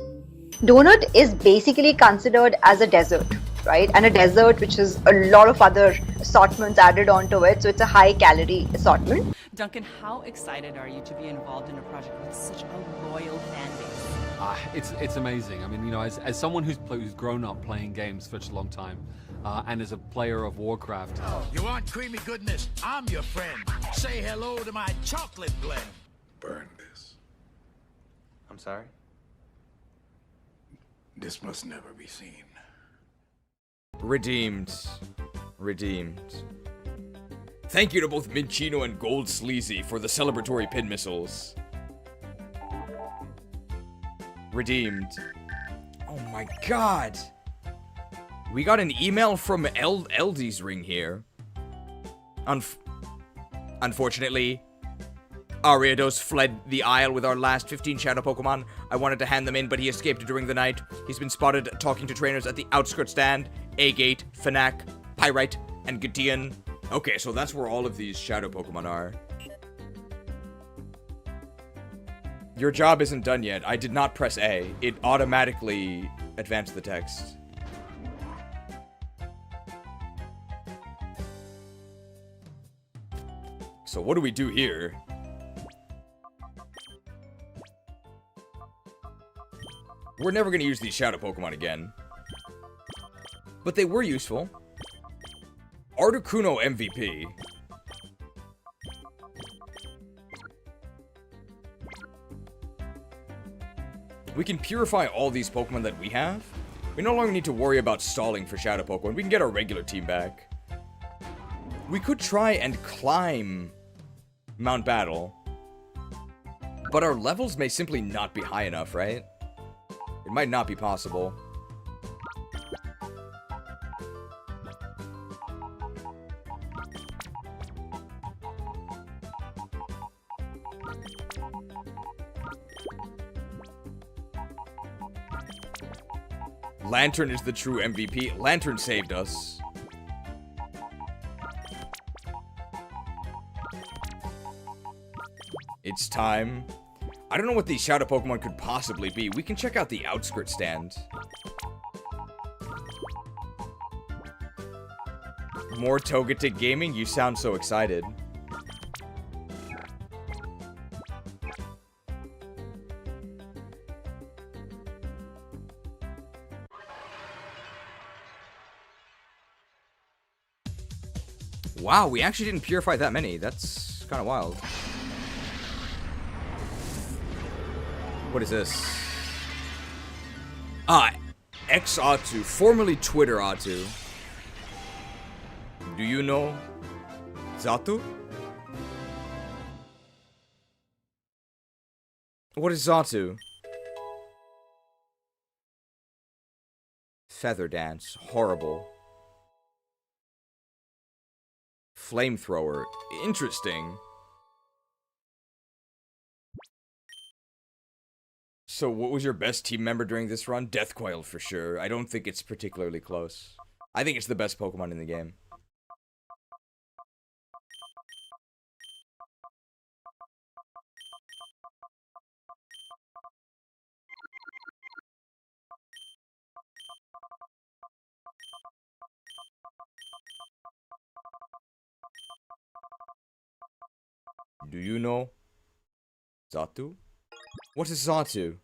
Donut is basically considered as a dessert. right? And a dessert, which is a lot of other assortments added onto it. So it's a high calorie assortment. Duncan, how excited are you to be involved in a project with such a loyal fan base? It's amazing. I mean, you know, as someone who's grown up playing games for such a long time, and as a player of Warcraft. You want creamy goodness? I'm your friend. Say hello to my chocolate blend. Burn this. I'm sorry? This must never be seen. Redeemed. Redeemed. Thank you to both Minchino and Gold Sleazy for the celebratory pin missiles. Redeemed. Oh my god. We got an email from Eldis ring here. Unfortunately, Ardos fled the Isle with our last 15 Shadow Pokemon. I wanted to hand them in, but he escaped during the night. He's been spotted talking to trainers at the Outskirts stand, Agate, Fnac, Pyrite, and Gutian. Okay, so that's where all of these Shadow Pokemon are. Your job isn't done yet. I did not press A. It automatically advanced the text. So what do we do here? We're never going to use these Shadow Pokemon again. But they were useful. Articuno MVP. We can purify all these Pokemon that we have. We no longer need to worry about stalling for Shadow Pokemon. We can get our regular team back. We could try and climb Mount Battle. But our levels may simply not be high enough, right? It might not be possible. Lantern is the true MVP. Lantern saved us. It's time. I don't know what these Shadow Pokemon could possibly be. We can check out the Outskirts stand. More Togetic Gaming? You sound so excited. Wow, we actually didn't purify that many. That's kind of wild. What is this? X-Atu, formerly Twitter Atu. Do you know Zatu? What is Zatu? Feather Dance, horrible. Flamethrower, interesting. So what was your best team member during this run? Deathcoil for sure. I don't think it's particularly close. I think it's the best Pokemon in the game. Do you know Zatu? What is Zatu?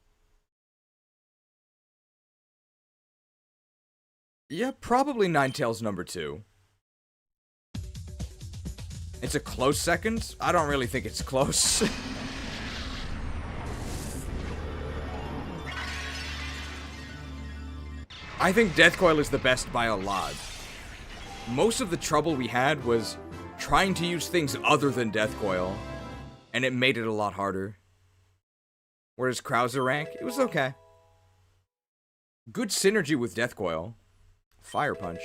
Yeah, probably Ninetales number 2. It's a close second? I don't really think it's close. I think Deathcoil is the best by a lot. Most of the trouble we had was trying to use things other than Deathcoil, and it made it a lot harder. Whereas Krauser rank, it was okay. Good synergy with Deathcoil. Fire Punch.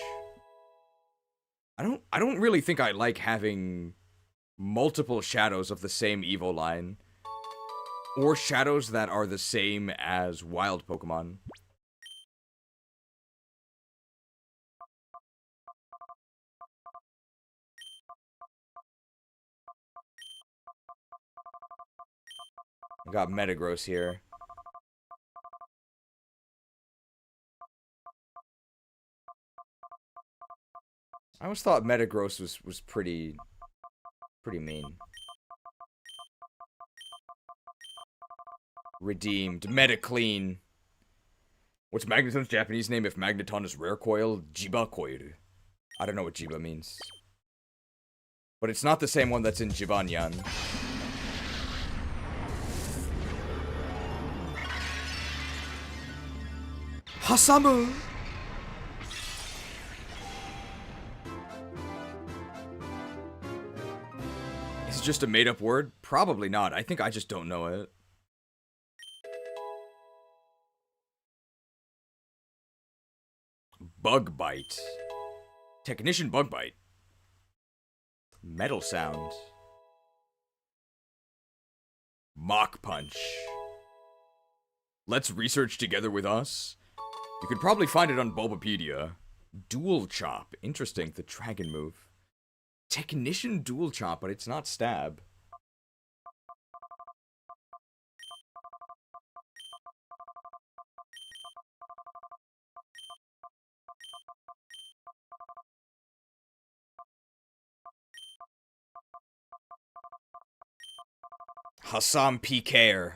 I don't really think I like having multiple shadows of the same Evo line. Or shadows that are the same as wild Pokemon. I got Metagross here. I always thought Metagross was pretty mean. Redeemed. Metaclean. What's Magneton's Japanese name if Magneton is rare coil? Jiba Koiru. I don't know what Jiba means. But it's not the same one that's in Jibanyan. Hasamu! Is it just a made-up word? Probably not. I think I just don't know it. Bug Bite. Technician Bug Bite. Metal Sound. Mach Punch. Let's research together with us. You could probably find it on Bulbapedia. Dual Chop. Interesting, the dragon move. Technician Dual Chop, but it's not Stab. Hassam PKer,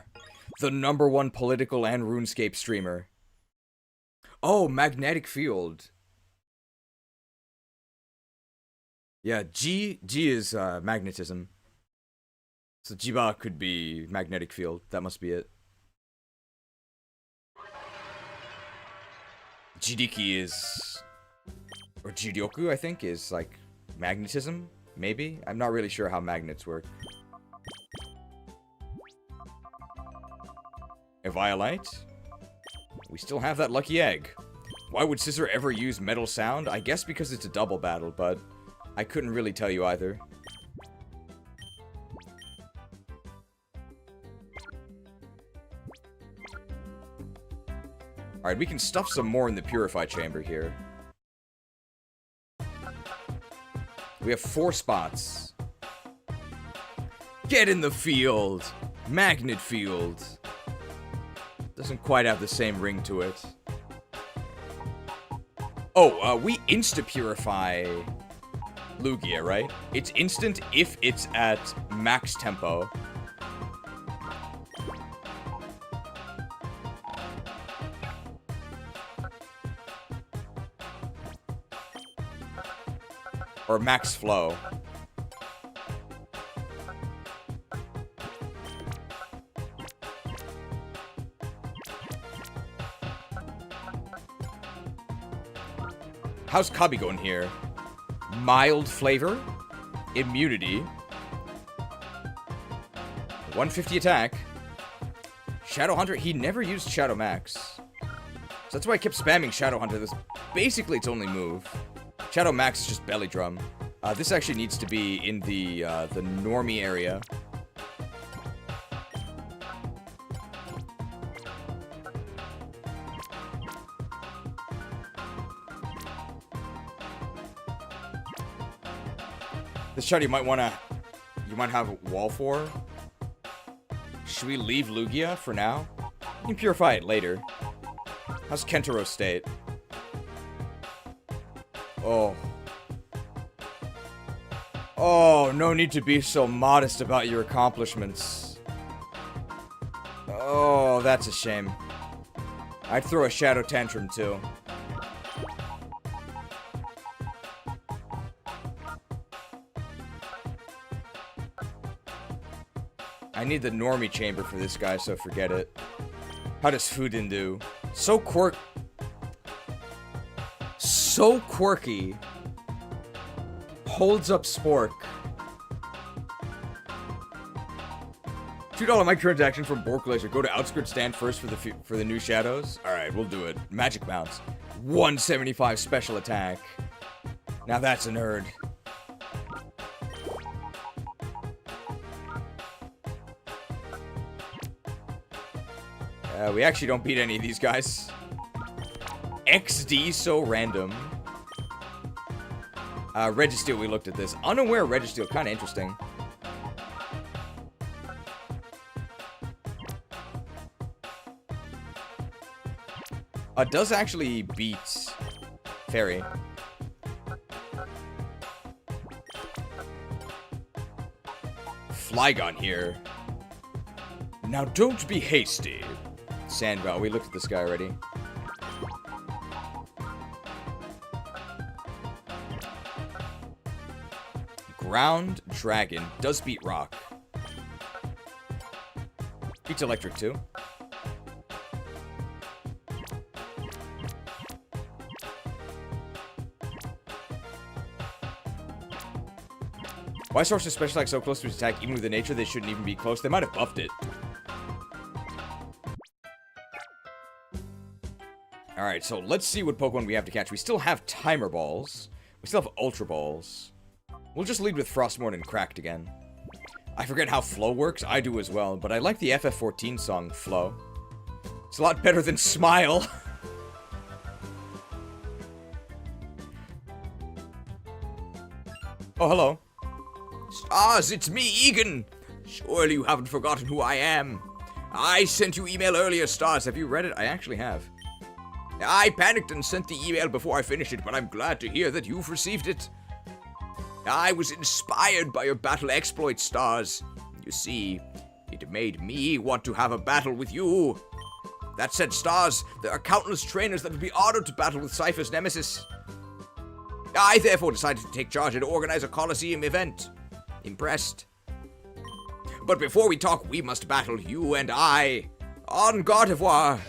the #1 political and RuneScape streamer. Oh, magnetic field. Yeah, G is magnetism. So Jiba could be magnetic field. That must be it. Jidiki is, or Jidyoku, I think, is like magnetism. Maybe? I'm not really sure how magnets work. Eevaluate? We still have that lucky egg. Why would Scissor ever use Metal Sound? I guess because it's a double battle, but I couldn't really tell you either. Alright, we can stuff some more in the Purify Chamber here. We have 4 spots. Get in the field! Magnet field! Doesn't quite have the same ring to it. Oh, we insta-purify Lugia, right? It's instant if it's at max tempo. Or max flow. How's Kabi going here? Mild flavor, immunity, 150 attack. Shadow Hunter, he never used Shadow Max. So that's why I kept spamming Shadow Hunter. This basically its only move. Shadow Max is just belly drum. This actually needs to be in the normie area. This shot you might have a wall for. Should we leave Lugia for now? You can purify it later. How's Kentaro state? Oh. Oh, no need to be so modest about your accomplishments. Oh, that's a shame. I'd throw a Shadow Tantrum too. I need the normie chamber for this guy, so forget it. How does Fudin do? So quirky. Holds up Spork. $2 microtransaction from Bork Laser. Go to Outskirt Stand first for the new shadows. Alright, we'll do it. Magic Bounce. 175 special attack. Now that's a nerd. We actually don't beat any of these guys. XD so random. Registeel, we looked at this. Unaware Registeel, kind of interesting. Does actually beat Fairy. Flygon here. Now don't be hasty. Sandbow, we looked at this guy already. Ground Dragon does beat Rock. Beats Electric too. Why is Sorcerer's special attack so close to his attack? Even with the nature, they shouldn't even be close. They might have buffed it. Alright, so let's see what Pokemon we have to catch. We still have Timer Balls. We still have Ultra Balls. We'll just lead with Frostmourne and Cracked again. I forget how Flow works. I do as well, but I like the FF14 song, Flow. It's a lot better than Smile. Oh, hello. Stars, it's me, Eagun! Surely you haven't forgotten who I am. I sent you email earlier, Stars. Have you read it? I actually have. I panicked and sent the email before I finished it, but I'm glad to hear that you've received it. I was inspired by your battle exploits, Stars. You see, it made me want to have a battle with you. That said, Stars, there are countless trainers that would be honored to battle with Cipher's nemesis. I therefore decided to take charge and organize a Coliseum event. Impressed. But before we talk, we must battle, you and I. On Gardevoir.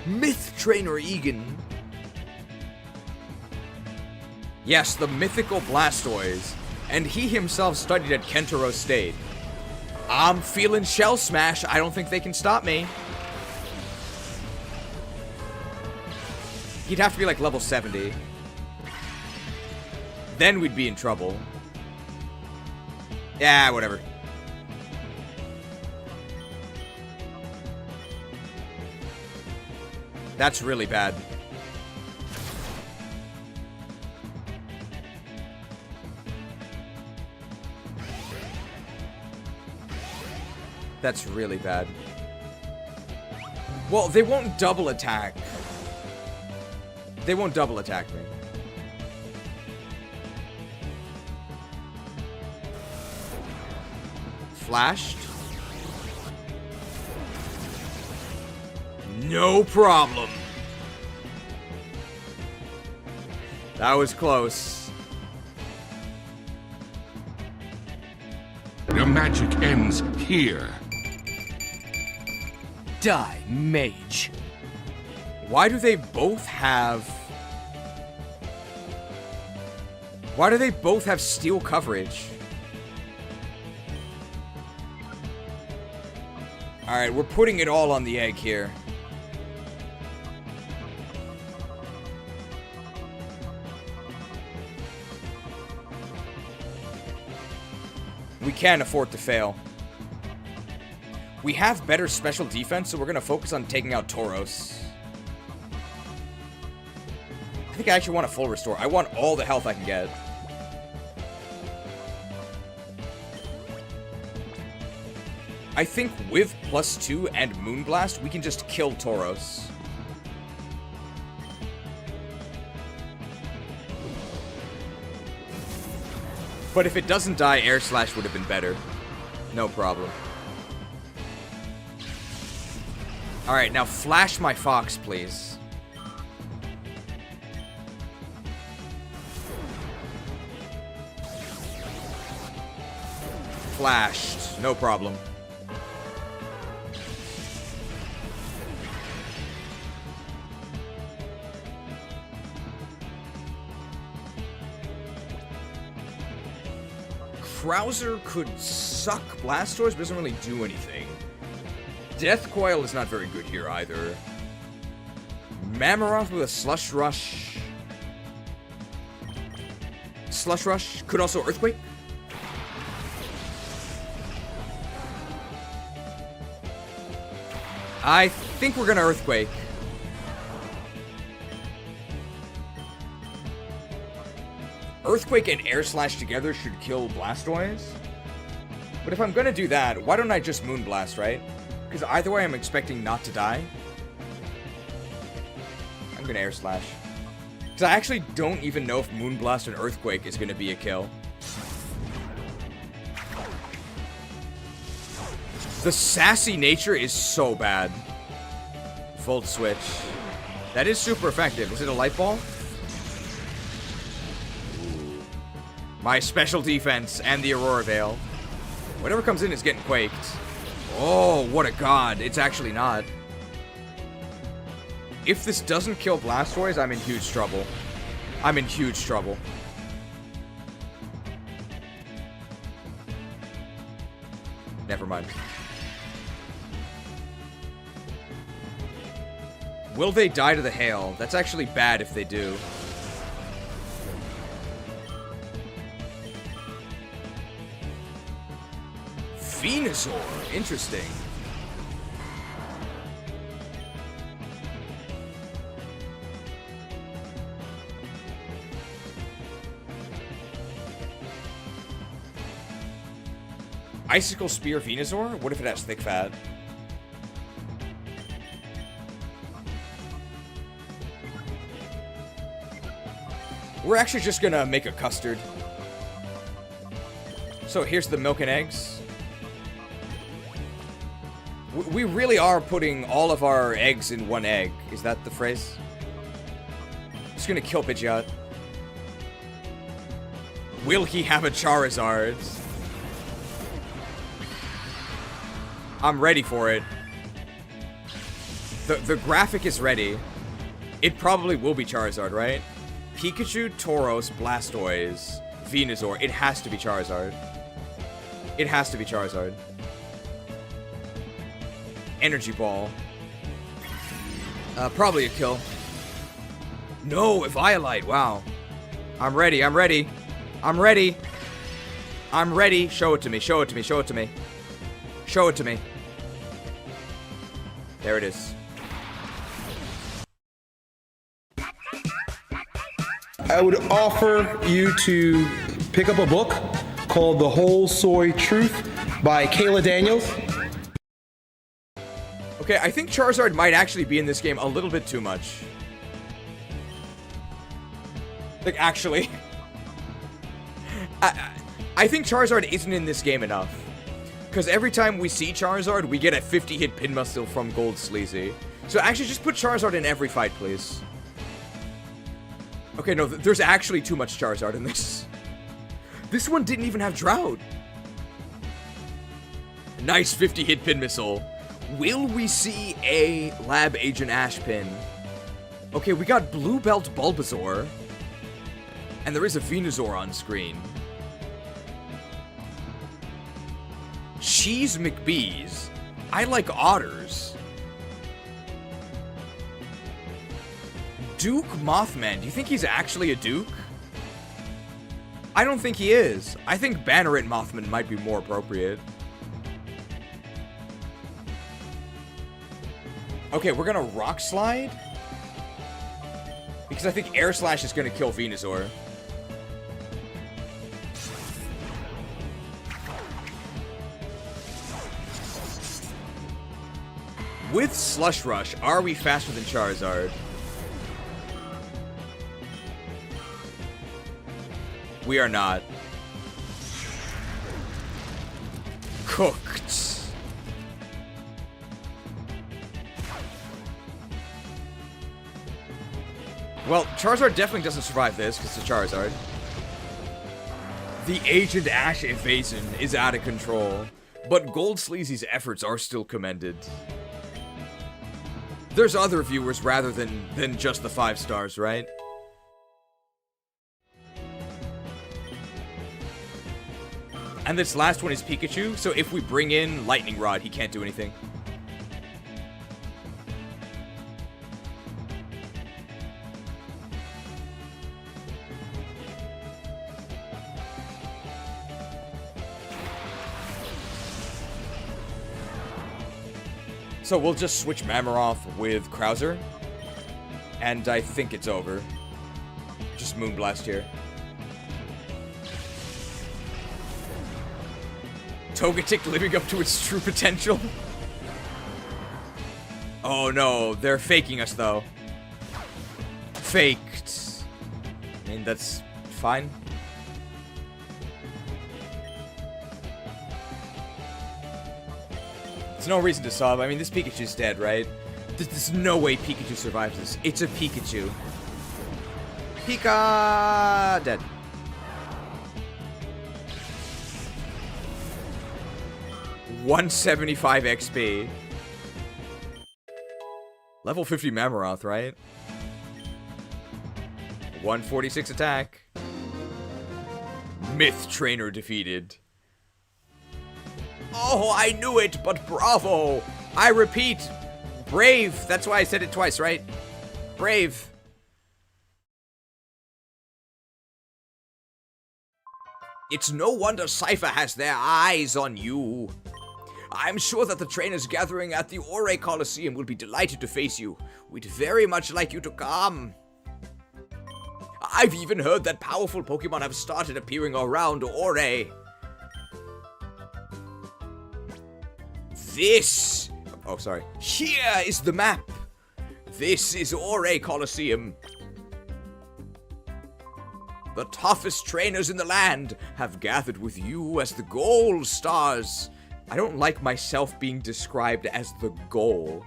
Myth Trainer Eagun. Yes, the mythical Blastoise. And he himself studied at Kentaro State. I'm feeling Shell Smash. I don't think they can stop me. He'd have to be like level 70. Then we'd be in trouble. Yeah, whatever. That's really bad. That's really bad. Well, they won't double attack. They won't double attack me. Flashed. No problem. That was close. Your magic ends here. Die, Mage. Why do they both have... Why do they both have steel coverage? Alright, we're putting it all on the egg here. We can't afford to fail. We have better special defense, so we're going to focus on taking out Tauros. I think I actually want a full restore. I want all the health I can get. I think with +2 and Moonblast, we can just kill Tauros. But if it doesn't die, Air Slash would have been better. No problem. Alright, now flash my Fox, please. Flashed. No problem. Krauser could suck Blastoise, but doesn't really do anything. Death Coil is not very good here either. Mammaloth with a Slush Rush. Slush Rush could also Earthquake. I think we're gonna Earthquake. Earthquake and Air Slash together should kill Blastoise. But if I'm gonna do that, why don't I just Moonblast, right? Because either way, I'm expecting not to die. I'm gonna Air Slash. Because I actually don't even know if Moonblast and Earthquake is gonna be a kill. The sassy nature is so bad. Volt switch. That is super effective. Is it a light ball? My special defense and the Aurora Veil. Whatever comes in is getting quaked. Oh, what a god. It's actually not. If this doesn't kill Blastoise, I'm in huge trouble. I'm in huge trouble. Never mind. Will they die to the hail? That's actually bad if they do. Venusaur. Interesting. Icicle Spear Venusaur? What if it has thick fat? We're actually just gonna make a custard. So here's the milk and eggs. We really are putting all of our eggs in one egg. Is that the phrase? Just gonna kill Pidgeot. Will he have a Charizard? I'm ready for it. The graphic is ready. It probably will be Charizard, right? Pikachu, Tauros, Blastoise, Venusaur. It has to be Charizard. It has to be Charizard. Energy Ball. Probably a kill. No, Eviolite. Wow. I'm ready. I'm ready. I'm ready. I'm ready. Show it to me. Show it to me. Show it to me. Show it to me. There it is. I would offer you to pick up a book called The Whole Soy Truth by Kayla Daniels. Okay, I think Charizard might actually be in this game a little bit too much. Like, actually. I think Charizard isn't in this game enough. Because every time we see Charizard, we get a 50-hit Pinmuscle from Gold Sleazy. So actually, just put Charizard in every fight, please. Okay, no, there's actually too much Charizard in this. This one didn't even have Drought. Nice 50-hit Pinmuscle. Will we see a Lab Agent Ashpin? Okay, we got Blue Belt Bulbasaur. And there is a Venusaur on screen. Cheese McBees. I like otters. Duke Mothman. Do you think he's actually a Duke? I don't think he is. I think Banneret Mothman might be more appropriate. Okay, we're gonna Rock Slide. Because I think Air Slash is gonna kill Venusaur. With Slush Rush, are we faster than Charizard? We are not. Cooked. Well, Charizard definitely doesn't survive this, because it's a Charizard. The Agent Ash evasion is out of control, but Gold Sleazy's efforts are still commended. There's other viewers rather than just the 5 stars, right? And this last one is Pikachu, so if we bring in Lightning Rod, he can't do anything. So we'll just switch Mammoroth with Krauser. And I think it's over. Just Moonblast here. Togetic living up to its true potential. Oh no, they're faking us though. Faked. I mean, that's fine. There's no reason to sub. I mean, this Pikachu's dead, right? There's no way Pikachu survives this. It's a Pikachu. Pika! Dead. $175 XP. Level 50 Mammarath, right? 146 attack. Myth Trainer defeated. Oh, I knew it, but bravo! I repeat, brave. That's why I said it twice, right? Brave. It's no wonder Cipher has their eyes on you. I'm sure that the trainers gathering at the Orre Coliseum will be delighted to face you. We'd very much like you to come. I've even heard that powerful Pokemon have started appearing around Orre. This... Oh, sorry. Here is the map. This is Orre Coliseum. The toughest trainers in the land have gathered with you as the goal stars. I don't like myself being described as the goal.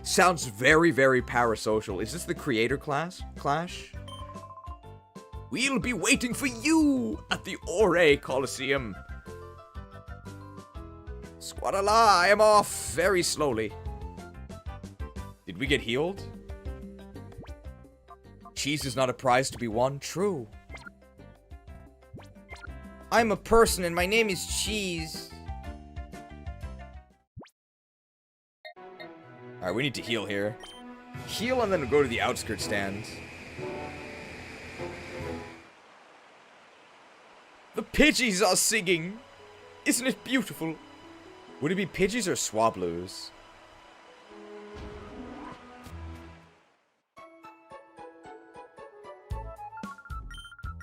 Sounds very, very parasocial. Is this the creator clash? We'll be waiting for you at the Orre Coliseum. Squadala, I am off very slowly. Did we get healed? Cheese is not a prize to be won. True. I'm a person and my name is Cheese. Alright, we need to heal here. Heal and then go to the outskirt stand. The Pidgeys are singing! Isn't it beautiful? Would it be Pidgeys or Swablues?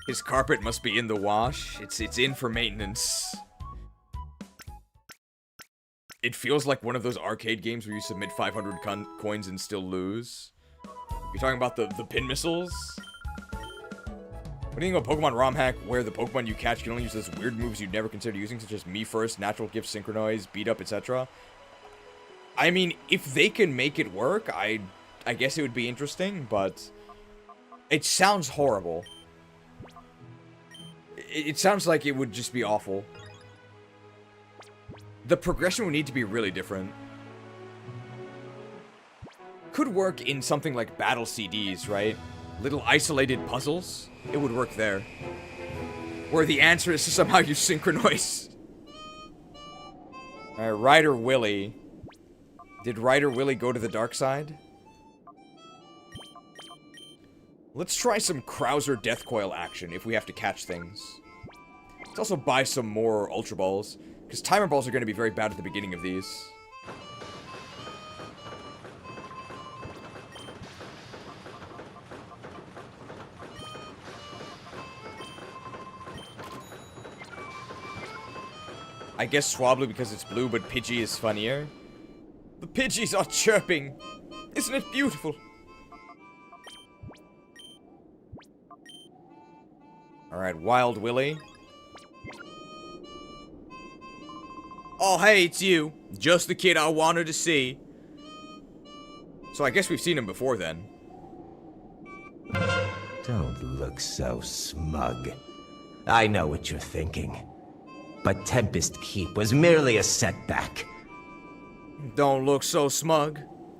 His carpet must be in the wash. It's in for maintenance. It feels like one of those arcade games where you submit 500 coins and still lose. You're talking about the pin missiles? What do you think about Pokemon Romhack, where the Pokemon you catch can only use those weird moves you'd never consider using, such as Me First, Natural Gift, Synchronize, Beat Up, etc.? I mean, if they can make it work, I guess it would be interesting, but it sounds horrible. It sounds like it would just be awful. The progression would need to be really different. Could work in something like battle CDs, right? Little isolated puzzles. It would work there. Where the answer is to somehow use Synchronize. Alright, Ryder Willy. Did Ryder Willy go to the dark side? Let's try some Krauser Death Coil action if we have to catch things. Let's also buy some more Ultra Balls, because Timer Balls are going to be very bad at the beginning of these. I guess Swablu because it's blue, but Pidgey is funnier. The Pidgeys are chirping! Isn't it beautiful? Alright, Wild Willy. Oh, hey, it's you. Just the kid I wanted to see. So I guess we've seen him before then. Don't look so smug. I know what you're thinking. But Tempest Keep was merely a setback. Don't look so smug.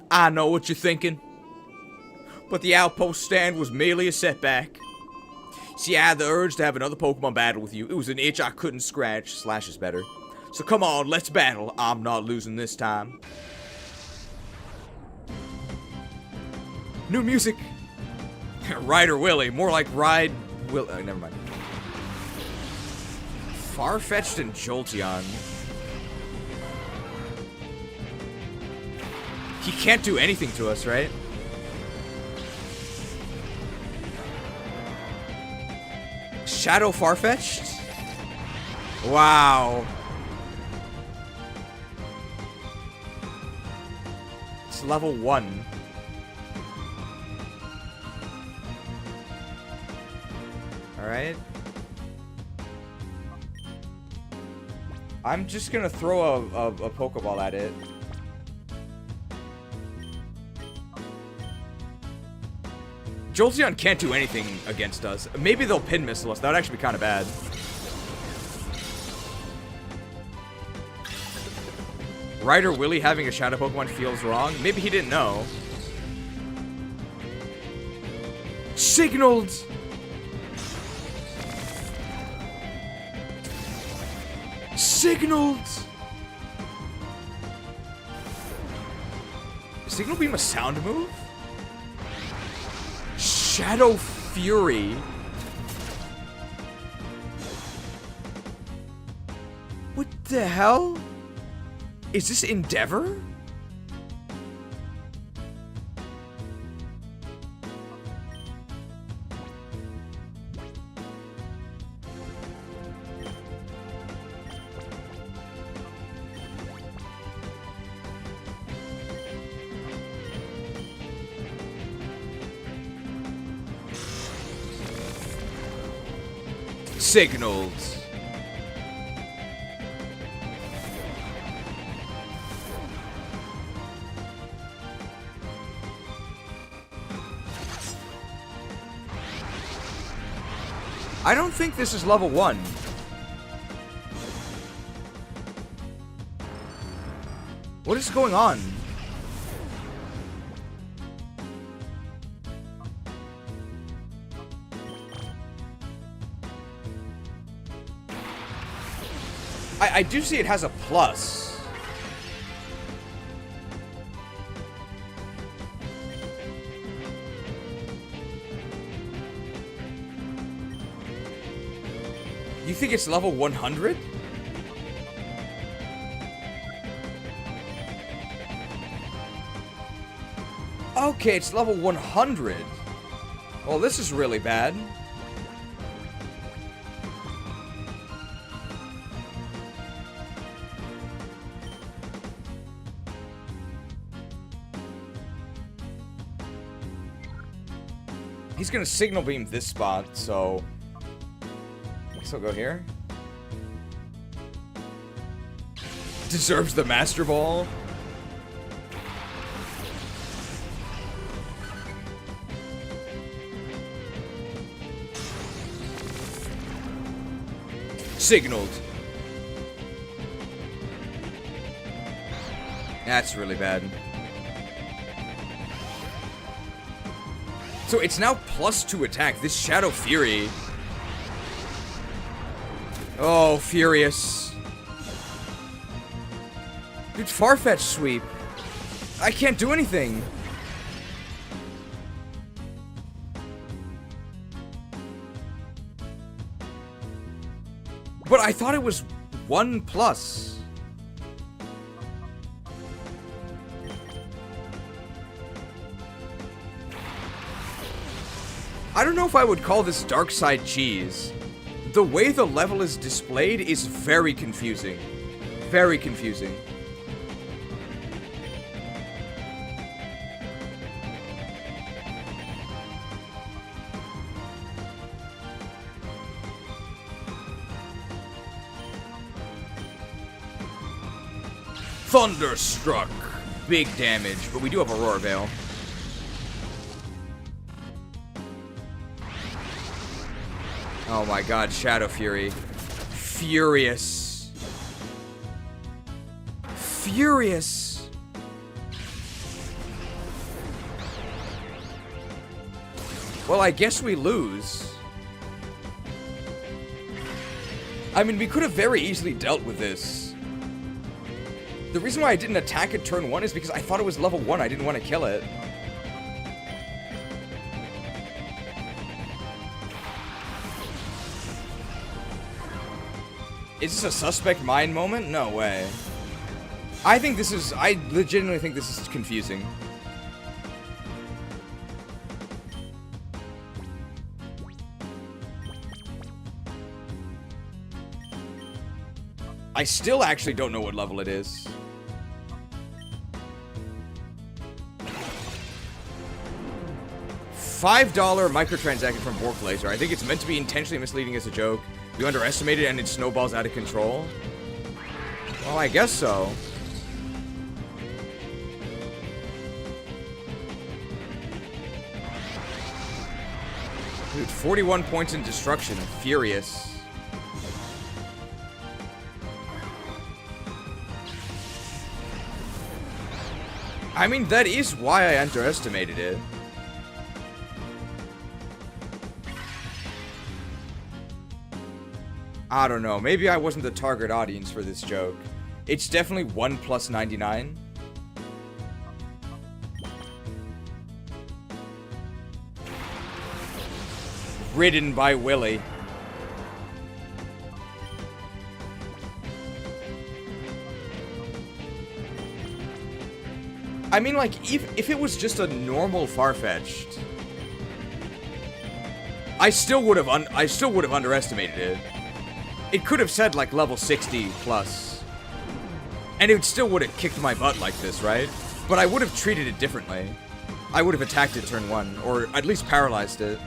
I know what you're thinking. But the outpost stand was merely a setback. See, I had the urge to have another Pokemon battle with you. It was an itch I couldn't scratch. Slash is better. So come on, let's battle. I'm not losing this time. New music. Ryder Willy. More like Ride Will. Never mind. Farfetch'd and Jolteon. He can't do anything to us, right? Shadow Farfetch'd? Wow. It's level 1. Alright. I'm just gonna throw a Pokeball at it. Jolteon can't do anything against us. Maybe they'll pin missile us. That would actually be kind of bad. Ryder Willie having a Shadow Pokemon feels wrong. Maybe he didn't know. Signaled! Signaled! Signal Beam a sound move? Shadow Fury. What the hell? Is this Endeavor? Signaled. I don't think this is level 1. What is going on? I do see it has a plus. You think it's level 100? Okay, it's level 100. Well, this is really bad. He's gonna Signal Beam this spot, so I guess I'll go here. Deserves the Master Ball. Signaled. That's really bad. So it's now +2 attack. This Shadow Fury. Oh, furious. Dude, Farfetch sweep. I can't do anything. But I thought it was 1+. I don't know if I would call this Dark Side cheese. The way the level is displayed is very confusing. Very confusing. Thunderstruck. Big damage, but we do have Aurora Veil. Oh my god, Shadow Fury. Furious. Furious. Well, I guess we lose. I mean, we could have very easily dealt with this. The reason why I didn't attack it turn 1 is because I thought it was level 1. I didn't want to kill it. Is this a suspect mind moment? No way. I legitimately think this is confusing. I still actually don't know what level it is. $5 microtransaction from Bork Laser. I think it's meant to be intentionally misleading as a joke. You underestimate it and it snowballs out of control. Oh, I guess so. Dude, 41 points in destruction. Furious. I mean, that is why I underestimated it. I don't know. Maybe I wasn't the target audience for this joke. It's definitely 1 plus 99. Ridden by Willy. I mean, like, if it was just a normal Farfetch'd, I still would have underestimated it. It could have said, like, level 60 plus. And it still would have kicked my butt like this, right? But I would have treated it differently. I would have attacked it turn 1, or at least paralyzed it.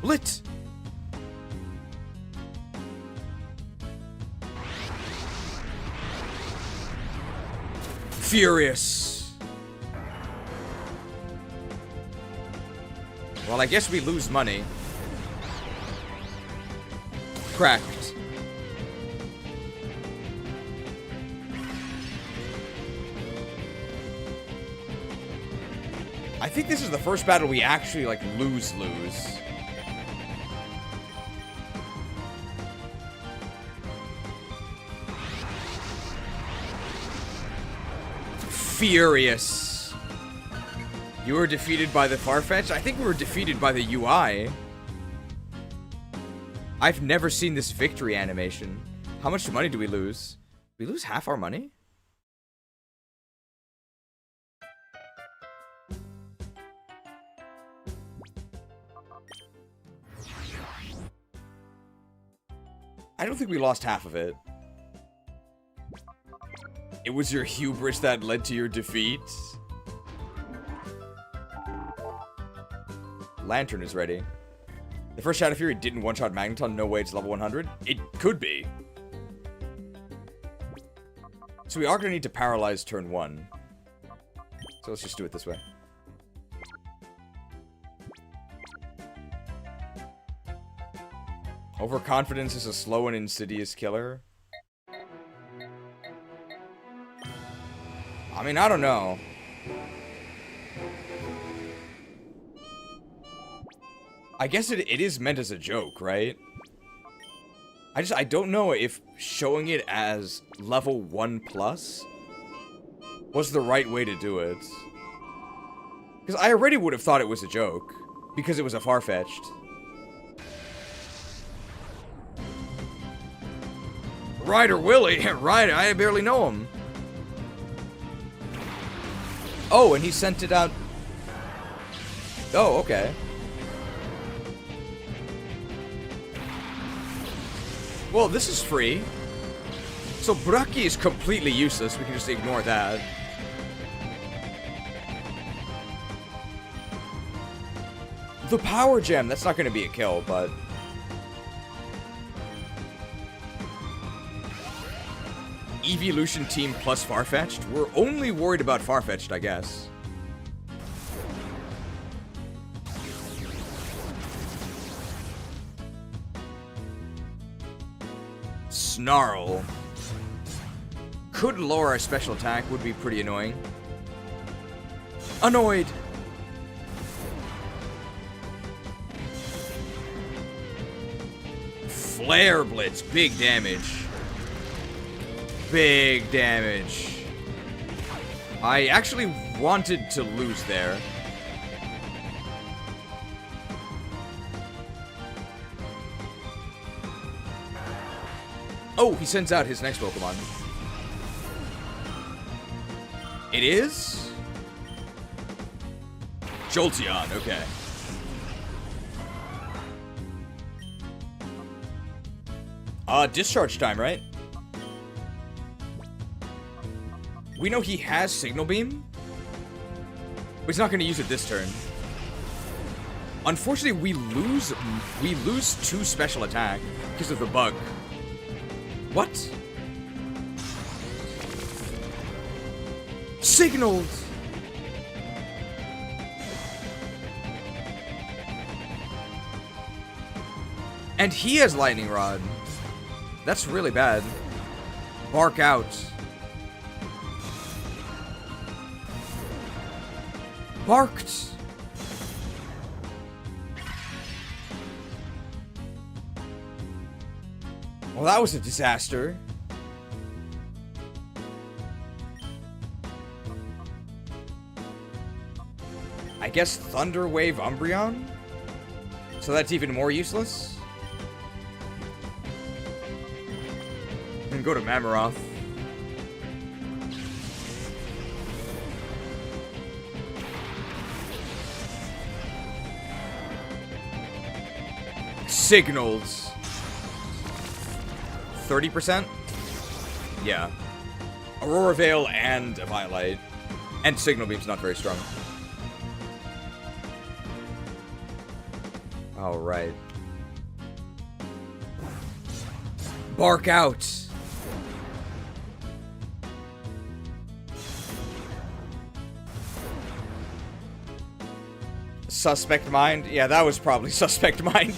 Lit! Furious. Well, I guess we lose money. Cracked. I think this is the first battle we actually, like, lose. Furious. You were defeated by the Farfetch'd? I think we were defeated by the UI. I've never seen this victory animation. How much money do we lose? We lose half our money? I don't think we lost half of it. It was your hubris that led to your defeat. Lantern is ready. The first Shadow Fury didn't one-shot Magneton. No way it's level 100. It could be. So we are going to need to paralyze turn 1. So let's just do it this way. Overconfidence is a slow and insidious killer. I mean, I don't know. I guess it is meant as a joke, right? I don't know if showing it as level 1 plus was the right way to do it. Because I already would have thought it was a joke, because it was a Farfetch'd. Ryder Willy? Ryder, I barely know him. Oh, and he sent it out. Oh, okay. Well, this is free. So Braki is completely useless. We can just ignore that. The Power Gem. That's not going to be a kill, but... Eevaluating team plus Farfetch'd? We're only worried about Farfetch'd, I guess. Snarl. Could lower our special attack, would be pretty annoying. Annoyed. Flare Blitz, big damage. Big damage. I actually wanted to lose there. Oh, he sends out his next Pokemon. It is? Jolteon, okay. Discharge time, right? We know he has Signal Beam, but he's not going to use it this turn. Unfortunately, we lose 2 special attack because of the bug. What? Signaled! And he has Lightning Rod. That's really bad. Bark out. Barked! Well, that was a disaster. I guess Thunder Wave Umbreon? So that's even more useless? And go to Mammarath. Signals. 30%? Yeah. Aurora Veil and a Violet. And Signal Beam's not very strong. Alright. Bark out. Suspect Mind? Yeah, that was probably Suspect Mind.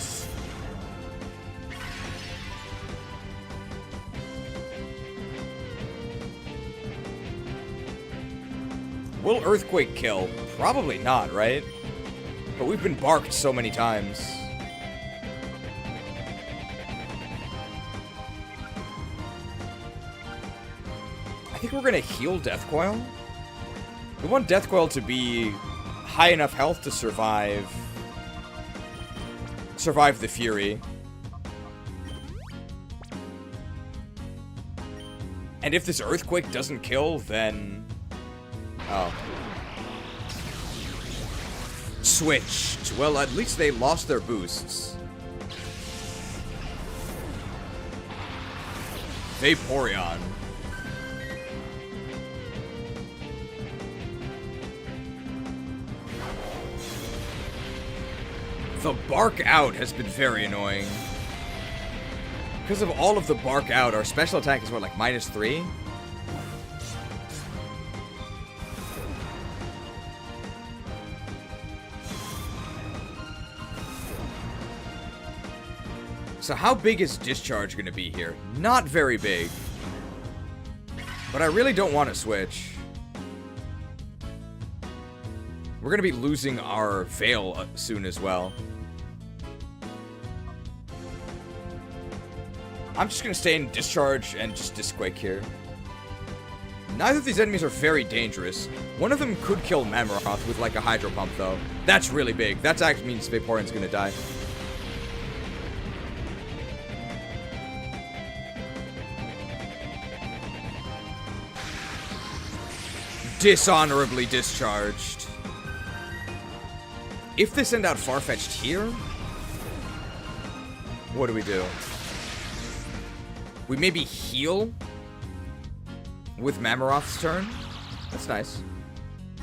Will Earthquake kill? Probably not, right? But we've been barked so many times. I think we're gonna heal Death Coil. We want Death Coil to be high enough health to survive the Fury. And if this Earthquake doesn't kill, then... Oh. Switched. Well, at least they lost their boosts. Vaporeon. The Bark Out has been very annoying. Because of all of the Bark Out, our special attack is what, like -3? So how big is Discharge going to be here? Not very big. But I really don't want to switch. We're going to be losing our Veil soon as well. I'm just going to stay in Discharge and just Disquake here. Neither of these enemies are very dangerous. One of them could kill Mammarath with like a Hydro Pump though. That's really big. That actually means Vaporeon's going to die. Dishonorably discharged. If they send out Farfetch'd here, what do we do? We maybe heal with Mammarath's turn. That's nice.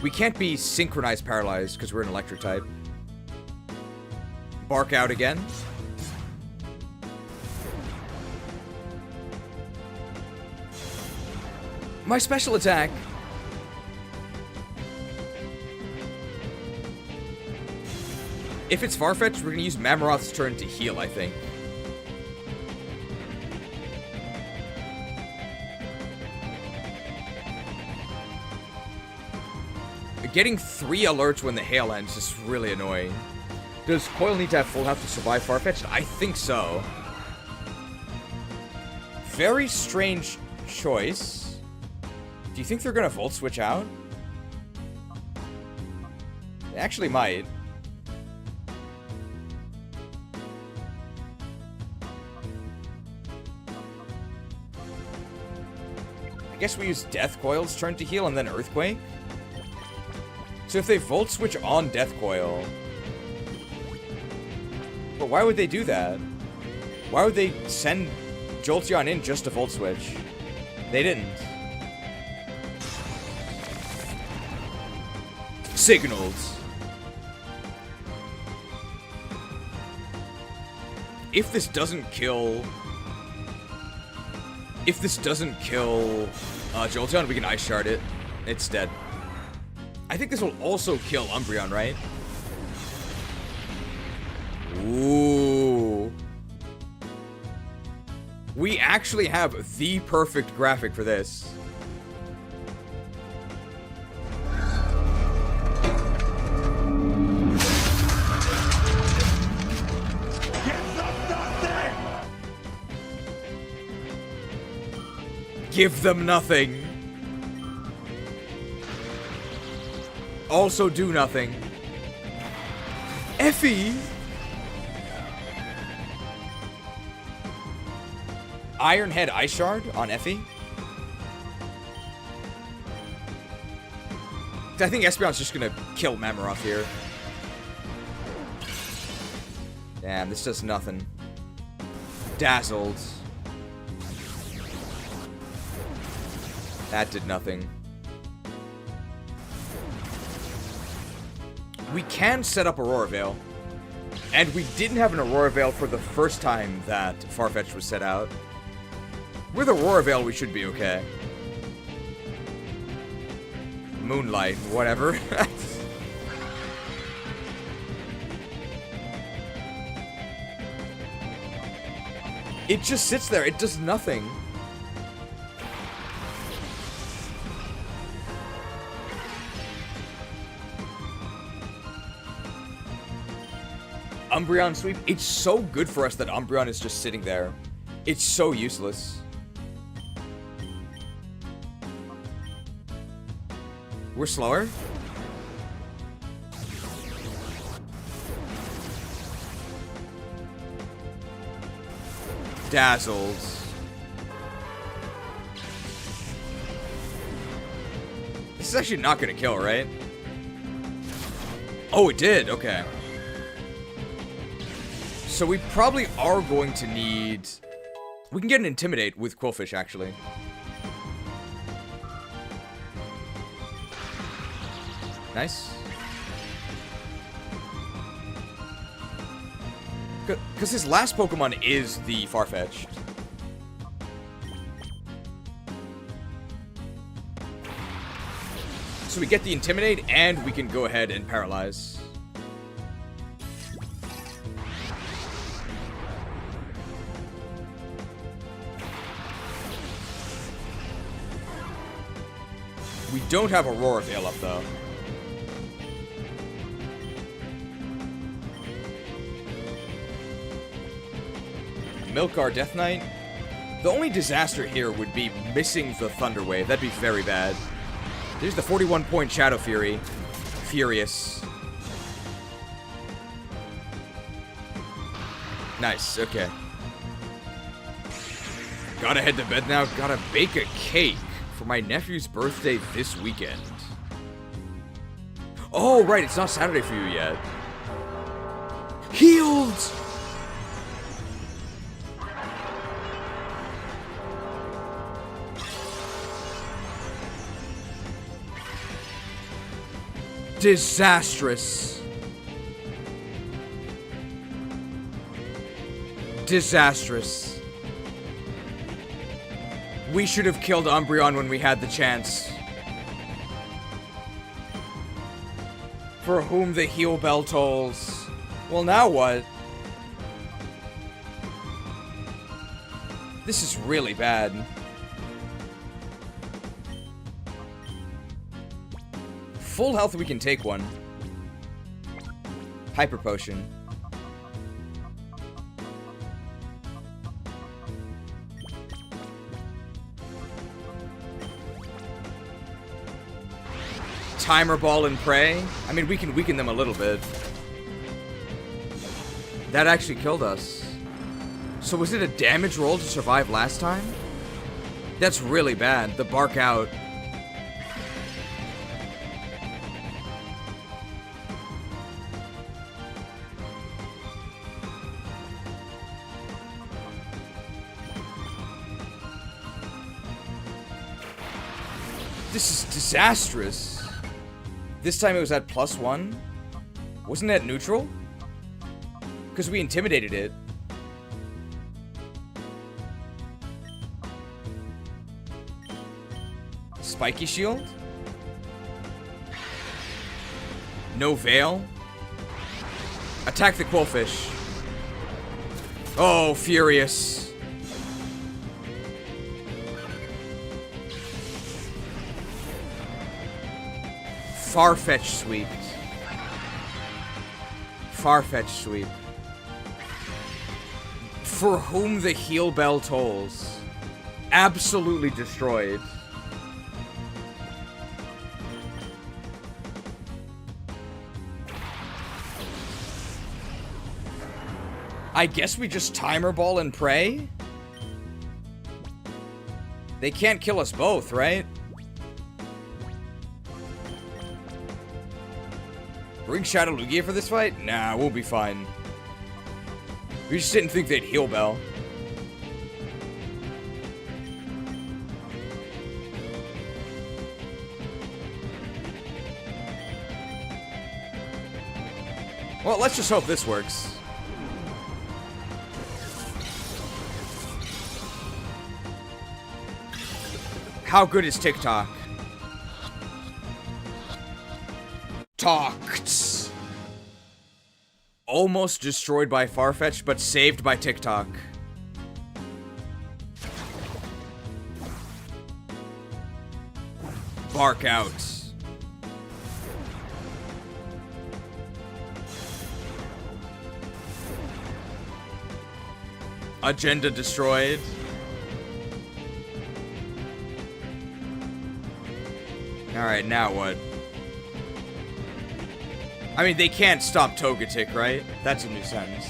We can't be synchronized paralyzed because we're an electric type. Bark out again. My special attack. If it's Farfetch'd, we're going to use Mammarath's turn to heal, I think. Getting 3 alerts when the hail ends is really annoying. Does Coil need to have full health to survive Farfetch'd? I think so. Very strange choice. Do you think they're going to Volt Switch out? They actually might. I guess we use Death Coil's turn to heal and then Earthquake. So if they Volt Switch on Death Coil... But why would they do that? Why would they send Jolteon in just to Volt Switch? They didn't. Signals. if this doesn't kill... If this doesn't kill Jolteon, we can Ice Shard it. It's dead. I think this will also kill Umbreon, right? Ooh. We actually have the perfect graphic for this. Give them nothing. Also do nothing. Effie! Iron Head Ice Shard on Effie? I think Espeon's just gonna kill Mammoroth here. Damn, this does nothing. Dazzled. That did nothing. We can set up Aurora Veil. And we didn't have an Aurora Veil for the first time that Farfetch'd was set out. With Aurora Veil, we should be okay. Moonlight, whatever. It just sits there. It does nothing. Umbreon sweep. It's so good for us that Umbreon is just sitting there. It's so useless. We're slower. Dazzled. This is actually not gonna kill, right? Oh, it did. Okay. So we probably are going to need... We can get an Intimidate with Quillfish, actually. Nice. Because his last Pokemon is the Farfetch'd. So we get the Intimidate, and we can go ahead and Paralyze. We don't have Aurora Veil up, though. Milkar Death Knight. The only disaster here would be missing the Thunder Wave. That'd be very bad. There's the 41-point Shadow Fury. Furious. Nice, okay. Gotta head to bed now. Gotta bake a cake for my nephew's birthday this weekend. Oh, right, it's not Saturday for you yet. Healed! Disastrous. Disastrous. We should have killed Umbreon when we had the chance. For whom the heal bell tolls. Well, now what? This is really bad. Full health, we can take one. Hyper Potion. Timer Ball and Prey. I mean, we can weaken them a little bit. That actually killed us. So was it a damage roll to survive last time? That's really bad. The Bark Out. This is disastrous. This time it was at +1. Wasn't that neutral? Because we intimidated it. spiky shield? No veil? Attack the quillfish. Oh, furious. Farfetch sweep. Farfetch sweep. For whom the heal bell tolls. Absolutely destroyed. I guess we just timer ball and pray? They can't kill us both, right? Bring Shadow Lugia for this fight? Nah, we'll be fine. We just didn't think they'd heal Bell. Well, let's just hope this works. How good is TikTok? Talked. Almost destroyed by Farfetch, but saved by TikTok. Bark out. Agenda destroyed. Alright, now what? I mean, they can't stop Togetic, right? That's a new sentence.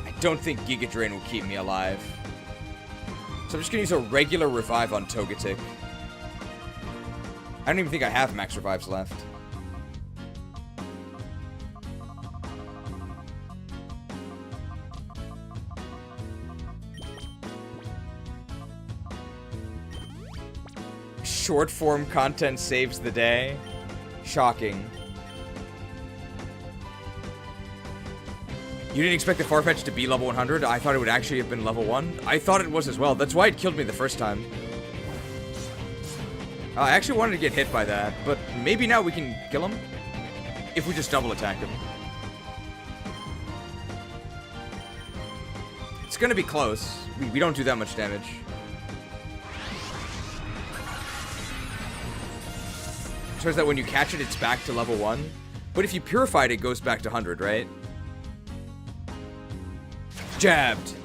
I don't think Giga Drain will keep me alive. So I'm just gonna use a regular revive on Togetic. I don't even think I have max revives left. Short form content saves the day. Shocking. You didn't expect the Farfetch to be level 100? I thought it would actually have been level 1. I thought it was as well. That's why it killed me the first time. I actually wanted to get hit by that, but maybe now we can kill him? If we just double attack him. It's gonna be close. We don't do that much damage. Shows that when you catch it, it's back to level 1. But if you purify it, it goes back to 100, right? Jabbed.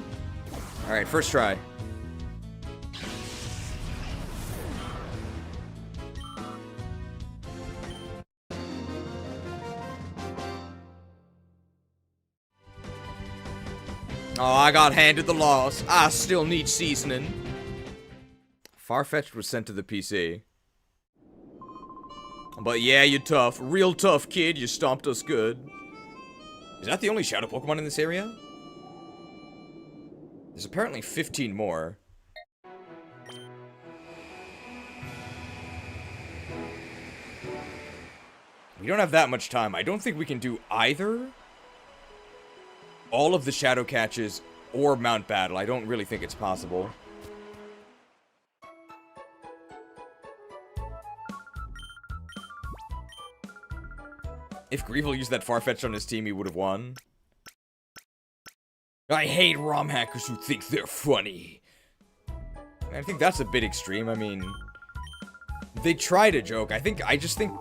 Alright, first try. Oh, I got handed the loss. I still need seasoning. Farfetch'd was sent to the PC. But yeah, you're tough. Real tough, kid. You stomped us good. Is that the only Shadow Pokemon in this area? There's apparently 15 more. We don't have that much time. I don't think we can do either all of the Shadow Catches or Mount Battle. I don't really think it's possible. If Greevil used that Farfetch on his team, he would have won. I hate Romhackers who think they're funny. I think that's a bit extreme. I mean, they tried a joke. I just think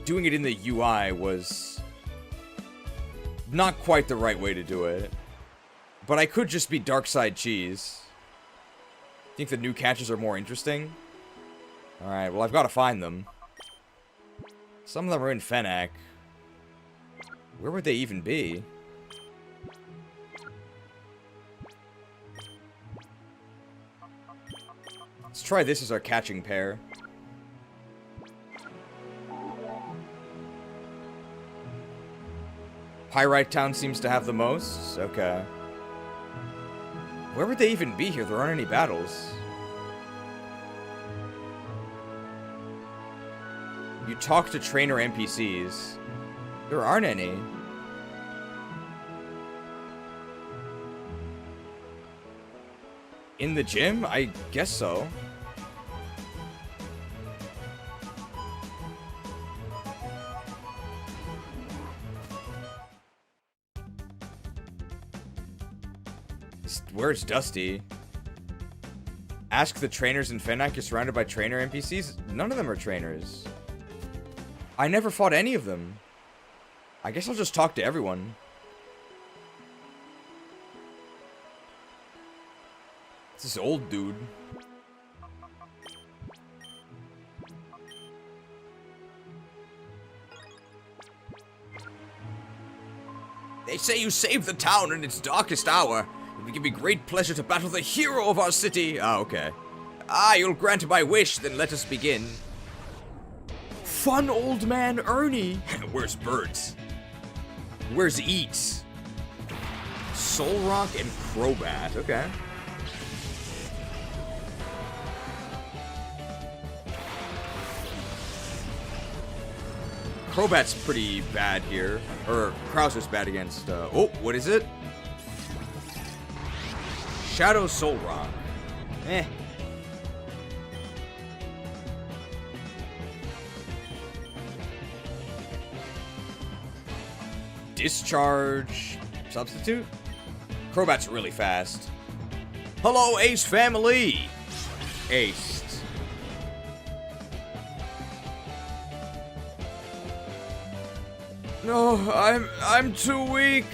doing it in the UI was not quite the right way to do it. But I could just be Dark Side Cheese. Think the new catches are more interesting? Alright, well, I've got to find them. Some of them are in Fennec. Where would they even be? Let's try this as our catching pair. Pyrite Town seems to have the most. Okay. Where would they even be here? There aren't any battles. You talk to trainer NPCs. There aren't any. In the gym? I guess so. Where's Dusty? Ask the trainers in Fennec. You're surrounded by trainer NPCs? None of them are trainers. I never fought any of them. I guess I'll just talk to everyone. It's this old dude. They say you saved the town in its darkest hour. It would give me great pleasure to battle the hero of our city. Ah, okay. Ah, you'll grant my wish, then let us begin. Fun old man Ernie. Where's Birds? Where's Eats? Soul Rock and Crobat. Okay. Crobat's pretty bad here. Or Krauser's bad against, oh, what is it? Shadow Soul Rock. Eh. Discharge. Substitute? Crobat's really fast. Hello, Ace family! Aced. No, I'm too weak.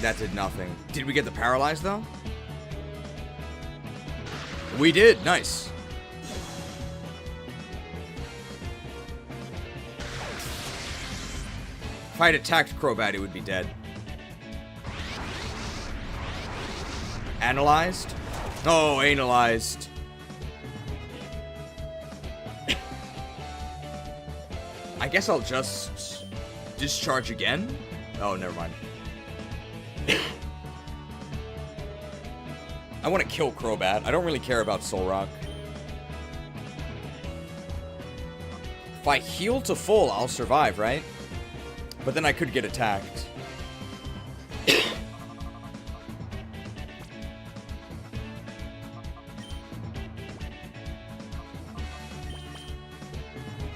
That did nothing. Did we get the paralyzed though? We did. Nice. If I had attacked Crobat, it would be dead. Analyzed? Oh, analyzed. I guess I'll just discharge again? Oh, never mind. I want to kill Crobat. I don't really care about Soul Rock. If I heal to full, I'll survive, right? But then I could get attacked.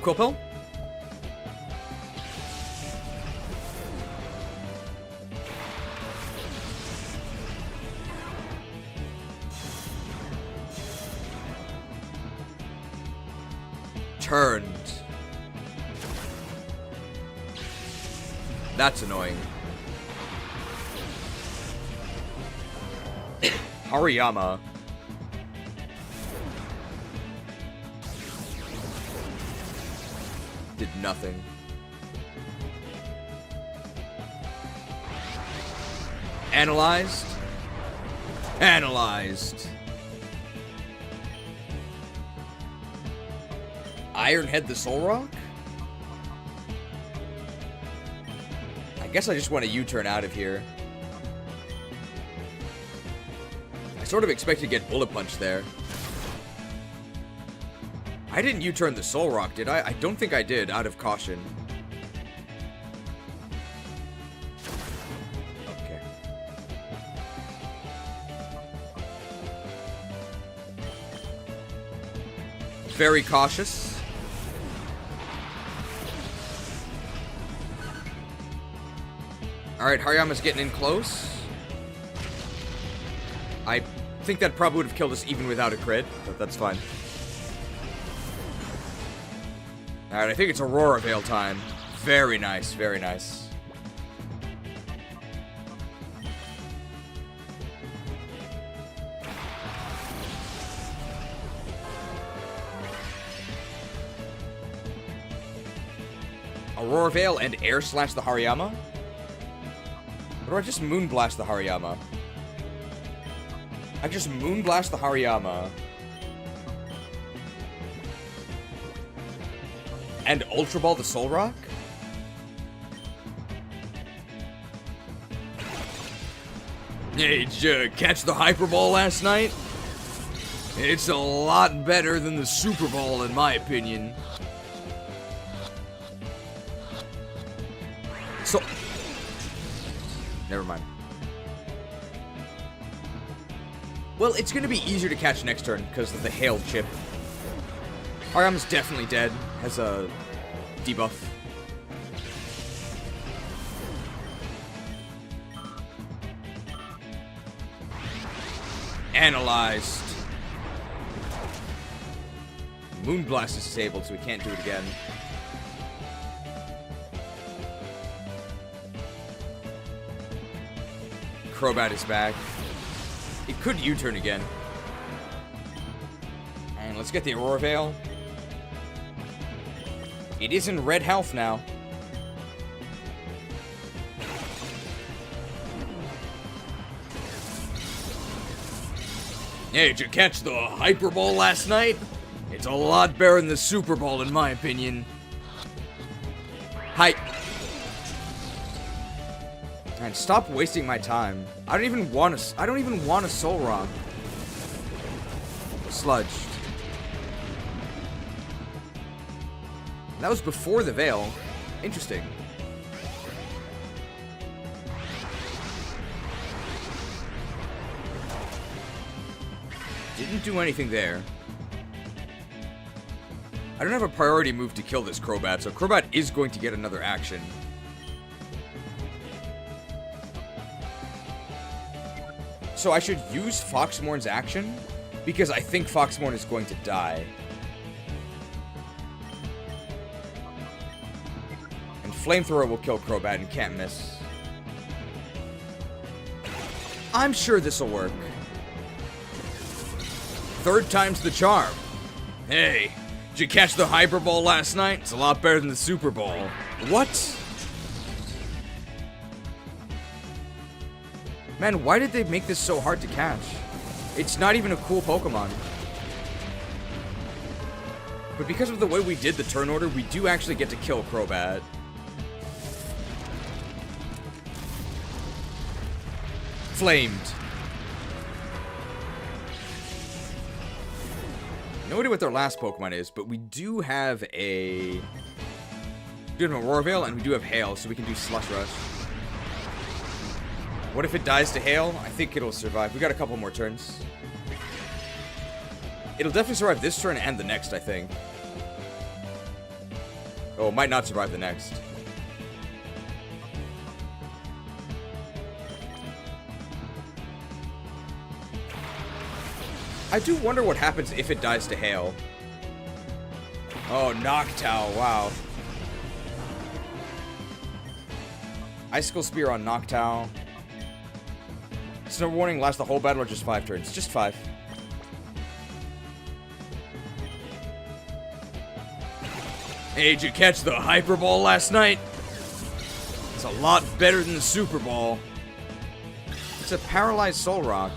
Quillpill? Turned. That's annoying. Hariyama. Did nothing. Analyzed. Analyzed. Ironhead the Soul Rock? I guess I just want to U-turn out of here. I sort of expected to get Bullet Punch there. I didn't U-turn the Soul Rock, did I? I don't think I did, out of caution. Okay. Very cautious. Alright, Hariyama's getting in close. I think that probably would have killed us even without a crit, but that's fine. Alright, I think it's Aurora Veil time. Very nice, very nice. Aurora Veil and Air Slash the Hariyama? Or do I just Moonblast the Hariyama? I just Moonblast the Hariyama. And Ultra Ball the Soul Rock? Hey, did you catch the Hyper Ball last night? It's a lot better than the Super Ball, in my opinion. So... Never mind. Well, it's going to be easier to catch next turn because of the hail chip. Ariam's definitely dead. Has a debuff. Analyzed. Moonblast is disabled, so we can't do it again. Crobat is back. It could U-turn again. And let's get the Aurora Veil. It is in red health now. Hey, did you catch the Hyper Ball last night? It's a lot better than the Super Ball, in my opinion. Hi. And stop wasting my time. I don't even want a Soul Rock. Sludged. That was before the Veil. Interesting. Didn't do anything there. I don't have a priority move to kill this Crobat, so Crobat is going to get another action. So I should use Foxmorn's action, because I think Foxmorn is going to die. And Flamethrower will kill Crobat and can't miss. I'm sure this will work. Third time's the charm. Hey, did you catch the Hyper Ball last night? It's a lot better than the Super Ball. What? Man, why did they make this so hard to catch? It's not even a cool Pokemon. But because of the way we did the turn order, we do actually get to kill Crobat. Flamed. No idea what their last Pokemon is, but we do have a... We do have an Aurora Veil, and we do have Hail, so we can do Slush Rush. What if it dies to Hail? I think it'll survive. We got a couple more turns. It'll definitely survive this turn and the next, I think. Oh, it might not survive the next. I do wonder what happens if it dies to Hail. Oh, Noctowl, wow. Icicle Spear on Noctowl. Snow Warning lasts the whole battle or just 5 turns? Just 5. Hey, did you catch the Hyper Ball last night? It's a lot better than the Super Ball. It's a paralyzed Soul Rock.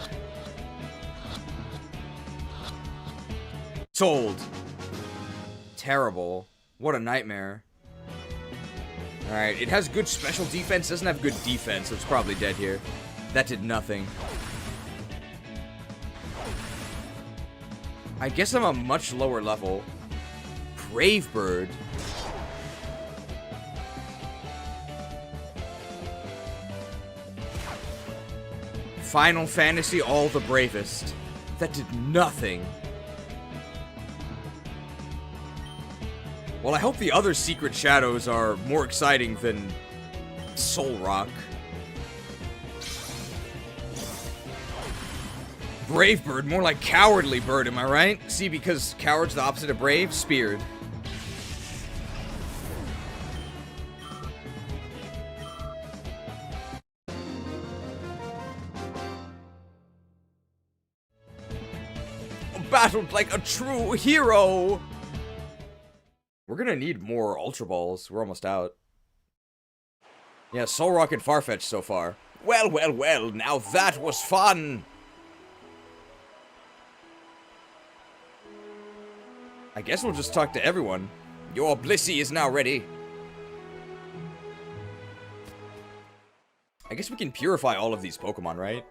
Sold. Terrible. What a nightmare. Alright, it has good special defense, doesn't have good defense, so it's probably dead here. That did nothing. I guess I'm a much lower level. Brave Bird. Final Fantasy All the Bravest. That did nothing. Well, I hope the other Secret Shadows are more exciting than Soul Rock. Brave Bird, more like Cowardly Bird, am I right? See, because Coward's the opposite of Brave, Speared. Battled like a true hero! We're gonna need more Ultra Balls. We're almost out. Yeah, Soul Rock and Farfetch so far. Well, well, well, now that was fun! I guess we'll just talk to everyone. Your Blissey is now ready. I guess we can purify all of these Pokemon, right?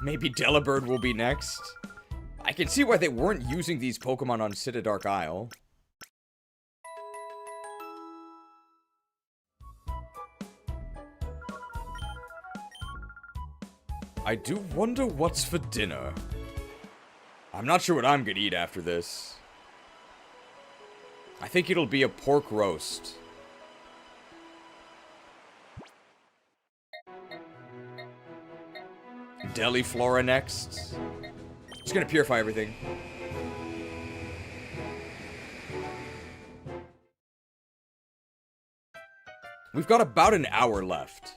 Maybe Delibird will be next. I can see why they weren't using these Pokemon on Citadark Isle. I do wonder what's for dinner. I'm not sure what I'm gonna eat after this. I think it'll be a pork roast. Deli Flora next. Just gonna purify everything. We've got about an hour left.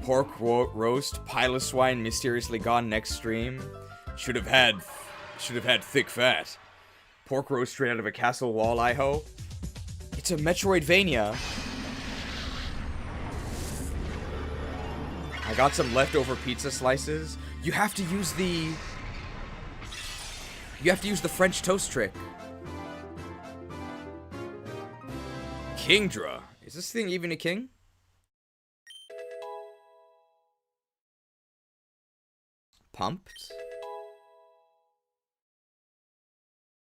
Pork roast, pile of swine mysteriously gone next stream. Should have had thick fat. Pork roast straight out of a castle wall, I hope. It's a Metroidvania. I got some leftover pizza slices. You have to use the French toast trick. Kingdra. Is this thing even a king? Pumped.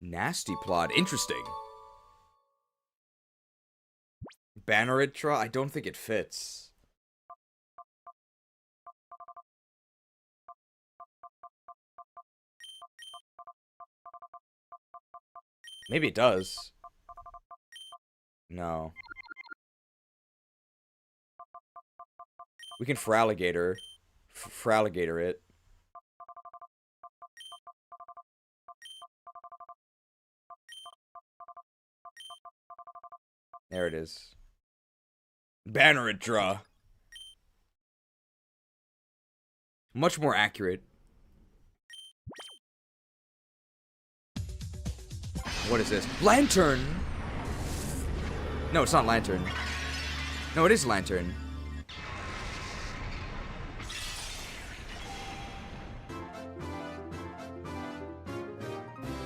Nasty plot. Interesting. Banneritra? I don't think it fits. Maybe it does. No. We can Fralligator. Fralligator it. There it is. Banneritra. Much more accurate. What is this? Lantern! No, it's not Lantern. No, it is Lantern.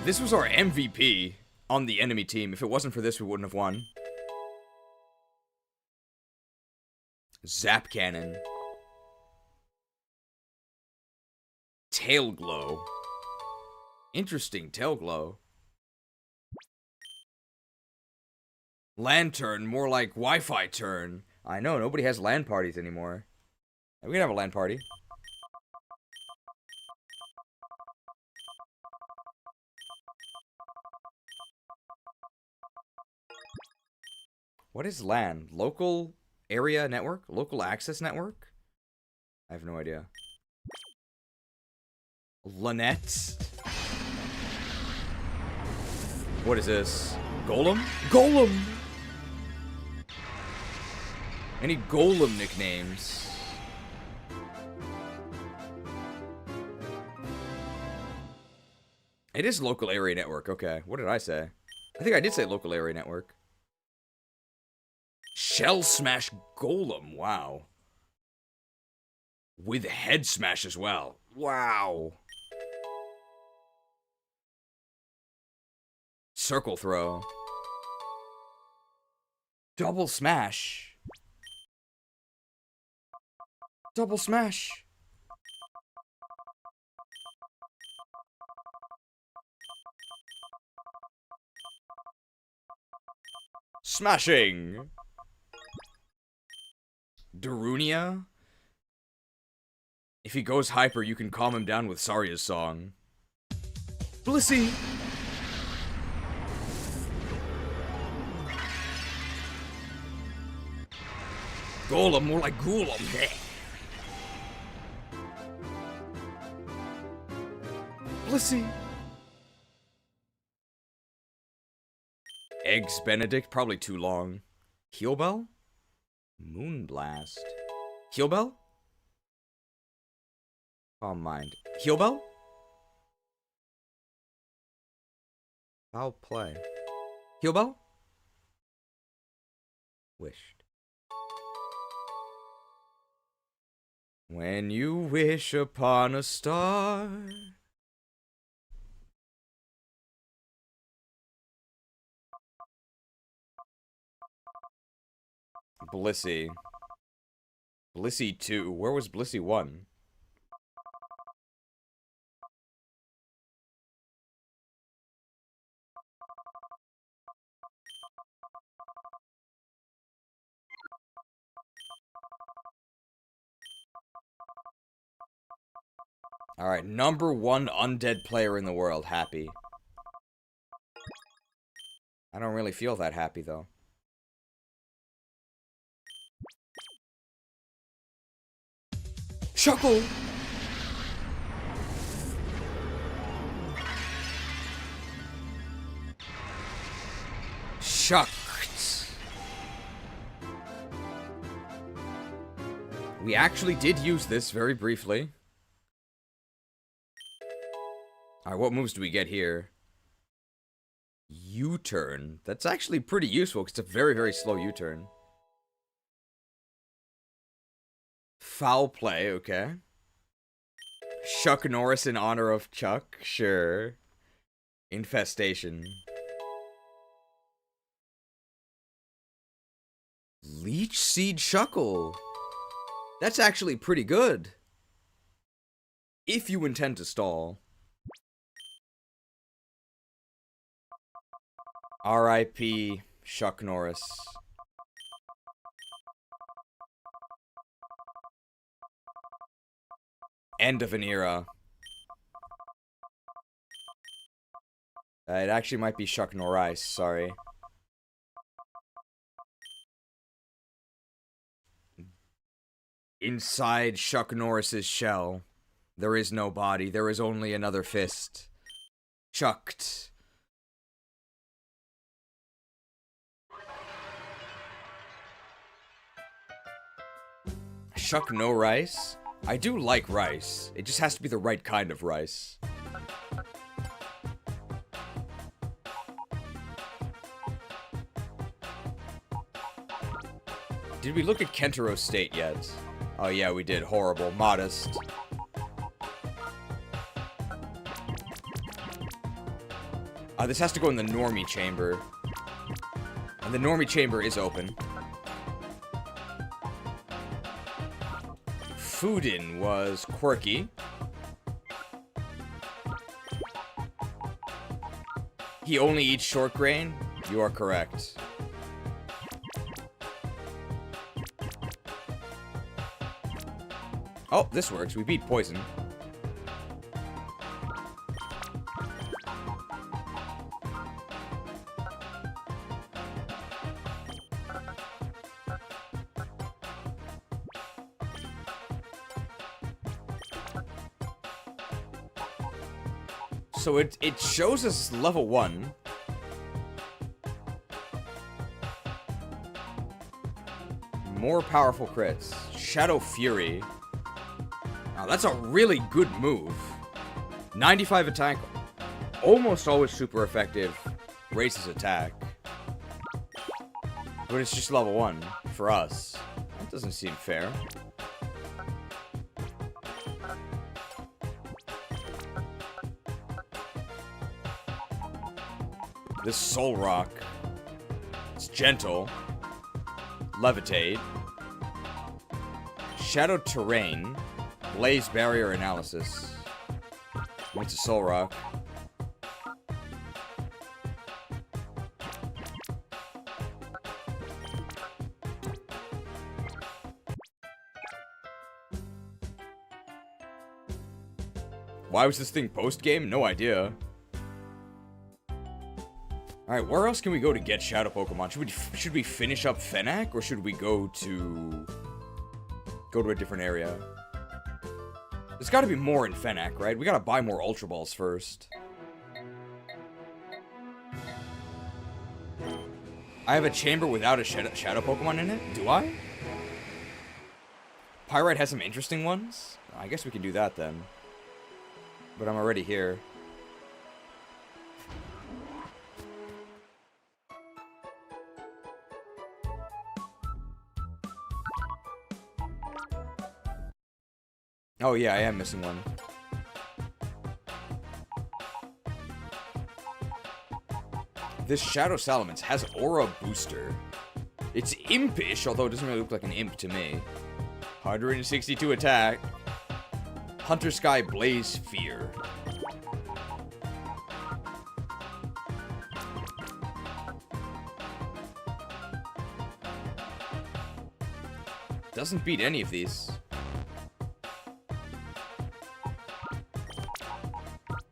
This was our MVP on the enemy team. If it wasn't for this, we wouldn't have won. Zap Cannon. Tail Glow. Interesting Tail Glow. Lantern, more like Wi-Fi turn. I know, nobody has LAN parties anymore. We can have a LAN party. What is LAN? Local area network? Local access network? I have no idea. Lynette? What is this? Golem? Golem! Any Golem nicknames? It is local area network, okay. What did I say? I think I did say local area network. Shell Smash Golem, wow. With Head Smash as well. Wow. Circle Throw. Double Smash. Double Smash. Smashing. Darunia? If he goes hyper, you can calm him down with Saria's song. Blissey! Golem, more like Golem. Blissey! Eggs Benedict, probably too long. Heal Bell? Moonblast. Heal Bell? Calm Mind. Heal Bell? Foul Play. Heal Bell? Wished. When you wish upon a star. Blissey. Blissey 2. Where was Blissey 1? Alright, number 1 undead player in the world. Happy. I don't really feel that happy, though. Shuckle! Shucked. We actually did use this very briefly. Alright, what moves do we get here? U-turn. That's actually pretty useful, because it's a very, very slow U-turn. Foul play, okay. Chuck Norris in honor of Chuck, sure. Infestation. Leech Seed Shuckle. That's actually pretty good. If you intend to stall. R.I.P. Chuck Norris. End of an era. It actually might be Chuck Norris, sorry. Inside Chuck Norris's shell, there is no body, there is only another fist. Chucked. Chuck no rice? I do like rice. It just has to be the right kind of rice. Did we look at Kentaro State yet? Oh yeah, we did. Horrible. Modest. This has to go in the normie chamber. And the normie chamber is open. Fudin was quirky. He only eats short grain? You are correct. Oh, this works. We beat poison. So it shows us level 1. More powerful crits. Shadow Fury. Wow, that's a really good move. 95 attack. Almost always super effective. Raises attack. But it's just level 1 for us. That doesn't seem fair. This Soul Rock. It's gentle. Levitate. Shadow Terrain. Blaze Barrier Analysis. What's a Soul Rock? Why was this thing post-game? No idea. Alright, where else can we go to get Shadow Pokemon? Should we finish up Fennec, or should we go to a different area? There's gotta be more in Fennec, right? We gotta buy more Ultra Balls first. I have a chamber without a Shadow Pokemon in it? Do I? Pyrite has some interesting ones? I guess we can do that then. But I'm already here. Oh yeah, I am missing one. This Shadow Salamence has Aura Booster. It's impish, although it doesn't really look like an imp to me. 162 attack. Hunter Sky Blaze Fear. Doesn't beat any of these.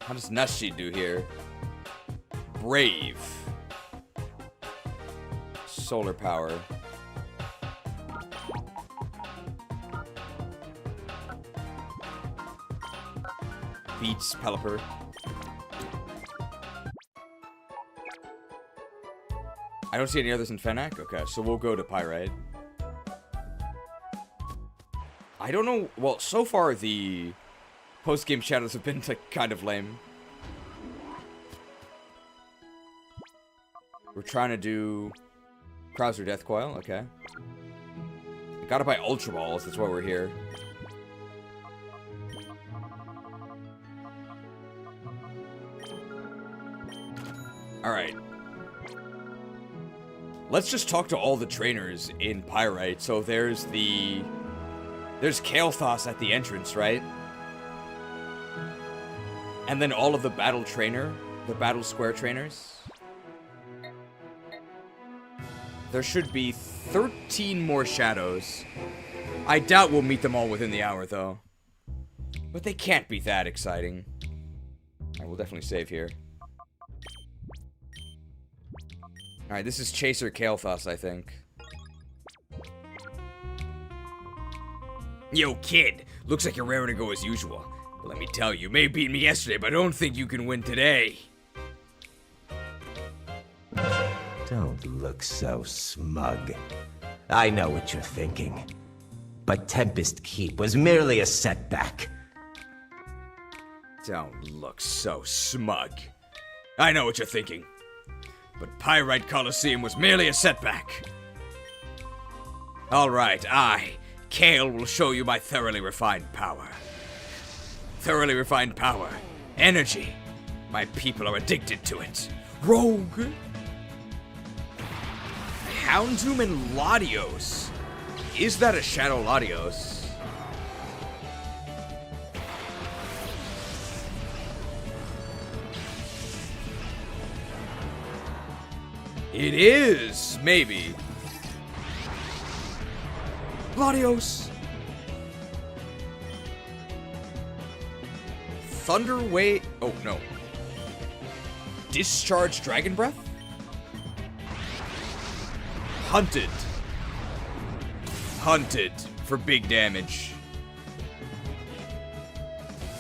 How does Nashi do here? Brave. Solar power. Beats Pelipper. I don't see any others in Fennec? Okay, so we'll go to Pyrite. I don't know. Well, so far the post-game shadows have been like, kind of lame. We're trying to do Krauser Death Coil. Okay. I gotta buy Ultra Balls. That's why we're here. Alright. Let's just talk to all the trainers in Pyrite. So there's Kael'thas at the entrance, right? And then all of the battle square trainers. There should be 13 more shadows. I doubt we'll meet them all within the hour, though. But they can't be that exciting. Alright, we'll definitely save here. Alright, this is Chaser Kael'thas, I think. Yo, kid. Looks like you're raring to go as usual. But let me tell you, you may have beat me yesterday, but I don't think you can win today. Don't look so smug. I know what you're thinking. But Tempest Keep was merely a setback. Don't look so smug. I know what you're thinking. But Pyrite Coliseum was merely a setback. Alright, Kale, will show you my thoroughly refined power. Thoroughly refined power. Energy. My people are addicted to it. Rogue. Houndoom and Latios. Is that a Shadow Latios? It is, maybe. Latios. Thunderwave. Oh, no. Discharge Dragon Breath? Hunted. Hunted for big damage.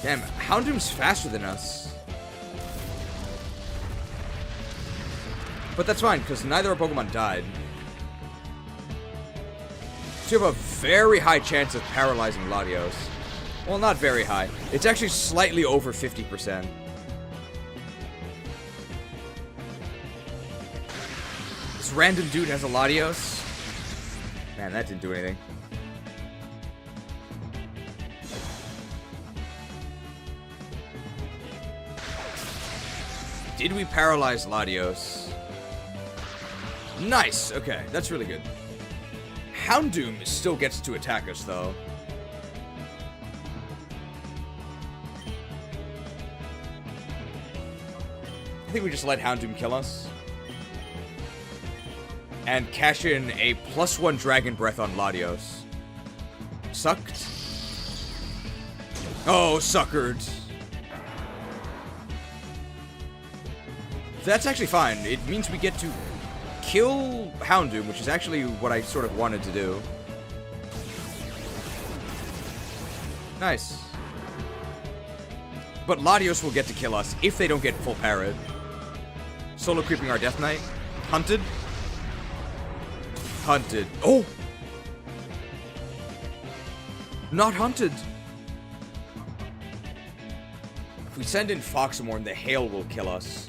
Damn, Houndoom's faster than us. But that's fine, because neither of our Pokemon died. So you have a very high chance of paralyzing Latios. Well, not very high. It's actually slightly over 50%. This random dude has a Latios. Man, that didn't do anything. Did we paralyze Latios? Nice! Okay, that's really good. Houndoom still gets to attack us, though. I think we just let Houndoom kill us. And cash in a +1 Dragon Breath on Latios. Sucked. Oh, suckered. That's actually fine. It means we get to kill Houndoom, which is actually what I sort of wanted to do. Nice. But Latios will get to kill us if they don't get full parried. Solo creeping our Death Knight. Hunted. Hunted. Oh! Not hunted. If we send in Foxamorn, the hail will kill us.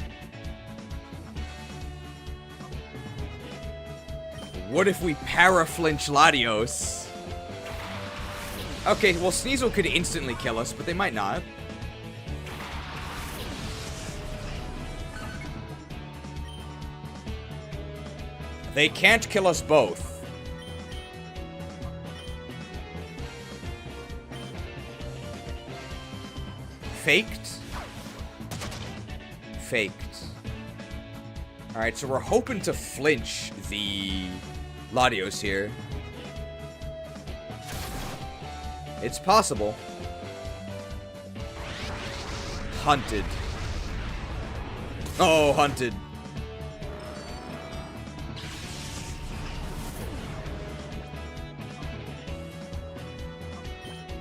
What if we para-flinch Latios? Okay, well, Sneasel could instantly kill us, but they might not. They can't kill us both. Faked? Faked. Alright, so we're hoping to flinch the Latios here. It's possible. Hunted. Oh, hunted.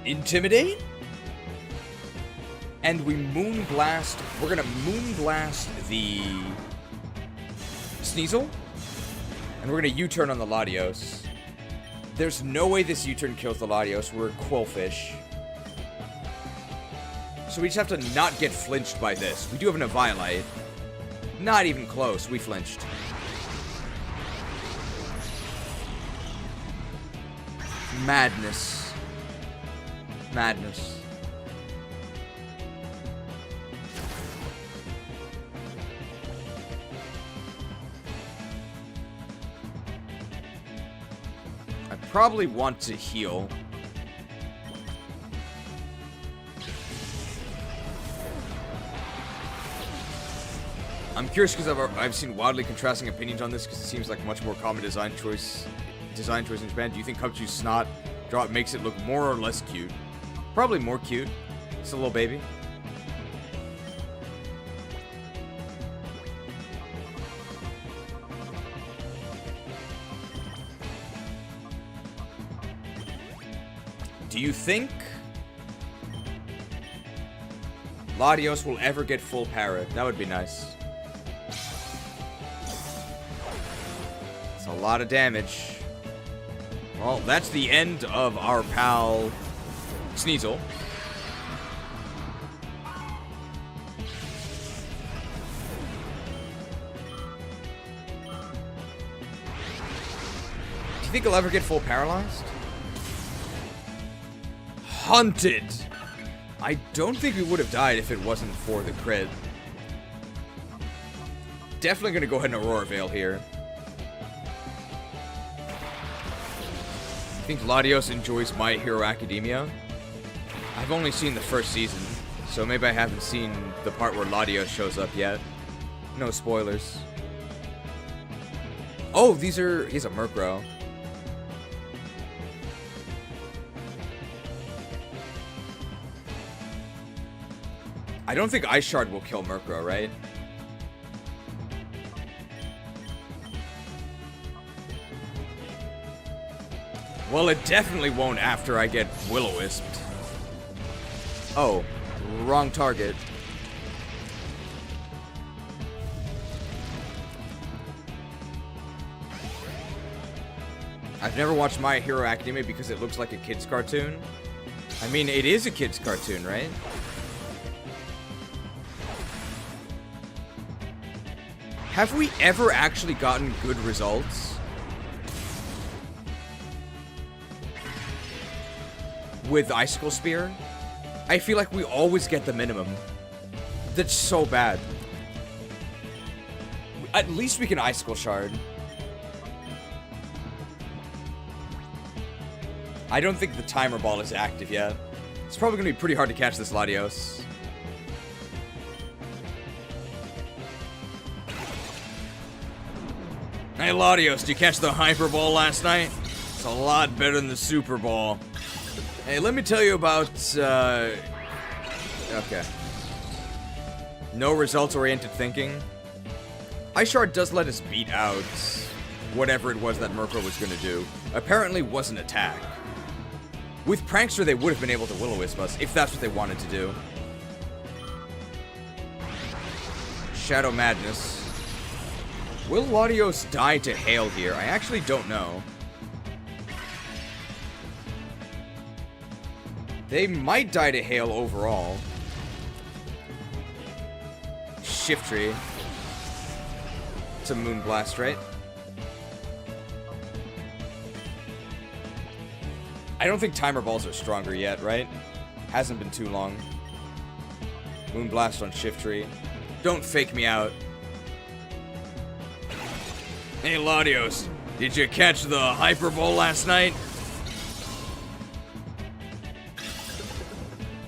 Intimidate? And we Moonblast. We're gonna Moonblast the Sneasel. And we're gonna U-turn on the Latios. There's no way this U-turn kills the Latios. We're Quillfish. So we just have to not get flinched by this. We do have an Eevaluate. Not even close. We flinched. Madness. Madness. I probably want to heal. I'm curious because I've seen wildly contrasting opinions on this because it seems like a much more common design choice in Japan. Do you think Cubchoo's snot drop makes it look more or less cute? Probably more cute. It's a little baby. Do you think Latios will ever get full parrot? That would be nice. It's a lot of damage. Well, that's the end of our pal Sneasel. Do you think he'll ever get full paralyzed? Hunted! I don't think we would have died if it wasn't for the crit. Definitely gonna go ahead and Aurora Veil here. I think Latios enjoys My Hero Academia. I've only seen the first season, so maybe I haven't seen the part where Latios shows up yet. No spoilers. Oh, he's a Murkrow. I don't think Ice Shard will kill Murkrow, right? Well, it definitely won't after I get Will-O-Wisped. Oh, wrong target. I've never watched My Hero Academia because it looks like a kid's cartoon. I mean, it is a kid's cartoon, right? Have we ever actually gotten good results with Icicle Spear? I feel like we always get the minimum. That's so bad. At least we can Icicle Shard. I don't think the Timer Ball is active yet. It's probably going to be pretty hard to catch this Latios. Hey Latios, did you catch the Hyper Ball last night? It's a lot better than the Super Ball. Hey, let me tell you about, okay. No results-oriented thinking. Ice Shard does let us beat out whatever it was that Murkrow was going to do. Apparently was an attack. With Prankster, they would have been able to Will-O-Wisp us, if that's what they wanted to do. Shadow Madness. Will Latios die to Hail here? I actually don't know. They might die to Hail overall. Shiftry. It's a Moonblast, right? I don't think Timer Balls are stronger yet, right? Hasn't been too long. Moonblast on Shiftry. Don't fake me out. Hey Latios, did you catch the Hyper Ball last night?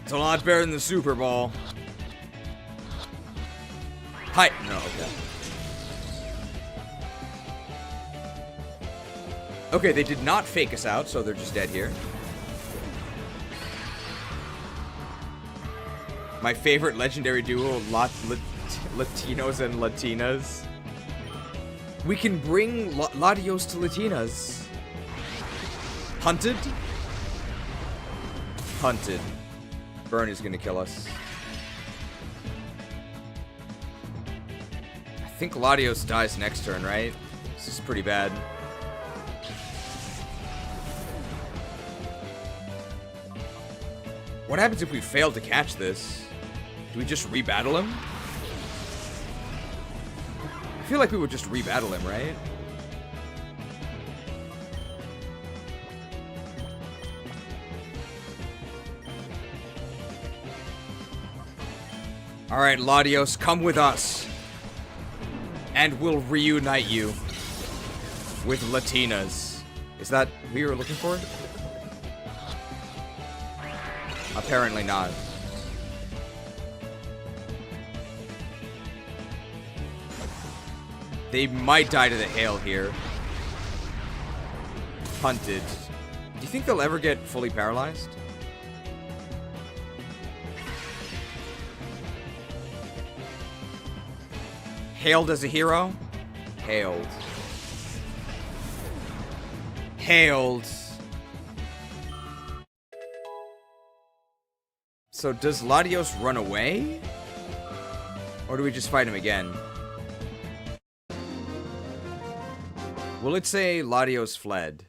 It's a lot better than the Super Ball. Hi. No, okay. Okay, they did not fake us out, so they're just dead here. My favorite legendary duo, Latinos and Latinas. We can bring Latios to Latinas. Hunted? Hunted. Burn is gonna kill us. I think Latios dies next turn, right? This is pretty bad. What happens if we fail to catch this? Do we just rebattle him? I feel like we would just rebattle him, right? Alright, Latios, come with us. And we'll reunite you with Latinas. Is that who you were looking for? Apparently not. They might die to the hail here. Hunted. Do you think they'll ever get fully paralyzed? Hailed as a hero? Hailed. Hailed. So does Latios run away? Or do we just fight him again? Will it say Latios fled?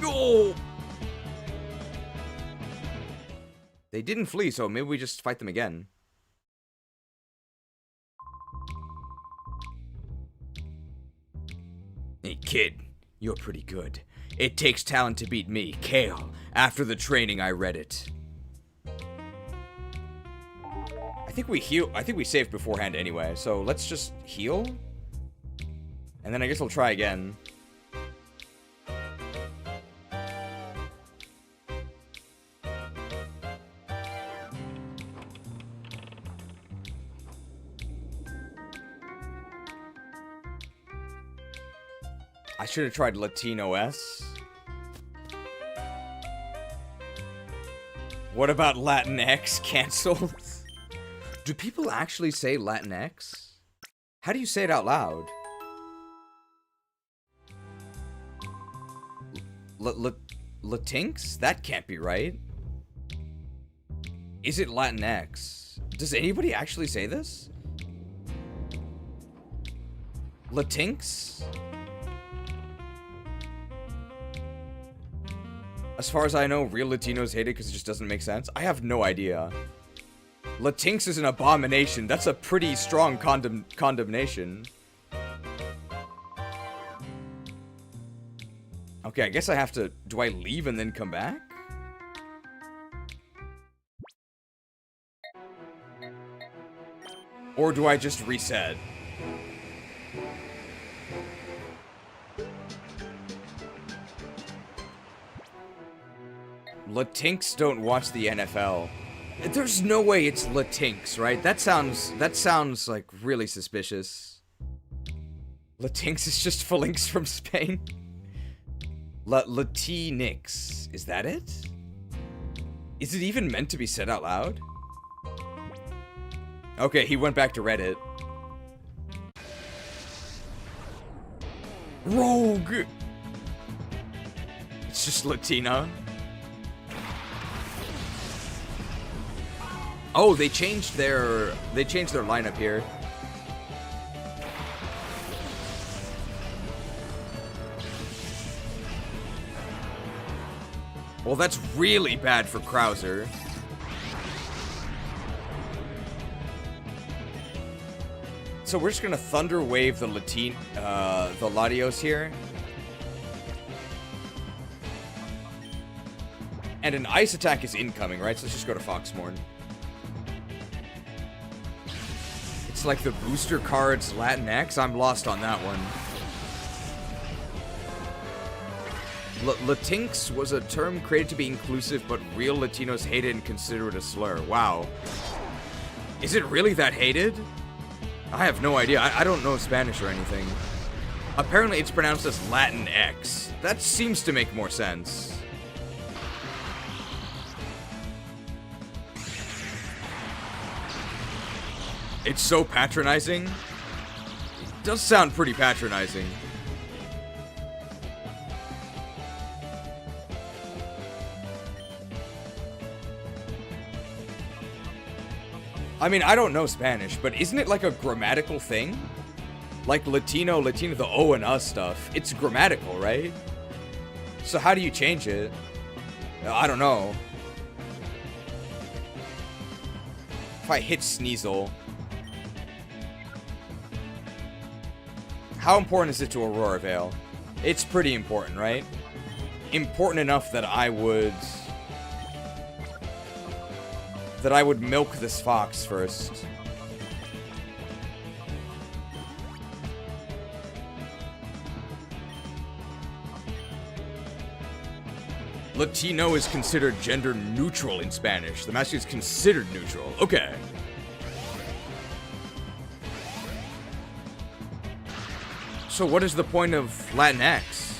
Oh! They didn't flee, so maybe we just fight them again. Hey kid, you're pretty good. It takes talent to beat me, Kale. After the training, I read it. I think we heal. I think we saved beforehand anyway, so let's just heal. And then I guess I'll try again. I should have tried Latino S. What about Latinx? Cancelled? Do people actually say Latinx? How do you say it out loud? Latinx? That can't be right. Is it Latinx? Does anybody actually say this? Latinx? As far as I know, real Latinos hate it because it just doesn't make sense. I have no idea. Latinx is an abomination. That's a pretty strong condemnation. Okay, I guess I have to... Do I leave and then come back? Or do I just reset? Latinx don't watch the NFL. There's no way it's Latinx, right? That sounds like really suspicious. Latinx is just Phalanx from Spain. Latinx. Is that it? Is it even meant to be said out loud? Okay, he went back to Reddit. Rogue! It's just Latina. Oh, they changed their lineup here. Well, that's really bad for Krauser. So we're just gonna Thunder Wave the Latios here. And an ice attack is incoming, right? So let's just go to Foxmorn. It's like the booster cards Latinx. I'm lost on that one. Latinx was a term created to be inclusive, but real Latinos hate it and consider it a slur. Wow. Is it really that hated? I have no idea. I don't know Spanish or anything. Apparently it's pronounced as Latinx. That seems to make more sense. It's so patronizing. It does sound pretty patronizing. I mean, I don't know Spanish, but isn't it like a grammatical thing? Like Latino, the O and us stuff. It's grammatical, right? So how do you change it? I don't know. If I hit Sneasel. How important is it to Aurora Vale? It's pretty important, right? Important enough that I would milk this fox first. Latino is considered gender neutral in Spanish. The masculine is considered neutral. Okay. So what is the point of Latinx?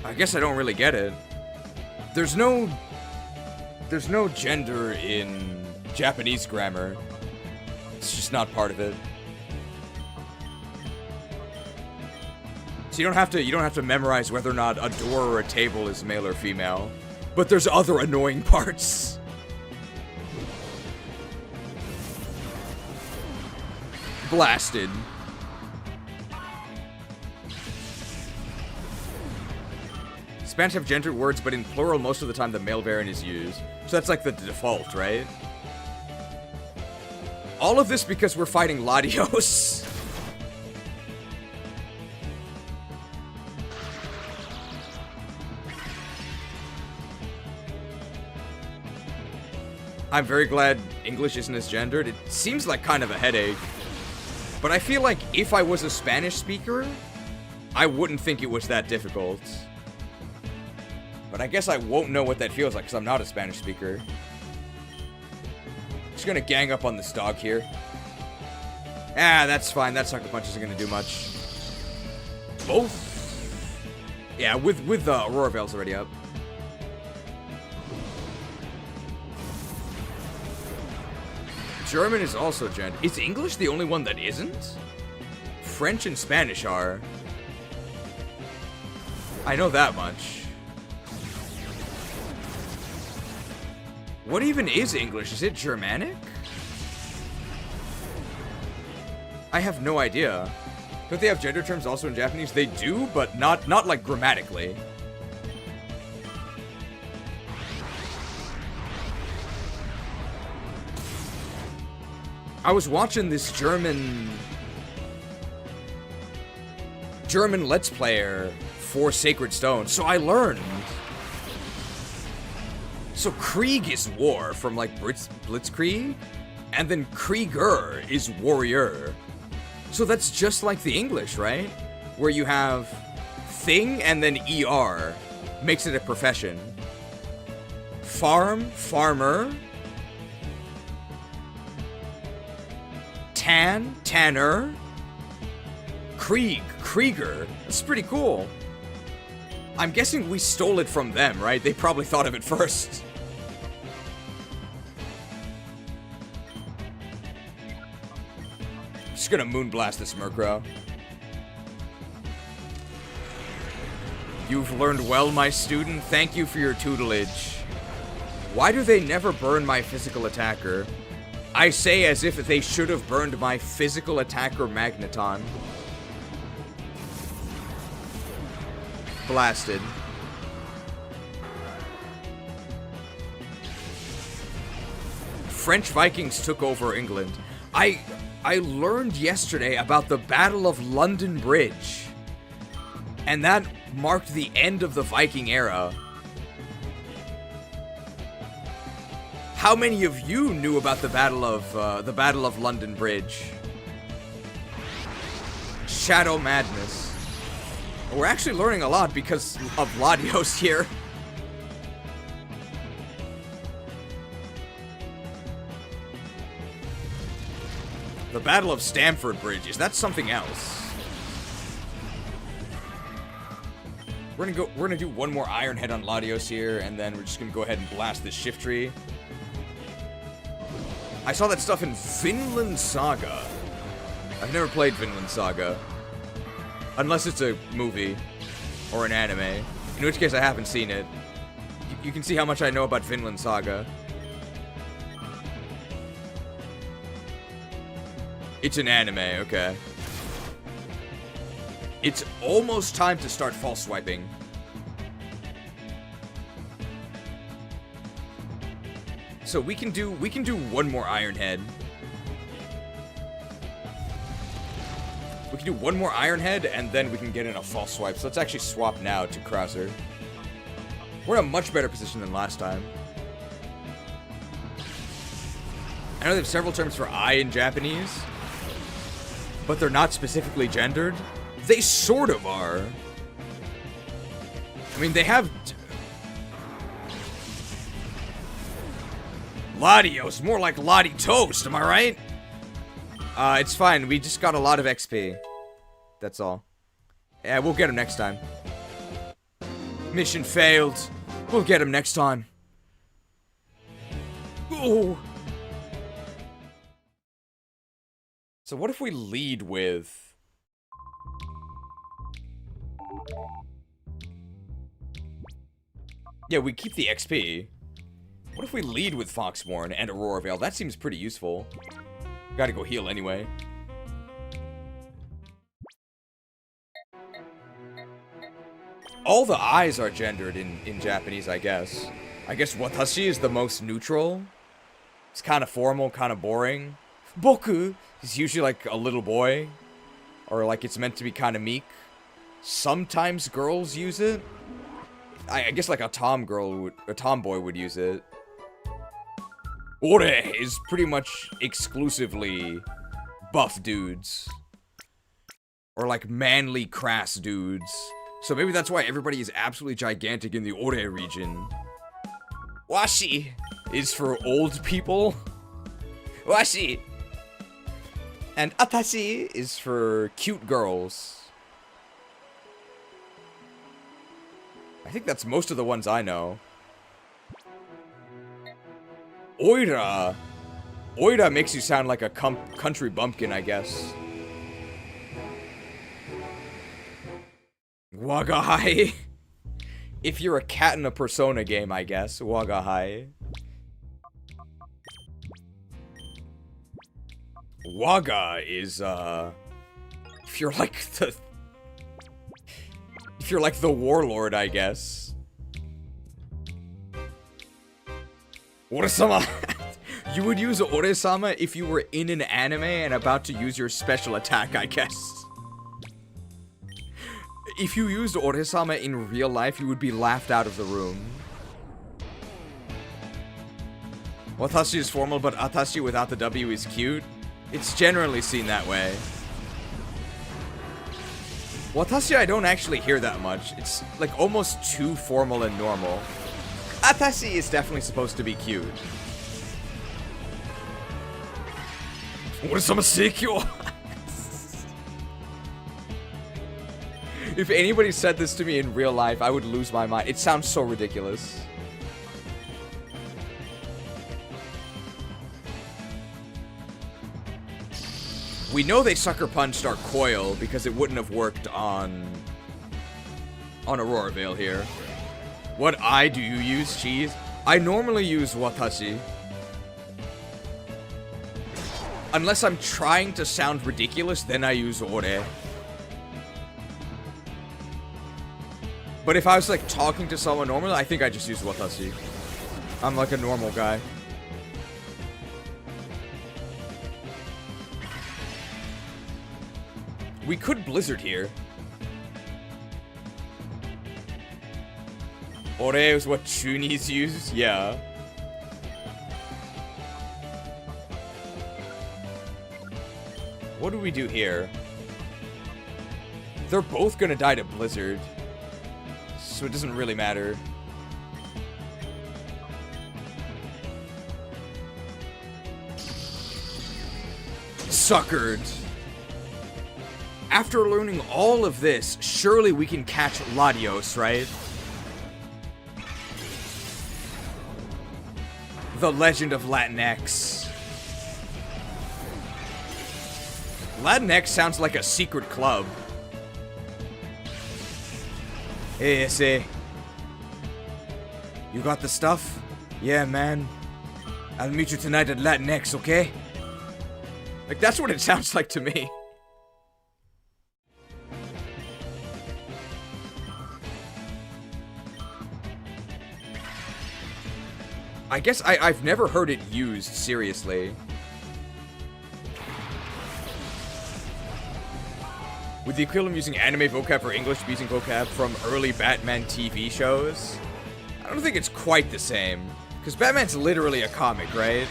I guess I don't really get it. There's no gender in Japanese grammar. It's just not part of it. So you don't have to memorize whether or not a door or a table is male or female. But there's other annoying parts. Blasted. Spanish have gendered words, but in plural most of the time the male variant is used. So that's like the default, right? All of this because we're fighting Latios. I'm very glad English isn't as gendered. It seems like kind of a headache. But I feel like if I was a Spanish speaker, I wouldn't think it was that difficult. But I guess I won't know what that feels like because I'm not a Spanish speaker. Just gonna gang up on this dog here. Ah, that's fine. That sucker punch isn't gonna do much. Both? Yeah, with Aurora Vale's already up. German is also gendered. Is English the only one that isn't? French and Spanish are. I know that much. What even is English? Is it Germanic? I have no idea. Don't they have gender terms also in Japanese? They do, but not like grammatically. I was watching this German Let's Player for Sacred Stone, so I learned. So Krieg is war from like Blitzkrieg, and then Krieger is warrior. So that's just like the English, right? Where you have thing and then ER makes it a profession. Farm, farmer. Tan, tanner. Krieg, Krieger. That's pretty cool. I'm guessing we stole it from them, right? They probably thought of it first. Just gonna moonblast this Murkrow. You've learned well, my student. Thank you for your tutelage. Why do they never burn my physical attacker? I say as if they should have burned my physical attacker Magneton. Blasted. French Vikings took over England. I learned yesterday about the Battle of London Bridge. And that marked the end of the Viking era. How many of you knew about the Battle of London Bridge? Shadow Madness. We're actually learning a lot because of Latios here. The Battle of Stamford Bridge. Is that something else? We're gonna do one more Iron Head on Latios here, and then we're just gonna go ahead and blast this Shift Tree. I saw that stuff in Vinland Saga. I've never played Vinland Saga. Unless it's a movie. Or an anime. In which case I haven't seen it. You can see how much I know about Vinland Saga. It's an anime, okay. It's almost time to start false swiping. So we can do one more Iron Head. We can do one more Iron Head, and then we can get in a false swipe. So let's actually swap now to Krauser. We're in a much better position than last time. I know they have several terms for eye in Japanese, but they're not specifically gendered. They sort of are. I mean, they have... Latios, more like Lottie Toast, am I right? It's fine, we just got a lot of XP. That's all. Yeah, we'll get him next time. Mission failed. We'll get him next time. Ooh. So what if we lead with... Yeah, we keep the XP. What if we lead with Foxborn and Aurora Veil? That seems pretty useful. Gotta go heal anyway. All the eyes are gendered in Japanese, I guess. I guess Watashi is the most neutral. It's kind of formal, kind of boring. Boku is usually like a little boy. Or like it's meant to be kind of meek. Sometimes girls use it. I guess like a tomboy would use it. Orre is pretty much exclusively buff dudes. Or like manly, crass dudes. So maybe that's why everybody is absolutely gigantic in the Orre region. Washi is for old people. Washi! And Atashi is for cute girls. I think that's most of the ones I know. Oira. Oira makes you sound like a country bumpkin, I guess. Wagahai. If you're a cat in a Persona game, I guess. Wagahai. Waga is, if you're like the warlord, I guess. Ore-sama. You would use Ore-sama if you were in an anime and about to use your special attack, I guess. If you used Ore-sama in real life, you would be laughed out of the room. Watashi is formal, but Atashi without the W is cute. It's generally seen that way. Watashi I don't actually hear that much. It's like almost too formal and normal. Atashi is definitely supposed to be cute. Ore-sama Seikyo! If anybody said this to me in real life, I would lose my mind. It sounds so ridiculous. We know they sucker punched our coil because it wouldn't have worked on Aurora Veil here. What eye do you use, Cheese? I normally use Watashi. Unless I'm trying to sound ridiculous, then I use Orre. But if I was like talking to someone normally, I think I just use Watashi. I'm like a normal guy. We could Blizzard here. Orre is what Chunis use? Yeah. What do we do here? They're both gonna die to Blizzard. So it doesn't really matter. Suckered. After learning all of this, surely we can catch Latios, right? The Legend of Latinx. Latinx sounds like a secret club. Hey, SA. You got the stuff? Yeah, man. I'll meet you tonight at Latinx, okay? Like, that's what it sounds like to me. I guess I've never heard it used seriously. With the equivalent of using anime vocab for English, using vocab from early Batman TV shows, I don't think it's quite the same. Because Batman's literally a comic, right?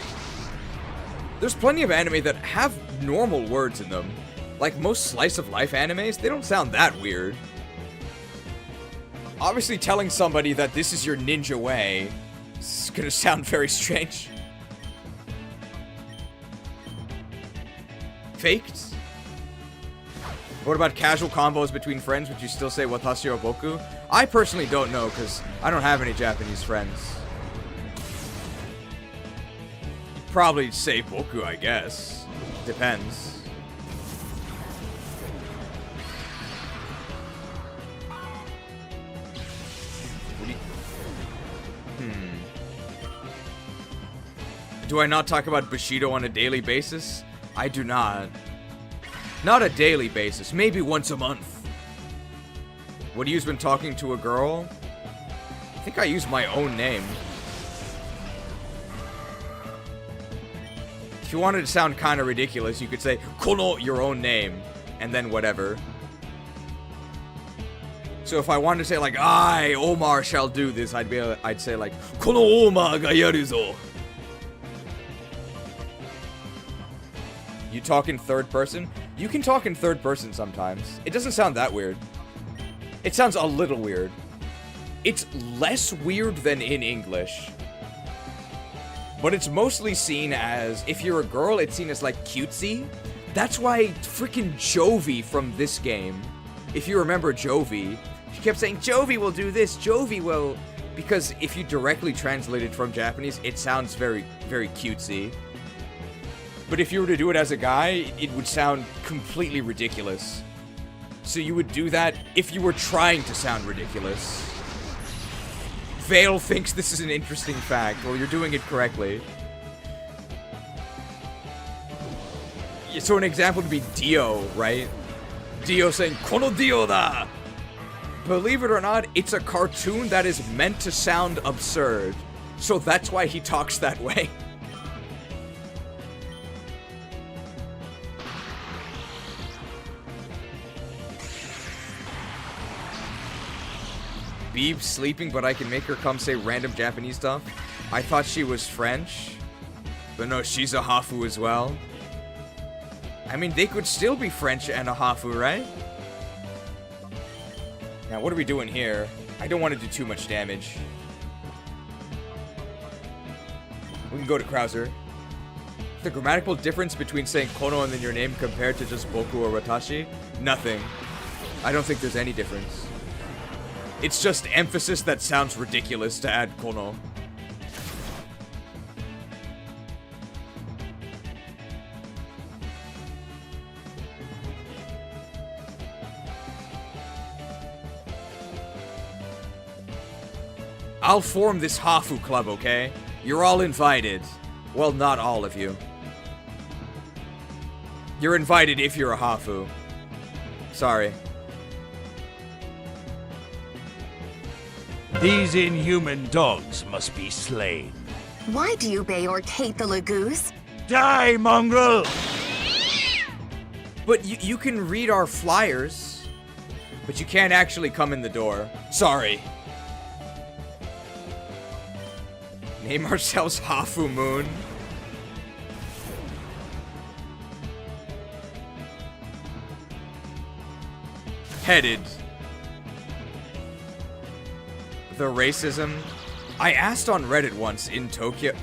There's plenty of anime that have normal words in them. Like most slice of life animes, they don't sound that weird. Obviously telling somebody that this is your ninja way is gonna sound very strange. Faked? What about casual combos between friends? Would you still say watashi wa boku? I personally don't know, because I don't have any Japanese friends. You'd probably say boku, I guess. Depends. Do I not talk about Bushido on a daily basis? I do not. Not a daily basis, maybe once a month. What do you use when talking to a girl? I think I use my own name. If you wanted to sound kind of ridiculous, you could say, Kono, your own name, and then whatever. So if I wanted to say like, I, Omar, shall do this, I'd say like, Kono Omar ga yaru zo. You talk in third person? You can talk in third person sometimes. It doesn't sound that weird. It sounds a little weird. It's less weird than in English. But it's mostly seen as, if you're a girl, it's seen as like cutesy. That's why freaking Jovi from this game, if you remember Jovi, she kept saying, Jovi will do this, Jovi will... Because if you directly translate it from Japanese, it sounds very, very cutesy. But if you were to do it as a guy, it would sound completely ridiculous. So you would do that if you were trying to sound ridiculous. Vale thinks this is an interesting fact. Well, you're doing it correctly. So an example would be Dio, right? Dio saying, Kono Dio da! Believe it or not, it's a cartoon that is meant to sound absurd. So that's why he talks that way. Beeb's sleeping, but I can make her come say random Japanese stuff. I thought she was French. But no, she's a Hafu as well. I mean, they could still be French and a Hafu, right? Now, what are we doing here? I don't want to do too much damage. We can go to Krauser. The grammatical difference between saying Kono and then your name compared to just Boku or Watashi? Nothing. I don't think there's any difference. It's just emphasis that sounds ridiculous to add Kono. I'll form this Hafu club, okay? You're all invited. Well, not all of you. You're invited if you're a Hafu. Sorry. These inhuman dogs must be slain. Why do you bay or hate the Lagoos? Die, mongrel! But you can read our flyers, but you can't actually come in the door. Sorry. Name ourselves Hafu Moon. Headed. The racism. I asked on Reddit once in the Tokyo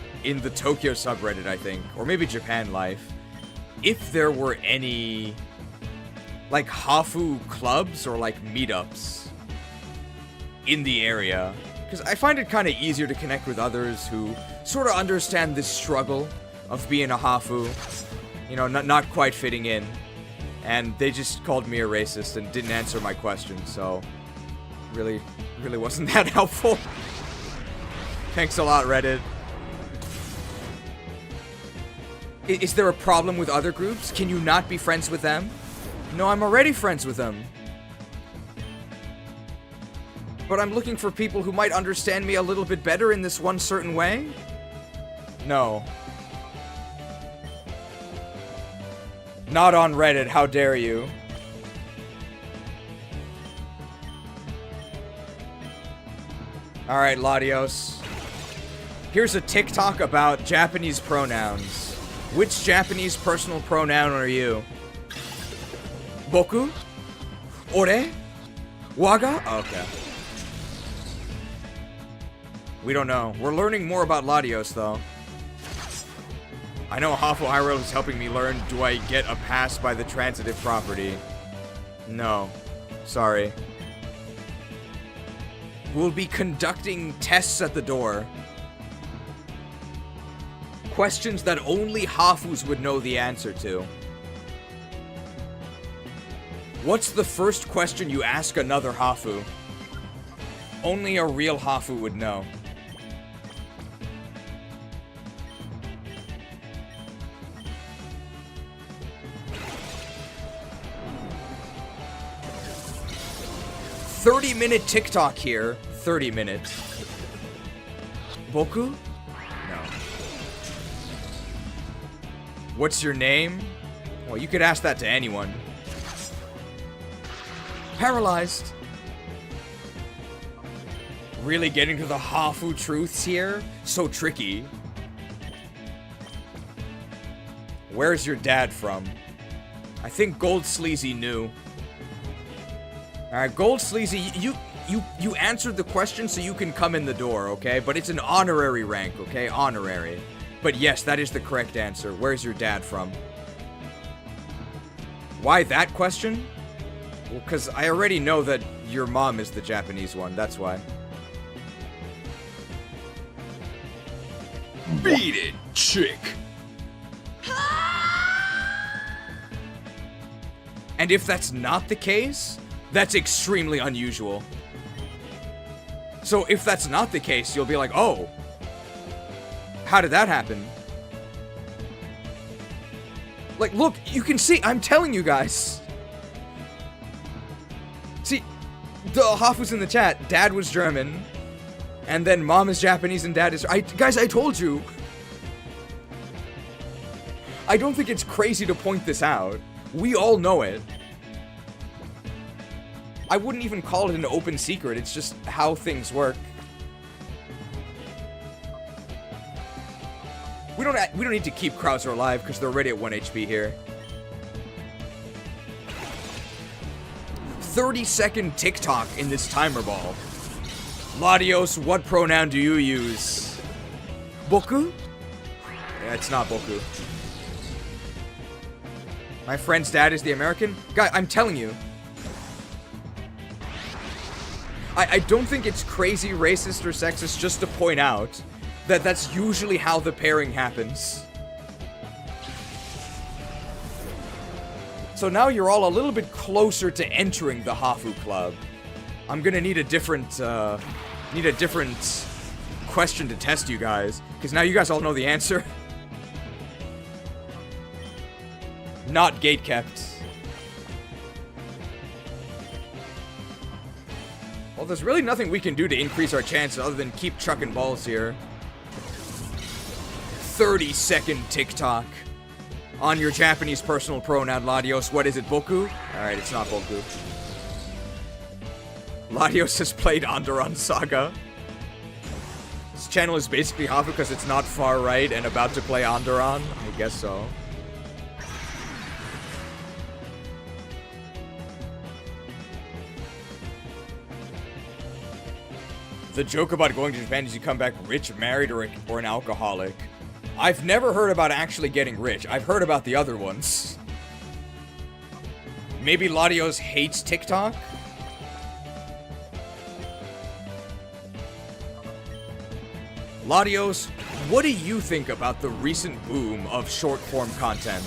subreddit, I think, or maybe Japan Life, if there were any like Hafu clubs or like meetups in the area. Because I find it kind of easier to connect with others who sort of understand this struggle of being a Hafu. You know, not quite fitting in. And they just called me a racist and didn't answer my question, so really wasn't that helpful. Thanks a lot, Reddit. Is there a problem with other groups? Can you not be friends with them? No, I'm already friends with them. But I'm looking for people who might understand me a little bit better in this one certain way? No. Not on Reddit, how dare you? Alright, Latios. Here's a TikTok about Japanese pronouns. Which Japanese personal pronoun are you? Boku? Orre? Waga? Okay. We don't know. We're learning more about Latios, though. I know Hafu Hyrule is helping me learn. Do I get a pass by the transitive property? No. Sorry. We'll be conducting tests at the door. Questions that only Hafus would know the answer to. What's the first question you ask another Hafu? Only a real Hafu would know. "30-minute TikTok here." 30 minutes. Boku? No. What's your name? Well, you could ask that to anyone. Paralyzed. Really getting to the Hafu truths here? So tricky. Where's your dad from? I think Gold Sleazy knew. Alright, Gold Sleazy, you answered the question so you can come in the door, okay? But it's an honorary rank, okay? Honorary. But yes, that is the correct answer. Where's your dad from? Why that question? Well, because I already know that your mom is the Japanese one, that's why. Beat it, chick. And if that's not the case, that's extremely unusual. So if that's not the case, you'll be like, oh, how did that happen? Like, look, you can see, I'm telling you guys. See, the Hafus in the chat, dad was German, and then mom is Japanese and dad is... Guys, I told you. I don't think it's crazy to point this out. We all know it. I wouldn't even call it an open secret, it's just how things work. We don't need to keep Krauser alive, because they're already at 1 HP here. 30-second TikTok in this timer ball. Latios, what pronoun do you use? Boku? Yeah, it's not Boku. My friend's dad is the American? Guy, I'm telling you. I don't think it's crazy racist or sexist just to point out that that's usually how the pairing happens. So now you're all a little bit closer to entering the Hafu Club. I'm gonna need a different question to test you guys, because now you guys all know the answer. Not gatekept. Well, there's really nothing we can do to increase our chances other than keep chucking balls here. 30-second TikTok. On your Japanese personal pronoun, Latios. What is it, Boku? Alright, it's not Boku. Latios has played Onderon Saga. This channel is basically Hafu because it's not far right and about to play Onderon. I guess so. The joke about going to Japan is you come back rich, married, or an alcoholic. I've never heard about actually getting rich. I've heard about the other ones. Maybe Latios hates TikTok? Latios, what do you think about the recent boom of short-form content?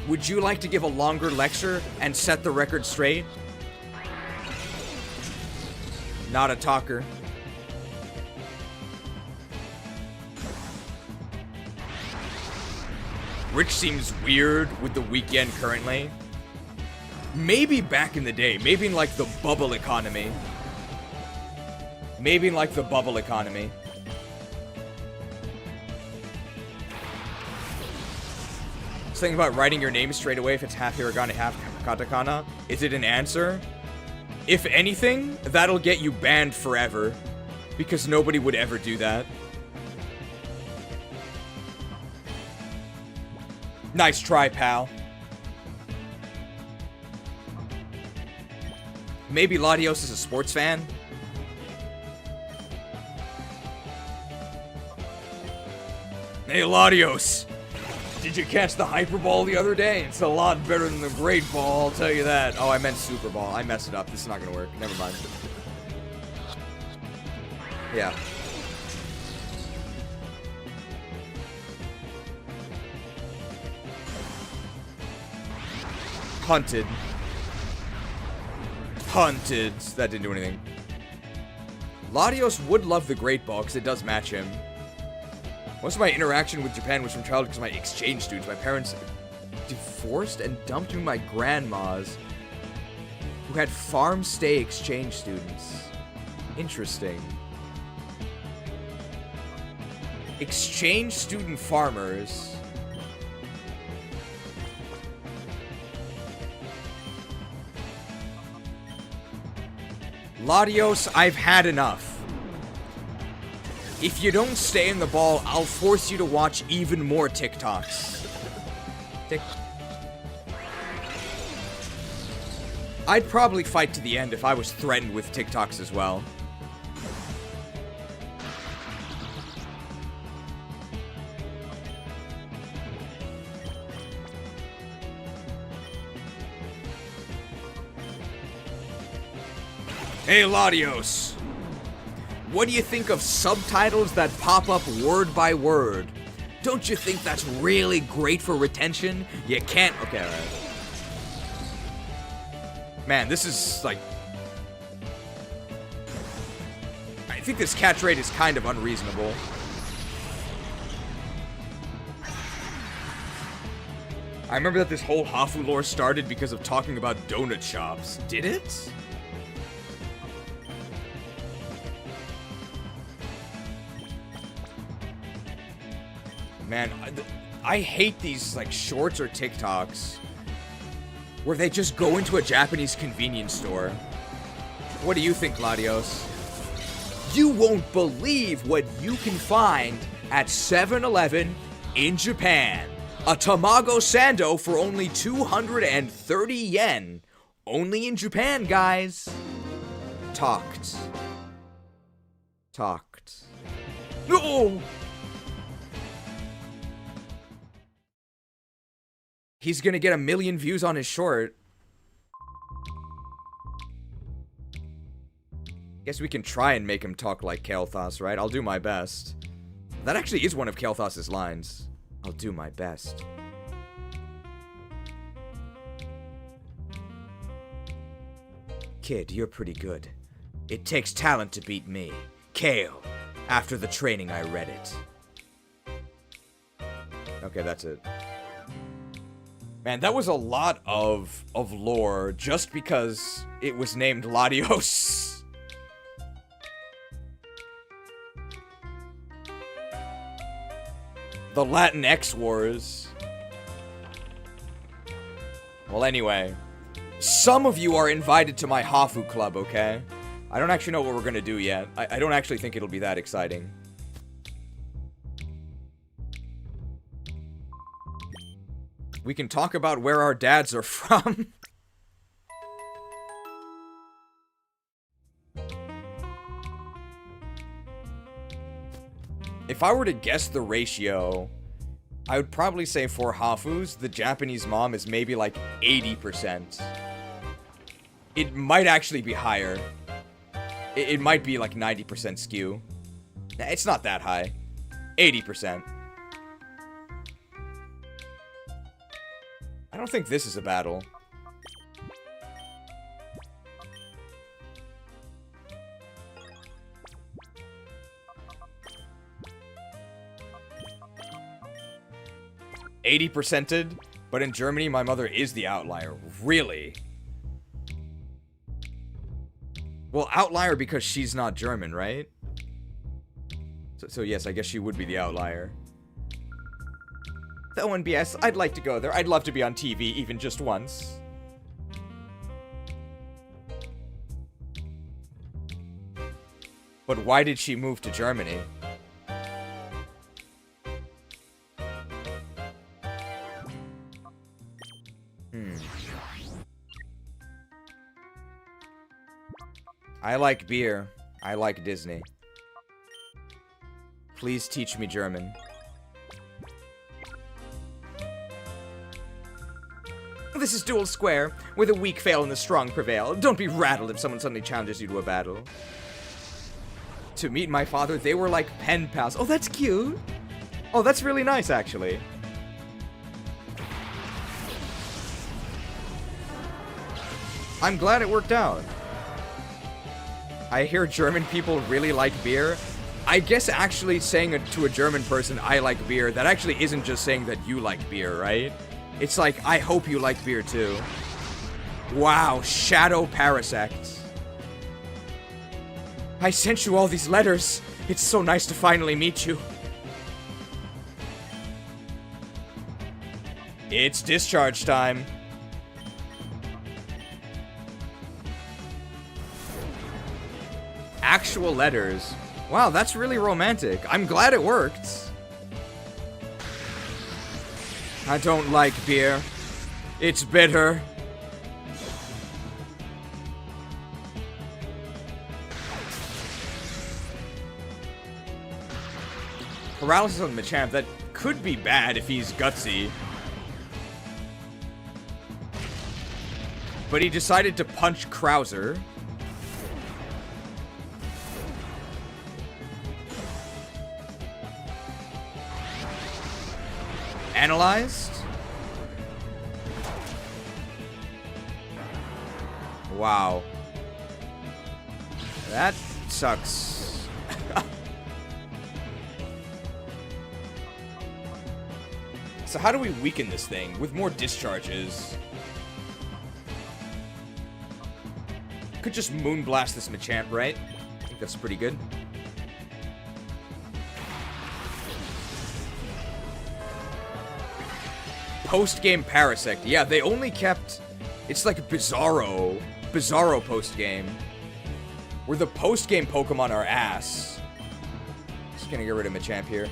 would you like to give a longer lecture and set the record straight? Not a talker. Rich seems weird with the weekend currently. Maybe back in the day. Maybe in like the bubble economy. Maybe in like the bubble economy. Thinking about writing your name straight away if it's half hiragana, half katakana. Is it an answer? If anything, that'll get you banned forever. Because nobody would ever do that. Nice try, pal. Maybe Latios is a sports fan? Hey, Latios. Did you catch the Hyper Ball the other day? It's a lot better than the Great Ball, I'll tell you that. Oh, I meant Super Ball. I messed it up. This is not gonna work. Never mind. Yeah. Hunted. Hunted. That didn't do anything. Latios would love the Great Ball because it does match him. Most of my interaction with Japan was from childhood because of my exchange students. My parents divorced and dumped me my grandmas who had farm stay exchange students. Interesting. Exchange student farmers. Latios, I've had enough. If you don't stay in the ball, I'll force you to watch even more TikToks. I'd probably fight to the end if I was threatened with TikToks as well. Hey, Latios. What do you think of subtitles that pop up word by word? Don't you think that's really great for retention? You can't... Okay, alright. Man, this is, like... I think this catch rate is kind of unreasonable. I remember that this whole Hafu lore started because of talking about donut shops. Did it? Man, I hate these, like, shorts or TikToks where they just go into a Japanese convenience store. What do you think, Latios? You won't believe what you can find at 7-Eleven in Japan. A Tamago Sando for only 230 yen. Only in Japan, guys. Talked. No! He's gonna get 1 million views on his short. Guess we can try and make him talk like Kael'thas, right? I'll do my best. That actually is one of Kael'thas' lines. I'll do my best. Kid, you're pretty good. It takes talent to beat me. Kale, after the training I read it. Okay, that's it. Man, that was a lot of lore just because it was named Latios. The Latin X Wars. Well, anyway. Some of you are invited to my Hafu Club, okay? I don't actually know what we're gonna do yet. I don't actually think it'll be that exciting. We can talk about where our dads are from. If I were to guess the ratio, I would probably say for Hafus, the Japanese mom is maybe like 80%. It might actually be higher. It might be like 90% skew. It's not that high. 80%. I don't think this is a battle. %, but in Germany, my mother is the outlier. Really? Well, outlier because she's not German, right? So yes, I guess she would be the outlier. The ONBS, I'd like to go there. I'd love to be on TV, even just once. But why did she move to Germany? I like beer. I like Disney. Please teach me German. This is Duel Square, where the weak fail and the strong prevail. Don't be rattled if someone suddenly challenges you to a battle. To meet my father, they were like pen pals. Oh, that's cute. Oh, that's really nice, actually. I'm glad it worked out. I hear German people really like beer. I guess actually saying it to a German person, I like beer, that actually isn't just saying that you like beer, right? It's like, I hope you like beer too. Wow, Shadow Parasect. I sent you all these letters. It's so nice to finally meet you. It's discharge time. Actual letters. Wow, that's really romantic. I'm glad it worked. I don't like beer. It's bitter. Paralysis on Machamp, that could be bad if he's gutsy. But he decided to punch Krauser. Analyzed? Wow. That sucks. So how do we weaken this thing? With more discharges. Could just Moonblast this Machamp, right? I think that's pretty good. Post-game Parasect. Yeah, they only kept... It's like Bizarro post-game. Where the post-game Pokemon are ass. Just gonna get rid of Machamp here.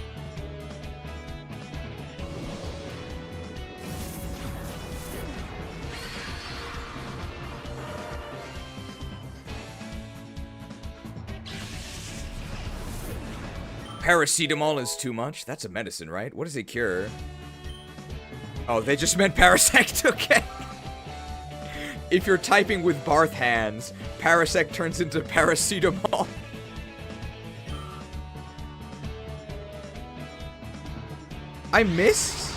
Paracetamol is too much? That's a medicine, right? What does it cure? Oh, they just meant Parasect, okay. If you're typing with Barth hands, Parasect turns into paracetamol. I missed?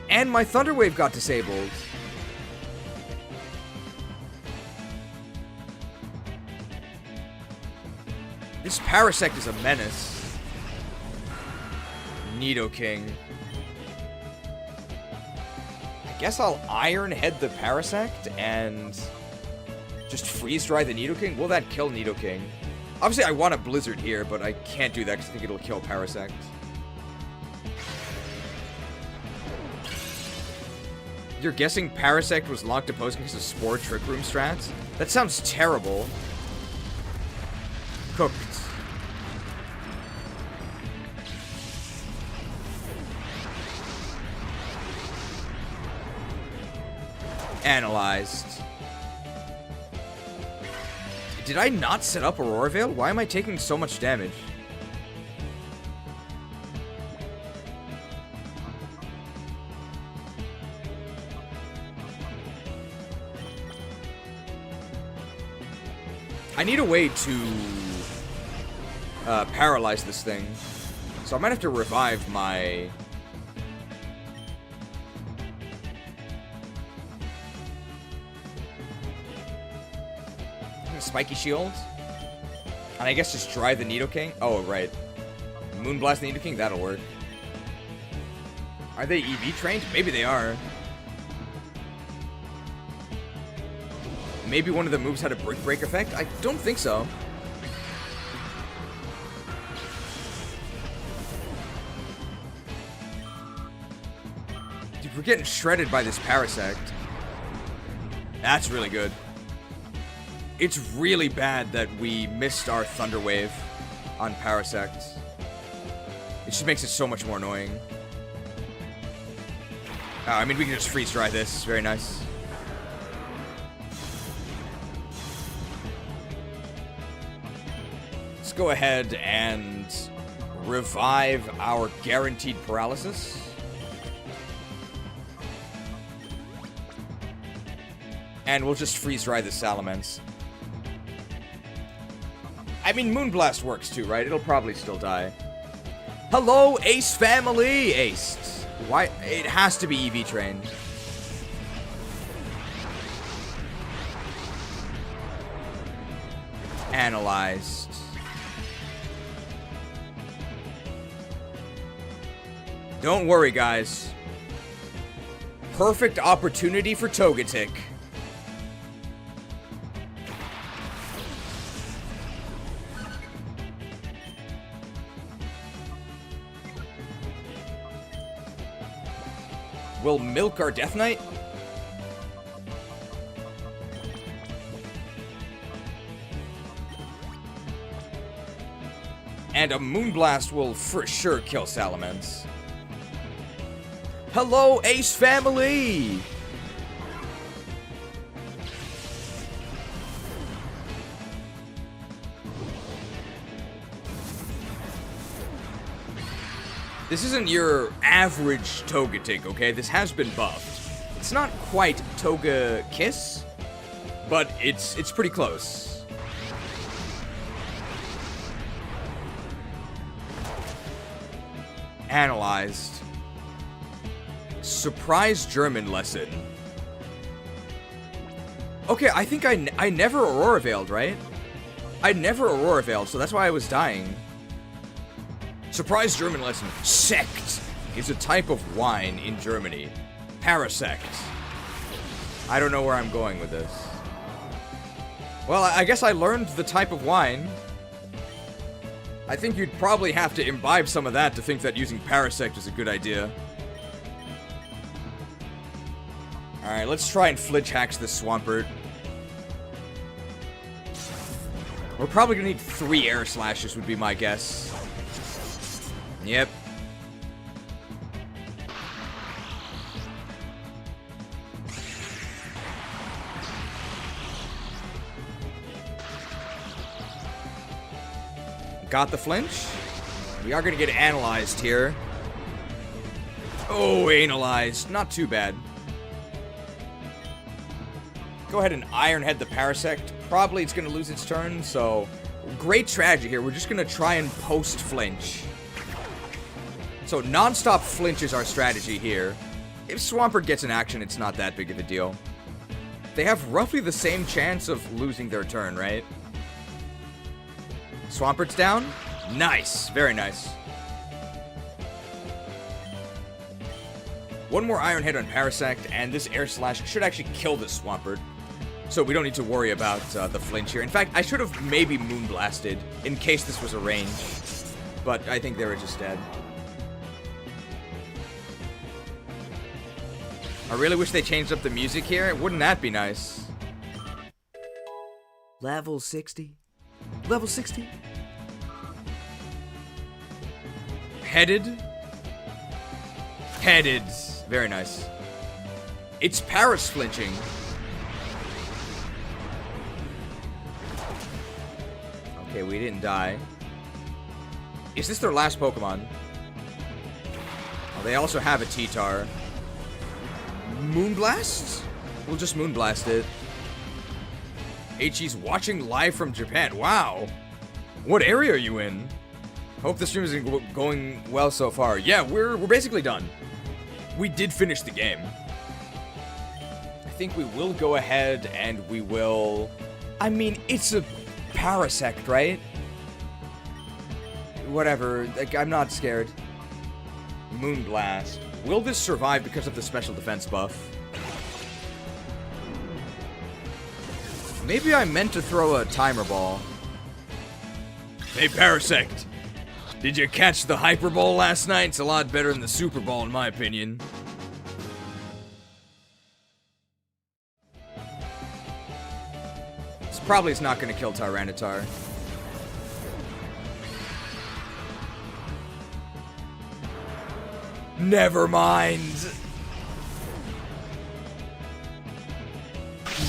And my Thunder Wave got disabled. This Parasect is a menace. Nidoking. I guess I'll Iron Head the Parasect and just freeze dry the Nidoking. Will that kill Nidoking? Obviously, I want a Blizzard here, but I can't do that because I think it'll kill Parasect. You're guessing Parasect was locked to Postgame because of Spore Trick Room strats? That sounds terrible. Cooked. Analyzed. Did I not set up Aurora Veil? Why am I taking so much damage? I need a way to paralyze this thing. So I might have to revive my... Spiky Shield. And I guess just dry the Nidoking. Oh, right. Moonblast the Nidoking, that'll work. Are they EV trained? Maybe they are. Maybe one of the moves had a Brick Break effect? I don't think so. Dude, we're getting shredded by this Parasect. That's really good. It's really bad that we missed our Thunder Wave on Parasect. It just makes it so much more annoying. I mean, we can just freeze dry this. Very nice. Let's go ahead and revive our guaranteed paralysis. And we'll just freeze dry the Salamence. I mean, Moonblast works too, right? It'll probably still die. Hello, Ace family! Aced. Why? It has to be EV trained. Analyzed. Don't worry, guys. Perfect opportunity for Togetic. We'll milk our Death Knight. And a Moonblast will for sure kill Salamence. Hello, Ace family! This isn't your average Togetic, okay? This has been buffed. It's not quite Toga Kiss, but it's pretty close. Analyzed. Surprise German lesson. Okay, I think I never Aurora Veiled, right? I never Aurora Veiled, so that's why I was dying. Surprise German lesson. Sect is a type of wine in Germany. Parasect. I don't know where I'm going with this. Well, I guess I learned the type of wine. I think you'd probably have to imbibe some of that to think that using Parasect is a good idea. Alright, let's try and Flinch Hacks this Swampert. We're probably gonna need 3 Air Slashes would be my guess. Yep. Got the flinch. We are going to get analyzed here. Oh, analyzed. Not too bad. Go ahead and Iron Head the Parasect. Probably it's going to lose its turn, so great strategy here. We're just going to try and post-flinch. So non-stop flinch is our strategy here. If Swampert gets an action, it's not that big of a deal. They have roughly the same chance of losing their turn, right? Swampert's down. Nice. Very nice. One more Iron Head on Parasect, and this Air Slash should actually kill this Swampert. So we don't need to worry about the flinch here. In fact, I should have maybe Moonblasted in case this was a range. But I think they were just dead. I really wish they changed up the music here. Wouldn't that be nice? Level 60. Level 60. Headed. Headed. Very nice. It's Paris flinching. Okay, we didn't die. Is this their last Pokemon? Oh, they also have a T-Tar. Moonblast? We'll just Moonblast it. HE's watching live from Japan. Wow. What area are you in? Hope the stream is going well so far. Yeah, we're basically done. We did finish the game. I think we will go ahead and we will... I mean, it's a Parasect, right? Whatever. Like, I'm not scared. Moonblast. Will this survive because of the special defense buff? Maybe I meant to throw a timer ball. Hey, Parasect. Did you catch the Hyper Bowl last night? It's a lot better than the Super Bowl, in my opinion. It's probably not going to kill Tyranitar. Never mind.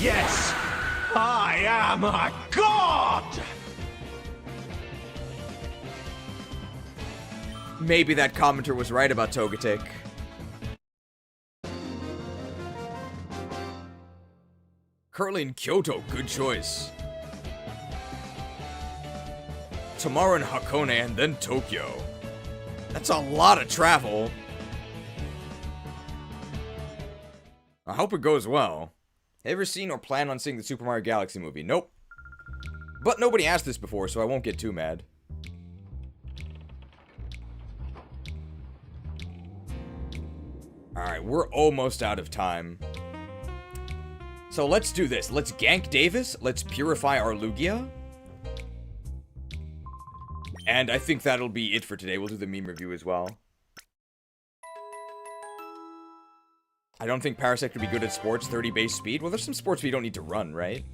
Yes, I am a god! Maybe that commenter was right about Togetic. Currently in Kyoto, good choice. Tomorrow in Hakone and then Tokyo. That's a lot of travel. I hope it goes well. Ever seen or plan on seeing the Super Mario Galaxy movie? Nope. But nobody asked this before, so I won't get too mad. Alright, we're almost out of time. So let's do this. Let's gank Davis. Let's purify our Lugia. And I think that'll be it for today. We'll do the meme review as well. I don't think Parasect would be good at sports, 30 base speed. Well, there's some sports where you don't need to run, right?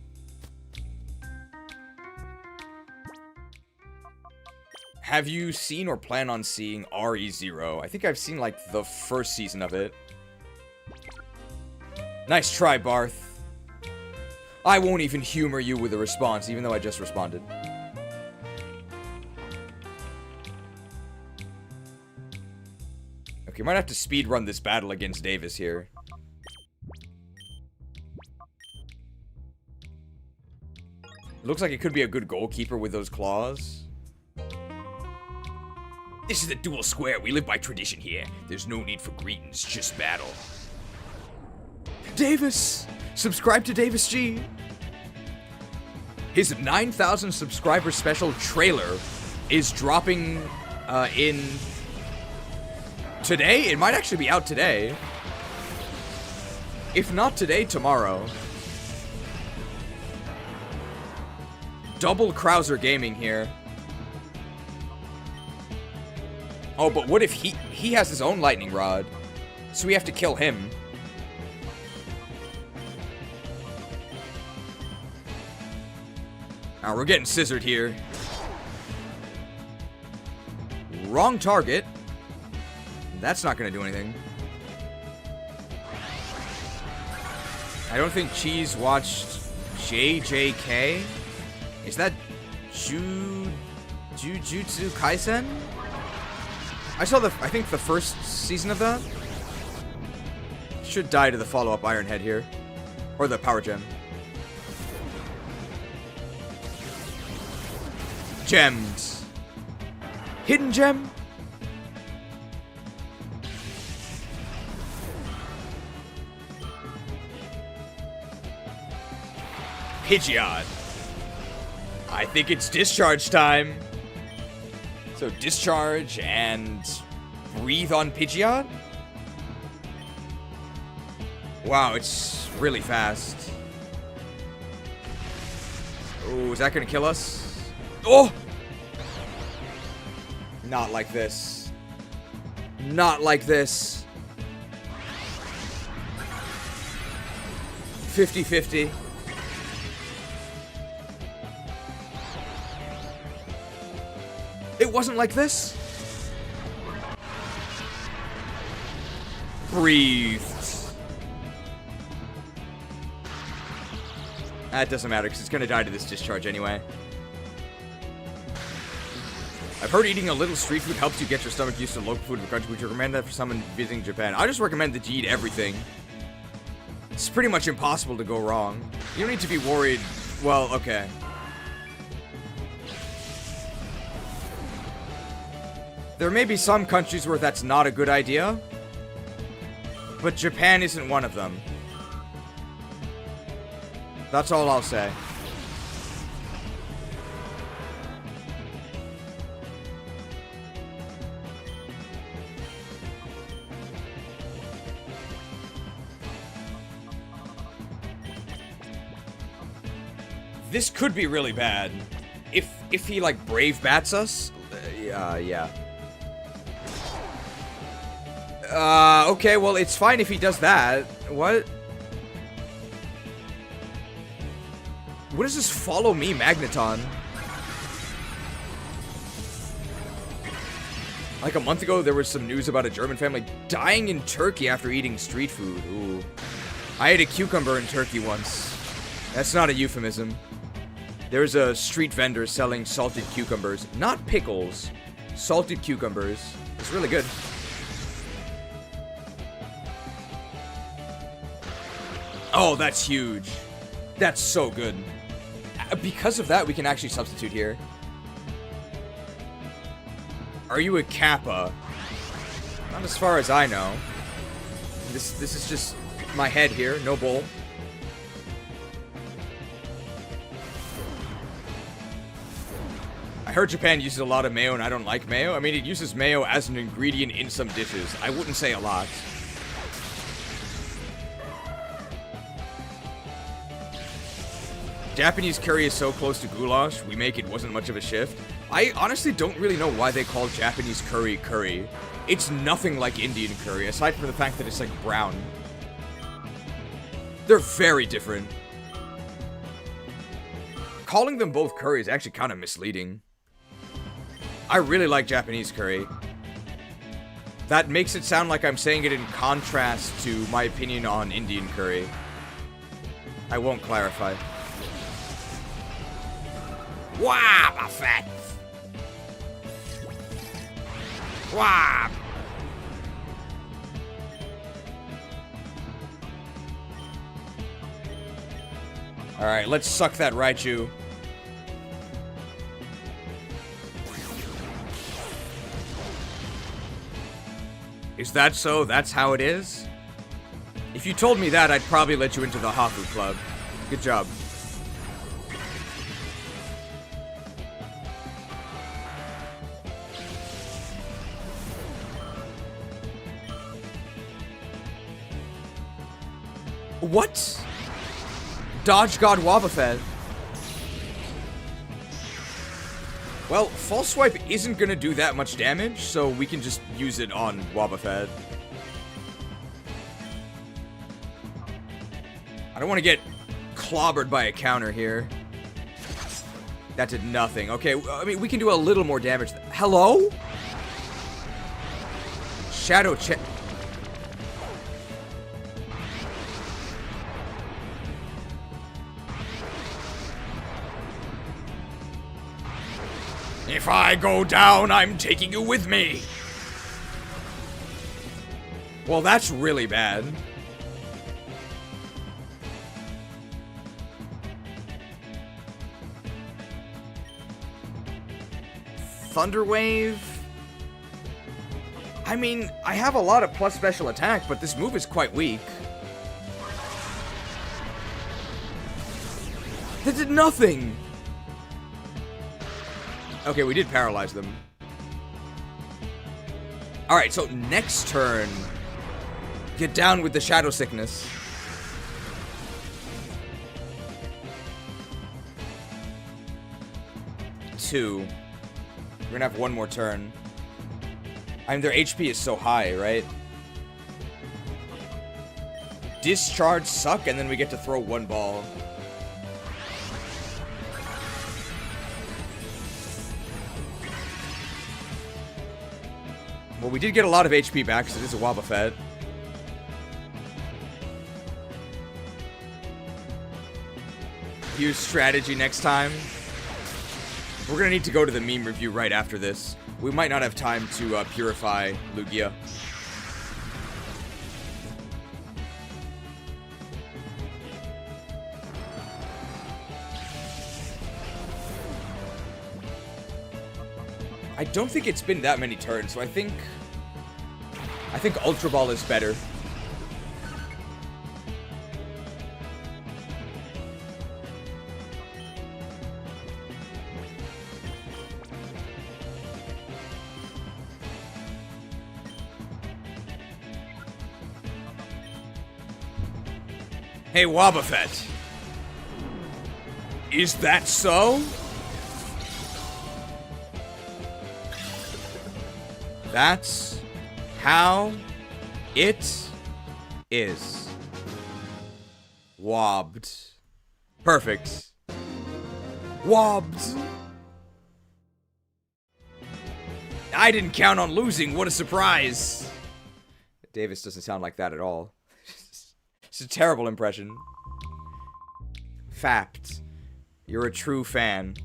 Have you seen or plan on seeing RE0? I think I've seen, like, the first season of it. Nice try, Barth. I won't even humor you with a response, even though I just responded. Okay, might have to speedrun this battle against Davis here. Looks like it could be a good goalkeeper with those claws. This is a dual square. We live by tradition here. There's no need for greetings, just battle. Davis! Subscribe to Davis G! His 9,000 subscriber special trailer is dropping in... today? It might actually be out today. If not today, tomorrow. Double Krauser Gaming here. Oh, but what if he has his own lightning rod? So we have to kill him. Alright, we're getting scissored here. Wrong target. That's not going to do anything. I don't think Cheese watched JJK. Is that Jujutsu Kaisen? I saw I think the first season of that. Should die to the follow-up Iron Head here. Or the Power Gem. Gems. Hidden Gem? Pidgeot. I think it's discharge time. So discharge and breathe on Pidgeot? Wow, it's really fast. Oh, is that gonna kill us? Oh! Not like this. Not like this. 50-50. It wasn't like this. Breathed. That doesn't matter because it's going to die to this discharge anyway. I've heard eating a little street food helps you get your stomach used to local food in the country. Would you recommend that for someone visiting Japan? I just recommend that you eat everything. It's pretty much impossible to go wrong. You don't need to be worried. Well, okay. There may be some countries where that's not a good idea, but Japan isn't one of them. That's all I'll say. This could be really bad. If he, like, brave bats us. Yeah. Okay, well, it's fine if he does that. What? What is this follow me Magneton? Like a month ago, there was some news about a German family dying in Turkey after eating street food. Ooh. I ate a cucumber in Turkey once. That's not a euphemism. There's a street vendor selling salted cucumbers. Not pickles. Salted cucumbers. It's really good. Oh, that's huge. That's so good. Because of that, we can actually substitute here. Are you a Kappa? Not as far as I know. This is just my head here. No bull. I heard Japan uses a lot of mayo and I don't like mayo. I mean, it uses mayo as an ingredient in some dishes. I wouldn't say a lot. Japanese curry is so close to goulash, we make it wasn't much of a shift. I honestly don't really know why they call Japanese curry curry. It's nothing like Indian curry, aside from the fact that it's like brown. They're very different. Calling them both curry is actually kind of misleading. I really like Japanese curry. That makes it sound like I'm saying it in contrast to my opinion on Indian curry. I won't clarify. Wow, Buffett! Wow! Alright, let's suck that Raichu. Is that so? That's how it is? If you told me that, I'd probably let you into the Hafu Club. Good job. What? Dodge God Wobbuffet. Well, False Swipe isn't gonna do that much damage, so we can just use it on Wobbuffet. I don't want to get clobbered by a counter here. That did nothing. Okay, I mean, we can do a little more damage. Hello? Shadow check. If I go down, I'm taking you with me. Well, that's really bad. Thunderwave? I mean, I have a lot of plus special attack, but this move is quite weak. That did nothing! Okay, we did paralyze them. Alright, so next turn, get down with the Shadow Sickness. Two. We're gonna have one more turn. I mean, their HP is so high, right? Discharge suck, and then we get to throw one ball. Well, we did get a lot of HP back, because it is a Wobbuffet. Use strategy next time. We're gonna need to go to the meme review right after this. We might not have time to purify Lugia. I don't think it's been that many turns, so I think Ultra Ball is better. Hey, Wobbuffet. Is that so? That's how it is. Wobbed. Perfect. Wobbed. I didn't count on losing. What a surprise. Davis doesn't sound like that at all. It's a terrible impression. Fapt. You're a true fan.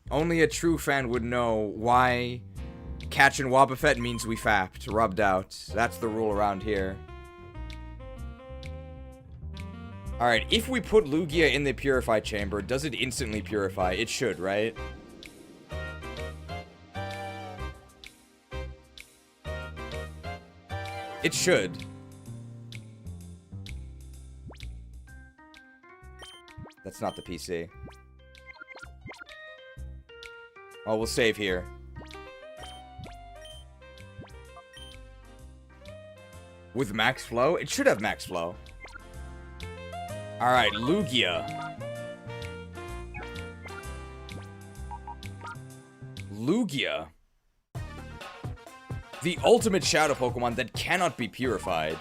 Only a true fan would know why catching Wobbuffet means we fapped. Rubbed out. That's the rule around here. Alright, if we put Lugia in the Purify Chamber, does it instantly purify? It should, right? It should. That's not the PC. Oh, we'll save here. With max flow? It should have max flow. Alright, Lugia. Lugia. The ultimate Shadow Pokemon that cannot be purified.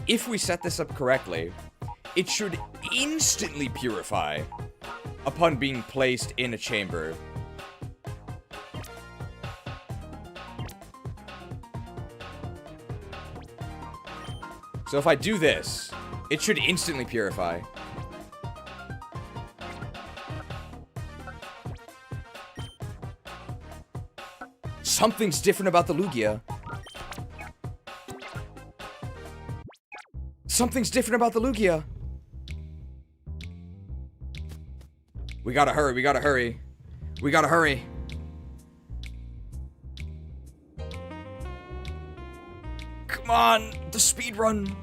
If we set this up correctly, it should instantly purify upon being placed in a chamber. So if I do this, it should instantly purify. Something's different about the Lugia. Something's different about the Lugia. We gotta hurry, we gotta hurry. We gotta hurry. Come on, the speed run.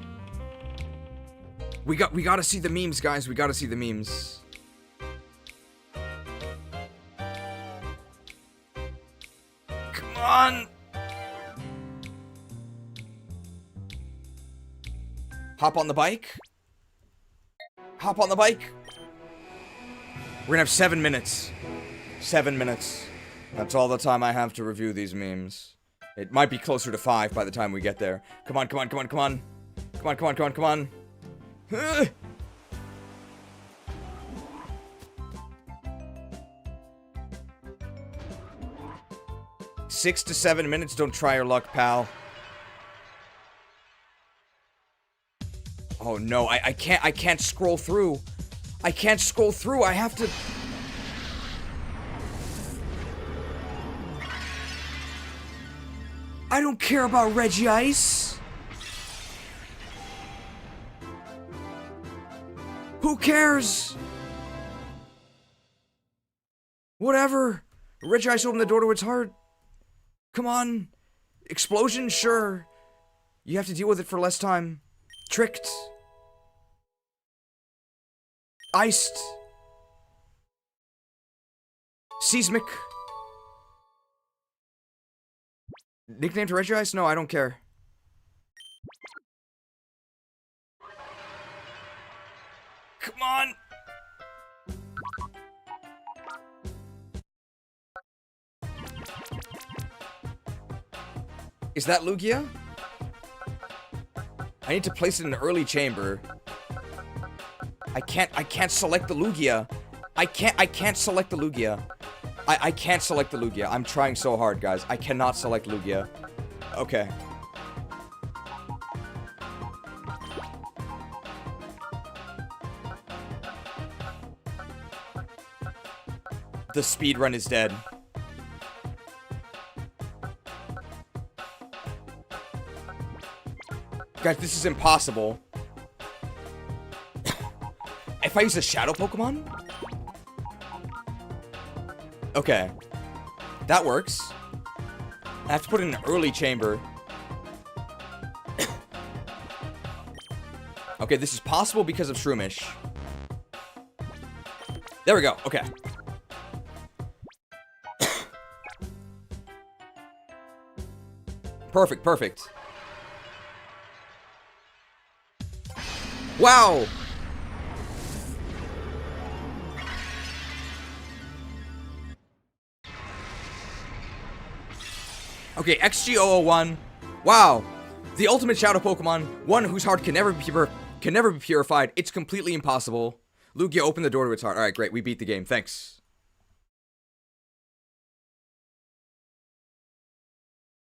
We gotta see the memes, guys. We gotta see the memes. Come on. Hop on the bike. Hop on the bike. We're gonna have 7 minutes. 7 minutes. That's all the time I have to review these memes. It might be closer to 5 by the time we get there. Come on, come on, come on, come on. Come on, come on, come on, come on. 6 to 7 minutes. Don't try your luck, pal. Oh no, I can't scroll through. I can't scroll through. I have to. I don't care about Regice. Who cares? Whatever. Regice opened the door to its heart. Come on. Explosion? Sure. You have to deal with it for less time. Tricked. Iced. Seismic. Nicknamed Regice? No, I don't care. Come on! Is that Lugia? I need to place it in an early chamber. I can't select the Lugia. I can't select the Lugia. I can't select the Lugia. I'm trying so hard, guys. I cannot select Lugia. Okay. The speedrun is dead. Guys, this is impossible. If I use a shadow Pokemon? Okay. That works. I have to put in an early chamber. Okay, this is possible because of Shroomish. There we go. Okay. Perfect, perfect. Wow! Okay, XG001. Wow. The ultimate shadow Pokemon, one whose heart can never be purified. It's completely impossible. Lugia, open the door to its heart. Alright, great. We beat the game. Thanks.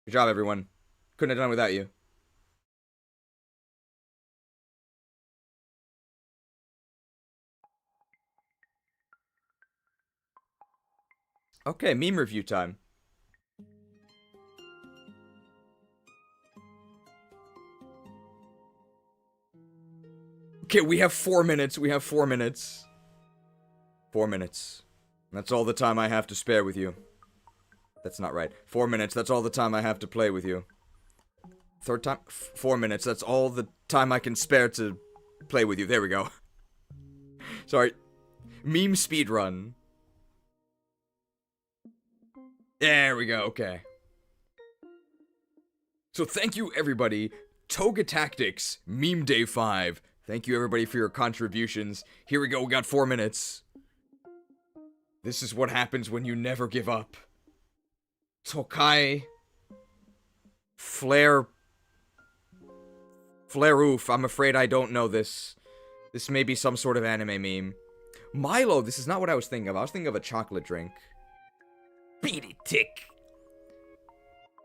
Good job, everyone. Couldn't have done it without you. Okay, meme review time. Okay, we have 4 minutes. We have 4 minutes. 4 minutes. That's all the time I have to spare with you. That's not right. 4 minutes. That's all the time I have to play with you. Third time? 4 minutes. That's all the time I can spare to play with you. There we go. Sorry. Meme speedrun. There we go. Okay. So thank you, everybody. Toga Tactics, Meme Day 5. Thank you, everybody, for your contributions. Here we go. We got 4 minutes. This is what happens when you never give up. Tokai. Flare Oof. I'm afraid I don't know this. This may be some sort of anime meme. Milo. This is not what I was thinking of. I was thinking of a chocolate drink. Beat it, Tick.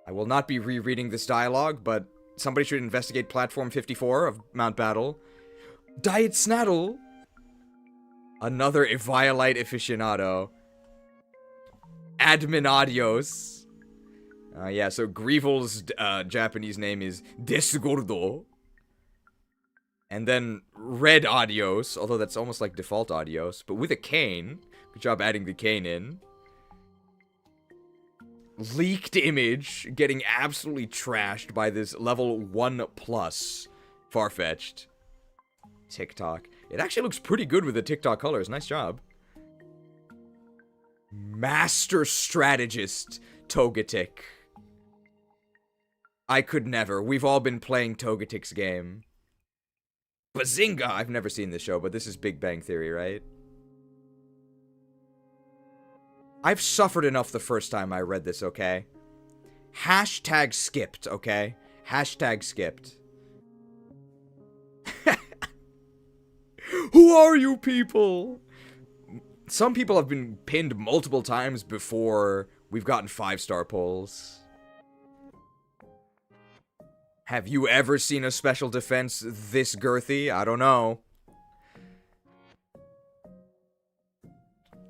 I will not be rereading this dialogue, but somebody should investigate Platform 54 of Mount Battle. Diet Snattle. Another Eevaluate aficionado. Admin Adios. Yeah, so Greevil's Japanese name is DEATHGOLD. And then Red Adios, although that's almost like default Adios, but with a cane. Good job adding the cane in. Leaked image, getting absolutely trashed by this level 1+ Farfetch'd. TikTok. It actually looks pretty good with the TikTok colors. Nice job. Master Strategist Togetic. I could never. We've all been playing Togetic's game. Bazinga! I've never seen this show, but this is Big Bang Theory, right? I've suffered enough the first time I read this, okay? Hashtag skipped, okay? Hashtag skipped. Who are you people? Some people have been pinned multiple times before we've gotten 5-star polls. Have you ever seen a special defense this girthy? I don't know.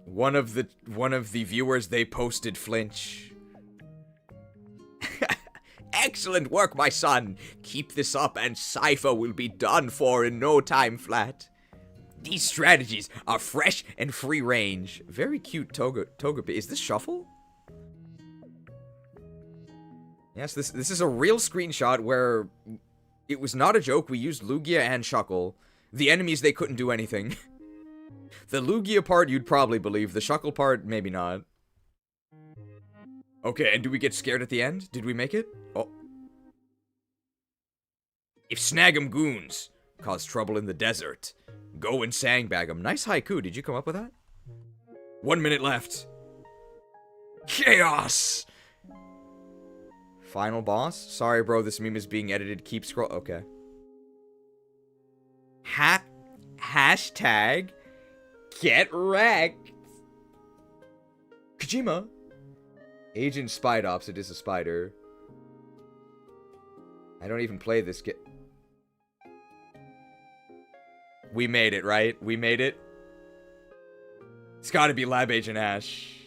One of the viewers, they posted flinch. Excellent work, my son. Keep this up and Cipher will be done for in no time flat. These strategies are fresh and free range. Very cute Togepi. Is this Shuffle? Yes, this is a real screenshot where it was not a joke. We used Lugia and Shuckle. The enemies, they couldn't do anything. The Lugia part, you'd probably believe. The Shuckle part, maybe not. Okay, and do we get scared at the end? Did we make it? Oh. If Snag'em goons cause trouble in the desert, go and sandbag 'em. Nice haiku. Did you come up with that? 1 minute left. Chaos! Final boss? Sorry, bro. This meme is being edited. Keep scroll. Okay. Hashtag get wrecked. Kojima. Agent Spidops. It is a spider. I don't even play this game. We made it, right? We made it. It's gotta be Lab Agent Ash.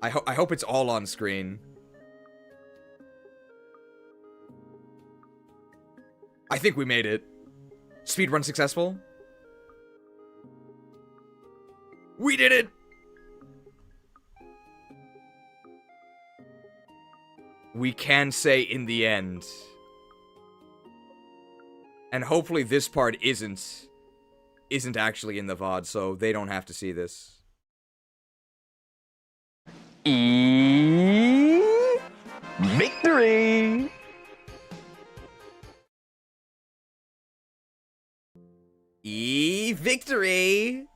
I hope it's all on screen. I think we made it. Speedrun successful? We did it! we can say in the end. And hopefully this part isn't actually in the VOD, so they don't have to see this. Victory! Victory!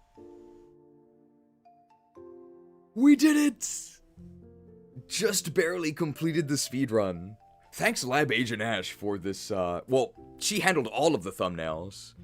We did it! Just barely completed the speedrun. Thanks Lab Agent Ash for this, well, she handled all of the thumbnails.